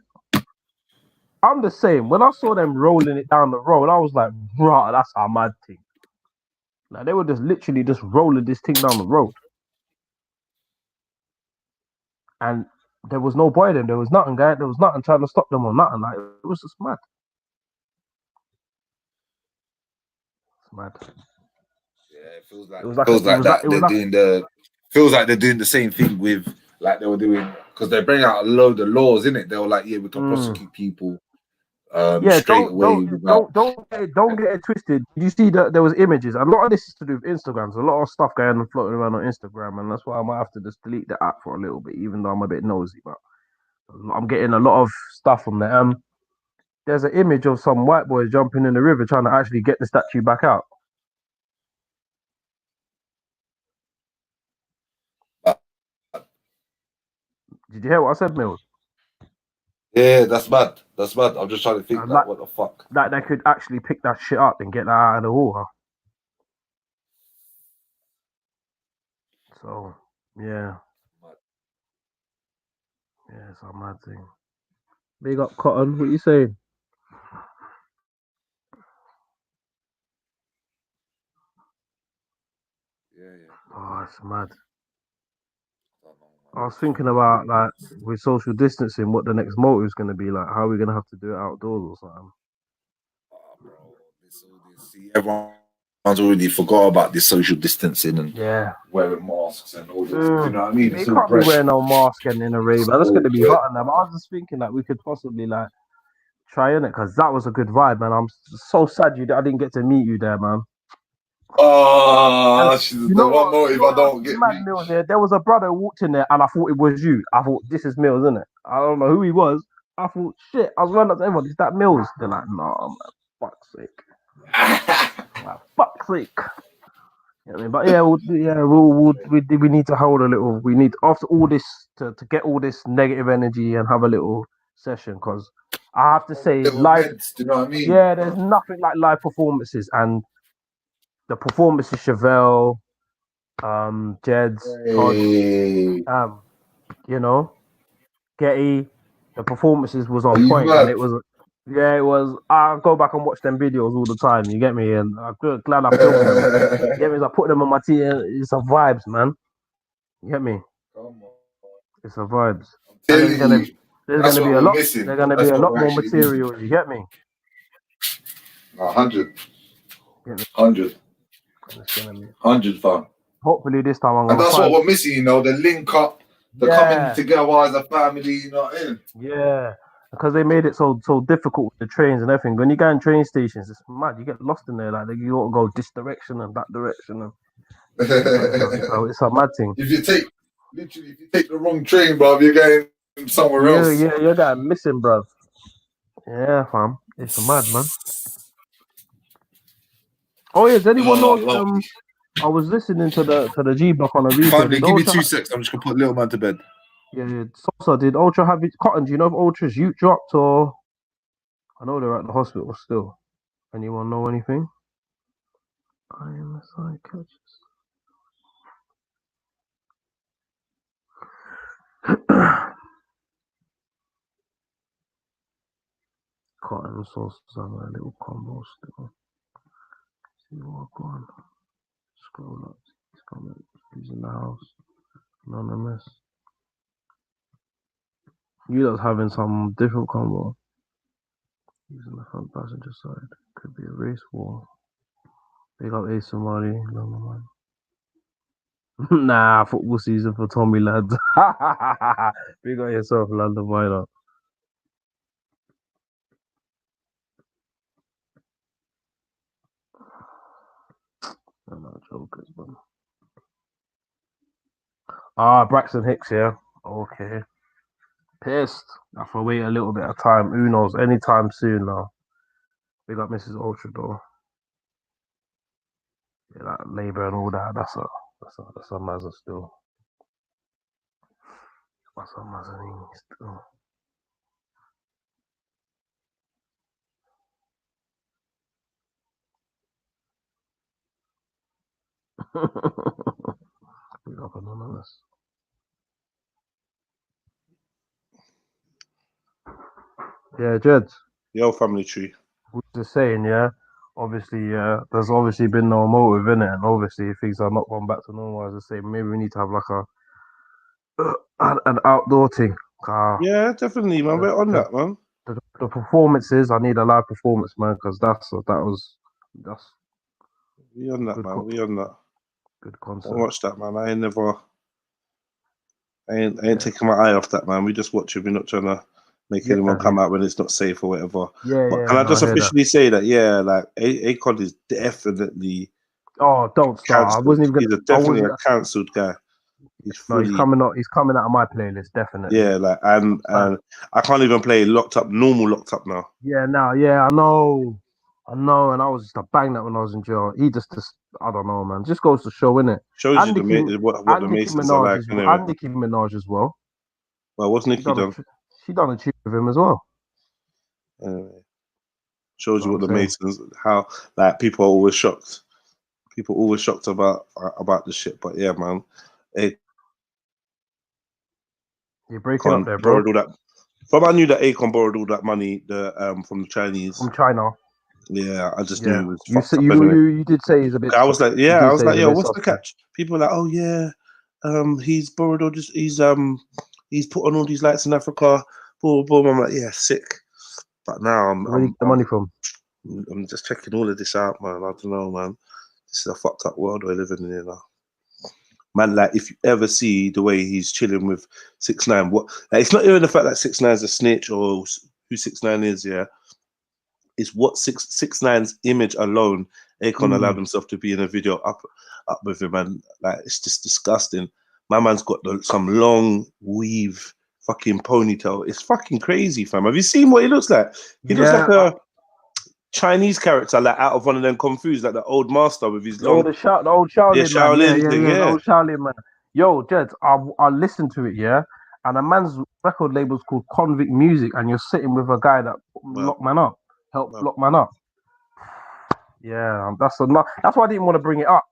I'm the same. When I saw them rolling it down the road, I was like, "Right, that's our mad thing." Like they were just literally just rolling this thing down the road, and there was no boy them. There was nothing, guy. There was nothing trying to stop them or nothing. Like it was just mad. It's mad. Yeah, it feels like they're doing the same thing with like they were doing because they bring out a load of laws, innit? They were like, yeah, we can prosecute people straight away. Don't get it twisted. Did you see that there was images? A lot of this is to do with Instagram. There's a lot of stuff going and floating around on Instagram, and that's why I might have to just delete the app for a little bit, even though I'm a bit nosy. But I'm getting a lot of stuff from there. There's an image of some white boys jumping in the river trying to actually get the statue back out. Did you hear what I said, Mills? Yeah, that's bad. That's bad. I'm just trying to think like, what the fuck. That they could actually pick that shit up and get that out of the water. So, yeah. Yeah, it's a mad thing. Big up Cotton, what you saying? Yeah. Oh, it's mad. I was thinking about like with social distancing, what the next motive is going to be like. How are we going to have to do it outdoors or something? See, everyone's already forgot about this social distancing and wearing masks and all this. You know what I mean? You can't be wearing no mask and in a rave. That's going to be hot enough. I was just thinking that we could possibly like try in it because that was a good vibe, man. I'm so sad I didn't get to meet you there, man. Oh, the one motive I don't get. Mills there. There was a brother who walked in there and I thought it was you. I thought this is Mills, isn't it? I don't know who he was. I thought shit. I was running up to everyone. Is that Mills? They're like, nah, man. Fuck's sake. Like, fuck's sake. You know what I mean? But yeah, we need to hold a little. We need after all this to get all this negative energy and have a little session because I have to say live. Events, do you know what I mean? Yeah, there's nothing like live performances and. The performances, Chevelle, Jeds, Todd, you know, Getty, the performances was on point, and it was. I go back and watch them videos all the time. You get me, and I'm glad I filmed them. You get me? I put them on my TV. It's a vibes, man. You get me? It's a vibes. There's gonna be a lot. There's gonna be a lot more material. You get me? 100. 100 fam. Hopefully this time I'm and that's what we're missing, you know, the link up They're coming together as a family, you know what I mean? Yeah, because they made it so difficult with the trains and everything. When you go in train stations, it's mad. You get lost in there. Like you got to go this direction and that direction, and it's a mad thing. If you take the wrong train, bro, you're going somewhere else. Yeah, you're that missing, bruv. Yeah, fam. It's mad, man. Oh yeah, does anyone know? I was listening to the G block on the weekend. Family, give me 2 seconds. I'm just gonna put little man to bed. Yeah. Sosa, did Ultra have it? Cotton, do you know if Ultra's ute dropped or? I know they're at the hospital still. Anyone know anything? I am a psychiatrist. Cotton sauce have a little combo still. See what I've got. Scroll up. He's coming. He's in the house. Anonymous. You lot's having some different combo. He's on the front passenger side. Could be a race war. Big up Ace somebody. Nah, football season for Tommy lads. Big up yourself, London. Why not? I'm not jokers, man. Braxton Hicks, yeah. Okay. Pissed. I have to wait a little bit of time. Who knows? Anytime soon now. Big up Mrs. Ultra though. Yeah, that Labour and all that. That's a mazza still. That's a mazza still. Big up Anonymous. Yeah, Jed. Yo, family tree. We were just saying, yeah. Obviously, there's obviously been no motive in it, and obviously things are not going back to normal. As I say, maybe we need to have like an outdoor thing. Yeah, definitely, man. We're on that, man. The performances, I need a live performance, man, because that's. We on that, man. We on that. Good concept. Don't watch that, man. I ain't taking my eye off that, man. We just watch it. We're not trying to make anyone come out when it's not safe or whatever. Can I just officially say that? Yeah, like Akon is definitely. Oh, don't start! Cancelled. I wasn't even. He's definitely a cancelled guy. He's coming out. He's coming out of my playlist, definitely. Yeah, like and I can't even play normal locked up now. Yeah, I know, and I was just a bang that when I was in jail. He just I don't know, man. Just goes to show, innit? Shows you what the Masons are like, anyway. And Nicki Minaj as well. Well, what's Nicki done? She done a tune with him as well. Anyway, shows you what the Masons, how like people are always shocked. People always shocked about the shit, but yeah, man. You're breaking up there, bro. All that. From I knew that Akon borrowed all that money from the Chinese. From China. Yeah, I just knew it was you did say he's a bit. I was like, yo, what's the catch? People are like, oh yeah, he's borrowed all this. He's put on all these lights in Africa. Boom, boom. I'm like, yeah, sick. But now where you get the money from? I'm just checking all of this out, man. I don't know, man. This is a fucked up world we're living in here now. Man, like if you ever see the way he's chilling with 6ix9ine, what? Like, it's not even the fact that 6ix9ine's a snitch or who 6ix9ine is. Yeah, it's what 6ix9ine's image alone. Akon allowed himself to be in a video up with him, and like it's just disgusting. My man's got some long weave fucking ponytail. It's fucking crazy, fam. Have you seen what he looks like? He looks like a Chinese character, like out of one of them Kung Fu's, like the old master with his long... the old Shaolin, Shaolin thing, the old Shaolin man. Yo, Jed, I listened to it, yeah, and a man's record label's called Convict Music, and you're sitting with a guy that lock man up, lock man up. Yeah, that's why I didn't want to bring it up.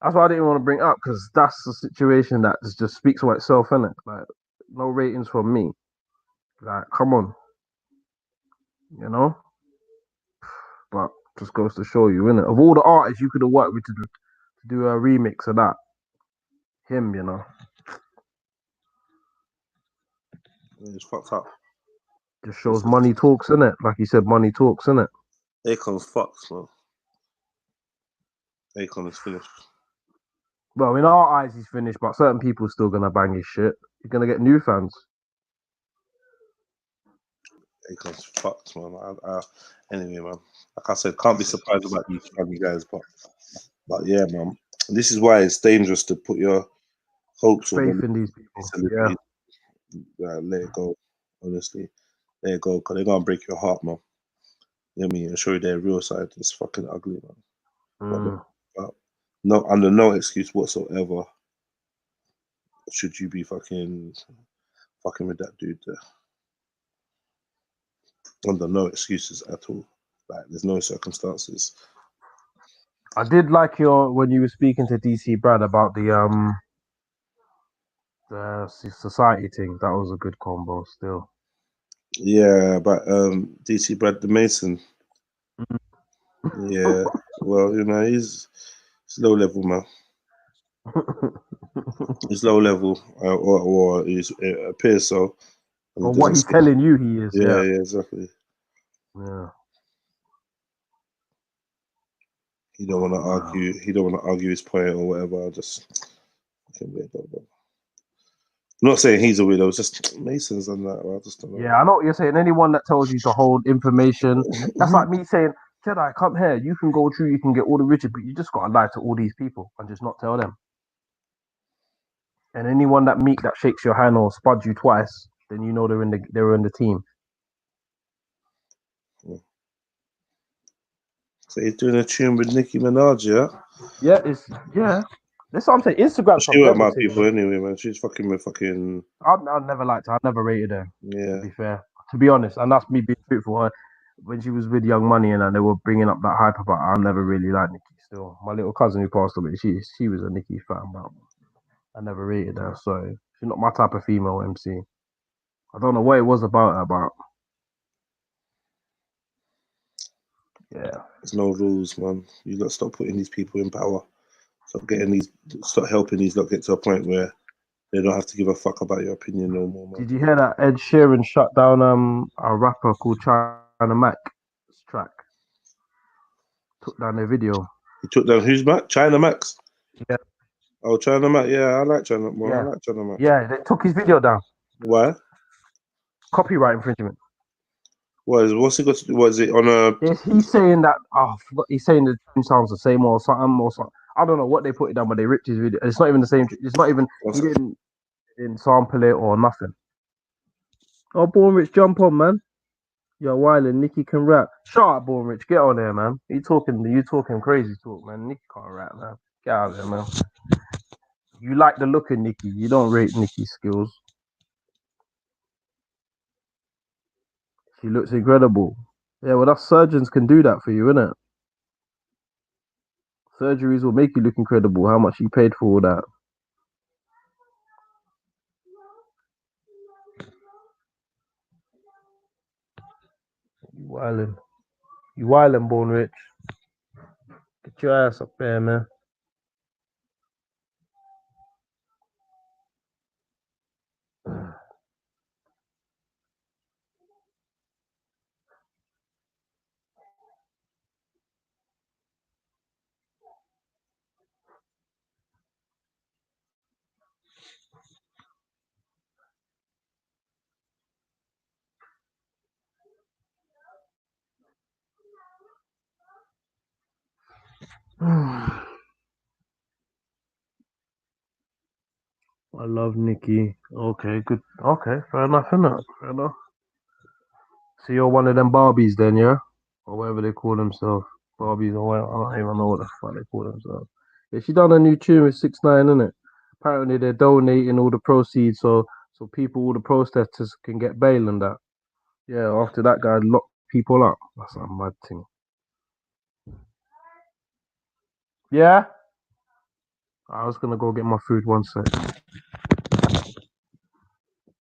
That's why I didn't want to bring it up, because that's a situation that just speaks for itself, innit? Like, no ratings from me. Like, come on, you know. But just goes to show you, innit? Of all the artists you could have worked with to do a remix of that, him, you know. It's fucked up. Just shows money talks, innit? Like you said, money talks, innit? Akon's fucked, man. Akon is finished. Well, in our eyes, he's finished, but certain people are still gonna bang his shit. You're gonna get new fans. Akon's fucked, man. Anyway, man. Like I said, can't be surprised about these family guys, but yeah, man. This is why it's dangerous to put your hopes or faith in these people. Yeah. Let it go. Honestly, let it go, because they're gonna break your heart, man. You know what I mean? And show you their real side. It's fucking ugly, man. But no, under no excuse whatsoever should you be fucking with that dude there. Under no excuses at all. Like, there's no circumstances. I did like when you were speaking to DC Brad about the society thing. That was a good combo still. Yeah, but DC Brad the Mason. Yeah, well, you know, he's low level, man. He's low level, or it appears so. Or what he's telling you he is. Yeah, exactly. Yeah. He don't want to argue. He don't want to argue his point or whatever. I just can't wait. I'm not saying he's a weirdo. It's just Mason's and that. I just don't know. Yeah, I know what you're saying. Anyone that tells you to hold information, that's like me saying, Jedi, come here. You can go through. You can get all the riches, but you just gotta lie to all these people and just not tell them. And anyone that shakes your hand or spuds you twice, then you know they're in the team. So he's doing a tune with Nicki Minaj, yeah? Yeah. That's what I'm saying. Instagram's She weren't my thing, people man. anyway, man. She's fucking with fucking. I've never liked her. I've never rated her. Yeah. To be fair, to be honest, and that's me being truthful. When she was with Young Money and they were bringing up that hype about her, I never really liked Nicki. Still, my little cousin who passed away, she was a Nicki fan, but I never rated her. So she's not my type of female MC. I don't know what it was about her, but yeah. There's no rules, man. You got to stop putting these people in power. Stop helping these lot get to a point where they don't have to give a fuck about your opinion no more, man. Did you hear that Ed Sheeran shut down a rapper called China Mac's track? Took down their video. He took down who's Mac? China Max? Yeah. Oh, China Mac. Yeah, I like China Mac. Yeah. I like China Mac. Yeah, they took his video down. Why? Copyright infringement. What's it got to do? Was it on a? He's saying that. Oh, I forgot. He's saying the tune sounds the same or something. I don't know what they put it down, but they ripped his video. It's not even the same. It's not even. He didn't sample it or nothing. Oh, Born Rich, jump on, man. Yo, Wyland, Nicki can rap. Shut up, Born Rich. Get on there, man. You talking crazy talk, man. Nicki can't rap, man. Get out of there, man. You like the look of Nicki. You don't rate Nicki's skills. She looks incredible. Yeah, well, that's surgeons can do that for you, innit? Surgeries will make you look incredible. How much you paid for all that? You wildin', Born Rich. Get your ass up there, man. I love Nicki. Okay, good. Okay, fair enough, innit? Fair enough. So you're one of them Barbies then, yeah? Or whatever they call themselves. Barbies or whatever. I don't even know what the fuck they call themselves. Yeah, she done a new tune with 6ix9ine, innit? Apparently they're donating all the proceeds so people, all the protesters can get bail and that. Yeah, after that guy locked people up. That's a mad thing. Yeah? I was gonna go get my food 1 sec.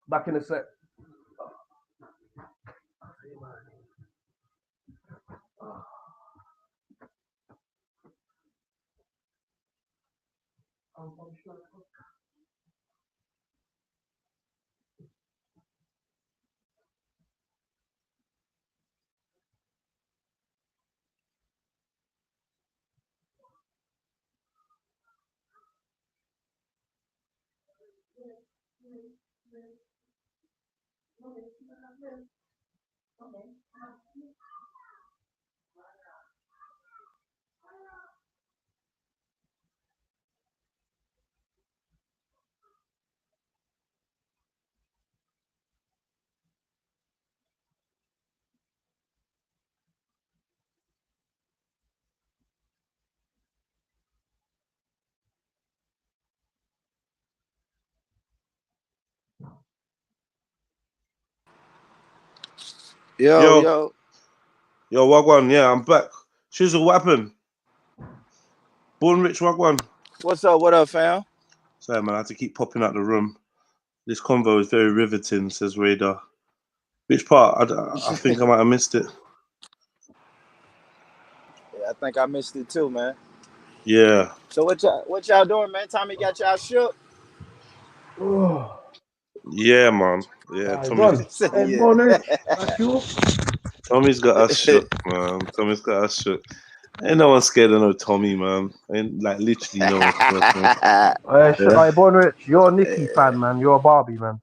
Back in a sec. Yo. Wagwan, yeah, I'm back. Shizzle, what happened? Born Rich, Wagwan. What's up? What up, fam? Sorry, man, I had to keep popping out the room. This convo is very riveting, says Radar. Which part? I think I might have missed it. Yeah, I think I missed it too, man. Yeah. So what y'all doing, man? Tommy got y'all shook? Yeah, man. Yeah, Tommy's got us shook, man. Tommy's got us shook. Ain't no one scared of no Tommy, man. Ain't like literally no one. Hey, Born Rich, you're a Nicki fan, man. You're a Barbie, man.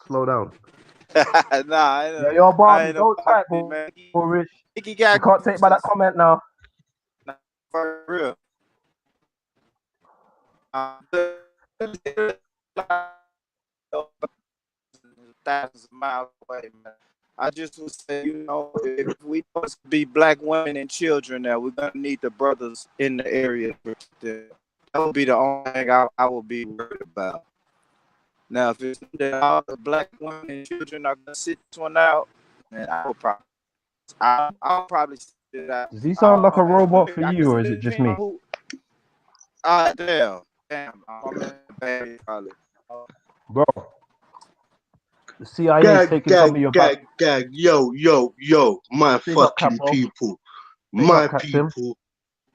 Slow down. Nah, Yeah, you're a Barbie. ain't Don't type, man. Born Rich. Nicki got You can't take by that comment now. For real. Thousands of miles away, man. I just would say, you know, if we supposed to be black women and children now, we're gonna need the brothers in the area. That would be the only thing I would be worried about. Now, if it's that all the black women and children are gonna sit this one out, then I'll probably sit out. Does he sound like a robot for you, or is it just me? Damn. I'm in bad probably. Bro. The CIA is taking some of your back. Yo, my fucking people. My people.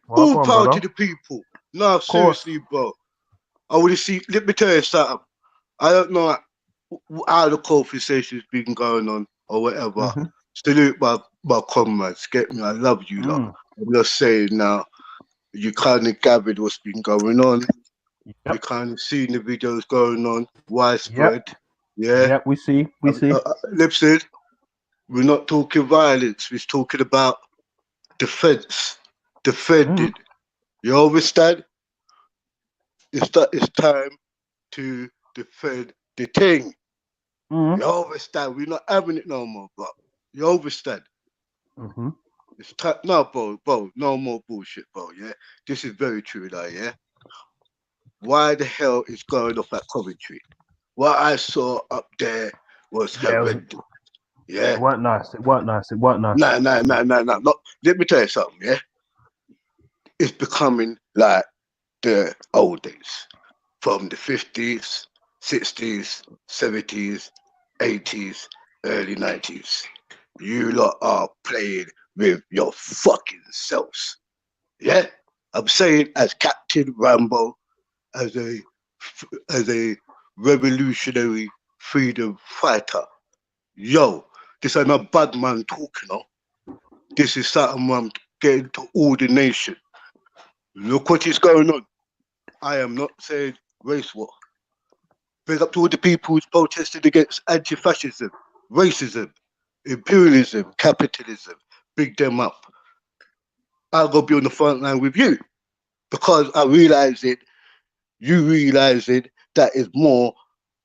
All power to the people. No, seriously, bro. I would see, let me tell you something. I don't know how the conversation's been going on or whatever. Salute my comrades, get me, I love you lot. I'm just saying now, you kind of gathered what's been going on. You kind of seen the videos going on, widespread. Yeah, we see. Lipson, we're not talking violence. We're talking about defense, defending. You understand? It's time to defend the thing. You understand? We're not having it no more, bro. You understand? It's time. No, bro, no more bullshit, bro. Yeah, this is very true, now. Yeah. Why the hell is going off at Coventry? What I saw up there was horrendous. Yeah. It weren't nice. Nah. Look, let me tell you something, yeah? It's becoming like the old days. From the 50s, 60s, 70s, 80s, early 90s. You lot are playing with your fucking selves. Yeah? I'm saying as Captain Rambo, as a revolutionary freedom fighter. Yo, this ain't a bad man talking, no? This is something I'm getting to all the nation. Look what is going on. I am not saying race war. Bring up to all the people who's protested against anti-fascism, racism, imperialism, capitalism. Big them up. I'll go be on the front line with you because I realize it. You realize it. That is more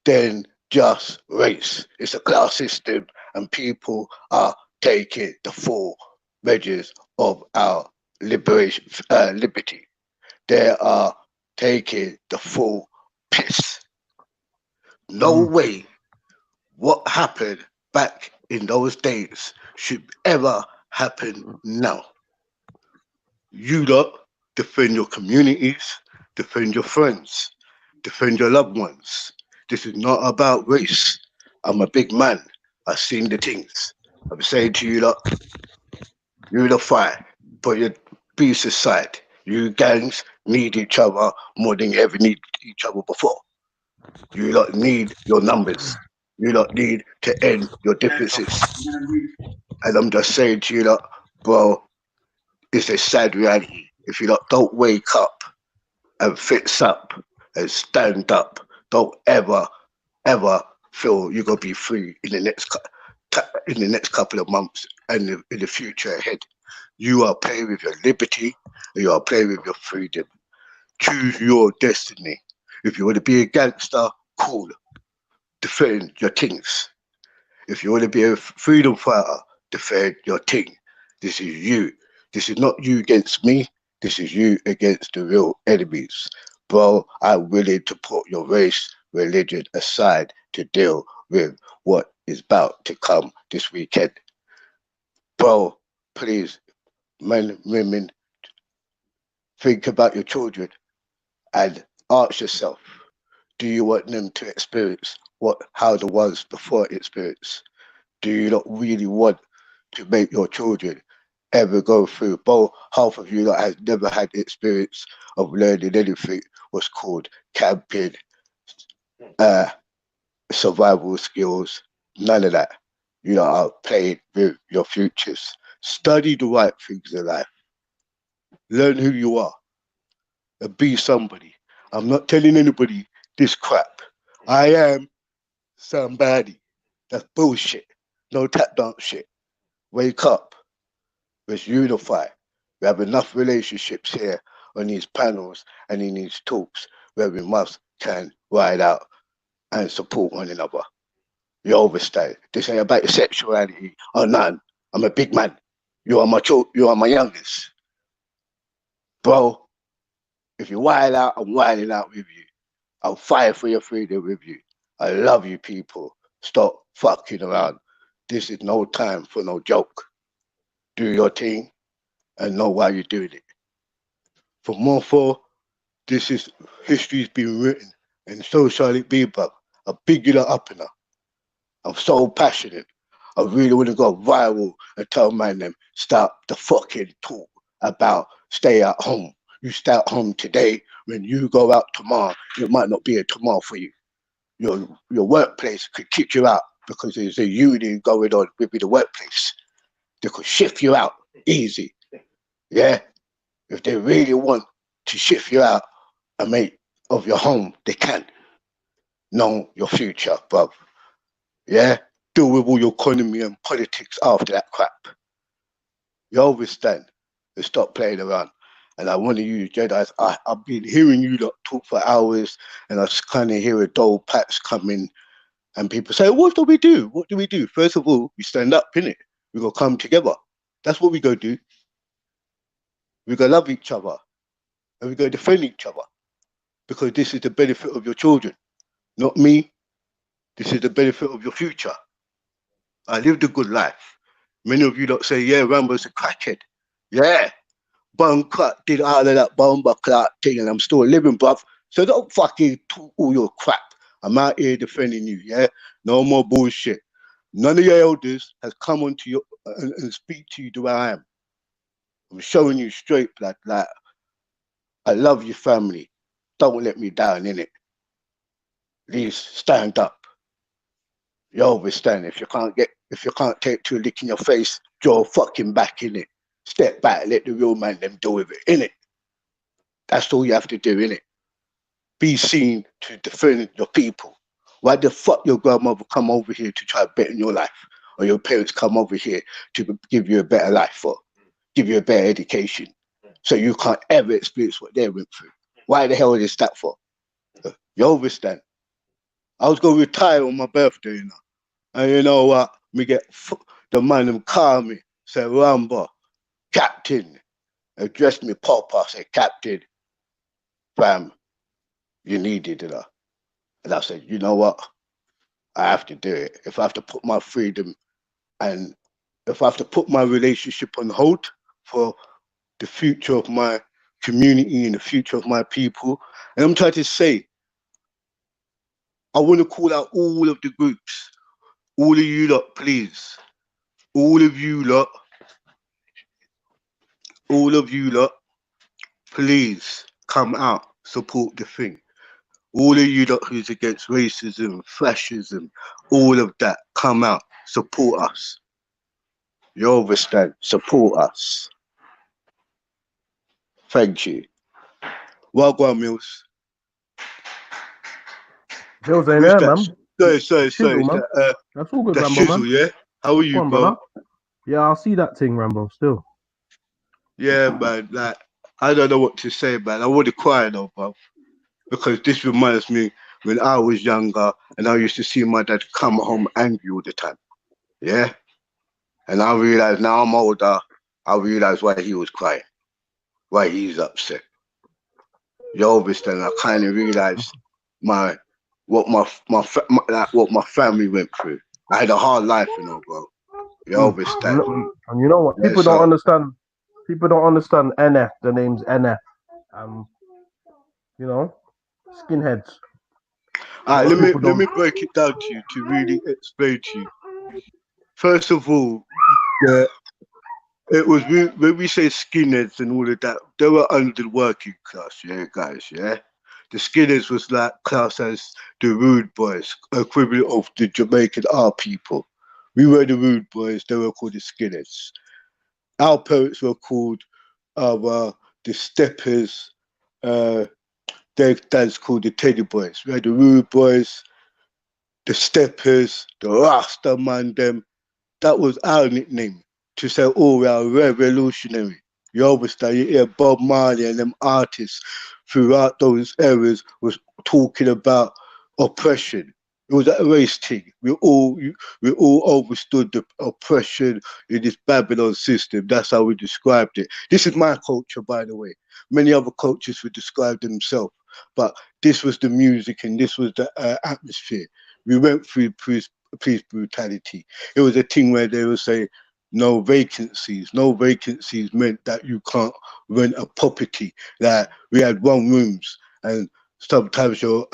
than just race. It's a class system, and people are taking the full measures of our liberty. They are taking the full piss. No way what happened back in those days should ever happen now. You lot defend your communities, defend your friends, defend your loved ones. This is not about race. I'm a big man. I've seen the things. I'm saying to you lot, you lot fight, put your beasts aside. You gangs need each other more than you ever need each other before. You lot need your numbers. You lot need to end your differences. And I'm just saying to you lot, bro, it's a sad reality. If you lot don't wake up and fix up and stand up Don't ever feel you're gonna be free in the next couple of months and in the future ahead. You are playing with your liberty, and you are playing with your freedom. Choose your destiny. If you want to be a gangster, cool. Defend your things. If you want to be a freedom fighter, defend your thing. This is you. This is not you against me. This is you against the real enemies. Bro, I'm willing to put your race, religion aside to deal with what is about to come this weekend. Bro, please, men, women, think about your children and ask yourself, do you want them to experience how the was before experience? Do you not really want to make your children ever go through? Both half of you that has never had the experience of learning anything what's called camping, survival skills, none of that. You know, are playing with your futures. Study the right things in life. Learn who you are and be somebody. I'm not telling anybody this crap. I am somebody. That's bullshit. No tap dance shit. Wake up. Let's unify. We have enough relationships here on these panels and in these talks where we can ride out and support one another. You understand? This ain't about your sexuality or none. I'm a big man. You are my youngest. Bro, if you wild out, I'm wilding out with you. I'll fight for your freedom with you. I love you people. Stop fucking around. This is no time for no joke. Do your thing and know why you're doing it. For more for, this is history's been written, and so shall it be, but I big you up in her. I'm so passionate. I really want to go viral and tell man them stop the fucking talk about stay at home. You stay at home today. When you go out tomorrow, it might not be a tomorrow for you. Your workplace could kick you out because there's a union going on within the workplace. They could shift you out easy. Yeah? If they really want to shift you out and make of your home, they can. Know your future, bruv. Yeah? Deal with all your economy and politics after that crap. You understand? And stop playing around. And I want to use Jedi's. I've been hearing you lot talk for hours, and I just kind of hear a dull patch coming, and people say, what do we do? What do we do? First of all, we stand up, innit? We gotta come together. That's what we gotta do. We gotta love each other, and we gotta defend each other, because this is the benefit of your children, not me. This is the benefit of your future. I lived a good life. Many of you don't say, yeah, Rambo's a crackhead. Yeah. Bum crack did all of that bomber clock thing, and I'm still living, bruv. So don't fucking talk all your crap. I'm out here defending you, yeah? No more bullshit. None of your elders has come onto you and speak to you the way I am. I'm showing you straight, blood, like, I love your family. Don't let me down, innit? Please stand up. You always stand. If you can't take two lick in your face, draw fucking back, in it. Step back, let the real man them deal with it, innit? That's all you have to do, innit? Be seen to defend your people. Why the fuck your grandmother come over here to try to better your life? Or your parents come over here to give you a better life or give you a better education? So you can't ever experience what they went through. Why the hell is that for? You understand? I was going to retire on my birthday, you know. And you know what? Me get the man them call me, say, Rambo, Captain. Address me Papa, say, Captain, fam, you needed it. And I said, you know what? I have to do it. If I have to put my freedom and if I have to put my relationship on hold for the future of my community and the future of my people. And I'm trying to say, I want to call out all of the groups, all of you lot, please. All of you lot, please come out, support the thing. All of you lot who's against racism, fascism, all of that, come out, support us. You understand? Support us. Thank you. Well, Mills. Bills ain't Who's there, that? man. Sorry. Shizzle, man. That's all good, That's Rambo, Shizzle, man. yeah? How are you, Come on, bro? brother. Yeah, I'll see that thing, Rambo, still. Yeah, man. Like, I don't know what to say, man. I want to cry though, bro. Because this reminds me when I was younger and I used to see my dad come home angry all the time. Yeah? And I realize now I'm older, I realize why he was crying, why he's upset. You understand? I kind of realized what my family went through. I had a hard life, you know, bro. You understand? And you know what? Yeah, People don't understand. People don't understand NF. The name's NF. You know, skinheads. All right, let me break it down to you to really explain to you. First of all, it was when we say skinheads and all of that, they were under the working class, yeah, guys, yeah. The skinheads was like class as the rude boys, equivalent of the Jamaican our people. We were the rude boys, they were called the skinheads. Our parents were called the steppers, their dads called the teddy boys. We had the rude boys, the steppers, the Rasta man, them. That was our nickname to say, oh, we are revolutionary. You understand? You hear Bob Marley and them artists throughout those eras was talking about oppression. It was a race thing. We all understood the oppression in this Babylon system. That's how we described it. This is my culture, by the way. Many other cultures would describe themselves, but this was the music and this was the atmosphere. We went through police brutality. It was a thing where they would say no vacancies. No vacancies meant that you can't rent a property. Like we had 1 rooms, and sometimes your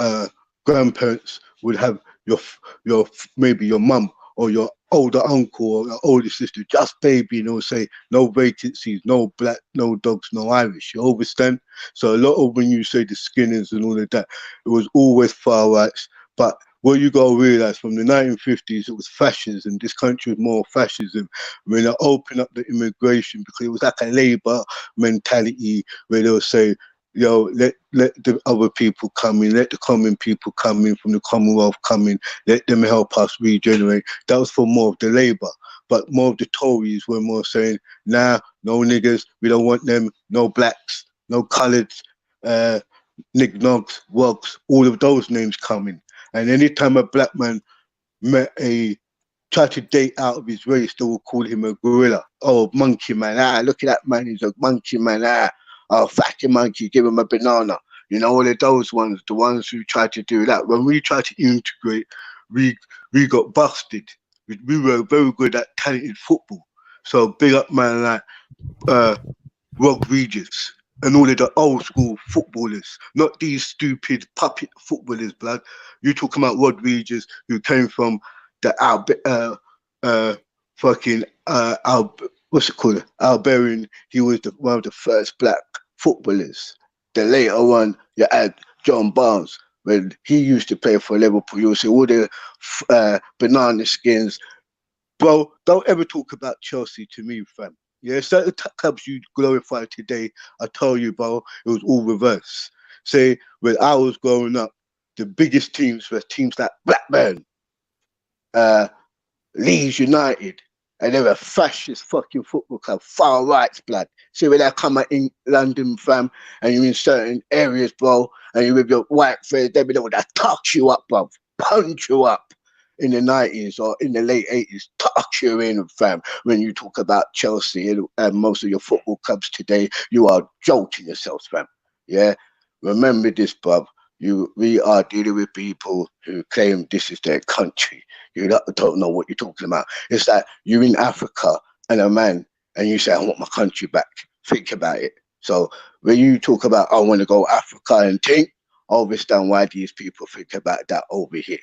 grandparents would have your maybe your mum or your older uncle or your older sister just baby, and they'll say no vacancies, no black, no dogs, no Irish. You understand? So a lot of when you say the Skinners and all of that, it was always far rights, but what you gotta realize from the 1950s, it was fascism. This country was more fascism. When they opened up the immigration, because it was like a labor mentality where they'll say, yo, let the other people come in, let the common people come in from the Commonwealth come in, let them help us regenerate. That was for more of the labor. But more of the Tories were more saying, nah, no niggers, we don't want them, no blacks, no coloreds, nignogs, wogs, all of those names coming. And anytime a black man tried to date out of his race, they would call him a gorilla. Oh, monkey man, look at that man, he's a monkey man, oh, fatty monkey, give him a banana. You know, all of those ones, the ones who tried to do that. When we tried to integrate, we got busted. We were very good at talented football. So big up man like Rob Regis and all of the old school footballers, not these stupid puppet footballers, blood. You talking about Rod Regis, who came from the what's it called? Alberian. He was one of the first black footballers. The later one, you had John Barnes. When he used to play for Liverpool, you would say all the banana skins. Bro, don't ever talk about Chelsea to me, fam. Yeah, certain clubs you glorify today, I tell you, bro, it was all reverse. Say, when I was growing up, the biggest teams were teams like Blackburn, Leeds United, and they were a fascist fucking football club, far rights, blood. See, when they come out in London, fam, and you're in certain areas, bro, and you're with your white friends, they be able to touch you up, bro, punch you up. In the 90s or in the late 80s, touch you in, fam. When you talk about Chelsea and most of your football clubs today, you are jolting yourselves, fam. Yeah? Remember this, bruv. We are dealing with people who claim this is their country. You don't know what you're talking about. It's like you're in Africa and a man, and you say, I want my country back. Think about it. So when you talk about, I want to go Africa and think, I understand why these people think about that over here.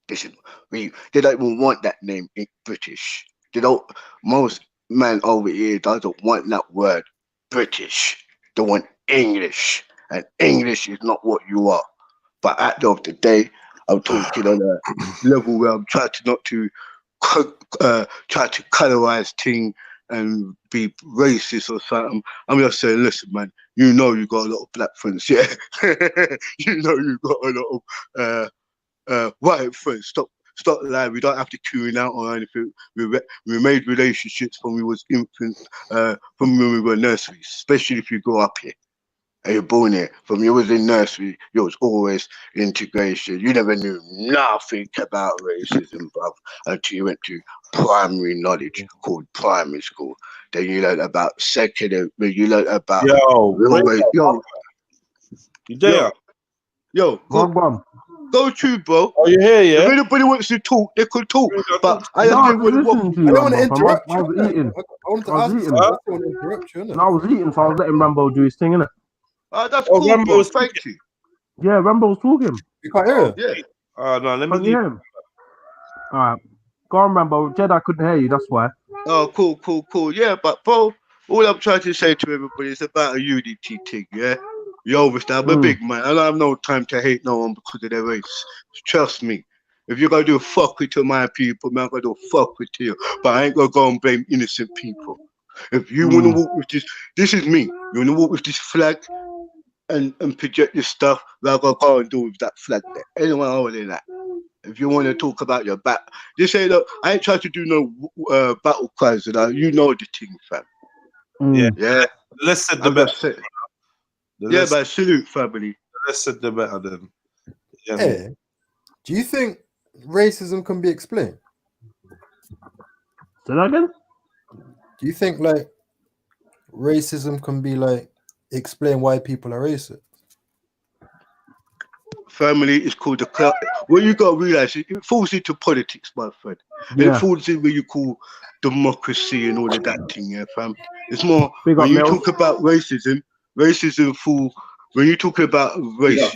Listen, they don't even want that name in British. They don't. Most man over here doesn't want that word British. They want English, and English is not what you are. But at the end of the day, I'm talking on a level where I'm trying to not to try to colorize things and be racist or something. I'm just saying, listen, man. You know you got a lot of black friends, yeah. You know you got a lot of right friends, stop lying. We don't have to queuing out or anything. We made relationships when we was infants, from when we were nurseries, especially if you grow up here. And you're born here. From you was in nursery, you was always integration. You never knew nothing about racism, bruv, until you went to primary knowledge called primary school. Then you learned about secondary. You learned about Go to, bro. Are you here? Yeah. If anybody wants to talk, they could talk. But I No, just I was listening to you, I don't want to Rambo, fam. interrupt I you. was innit? eating. I wanted to I was ask you eating. something. I don't want to interrupt you, innit? No, I was eating, so I was letting Rambo do his thing, innit? That's cool, bro. Thank you. Yeah, Rambo was talking. You can't hear him? Yeah. No, let me Can you hear him? All right. Go on, Rambo. Jedi couldn't hear you, that's why. Oh, cool. Yeah, but bro, all I'm trying to say to everybody is about a unity thing, yeah? You understand? I'm a big man. I don't have no time to hate no one because of their race. Trust me. If you're gonna do fuck with to my people, man, I'm gonna do fuck with you. But I ain't gonna go and blame innocent people. If you wanna walk with this is me. You wanna walk with this flag and project this stuff, what I'm gonna go and do with that flag there. Anyone holding that. If you want to talk about your back, just say, look, I ain't trying to do no battle cries and that. You know the thing, fam. Yeah. Let's set the better. Yeah, but salute, family. Let's set the better then. Yeah. Hey, do you think racism can be explained? Say that again? Do you think like racism can be like explain why people are racist? Family is called the club. What you gotta realize, it falls into politics, my friend. And it falls in what you call democracy and all of that thing, yeah, fam. It's more when you talk about racism fall. When you talk about race,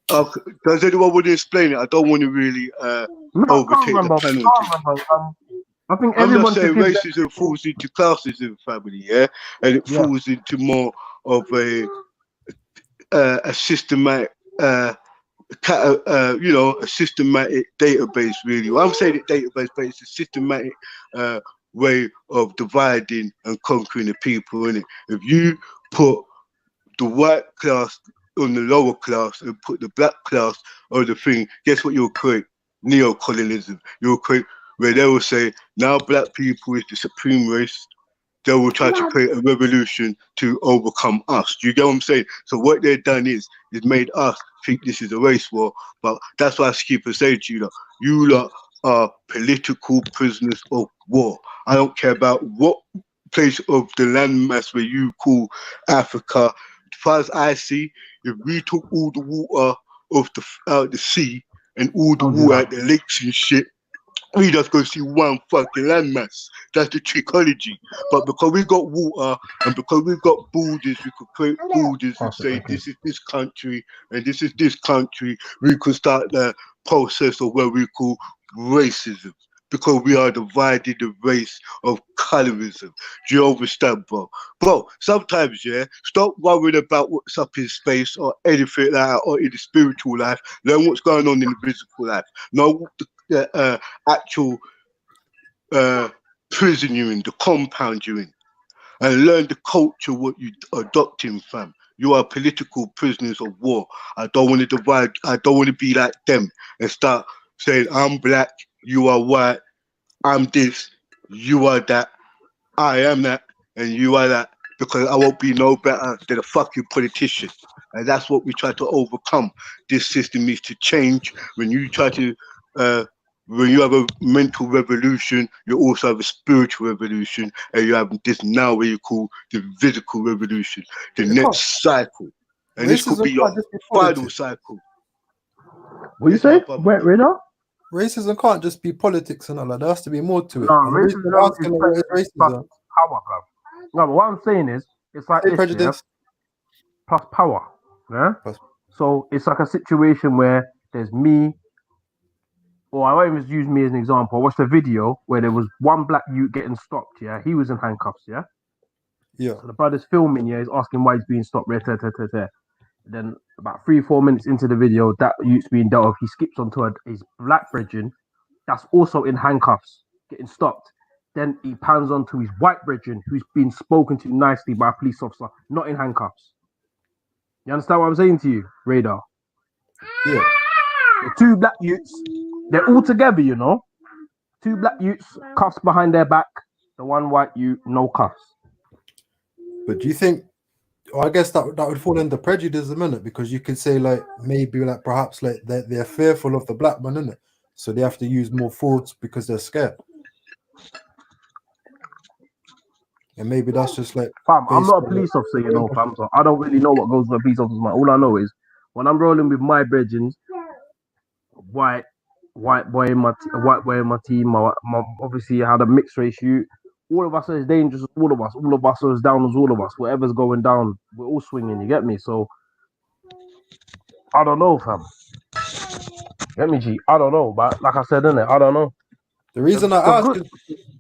does anyone want to explain it? I don't want to really overtake the panel. I think I'm everyone not saying should give racism falls into classism, family, yeah, and it falls into more of a systematic, a systematic database. Really, well, I'm saying it database, but it's a systematic way of dividing and conquering the people. Innit? If you put the white class on the lower class and put the black class on the thing, guess what you'll create? Neo-colonialism. You'll create where they will say now black people is the supreme race. They will try to create a revolution to overcome us. Do you get what I'm saying? So what they've done is made us think this is a race war. But that's why I keep saying to you lot are political prisoners of war. I don't care about what place of the landmass where you call Africa. As far as I see, if we took all the water out the sea and all the water out the lakes and shit, we just gonna see one fucking landmass. That's the trichology. But because we got water and because we've got borders, we could create borders and say this is this country and this is this country. We could start the process of what we call racism. Because we are divided the race of colorism. Do you understand, bro? Bro, sometimes, stop worrying about what's up in space or anything like that or in the spiritual life. Learn what's going on in the physical life. Know the actual prison you're in, the compound you're in. And learn the culture, what you adopting, fam. You are political prisoners of war. I don't want to divide. I don't want to be like them and start saying, I'm black, you are white, I'm this, you are that, I am that, and you are that, because I won't be no better than a fucking politician. And that's what we try to overcome. This system needs to change. When you try to, when you have a mental revolution, you also have a spiritual revolution, and you have this now what you call the physical revolution, the next cycle. And this could be your final cycle. What you say? Wait, Rita? Racism can't just be politics and all that. There has to be more to it. No, And the reason I'm racism asking what is racism. power, bro. No, but what I'm saying is, it's like this, prejudice plus power, So it's like a situation where there's me, or I won't even use me as an example. I watched a video where there was one black youth getting stopped. He was in handcuffs. Yeah. So the brother's filming. He's asking why he's being stopped. Then about 3-4 minutes into the video, that youth's being dealt with. He skips onto his black brethren that's also in handcuffs, getting stopped. Then he pans onto his white brethren who's been spoken to nicely by a police officer, not in handcuffs. You understand what I'm saying to you, Radar? Yeah. The two black youths, they're all together, you know. Two black youths, cuffs behind their back. The one white youth, no cuffs. But do you think? Well, I guess that would fall under prejudice, a minute, because you could say like maybe like perhaps like they're fearful of the black man, innit? So they have to use more force because they're scared. And maybe that's just like fam, I'm not a police officer, you know, fam. So I don't really know what goes with a police officer's mind. All I know is when I'm rolling with my brethren, white boy in my team. Obviously, I had a mixed race shoot. All of us are as dangerous as all of us. All of us are as down as all of us. Whatever's going down, we're all swinging. You get me? So I don't know, fam. Get me, G? I don't know, but like I said, innit? I don't know. The reason I asked is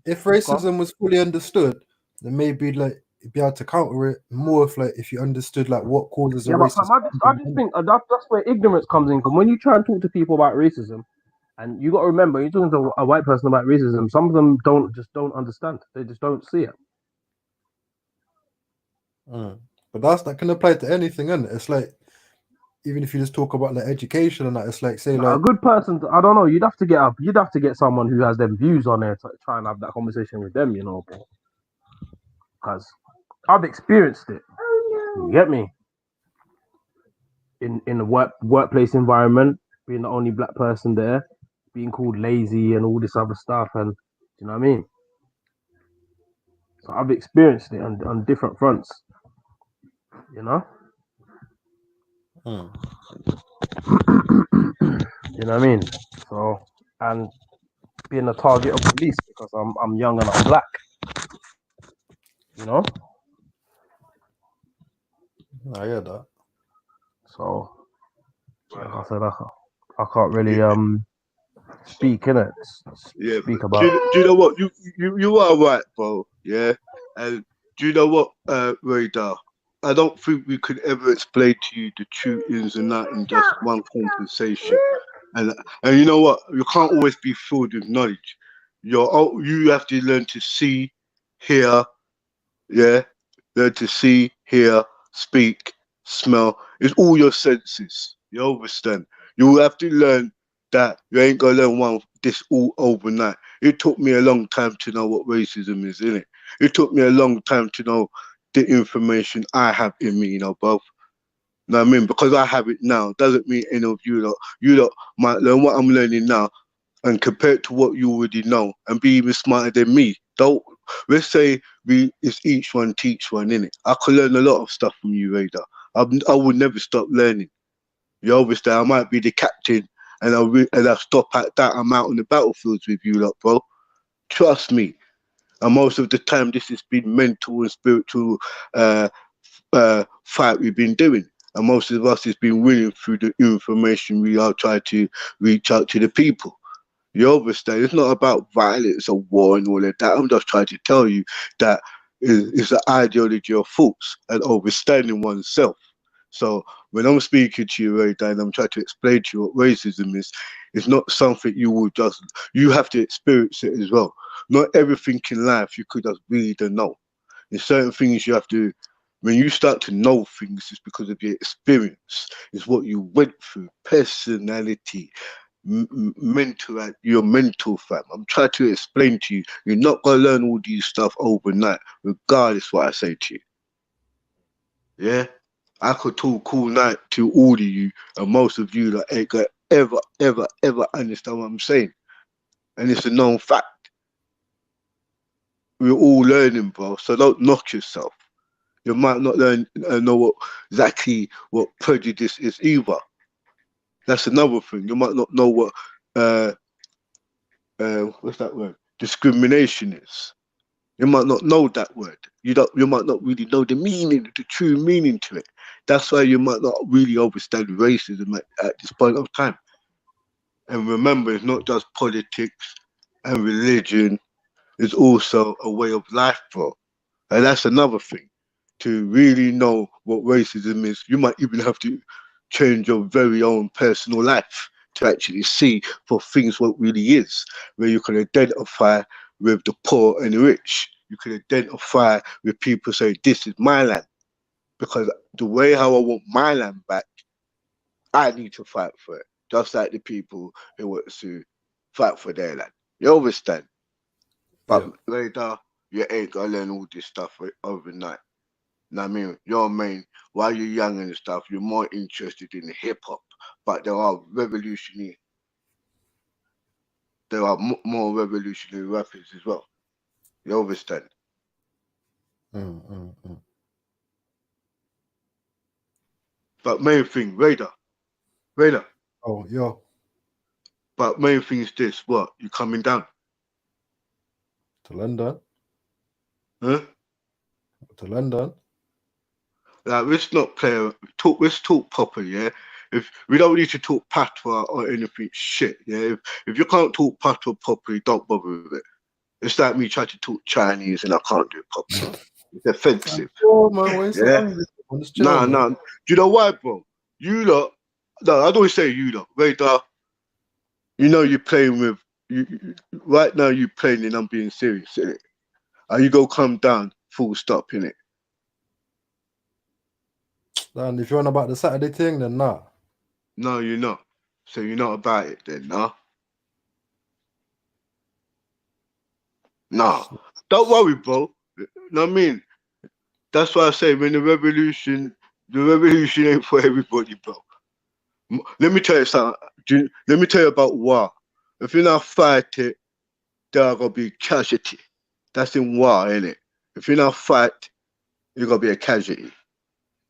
if racism was fully understood, then maybe like you'd be able to counter it more if you understood like what causes a racism. I just think that's where ignorance comes in. Because when you try and talk to people about racism, and you got to remember, you're talking to a white person about racism. Some of them don't understand. They just don't see it. But that can apply to anything, isn't it? It's like even if you just talk about like education and that, it's like say like a good person. I don't know. You'd have to get someone who has them views on there to try and have that conversation with them. You know, because I've experienced it. You get me? In the workplace environment, being the only black person there, being called lazy and all this other stuff, and you know what I mean. So I've experienced it on different fronts. You know. You know what I mean? So, and being a target of police because I'm young and I'm black. You know? I hear that. So, like I said, I can't really speak, innit? Speak about. Do you know what? You are right, bro. Yeah. And do you know what, Radar? I don't think we could ever explain to you the true ins and outs in just one conversation. And you know what? You can't always be filled with knowledge. You have to learn to see, hear, yeah, learn to see, hear, speak, smell. It's all your senses. You understand? You have to learn that you ain't gonna learn this all overnight. It took me a long time to know what racism is, innit? It took me a long time to know the information I have in me, you know, both. You know what I mean? Because I have it now doesn't mean any of you lot might learn what I'm learning now and compared to what you already know and be even smarter than me. Let's say it's each one teach one, innit? I could learn a lot of stuff from you, Radar. I would never stop learning. You understand? I might be the captain and I'll stop at that. I'm out on the battlefields with you lot, bro. Trust me. And most of the time, this has been mental and spiritual fight we've been doing. And most of us has been winning through the information we are trying to reach out to the people. You understand? It's not about violence or war and all of that. I'm just trying to tell you that it's an ideology of thoughts and overstanding oneself. So when I'm speaking to you, Ray Dan, I'm trying to explain to you what racism is. It's not something you have to experience it as well. Not everything in life you could just read and know. There's certain things you have to, when you start to know things, it's because of your experience. It's what you went through, personality, your mental fam. I'm trying to explain to you, you're not going to learn all these stuff overnight, regardless what I say to you. Yeah? I could talk all night to all of you, and most of you that ain't gonna ever understand what I'm saying. And it's a known fact. We're all learning, bro. So don't knock yourself. You might not know exactly what prejudice is either. That's another thing. You might not know what what's that word? Discrimination is. You might not know that word. You might not really know the meaning, the true meaning to it. That's why you might not really understand racism at this point of time. And remember, it's not just politics and religion. It's also a way of life, bro. And that's another thing. To really know what racism is, you might even have to change your very own personal life to actually see for things what really is, where you can identify with the poor and the rich. You can identify with people saying, this is my land. Because the way how I want my land back, I need to fight for it. just like the people who want to fight for their land. You understand? But later, you ain't gonna learn all this stuff overnight. Know what I mean? You're while you're young and stuff, you're more interested in hip hop. But there are more revolutionary rappers as well. You understand? But main thing, Radar. Oh, yeah. But main thing is this: what? You coming down to London? Huh? To London? Like, let's not play. Let's talk proper, yeah. If we don't need to talk patois or anything shit, yeah. If you can't talk patois properly, don't bother with it. It's like me trying to talk Chinese and I can't do it properly. It's offensive. Oh man, why so Yeah. angry? Nah. Do you know why, bro? You lot. No, I don't say you lot. Radar. You know you're playing with you right now. You're playing and I'm being serious, innit? Are you go come down? Full stop, innit? Dan, if you're on about the Saturday thing, then nah. No, you're not. So you're not about it then, nah? Nah. Don't worry, bro. You know what I mean? That's why I say when the revolution ain't for everybody, bro. Let me tell you something. Let me tell you about war. If you're not fight it, there are gonna be casualty. That's in war, innit? If you're not fight, you're gonna be a casualty.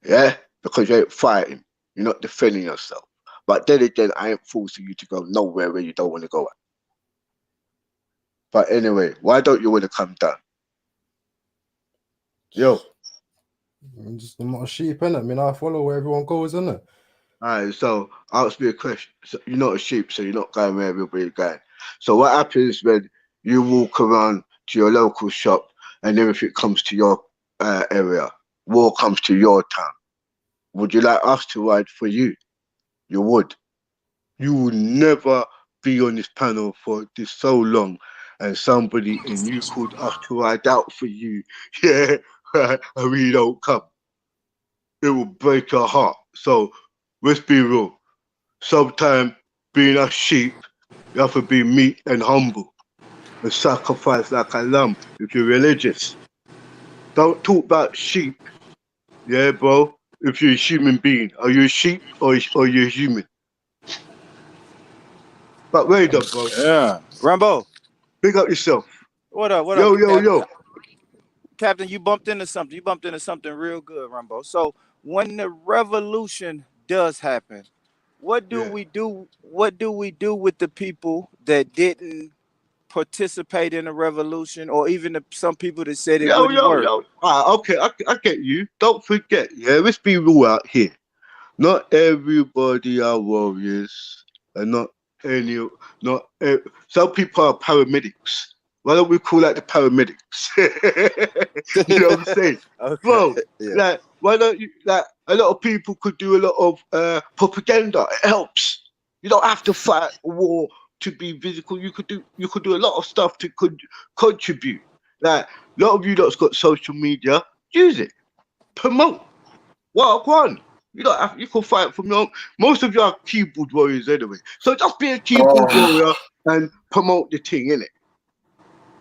Yeah? Because you ain't fighting. You're not defending yourself. But then again, I ain't forcing you to go nowhere where you don't want to go at. But anyway, why don't you want to come down? Yo. I'm not a sheep, innit? I mean, I follow where everyone goes, innit? Alright, so ask me a question. So you're not a sheep, so you're not going where everybody's going. So what happens when you walk around to your local shop and everything comes to your area? War comes to your town. Would you like us to ride for you? You would. You would never be on this panel for this so long and you called us to ride out for you. Yeah, and we don't come. It will break your heart. So let's be real. Sometimes being a sheep, you have to be meek and humble and sacrifice like a lamb if you're religious. Don't talk about sheep, yeah, bro. If you're a human being, are you a sheep or you're a human? But wait up, bro. Yeah, Rambo. Big up yourself. What up? Yo. Captain, you bumped into something. You bumped into something real good, Rambo. So when the revolution does happen, what do we do? What do we do with the people that didn't participate in the revolution, or even some people that said it wouldn't work? Okay, I get you. Don't forget, yeah. Let's be real out here. Not everybody are warriors, and some people are paramedics. Why don't we call that the paramedics? You know what I'm saying? Okay. Bro, Yeah. like, why don't you, like, a lot of people could do a lot of propaganda. It helps. You don't have to fight a war to be physical. You could do a lot of stuff to contribute. Like, a lot of you that's got social media, use it. Promote. Walk on. You don't have, you can fight from your own. Most of you are keyboard warriors anyway. So just be a keyboard warrior and promote the thing, innit?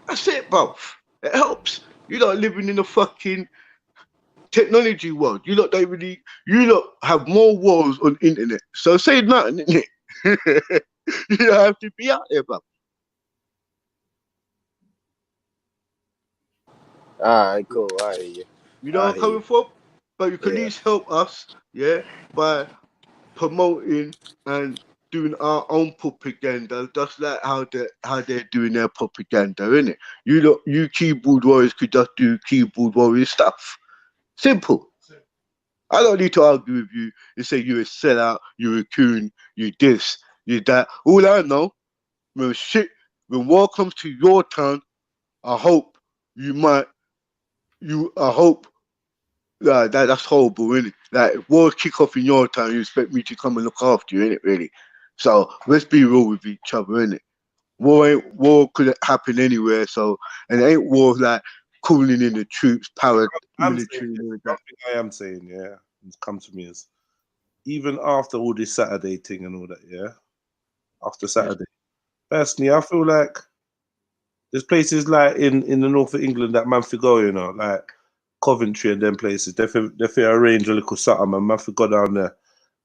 That's it, bro. It helps. You're not living in a fucking technology world. You lot have more wars on internet. So say nothing, innit? You don't have to be out there, bro. All right, cool. I hear you. You know where I'm coming from? But you can at least help us, yeah, by promoting and doing our own propaganda, just like how they're doing their propaganda, innit? You keyboard warriors could just do keyboard warrior stuff. Simple. I don't need to argue with you and say you're a sellout, you're a coon, you this, you that. All I know, when war comes to your town, I hope that's horrible, innit? Like, if war kick off in your town, you expect me to come and look after you, innit, really? So let's be real with each other, innit? War could happen anywhere, so, and it ain't war like calling in the troops, paramilitary. Something I am saying, yeah, it's come to me is, even after all this Saturday thing and all that, yeah, after Saturday. Personally, I feel like there's places like in the north of England that man for go, you know, like Coventry and them places. They feel arrange a little something and man for go down there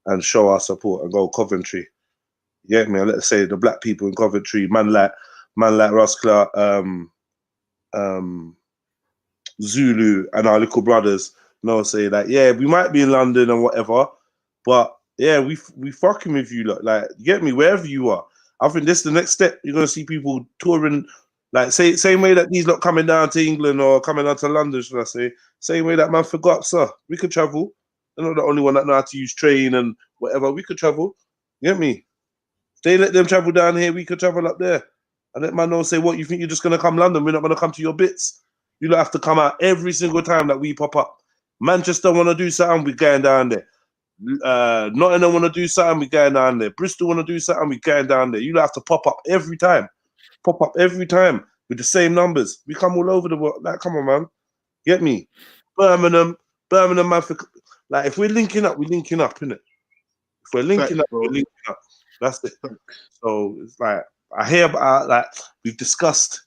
and show our support and go Coventry. You get me? And let's say the black people in Coventry, man like Ross Clark, Zulu and our little brothers, you know, say like, yeah, we might be in London and whatever, but yeah, we fucking with you, like, you get me, wherever you are. I think this is the next step. You're gonna see people touring, like same way that these lot coming down to England or coming down to London, should I say? Same way that man forgot, sir. We could travel. They're not the only one that know how to use train and whatever. We could travel. You get me? They let them travel down here. We could travel up there. And let man know, say, what, you think you're just gonna come London? We're not gonna come to your bits. You don't have to come out every single time that we pop up. Manchester want to do something, we're going down there. Nottingham want to do something, we're going down there. Bristol want to do something, we're going down there. You don't have to pop up every time. Pop up every time with the same numbers. We come all over the world. Like, come on, man. Get me? Birmingham, man. Like, if we're linking up, we're linking up, innit? If we're linking up, we're linking up. That's it. So it's like, I hear about, like, we've discussed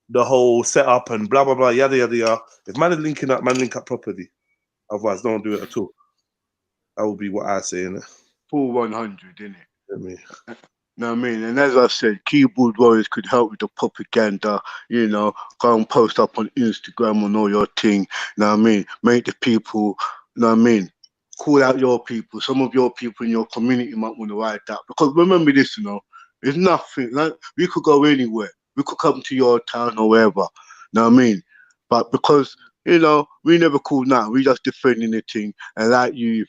the whole setup and blah blah blah, yada yada yada. If man is linking up, man link up properly. Otherwise, don't do it at all. That would be what I say, innit? Full 100, innit? I mean, know what I mean? And as I said, keyboard warriors could help with the propaganda, you know, go and post up on Instagram and all your thing, know what I mean? Make the people, know what I mean? Call out your people. Some of your people in your community might want to ride that. Because remember this, you know, it's nothing. Like, we could go anywhere. We could come to your town or wherever, know what I mean? But because, you know, we never call now. We just defending the thing. And like you,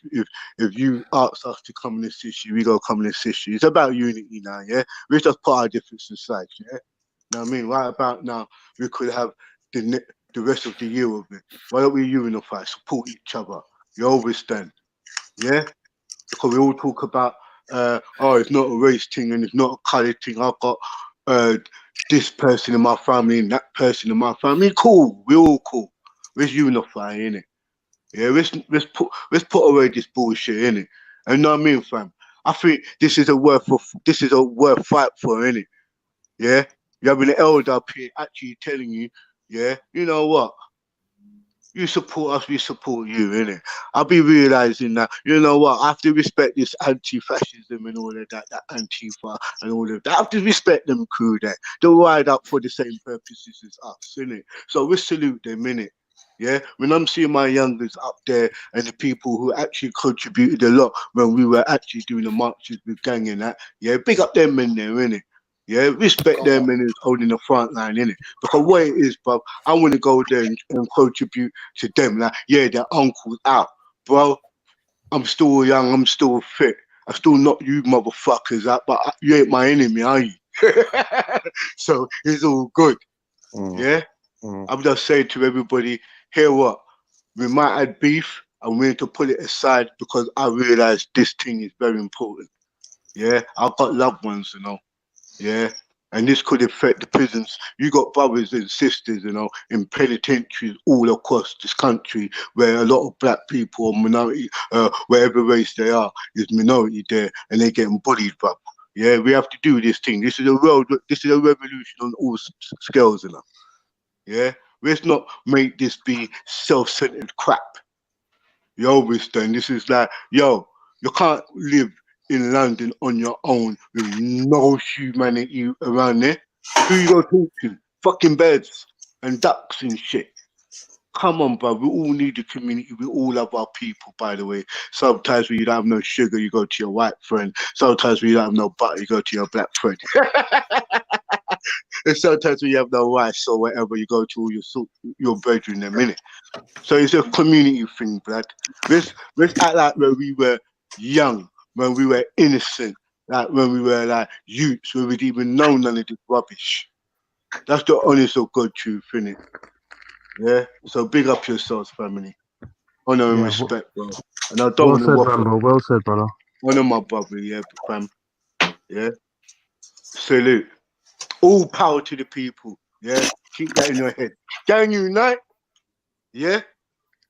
if you ask us to come and assist you, we go come and assist you. It's about unity now, yeah? We just put our differences aside, yeah? Know what I mean? Right about now, we could have the rest of the year of it. Why don't we unify, support each other? You understand? Yeah? Because we all talk about, oh, it's not a race thing and it's not a colour thing. I've got this person in my family and that person in my family. Cool. We're all cool. Let's unify, innit? Yeah, let's put away this bullshit, innit? And you know what I mean, fam? I think this is a worth fight for, innit? Yeah? You having an elder up here actually telling you, yeah, you know what? You support us, we support you, innit? I'll be realizing that, you know what, I have to respect this anti-fascism and all of that, that Antifa and all of that. I have to respect them crew there. They ride up for the same purposes as us, innit? So we salute them, innit? Yeah, when I'm seeing my youngers up there and the people who actually contributed a lot when we were actually doing the marches with gang and that, yeah, big up them men there, innit? Yeah, respect them men who's holding the front line, innit? Because what it is, bruv, I want to go there and contribute to them. Like, yeah, their uncle's out. Bro, I'm still young, I'm still fit. I still knock you motherfuckers out, but you ain't my enemy, are you? So it's all good. Yeah? I'm just saying to everybody, hear what? We might have beef and we need to put it aside because I realize this thing is very important. Yeah? I've got loved ones, you know. Yeah, and this could affect the prisons. You got brothers and sisters, you know, in penitentiaries all across this country where a lot of black people or minority, whatever race they are, is minority there, and they're getting bullied, bruv. Yeah, we have to do this thing. This is a revolution on all scales, you know. Yeah, let's not make this be self-centered crap. You understand? This is like, yo, you can't live in London on your own with no humanity around there. Who you gonna talk to? Fucking birds and ducks and shit. Come on, bro. We all need a community. We all love our people, by the way. Sometimes when you don't have no sugar, you go to your white friend. Sometimes when you don't have no butter, you go to your black friend. And sometimes when you have no rice or whatever, you go to all your brethren in a minute. So it's a community thing, blood. Let's act like when we were young, when we were innocent, like when we were like youths, when we'd even know none of this rubbish. That's the honest or good truth, innit? Yeah? So big up yourselves, family. Honor and respect, bro. And I don't want to waffle. Rambo. Well said, brother. Honor my brother, yeah, fam. Yeah? Salute. All power to the people. Yeah? Keep that in your head. Gang unite. Yeah?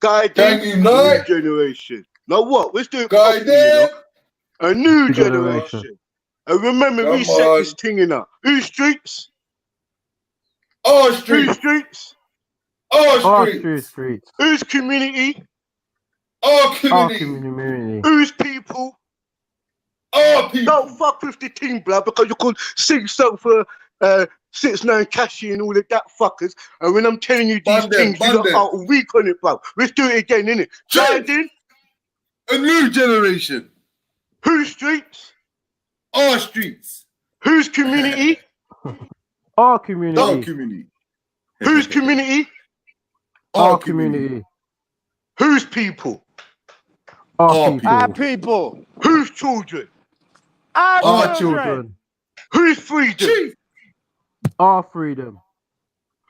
Gang unite. New generation. Now what? Let's do it properly, you know? A new generation. And remember, Come reset on. this thing, you know. Who's streets? All Who's streets. streets? All streets. Streets. Who's community? All Our community. community. Who's people? All people. Don't fuck with the team, blood, because you could sing so for 6ix9ine Cashy and all of that fuckers. And when I'm telling you these things, you lot are weak on it, bro. Let's do it again, innit? Guiding. A new generation. Who's streets? Our streets. Who's community? Our community. Our community. Who's community? Our community. Who's people? Our people. Our people. Who's children? Our children. Who's freedom? Our freedom.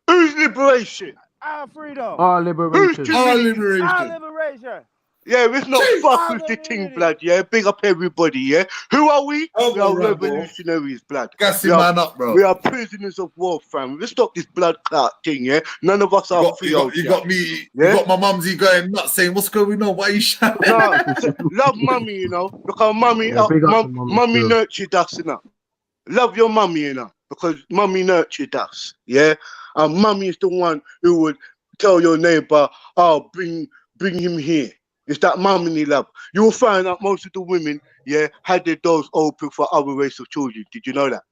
Who's liberation? Our freedom. Our liberation. Who's Our community? liberation. Our liberation. Yeah, let's not fuck with the team, blood, yeah? Big up everybody, yeah? Who are we? We are revolutionaries, blood. Gassy We are- man up, bro. We are prisoners of war, fam. Let's stop this blood clot thing, yeah? None of us are free. You got me. Yeah? You got my mumsy going nuts saying, "What's going on? Why are you shouting?" Love mummy, you know, because mummy, Yeah, big up to mummy mummy too. nurtured us, you know. Love your mummy, you know, because mummy nurtured us, yeah. And mummy is the one who would tell your neighbor, "Oh, bring him here." It's that mummy love. You will find that most of the women, yeah, had their doors open for other race of children. Did you know that?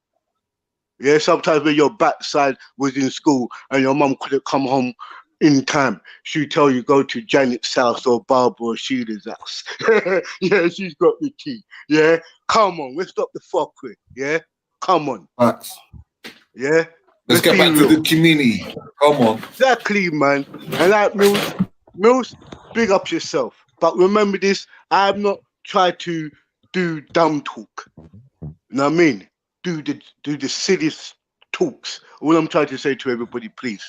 Yeah, sometimes when your backside was in school and your mum couldn't come home in time, she'd tell you go to Janet's house or Barbara or Sheila's house. Yeah, she's got the key. Yeah, come on, let's stop the fuckery. Yeah, come on. Facts. Yeah, Let's get be back to real. the community. Come on. Exactly, man. And like Mills, big up yourself. But remember this, I'm not trying to do dumb talk. You know what I mean? Do the silliest talks. All I'm trying to say to everybody, please,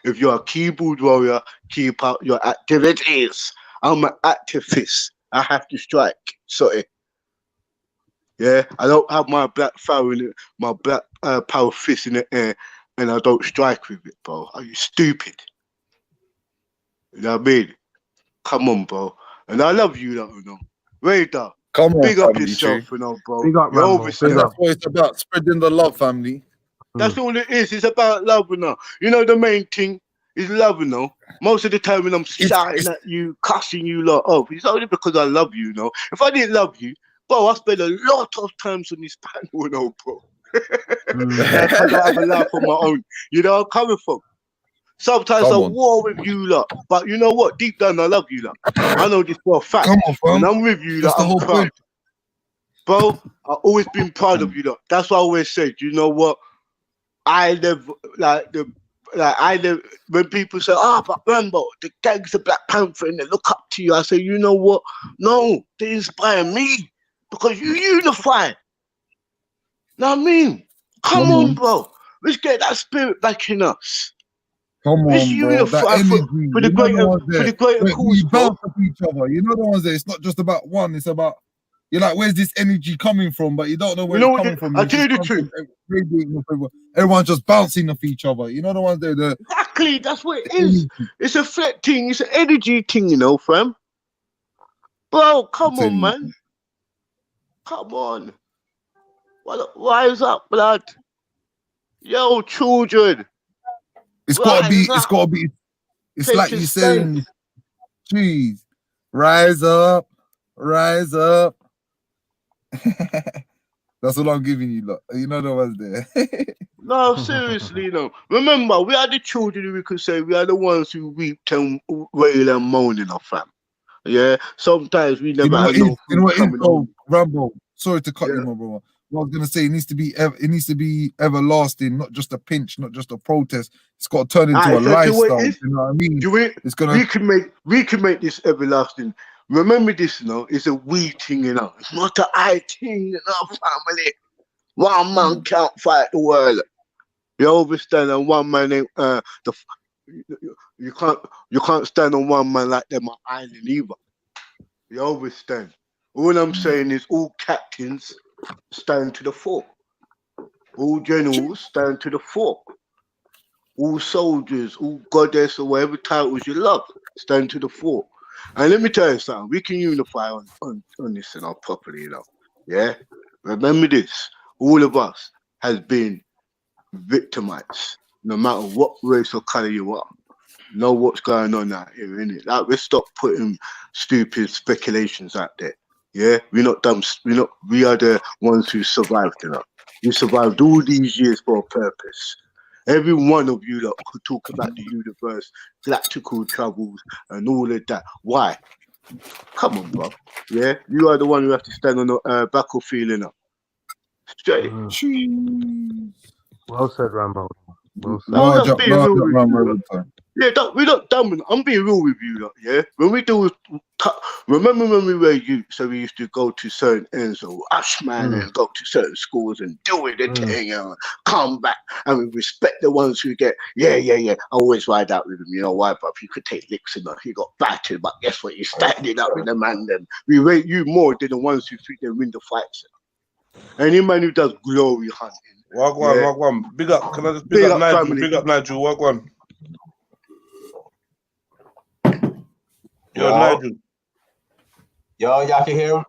if you're a keyboard warrior, keep up your activities. I'm an activist. I have to strike. Sorry. Yeah, I don't have my black power in it, my black power fist in the air, and I don't strike with it, bro. Are you stupid? You know what I mean? Come on, bro. And I love you, you know. Radar. Come on, big up family, yourself, Tree. you know, bro. Big up, You're Rambo. overstand. Big up. That's what it's about. Spreading the love, family. That's all it is. It's about love, you know. You know, the main thing is love, you know. Most of the time when I'm shouting at you, cussing you lot off, it's only because I love you, you know. If I didn't love you, bro, I spend a lot of times on this panel, you know, bro. Because I have a life of my own. You know where I'm coming from. Sometimes I war with you lot, but you know what? Deep down, I love you lot. I know this for a fact. Come on, fam. When I'm with you lot, That's the I'm whole proud. point. Bro, I've always been proud of you lot. That's why I always said, you know what? I never, when people say, but Rambo, the gang's a Black Panther and they look up to you, I say, you know what? No, they inspire me because you unify. Know what I mean? Come on, bro. Let's get that spirit back in us. Come Let's on, bro. unify That energy. for the greater cause, We bro. bounce off each other. You know the ones there. It's not just about one. It's about you're like, where's this energy coming from? But you don't know where You know it's what coming from. I tell you the truth. Everyone's just bouncing off each other. You know the ones there. Exactly, that's what it is. It's a flat thing. It's an energy thing, you know, fam. Bro, come on, man. Come on. Rise up, blood. Yo, children. It's gotta be. It's gotta be. It's Take like your you saying, "Jeez, rise up, rise up." That's what I'm giving you. Lot. You know the ones there. No, seriously, no. Remember, we are the children who we could say we are the ones who weep and wail and moan in our fam. Yeah, sometimes we never have no food coming home. Rambo. Sorry to cut you, my brother. What I was gonna say, it needs to be everlasting, not just a pinch, not just a protest. It's got to turn into a lifestyle. You know what I mean? It's gonna. We can make this everlasting. Remember this, you know. It's a we thing, you know. It's not an I thing, you know, family. One man can't fight the world. You understand? And one man ain't you can't stand on one man like them on island either. You understand? All I'm saying is all captains stand to the fore. All generals stand to the fore. All soldiers, all goddess or whatever titles you love, stand to the fore. And let me tell you something, we can unify on this, you know, properly, you know. Yeah? Remember this: all of us has been victimized, no matter what race or color you are. Know what's going on out here, innit? Like, let's stop putting stupid speculations out there. Yeah, we're not dumb. We are the ones who survived, you know. We survived all these years for a purpose. Every one of you lot could talk about the universe, galactical travels, and all of that. Why? Come on, bro. Yeah, you are the one who have to stand on the battlefield, you know. Straight. Well said, Rambo. Well said. No, I'm being real with you. Yeah, we're not dumb. I'm being real with you, lot, yeah. When we do, remember when we were youth, so we used to go to certain ends of Ashman and go to certain schools and do with the thing, you know, come back and we respect the ones who get, yeah. I always ride out with them, you know why? But if you could take licks enough, you got battered, but guess what? You're standing up with the man. Then we rate you more than the ones who think they win the fights. Any man who does glory hunting. Wagwan. Big up. Can I just big up Nigel? Family. Big up Nigel. Wagwan. Yo, Nigel. Yo, y'all can hear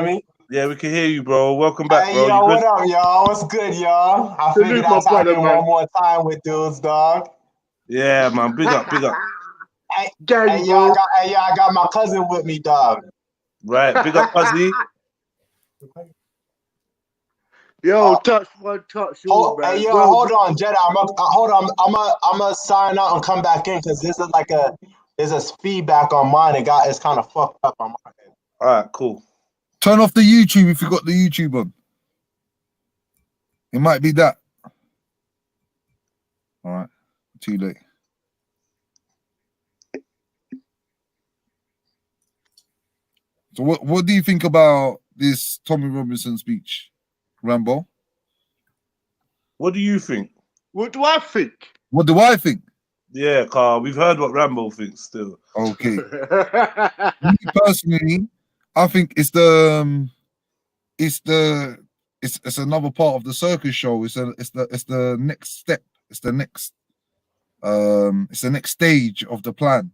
me? Yeah, we can hear you, bro. Welcome back, hey, bro. Yo, what up, y'all? What's good, y'all? I figured I'd tap in one more time with dudes, dog. Yeah, man. Big up. Hey, y'all, I got my cousin with me, dog. Right, big up, Fuzzy. Yo, touch. Hey, yo, hold on, Jedi. I'm gonna sign out and come back in because this is like there's a feedback on mine. It's kind of fucked up on my end. All right, cool. Turn off the YouTube if you got the YouTube on. It might be that. All right, too late. So what do you think about this Tommy Robinson speech, Rambo? What do you think? What do I think? What do I think? Yeah, Carl, we've heard what Rambo thinks still. Okay. Me personally, I think it's another part of the circus show. It's the next step. It's the next stage of the plan.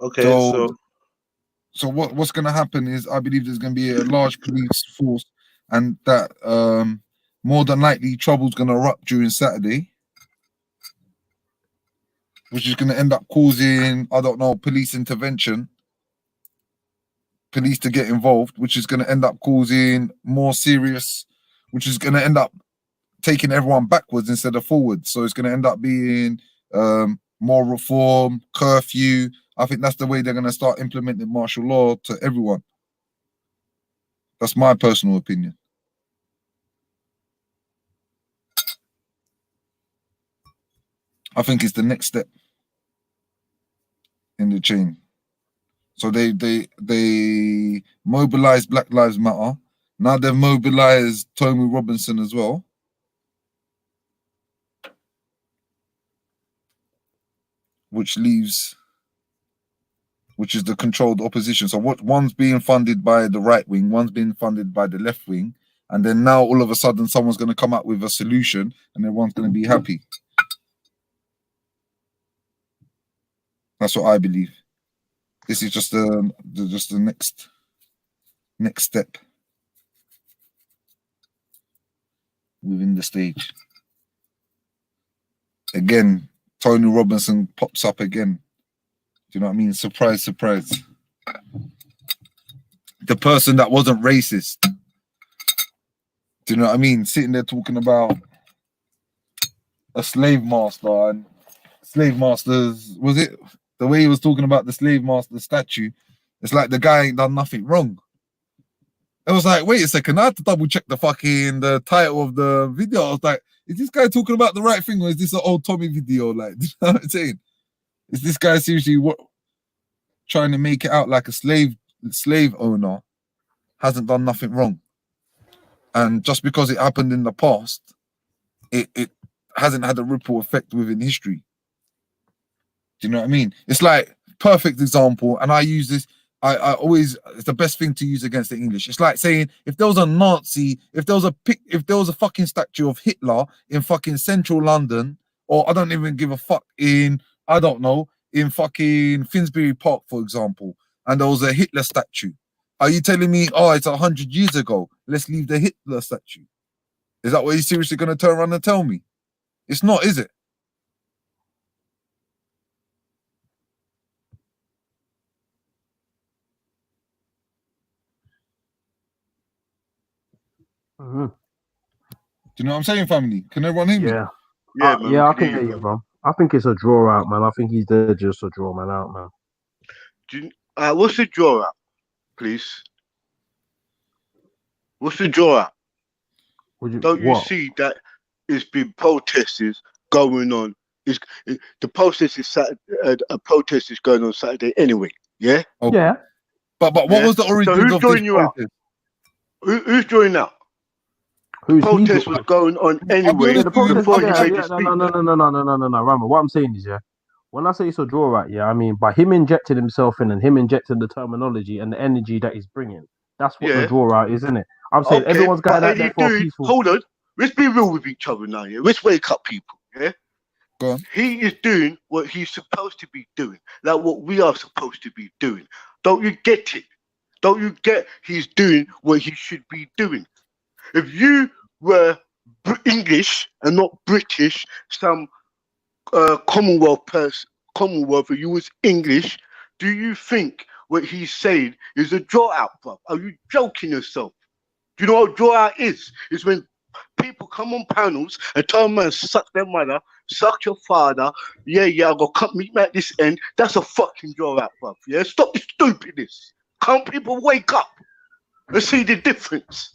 Okay, so what's going to happen is I believe there's going to be a large police force, and that more than likely trouble's going to erupt during Saturday, which is going to end up causing, I don't know, police intervention, police to get involved, which is going to end up causing more serious, which is going to end up taking everyone backwards instead of forwards. So it's going to end up being more reform, curfew. I think that's the way they're going to start implementing martial law to everyone. That's my personal opinion. I think it's the next step in the chain. So they mobilized Black Lives Matter. Now they've mobilized Tommy Robinson as well. Which is the controlled opposition. So one's being funded by the right wing, one's being funded by the left wing, and then now all of a sudden someone's going to come up with a solution and everyone's going to be happy. That's what I believe. This is just the next step within the stage. Again, Tony Robinson pops up again. Do you know what I mean? Surprise, surprise. The person that wasn't racist. Do you know what I mean? Sitting there talking about a slave master, and slave masters, was it the way he was talking about the slave master statue? It's like the guy ain't done nothing wrong. It was like, wait a second, I had to double check the title of the video. I was like, is this guy talking about the right thing, or is this an old Tommy video? Like, do you know what I'm saying? Is this guy seriously trying to make it out like a slave owner hasn't done nothing wrong? And just because it happened in the past, it hasn't had a ripple effect within history. Do you know what I mean? It's like, perfect example, and I use this, I always, it's the best thing to use against the English. It's like saying, if there was a Nazi, if there was a fucking statue of Hitler in fucking central London, or I don't even give a fuck in, I don't know, in fucking Finsbury Park, for example, and there was a Hitler statue, Are you telling me, oh, it's 100 years ago? Let's leave the Hitler statue. Is that what you're seriously going to turn around and tell me? It's not, is it? Do you know what I'm saying, family? Can everyone hear me? Yeah. Yeah, man. Yeah, I can hear you, bro. I think it's a draw out, man. I think he's there just to draw man out, man. What's the draw out, please? What's the draw out? Don't you see that it's been protests going on? The protest is a protest is going on Saturday anyway. Yeah. Okay. Yeah. But what was the origin so who's of joining this you protest? out? Who's joining out? Who's protest was going on anyway. Yeah, the protest. Before Yeah, he made yeah, his no, speech. no, Rama. What I'm saying is, yeah, when I say it's a draw out, yeah, I mean by him injecting himself in and him injecting the terminology and the energy that he's bringing, that's what the draw out is, isn't it? I'm saying everyone's going out there for a peaceful. Hold on, let's be real with each other now. Yeah, let's wake up, people. Yeah, go on. He is doing what he's supposed to be doing, like what we are supposed to be doing. Don't you get it? Don't you get? He's doing what he should be doing. If you were English and not British, some Commonwealth Commonwealth, if you was English, do you think what he's saying is a draw out, bro? Are you joking yourself? Do you know what draw out is? It's when people come on panels and tell man suck their mother, suck your father. Yeah, I got cut meet me at this end. That's a fucking draw out, bro. Yeah, stop this stupidness. Can't people wake up and see the difference?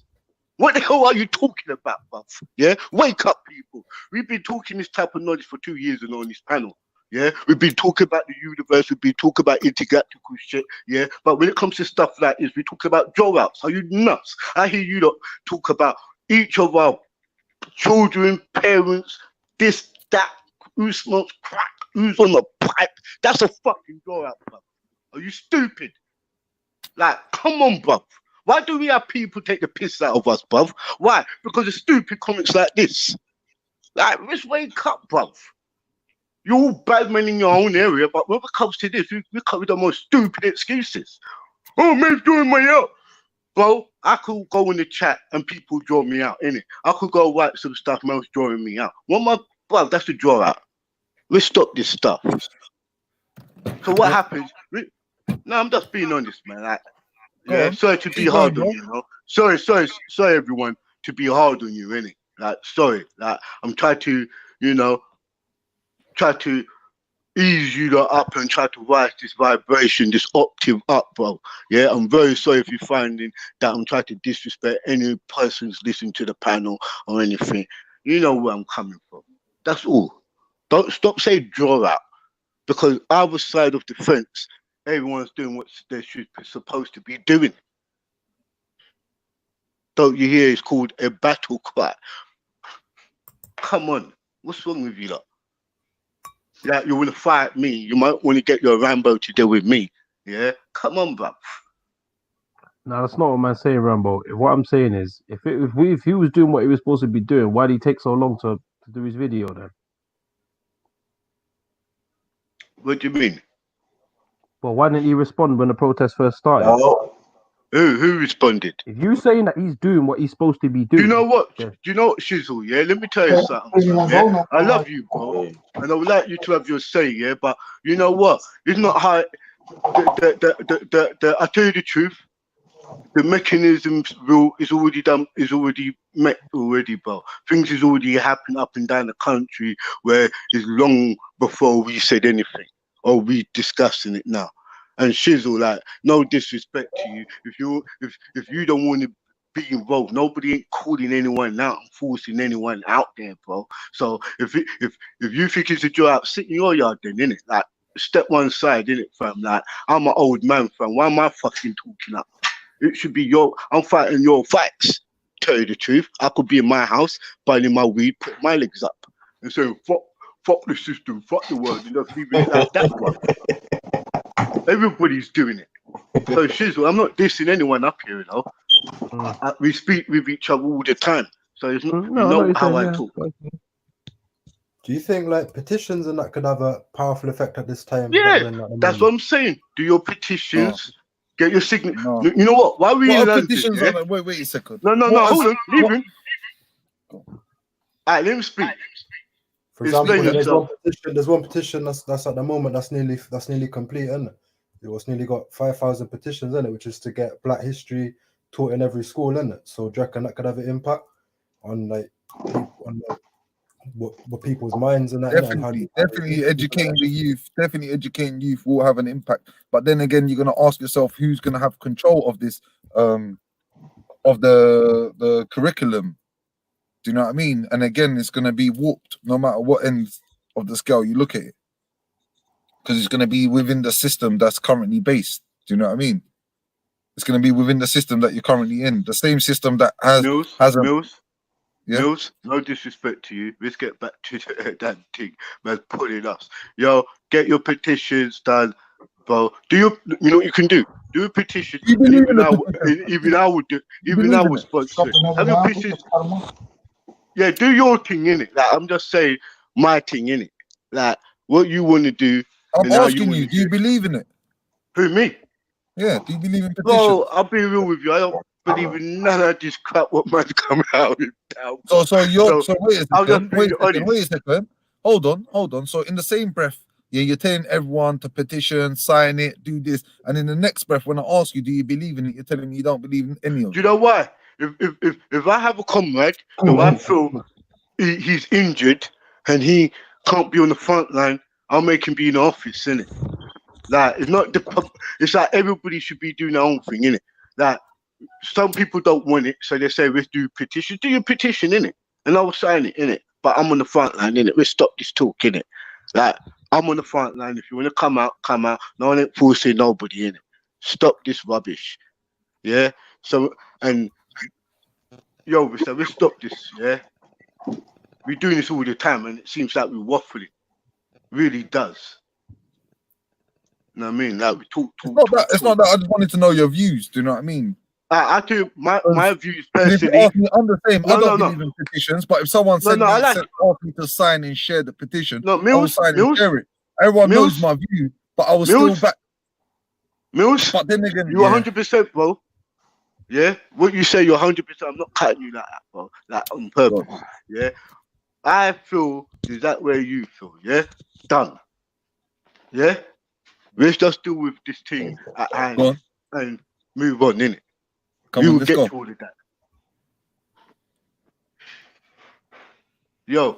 What the hell are you talking about, bruv? Yeah, wake up, people. We've been talking this type of knowledge for 2 years and on this panel. Yeah, we've been talking about the universe. We've been talking about intergalactical shit. Yeah, but when it comes to stuff like this, we talk about draw outs. Are you nuts? I hear you lot talk about each of our children, parents, this, that, who smokes crack, who's on the pipe. That's a fucking draw out, bruv. Are you stupid? Like, come on, bruv. Why do we have people take the piss out of us, bruv? Why? Because of stupid comments like this. Like, let's wake up, bruv. You're all bad men in your own area, but when it comes to this, we come with the most stupid excuses. Oh, man's drawing me out. Bro, I could go in the chat and people draw me out, innit? I could go write some stuff, man's drawing me out. Bruv, that's the draw out. Let's stop this stuff. So what happens? No, I'm just being honest, man. Like, yeah, sorry to be hard on you, you know. Sorry, everyone, to be hard on you, innit? Like, sorry. Like, I'm trying to, you know, ease you lot up and try to rise this vibration, this octave up, bro. Yeah, I'm very sorry if you're finding that I'm trying to disrespect any person who's listening to the panel or anything. You know where I'm coming from. That's all. Don't stop saying draw out, because either side of the fence, everyone's doing what they should be supposed to be doing. Don't you hear? It's called a battle cry. Come on, what's wrong with you lot? Like, you want to fight me? You might want to get your Rambo to deal with me. Yeah, come on, bruv. No, that's not what I'm saying, Rambo. What I'm saying is, if he was doing what he was supposed to be doing, why did he take so long to do his video then? What do you mean? Well, why didn't he respond when the protest first started? Oh. Who responded? If you're saying that he's doing what he's supposed to be doing, you know what? Yeah. Do you know what, Shizzle? Yeah, let me tell you something. Yeah? I love you, bro, and I would like you to have your say. Yeah, but you know what? It's not how. I tell you the truth. The mechanisms is already done. Is already met already, bro. Things is already happening up and down the country where it's long before we said anything or we discussing it now. And Shizzle, like, no disrespect to you. If you don't want to be involved, nobody ain't calling anyone out and forcing anyone out there, bro. So if you think it's a draw out, sit in your yard then, innit? Like, step one side, innit, fam? Like, I'm an old man, fam. Why am I fucking talking up? It should be I'm fighting your fights. Tell you the truth, I could be in my house, buying my weed, put my legs up, and say, fuck the system, fuck the world, and just leave it like that, bro. Everybody's doing it. So Shizzle, I'm not dissing anyone up here, you know. We speak with each other all the time. So it's not, you know how I talk. Do you think like petitions and that could have a powerful effect at this time? Yeah, that's what I'm saying. Do your petitions Get your signature. No. You know what? Why we What in are London? petitions Yeah? on it? Wait a second. No, What hold is- on. Leave what- him. All right, let him speak. For example, Explain yourself. there's one petition that's at the moment that's nearly complete, isn't it? It was nearly got 5,000 petitions in it, which is to get Black history taught in every school, isn't it? So do you reckon that could have an impact on what people's minds and that? Definitely educating the youth. Definitely educating youth will have an impact. But then again, you're gonna ask yourself who's gonna have control of this, of the curriculum. Do you know what I mean? And again, it's gonna be warped no matter what end of the scale you look at it, because it's gonna be within the system that's currently based. Do you know what I mean? It's gonna be within the system that you're currently in, the same system that Mills, no disrespect to you. Let's get back to that thing. Man's pulling us. Yo, get your petitions done, bro. You know what you can do? Do a petition. Even I would do. Even I would sponsor it. Have your petitions. Yeah, do your thing in it. Like, I'm just saying my thing in it. Like what you want to do. I'm asking you, do you believe in it? Who, me? Yeah, do you believe in petitions? Bro, I'll be real with you. I don't believe in none of this crap what man's coming out with now. So wait a second. Hold on. So in the same breath, you're telling everyone to petition, sign it, do this, and in the next breath, when I ask you, do you believe in it? You're telling me you don't believe in any of it. Do you know why? If I have a comrade who I feel he's injured and he can't be on the front line, I'll make him be in the office, innit? Like it's like everybody should be doing their own thing, innit? Like some people don't want it, so they say let's do petition. Do your petition, innit? And I'll sign it, innit? But I'm on the front line, innit? Let's stop this talk, innit? Like I'm on the front line. If you want to come out, come out. No one ain't forcing nobody, innit? Stop this rubbish. Yeah? So and yo, mister, let's stop this, yeah? We're doing this all the time and it seems like we're waffling. It really does. You know what I mean? Like we talk. It's not that. I just wanted to know your views. Do you know what I mean? I do my views personally. If you ask me, I'm the same. I don't believe in petitions, but if someone asked me to sign and share the petition, I will sign and share it. Everyone knows my view, but I was still back. Mills, but then again, you're 100%, bro. Yeah, what you say, you're 100%. I'm not cutting you like that, bro. Like on purpose. Yeah, I feel is that where you feel. Yeah, done. Yeah, let's just deal with this thing at hand and move on, innit? Come on, let's go. To all of that. Yo,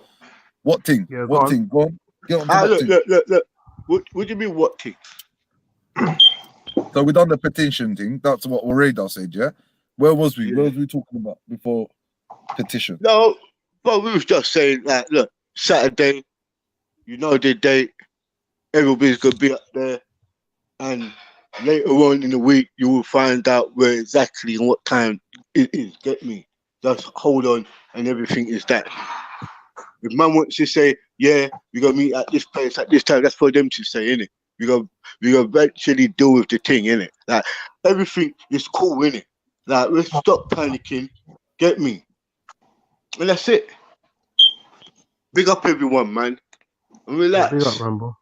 what thing? Yeah, what thing? Go on. Get on to look. What do you mean, what thing? So we done the petition thing. That's what Radar said, yeah? Where was we? Where was we talking about before petition? No, but we was just saying, like, look, Saturday, you know the date, everybody's going to be up there, and later on in the week, you will find out where exactly and what time it is, get me? Just hold on, and everything is that. If man wants to say, yeah, we're going to meet at this place at this time, that's for them to say, innit? We go eventually deal with the thing, innit? Like everything is cool, innit? Like let's stop panicking, get me, and that's it. Big up everyone, man, and relax. Big up, Rambo.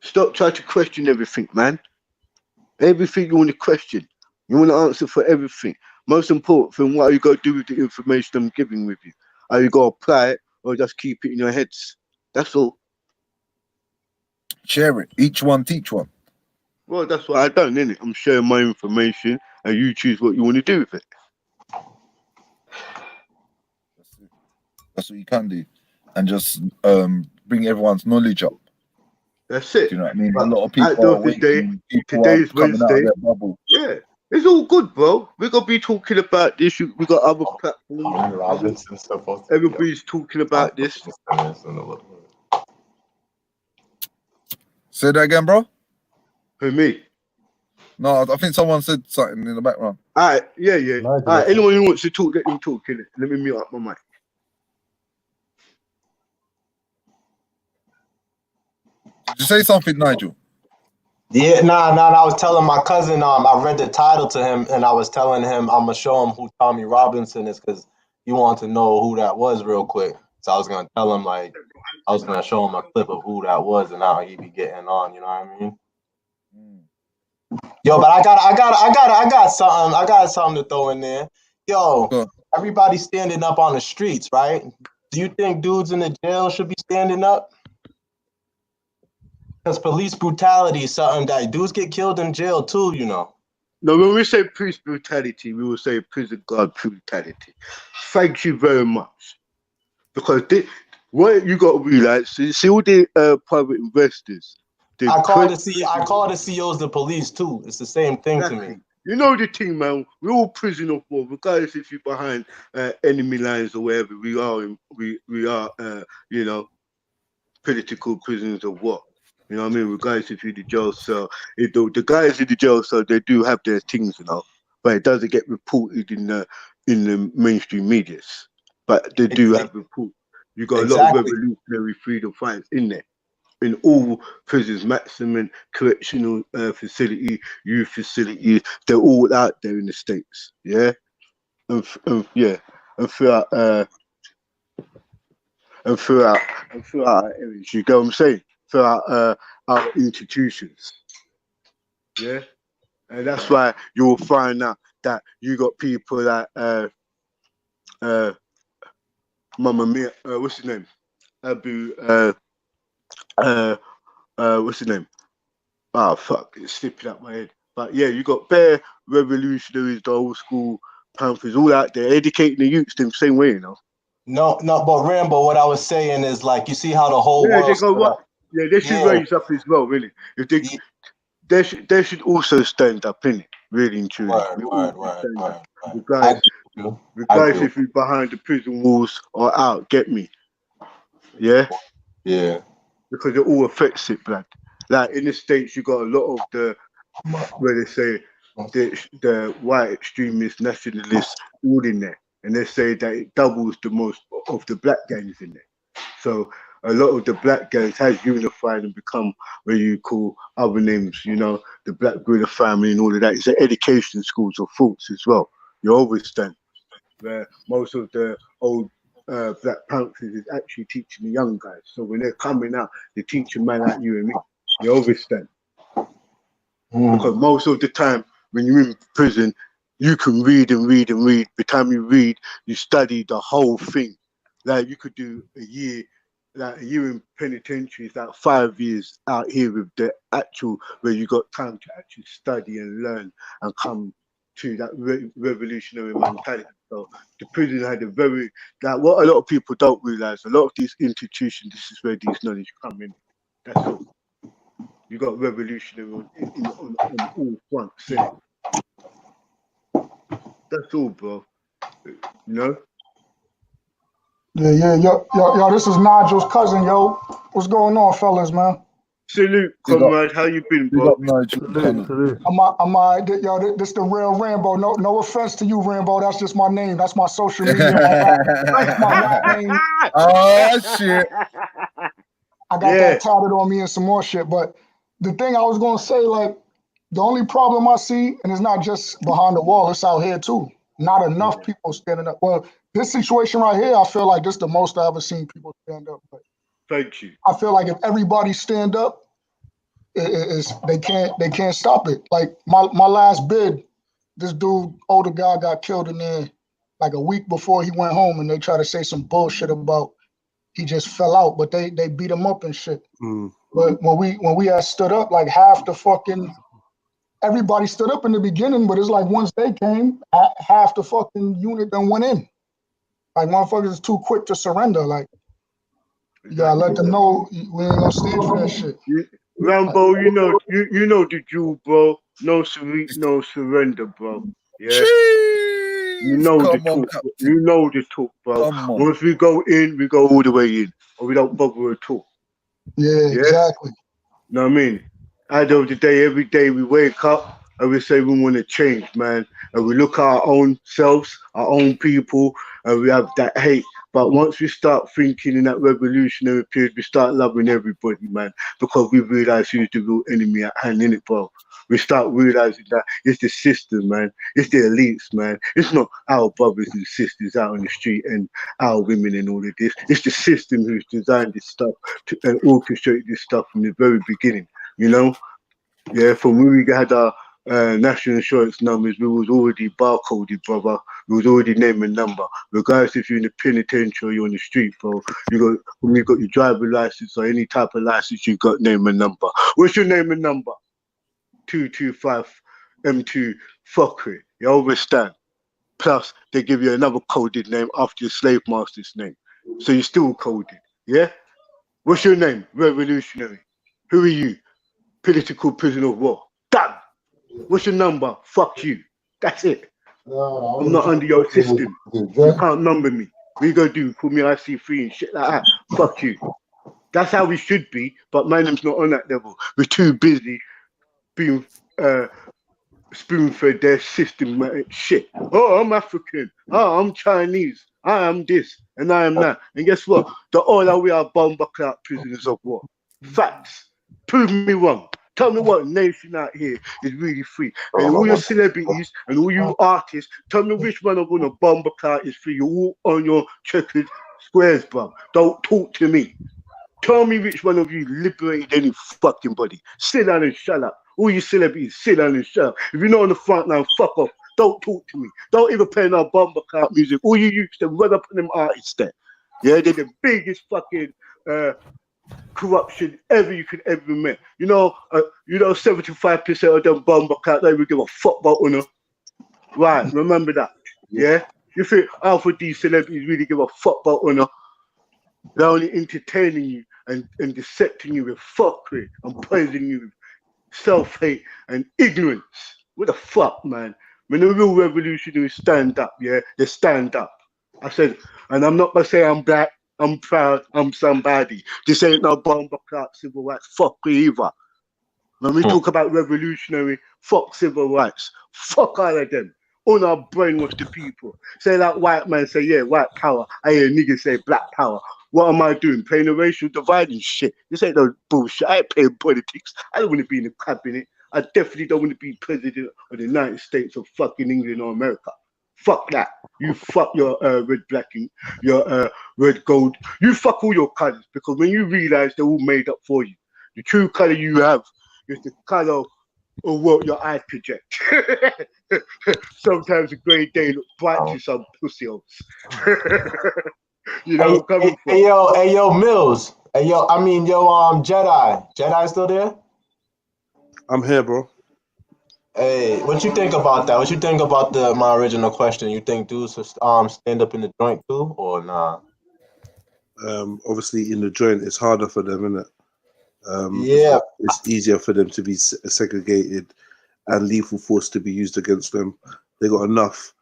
Stop trying to question everything, man. Everything you want to question, you want to answer for everything. Most important thing, what are you going to do with the information I'm giving with you? Are you going to apply it or just keep it in your heads? That's all. Share it. Each one teach one. Well, that's what I done, innit? I'm sharing my information and you choose what you want to do with it. That's what you can do. And just bring everyone's knowledge up. That's it. Do you know what I mean? But a lot of people are waiting. Today's Wednesday. Yeah. It's all good, bro. We're going to be talking about this. We got other platforms. Everybody's talking about this. Say that again, bro. Who, me? No, I think someone said something in the background. All right, yeah. All right, anyone who wants to talk, let them talk, innit? Let me mute up my mic. Did you say something, Nigel? Yeah, nah. I was telling my cousin, I read the title to him, and I was telling him I'm gonna show him who Tommy Robinson is because he wanted to know who that was real quick. So I was gonna tell him I was gonna show him a clip of who that was and how he be getting on. You know what I mean? Yo, but I got something to throw in there. Yo, everybody standing up on the streets, right? Do you think dudes in the jail should be standing up? Because police brutality is something that dudes get killed in jail too, you know. No, when we say police brutality, we will say prison guard brutality. Thank you very much. Because what you got to realize, see all the private investors. I call the CEOs the police too. It's the same thing to me. You know the thing, man. We're all prisoner of war, regardless if you're behind enemy lines or wherever we are. We are, you know, political prisoners of war. You know what I mean? Regardless if you're in the jail cell, the guys in the jail cell, they do have their things, you know, but it doesn't get reported in the mainstream medias. But they do have report. You got a lot of revolutionary freedom fighters in there. In all prisons, maximum correctional facility, youth facilities, they're all out there in the States, yeah, and throughout our areas. You get what I'm saying? Throughout our institutions, yeah, and that's why you will find out that you got people that Mamma Mia, what's his name? Abu, what's his name? Oh fuck, it's slipping out my head. But yeah, you got bare revolutionaries, the old school Panthers, all out there educating the youths the same way, you know. No, but Rambo, what I was saying is like you see how the whole world. They should raise up as well, really. If they should also stand up in it, really and truly. Regardless if you're behind the prison walls or out, get me. Yeah? Yeah. Because it all affects it, blood. Like in the States, you got a lot of where they say the white extremists, nationalists, all in there. And they say that it doubles the most of the black gangs in there. So a lot of the black gangs has unified and become what you call other names, you know, the Black Gorilla family and all of that. It's the education schools of thoughts as well. You understand? Where most of the old Black Panthers is actually teaching the young guys. So when they're coming out, they're teaching man like you and me. You understand? Because most of the time when you're in prison, you can read and read and read. By the time you read, you study the whole thing. Like you could do a year in penitentiary is like 5 years out here with the actual, where you got time to actually study and learn and come to that revolutionary mentality. So the prison had what a lot of people don't realize, a lot of these institutions, this is where these knowledge come in. That's all. You got revolutionary on all fronts, innit? That's all, bro. You know? Yeah. Yo, this is Nigel's cousin, yo. What's going on, fellas, man? Salute, comrade. How you been, bro? I'm all right. Yo, this the real Rambo. No offense to you, Rambo. That's just my name. That's my social media. my rap name. Oh, shit. I got that tatted on me and some more shit. But the thing I was going to say, like, the only problem I see, and it's not just behind the wall, it's out here too. Not enough people standing up. Well, this situation right here, I feel like this is the most I've ever seen people stand up. But thank you. I feel like if everybody stand up, they can't stop it. Like my last bid, this dude, older guy, got killed in there like a week before he went home, and they try to say some bullshit about he just fell out, but they beat him up and shit. But when we had stood up, like everybody stood up in the beginning, but it's like once they came, half the fucking unit then went in. Like motherfuckers is too quick to surrender. Like you gotta let them know we ain't gonna stand for that shit. Rambo, you know the drill, bro. No surrender, bro. Yeah. You know the talk. You know the talk, bro. Once we go in, we go all the way in, or we don't bother at all. Yeah, exactly. You know what I mean? At the end of the day, every day we wake up and we say we want to change, man. And we look at our own selves, our own people, and we have that hate. But once we start thinking in that revolutionary period, we start loving everybody, man, because we realize who's the real enemy at hand, innit, bro? We start realizing that it's the system, man. It's the elites, man. It's not our brothers and sisters out on the street and our women and all of this. It's the system who's designed this stuff and orchestrated this stuff from the very beginning, you know? Yeah, from when we had our national insurance numbers, we was already barcoded, brother. We was already name and number. Regardless if you're in the penitentiary or you're on the street, bro. When you got your driver license or any type of license, you got name and number. What's your name and number? 225 M2 fuckery. You understand? Plus, they give you another coded name after your slave master's name. So you're still coded, yeah? What's your name? Revolutionary. Who are you? Political prisoner of war. Done. What's your number? Fuck you. That's it. I'm not under your system. You can't number me. What you gonna do? Call me IC3 and shit like that? Fuck you. That's how we should be, but my name's not on that level. We're too busy being spoon-fed their systematic shit. Oh, I'm African. Oh, I'm Chinese. I am this and I am that. And guess what? All that we are bomber clout prisoners of war. Facts. Prove me wrong. Tell me what nation out here is really free. And all your celebrities and all you artists, tell me which one of them a bomber clout is free. You're all on your checkered squares, bro. Don't talk to me. Tell me which one of you liberated any fucking body. Sit down and shut up. All you celebrities, sit down and shut up. If you're not on the front line, fuck off. Don't talk to me. Don't even play no bomber clout music. All you used to run up on them artists there. Yeah, they're the biggest fucking corruption ever you could ever met. 75% of them bomber clout, they would give a fuck about honor. Right, remember that. Yeah? You think half of these celebrities really give a fuck about honor? They're only entertaining you and dissecting you with fuckery and poisoning you with self-hate and ignorance. What the fuck, man? When the real revolutionaries stand up, yeah, they stand up. I said, and I'm not gonna say I'm black, I'm proud, I'm somebody. This ain't no bomber clout civil rights fuckery either. When we talk about revolutionary, fuck civil rights. Fuck all of them. All our brainwash the people. Say that white man say, yeah, white power. I hear niggas say black power. What am I doing? Playing a racial divide and shit. This ain't no bullshit. I ain't playing politics. I don't want to be in the cabinet. I definitely don't want to be president of the United States of fucking England or America. Fuck that. You fuck your red, black, and your red, gold. You fuck all your colors because when you realize they're all made up for you, the true color you have is the color of what your eyes project. Sometimes a grey day looks bright to some pussy holes. You know, hey, yo, Mills. Hey, yo, Jedi. Jedi still there? I'm here, bro. Hey, what you think about that? What you think about my original question? You think dudes stand up in the joint too, or nah? Obviously, in the joint, it's harder for them, isn't it? Yeah, it's easier for them to be segregated and lethal force to be used against them. They got enough,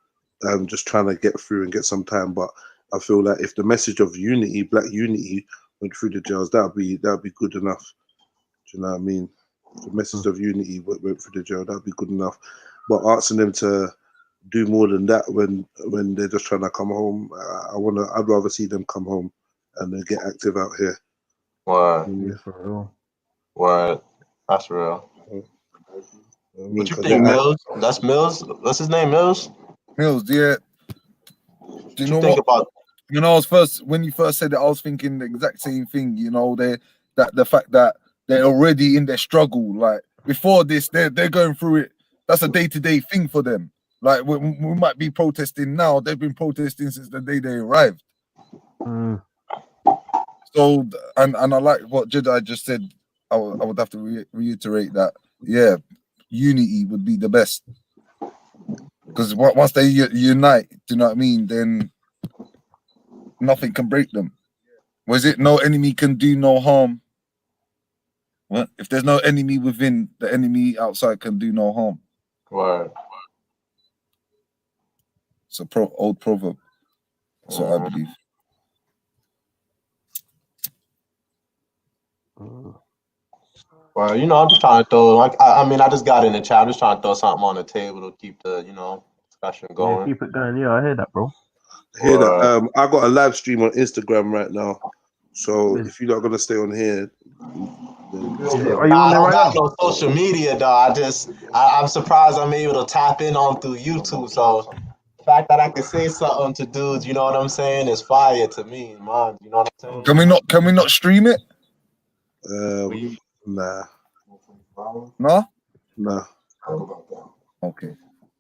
just trying to get through and get some time. But I feel like if the message of unity, black unity, went through the jails, that'd be good enough. Do you know what I mean? The message of unity went through the jail, that'd be good enough. But asking them to do more than that when they're just trying to come home, I'd rather see them come home and then get active out here. What? Yeah, for real. What? That's real. What you think, yeah, Mills? That's Mills. What's his name, Mills? Mills, yeah. Do you know think what? about? You know, when you first said it, I was thinking the exact same thing. You know, the fact that they're already in their struggle. Like before this, they're going through it. That's a day-to-day thing for them. Like we might be protesting now. They've been protesting since the day they arrived. So, and I like what Jedi just said. I would have to reiterate that. Yeah, unity would be the best. Because once they unite, do you know what I mean? Then nothing can break them. Was it no enemy can do no harm? Well, if there's no enemy within, the enemy outside can do no harm. Right. It's a old proverb. That's what I believe. Well, I'm just trying to throw. I just got in the chat. I'm just trying to throw something on the table to keep the discussion going. Yeah, keep it going. Yeah, I hear that, bro. I hear that. I got a live stream on Instagram right now. So if you're not gonna stay on here, Are you on there right now? No social media, though. I'm surprised I'm able to tap in on through YouTube. So the fact that I can say something to dudes, you know what I'm saying, is fire to me, man. You know what I'm saying? Can we not stream it? Nah. No? Nah. Okay.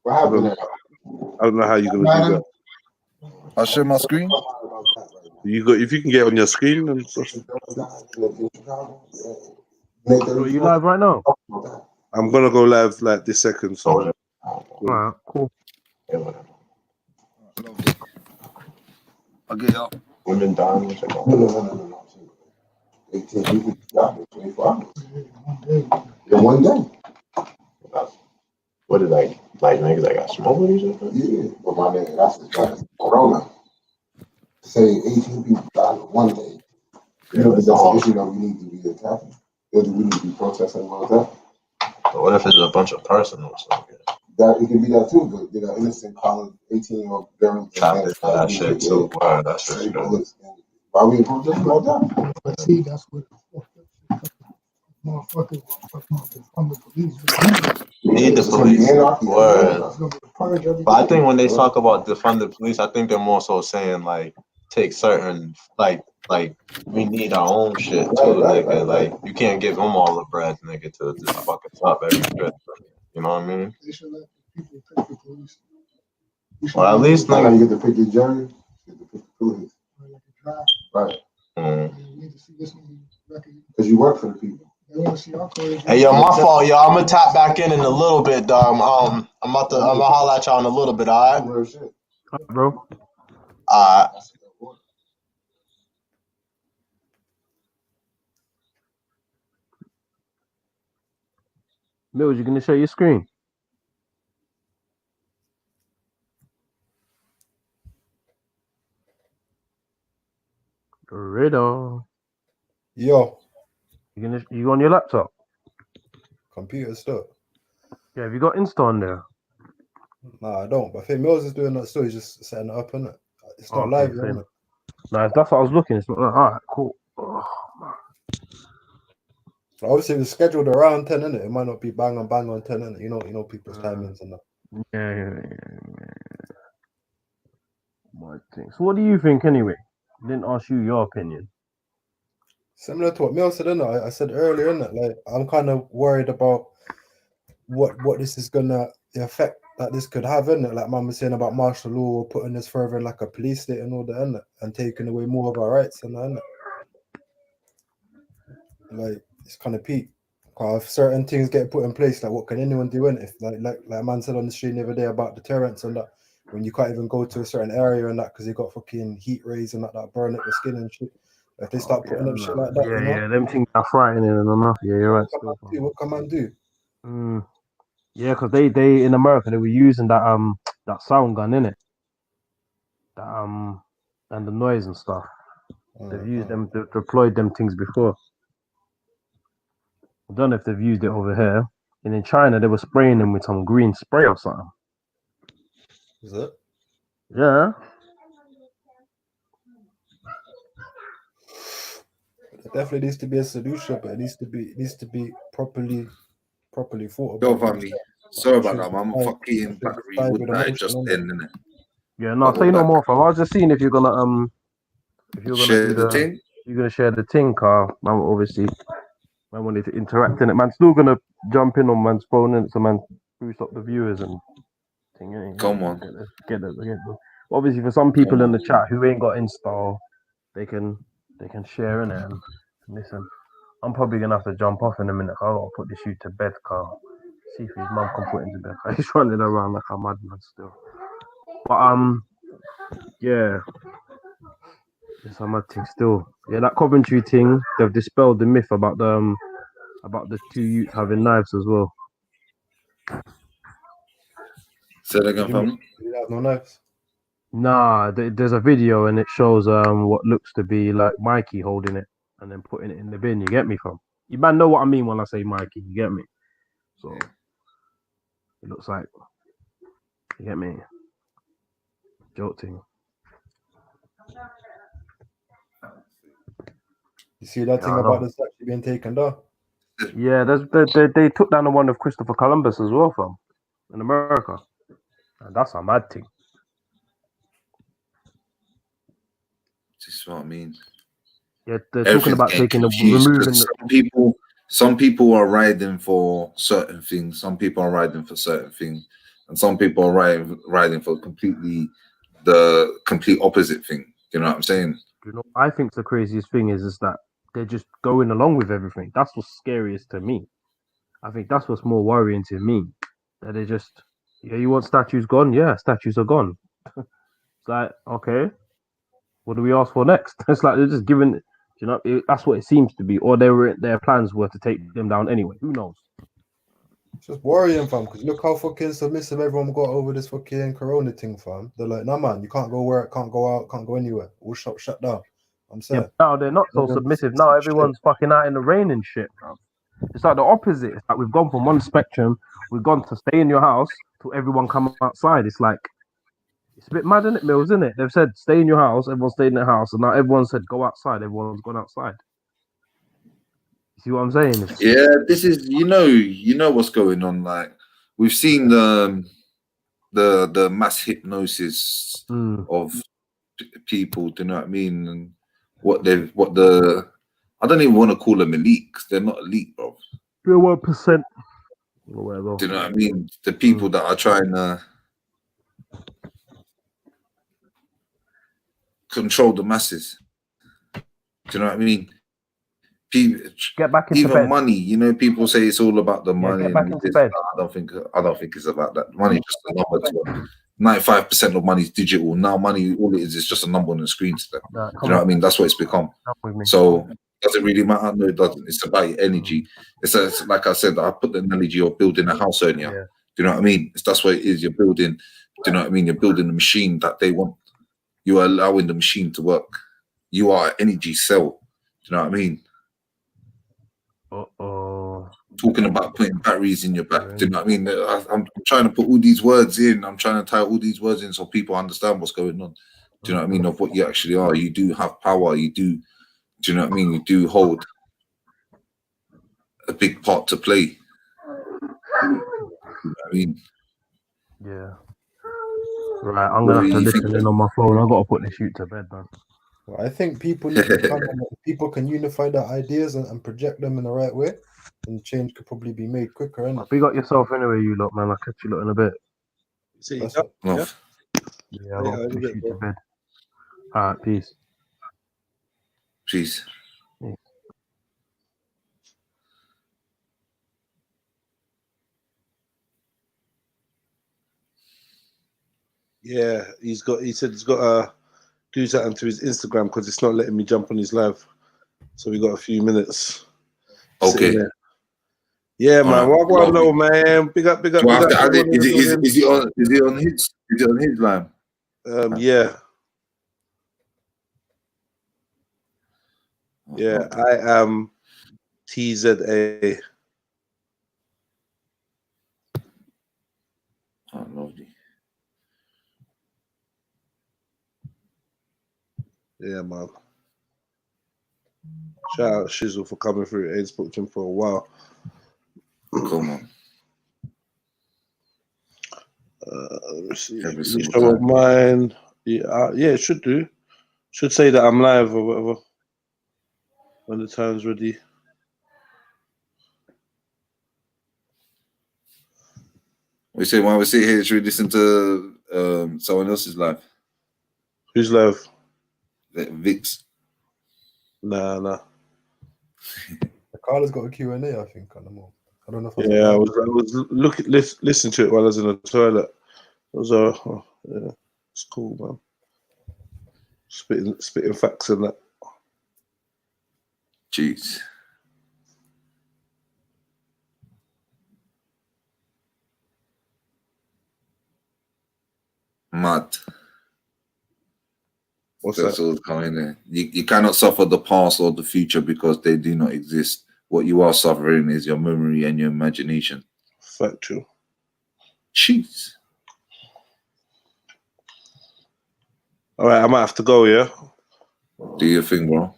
I don't know how you're gonna do that. I'll share my screen. You got if you can get on your screen and stuff. Are you live right now? I'm gonna go live like this second. So. Alright, cool. I'll get y'all. Women dying. No. 18 people died in 24 hours. In one day. What is like niggas that got smoked with each other? Yeah, but my nigga, that's Corona. Say 18 people died in one day. You know, that's an issue that we need to be attacking. We need to be protesting about that. But what if it's a bunch of personal stuff? That it can be that too, but you know, innocent college 18-year-old girls trapped in that shit too. Wow, that's shit. Why we in protest about that? But see, that's what motherfuckers from the police. Need the police. Word. But I think when they talk about defund the police, I think they're more so saying like take certain like we need our own shit too, nigga. Like you can't give them all the bread, nigga, to just fucking stop every shit. You know what I mean? They should let people pick the police. Or at least nigga, you get to pick your jury, you get to pick the police. Right. Because you work for the people. Hey yo, my fault, yo. I'm gonna tap back in a little bit, dog. I'm gonna holler at y'all in a little bit, all right? Bro. Alright. Mills, you gonna share your screen? Riddle. Yo. You on your laptop? Computer stuff. Yeah, have you got Insta on there? Nah, I don't. But I think Mills is doing that still. He's just setting it up, innit? It's not Okay, live, same. innit? Nah, if that's what I was looking. It's not like, alright, cool. Oh, So obviously, it's scheduled around 10, innit? It might not be bang on 10, innit? You know people's timings and that. yeah. My thing. So what do you think anyway? I didn't ask you your opinion. Similar to what Mills said, innit? I said earlier, innit? Like, I'm kind of worried about what this is gonna, the effect that this could have, innit? Like man was saying about martial law, putting this further in like a police state and all that, innit? And taking away more of our rights and that, innit? Like, it's kind of peak. If certain things get put in place, like what can anyone do in if like man said on the stream the other day about deterrence and that, when you can't even go to a certain area and that because they got fucking heat rays and that burn up the skin and shit. If they start putting up shit like that, you know? Yeah, them things are frightening and enough. Yeah, you're right. What can man do? Yeah, because they in America they were using that sound gun in it, that and the noise and stuff. They've used them, they deployed them things before. I don't know if they've used it over here. And in China they were spraying them with some green spray or something. Is it? Yeah. There definitely needs to be a solution, but it needs to be properly thought Yo, about. family. Sorry about that, man. My fucking battery would die just then, innit? Yeah, no, say no more, fam. I was just seeing if you're gonna share do the thing. You're gonna share the thing, car. Man, obviously, man wanted to interact in it. Man, still gonna jump in on man's phone and so man boost up the viewers and thing. Come on. Get it. Obviously, for some people in the chat who ain't got Insta, they can share in it and listen. I'm probably gonna have to jump off in a minute. I gotta put this shoot to bed, car. See if his mum can put him to bed. He's running around like a madman still. But yeah. It's a mad thing still. Yeah, that Coventry thing, they've dispelled the myth about the two youths having knives as well. Say that again, family. You have no knives. Nah, there's a video and it shows what looks to be like Mikey holding it and then putting it in the bin. You get me, fam? You man know what I mean when I say Mikey. You get me? So it looks like, you get me? Joke thing. You see that thing about this actually being taken down? Yeah, they took down the one of Christopher Columbus as well, fam, in America. And that's a mad thing. This is what I mean. Yeah, they're talking about taking removing some some people are riding for certain things, some people are riding for certain things, and some people are riding for the complete opposite thing. You know what I'm saying? You know, I think the craziest thing is that they're just going along with everything. That's what's scariest to me. I think that's what's more worrying to me. That they just, yeah, you want statues gone? Yeah, statues are gone. It's like, okay, what do we ask for next? It's like they're just giving, you know, that's what it seems to be. Or their plans were to take them down anyway. Who knows? It's just worrying, fam, because look how fucking submissive everyone got over this fucking corona thing, fam. They're like, nah, man, you can't go work, can't go out, can't go anywhere. All shut down. I'm saying. Yeah, now they're not so submissive. Now everyone's fucking out in the rain and shit, bro. It's like the opposite. It's like we've gone from one spectrum, we've gone to stay in your house to everyone come outside. It's like, it's a bit mad, isn't it, Mills, isn't it? They've said stay in your house, everyone stayed in their house, and now everyone said go outside, everyone's gone outside. You see what I'm saying? Yeah, this is, you know what's going on. Like, we've seen the mass hypnosis of people, do you know what I mean? And I don't even want to call them elite, because they're not elite, bro. 1% or whatever. Do you know what I mean? The people that are trying to control the masses. Do you know what I mean? People, get back into even bed. money. You know, people say it's all about the money. Get back And into this, bed. I don't think it's about that. Money is just a number. 95% of money is digital. Now money, all it is just a number on the screen to them. Nah, Do you know what I mean? That's what it's become. So does it really matter? No, it doesn't. It's about your energy. It's like I said, I put the analogy of building a house earlier. Yeah. Do you know what I mean? That's what it is. You're building. Do you know what I mean? You're building a machine that they want. You are allowing the machine to work. You are an energy cell. Do you know what I mean? Talking about putting batteries in your back. Do you know what I mean? I'm trying to put all these words in. I'm trying to tie all these words in so people understand what's going on. Do you know what I mean? Of what you actually are. You do have power. You do. Do you know what I mean? You do hold a big part to play. You know what I mean? Yeah. Right, I'm gonna have to listen in on my phone. I've got to put this shoot to bed, man. Well, I think people need to people can unify their ideas and project them in the right way, and change could probably be made quicker. And Big up yourself anyway, you lot, man. I'll catch you lot in a bit. See, Yeah, I got to put this shoot to bed. Alright, peace. Peace. Yeah, he said he's got to do something to his Instagram because it's not letting me jump on his live. So we got a few minutes. Okay. Yeah, man. What low, man. Big up. Do I have to add it? Is he on his line? Yeah. Yeah, I am TZA. Oh, lovely. Yeah, man. Shout out Shizzle for coming through. Ain't spoken to him for a while. Come on. Let's see. Show of mine. Yeah, it should do. Should say that I'm live or whatever when the time's ready. We say while we sit here, should we listen to someone else's live? Who's live? Vix. Nah. Carla's got a Q&A, I think, on the moment. I don't know if I was listening to it while I was in the toilet. It was yeah, it's cool, man. Spitting facts and that. Jeez. Mad. What's That's that? all coming in. You cannot suffer the past or the future because they do not exist. What you are suffering is your memory and your imagination. Factual. Jeez. All right, I might have to go, yeah? Do your thing, bro.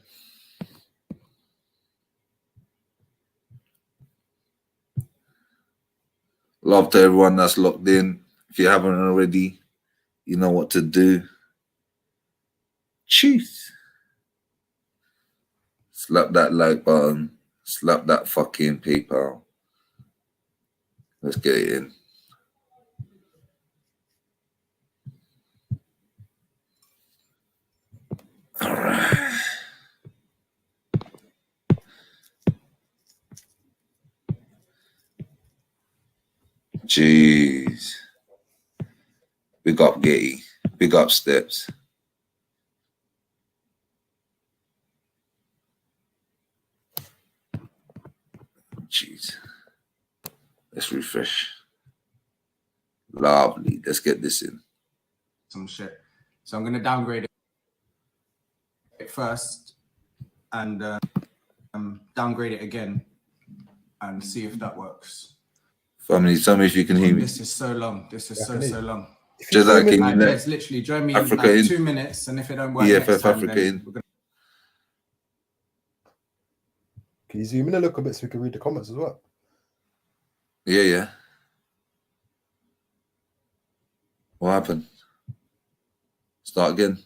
Love to everyone that's locked in. If you haven't already, you know what to do. Jeez. Slap that like button. Slap that fucking PayPal. Let's get it in. All right. Jeez. Big up Getty. Big up Steps. Jeez. Let's refresh. Lovely. Let's get this in. Some shit. So I'm going to downgrade it first and downgrade it again and see if that works. Family, tell me if you can hear me. This is so long. This is so long. Just like, can you Des, literally join me Africa in like in 2 minutes, and if it don't work, EFF next time, Africa then in. we're gonna... Can you zoom in a little bit so we can read the comments as well? Yeah. What happened? Start again.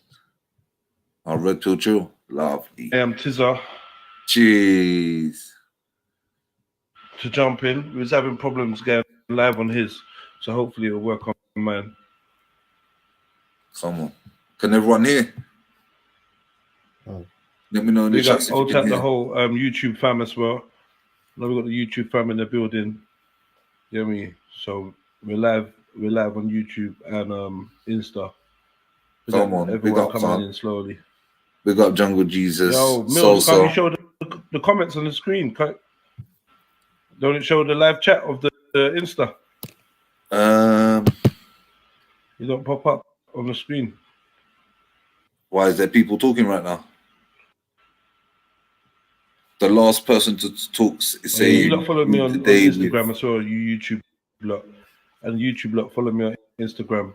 Our red pill chill. Lovely. Tizza. Jeez. To jump in. We was having problems getting live on his, so hopefully it'll work on mine. Come on. Can everyone hear? Let me know in the chat if you I'll can tap hear. the whole YouTube fam as well. Now we've got the YouTube fam in the building. You know what I mean? So we're live on YouTube and Insta. Come on, big everyone up, coming son. in slowly. Big up Jungle Jesus. Yo, Mills, So. can't you show the comments on the screen? Don't it show the live chat of the Insta? You don't pop up on the screen. Why is there people talking right now? The last person to talk is saying. You lot follow me on today Instagram as well. You YouTube lot and YouTube lot follow me on Instagram.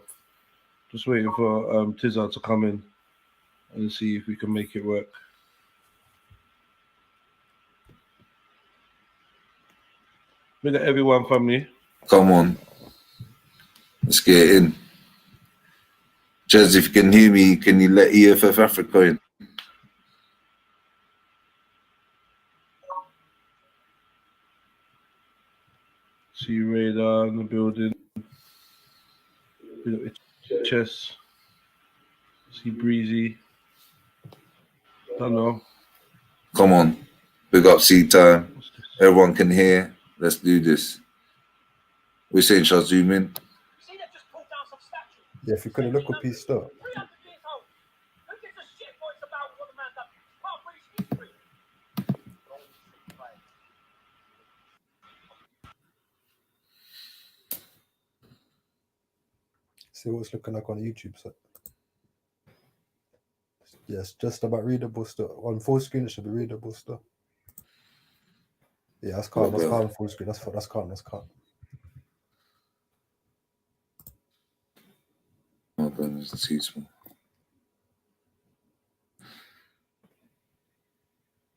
Just waiting for Tizza to come in and see if we can make it work. We got everyone, family. Come on. Let's get it in. Jez, if you can hear me, can you let EFF Africa in? See Radar in the building. Chess. See Breezy. Don't know. Come on. Big up seed time. Everyone can hear. Let's do this. We're saying, shall I zoom in? Yeah, if you couldn't look up his stuff. See what it's looking like on YouTube. So. Yes, just about readable stuff. On full screen, it should be readable stuff. Yeah, that's calm. That's calm. Full screen. That's calm. That's calm. Oh, goodness, it's too small.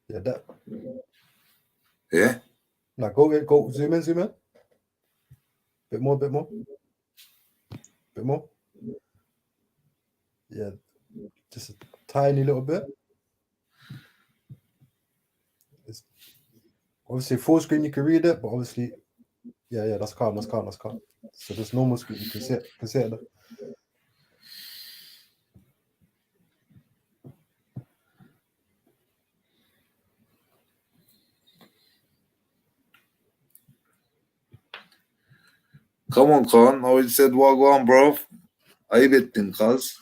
Yeah, that. Yeah. Now go. Zoom in. Bit more. Yeah, just a tiny little bit. It's obviously full screen. You can read it, but obviously, yeah. That's calm. So this normal screen, you can see it. Come on, Khan. I already said what go on, bro. I betting, cuz.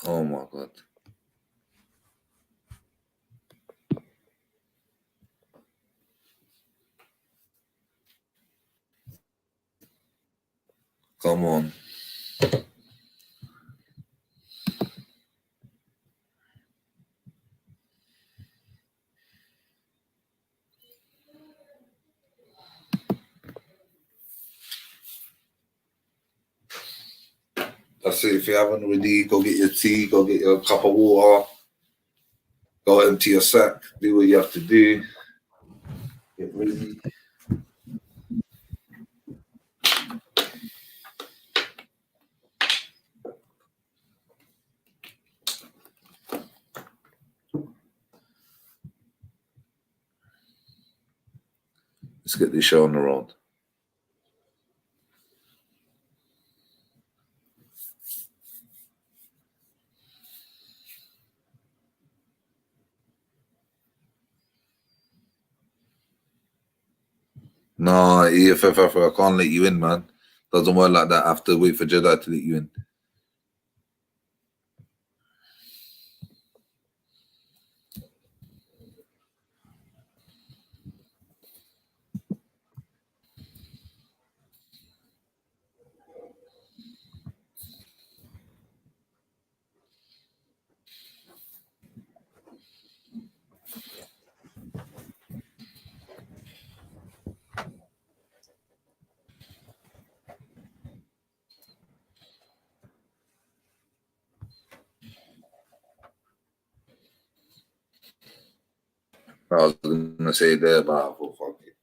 Oh my god. Come on. That's it. If you haven't already, go get your tea, go get your cup of water, go empty your sack, do what you have to do. Get ready. Let's get this show on the road. No, EFF, I can't let you in, man. Doesn't work like that. I have to wait for Jedi to let you in. I was gonna say there, but I thought, fuck it.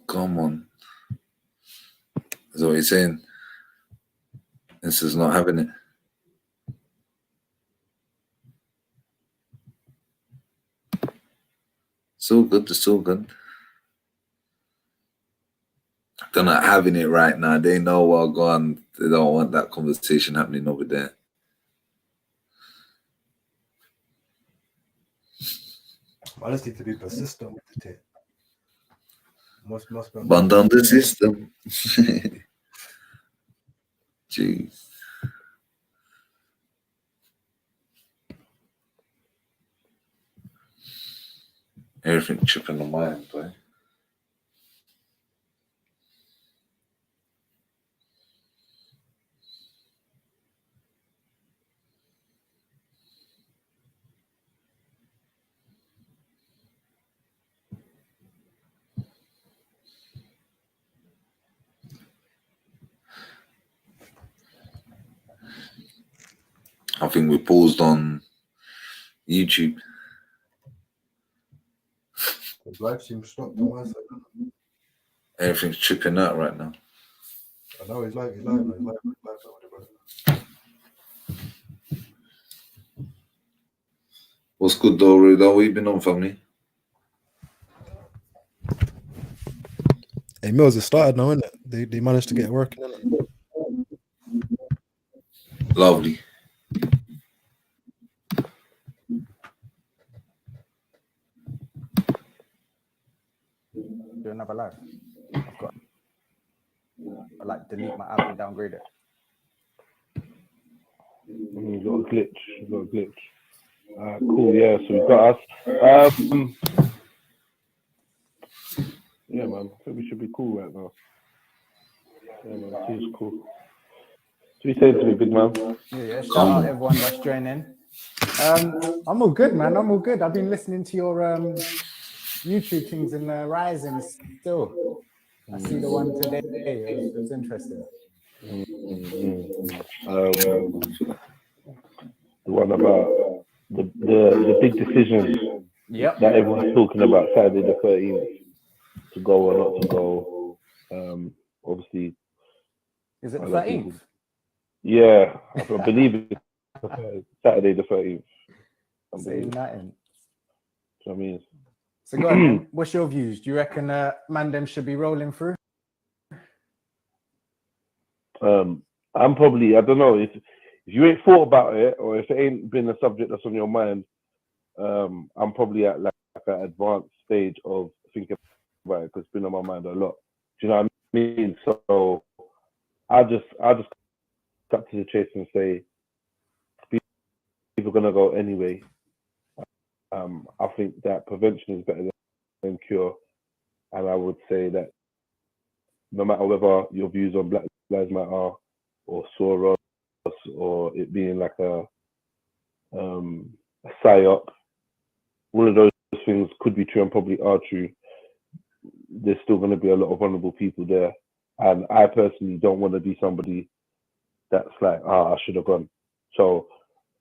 Come on. That's what he's saying. This is not having it. So good, it's so good. They're not having it right now. They know what's going. They don't want that conversation happening over there. I just need to be persistent with the tape. Must be Burn down the system. Jeez. Everything chipping the mind, boy. I think we paused on YouTube. The live stream stopped on my side. Everything's chipping out right now. I know he's live, brother. What's good though, Rudo? What you been on, family? Hey, Mills, it started now, isn't it? They managed to get it working, innit? Lovely. Do another live. I've got I like delete my app and downgrade it. You got a glitch. You got a glitch. Cool. Yeah. So we've got us. Yeah, man. I think we should be cool right now. Yeah, man. It's cool. What you saying to me, big man? Yeah. Shout out everyone that's joining. I'm all good, man. I'm all good. I've been listening to your YouTube things and Rising still. I see the one today. It was interesting. The one about the big decision that everyone's talking about Saturday the 13th to go or not to go. Obviously, is it the 13th? Yeah, I believe it's Saturday the 13th. Saying nothing. I mean, so go on, what's your views? Do you reckon Mandem should be rolling through? I'm probably, I don't know, if you ain't thought about it or if it ain't been a subject that's on your mind, I'm probably at like an advanced stage of thinking about it because it's been on my mind a lot. Do you know what I mean? So I just cut to the chase and say people are gonna go anyway. I think that prevention is better than cure, and I would say that no matter whether your views on Black Lives Matter or Soros or it being like a psyop, all of those things could be true and probably are true. There's still going to be a lot of vulnerable people there, and I personally don't want to be somebody that's like, I should have gone. So,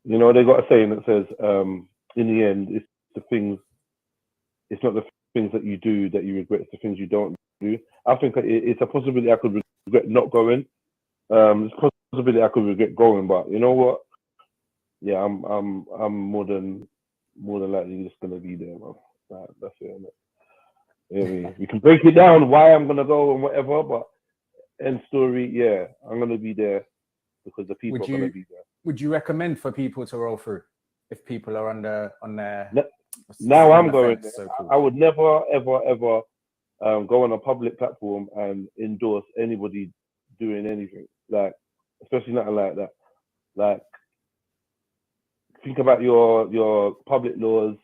you know, they got a saying that says, in the end, it's the things, it's not the things that you do that you regret, it's the things you don't do. I think it's a possibility I could regret not going. It's a possibility I could regret going, but you know what? Yeah, I'm more than likely just gonna be there, man. That's it, innit? You know what I mean? We can break it down why I'm gonna go and whatever, but end story, yeah, I'm gonna be there because the people are gonna be there. Would you recommend for people to roll through if people are on their Now I'm going fence, there. so-called? I would never ever go on a public platform and endorse anybody doing anything, like especially nothing like that. Like, think about your public laws,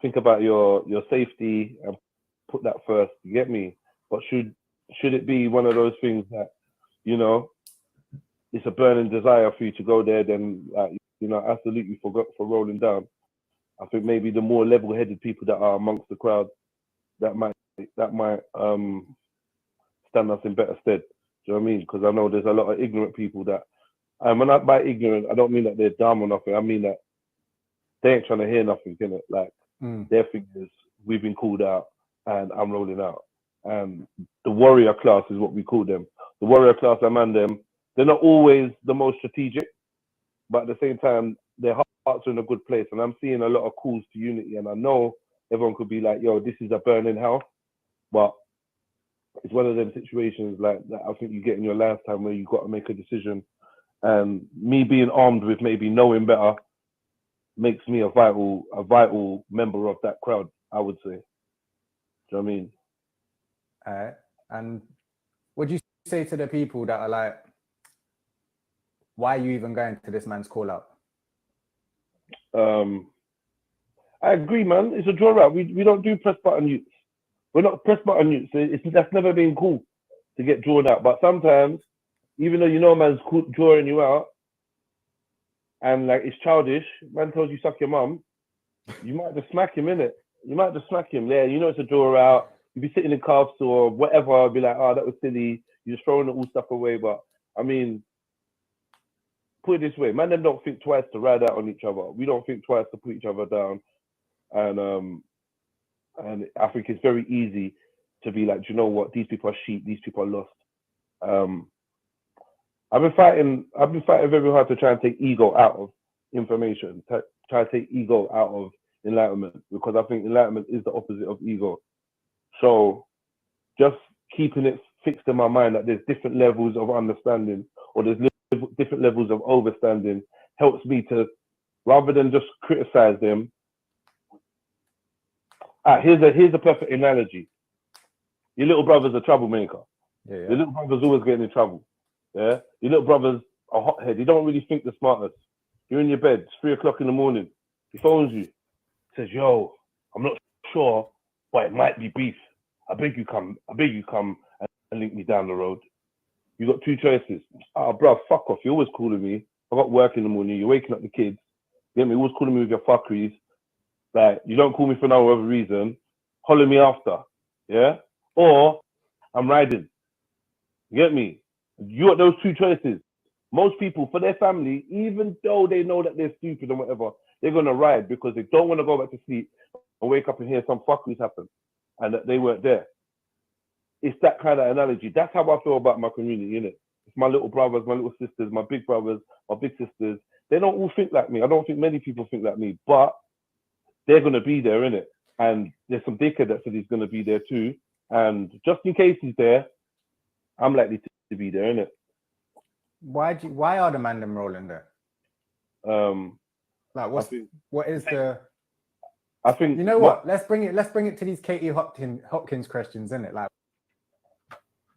think about your safety, and put that first. You get me? But should it be one of those things that, you know, it's a burning desire for you to go there? Then, like, you know, absolutely for rolling down. I think maybe the more level-headed people that are amongst the crowd, that might stand us in better stead. Do you know what I mean? Because I know there's a lot of ignorant people that, and when I by ignorant, I don't mean that they're dumb or nothing. I mean that they ain't trying to hear nothing, innit? Like, their thing is, we've been called out and I'm rolling out. And the warrior class is what we call them. The warrior class, them, they're not always the most strategic, but at the same time, their hearts are in a good place. And I'm seeing a lot of calls to unity. And I know everyone could be like, yo, this is a burning hell. But it's one of them situations like that I think you get in your lifetime where you've got to make a decision. And me being armed with maybe knowing better makes me a vital member of that crowd, I would say. Do you know what I mean? And what do you say to the people that are like, why are you even going to this man's call out? I agree, man. It's a draw out. We don't do press button youths. We're not press button youths. That's never been cool to get drawn out. But sometimes, even though you know man's drawing you out, and like it's childish, man tells you suck your mum, you might just smack him, innit? You might just smack him. Yeah, you know it's a draw out. You'd be sitting in cuffs or whatever, be like, oh, that was silly. You're just throwing all stuff away. But I mean, put it this way, man, them don't think twice to ride out on each other. We don't think twice to put each other down. And I think it's very easy to be like, do you know what? These people are sheep. These people are lost. I've been fighting very hard to try and take ego out of information, try to take ego out of enlightenment, because I think enlightenment is the opposite of ego. So just keeping it fixed in my mind that there's different levels of understanding, or there's different levels of overstanding, helps me to, rather than just criticize them. Here's a perfect analogy. Your little brother's a troublemaker. Your little brother's always getting in trouble. Yeah, your little brother's a hothead. He don't really think the smartest. You're in your bed. It's 3 o'clock in the morning. He phones you. Says, "Yo, I'm not sure, but it might be beef. I beg you come and link me down the road." You got two choices. Bro, fuck off. You're always calling me. I got work in the morning. You're waking up the kids. You get me? You're always calling me with your fuckeries. Like, you don't call me for no other reason. Holler me after. Yeah? Or I'm riding. You get me? You got those two choices. Most people, for their family, even though they know that they're stupid and whatever, they're going to ride because they don't want to go back to sleep and wake up and hear some fuckeries happen and that they weren't there. It's that kind of analogy. That's how I feel about my community, innit? It's my little brothers, my little sisters, my big brothers, my big sisters. They don't all think like me. I don't think many people think like me, but they're going to be there, innit? And there's some dickhead that said he's going to be there too. And just in case he's there, I'm likely to be there, innit? Why are the man them rolling there? Like, what is the? I think, you know what? Let's bring it to these Katie Hopkins questions, innit? Like,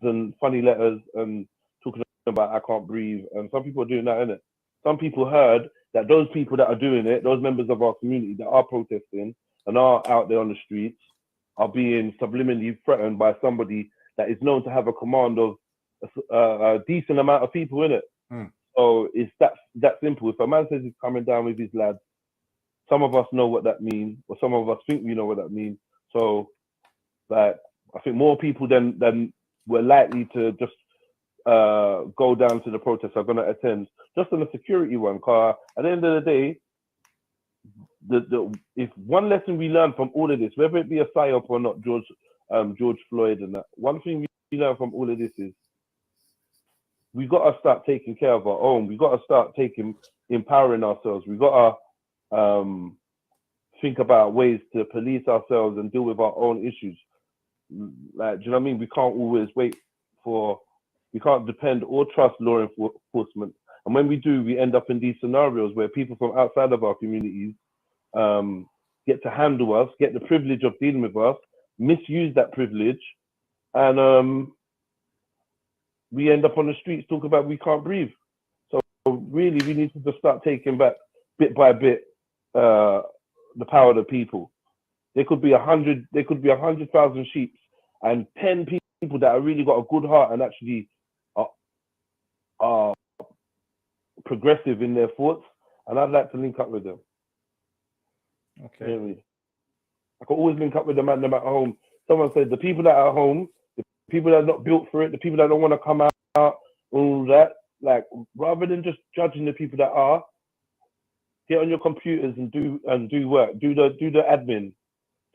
and funny letters and talking about I can't breathe, and some people are doing that, innit? Some people heard that those people that are doing it, those members of our community that are protesting and are out there on the streets, are being subliminally threatened by somebody that is known to have a command of a decent amount of people, innit? So it's that simple. If a man says he's coming down with his lads, some of us know what that means, or some of us think we know what that means. So, like, I think more people than we're likely to just go down to the protest are going to attend, just on a security one. Car at the end of the day, if one lesson we learn from all of this, whether it be a psyop or not, George Floyd and that, one thing we learn from all of this is we got to start taking care of our own. We got to start empowering ourselves. We got to think about ways to police ourselves and deal with our own issues. Like, do you know what I mean? We can't always we can't depend or trust law enforcement. And when we do, we end up in these scenarios where people from outside of our communities get to handle us, get the privilege of dealing with us, misuse that privilege, and we end up on the streets talking about we can't breathe. So really, we need to just start taking back bit by bit the power of the people. There could be 100,000 sheep and 10 people that have really got a good heart and actually are progressive in their thoughts, and I'd like to link up with them. Okay. Really. I can always link up with the man at home. Someone said the people that are at home, the people that are not built for it, the people that don't want to come out, all that, like, rather than just judging the people that are, get on your computers and do work, do the admin,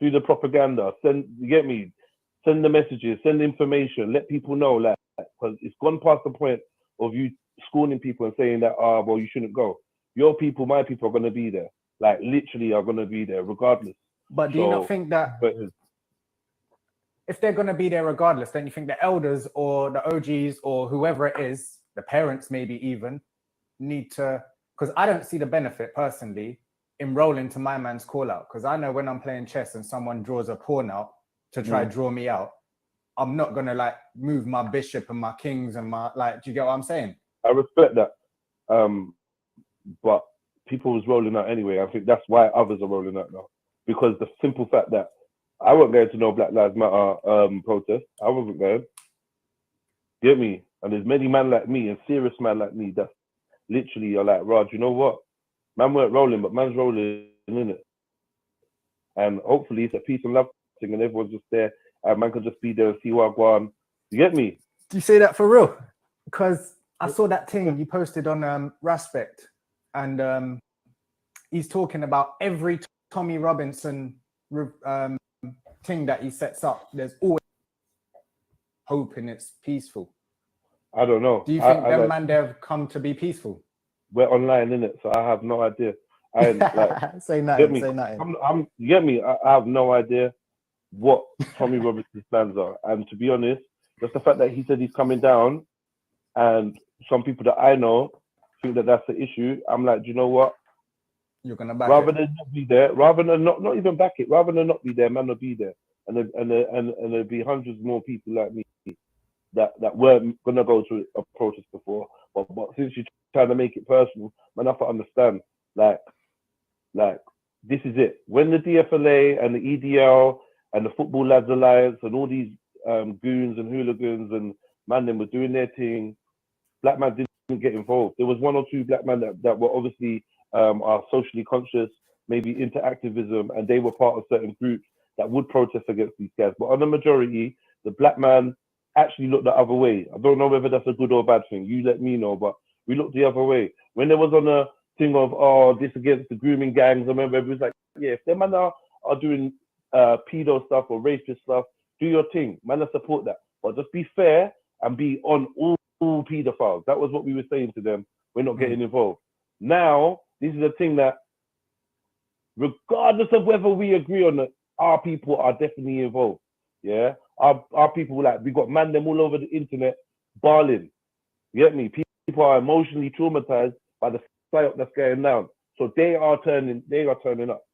do the propaganda, send the messages, send the information, let people know, like, because it's gone past the point of you scorning people and saying that, well, you shouldn't go. Your people, my people are going to be there, like, literally are going to be there regardless. But do you not think that if they're going to be there regardless, then you think the elders or the OGs or whoever it is, the parents maybe even, need to, because I don't see the benefit personally in rolling to my man's call out, because I know when I'm playing chess and someone draws a pawn out to try draw me out, I'm not going to like move my bishop and my kings and my, like, do you get what I'm saying? I respect that. But people was rolling out anyway. I think that's why others are rolling out now. Because the simple fact that I wasn't going to no Black Lives Matter protest. I wasn't going. Get me? And there's many men like me and serious men like me that literally are like, Raj, you know what? Man weren't rolling, but man's rolling, in it. And hopefully it's a peace and love thing and everyone's just there and man can just be there and see what I want. You get me? Do you say that for real? Because I saw that thing you posted on Respect, and he's talking about every Tommy Robinson thing that he sets up. There's always hope and it's peaceful. I don't know. Do you think them man there have come to be peaceful? We're online, innit? So I have no idea. I like, say nothing. Say nothing. You get me? I have no idea what Tommy Robinson's plans are. And to be honest, just the fact that he said he's coming down, and some people that I know think that that's the issue. I'm like, do you know what? You're gonna back rather it. than not be there, rather than not even back it, rather than not be there, man will be there, and there'll be hundreds more people like me that weren't gonna go to a protest before, but since you're trying to make it personal, man, I have to understand, like this is it. When the DFLA and the EDL and the Football Lads Alliance and all these goons and hooligans and man them were doing their thing, black man didn't get involved. There was one or two black men that were obviously are socially conscious, maybe into activism, and they were part of certain groups that would protest against these guys. But on the majority, the black man actually looked the other way. I don't know whether that's a good or bad thing. You let me know, but we looked the other way. When there was on a thing of, this against the grooming gangs, I remember it was like, yeah, if them man are doing pedo stuff or racist stuff, do your thing. Man, I support that. But just be fair and be on all pedophiles. That was what we were saying to them. We're not getting involved. Now, this is a thing that, regardless of whether we agree on it, our people are definitely involved. Yeah, our people, like, we got man them all over the internet bawling. You get me? People are emotionally traumatized by the psyop that's going down. So they are turning up.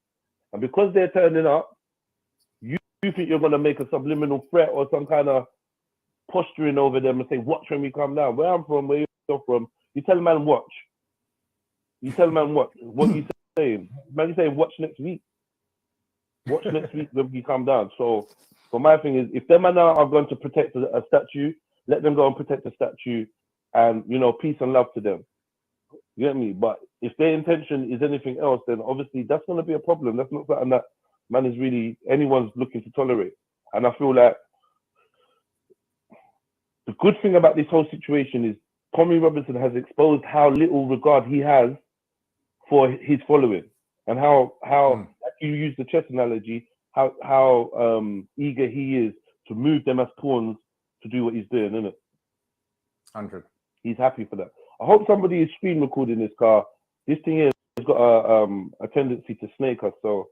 And because they're turning up, you think you're gonna make a subliminal threat or some kind of posturing over them and say, watch when we come down. Where I'm from, where you're from, you tell a man watch. You tell a man watch. What you saying? Man, you saying watch next week. Watch next week when we come down. So my thing is, if them man are going to protect a statue, let them go and protect the statue, and, you know, peace and love to them. You get me? But if their intention is anything else, then obviously that's going to be a problem. That's not something that man is really anyone's looking to tolerate. And I feel like the good thing about this whole situation is Tommy Robinson has exposed how little regard he has for his following, and how like you use the chess analogy, how eager he is to move them as pawns to do what he's doing, isn't it? 100. He's happy for that. I hope somebody is screen recording this car. This thing here has got a tendency to snake us. So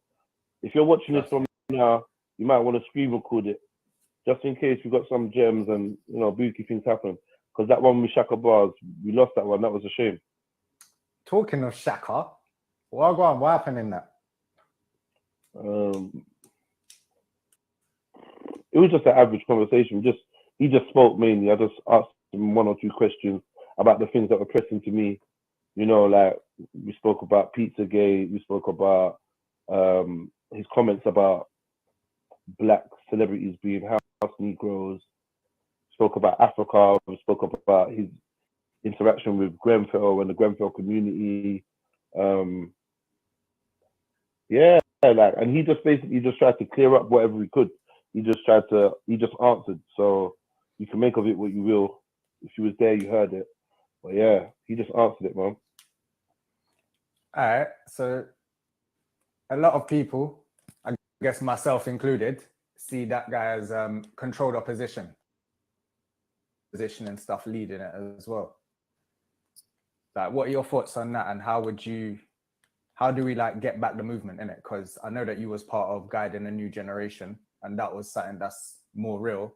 if you're watching this from now, you might want to screen record it, just in case we've got some gems and booky things happen. Because that one with Shaka Bars, we lost that one. That was a shame. Talking of Shaka, what happened in that? It was just an average conversation. He just spoke mainly. I just asked him one or two questions about the things that were pressing to me. Like we spoke about Pizzagate. We spoke about his comments about black celebrities being house Negroes. Spoke about Africa. We spoke about his interaction with Grenfell and the Grenfell community. And he just basically tried to clear up whatever he could. He just answered. So you can make of it what you will. If you was there, you heard it. But yeah, he just answered it, man. All right. So a lot of people, I guess myself included, see that guy as controlled opposition and stuff, leading it as well. Like, what are your thoughts on that, and how do we like get back the movement in it? Because I know that you was part of guiding a new generation, and that was something that's more real,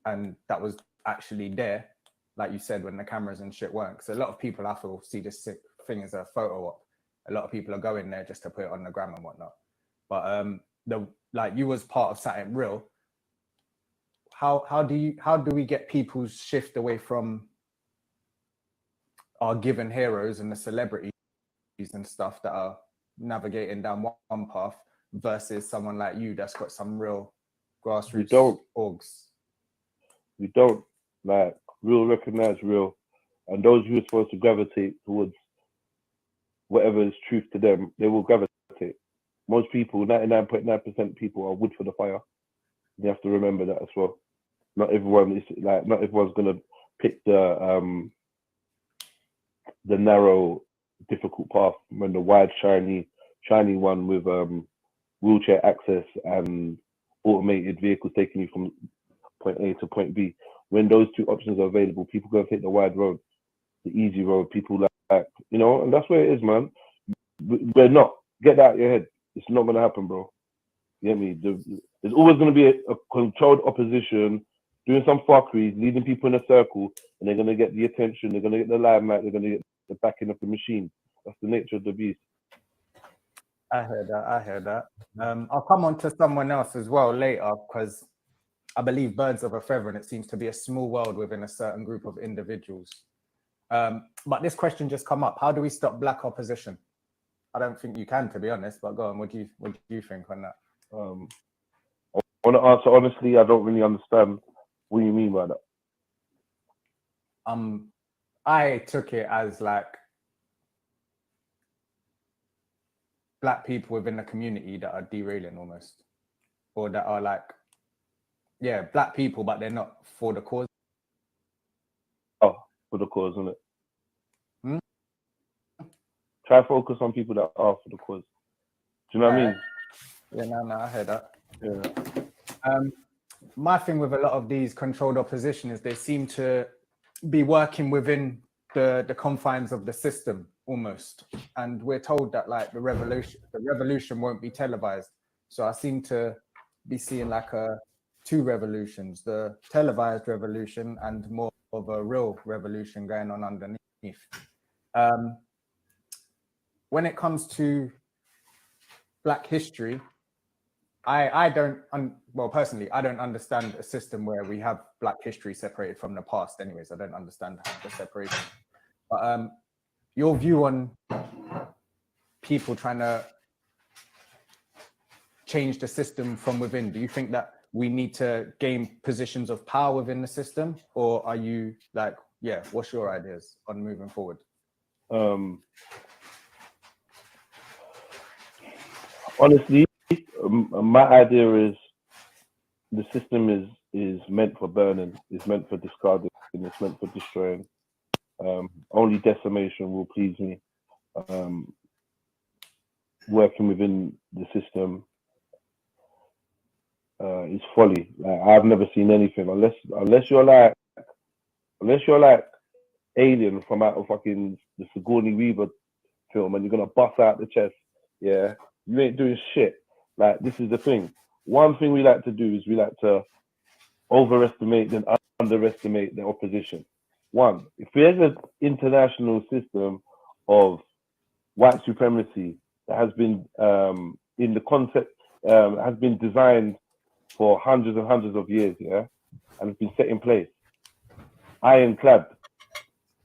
and that was actually there, like you said, when the cameras and shit weren't. Because a lot of people, I feel, see this thing as a photo op. A lot of people are going there just to put it on the gram and whatnot. But you was part of something real. How do we get people's shift away from our given heroes and the celebrities and stuff that are navigating down one path versus someone like you that's got some real grassroots orgs? We don't. Like, real recognize real, and those who are supposed to gravitate towards whatever is truth to them, they will gravitate. Most people, 99.9% people, are wood for the fire. You have to remember that as well. Not everyone's gonna pick the narrow, difficult path. When the wide, shiny one with wheelchair access and automated vehicles taking you from point A to point B. When those two options are available, people go take the wide road, the easy road. People like, and that's where it is, man. We're not. Get that out of your head. It's not gonna happen, bro. You get me? There's always gonna be a controlled opposition doing some fuckery, leading people in a circle, and they're gonna get the attention. They're gonna get the limelight. They're gonna get the backing of the machine. That's the nature of the beast. I heard that. I'll come on to someone else as well later, because I believe birds of a feather, and it seems to be a small world within a certain group of individuals. But this question just come up: how do we stop black opposition? I don't think you can, to be honest. But go on. What do you think on that? I want to answer honestly. I don't really understand what you mean by that. I took it as like black people within the community that are derailing almost, or that are like, black people, but they're not for the cause. Oh, for the cause, isn't it? Try to focus on people that are for the cause. Do you know what I mean? Yeah, no, I heard that. Yeah. My thing with a lot of these controlled opposition is they seem to be working within the confines of the system almost, and we're told that like the revolution won't be televised. So I seem to be seeing like two revolutions: the televised revolution and more of a real revolution going on underneath. When it comes to Black history, I don't, personally, I don't understand a system where we have Black history separated from the past. Anyways, I don't understand the separation. But your view on people trying to change the system from within, do you think that we need to gain positions of power within the system, or are you like, what's your ideas on moving forward? Honestly, my idea is the system is is meant for burning, is meant for discarding, it's meant for destroying. Only decimation will please me. Working within the system is folly. Like, I've never seen anything unless you're like Alien from out of fucking the Sigourney Weaver film, and you're gonna bust out the chest. Yeah, you ain't doing shit. Like, this is the thing. One thing we like to do is we like to overestimate and underestimate the opposition. One, if there's an international system of white supremacy that has been in the concept, has been designed for hundreds and hundreds of years, yeah, and has been set in place, ironclad.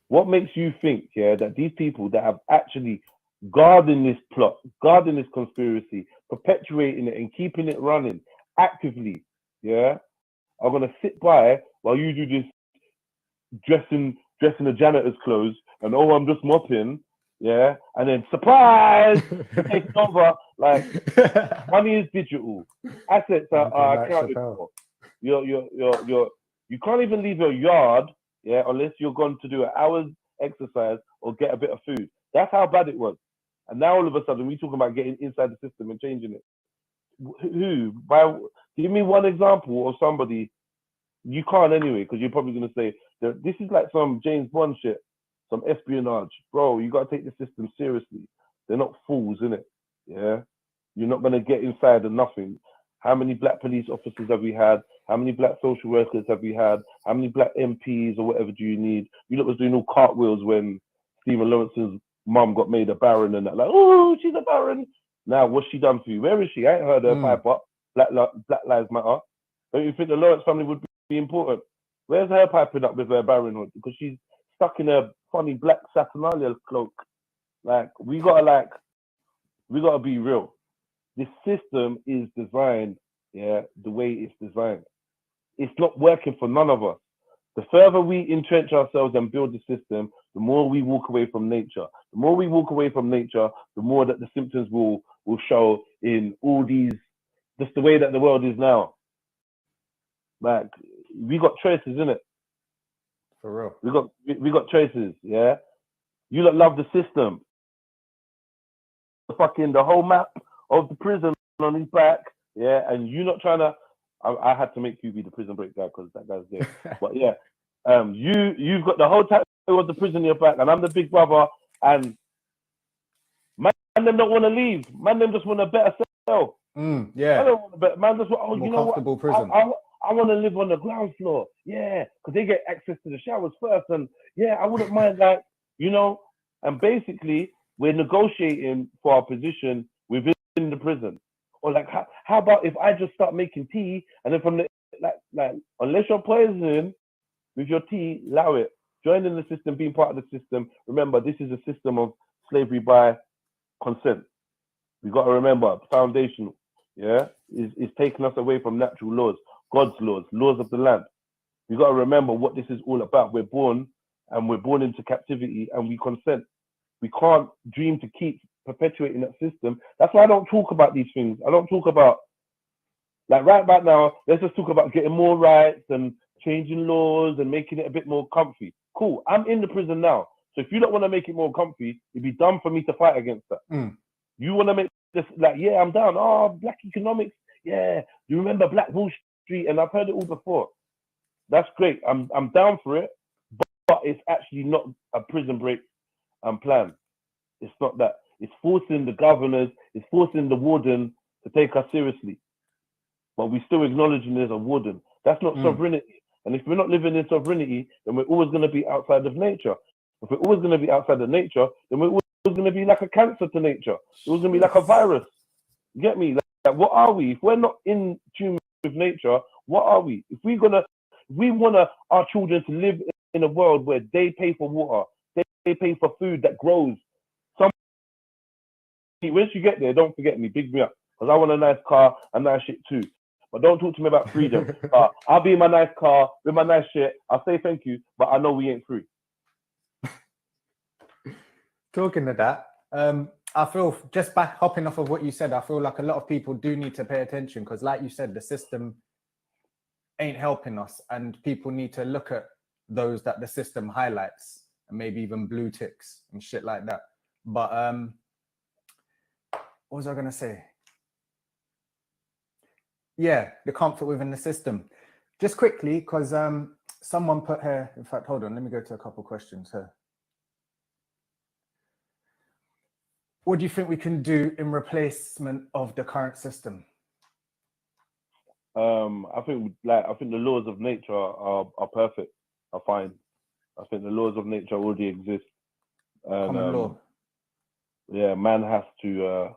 What makes you think, yeah, that these people that have actually guarding this plot, guarding this conspiracy, perpetuating it and keeping it running actively, yeah, are gonna sit by while you do this dressing the janitor's clothes and, oh, I'm just mopping, yeah, and then surprise, take over. Like, money is digital, assets are accounted for. You can't even leave your yard, yeah, unless you're going to do an hour's exercise or get a bit of food. That's how bad it was. And now all of a sudden we talking about getting inside the system and changing it. Who? Give me one example of somebody. You can't anyway, because you're probably going to say that this is like some James Bond shit, some espionage. Bro, you got to take the system seriously. They're not fools, innit? Yeah? You're not going to get inside of nothing. How many black police officers have we had? How many black social workers have we had? How many black MPs or whatever do you need? You lot was doing all cartwheels when Stephen Lawrence's mum got made a baron and that. Like, oh, she's a baron. Now, what's she done for you? Where is she? I ain't heard her pipe up. Black Lives Matter. Don't you think the Lawrence family would be important? Where's her piping up with her baronhood? Because she's stuck in a funny black Saturnalia cloak. Like, we gotta be real. This system is designed, yeah, the way it's designed. It's not working for none of us. The further we entrench ourselves and build the system, the more we walk away from nature. The more we walk away from nature, the more that the symptoms will show in all these, just the way that the world is now. Like, we got choices, innit? For real. We got choices, yeah? You lot love the system. The whole map of the prison on his back, yeah, and you not trying to. I had to make you be the prison break guy because that guy's there. But yeah, you've got the whole time of the prison in your back, and I'm the big brother, and man, them don't want to leave. Man, them just want a better cell. Yeah. I don't want a better. Man, just want. Oh, More you know what? comfortable prison. I want to live on the ground floor. Yeah, because they get access to the showers first, and yeah, I wouldn't mind that. You know, and basically we're negotiating for our position within the prison. Or like, how about if I just start making tea, and then from the like unless you're poisoning with your tea, allow it. Joining the system, being part of the system. Remember, this is a system of slavery by consent. We got to remember, foundational, yeah, is taking us away from natural laws, God's laws of the land. We got to remember what this is all about. We're born into captivity, and we consent. We can't dream to keep perpetuating that system. That's why I don't talk about these things. I don't talk about, like, right about now, let's just talk about getting more rights and changing laws and making it a bit more comfy. Cool. I'm in the prison now. So if you don't want to make it more comfy, it'd be dumb for me to fight against that. You want to make this, like, yeah, I'm down. Oh, black economics. Yeah. You remember Black Wall Street? And I've heard it all before. That's great. I'm down for it. But it's actually not a prison break plan. It's not that. It's forcing the governors, it's forcing the warden to take us seriously. But we're still acknowledging there's a warden. That's not sovereignty. And if we're not living in sovereignty, then we're always going to be outside of nature. If we're always going to be outside of nature, then we're always going to be like a cancer to nature. We're always going to be like a virus. You get me? Like, what are we? If we're not in tune with nature, what are we? If we want our children to live in a world where they pay for water, they pay for food that grows. Once you get there, don't forget me, big me up, because I want a nice car and nice shit too. But don't talk to me about freedom. I'll be in my nice car with my nice shit. I'll say thank you, but I know we ain't free. Talking to that, I feel, just back hopping off of what you said, I feel like a lot of people do need to pay attention because, like you said, the system ain't helping us, and people need to look at those that the system highlights, and maybe even blue ticks and shit like that. But what was I gonna say? Yeah, the comfort within the system. Just quickly, because someone put here, in fact, hold on, let me go to a couple questions here. What do you think we can do in replacement of the current system? I think the laws of nature are perfect, are fine. I think the laws of nature already exist. And, common law. Yeah, man has to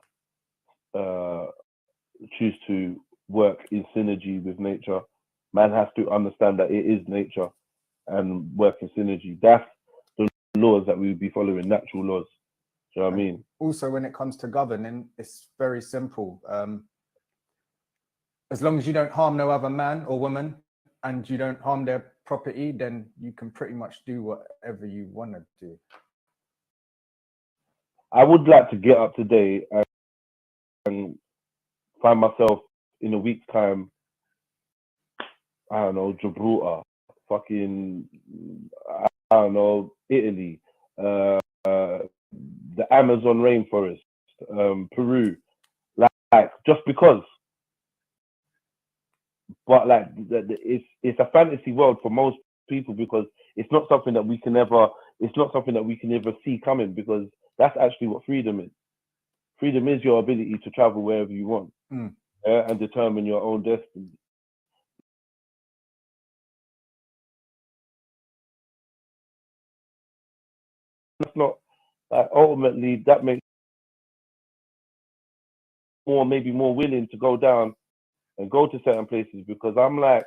choose to work in synergy with nature. Man has to understand that it is nature and work in synergy. That's the laws that we would be following, natural laws. Do you know what I mean? Also, when it comes to governing, it's very simple. As long as you don't harm no other man or woman and you don't harm their property, then you can pretty much do whatever you want to do. I would like to get up today and find myself in a week's time, I don't know, Gibraltar, fucking, I don't know, Italy, the Amazon rainforest, Peru, like just because. But like, it's a fantasy world for most people because it's not something that we can ever see coming, because that's actually what freedom is. Freedom is your ability to travel wherever you want, and determine your own destiny. That's not ultimately that makes maybe more willing to go down and go to certain places, because I'm like,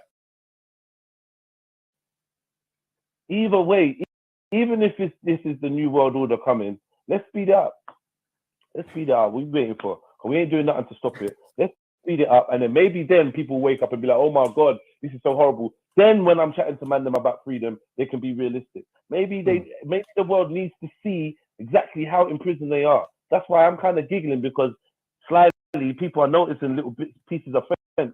either way, even if this is the new world order coming, let's speed it up. Let's speed it up. We're waiting for. We ain't doing nothing to stop it. Let's speed it up, and then maybe then people wake up and be like, "Oh my God, this is so horrible." Then when I'm chatting to them about freedom, they can be realistic. Maybe maybe the world needs to see exactly how in prison they are. That's why I'm kind of giggling, because slightly people are noticing little pieces of fence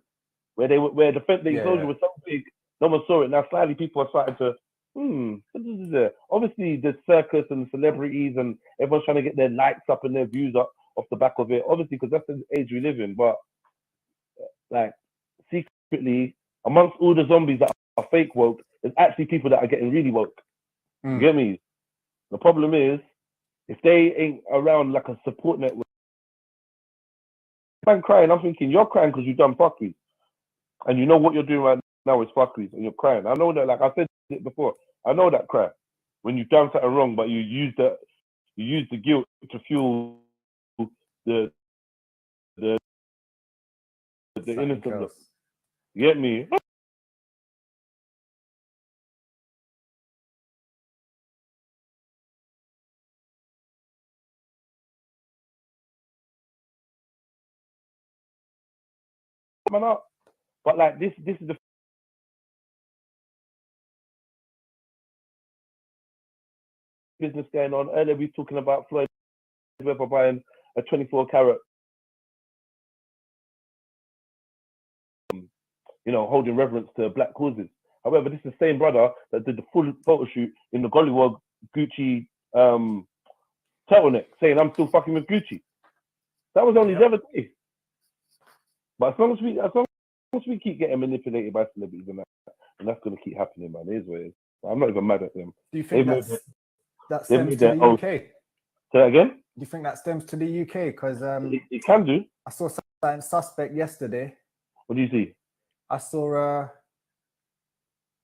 where the fence, the enclosure was so big, no one saw it. Now slightly people are starting to. Obviously the circus and the celebrities and everyone's trying to get their likes up and their views up off the back of it, obviously, because that's the age we live in. But like, secretly, amongst all the zombies that are fake woke, there's actually people that are getting really woke. You get me? The problem is, if they ain't around like a support network, man crying, I'm thinking, you're crying because you've done fuckery, and you know what you're doing right now is fuckery, and you're crying. I know that, like I said it before, I know that cry when you've done something wrong, but you use the guilt to fuel the innocent look. You get me? But like this is the business going on. Earlier we were talking about Floyd Mayweather buying a 24-carat, holding reverence to black causes. However, this is the same brother that did the full photo shoot in the Gollywog Gucci turtleneck, saying I'm still fucking with Gucci. That was only the other day. But as long as we keep getting manipulated by celebrities and that's gonna keep happening, man. It is what it is. I'm not even mad at them. Do you think that stems to the UK? Say that again? Do you think that stems to the UK? Because it can do. I saw something suspect yesterday. What do you see? I saw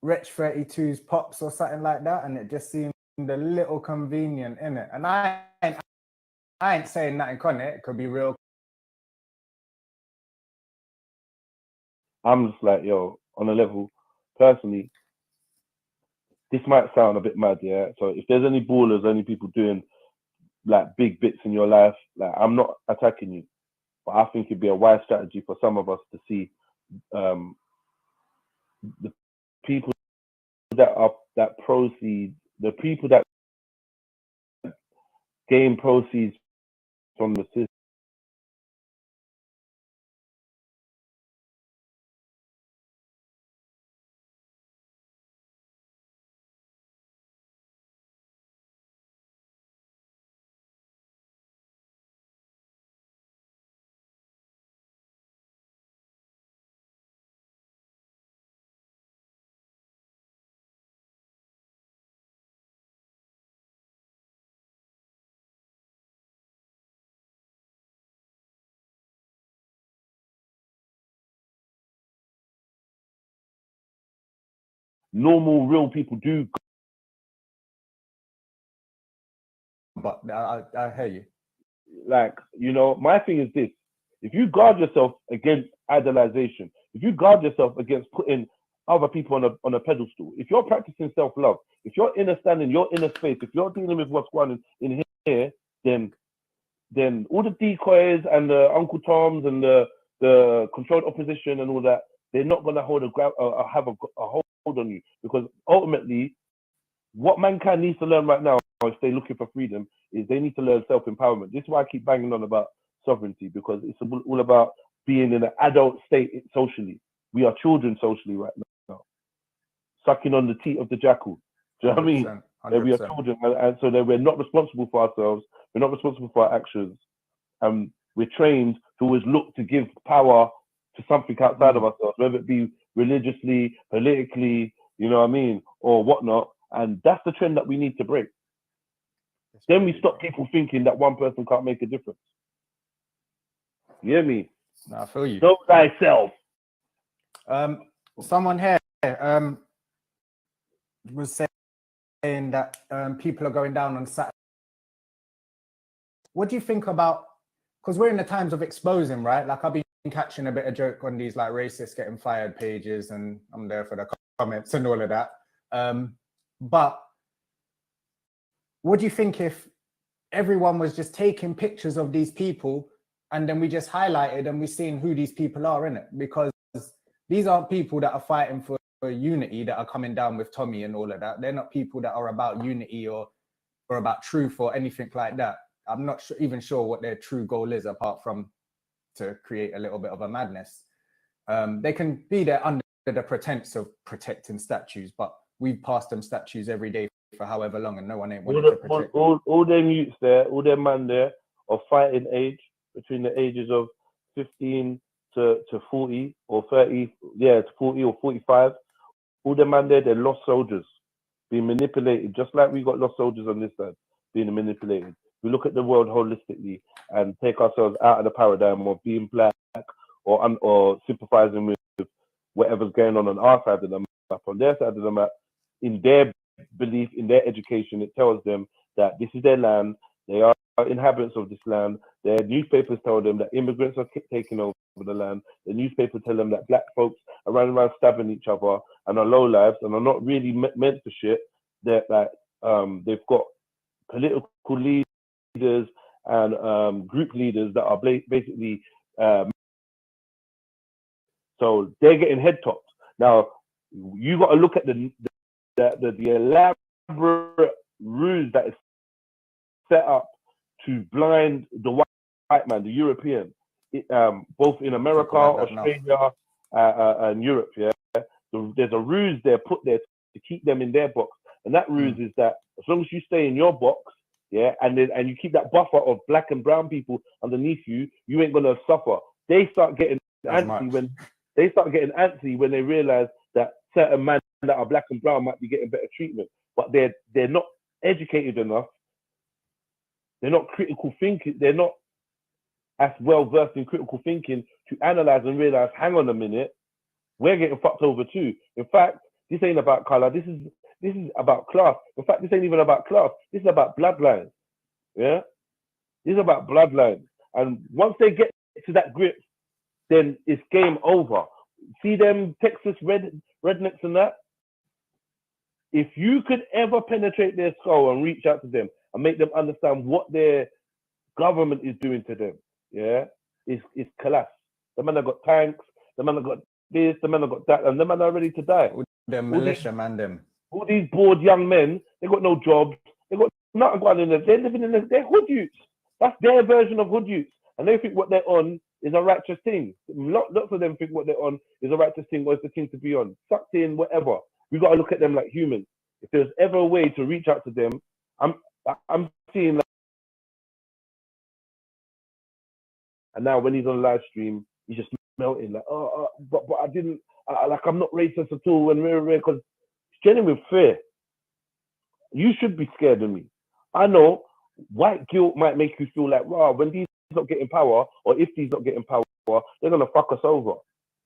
Wretch 32's pops or something like that, and it just seemed a little convenient, innit? And I ain't saying nothing on it. It could be real. I'm just like, yo, on a level, personally, this might sound a bit mad, yeah? So if there's any ballers, any people doing like big bits in your life, like, I'm not attacking you, but I think it'd be a wise strategy for some of us to see the people that proceed, the people that gain proceeds from the system. normal, real people do. But I hear you. Like, you know, my thing is this: if you guard yourself against idolization, if you guard yourself against putting other people on a pedestal, if you're practicing self-love, if you're understanding your inner space, if you're dealing with what's going on in here, then all the decoys and the Uncle Toms and the controlled opposition and all that, they're not going to have a hold on you, because ultimately, what mankind needs to learn right now, if they're looking for freedom, is they need to learn self-empowerment. This is why I keep banging on about sovereignty, because it's all about being in an adult state socially. We are children socially right now, sucking on the teat of the jackal. Do you know what I mean? 100%. We are children, and so that we're not responsible for ourselves. We're not responsible for our actions. We're trained to always look to give power to something outside of ourselves, whether it be religiously, politically, you know what I mean, or whatnot. And that's the trend that we need to break. Then we stop people thinking that one person can't make a difference. You hear me? No, I feel you. Know thyself. Someone here was saying that people are going down on Saturday. What do you think about, because we're in the times of exposing, right? Like, I've been catching a bit of joke on these like racist getting fired pages, and I'm there for the comments and all of that. But what do you think if everyone was just taking pictures of these people and then we just highlighted and we're seeing who these people are, in it? Because these aren't people that are fighting for unity, that are coming down with Tommy and all of that. They're not people that are about unity or about truth or anything like that. I'm not even sure what their true goal is, apart from to create a little bit of a madness. They can be there under the pretense of protecting statues, but we've passed them statues every day for however long, and no one ain't wanting to protect them. All them youths there, all them man there of fighting age, between the ages of 15 to 40 or 30, to 40 or 45, all them man there, they're lost soldiers being manipulated, just like we got lost soldiers on this side being manipulated. We look at the world holistically and take ourselves out of the paradigm of being black or sympathizing with whatever's going on our side of the map. On their side of the map, in their belief, in their education, it tells them that this is their land, they are inhabitants of this land. Their newspapers tell them that immigrants are taking over the land. The newspapers tell them that black folks are running around stabbing each other and are low lives and are not really meant for shit. That they've got political leaders and group leaders that are basically so they're getting head topped. Now you got to look at the elaborate ruse that is set up to blind the white man, the European, both in America, Australia, and Europe. Yeah, so there's a ruse they're put there to keep them in their box, and that ruse is that as long as you stay in your box, yeah, and you keep that buffer of black and brown people underneath you, you ain't gonna suffer. They start getting antsy when they realize that certain men that are black and brown might be getting better treatment, but they're not educated enough. They're not critical thinking. They're not as well versed in critical thinking to analyze and realize, hang on a minute, we're getting fucked over too. In fact, this ain't about color. This is about class. In fact, this ain't even about class. This is about bloodlines. Yeah, this is about bloodlines. And once they get to that grip, then it's game over. See them Texas rednecks and that? If you could ever penetrate their skull and reach out to them and make them understand what their government is doing to them, yeah, it's collapse. The man have got tanks, the man have got this, the man have got that, and the man are ready to die. The militia, man, them. All these bored young men, they got no jobs, they got nothing going in there. They're living in they're hood youths. That's their version of hood youths. And they think what they're on is a righteous thing. Lots of them think what they're on is a righteous thing, or it's the thing to be on. Sucked in, whatever. We got to look at them like humans. If there's ever a way to reach out to them, I'm seeing like, and now when he's on live stream, he's just melting like, but I didn't, like I'm not racist at all, and because it's genuine fear. You should be scared of me. I know white guilt might make you feel like, wow, when these not getting power, or if these not getting power, they're gonna fuck us over.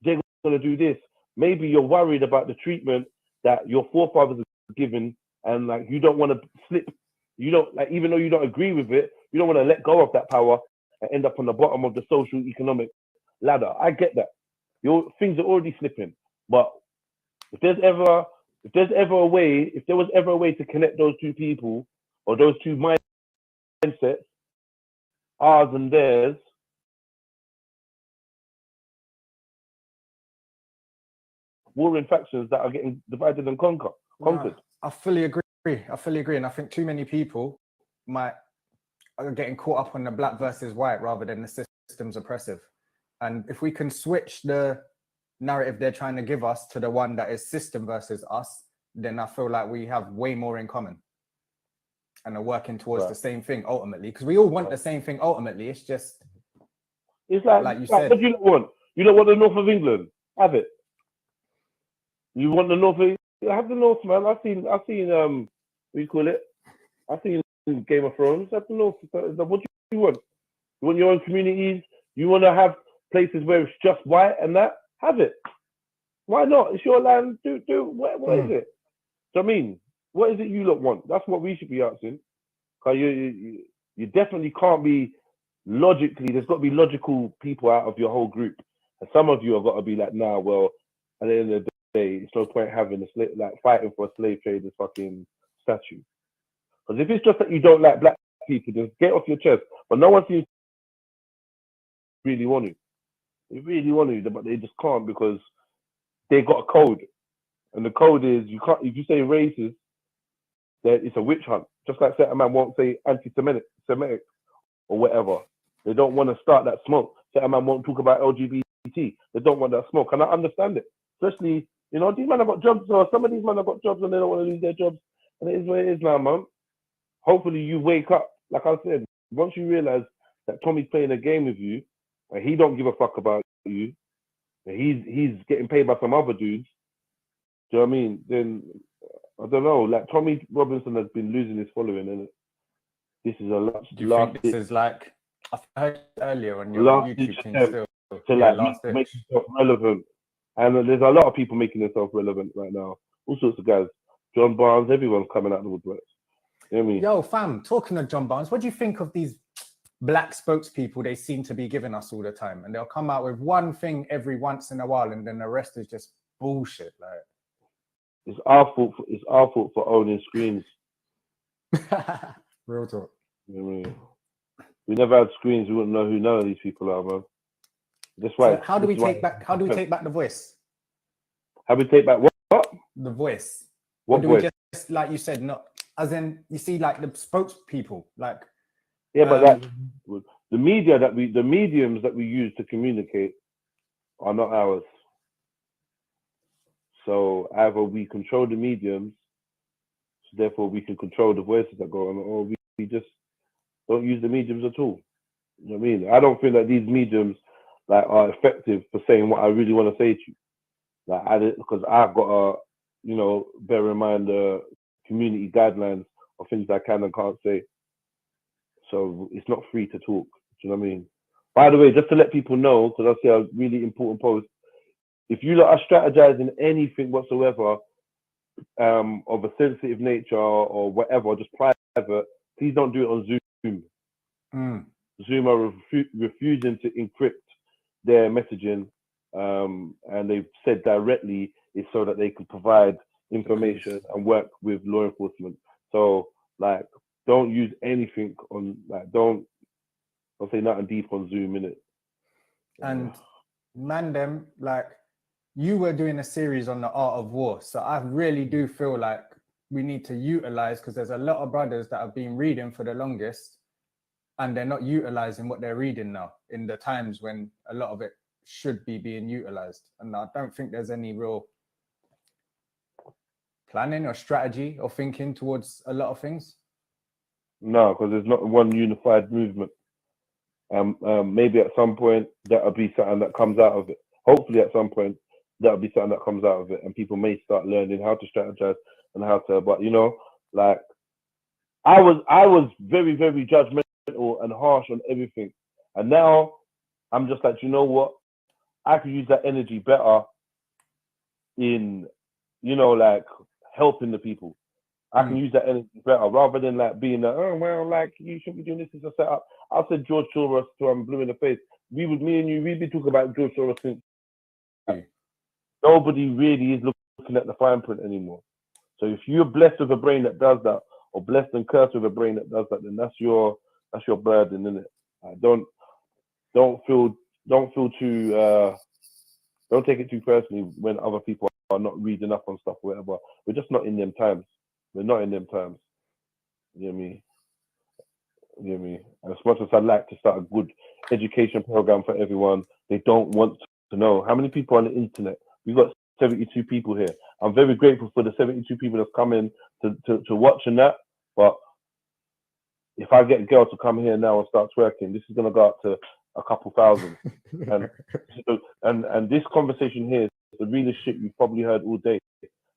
They're gonna do this. Maybe you're worried about the treatment that your forefathers are given, and like you don't want to slip. You don't like, even though you don't agree with it, you don't want to let go of that power and end up on the bottom of the social economic ladder. I get that. Your things are already slipping, but if there was ever a way to connect those two people or those two mindsets, ours and theirs, warring factions that are getting divided and conquered. I fully agree. And I think too many people are getting caught up on the black versus white rather than the system's oppressive. And if we can switch the narrative they're trying to give us to the one that is system versus us, then I feel like we have way more in common and are working towards the same thing ultimately, because we all want the same thing ultimately. It's just, it's like you said. What do you want? You don't want the north of England? Have it. You want the north of? Have the north, man. I've seen what do you call it? I've seen Game of Thrones. Have the north. What do you want? You want your own communities? You want to have places where it's just white and that? Have it. Why not? It's your land. Do what is it? So I mean, what is it you lot want? That's what we should be asking. Cause you definitely can't be logically. There's got to be logical people out of your whole group, and some of you have got to be like, nah. Well, at the end of the day, it's no point having a fighting for a slave trader's fucking statue. Because if it's just that you don't like black people, just get off your chest. But no one seems to really want to. They really want to, but they just can't because they got a code, and the code is you can't. If you say racist, then it's a witch hunt. Just like certain man won't say anti-Semitic or whatever. They don't want to start that smoke. Certain man won't talk about LGBT. They don't want that smoke, and I understand it. Especially, these men have got jobs, or some of these men have got jobs, and they don't want to lose their jobs. And it is what it is now, man. Hopefully, you wake up. Like I said, once you realize that Tommy's playing a game with you, and he don't give a fuck about you, and he's getting paid by some other dudes. Do you know what I mean? Then I don't know. Like Tommy Robinson has been losing his following, and this is a last. Do you think this is like I heard earlier on your last YouTube thing attempt still? to make himself relevant, and there's a lot of people making themselves relevant right now. All sorts of guys, John Barnes, everyone's coming out of the woodworks. You know what I mean? Yo, fam, talking of John Barnes, what do you think of these black spokespeople they seem to be giving us all the time? And they'll come out with one thing every once in a while, and then the rest is just bullshit. Like, it's our fault. It's our fault for owning screens. Real talk. You know what I mean? We never had screens. We wouldn't know who none of these people are, man. That's why. So how do we take back? How do we take back the voice? How do we take back what? The voice. What or do voice? We just, like you said, not as in you see, like the spokespeople, like. Yeah, but the mediums that we use to communicate are not ours. So either we control the mediums, so therefore we can control the voices that go on, or we just don't use the mediums at all. You know what I mean? I don't think that these mediums are effective for saying what I really want to say to you. Because I've got to, bear in mind the community guidelines of things I can and can't say. So it's not free to talk. Do you know what I mean? By the way, just to let people know, because I see a really important post, if you are strategizing anything whatsoever of a sensitive nature or whatever, just private, please don't do it on Zoom. Zoom are refusing to encrypt their messaging, and they've said directly it's so that they can provide information and work with law enforcement. So, don't use anything on, don't say nothing deep on Zoom, innit? And man, you were doing a series on the art of war. So I really do feel like we need to utilize, because there's a lot of brothers that have been reading for the longest and they're not utilizing what they're reading now in the times when a lot of it should be being utilized. And I don't think there's any real planning or strategy or thinking towards a lot of things. No, because there's not one unified movement. Maybe at some point that'll be something that comes out of it. Hopefully at some point that'll be something that comes out of it, and people may start learning how to strategize and how to. But I was very, very judgmental and harsh on everything, and now I'm just like, you know what? I could use that energy better in, you know, like helping the people. I can use that energy better rather than like being like, oh well, like you should be doing this as a setup. I said George Soros to him, blue in the face. Me and you, we've been talking about George Soros since. Nobody really is looking at the fine print anymore. So if you're blessed with a brain that does that, or blessed and cursed with a brain that does that, then that's your burden, isn't it? Don't take it too personally when other people are not reading up on stuff or whatever. We're just not in them times. We're not in them times. You know what I mean? You know what I mean? And as much as I'd like to start a good education program for everyone, they don't want to know. How many people on the internet? We've got 72 people here. I'm very grateful for the 72 people that's come in to watch and that. But if I get a girl to come here now and start twerking, this is going to go up to a couple thousand. and this conversation here is the realest shit you've probably heard all day.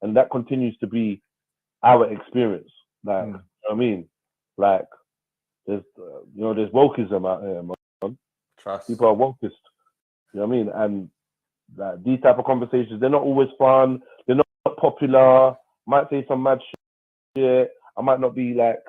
And that continues to be our experience. Like, you know what I mean? Like, there's wokeism out here, man. Trust. People are wokest. You know what I mean? And these type of conversations, they're not always fun. They're not popular. Might say some mad shit. I might not be like,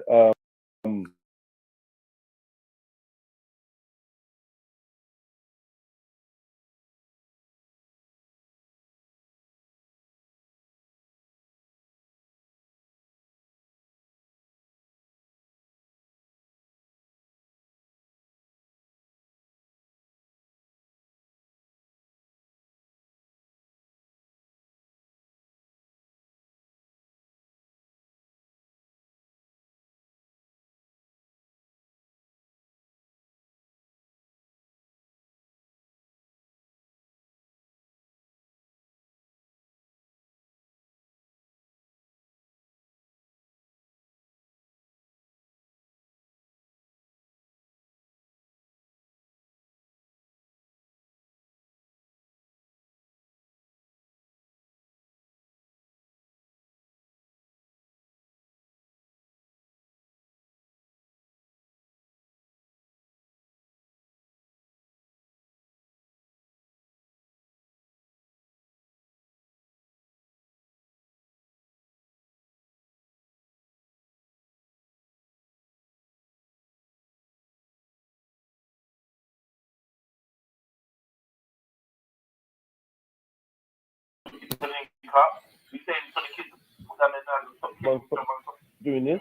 doing this.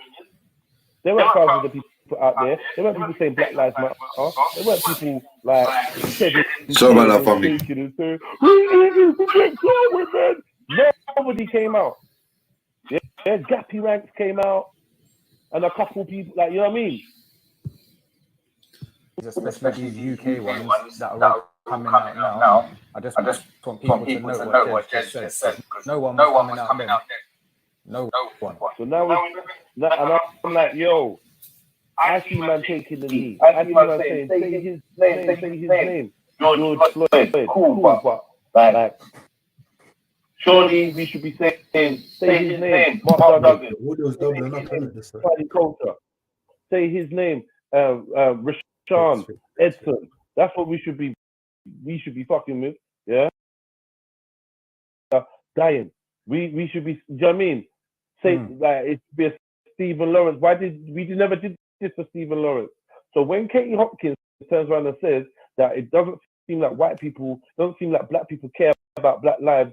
There weren't thousands of people out there. There weren't people saying Black Lives Matter. There weren't people like Sorry about that, family. Nobody came out. Yeah, Gappy Ranks came out, and a couple people, like, you know what I mean? Especially these UK ones that are all coming out now. I just want people to know what Jed just said. No one was coming out then. No one. So now and I'm like, yo, I see man taking the knee. I see man saying, say his name. George Floyd. Cool, but like, surely we should be saying, say his name. Mark Douglas. Say his name. Rashawn Edson. That's what we should be fucking with. Yeah. Dying. We should be. Do you know what I mean? Say like it should be a Stephen Lawrence. We never did this for Stephen Lawrence? So when Katie Hopkins turns around and says that it doesn't seem like white people, doesn't seem like black people care about black lives,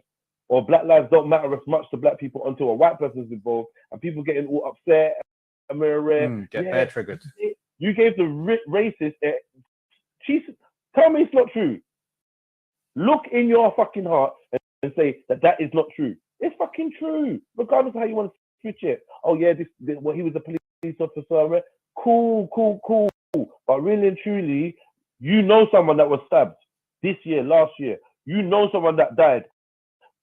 or black lives don't matter as much to black people until a white person's involved, and people getting all upset and get bad triggered. You gave the racist. Tell me it's not true. Look in your fucking heart and say that is not true. It's fucking true, regardless of how you want to switch it. Oh yeah, he was a police officer. Cool. But really and truly, you know someone that was stabbed this year, last year. You know someone that died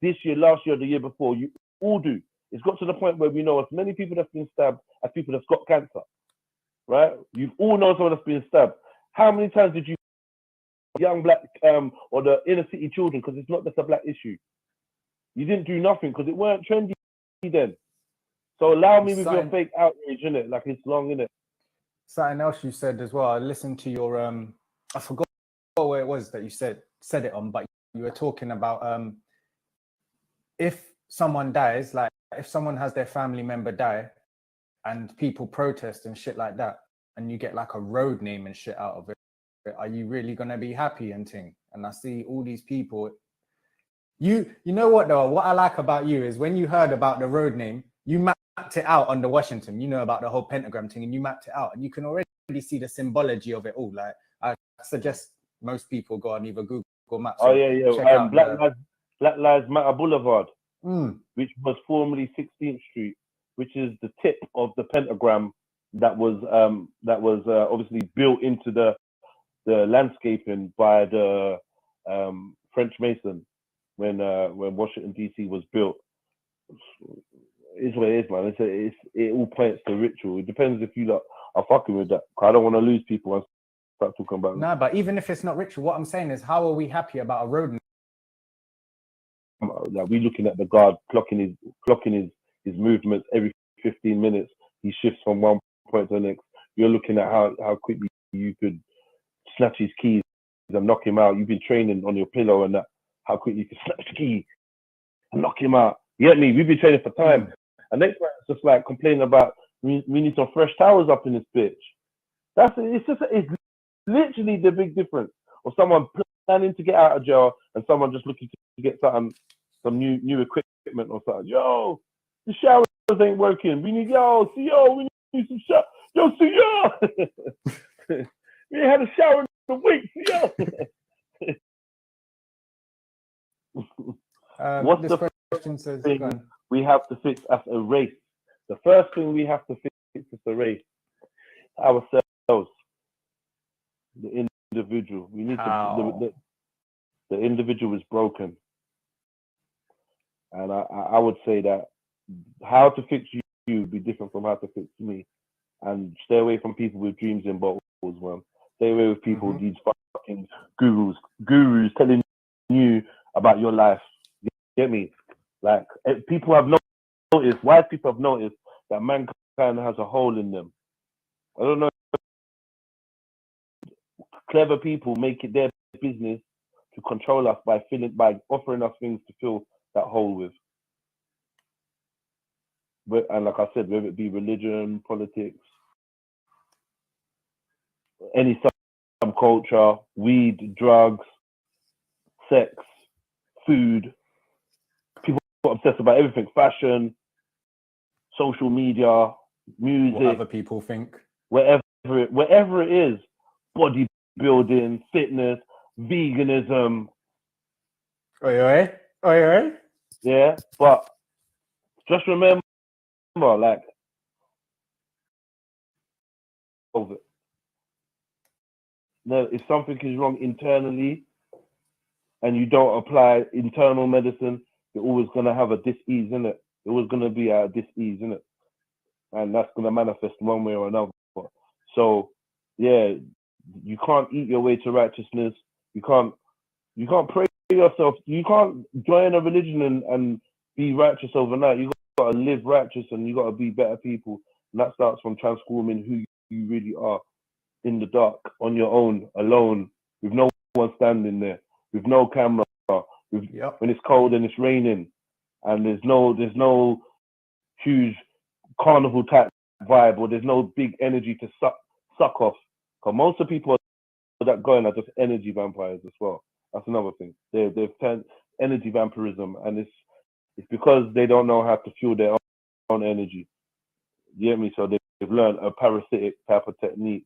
this year, last year, the year before. You all do. It's got to the point where we know as many people that's been stabbed as people that's got cancer. Right? You've all known someone that's been stabbed. How many times did you young black or the inner city children, because it's not just a black issue? You didn't do nothing because it weren't trendy then. So allow me with your fake outrage, innit? Like it's long, innit? Something else you said as well. I listened to your I forgot where it was that you said it on, but you were talking about if someone dies, like if someone has their family member die and people protest and shit like that, and you get like a road name and shit out of it, are you really gonna be happy and thing? And I see all these people. You know what though? What I like about you is when you heard about the road name, you mapped it out on the Washington. You know about the whole pentagram thing, and you mapped it out, and you can already see the symbology of it all. Like I suggest most people go on either Google Maps. Oh yeah, yeah. Black Lives Matter Boulevard, Mm. which was formerly 16th Street, which is the tip of the pentagram that was obviously built into the landscaping by the French Mason when Washington DC was built. It's what it is, man. It all points to ritual. It depends if you lot are fucking with that. I don't want to lose people and start talking about No, but even if it's not ritual, what I'm saying is, how are we happy about a road? Like we looking at the guard clocking his movements every 15 minutes. He shifts from one point to the next. You're looking at how quickly you could snatch his keys and knock him out. You've been training on your pillow and that. How quickly you can snatch the key and knock him out. You get me? We've been training for time. And next man is just like complaining about we need some fresh towels up in this bitch. It's literally the big difference. Or someone planning to get out of jail and someone just looking to get some new equipment or something. Yo, the showers ain't working. We need we need some shower. Yo, we ain't had a shower in a week. What's the question says thing we have to fix as a race? The first thing we have to fix as a race, ourselves, the individual. We need to. The individual is broken, and I would say that how to fix you would be different from how to fix me. And stay away from people with dreams in bottles, man. Stay away with people these fucking gurus telling you about your life. You get me? Like people have noticed, wise people have noticed that mankind has a hole in them. I don't know. Clever people make it their business to control us by offering us things to fill that hole with. And like I said, whether it be religion, politics, any subculture, weed, drugs, sex, food. People are obsessed about everything: fashion, social media, music. What other people think. Wherever it is, bodybuilding, fitness, veganism. Oi. Yeah, but just remember, like, of it. No, if something is wrong internally and you don't apply internal medicine, you're always gonna have a dis-ease in it. You're always gonna be at a dis-ease in it, and that's gonna manifest one way or another. So, yeah, you can't eat your way to righteousness. You can't pray yourself. You can't join a religion and be righteous overnight. You gotta live righteous and you gotta be better people. And that starts from transforming who you really are in the dark, on your own, alone, with no one standing there, with no camera, when it's cold and it's raining, and there's no huge carnival type vibe, or there's no big energy to suck off. Because most of the people that go in are just energy vampires as well. That's another thing. They've turned energy vampirism, and it's because they don't know how to fuel their own energy. You get me? So they've learned a parasitic type of technique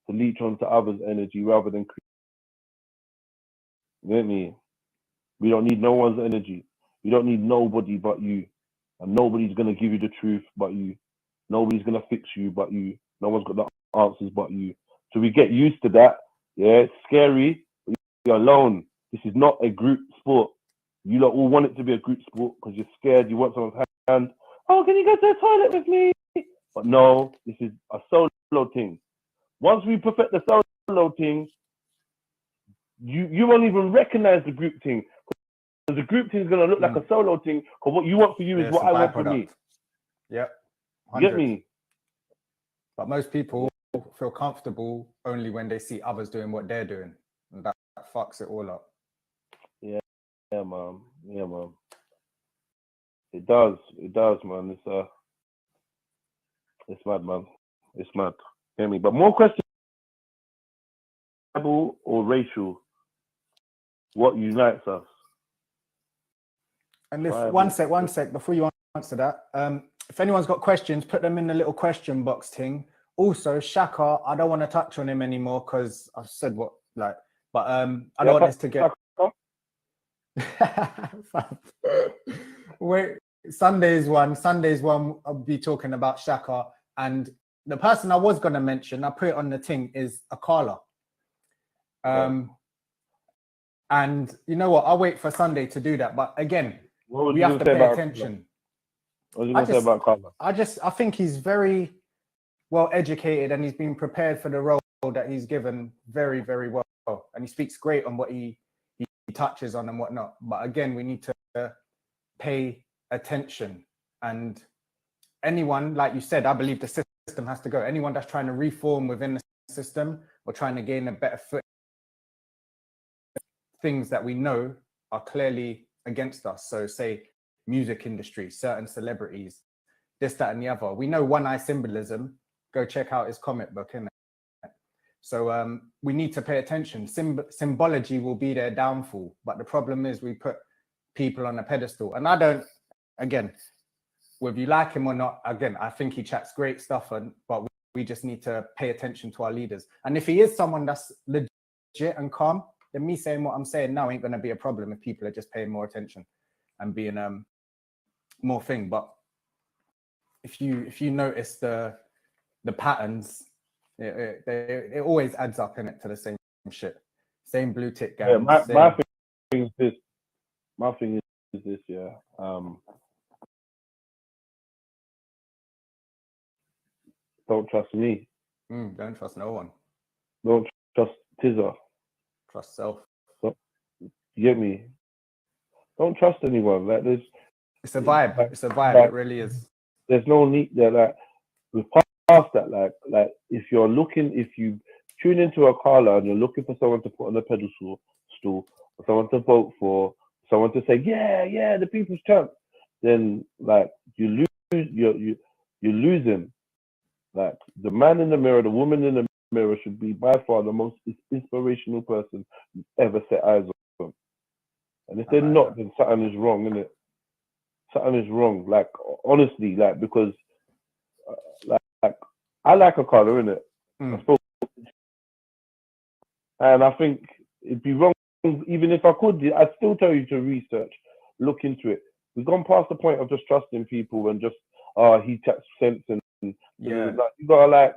to leech onto others' energy rather than create. You get me? We don't need no one's energy. You don't need nobody but you. And nobody's going to give you the truth but you. Nobody's going to fix you but you. No one's got the answers but you. So we get used to that. Yeah, it's scary. But you're alone. This is not a group sport. You lot all want it to be a group sport because you're scared. You want someone's hand. Oh, can you go to the toilet with me? But no, this is a solo thing. Once we perfect the solo thing, you won't even recognize the group thing. Because the group thing is going to look like a solo thing. Because what you want for you is what I want for me. Yep. You get me? But most people feel comfortable only when they see others doing what they're doing. And that fucks it all up. Yeah, man. It does, man. It's mad, man. It's mad. Hear me? But more questions: tribal or racial? What unites us? And if one sec before you answer that, if anyone's got questions, put them in the little question box thing. Also, Shaka, I don't want to touch on him anymore because I've said what I don't want this to get. Wait, Sunday's one. I'll be talking about Shaka, and the person I was gonna mention, I put it on the thing, is Akala. And you know what? I'll wait for Sunday to do that. But again, we have to pay attention. What was you gonna say about Akala? I think he's very well educated and he's been prepared for the role that he's given very, very well. And he speaks great on what he touches on and whatnot. But again, we need to pay attention. And anyone, like you said, I believe the system has to go. Anyone that's trying to reform within the system or trying to gain a better foot, things that we know are clearly against us. So say music industry, certain celebrities, this, that, and the other. We know One Eye Symbolism. Go check out his comic book, innit? So we need to pay attention. Symbology will be their downfall. But the problem is we put people on a pedestal. And I don't, again, whether you like him or not, again, I think he chats great stuff, but we just need to pay attention to our leaders. And if he is someone that's legit and calm, then me saying what I'm saying now ain't going to be a problem if people are just paying more attention and being more thing. But if you notice the patterns, it always adds up in it to the same shit, same blue tick gang. Yeah, my thing is this. My thing is this. Yeah. Don't trust me. Don't trust no one. Don't trust Tizza. Trust self. So, you get me? Don't trust anyone. Like it's a vibe. It's a vibe. It really is. There's no need there. Like we've passed that. Like if you tune into a Carla and you're looking for someone to put on a pedestal, or someone to vote for, someone to say, yeah, the people's champ, then like you lose. You're losing. Like the man in the mirror, the woman in the mirror should be by far the most inspirational person you've ever set eyes on. And if they're not, then something is wrong, isn't it? Something is wrong. Like honestly, like because like I like a color, innit? And I think it'd be wrong even if I could. I'd still tell you to research, look into it. We've gone past the point of just trusting people and just he chats sense and yeah. Like, you gotta like.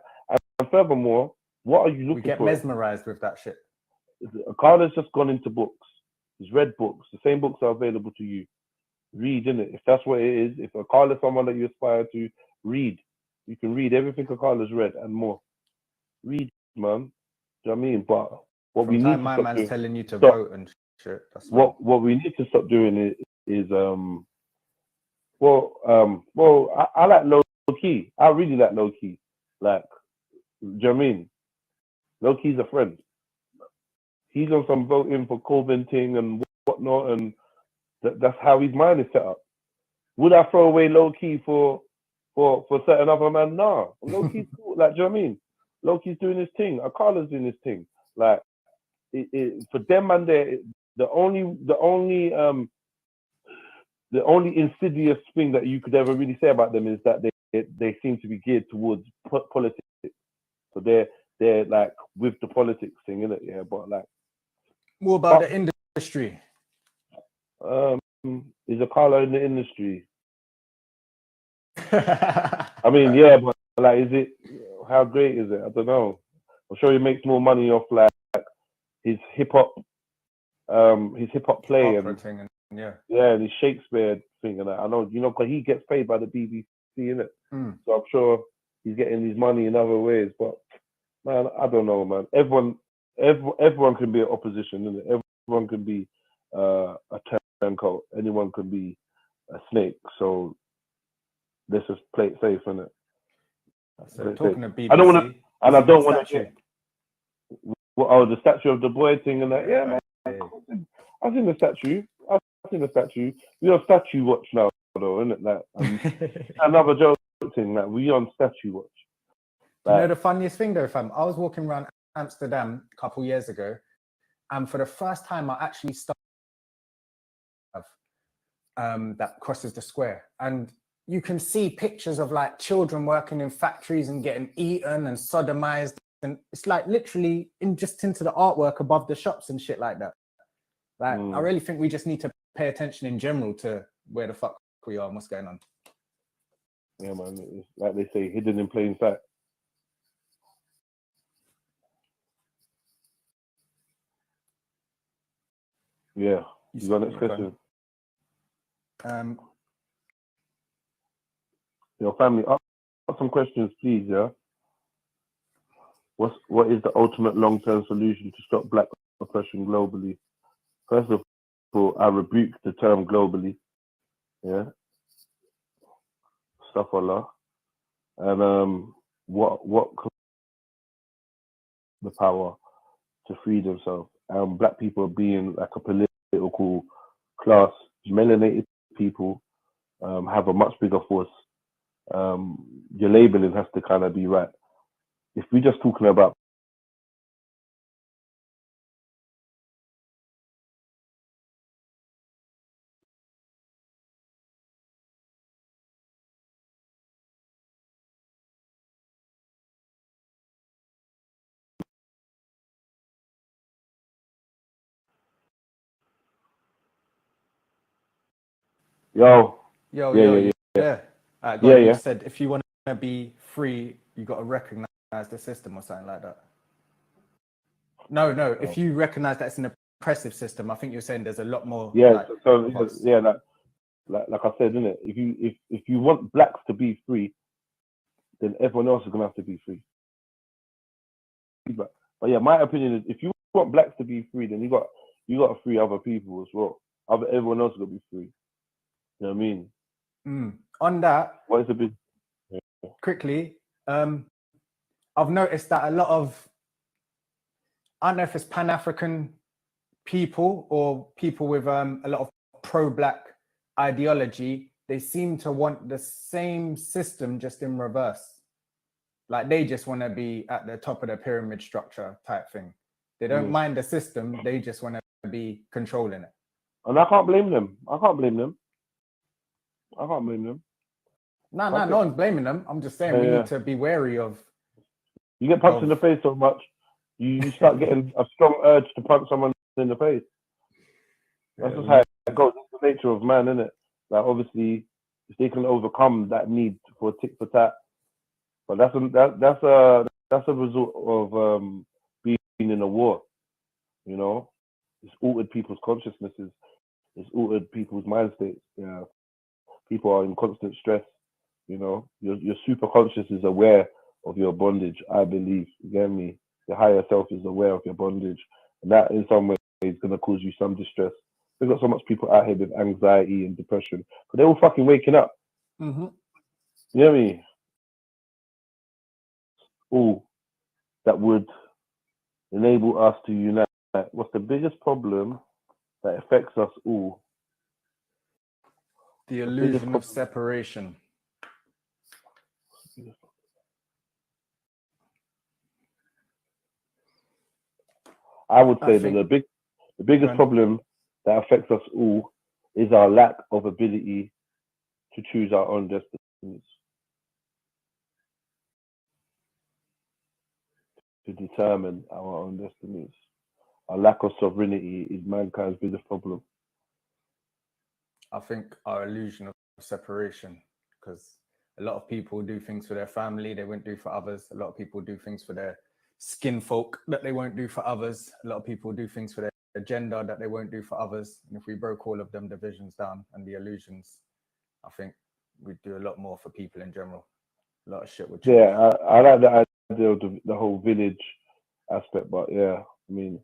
And furthermore, what are you looking for? We get mesmerized with that shit. Carla's just gone into books. He's read books. The same books are available to you. Read, innit? If that's what it is, if Carla's someone that you aspire to, read. You can read everything Carla's read and more. Read, man. Do you know what I mean? But what we need to my stop man's doing, telling you to vote and shit. That's what we need to stop doing is I like low key. I really like low key. Like, do you know what I mean? Low key's a friend. He's on some voting for Corbyn thing and whatnot, and that's how his mind is set up. Would I throw away low key for certain other man? No, low key's cool. Like, do you know what I mean? Low key's doing his thing. Akala's doing his thing. Like, for them and the only insidious thing that you could ever really say about them is that they seem to be geared towards politics. So they're like with the politics thing, innit? Yeah, but like more about the industry. Is Akala in the industry? I mean, yeah, but like, is it? How great is it? I don't know. I'm sure he makes more money off like his hip hop play and and his Shakespeare thing and that. I know, because he gets paid by the BBC, innit? So I'm sure he's getting his money in other ways. But man, I don't know, man. Everyone can be an opposition, innit? Everyone can be a turncoat. Anyone can be a snake. So let's just play it safe, innit? Talking of BBC, I don't want to, and I don't want to get the statue of the boy thing and that. Yeah, man. I've seen the statue. We on statue watch now. though, isn't it? Like, another joke thing, like we on statue watch. You know the funniest thing though, fam? I was walking around Amsterdam a couple years ago, and for the first time, I actually started that crosses the square, and you can see pictures of like children working in factories and getting eaten and sodomized, and it's like literally just into the artwork above the shops and shit like that. Like, I really think we just need to pay attention in general to where the fuck we are and what's going on. Yeah, man. It's like they say, hidden in plain sight. Yeah. You got next question? Your family, ask some questions, please. Yeah. What is the ultimate long-term solution to stop black oppression globally? First of all, I rebuke the term globally. Yeah. Astaghfirullah. And what the power to free themselves? Black people being like a political class, melanated people have a much bigger force. Your labeling has to kind of be right. If we're just talking about Yo. Yeah. You said if you want to be free, you got to recognize the system or something like that. No. If you recognize that it's an oppressive system, I think you're saying there's a lot more. Yeah. Like I said, isn't it? If you want blacks to be free, then everyone else is gonna have to be free. But yeah, my opinion is, if you want blacks to be free, then you got to free other people as well. Everyone else is gonna be free. You know what I mean? On that, what is the big? Quickly, I've noticed that a lot of, I don't know if it's Pan-African people or people with a lot of pro-black ideology, they seem to want the same system just in reverse. Like they just want to be at the top of the pyramid structure type thing. They don't mind the system, they just want to be controlling it. And I can't blame them. No one's blaming them. I'm just saying we need to be wary of. You get punched in the face so much, you start getting a strong urge to punch someone in the face. That's just how it goes. It's the nature of man, isn't it? Like obviously, if they can overcome that need for tit for tat, but that's a result of being in a war. You know, it's altered people's consciousnesses. It's altered people's mind states. Yeah, people are in constant stress. You know, your super conscious is aware of your bondage. I believe. You get me? The higher self is aware of your bondage, and that in some way is going to cause you some distress. We've got so much people out here with anxiety and depression, but they're all fucking waking up. Mm-hmm. You know what I mean? All that would enable us to unite. What's the biggest problem that affects us all? The illusion of separation. I would say that the biggest problem that affects us all is our lack of ability to choose our own destinies, to determine our own destinies. Our lack of sovereignty is mankind's biggest problem. I think our illusion of separation, because a lot of people do things for their family they won't do for others. A lot of people do things for their skin folk that they won't do for others. A lot of people do things for their gender that they won't do for others. And if we broke all of them divisions down and the illusions, I think we'd do a lot more for people in general. A lot of shit would change. Yeah, I like the idea of the whole village aspect, but yeah, I mean,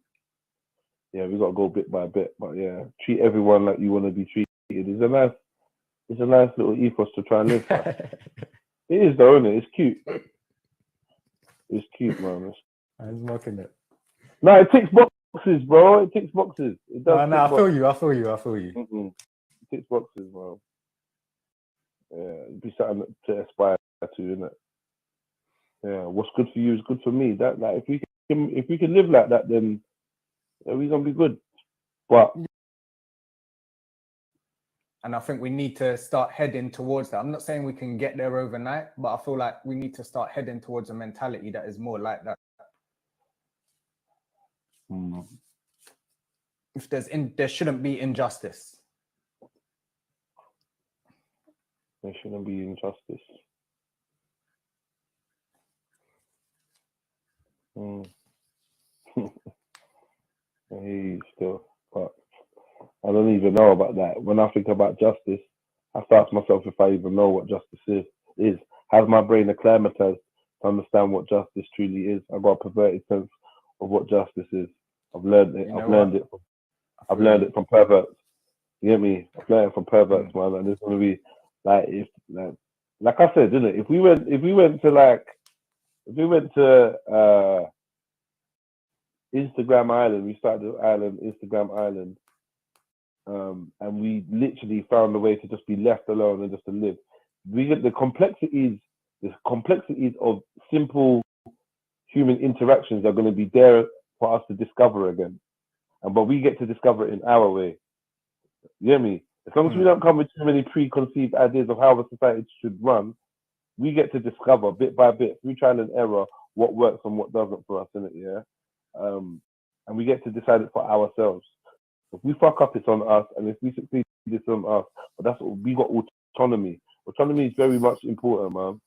yeah, we got to go bit by bit, but yeah, treat everyone like you want to be treated. It's a nice little ethos to try and live by. It is though, isn't it? It's cute. It's cute, man. I was mocking it. No, it ticks boxes, bro. It ticks boxes. It does. No, I feel you. Mm-hmm. It ticks boxes, bro. it'd be something to aspire to, innit? Yeah, what's good for you is good for me. That like if we can live like that, then we're gonna be good. But and I think we need to start heading towards that. I'm not saying we can get there overnight, but I feel like we need to start heading towards a mentality that is more like that. If there shouldn't be injustice. There shouldn't be injustice. I hear you still, but I don't even know about that. When I think about justice, I start to myself if I even know what justice is. Has my brain acclimatized to understand what justice truly is? I've got a perverted sense of what justice is. I've learned it. I've learned it from perverts. You get me? I've learned it from perverts, man. And it's gonna be like like I said, didn't it? If we went to Instagram Island, we started the island, Instagram Island, and we literally found a way to just be left alone and just to live. We get the complexities of simple human interactions are going to be there for us to discover again, but we get to discover it in our way. You hear me? As long as we don't come with too many preconceived ideas of how a society should run, we get to discover bit by bit through trial and error what works and what doesn't for us, innit? Yeah. And we get to decide it for ourselves. If we fuck up, it's on us, and if we succeed, it's on us. But that's what we got. Autonomy. Autonomy is very much important, man. Do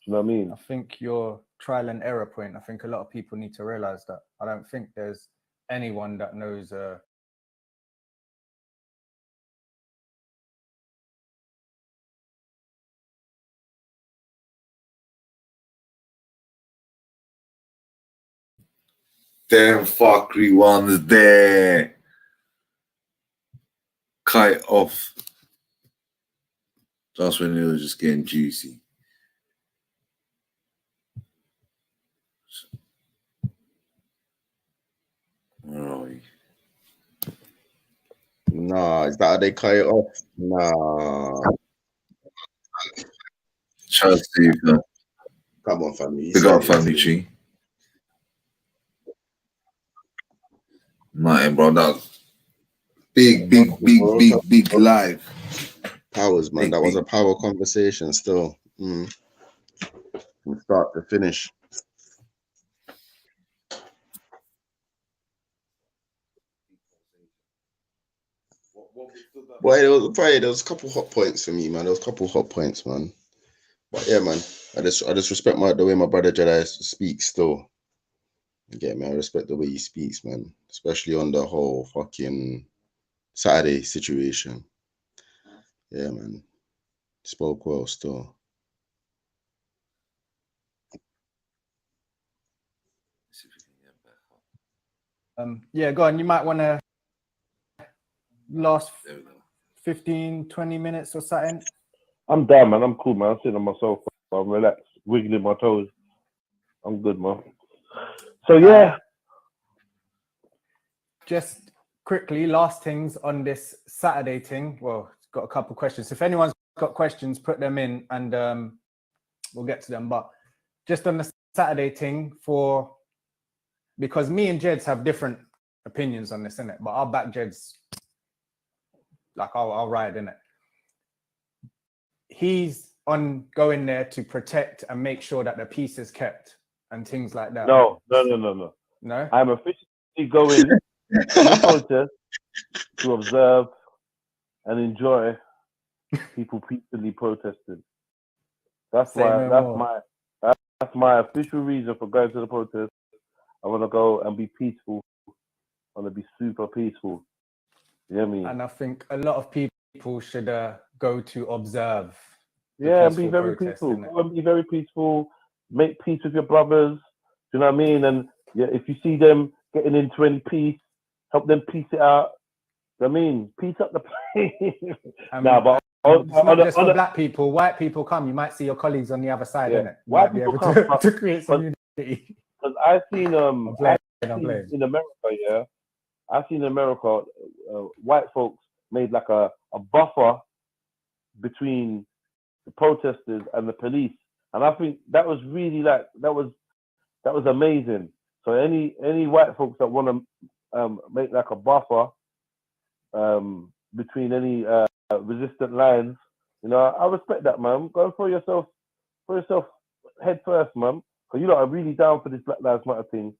you know what I mean? I think your trial and error point, I think a lot of people need to realize that. I don't think there's anyone that knows Them fuckery ones there. Cut it off. Just when it was just getting juicy. Where are we? Nah, is that how they cut it off? Nah. Chelsea, come on, family. Big up, family tree. Nothing, bro. That was big live. Powers, man. That was a power conversation still. From start to finish. Boy, there was a couple hot points for me, man. There was a couple hot points, man. But yeah, man. I just respect the way my brother Jedi speaks still. Yeah, man. I respect the way he speaks, man. Especially on the whole fucking Saturday situation. Yeah, man. Spoke well still. Yeah, go on. You might want to last 15, 20 minutes or something. I'm down, man. I'm cool, man. I'm sitting on my sofa. I'm relaxed, wiggling my toes. I'm good, man. So, yeah. Just quickly, last things on this Saturday thing. Well, got a couple of questions. If anyone's got questions, put them in and we'll get to them. But just on the Saturday thing because me and Jeds have different opinions on this, innit? But I'll back Jeds. Like, I'll ride, innit? He's on going there to protect and make sure that the peace is kept and things like that. No. No? I'm officially going to the protest to observe and enjoy people peacefully protesting. That's my official reason for going to the protest. I want to go and be peaceful. I want to be super peaceful. You know what I mean? And I think a lot of people should go to observe. Yeah, and be very peaceful. Go and be very peaceful. Make peace with your brothers. Do you know what I mean? And yeah, if you see them getting into any peace, help them piece it out. I mean, piece up the place. But it's not just for black people. White people come. You might see your colleagues on the other side, innit? White people come to create some unity. Because I've seen in America, yeah. I've seen in America, white folks made like a buffer between the protesters and the police, and I think that was really like that was amazing. So any white folks that want to make like a buffer between any resistant lines, you know, I respect that, man. Go for yourself head first, man. Because you lot are really down for this Black Lives Matter thing,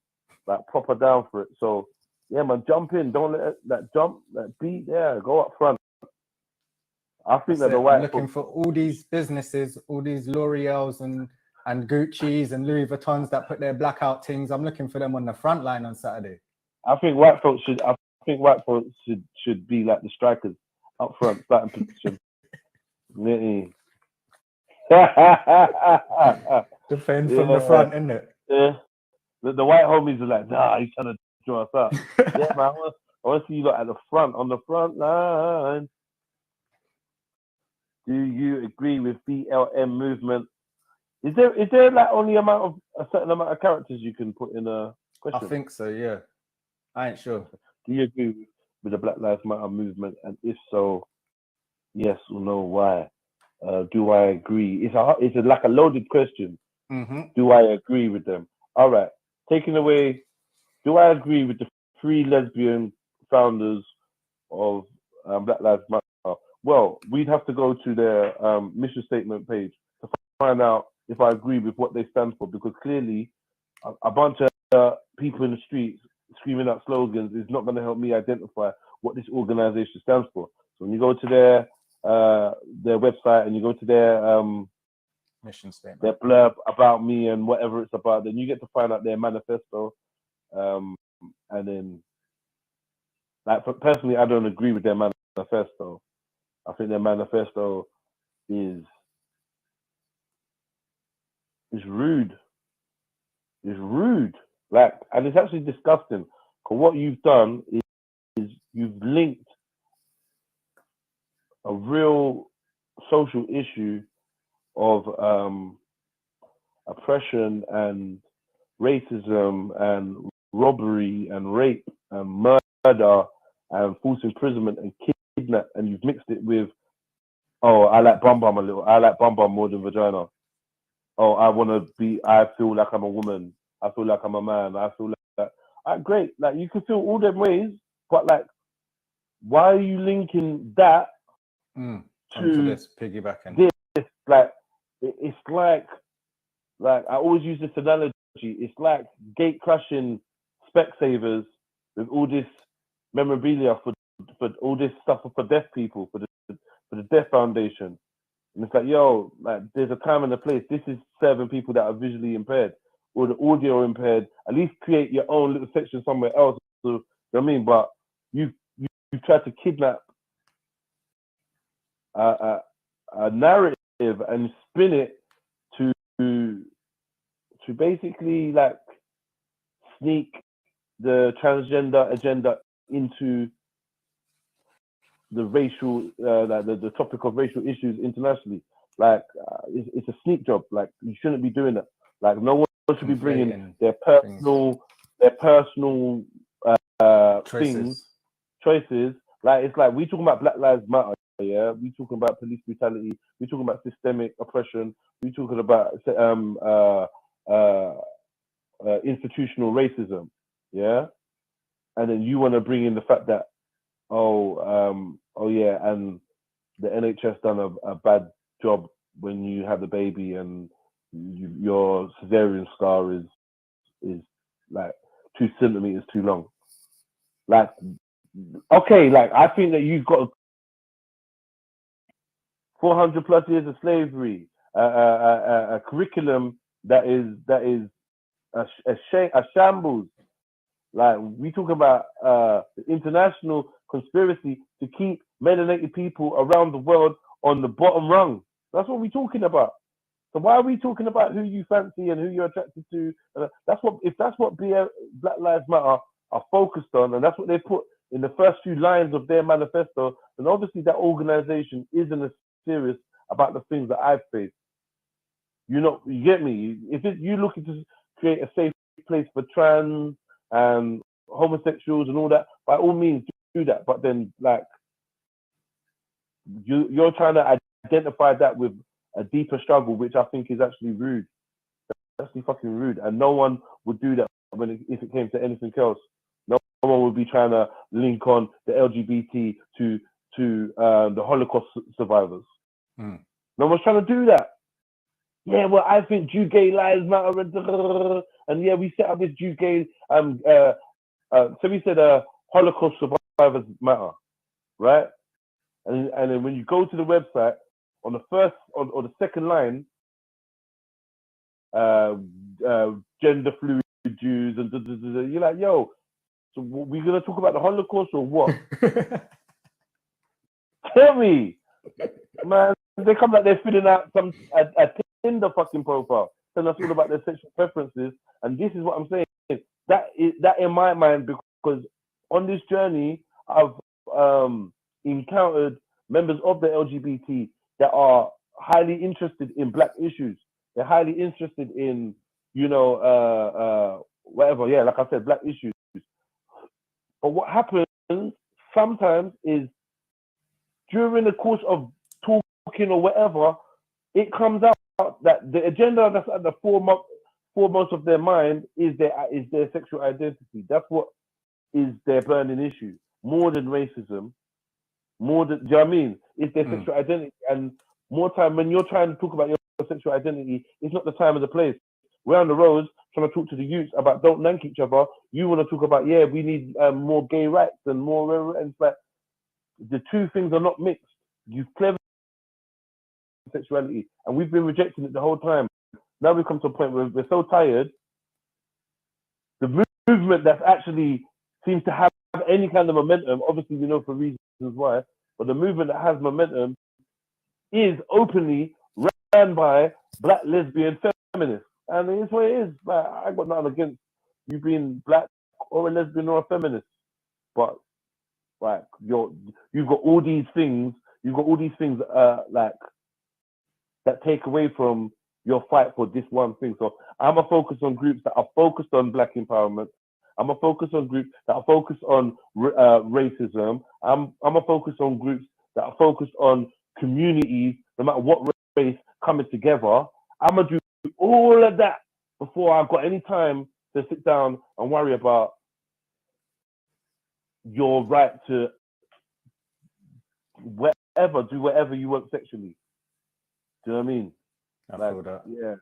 like proper down for it. So yeah, man, jump in. Don't let that beat there. Go up front. I think that the white I'm looking for all these businesses, all these L'Oreals and Gucci's and Louis Vuittons that put their blackout things. I'm looking for them on the front line on Saturday. I think white folks should be like the strikers up front, starting position. Defend from the front, isn't it? Yeah. The white homies are like, nah, he's trying to draw us up. Yeah, man. I want to see you lot at the front, on the front line. Do you agree with BLM movement? Is there like only a certain amount of characters you can put in a question? I think so, yeah. I ain't sure. Do you agree with the Black Lives Matter movement? And if so, yes or no, why? Do I agree? It's like a loaded question. Mm-hmm. Do I agree with them? All right. Taking away, do I agree with the 3 lesbian founders of Black Lives Matter? Well, we'd have to go to their mission statement page to find out if I agree with what they stand for, because clearly a bunch of people in the streets screaming out slogans is not going to help me identify what this organization stands for. So when you go to their website and you go to their mission statement, their blurb about me and whatever it's about, then you get to find out their manifesto. And then, like, personally, I don't agree with their manifesto. I think their manifesto is rude. It's rude. Like, and it's actually disgusting. Because what you've done is you've linked a real social issue of oppression and racism and robbery and rape and murder and false imprisonment and kidnap, and you've mixed it with, oh, I like bum bum a little. I like bum bum more than vagina. Oh, I feel like I'm a woman. I feel like I'm a man. I feel like great. Like, you can feel all them ways, but like, why are you linking that to this piggybacking? This, like, it's like I always use this analogy. It's like gate crashing Specsavers with all this memorabilia for all this stuff for deaf people, for the Deaf Foundation. And it's like, yo, like, there's a time and a place. This is serving people that are visually impaired or the audio impaired. At least create your own little section somewhere else. So, you know what I mean? But you tried to kidnap a narrative and spin it to basically like sneak the transgender agenda into the racial, the topic of racial issues internationally. Like, it's a sneak job. Like, you shouldn't be doing that. Like, no one should be bringing their personal choices. Like, it's like, we talking about Black Lives Matter, yeah? We talking about police brutality. We talking about systemic oppression. We talking about institutional racism, yeah? And then you want to bring in the fact that, oh yeah, and the NHS done a bad job when you have the baby and your cesarean scar is like 2 centimeters too long. Like, okay, like, I think that you've got 400 plus years of slavery, a curriculum that is a shambles. Like, we talk about the international conspiracy to keep melanated people around the world on the bottom rung. That's what we're talking about. So why are we talking about who you fancy and who you're attracted to? If that's what Black Lives Matter are focused on, and that's what they put in the first few lines of their manifesto, then obviously that organization isn't as serious about the things that I've faced. You get me? If you're looking to create a safe place for trans and homosexuals and all that, by all means do that. But then, like, you're trying to identify that with a deeper struggle, which I think is actually rude. That's actually fucking rude, and no one would do that if it came to anything else. No one would be trying to link on the LGBT to the Holocaust survivors. No one's trying to do that. Yeah, well, I think Jew gay lives matter, and yeah, we set up this Jew gay so we said Holocaust survivors matter, right? And then when you go to the website, on the first or the second line, gender fluid Jews and you're like, yo, so we gonna talk about the Holocaust or what? Tell me, man. They come like they're filling out a Tinder fucking profile, telling us all about their sexual preferences, and this is what I'm saying. That in my mind, because on this journey I've encountered members of the LGBT that are highly interested in black issues. They're highly interested in, whatever. Yeah, like I said, black issues. But what happens sometimes is during the course of talking or whatever, it comes out that the agenda that's at the foremost of their mind is their sexual identity. That's what is their burning issue, more than racism, more than, do you know what I mean? It's their sexual identity. And more time when you're trying to talk about your sexual identity, it's not the time or the place. We're on the roads trying to talk to the youths about don't nank each other. You want to talk about, yeah, we need more gay rights and more, and it's like the two things are not mixed. You've clever sexuality, and we've been rejecting it the whole time. Now we come to a point where we're so tired. The movement that actually seems to have any kind of momentum, obviously we know for reasons why, but the movement that has momentum is openly ran by black lesbian feminists, and it's what it is. Like, I got nothing against you being black or a lesbian or a feminist, but like you've got all these things, like that take away from your fight for this one thing. So I'm a focus on groups that are focused on black empowerment. I'm a focus on groups that are focused on racism. I'm a focus on groups that are focused on communities, no matter what race, coming together. I'm gonna do all of that before I've got any time to sit down and worry about your right to do whatever you want sexually. Do you know what I mean? I feel that. Yeah.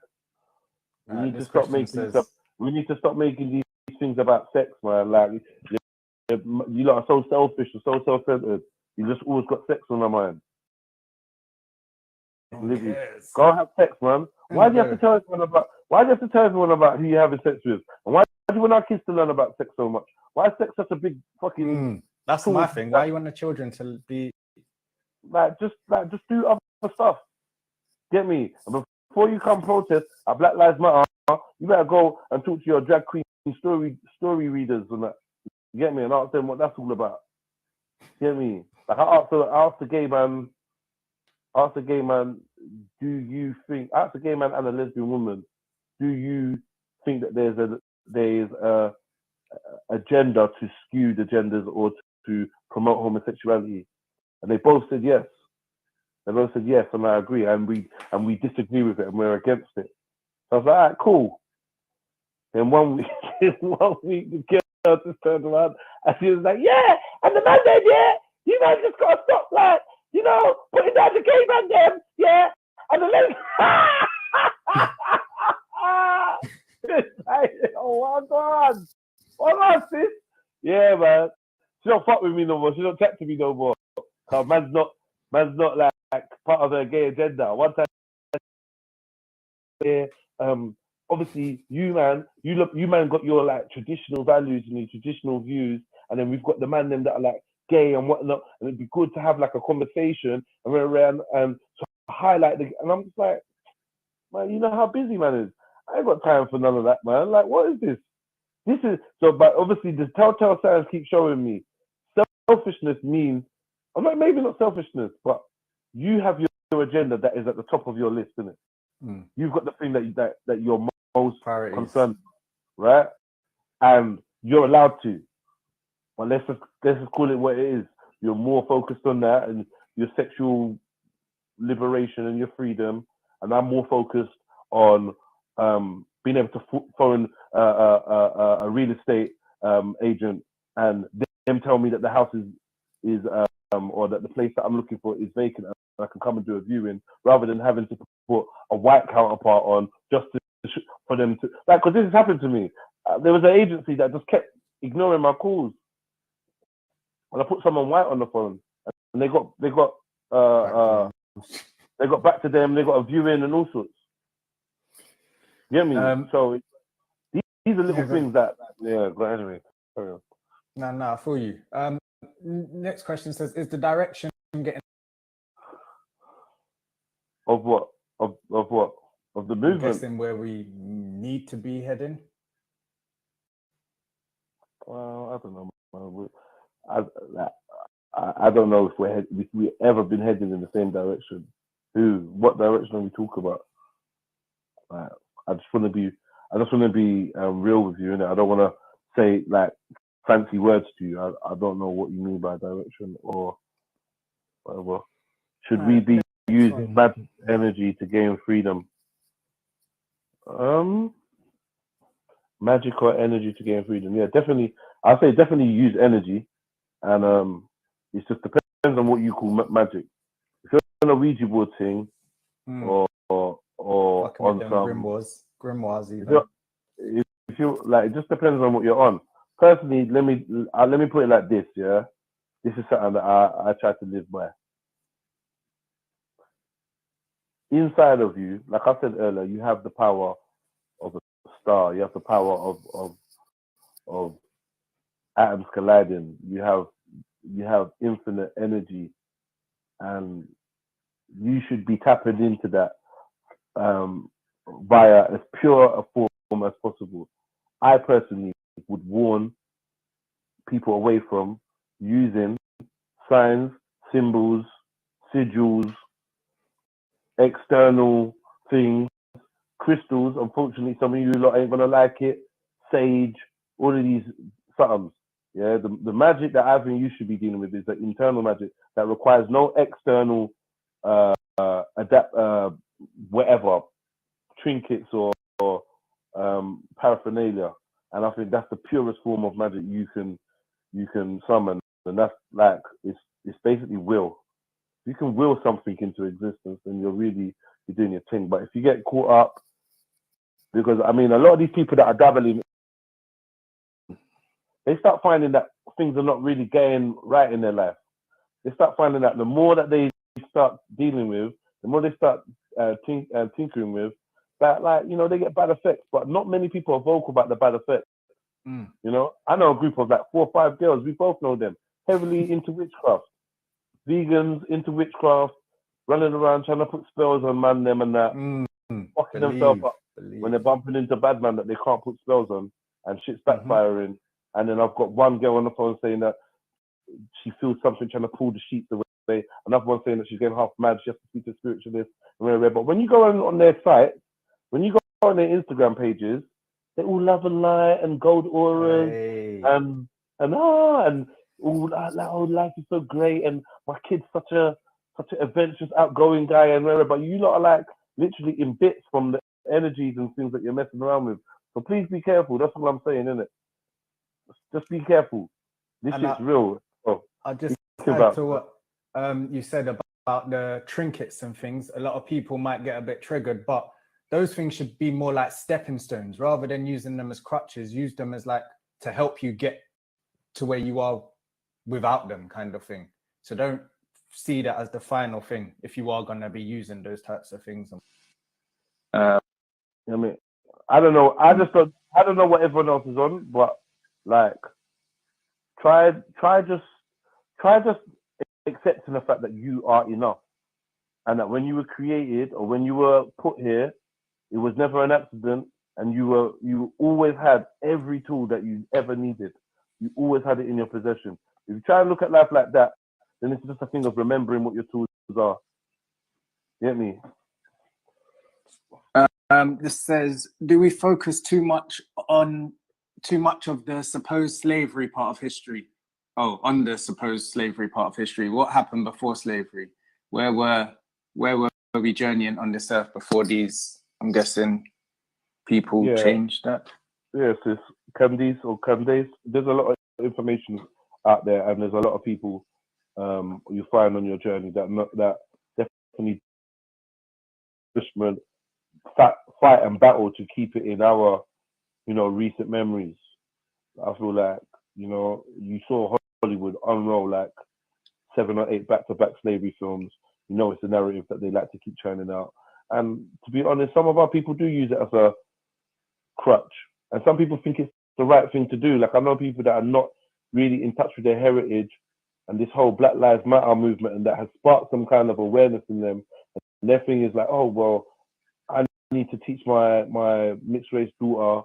We need to stop making stuff. We need to stop making these things about sex, man. Like you lot are so selfish and so self-centered. You just always got sex on your mind. Go have sex, man. Why do you have to tell everyone about? Why do you have to tell everyone about who you're having sex with? And why do you want our kids to learn about sex so much? Why is sex such a big fucking? That's my thing. Why you want the children to be just do other stuff? Get me? And before you come protest at Black Lives Matter, you better go and talk to your drag queen story readers and that. You get me? And ask them what that's all about. Get me? Like I asked the gay man, do you think? I asked the gay man and a lesbian woman, do you think that there's a agenda to skew the genders or to promote homosexuality? And they both said yes. They both said yes, and I agree, and we disagree with it, and we're against it. So I was like, all right, cool. In 1 week, the girl just turned around and she was like, yeah, and the man said, yeah, you man just gotta stop, like, putting down the gay man them, yeah, and the lady, oh my God, sis? Yeah, man. She don't fuck with me no more. She don't chat to me no more. Cause man's not like part of the gay agenda. One time, obviously you man got your like traditional values and your traditional views, and then we've got the man them that are like gay and whatnot, and it'd be good to have like a conversation and we're around and to highlight and I'm just like, man, you know how busy man is. I ain't got time for none of that, man. Like, what is this? This is so, but obviously the telltale signs keep showing me selfishness means, maybe not selfishness, but you have your agenda that is at the top of your list, isn't it? You've got the thing that you're most concerned, right? And you're allowed to, but let's just call it what it is. You're more focused on that and your sexual liberation and your freedom, and I'm more focused on being able to phone a real estate agent and them tell me that the house is or that the place that I'm looking for is vacant and I can come and do a viewing, rather than having to put a white counterpart on just for them to, like, because this has happened to me. There was an agency that just kept ignoring my calls, and I put someone white on the phone, and they got back to them. They got a viewing and all sorts. You get me? So these are little things that But anyway, carry on. No, I feel you. Next question says, is the direction getting of what? Of what? Of the movement? I'm guessing where we need to be heading? Well, I don't know. I don't know if we ever been heading in the same direction. What direction are we talking about? I just want to be real with you, and I don't want to say like fancy words to you. I don't know what you mean by direction or whatever. Should we be using magic energy to gain freedom? Magic or energy to gain freedom? Yeah, definitely. I'd say definitely use energy, and it just depends on what you call magic. If you're on a Ouija board thing, or on some grimoires even. If you like, it just depends on what you're on. Personally, let me put it like this. Yeah, this is something that I try to live by. Inside of you, like I said earlier, you have the power of a star. You have the power of atoms colliding. You have infinite energy, and you should be tapping into that via as pure a form as possible. I personally would warn people away from using signs, symbols, sigils, external things, crystals. Unfortunately, some of you lot ain't gonna like it. Sage, all of these somethings. Yeah, the magic that I think you should be dealing with is the internal magic that requires no external whatever trinkets or paraphernalia. And I think that's the purest form of magic you can summon, and that's like it's basically will. You can will something into existence, and you're doing your thing. But if you get caught up, because I mean, a lot of these people that are dabbling, they start finding that things are not really going right in their life. They start finding that the more that they start dealing with, the more they start tinkering with, that, like, you know, they get bad effects. But not many people are vocal about the bad effects. You know, I know a group of like 4 or 5 girls. We both know them, heavily into witchcraft, vegans into witchcraft, running around trying to put spells on man them and that, fucking themselves up when they're bumping into bad man that they can't put spells on, and shit's backfiring. And then I've got one girl on the phone saying that she feels something trying to pull the sheets away. Another one saying that she's getting half mad. She has to speak to a spiritualist. But when you go on their site, when you go on their Instagram pages, they all love and light and gold auras and all that. Like, oh, life is so great, and my kid's such an adventurous, outgoing guy, and whatever. But you lot are like literally in bits from the energies and things that you're messing around with. So please be careful. That's what I'm saying, isn't it? Just be careful. This shit's real. I just add to what you said about the trinkets and things. A lot of people might get a bit triggered, but those things should be more like stepping stones rather than using them as crutches. Use them as like to help you get to where you are without them, kind of thing. So don't see that as the final thing if you are going to be using those types of things. I mean, I don't know. I don't know what everyone else is on, but like, try just accepting the fact that you are enough, and that when you were created or when you were put here, it was never an accident, and you always had every tool that you ever needed. You always had it in your possession. If you try and look at life like that, then it's just a thing of remembering what your tools are. You get me? This says, do we focus too much of the supposed slavery part of history? Oh, on the supposed slavery part of history. What happened before slavery? Where were be journeying on this earth before these, I'm guessing, people change that. Yes, it's Candice. There's a lot of information out there, and there's a lot of people you find on your journey that definitely fight and battle to keep it in our, recent memories. I feel like, you saw Hollywood unroll like 7 or 8 back-to-back slavery films. It's a narrative that they like to keep churning out. And to be honest, some of our people do use it as a crutch. And some people think it's the right thing to do. Like, I know people that are not really in touch with their heritage and this whole Black Lives Matter movement, and that has sparked some kind of awareness in them. And their thing is like, oh, well, I need to teach my mixed race daughter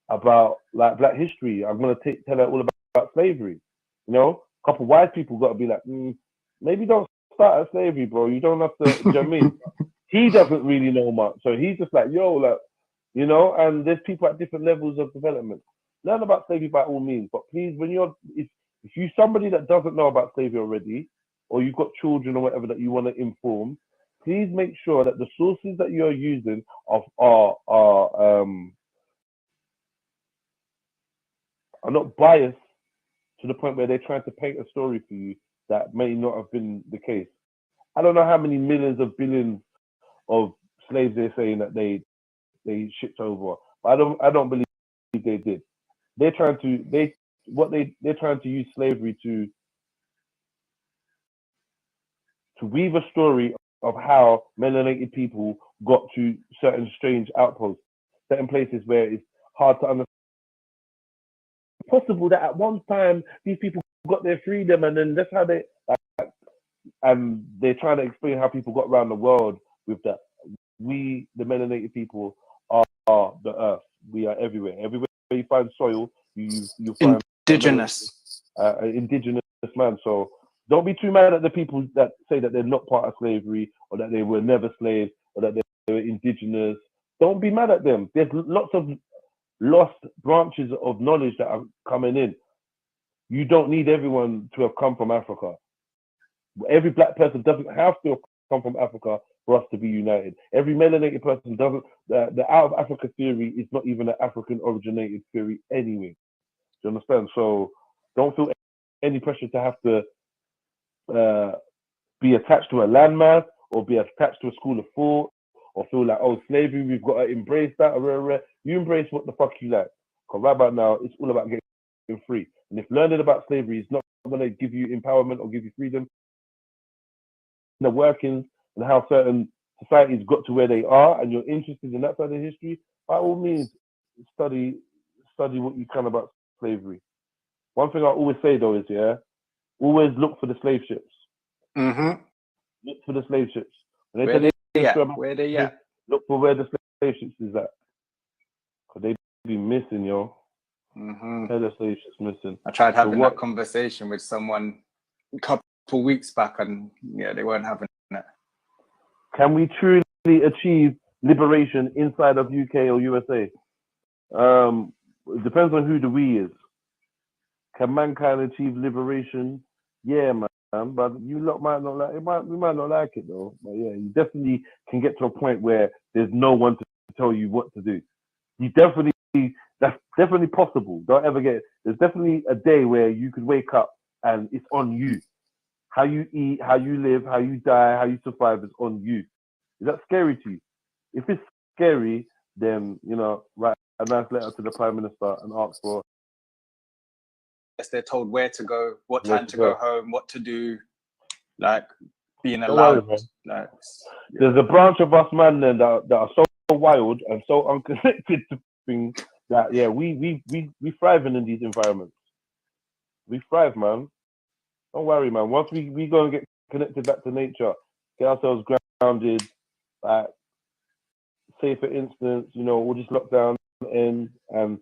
about like Black history. I'm going to tell her all about slavery. A couple wise people got to be like, maybe don't start at slavery, bro. You don't have to, do you know what I mean? He doesn't really know much. So he's just like, yo, like, and there's people at different levels of development. Learn about slavery by all means, but please, if you're somebody that doesn't know about slavery already, or you've got children or whatever that you want to inform, please make sure that the sources that you're using are not biased to the point where they're trying to paint a story for you that may not have been the case. I don't know how many millions of billions of slaves they're saying that they shipped over. But I don't believe they did. They're trying to use slavery to weave a story of how melanated people got to certain strange outposts, certain places where it's hard to understand. It's possible that at one time these people got their freedom, and then that's how and they're trying to explain how people got around the world with that. We, the melanated people, are the earth. We are everywhere. Everywhere you find soil, you find indigenous man. So don't be too mad at the people that say that they're not part of slavery, or that they were never slaves, or that they were indigenous. Don't be mad at them. There's lots of lost branches of knowledge that are coming in. You don't need everyone to have come from Africa. Every Black person doesn't have to come from Africa for us to be united. Every melanated person doesn't. The out of Africa theory is not even an African originated theory anyway. Do you understand? So don't feel any pressure to have to be attached to a landmass, or be attached to a school of thought, or feel like, oh, slavery, we've got to embrace that. You embrace what the fuck you like. Because right about now, it's all about getting free. And if learning about slavery is not going to give you empowerment or give you freedom, the workings and how certain societies got to where they are, and you're interested in that side of history, by all means, study what you can about slavery. One thing I always say though is, always look for the slave ships. Mm-hmm. Look for the slave ships. Where they at? Look for where the slave ships is at. Cause they be missing, yo. Mm-hmm. The slave ships missing. I tried having that conversation with someone a couple weeks back, and they weren't having it. Can we truly achieve liberation inside of UK or USA? It depends on who the we is. Can mankind achieve liberation? Yeah, man. But you lot might not like it. We might not like it though. But yeah, you definitely can get to a point where there's no one to tell you what to do. That's definitely possible. Don't ever get it. There's definitely a day where you could wake up and it's on you. How you eat, how you live, how you die, how you survive is on you. Is that scary to you? If it's scary, then write a nice letter to the Prime Minister and ask for. Yes, they're told where to go, what time to go home, what to do, like being Don't allowed. worry, there's a branch of us, man, then that are so wild and so unconnected to things that we thriving in these environments. We thrive, man. Don't worry, man. Once we go and get connected back to nature, get ourselves grounded, like say for instance, all this lockdown ends, and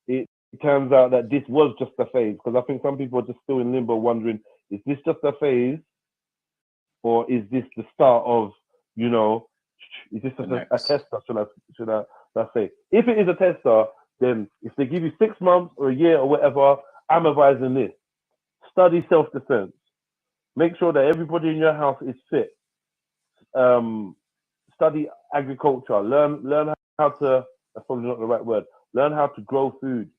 it turns out that this was just a phase. Because I think some people are just still in limbo, wondering, is this just a phase, or is this the start of, is this a tester? Should I say? If it is a tester, then if they give you 6 months or a year or whatever, I'm advising this. Study self-defense. Make sure that everybody in your house is fit. study agriculture. Learn how to. That's probably not the right word. Learn how to grow food.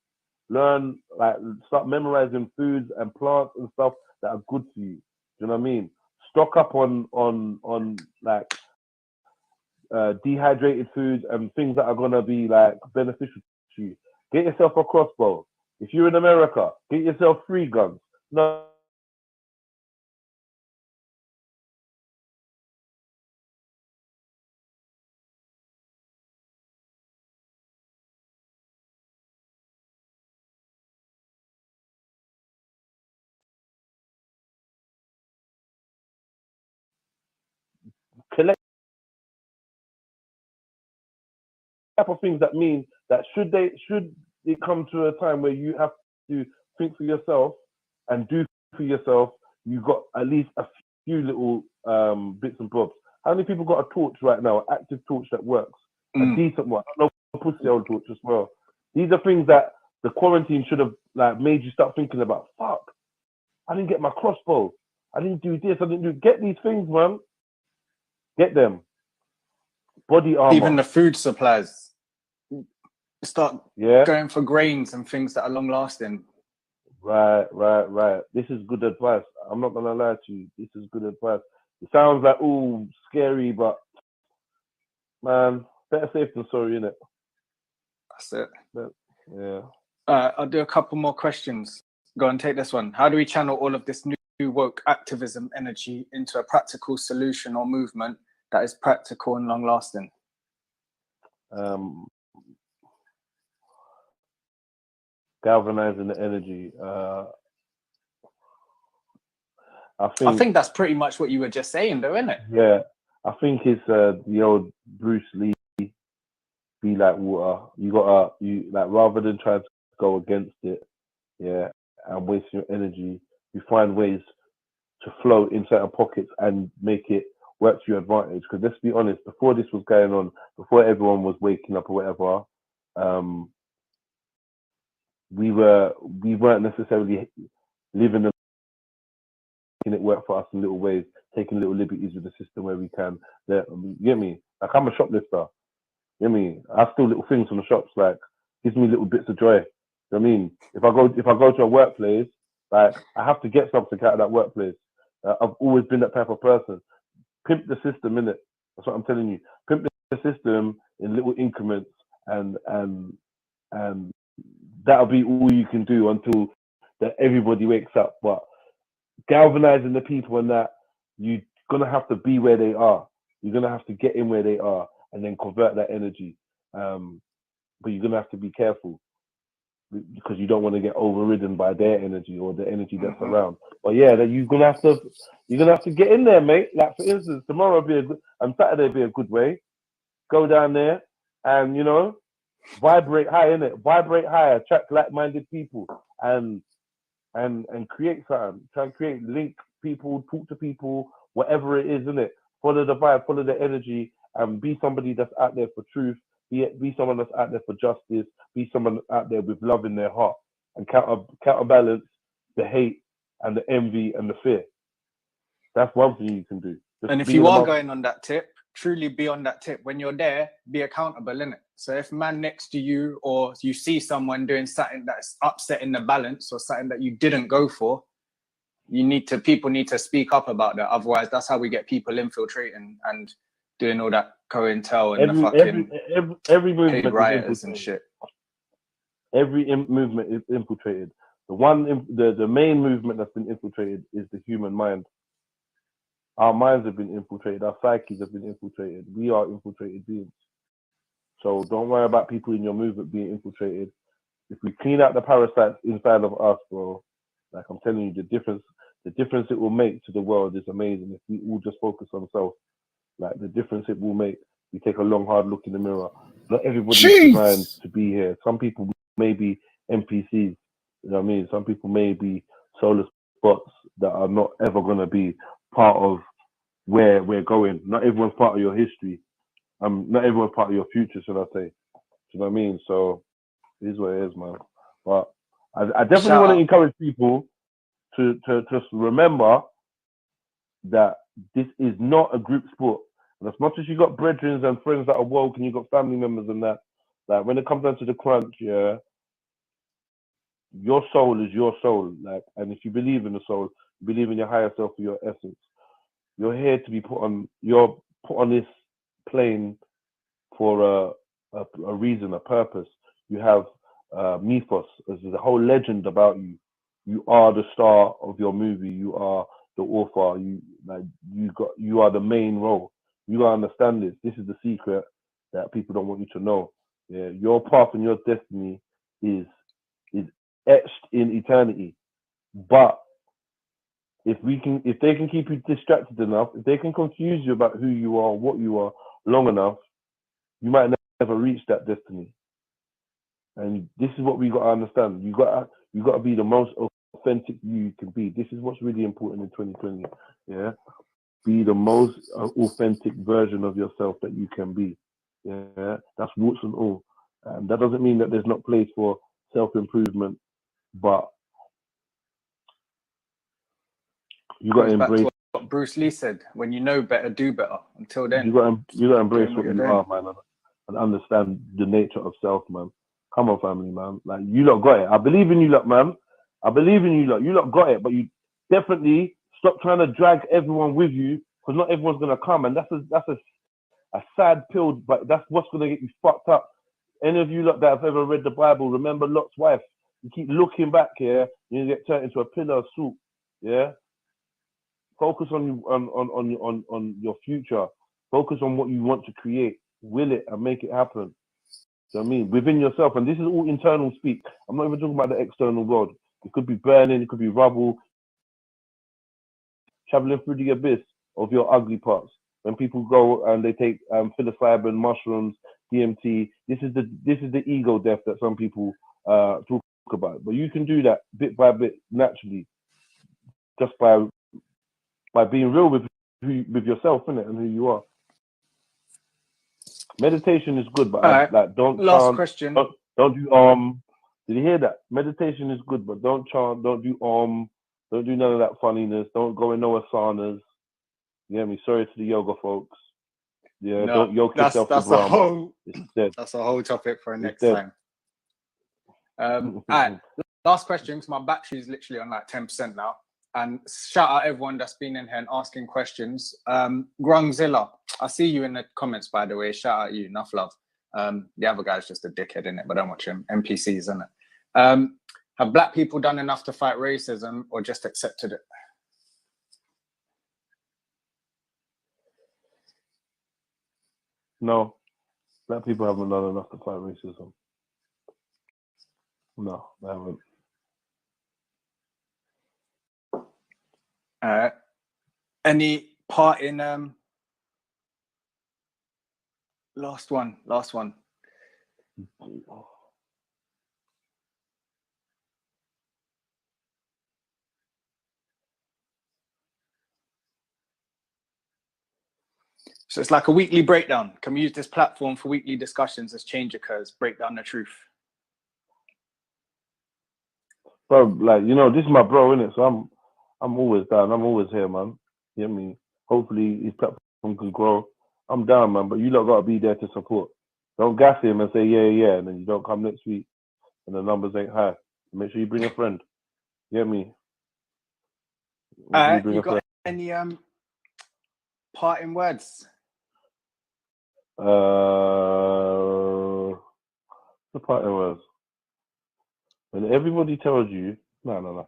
Learn, like, start memorizing foods and plants and stuff that are good for you. Do you know what I mean? Stock up on like dehydrated foods and things that are gonna be like beneficial to you. Get yourself a crossbow. If you're in America, get yourself 3 guns. No. Collect type of things that mean that should it come to a time where you have to think for yourself and do for yourself, you got at least a few little bits and bobs. How many people got a torch right now, an active torch that works? A decent one. No pussy old torch as well. These are things that the quarantine should have like made you start thinking about. Fuck, I didn't get my crossbow. I didn't do this. I didn't do. Get these things, man. Get them. Body armor. Even the food supplies. Start going for grains and things that are long lasting. Right. This is good advice. I'm not gonna lie to you. This is good advice. It sounds like all scary, but man, better safe than sorry, innit? That's it. But, yeah. I'll do a couple more questions. Go and take this one. How do we channel all of this new woke activism energy into a practical solution or movement that is practical and long lasting? Galvanizing the energy. I think that's pretty much what you were just saying, though, isn't it? Yeah, I think it's the old Bruce Lee, be like water. You like, rather than try to go against it, and waste your energy, you find ways to flow in certain pockets and make it work to your advantage. Because let's be honest, before this was going on, before everyone was waking up or whatever, we weren't necessarily living and making it work for us in little ways, taking little liberties with the system where we can. You get me? Like, I'm a shoplifter. You get me? I steal little things from the shops, like, gives me little bits of joy. You know what I mean? If I go to a workplace, like, I have to get something out of that workplace. I've always been that type of person. Pimp the system, innit? That's what I'm telling you. Pimp the system in little increments, and that'll be all you can do until everybody wakes up. But galvanizing the people, and that, you're gonna have to be where they are. You're gonna have to get in where they are and then convert that energy. But you're gonna have to be careful, because you don't want to get overridden by their energy or the energy that's around. But yeah, that you're gonna have to get in there, mate. Like, for instance, tomorrow Saturday be a good way. Go down there and, you know, vibrate high, innit? Vibrate high, attract like-minded people, and create something. Try and create, link people, talk to people, whatever it is, innit? Follow the vibe, follow the energy, and be somebody that's out there for truth. Be someone that's out there for justice. Be someone out there with love in their heart, and counterbalance the hate and the envy and the fear. That's one thing you can do. And if you are going on that tip, truly be on that tip. When you're there, be accountable, innit? So if man next to you, or you see someone doing something that's upsetting the balance, or something that you didn't go for, people need to speak up about that. Otherwise, that's how we get people infiltrating and doing all that COINTEL and every movement paid rioters and shit. Every movement is infiltrated. The main movement that's been infiltrated is the human mind. Our minds have been infiltrated. Our psyches have been infiltrated. We are infiltrated beings. So don't worry about people in your movement being infiltrated. If we clean out the parasites inside of us, bro, like I'm telling you, the difference it will make to the world is amazing. If we all just focus on self, like, the difference it will make. We take a long, hard look in the mirror. Not everybody's designed to be here. Some people may be NPCs. You know what I mean? Some people may be soulless bots that are not ever going to be part of where we're going. Not everyone's part of your history. Not everyone's part of your future, should I say. You know what I mean? So it is what it is, man. But I definitely want to encourage people to just remember that this is not a group sport. And as much as you got brethren and friends that are woke, and you got family members and that, like when it comes down to the crunch, yeah, your soul is your soul. Like, and if you believe in the soul, you believe in your higher self or your essence. You're here to be put on. You're put on this plane for a reason, a purpose. You have mythos. There's a whole legend about you. You are the star of your movie. You are the author. You are the main role. You gotta understand this. This is the secret that people don't want you to know. Yeah, your path and your destiny is etched in eternity. But if they can keep you distracted enough, if they can confuse you about who you are, what you are, long enough, you might never reach that destiny. And this is what we got to understand. You got to be the most authentic you can be. This is what's really important in 2020. Yeah, be the most authentic version of yourself that you can be. Yeah, that's roots and all. And that doesn't mean that there's not place for self-improvement, but you got to embrace what Bruce Lee said: when you know better, do better. Until then, you got to embrace what you are, man, and understand the nature of self, man. Come on, family, man. Like, you lot got it. I believe in you lot, man. I believe in you lot. You lot got it, but you definitely stop trying to drag everyone with you, because not everyone's gonna come, and that's a sad pill, but that's what's gonna get you fucked up. Any of you lot that have ever read the Bible, remember Lot's wife. You keep looking back here, you get turned into a pillar of soup. Yeah. Focus on your future. Focus on what you want to create. Will it and make it happen. You know what I mean? Within yourself. And this is all internal speak. I'm not even talking about the external world. It could be burning, it could be rubble, traveling through the abyss of your ugly parts. When people go and they take psilocybin, mushrooms, DMT, this is the ego death that some people talk about. But you can do that bit by bit, naturally, just by being real with yourself, innit, and who you are. Meditation is good, but don't last chant. question. Don't do Did you hear that? Meditation is good, but don't chant. Don't do Don't do none of that funniness. Don't go in no asanas. You get me? Sorry to the yoga folks. Yeah, No, don't yoke yourself to that's a Brahma. whole It's dead. that's a whole topic for It's next dead. time. All right, last question, because my battery is literally on like 10% now. And shout out everyone that's been in here and asking questions. Grungzilla, I see you in the comments, by the way. Shout out you, enough love. The other guy's just a dickhead in it, but don't watch him. NPCs, in it. Have black people done enough to fight racism, or just accepted it? No, black people haven't done enough to fight racism. No, they haven't. Any part in last one. So it's like a weekly breakdown. Can we use this platform for weekly discussions as change occurs? Break down the truth. Bro, like, you know, this is my bro, innit? So I'm always down. I'm always here, man. You get me? Hopefully his platform can grow. I'm down, man, but you lot gotta be there to support. Don't gas him and say yeah, and then you don't come next week and the numbers ain't high. Make sure you bring a friend. You get me? You got any parting words? The parting words. When everybody tells you, no.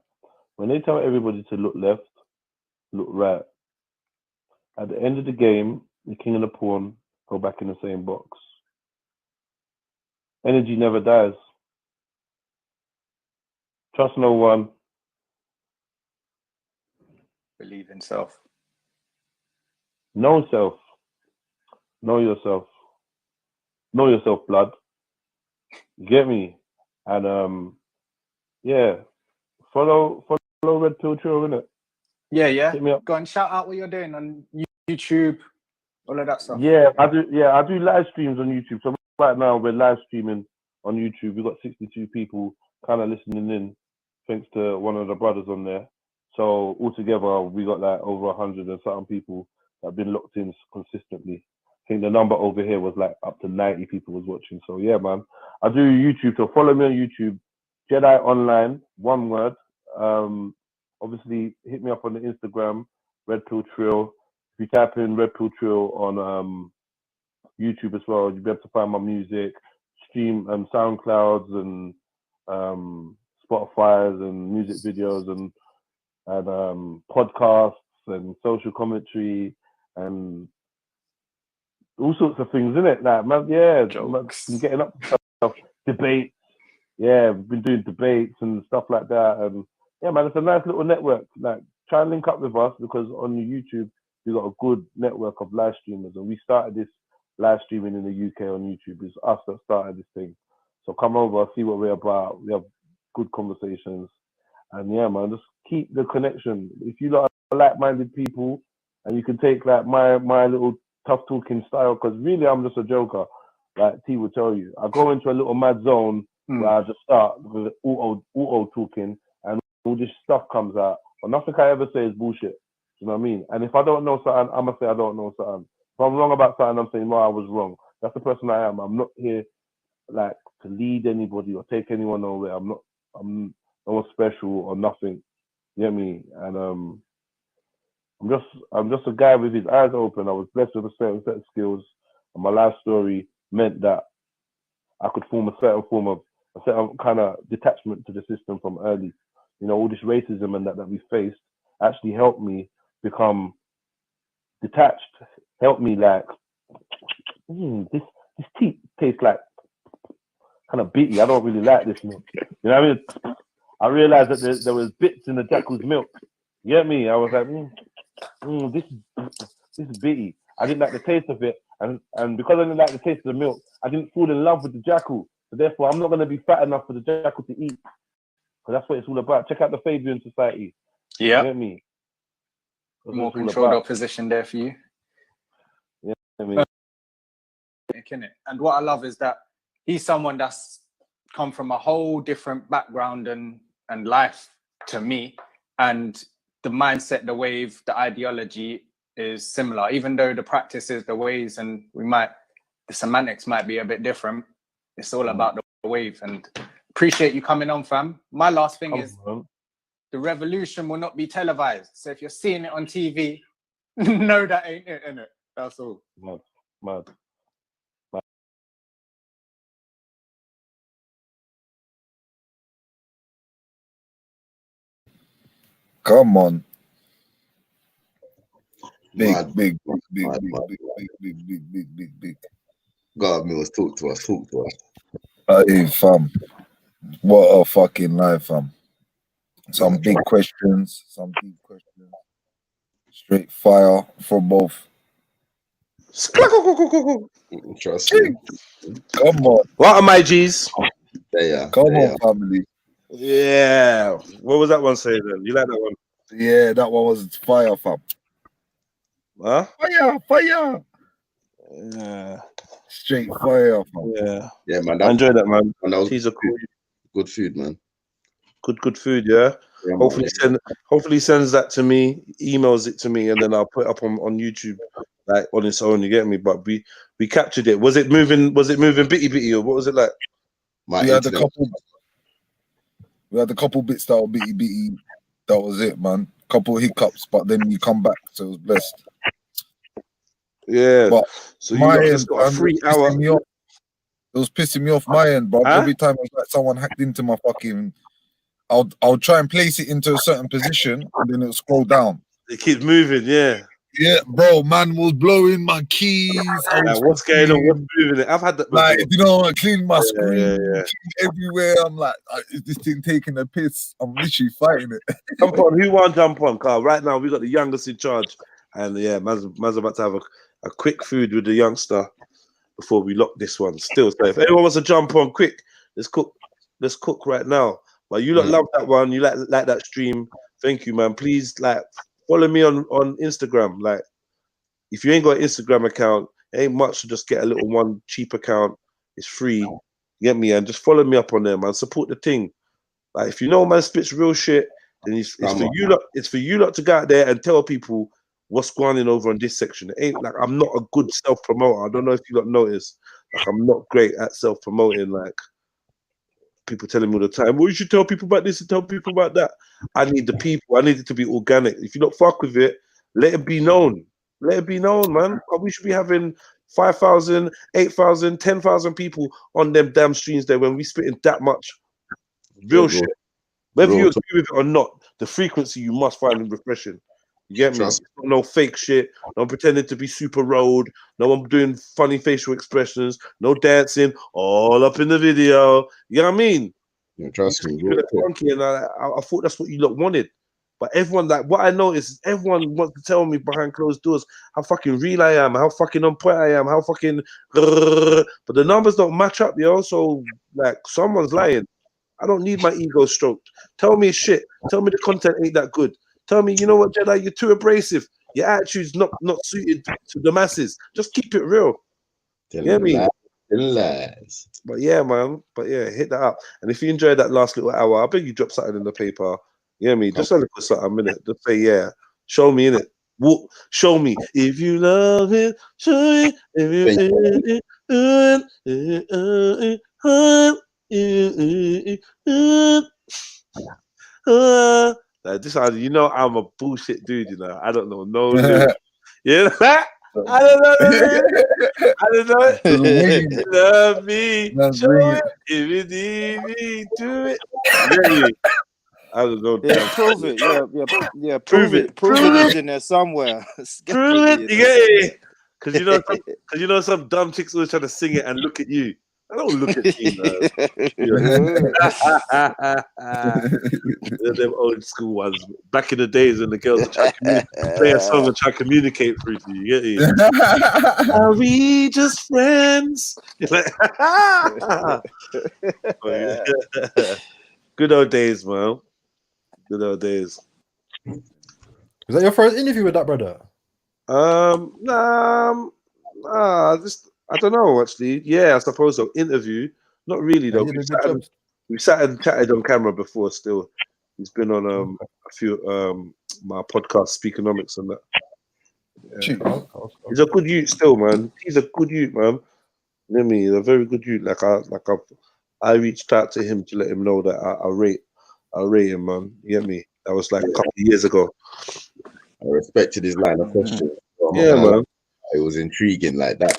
When they tell everybody to look left, look right. At the end of the game, the king and the pawn go back in the same box. Energy never dies. Trust no one. Believe in self. Know self. Know yourself. Know yourself, blood. You get me? And yeah. Follow Red Pill Trail, innit? Yeah. Hit me up. Go and shout out what you're doing on YouTube, all of that stuff. Yeah, I do live streams on YouTube. So right now we're live streaming on YouTube. We've got 62 people kind of listening in, thanks to one of the brothers on there. So altogether we got like over 100 and something people that have been locked in consistently. I think the number over here was like up to 90 people was watching. So yeah, man, I do YouTube. So follow me on YouTube, JEDIONLINE, one word. Obviously hit me up on the Instagram, Red Pill Trill. If you type in Red Pill Trill on YouTube as well, you'll be able to find my music, stream SoundClouds and Spotify's and music videos and podcasts and social commentary and all sorts of things, isn't it? Like, man, yeah, man, been getting up to stuff, debates. Yeah, we've been doing debates and stuff like that. And yeah, man, it's a nice little network. Like, try and link up with us because on the YouTube, we've got a good network of live streamers. And we started this live streaming in the UK on YouTube. It's us that started this thing. So come over, see what we're about. We have good conversations. And yeah, man, just keep the connection. If you lot are like-minded people and you can take like my little tough talking style, because really I'm just a joker, like T will tell you. I go into a little mad zone where I just start with auto talking and all this stuff comes out. But nothing I ever say is bullshit. You know what I mean? And if I don't know something, I'm gonna say I don't know something. If I'm wrong about something, I'm saying, no, I was wrong. That's the person I am. I'm not here like to lead anybody or take anyone nowhere. I'm no one special or nothing. You know what I mean? And I'm just a guy with his eyes open. I was blessed with a certain set of skills, and my life story meant that I could form a certain kind of detachment to the system from early. You know, all this racism and that we faced actually helped me become detached. Helped me like, this tea tastes like kind of bitty. I don't really like this milk. You know what I mean? I realized that there was bits in the jackal's milk. You get me? I was like, this is bitty. I didn't like the taste of it, and because I didn't like the taste of the milk, I didn't fall in love with the jackal. So therefore, I'm not going to be fat enough for the jackal to eat. Because that's what it's all about. Check out the Fabian Society. Yeah. You get me? More controlled opposition there for you. Yeah, I mean. And what I love is that he's someone that's come from a whole different background and life to me. And the mindset, the wave, the ideology is similar, even though the practices, the ways, and the semantics might be a bit different. It's all about the wave. And appreciate you coming on, fam. My last thing is the revolution will not be televised. So if you're seeing it on TV, no, that ain't it, innit? That's all. Mad. Come on. Big. God, Mills, talk to us. Hey, fam. What a fucking life, fam. Some big questions, some deep questions. Straight fire from both. Trust me. Come on. What are my G's? Come on, family. Yeah. What was that one saying then? You like that one? Yeah, that one was fire, fam. Huh? Fire. Yeah. Straight fire, fam. Yeah, man. I enjoy that, man. And that was He's a cool. Good food, man. Good food, yeah. Hopefully sends that to me, emails it to me, and then I'll put it up on YouTube, like on its own. You get me? But we captured it. Was it moving bitty, or what was it like? We had a couple bits that were bitty. That was it, man. Couple hiccups, but then you come back, so it was blessed. Yeah. But so you just got a 3 hour. It was pissing me off my end, bro. Huh? Every time it was like someone hacked into my fucking. I'll try and place it into a certain position, and then it'll scroll down. It keeps moving, yeah. Yeah, bro, man was blowing my keys. What's going on? What's moving it? I've had that. Like, you know, cleaning my screen, everywhere. I'm like, is this thing taking a piss? I'm literally fighting it. Jump on. Who won't jump on, Carl? Right now, we got the youngest in charge. And yeah, man's about to have a quick food with the youngster before we lock this one. Still, so if anyone wants to jump on quick, let's cook right now. But you lot love that one. You like that stream. Thank you, man. Please follow me on Instagram. Like, if you ain't got an Instagram account, it ain't much to just get a little one cheap account. It's free. You get me? And just follow me up on there, man. Support the thing. Like, if you know man spits real shit, then it's for you lot. It's for you lot to go out there and tell people what's going on over on this section. It ain't like I'm not a good self-promoter. I don't know if you got noticed. Like I'm not great at self-promoting. Like people telling me all the time, well, you should tell people about this and tell people about that. I need the people. I need it to be organic. If you don't fuck with it, let it be known. Let it be known, man. We should be having 5,000, 8,000, 10,000 people on them damn streams there when we spitting that much real shit. Whether you agree with it or not, the frequency you must find refreshing. You get me? No fake shit. No pretending to be super road. No one doing funny facial expressions. No dancing. All up in the video. You know what I mean? Yeah, trust me. Funky, and I thought that's what you lot wanted. But everyone, like, what I noticed is everyone wants to tell me behind closed doors how fucking real I am, how fucking on point I am, how fucking. But the numbers don't match up, yo. So, like, someone's lying. I don't need my ego stroked. Tell me shit. Tell me the content ain't that good. Tell me, you know what, Jedi, you're too abrasive. Your attitude's not suited to the masses. Just keep it real. You know what I mean? Lies. But yeah, man. But yeah, hit that up. And if you enjoyed that last little hour, I beg you drop something in the paper. You know what I mean? Just a little something, a minute. Just say, yeah. Show me, innit? Show me. If you love it, show me. If you this, you know, I'm a bullshit dude, you know. I don't know no lyrics. You know that? I don't know the lyrics. I don't know it. Love me. Show it. If you need me, do it. Really? I don't know. Yeah, prove it. Yeah. Prove it. Prove it is in there somewhere. Prove it. You get it? Because you know some dumb chicks always trying to sing it and look at you. I don't look at you, man. Them old school ones. Back in the days when the girls would try to play a song and try to communicate through to you. You get it? Are we just friends? Like, good old days, man. Good old days. Was that your first interview with that brother? I don't know actually. Yeah, I suppose so. Interview, not really though. We sat and chatted on camera before. Still, he's been on a few my podcast, Speakonomics, and that. Yeah. He's a good youth still, man. He's a good youth, man. You know what I mean? He's a very good youth. I reached out to him to let him know that I rate him, man. You get me? That was like a couple of years ago. I respected his line of questioning. Yeah, man. It was intriguing, like that.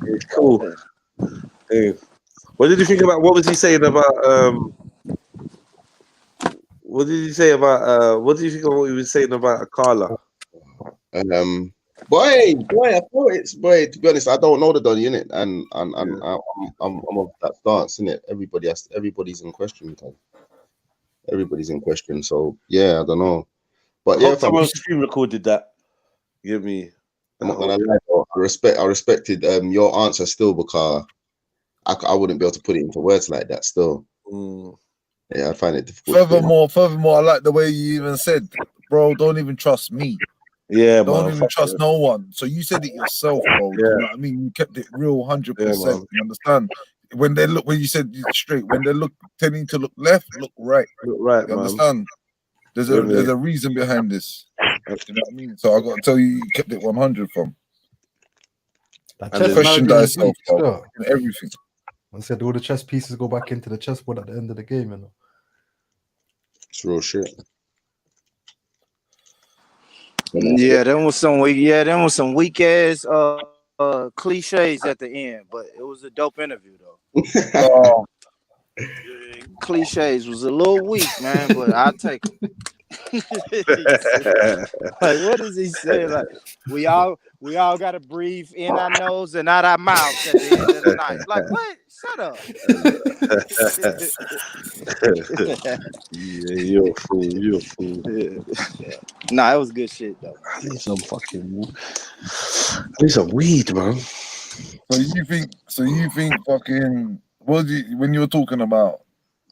It's cool. Hey. What did you think about? What was he saying about? What did he say about? What did you think of what he was saying about Akala? Boy, I thought it's boy. To be honest, I don't know the Donny in it, and I'm of that stance in it. Everybody's in question. Everybody's in question. So yeah, I don't know. But yeah, someone stream recorded that. Give me. I'm not gonna lie, though. I respected your answer still, because I wouldn't be able to put it into words like that still. Yeah, I find it difficult. Furthermore, I like the way you even said, bro, don't even trust me. Yeah, don't even trust no one. So you said it yourself, bro. You know what I mean? You kept it real 100%. You understand? When you said straight, when they tending to look left, look right. Look right, you understand? There's a reason behind this. You know what I mean? So I got to tell you kept it 100 from. Question thyself, bro. Everything. I said all the chess pieces go back into the chessboard at the end of the game, you know. It's real shit. Yeah, there was some weak ass cliches at the end, but it was a dope interview though. Cliches was a little weak, man, but I'll take them. Like, what does he say? Like, we all gotta breathe in our nose and out our mouths at the end of the night. Like, what? Shut up. Yeah, you're a fool. You're a fool. Yeah. Nah, it was good shit though. I need some weed, man. So you think fucking when you were talking about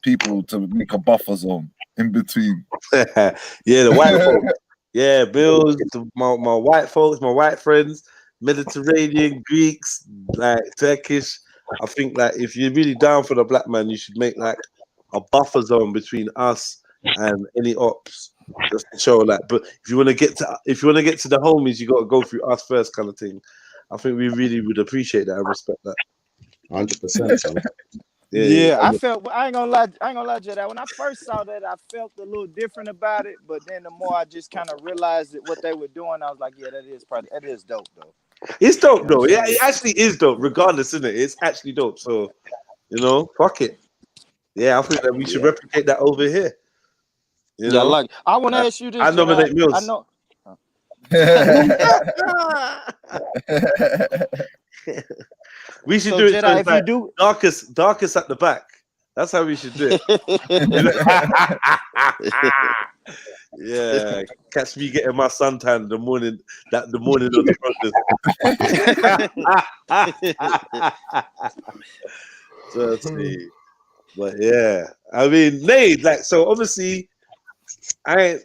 people to make a buffer zone in between? Yeah, the white folks. Yeah, Bills, my white folks, my white friends, Mediterranean, Greeks, like Turkish. I think that if you're really down for the black man, you should make like a buffer zone between us and any ops. Just to show that. But if you want to get to the homies, you got to go through us first, kind of thing. I think we really would appreciate that and respect that. 100%. Yeah, I felt. I ain't gonna lie, Jedi. When I first saw that, I felt a little different about it. But then the more I just kind of realized that what they were doing, I was like, yeah, that is dope though. It's dope though. Yeah, it actually is dope. Regardless, isn't it? It's actually dope. So, fuck it. Yeah, I think that we should replicate that over here. You know, like I want to ask you this. I nominate Mills. I know. We should So, do it. Jedi, So if you do darkest at the back. That's how we should do it. Yeah, catch me getting my suntan the morning of the protest. But yeah, I mean, Nate, like, so obviously, the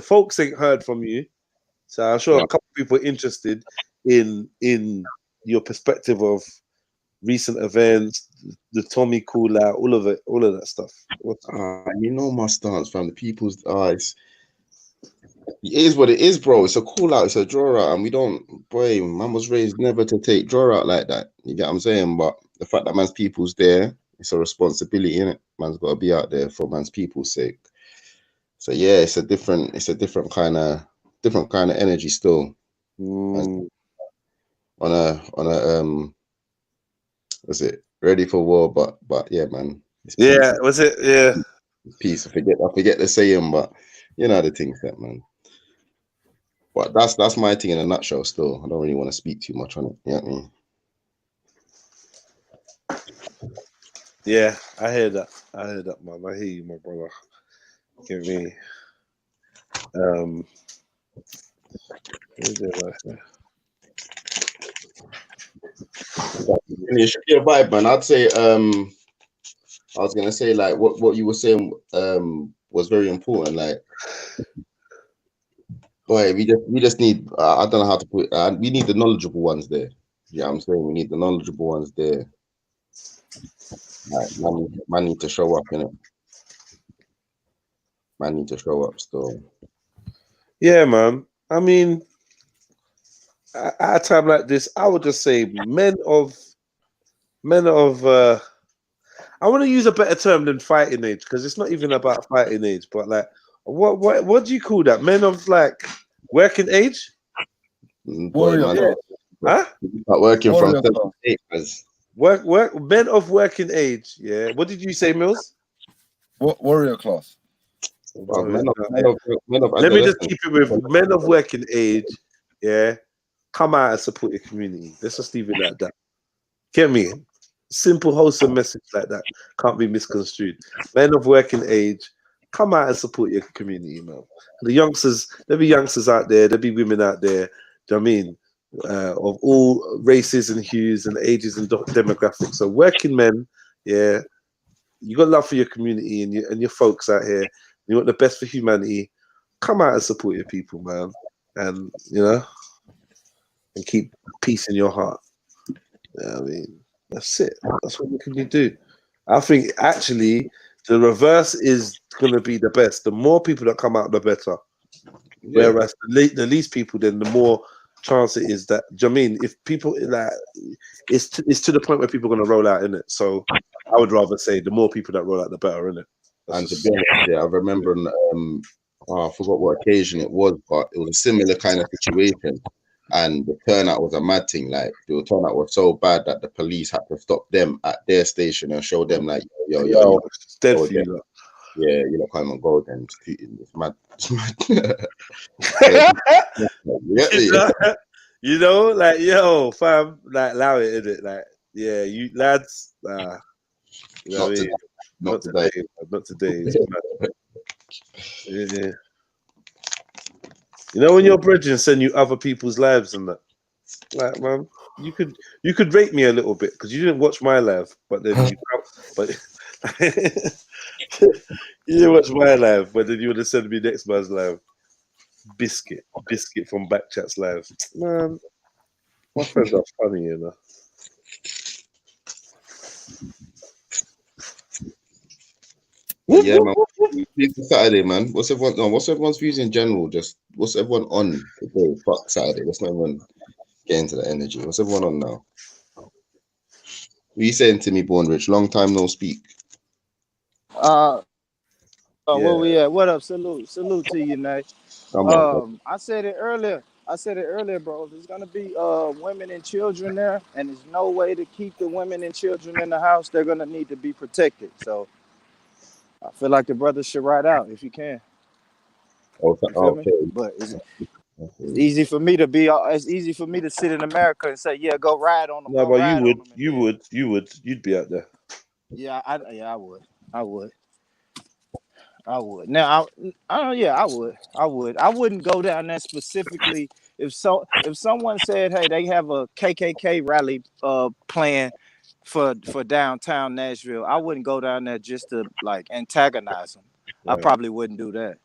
folks ain't heard from you, so I'm sure a couple of people are interested in your perspective of recent events, the Tommy call out, all of that stuff. You know my stance, fam. The people's eyes. It is what it is, bro. It's a call out, it's a draw out, and we don't. Boy, man was raised never to take draw out like that. You get what I'm saying? But the fact that man's people's there, it's a responsibility, innit? Man's got to be out there for man's people's sake. So yeah, it's a different kind of energy still. On a was it ready for war? But yeah, man. Yeah, was it? Yeah. Peace. I forget the saying, but you know the things that, man. But that's my thing in a nutshell. Still, I don't really want to speak too much on it. You know what I mean? Yeah, I hear that, man. I hear you, my brother. Give me. It should be a vibe, man. I'd say I was gonna say, like, what you were saying was very important. Like, boy, we just need I don't know how to put it, we need the knowledgeable ones there. Yeah, I'm saying we need the knowledgeable ones there. Like, man need to show up, innit? Man need to show up still. Yeah, man. I mean, at a time like this, I would just say men of I want to use a better term than fighting age, because it's not even about fighting age, but like what do you call that? Men of like working age? Warrior. Huh? Not working from 78. Work men of working age. Yeah. What did you say, Mills? Warrior class. Let me just keep it with men of working age. Yeah. Come out and support your community. Let's just leave it like that. Get me? Simple, wholesome message like that can't be misconstrued. Men of working age, come out and support your community, man. The youngsters, there'll be youngsters out there, there'll be women out there, do you know what I mean? Of all races and hues and ages and demographics. So working men, yeah, you got love for your community and your folks out here. You want the best for humanity. Come out and support your people, man. And and keep peace in your heart. Yeah, I mean, that's it. That's what we can do. I think actually the reverse is going to be the best. The more people that come out, the better. Yeah. Whereas the least people, then the more chance it is that. Do you know what I mean? If people like, it's to the point where people are going to roll out in it. So I would rather say the more people that roll out, the better, in it. And to be honest, yeah, I remember. I forgot what occasion it was, but it was a similar kind of situation. And the turnout was a mad thing. Like, the turnout was so bad that the police had to stop them at their station and show them, like, yo, it's dead for you. Yeah, you know, come and go then. It's mad. You know, like, yo, fam, like, allow it, innit? Like, yeah, you lads, you know what I mean? Not today. Not today. Yeah. You know, when your brethren send you other people's lives and that, like, man, you could rate me a little bit because you didn't watch my live, but then you didn't watch my live, but then you would have sent me next man's live. Biscuit from Backchat's live. Man, my friends are funny, you know. Yeah, man. It's Saturday, man. What's everyone's views in general? Just what's everyone on today? Fuck Saturday. Let's not even get into the energy. What's everyone on now? What are you saying to me, Born Rich? Long time no speak. Where we at? What up? Salute to you, Nate. Come on, bro. I said it earlier, bro. There's gonna be women and children there, and there's no way to keep the women and children in the house. They're gonna need to be protected. So I feel like the brothers should ride out if you can. You feel me? But it's easy for me to be. It's easy for me to sit in America and say, "Yeah, go ride on them." No, but you'd be out there. Yeah, I would. Now, I would. I wouldn't go down there specifically if someone said, "Hey, they have a KKK rally plan for downtown Nashville." I wouldn't go down there just to like antagonize them. Right. I probably wouldn't do that.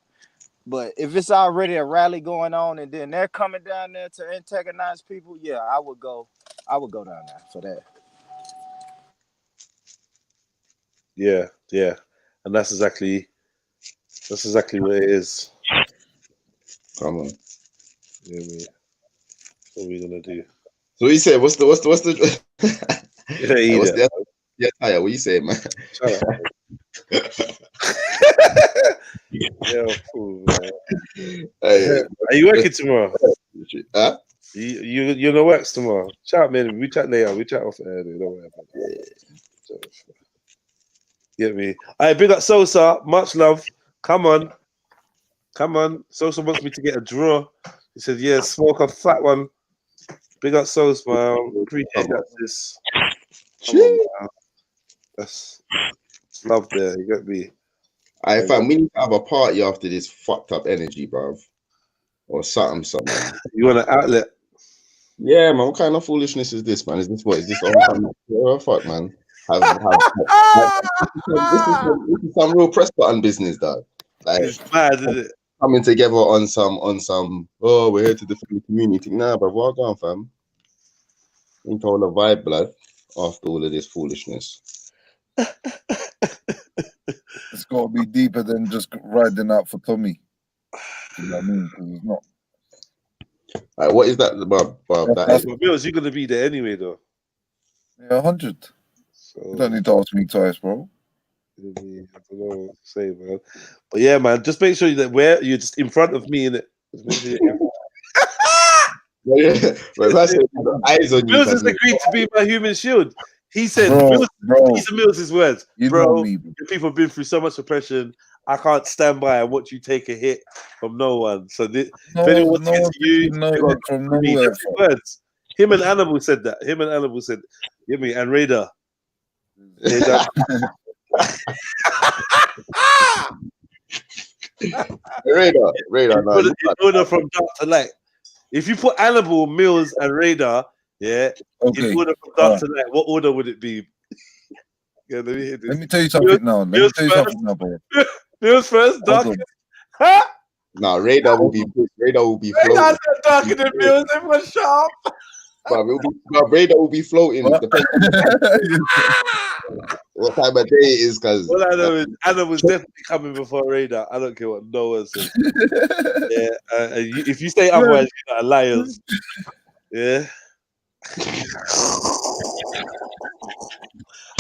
But if it's already a rally going on and then they're coming down there to antagonize people, yeah, I would go down there for that. Yeah, and that's exactly what it is. Come on. Yeah, man. What are we gonna do? So what you say? What's the Yeah, Taya, what you saying, man? Shut up. Yeah, cool, man. Hey, are you working tomorrow? Huh? You're gonna work tomorrow. Chat, man. We chat later. We chat off air. Don't worry about it. Get me? All right, big up Sosa. Much love. Come on. Sosa wants me to get a draw. He said, "Yeah, smoke a fat one." Big up Sosa, man. Appreciate that. This. That's love there. You get me? I fam, we need to have a party after this fucked up energy, bruv. Or something. You want an outlet? Yeah, man. What kind of foolishness is this, man? Is this fuck, man? This is some real press button business, dog. Like, it's mad, isn't it? Coming together on some. Oh, we're here to defend the community. Nah, bro. What on, fam? Ain't all the vibe, blood. After all of this foolishness. It's got to be deeper than just riding out for Tommy. You know what I mean? Because it's not. Like, what is that about? That's what Mills, you're gonna be there anyway, though. Yeah, 100. So, you don't need to ask me twice, bro. I don't know what to say, man. But yeah, man, just make sure that you're just in front of me in it. Mills has agreed to be my human shield. He said, these are Mills' words. Bro, people have been through so much oppression. I can't stand by and watch you take a hit from no one. So if anyone wants to get to you, from me. Words. Him and Animal said that. Give me and Radar. Radar. In order from dark to light. If you put Animal, Mills, and Radar, in order from dark to light, what order would it be? Yeah, let me tell you something now. Bro. Mills first, dark. No, Radar will be floating. Radar's not darker than Mills. Everyone's sharp. Radar will be floating. What time of day it is? Because all I know is Animal's definitely coming before Radar. I don't care what no one says. Yeah, if you say otherwise, you're not liars. Yeah.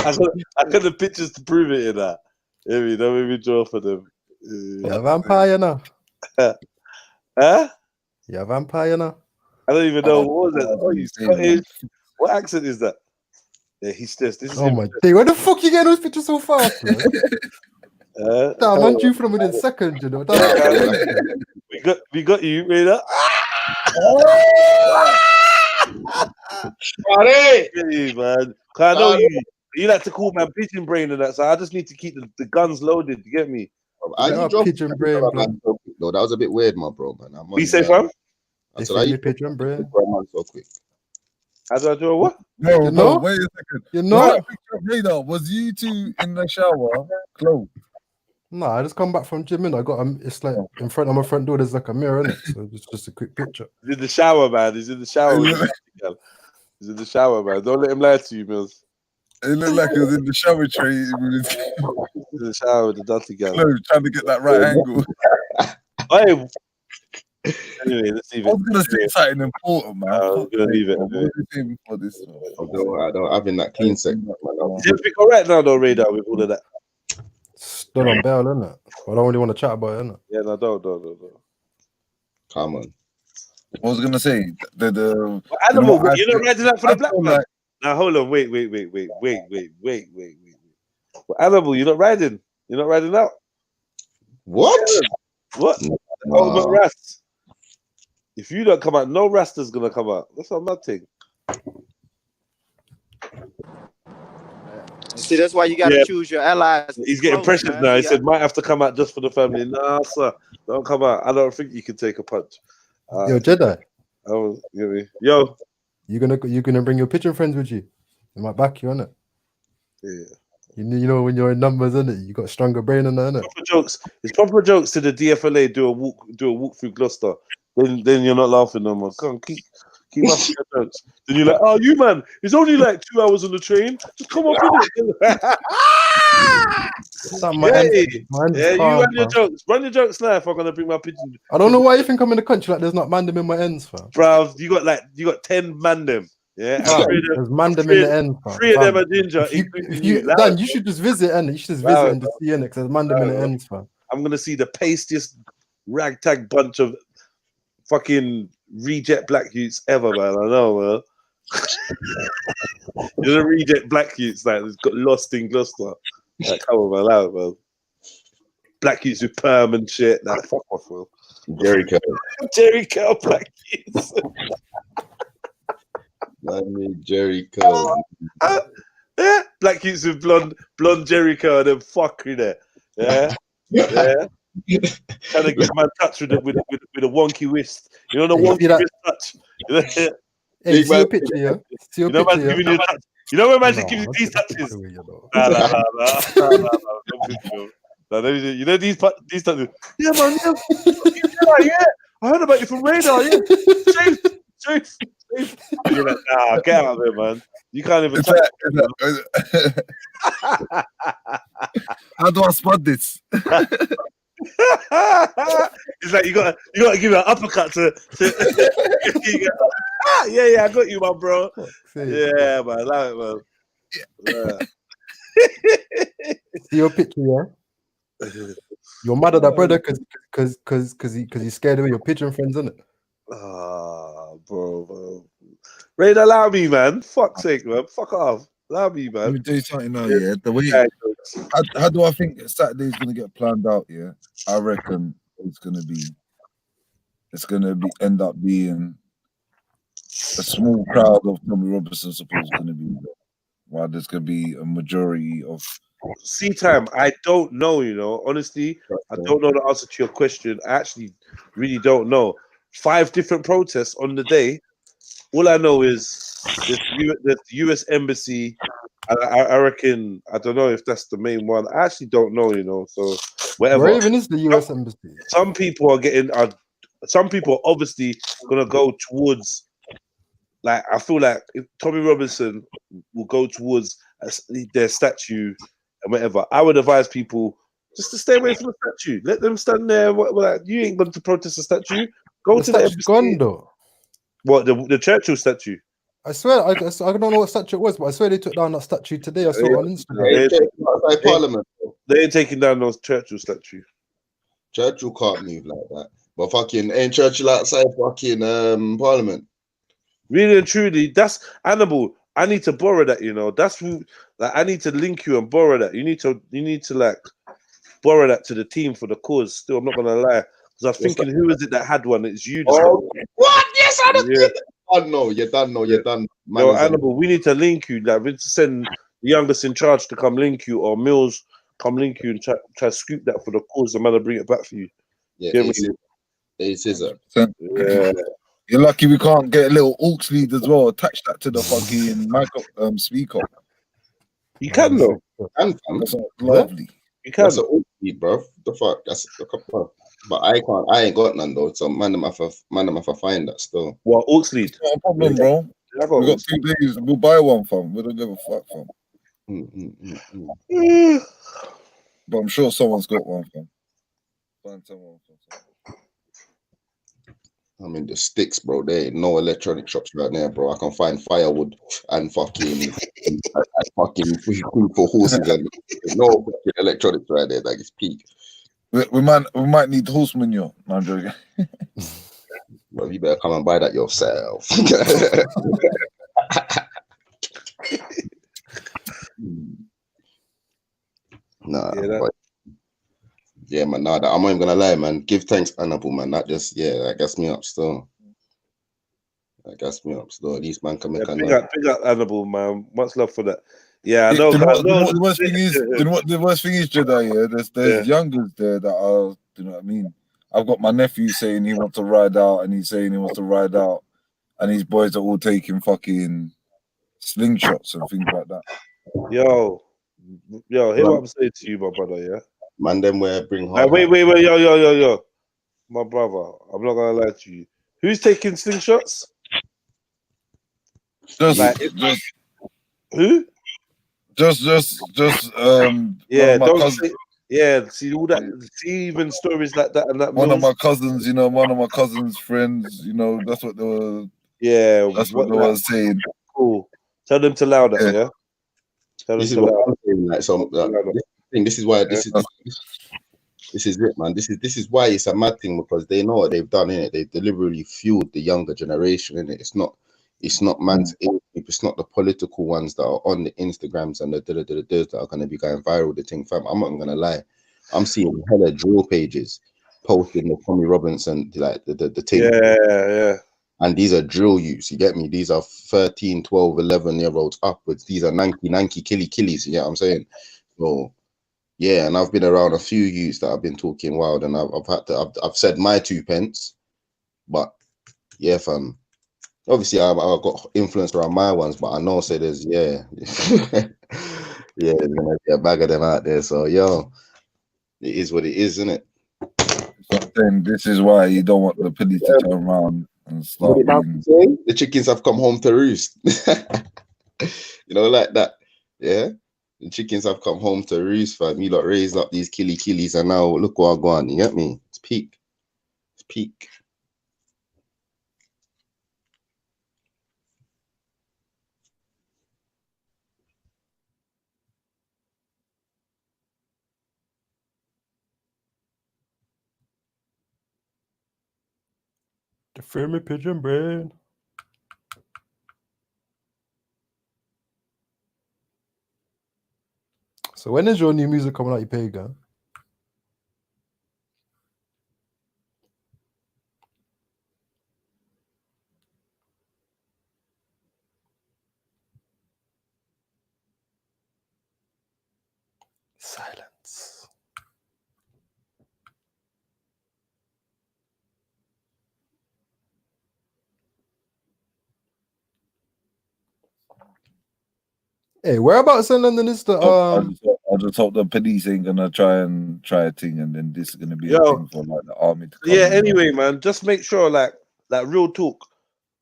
I got the pictures to prove it in that. Don't make me draw for them. You're a vampire now. Huh? You're a vampire now. I don't even know what was that. Oh, you Scottish? What accent is that? Yeah, he's just. This is oh my day! Where the fuck you getting those pictures so fast, man? Damn, man, drew from within seconds, you know. We got you, Radar. Hey, man. I know you like to call man pigeon brain and that, so I just need to keep the guns loaded. You get me? Pigeon brain, bro. No, that was a bit weird, my bro, man. What you say, fam? I said, you pigeon brain so quick. How do I draw what? No, wait a second. You know, Radar, was you two in the shower? Close. No, I just come back from gym and I got it's like in front of my front door. There's like a mirror in it, so it's just a quick picture. He's in the shower, man. He's in the shower. He's in the shower, man. Don't let him lie to you, Mills. It looked like he was in the shower tray. the shower with the dirty girl. Trying to get that right angle. Hey. Anyway, let's leave it. I was gonna say something important, man. I'm gonna leave it. What are you saying before this? I don't have in that clean segment, man. Is everything all right now, though, Radar, with all of that? Still on bail, isn't it? I don't really want to chat about it, innit? Yeah, no, don't. Come on. I was gonna say the Animal, you're not riding out for the black man. like- Now hold on, wait. Well, Animal, you're not riding. You're not riding out. What? What? Ultimate Rast. If you don't come out, no Rasta's gonna come out. That's not my thing. See, that's why you got to choose your allies. He's getting pressured now. He said might have to come out just for the family. Nah, sir, don't come out. I don't think you can take a punch. Yo, Jedi. Yo, you gonna bring your pigeon friends with you? They might back you, innit? Yeah. You know when you're in numbers, innit? You got a stronger brain than that, innit? Proper jokes. It's proper jokes to the DFLA. Do a walk through Gloucester. Then you're not laughing no more. Come on, keep up your jokes. Then you're like, oh, you man, it's only like 2 hours on the train. Just come up with it. You run your jokes. Run your jokes now. If I'm gonna bring my pigeon. I don't know why you think I'm in the country like there's not mandem in my ends, fam. Bro, you got 10 mandem. Yeah, there's mandem in the end, fam. 3 of them are ginger. Dan, you should just visit, and you should just visit and just see it, because there's mandem in the ends, fam. I'm gonna see the pastiest ragtag bunch of fucking reject black youths ever, man. I know, man. You're the reject black youths that got lost in Gloucester. Like, come on, man, out, man. Black youths with perm and shit. Nah, fuck off, man. Jerry Curl. Jerry Curl black youths. I mean, Jerry Curl. Yeah, black youths with blonde Jerry Curl and then fuck in there. Yeah, yeah. Trying to get my touch with a wonky wrist. You know the wonky wrist touch. Hey, see your picture, yeah. See your picture, yeah. You know when man gives you these touches? Nah. You know these touches. Yeah, man. Yeah. I heard about you from Radar. Yeah. Safe. You're like, nah, get out of there, man. You can't even touch it. How do I spot this? It's like you gotta give it an uppercut to yeah, I got you, my bro. Yeah, man, love it, man. Yeah. See your picture, yeah. You're mad at that brother because he's scared away your pigeon friends, isn't it? Bro. Raid, allow me, man. Fuck's sake, man. Fuck off. Allow me, man. Let me tell you something now, yeah. The way how do I think Saturday's gonna get planned out? Yeah, I reckon it's gonna end up being a small crowd of Tommy Robinson supporters gonna be there, while there's gonna be a majority of time. I don't know, honestly, I don't know the answer to your question. I actually really don't know. 5 different protests on the day. All I know is the US Embassy. I reckon, I don't know if that's the main one. I actually don't know, So whatever. Where even is the US Embassy? Some people are obviously gonna go towards. Like, I feel like if Tommy Robinson will go towards their statue and whatever, I would advise people just to stay away from the statue. Let them stand there. You ain't going to protest the statue. Go to the embassy. Gone, though. What, the Churchill statue? I swear, I don't know what statue it was, but I swear they took down that statue today. I saw it on Instagram. They ain't taking down those Churchill statue. Churchill can't move like that. But fucking ain't Churchill outside fucking Parliament? Really and truly, that's Annabelle. I need to borrow that, That's who. Like, I need to link you and borrow that. You need to like borrow that to the team for the cause. Still, I'm not gonna lie, because I was thinking, who is it that had one? It's you. What? Yes, I don't think. You're done. Yo, Annabelle, we need to link you. Like, we need to send the youngest in charge to come link you, or Mills come link you and try to scoop that for the cause. The man will bring it back for you. Yeah, scissor. Yeah. You're lucky we can't get a little aux lead as well. Attach that to the fucking mic speaker. You can though. That's lovely. You can. That's an aux lead, bro. The fuck? That's a couple. But I can't. I ain't got none though. So man, have to find that still. What aux lead? Not a problem, bro. We got 2 days. We'll buy one, fam. We don't give a fuck, fam. But I'm sure someone's got one. Find someone. I mean, the sticks, bro. There ain't no electronic shops right there, bro. I can find firewood and fucking food for horses and no fucking electronics right there. Like it's peak. We might need horse manure. No, I'm joking. Well, you better come and buy that yourself. Nah, but yeah, man. Nah, I'm not even gonna lie, man. Give thanks, honorable, man. That just that gets me up still. That gets me up still. These man can make a big up, honorable, man. Much love for that. Yeah, I know. You know what the worst thing is? You know what the worst thing is, Jedi? Yeah, there's youngers there that are. You know what I mean? I've got my nephew saying he wants to ride out, and he's saying he wants to ride out, and these boys are all taking fucking slingshots and things like that. Yo, hear what I'm saying to you, my brother. Yeah, man. Them where bring hard. Wait, yo, my brother. I'm not gonna lie to you. Who's taking slingshots? Who? Just yeah, don't say, see all that, see even stories like that and that. One of my cousins, one of my cousins' friends, that's what they were. Yeah, that's what they were saying. Cool. Tell them to allow that. Yeah. Tell this them is to what allow I'm saying. Like, so this is why this is it, man. This is why it's a mad thing, because they know what they've done in it. They've deliberately fueled the younger generation in it. It's not man's it's not the political ones that are on the Instagrams and the that are going to be going viral. The thing, fam. I'm not gonna lie. I'm seeing hella drill pages posting the Tommy Robinson, like the thing. Yeah. And these are drill youths, you get me? These are 13, 12, 11-year-olds upwards. These are Nanky killies, you get what I'm saying? So, yeah, and I've been around a few youths that have been talking wild, and I've said my 2 pence, but yeah, fam. Obviously, I've got influence around my ones, but I know there's there's gonna be a bag of them out there. So, yo, it is what it is, isn't it? So then this is why you don't want the police to turn around and start. The chickens have come home to roost. Like that. Yeah. The chickens have come home to roost, fam. You lot raised up these killies, and now look what I'm going. You get me? It's peak. It's peak. The family pigeon bread. So when is your new music coming out, you pagan? Silence. Hey, whereabouts in London is the I just hope the police ain't gonna try a thing, and then this is gonna be a thing for like the army to come. Yeah. Anyway, man, just make sure, like real talk.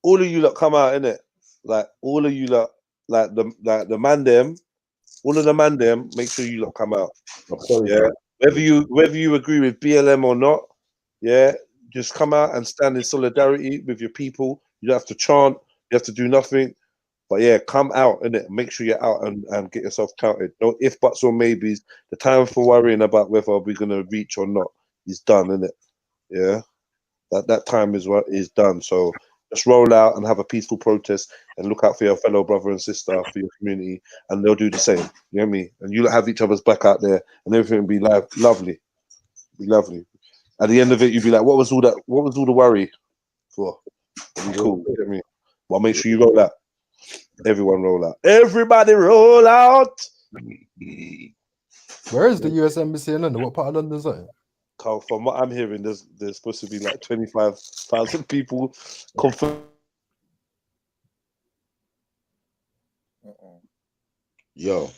All of you lot come out, innit? Like all of you lot, like the man them, all of the man them. Make sure you lot come out. Yeah. Whether you agree with BLM or not, yeah, just come out and stand in solidarity with your people. You don't have to chant. You have to do nothing. But yeah, come out, innit? Make sure you're out and get yourself counted. No if, buts, or maybes. The time for worrying about whether we're gonna reach or not is done, innit? Yeah. That time is done. So just roll out and have a peaceful protest and look out for your fellow brother and sister, for your community, and they'll do the same. You know what I mean? And you'll have each other's back out there, and everything will be lovely. Be lovely. At the end of it, you'll be like, what was all the worry for? It'll be cool. You know what I mean? Well, make sure you roll out. Everyone roll out. Everybody roll out. Where is the US Embassy in London? What part of London is that? Carl, from what I'm hearing, there's supposed to be like 25,000 people confirmed. Yo.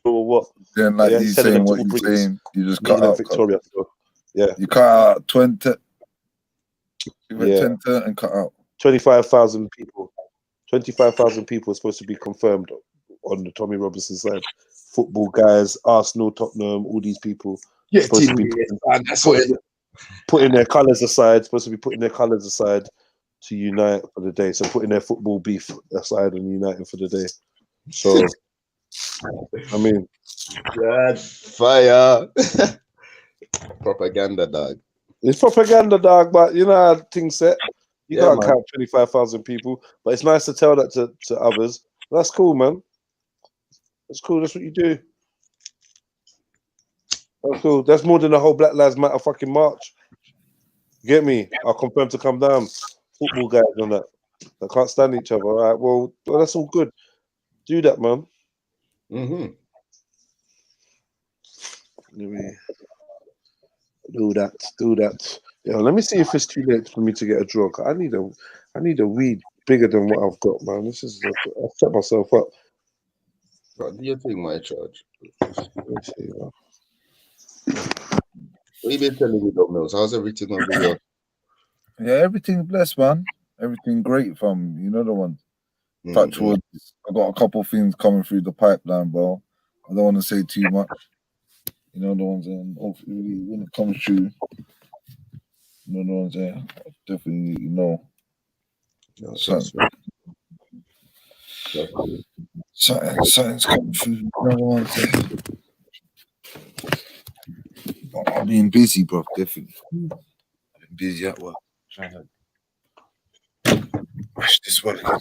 Or what? Then like you saying what you're saying, you just cut out. Victoria. So, yeah. You cut out 20. You went Yeah. 20 and cut out 25,000 people. 25,000 people are supposed to be confirmed on the Tommy Robinson side football guys, Arsenal, Tottenham, all these people Yeah, supposed to be putting their colours aside, to unite for the day. So putting their football beef aside and uniting for the day. So, I mean, God, fire. Propaganda, dog. It's propaganda, dog, but you know how things set. You Yeah, can't man. count 25,000 people, but it's nice to tell that to others. That's cool, man. That's cool. That's what you do. That's cool. That's more than the whole Black Lives Matter fucking march. Get me? I'll confirm to come down. Football guys and that can't stand each other. All right. Well, that's all good. Do that, man. Mm-hmm. Do that. Yeah, let me see if it's too late for me to get a draw. I need a weed bigger than what I've got, man. This is I've set myself up. Bro, do you think my charge? What you been telling me, Dog Mills? How's everything over here? Yeah, everything blessed, man. Everything great, fam. You know the one. Touch wood. I got a couple things coming through the pipeline, bro. I don't want to say too much. You know the ones, and hopefully when it comes through, you know the ones there. Definitely, something's coming through. You know the ones there. I've been busy, bro. Definitely. I've been busy at work. Trying to mash this work again.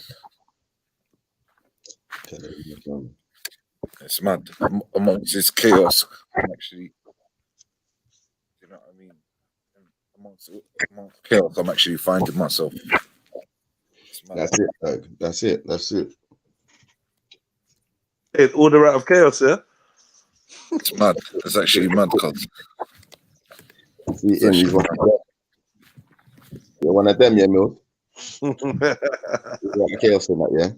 It's mad. Amongst this chaos, I'm actually, you know what I mean? Amongst chaos, I'm actually finding myself. That's it, Doug. That's it. In order out of chaos, yeah? It's mad. It's actually mad, cuz. You're one of them, yeah, Mills? Chaos in that, yeah?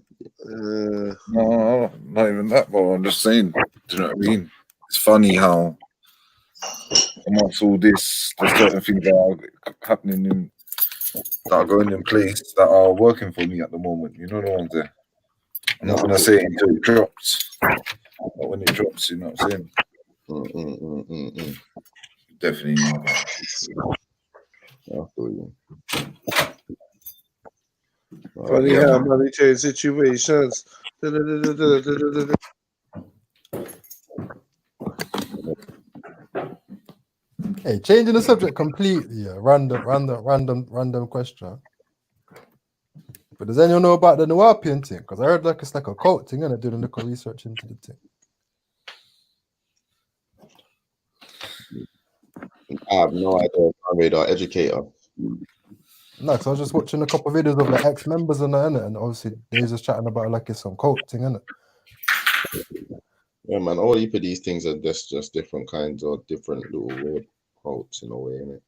No, not even that, bro. I'm just saying, do you know what I mean? It's funny how amongst all this, there's certain things that are happening that are going in place that are working for me at the moment. You know the ones there. I'm not gonna say it until it drops, but when it drops, you know what I'm saying? Definitely know that. Funny how money change situations. Hey, changing the subject completely. Yeah. Random question. But does anyone know about the Nuwapian thing? Because I heard like it's like a cult thing, and I did a little research into the thing. I have no idea. Radar educator. No, because I was just watching a couple of videos of the ex-members and that, innit? And obviously they was just chatting about it like it's some cult thing, innit? Yeah, man. All heap of these things are just different kinds of different little weird cults in a way, innit?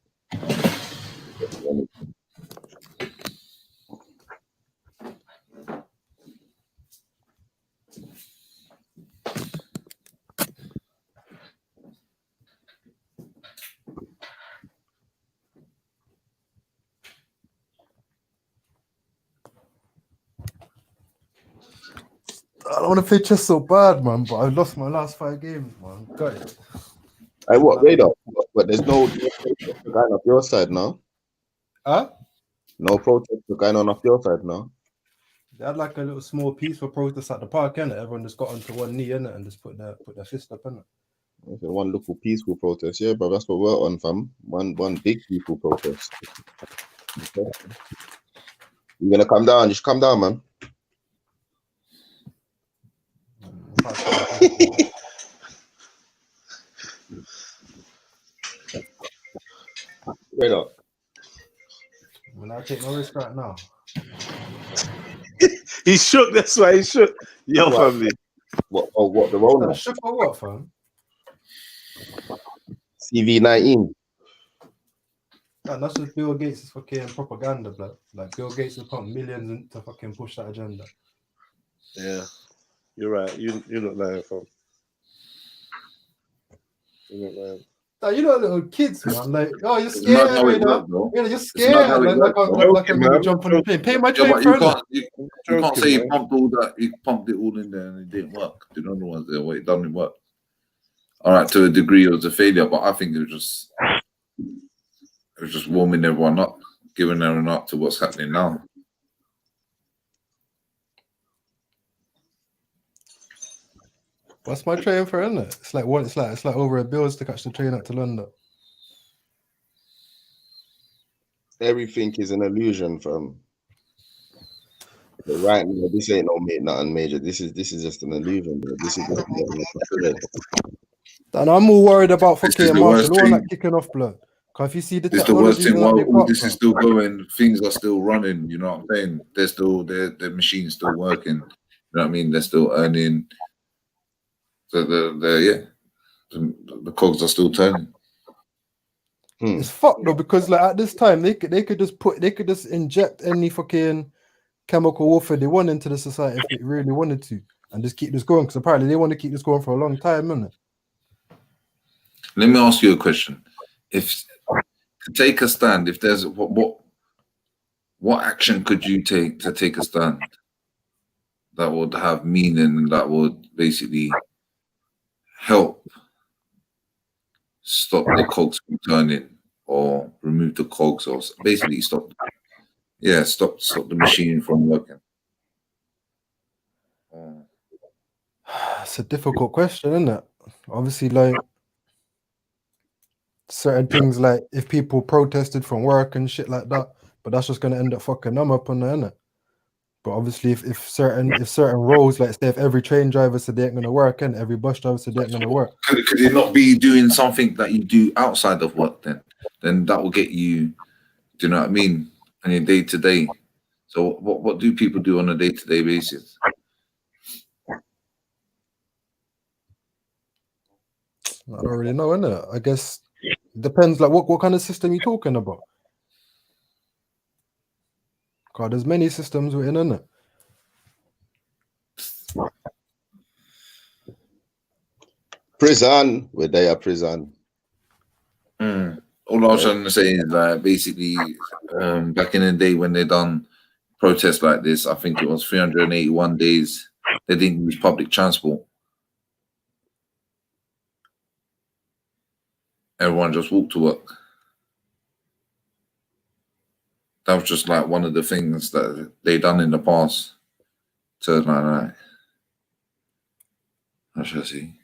I don't want to play chess so bad, man, but I lost my last 5 games, man. Got it. Hey, what, Radar? But there's no protest going off your side now? Huh? No protest going on off your side now? They had like a little small peaceful protest at the park, innit? Everyone just got onto one knee, innit? And just put their fist up, innit? One little peaceful protest, yeah, but that's what we're on, fam. One big peaceful protest. Okay. You're gonna come down? You should come down, man. Wait up. Will I take no risk right now? He shook. That's why he shook. Yo, What? family. What the Rona? Shook or what, fam? CV19. Man, that's just Bill Gates' fucking propaganda, blood. Like Bill Gates has put millions in to fucking push that agenda. Yeah, you're right. You're not lying, fam. You're not lying. Like, you know, little kids, man. Like, oh, you're It's not scared how right it now. works, bro. Yeah, you're It's not how scared. it Like, works, bro. like I'm gonna jump on the train. Pay my Yeah, train but for you it. can't. You can't say you man. pumped all that. You pumped it all in there and it didn't work. The other ones there, well, it doesn't work. All right, to a degree, it was a failure, but I think it was just warming everyone up, giving everyone up to what's happening now. What's my train for, isn't it? It's like what? It's like over $1 billion to catch the train up to London. Everything is an illusion, fam. But right now, this ain't nothing major. This is just an illusion, bro. This is And I'm all worried about fucking Marshall. The one thing. that kicking off, blood. Because if you see the It's the worst technology thing. that While they all got, this is still going, things are still running. You know what I'm saying? They're still the machine's still working. You know what I mean? They're still earning. The cogs are still turning. It's fucked though, because like at this time they could just inject any fucking chemical warfare they want into the society if they really wanted to, and just keep this going, because apparently they want to keep this going for a long time, isn't it? Let me ask you a question. If to take a stand, if there's what action could you take to take a stand that would have meaning and that would basically help stop the cogs from turning or remove the cogs or basically stop the machine from working? It's a difficult question, isn't it? Obviously, like certain things, like if people protested from work and shit like that, but that's just gonna end up fucking them up on the innit. But obviously, if certain roles, like say if every train driver said they ain't gonna work and every bus driver said they ain't gonna work, Could you not be doing something that you do outside of work then? Then that will get you, do you know what I mean, on your day to day. So what do people do on a day to day basis? I don't really know, innit? I guess it depends, like what kind of system you're talking about. God, there's many systems within, innit? Prison, where they are prison. All I was trying to say is that basically, back in the day when they done protests like this, I think it was 381 days they didn't use public transport. Everyone just walked to work. That was just like one of the things that they done in the past to like how should I say?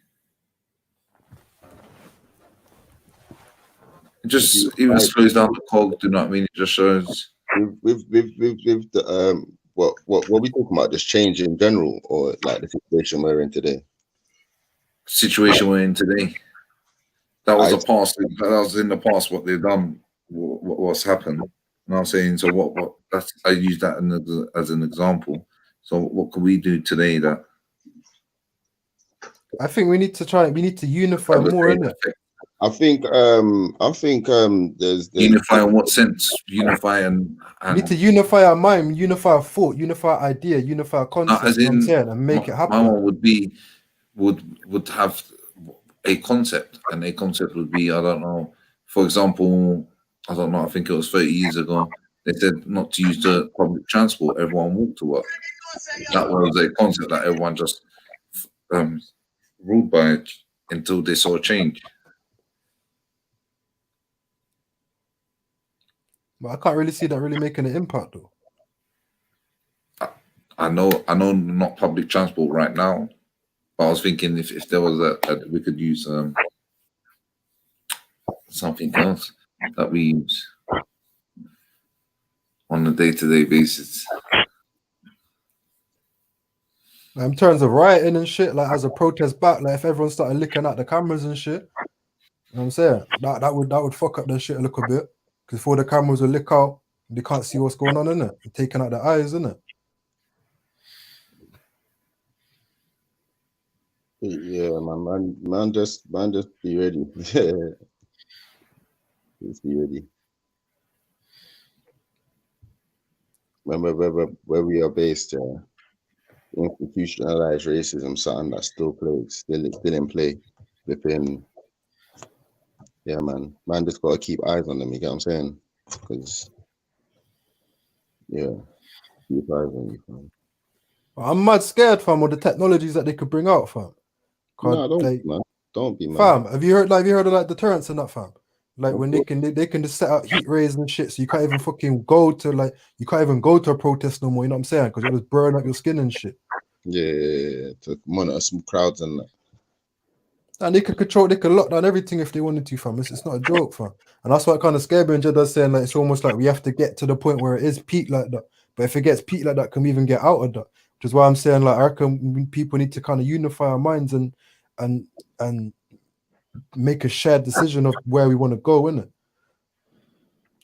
It just even slows down the cog, do you know what I mean? It just shows with the what we talking about, just change in general, or like the situation we're in today? Situation we're in today. That was the past. That was in the past. What they've done, what's happened. And I'm saying, so what? That's, I use that as an example. So what can we do today that? I think we need to unify more, innit? I think there's unify in what sense? Unify and we need to unify our mind, unify our thought, unify our idea, unify our concept. As in, and make it happen. My one would be would have a concept, and a concept would be, I don't know, for example, I don't know, I think it was 30 years ago, they said not to use the public transport, everyone walked to work. That was a concept that everyone just ruled by it until they saw a change. But I can't really see that really making an impact though. I know not public transport right now, but I was thinking if there was we could use something else that we use on a day-to-day basis. In terms of rioting and shit, like as a protest back, like if everyone started licking at the cameras and shit, you know what I'm saying? That would fuck up their shit a little bit. Because before the cameras will lick out, they can't see what's going on, innit? They're taking out their eyes, innit? Yeah, man, just be ready. Just be ready. Remember where we are based, institutionalized racism, something that still in play within yeah, man, just gotta keep eyes on them. You get what I'm saying? Because yeah, keep eyes on you, fam. I'm mad scared, fam, of the technologies that they could bring out, fam. No, don't be, man. Don't be, man. Fam, have you heard of like deterrents and that, fam? Like when they can just set out heat rays and shit, so you can't even fucking go to a protest no more. You know what I'm saying? Because it was burn up your skin and shit. Yeah, to monitor some crowds and that. And they could lock down everything if they wanted to, fam. It's not a joke, fam. And that's what kind of scared me. And Jed's saying like it's almost like we have to get to the point where it is peak like that. But if it gets peak like that, can we even get out of that? Which is why I'm saying like I reckon people need to kind of unify our minds and make a shared decision of where we want to go, innit?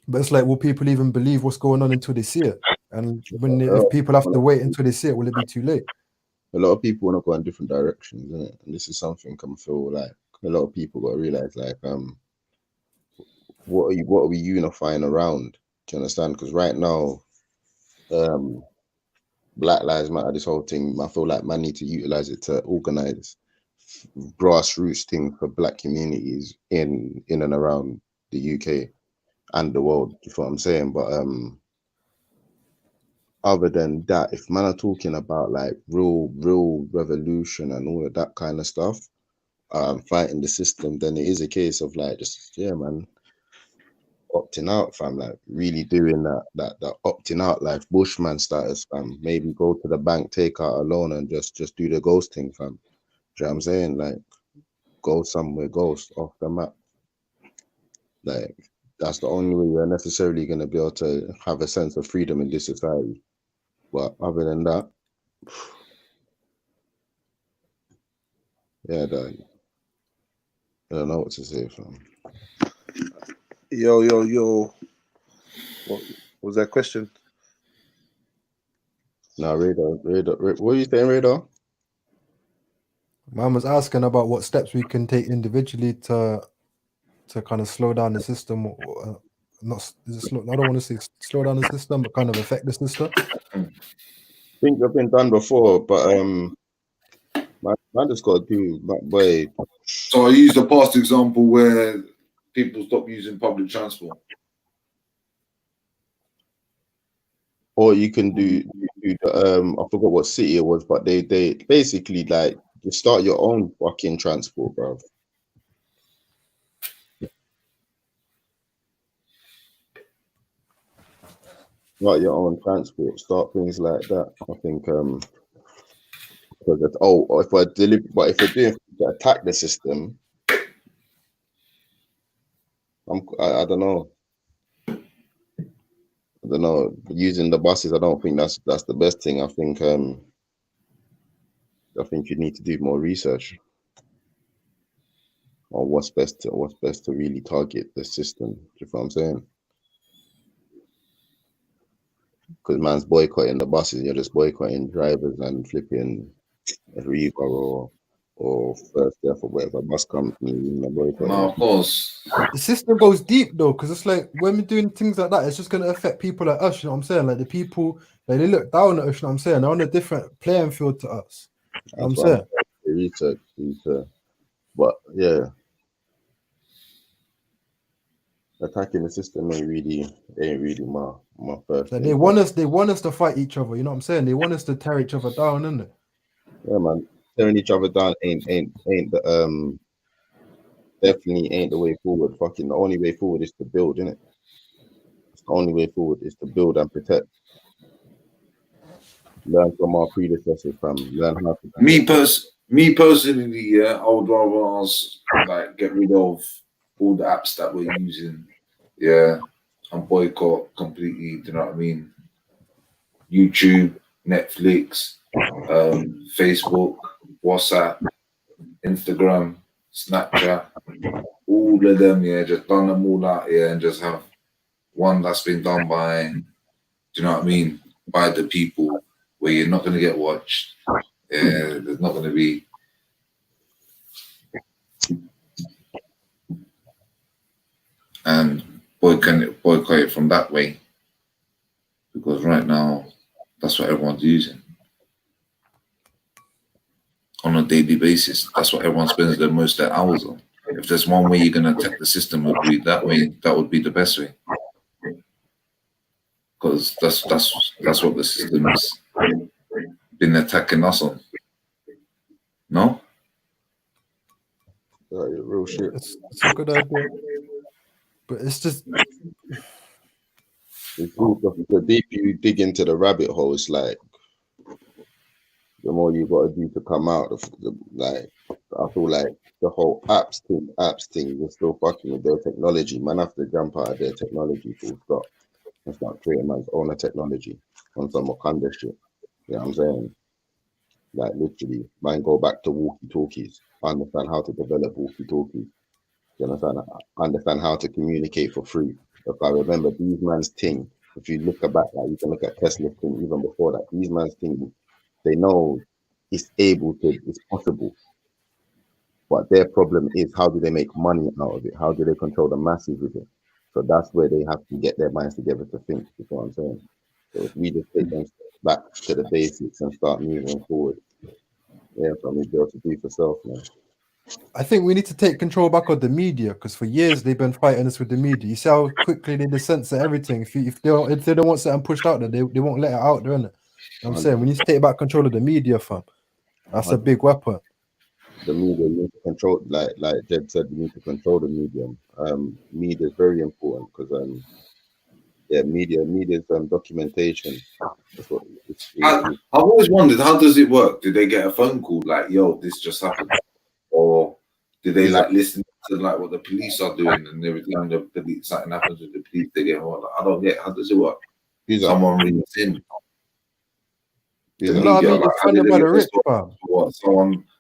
But it's like, will people even believe what's going on until they see it? And if people have to wait until they see it, will it be too late? A lot of people want to go in different directions, innit? And this is something I feel like a lot of people got to realize, like, what are we unifying around? Do you understand? Because right now, Black Lives Matter, this whole thing, I feel like man need to utilize it to organize grassroots thing for Black communities in and around the UK and the world. You know what I'm saying? But other than that, if man are talking about like real revolution and all of that kind of stuff, fighting the system, then it is a case of like just man, opting out, fam. Like really doing that opting out life, bushman status, fam. Maybe go to the bank, take out a loan, and just do the ghost thing, fam. Do you know what I'm saying? Like, go somewhere, ghost off the map. Like, that's the only way you're necessarily going to be able to have a sense of freedom in this society. But other than that, yeah, I don't know what to say, fam. Yo. What was that question? No, Radar. What are you saying, Radar? Man was asking about what steps we can take individually to kind of slow down the system, or I don't want to say slow down the system, but kind of affect the system. Things have been done before, but man just got to do that way. So I used a past example where people stop using public transport. Or you can do the I forgot what city it was, but they basically like you start your own fucking transport, bro. Start your own transport, start things like that. I think because if we're doing to attack the system, I don't know. Using the buses, I don't think that's the best thing. I think you need to do more research on what's best to really target the system. Do you know what I'm saying? Because man's boycotting the buses, you're just boycotting drivers and flipping Arriva or First Death or whatever bus company. No, of course. The system goes deep though, because it's like when we're doing things like that, it's just gonna affect people like us. You know what I'm saying? Like the people, like they look down at us. You know what I'm saying? They're on a different playing field to us. You know what I'm saying? Research, but yeah, attacking the system ain't really my first. Like they want us to fight each other. You know what I'm saying? They want us to tear each other down, isn't it? Yeah, man. Tearing each other down ain't the definitely ain't the way forward. Fucking the only way forward is to build, innit? The only way forward is to build and protect. Learn from our predecessors, fam. Learn how to. Me personally, yeah, I would rather us like get rid of all the apps that we're using, yeah, and boycott completely. Do you know what I mean? YouTube, Netflix, Facebook, WhatsApp, Instagram, Snapchat, all of them, yeah, just done them all out, yeah, and just have one that's been done by, do you know what I mean, by the people, where you're not going to get watched. Yeah, there's not going to be. And boycott it from that way. Because right now, that's what everyone's using. On a daily basis. That's what everyone spends their most of their hours on. If there's one way you're going to attack the system, would be that way. That would be the best way, because that's what the system's been attacking us on. No. Real shit. It's a good idea, but it's just the deeper you dig into the rabbit hole, it's like the more you got to do to come out. Like I feel like the whole apps thing is still fucking with their technology. Man, have to jump out of their technology full stop and start creating man's own technology on some Wakanda shit. You know what I'm saying? Like literally, man, go back to walkie-talkies. Understand how to develop walkie-talkies. You understand? Understand how to communicate for free. If I remember these man's thing, if you look back, like you can look at Tesla's thing even before that. These man's thing, they know it's possible. But their problem is, how do they make money out of it? How do they control the masses with it? So that's where they have to get their minds together to think. You know what I'm saying? So if we just take them back to the basics and start moving forward, yeah, so we'll be able to do for self, man. I think we need to take control back of the media, because for years they've been fighting us with the media. You see how quickly they just censor everything. If they don't want something pushed out there, they won't let it out there, innit? You know what I'm saying? We need to take back control of the media, fam. That's a big weapon. The media, you need to control, like Jed said, you need to control the medium. Media is very important because media's documentation. That's what I've always wondered, how does it work? Do they get a phone call like, "Yo, this just happened," or do they like listen to like what the police are doing, and every time something happens with the police, they get like, I don't get. How does it work? Someone rings in. The media, like, how do they get this what?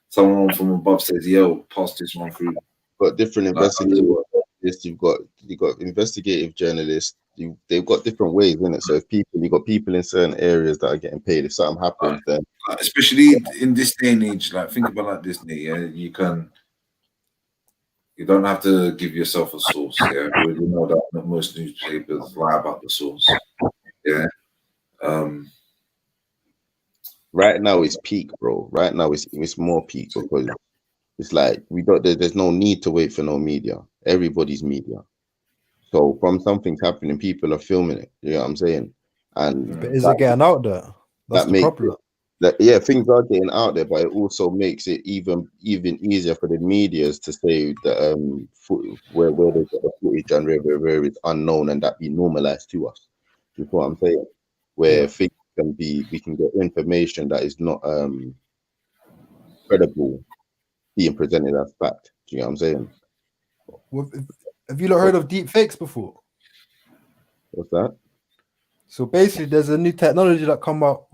Someone from above says, "Yo, pass this one through." Got different investigators. You've got investigative journalists. They've got different ways in it. So if you got people in certain areas that are getting paid. If something happens, then especially in this day and age, like think about like this, yeah, you don't have to give yourself a source. Yeah, we know that most newspapers lie about the source. Yeah. Right now it's peak, bro. Right now it's more peak because it's like there's no need to wait for no media. Everybody's media. So from something's happening, people are filming it. You know what I'm saying? And but is it getting out there? That's the problem. Yeah, things are getting out there, but it also makes it even easier for the medias to say that where they get the footage and where it's unknown, and that be normalized to us. You know what I'm saying? Where things we can get information that is not credible being presented as fact. Do you know what I'm saying? Well, have you not heard of deep fakes before? What's that? So basically, there's a new technology that come out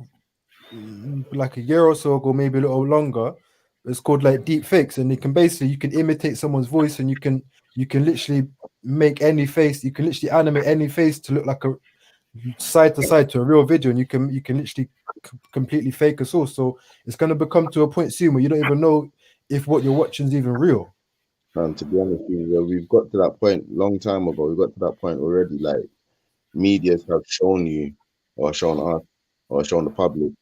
like a year or so ago, maybe a little longer. It's called like deep fakes, and you can imitate someone's voice, and you can literally make any face. You can literally animate any face to look like a side to side to a real video, and you can literally completely fake a source. So it's going to become to a point soon where you don't even know if what you're watching is even real. And to be honest with you, we've got to that point long time ago. We got to that point already. Like medias have shown you, or shown us, or shown the public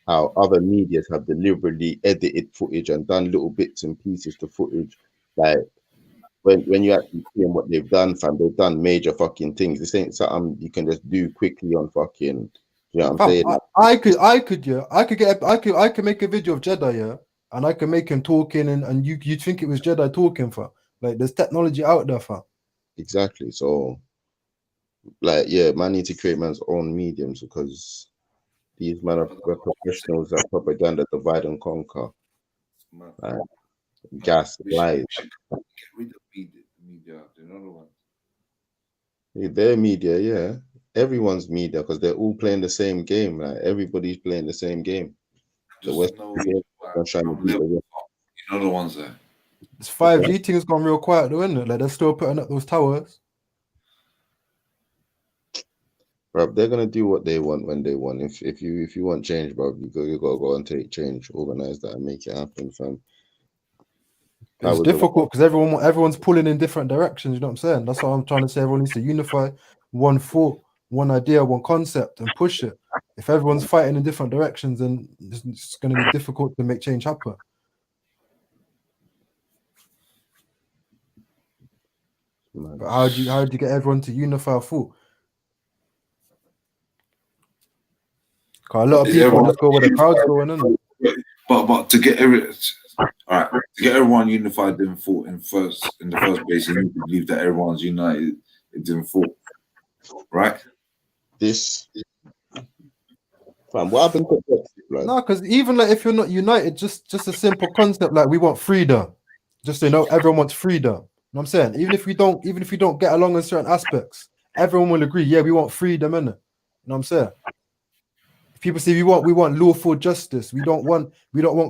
how other medias have deliberately edited footage and done little bits and pieces to footage. Like when you actually see what they've done, fam, they've done major fucking things. This ain't something you can just do quickly on fucking. You know what I'm saying? I could make a video of Jedi, yeah, and I can make him talking, and you'd think it was Jedi talking, for like there's technology out there, for exactly. So like, yeah, man need to create man's own mediums, because these men are professionals at propaganda, divide and conquer, gas, lies. Get rid of media, another one. Their media, yeah, everyone's media, because they're all playing the same game. Like everybody's playing the same game. The West trying to beat the West. You know the ones there. This 5G thing has gone real quiet, though, isn't it? Like they're still putting up those towers. Bro, they're gonna do what they want when they want. If you want change, bro, you gotta go and take change, organize that, and make it happen, fam. It's difficult because everyone's pulling in different directions. You know what I'm saying? That's what I'm trying to say. Everyone needs to unify one thought, one idea, one concept, and push it. If everyone's fighting in different directions, then it's going to be difficult to make change happen. But how do you get everyone to unify thought? Cause a lot of people just go where the crowd's going, isn't it? But to get everyone unified in thought in the first place, you need to believe that everyone's united in thought, right? Fam, what happened to Brexit, blood? No, because even like if you're not united, just a simple concept like we want freedom. Just so you know, everyone wants freedom. You know what I'm saying? Even if we don't get along in certain aspects, everyone will agree, yeah, we want freedom, innit? You know what I'm saying? If people say we want lawful justice, we don't want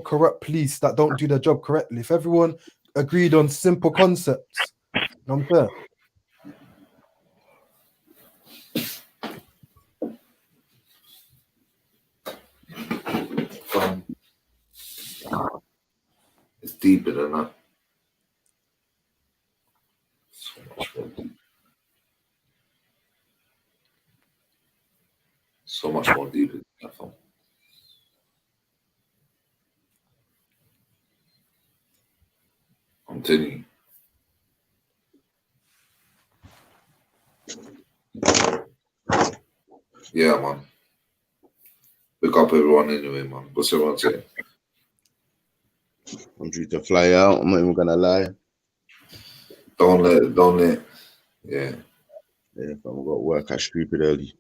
corrupt police that don't do their job correctly. If everyone agreed on simple concepts, you know what I'm saying? It's deeper than that. So much more deeper than that. Fam. I'm telling you. Yeah, man. Pick up everyone anyway, man. What's everyone saying? I'm due to fly out. I'm not even gonna lie. Don't let. Yeah. Yeah, I've got to work at stupid early.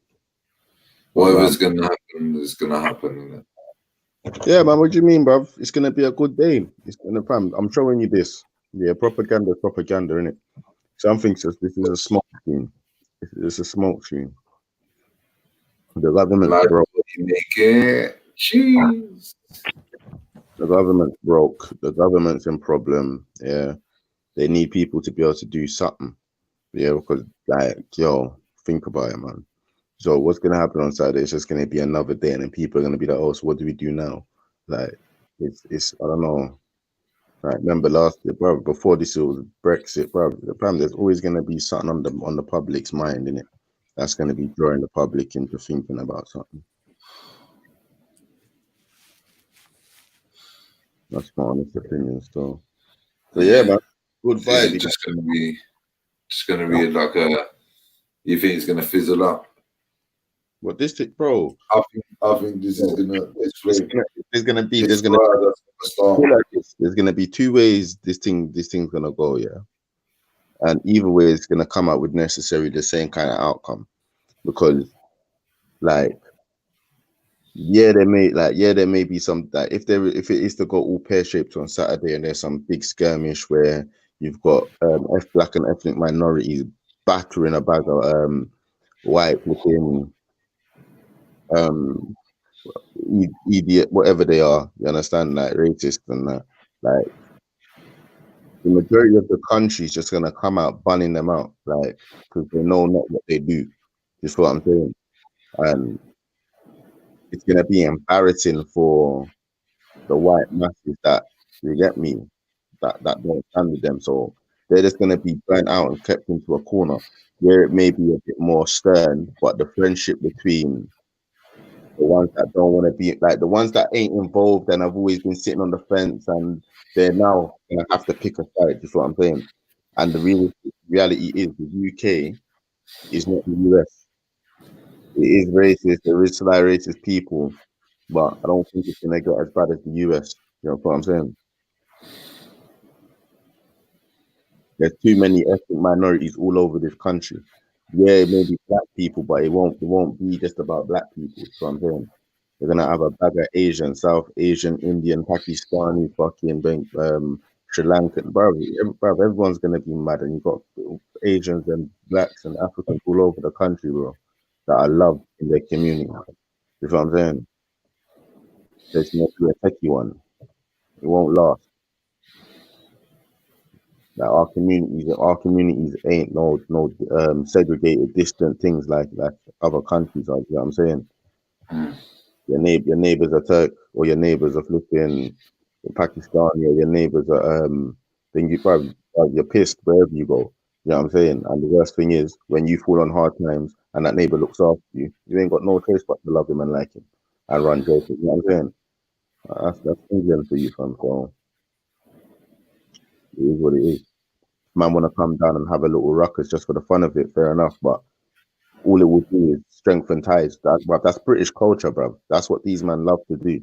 Whatever's gonna happen is gonna happen, innit? Yeah, man. What do you mean, bruv? It's gonna be a good day. It's gonna, fam. I'm showing you this. Yeah, propaganda, innit? Some think this is a smoke screen. It's a smoke screen. The government broke. Cheese. The government's broke. The government's in problem. Yeah, they need people to be able to do something. Yeah, because like, yo, think about it, man. So what's gonna happen on Saturday? It's just gonna be another day, and then people are gonna be like, "Oh, so what do we do now?" Like, it's I don't know. Like, remember last year, bro? Before this, it was Brexit, bro. The problem, there's always gonna be something on the public's mind, innit? That's gonna be drawing the public into thinking about something. That's my honest opinion, still. So yeah, man. Good vibe. It's just gonna be like a. You think it's gonna fizzle up? What this thing, bro? I think this is gonna. There's gonna be two ways this thing's gonna go, yeah. And either way, it's gonna come out with necessarily the same kind of outcome, because, like, there may be some, like, if it is to go all pear shaped on Saturday, and there's some big skirmish where you've got black and ethnic minorities battering a bag of white looking idiot, whatever they are, you understand, like racist and that, like the majority of the country is just gonna come out banning them out, like, because they know not what they do. Just what I'm saying. And it's gonna be embarrassing for the white masses that, you get me, that don't stand with them. So they're just gonna be burnt out and kept into a corner where it may be a bit more stern, but the friendship between the ones that don't want to be, like, the ones that ain't involved and have always been sitting on the fence, and they're now gonna have to pick a side. Just what I'm saying. And the reality is, the UK is not the US. It is racist. There is slight racist people, but I don't think it's gonna get as bad as the US. You know what I'm saying? There's too many ethnic minorities all over this country. Yeah, maybe black people, but it won't be just about black people. That's what I'm saying. They're gonna have a bag of Asian, South Asian, Indian, Pakistani, fucking Sri Lankan, bro. Everyone's gonna be mad, and you've got Asians and blacks and Africans all over the country, bro, that are loved in their community. You know what I'm saying? There's gonna be a techie one. It won't last. Like, our communities ain't no segregated, distant things like other countries are. You know what I'm saying? Your neighbors are Turk, or your neighbors are flipping Pakistani, or your neighbors are then you're pissed wherever you go. You know what I'm saying? And the worst thing is, when you fall on hard times and that neighbor looks after you, you ain't got no choice but to love him and like him and run jokes. You know what I'm saying? That's England for you, fam. So it is what it is. man want to come down and have a little ruckus just for the fun of it, fair enough. But all it would do is strengthen ties. That's British culture, bro. That's what these men love to do.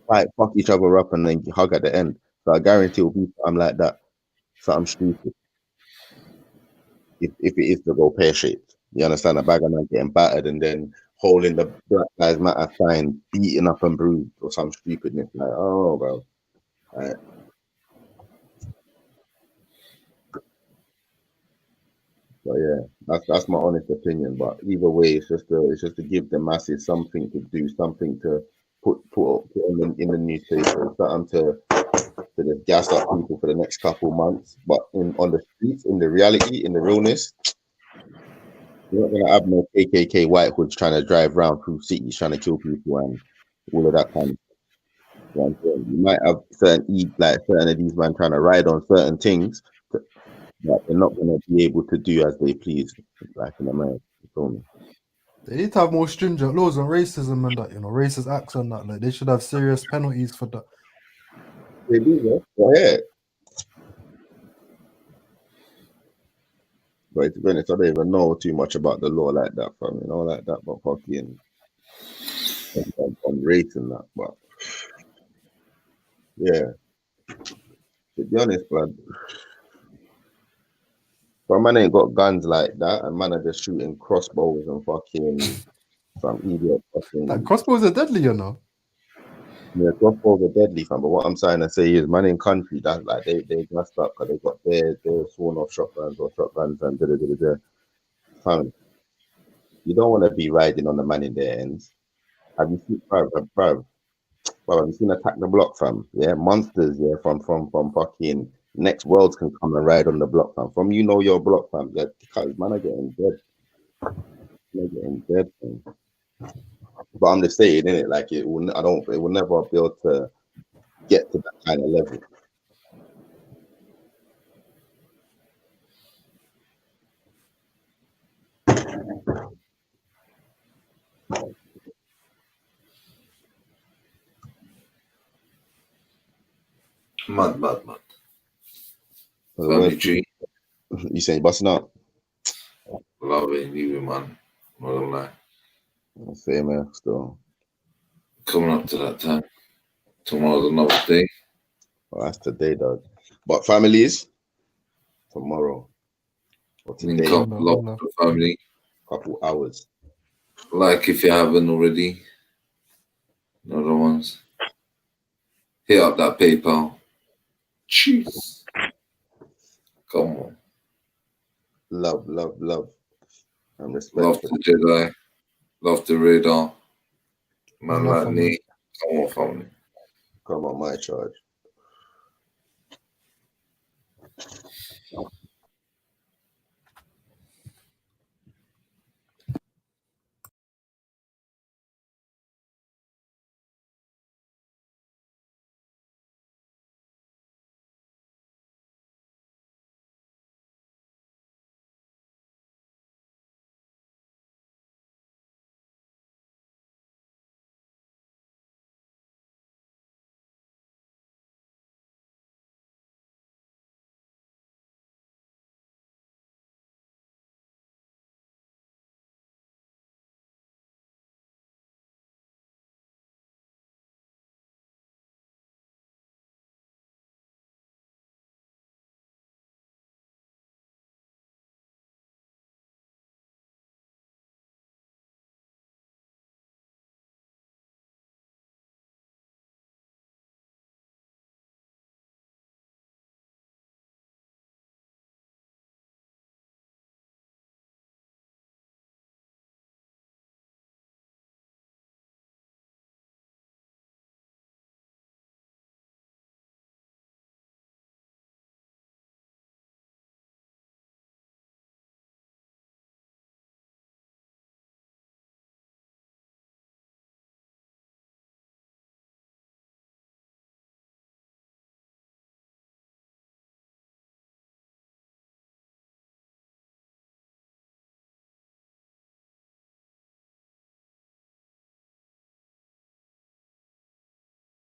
Fight, fuck each other up, and then hug at the end. So I guarantee it'll be something like that. Something stupid. If it is to go pear-shaped. You understand? A bag of man getting battered and then holding the Black Lives Matter sign, beaten up and bruised or some stupidness. Like, oh, bro. Right. So yeah, that's my honest opinion. But either way, it's just to give the masses something to do, something to put in the newspaper, something to just gas up people for the next couple months. But on the streets, in the reality, in the realness, you're not gonna have no KKK white hoods trying to drive around through cities trying to kill people and all of that kind of stuff. You know what I'm saying? You might have certain of these men trying to ride on certain things that they're not gonna be able to do as they please, like in America. You feel me? They need to have more stringent laws on racism and that, racist acts and that. Like they should have serious penalties for that. They do, yeah. Yeah. But to be honest, I don't even know too much about the law like that, fam. Like that, but fucking on race and that. But yeah, to be honest, blood. But man ain't got guns like that, and man are just shooting crossbows and fucking some idiot fucking. That crossbows are deadly, Yeah, crossbows are deadly, fam. But what I'm trying to say is, man in country that like they messed up because they got their sworn off shotguns and da. Fam, you don't want to be riding on the man in their ends. Have you seen, bruv, have you seen Attack the Block, fam? Yeah, monsters, yeah, from fucking next worlds can come and ride on the block, fam. From your block, fam. Yeah, because man are getting dead. They're getting dead, fam. But I'm just saying, innit? Like it will never be able to get to that kind of level. Mad. Family G. You saying busting up? Love it, leave it, man. Not gonna lie. Same here, still. Coming up to that time. Tomorrow's another day. Well, that's today, dog. But families, tomorrow. Or today. Love the family. Couple hours. Like if you haven't already. Another ones. Hit up that PayPal. Jeez. Come on. Love. And respect. Love to Jedi. Love to Radar. Man like me. Come on, family. Come on, my charge.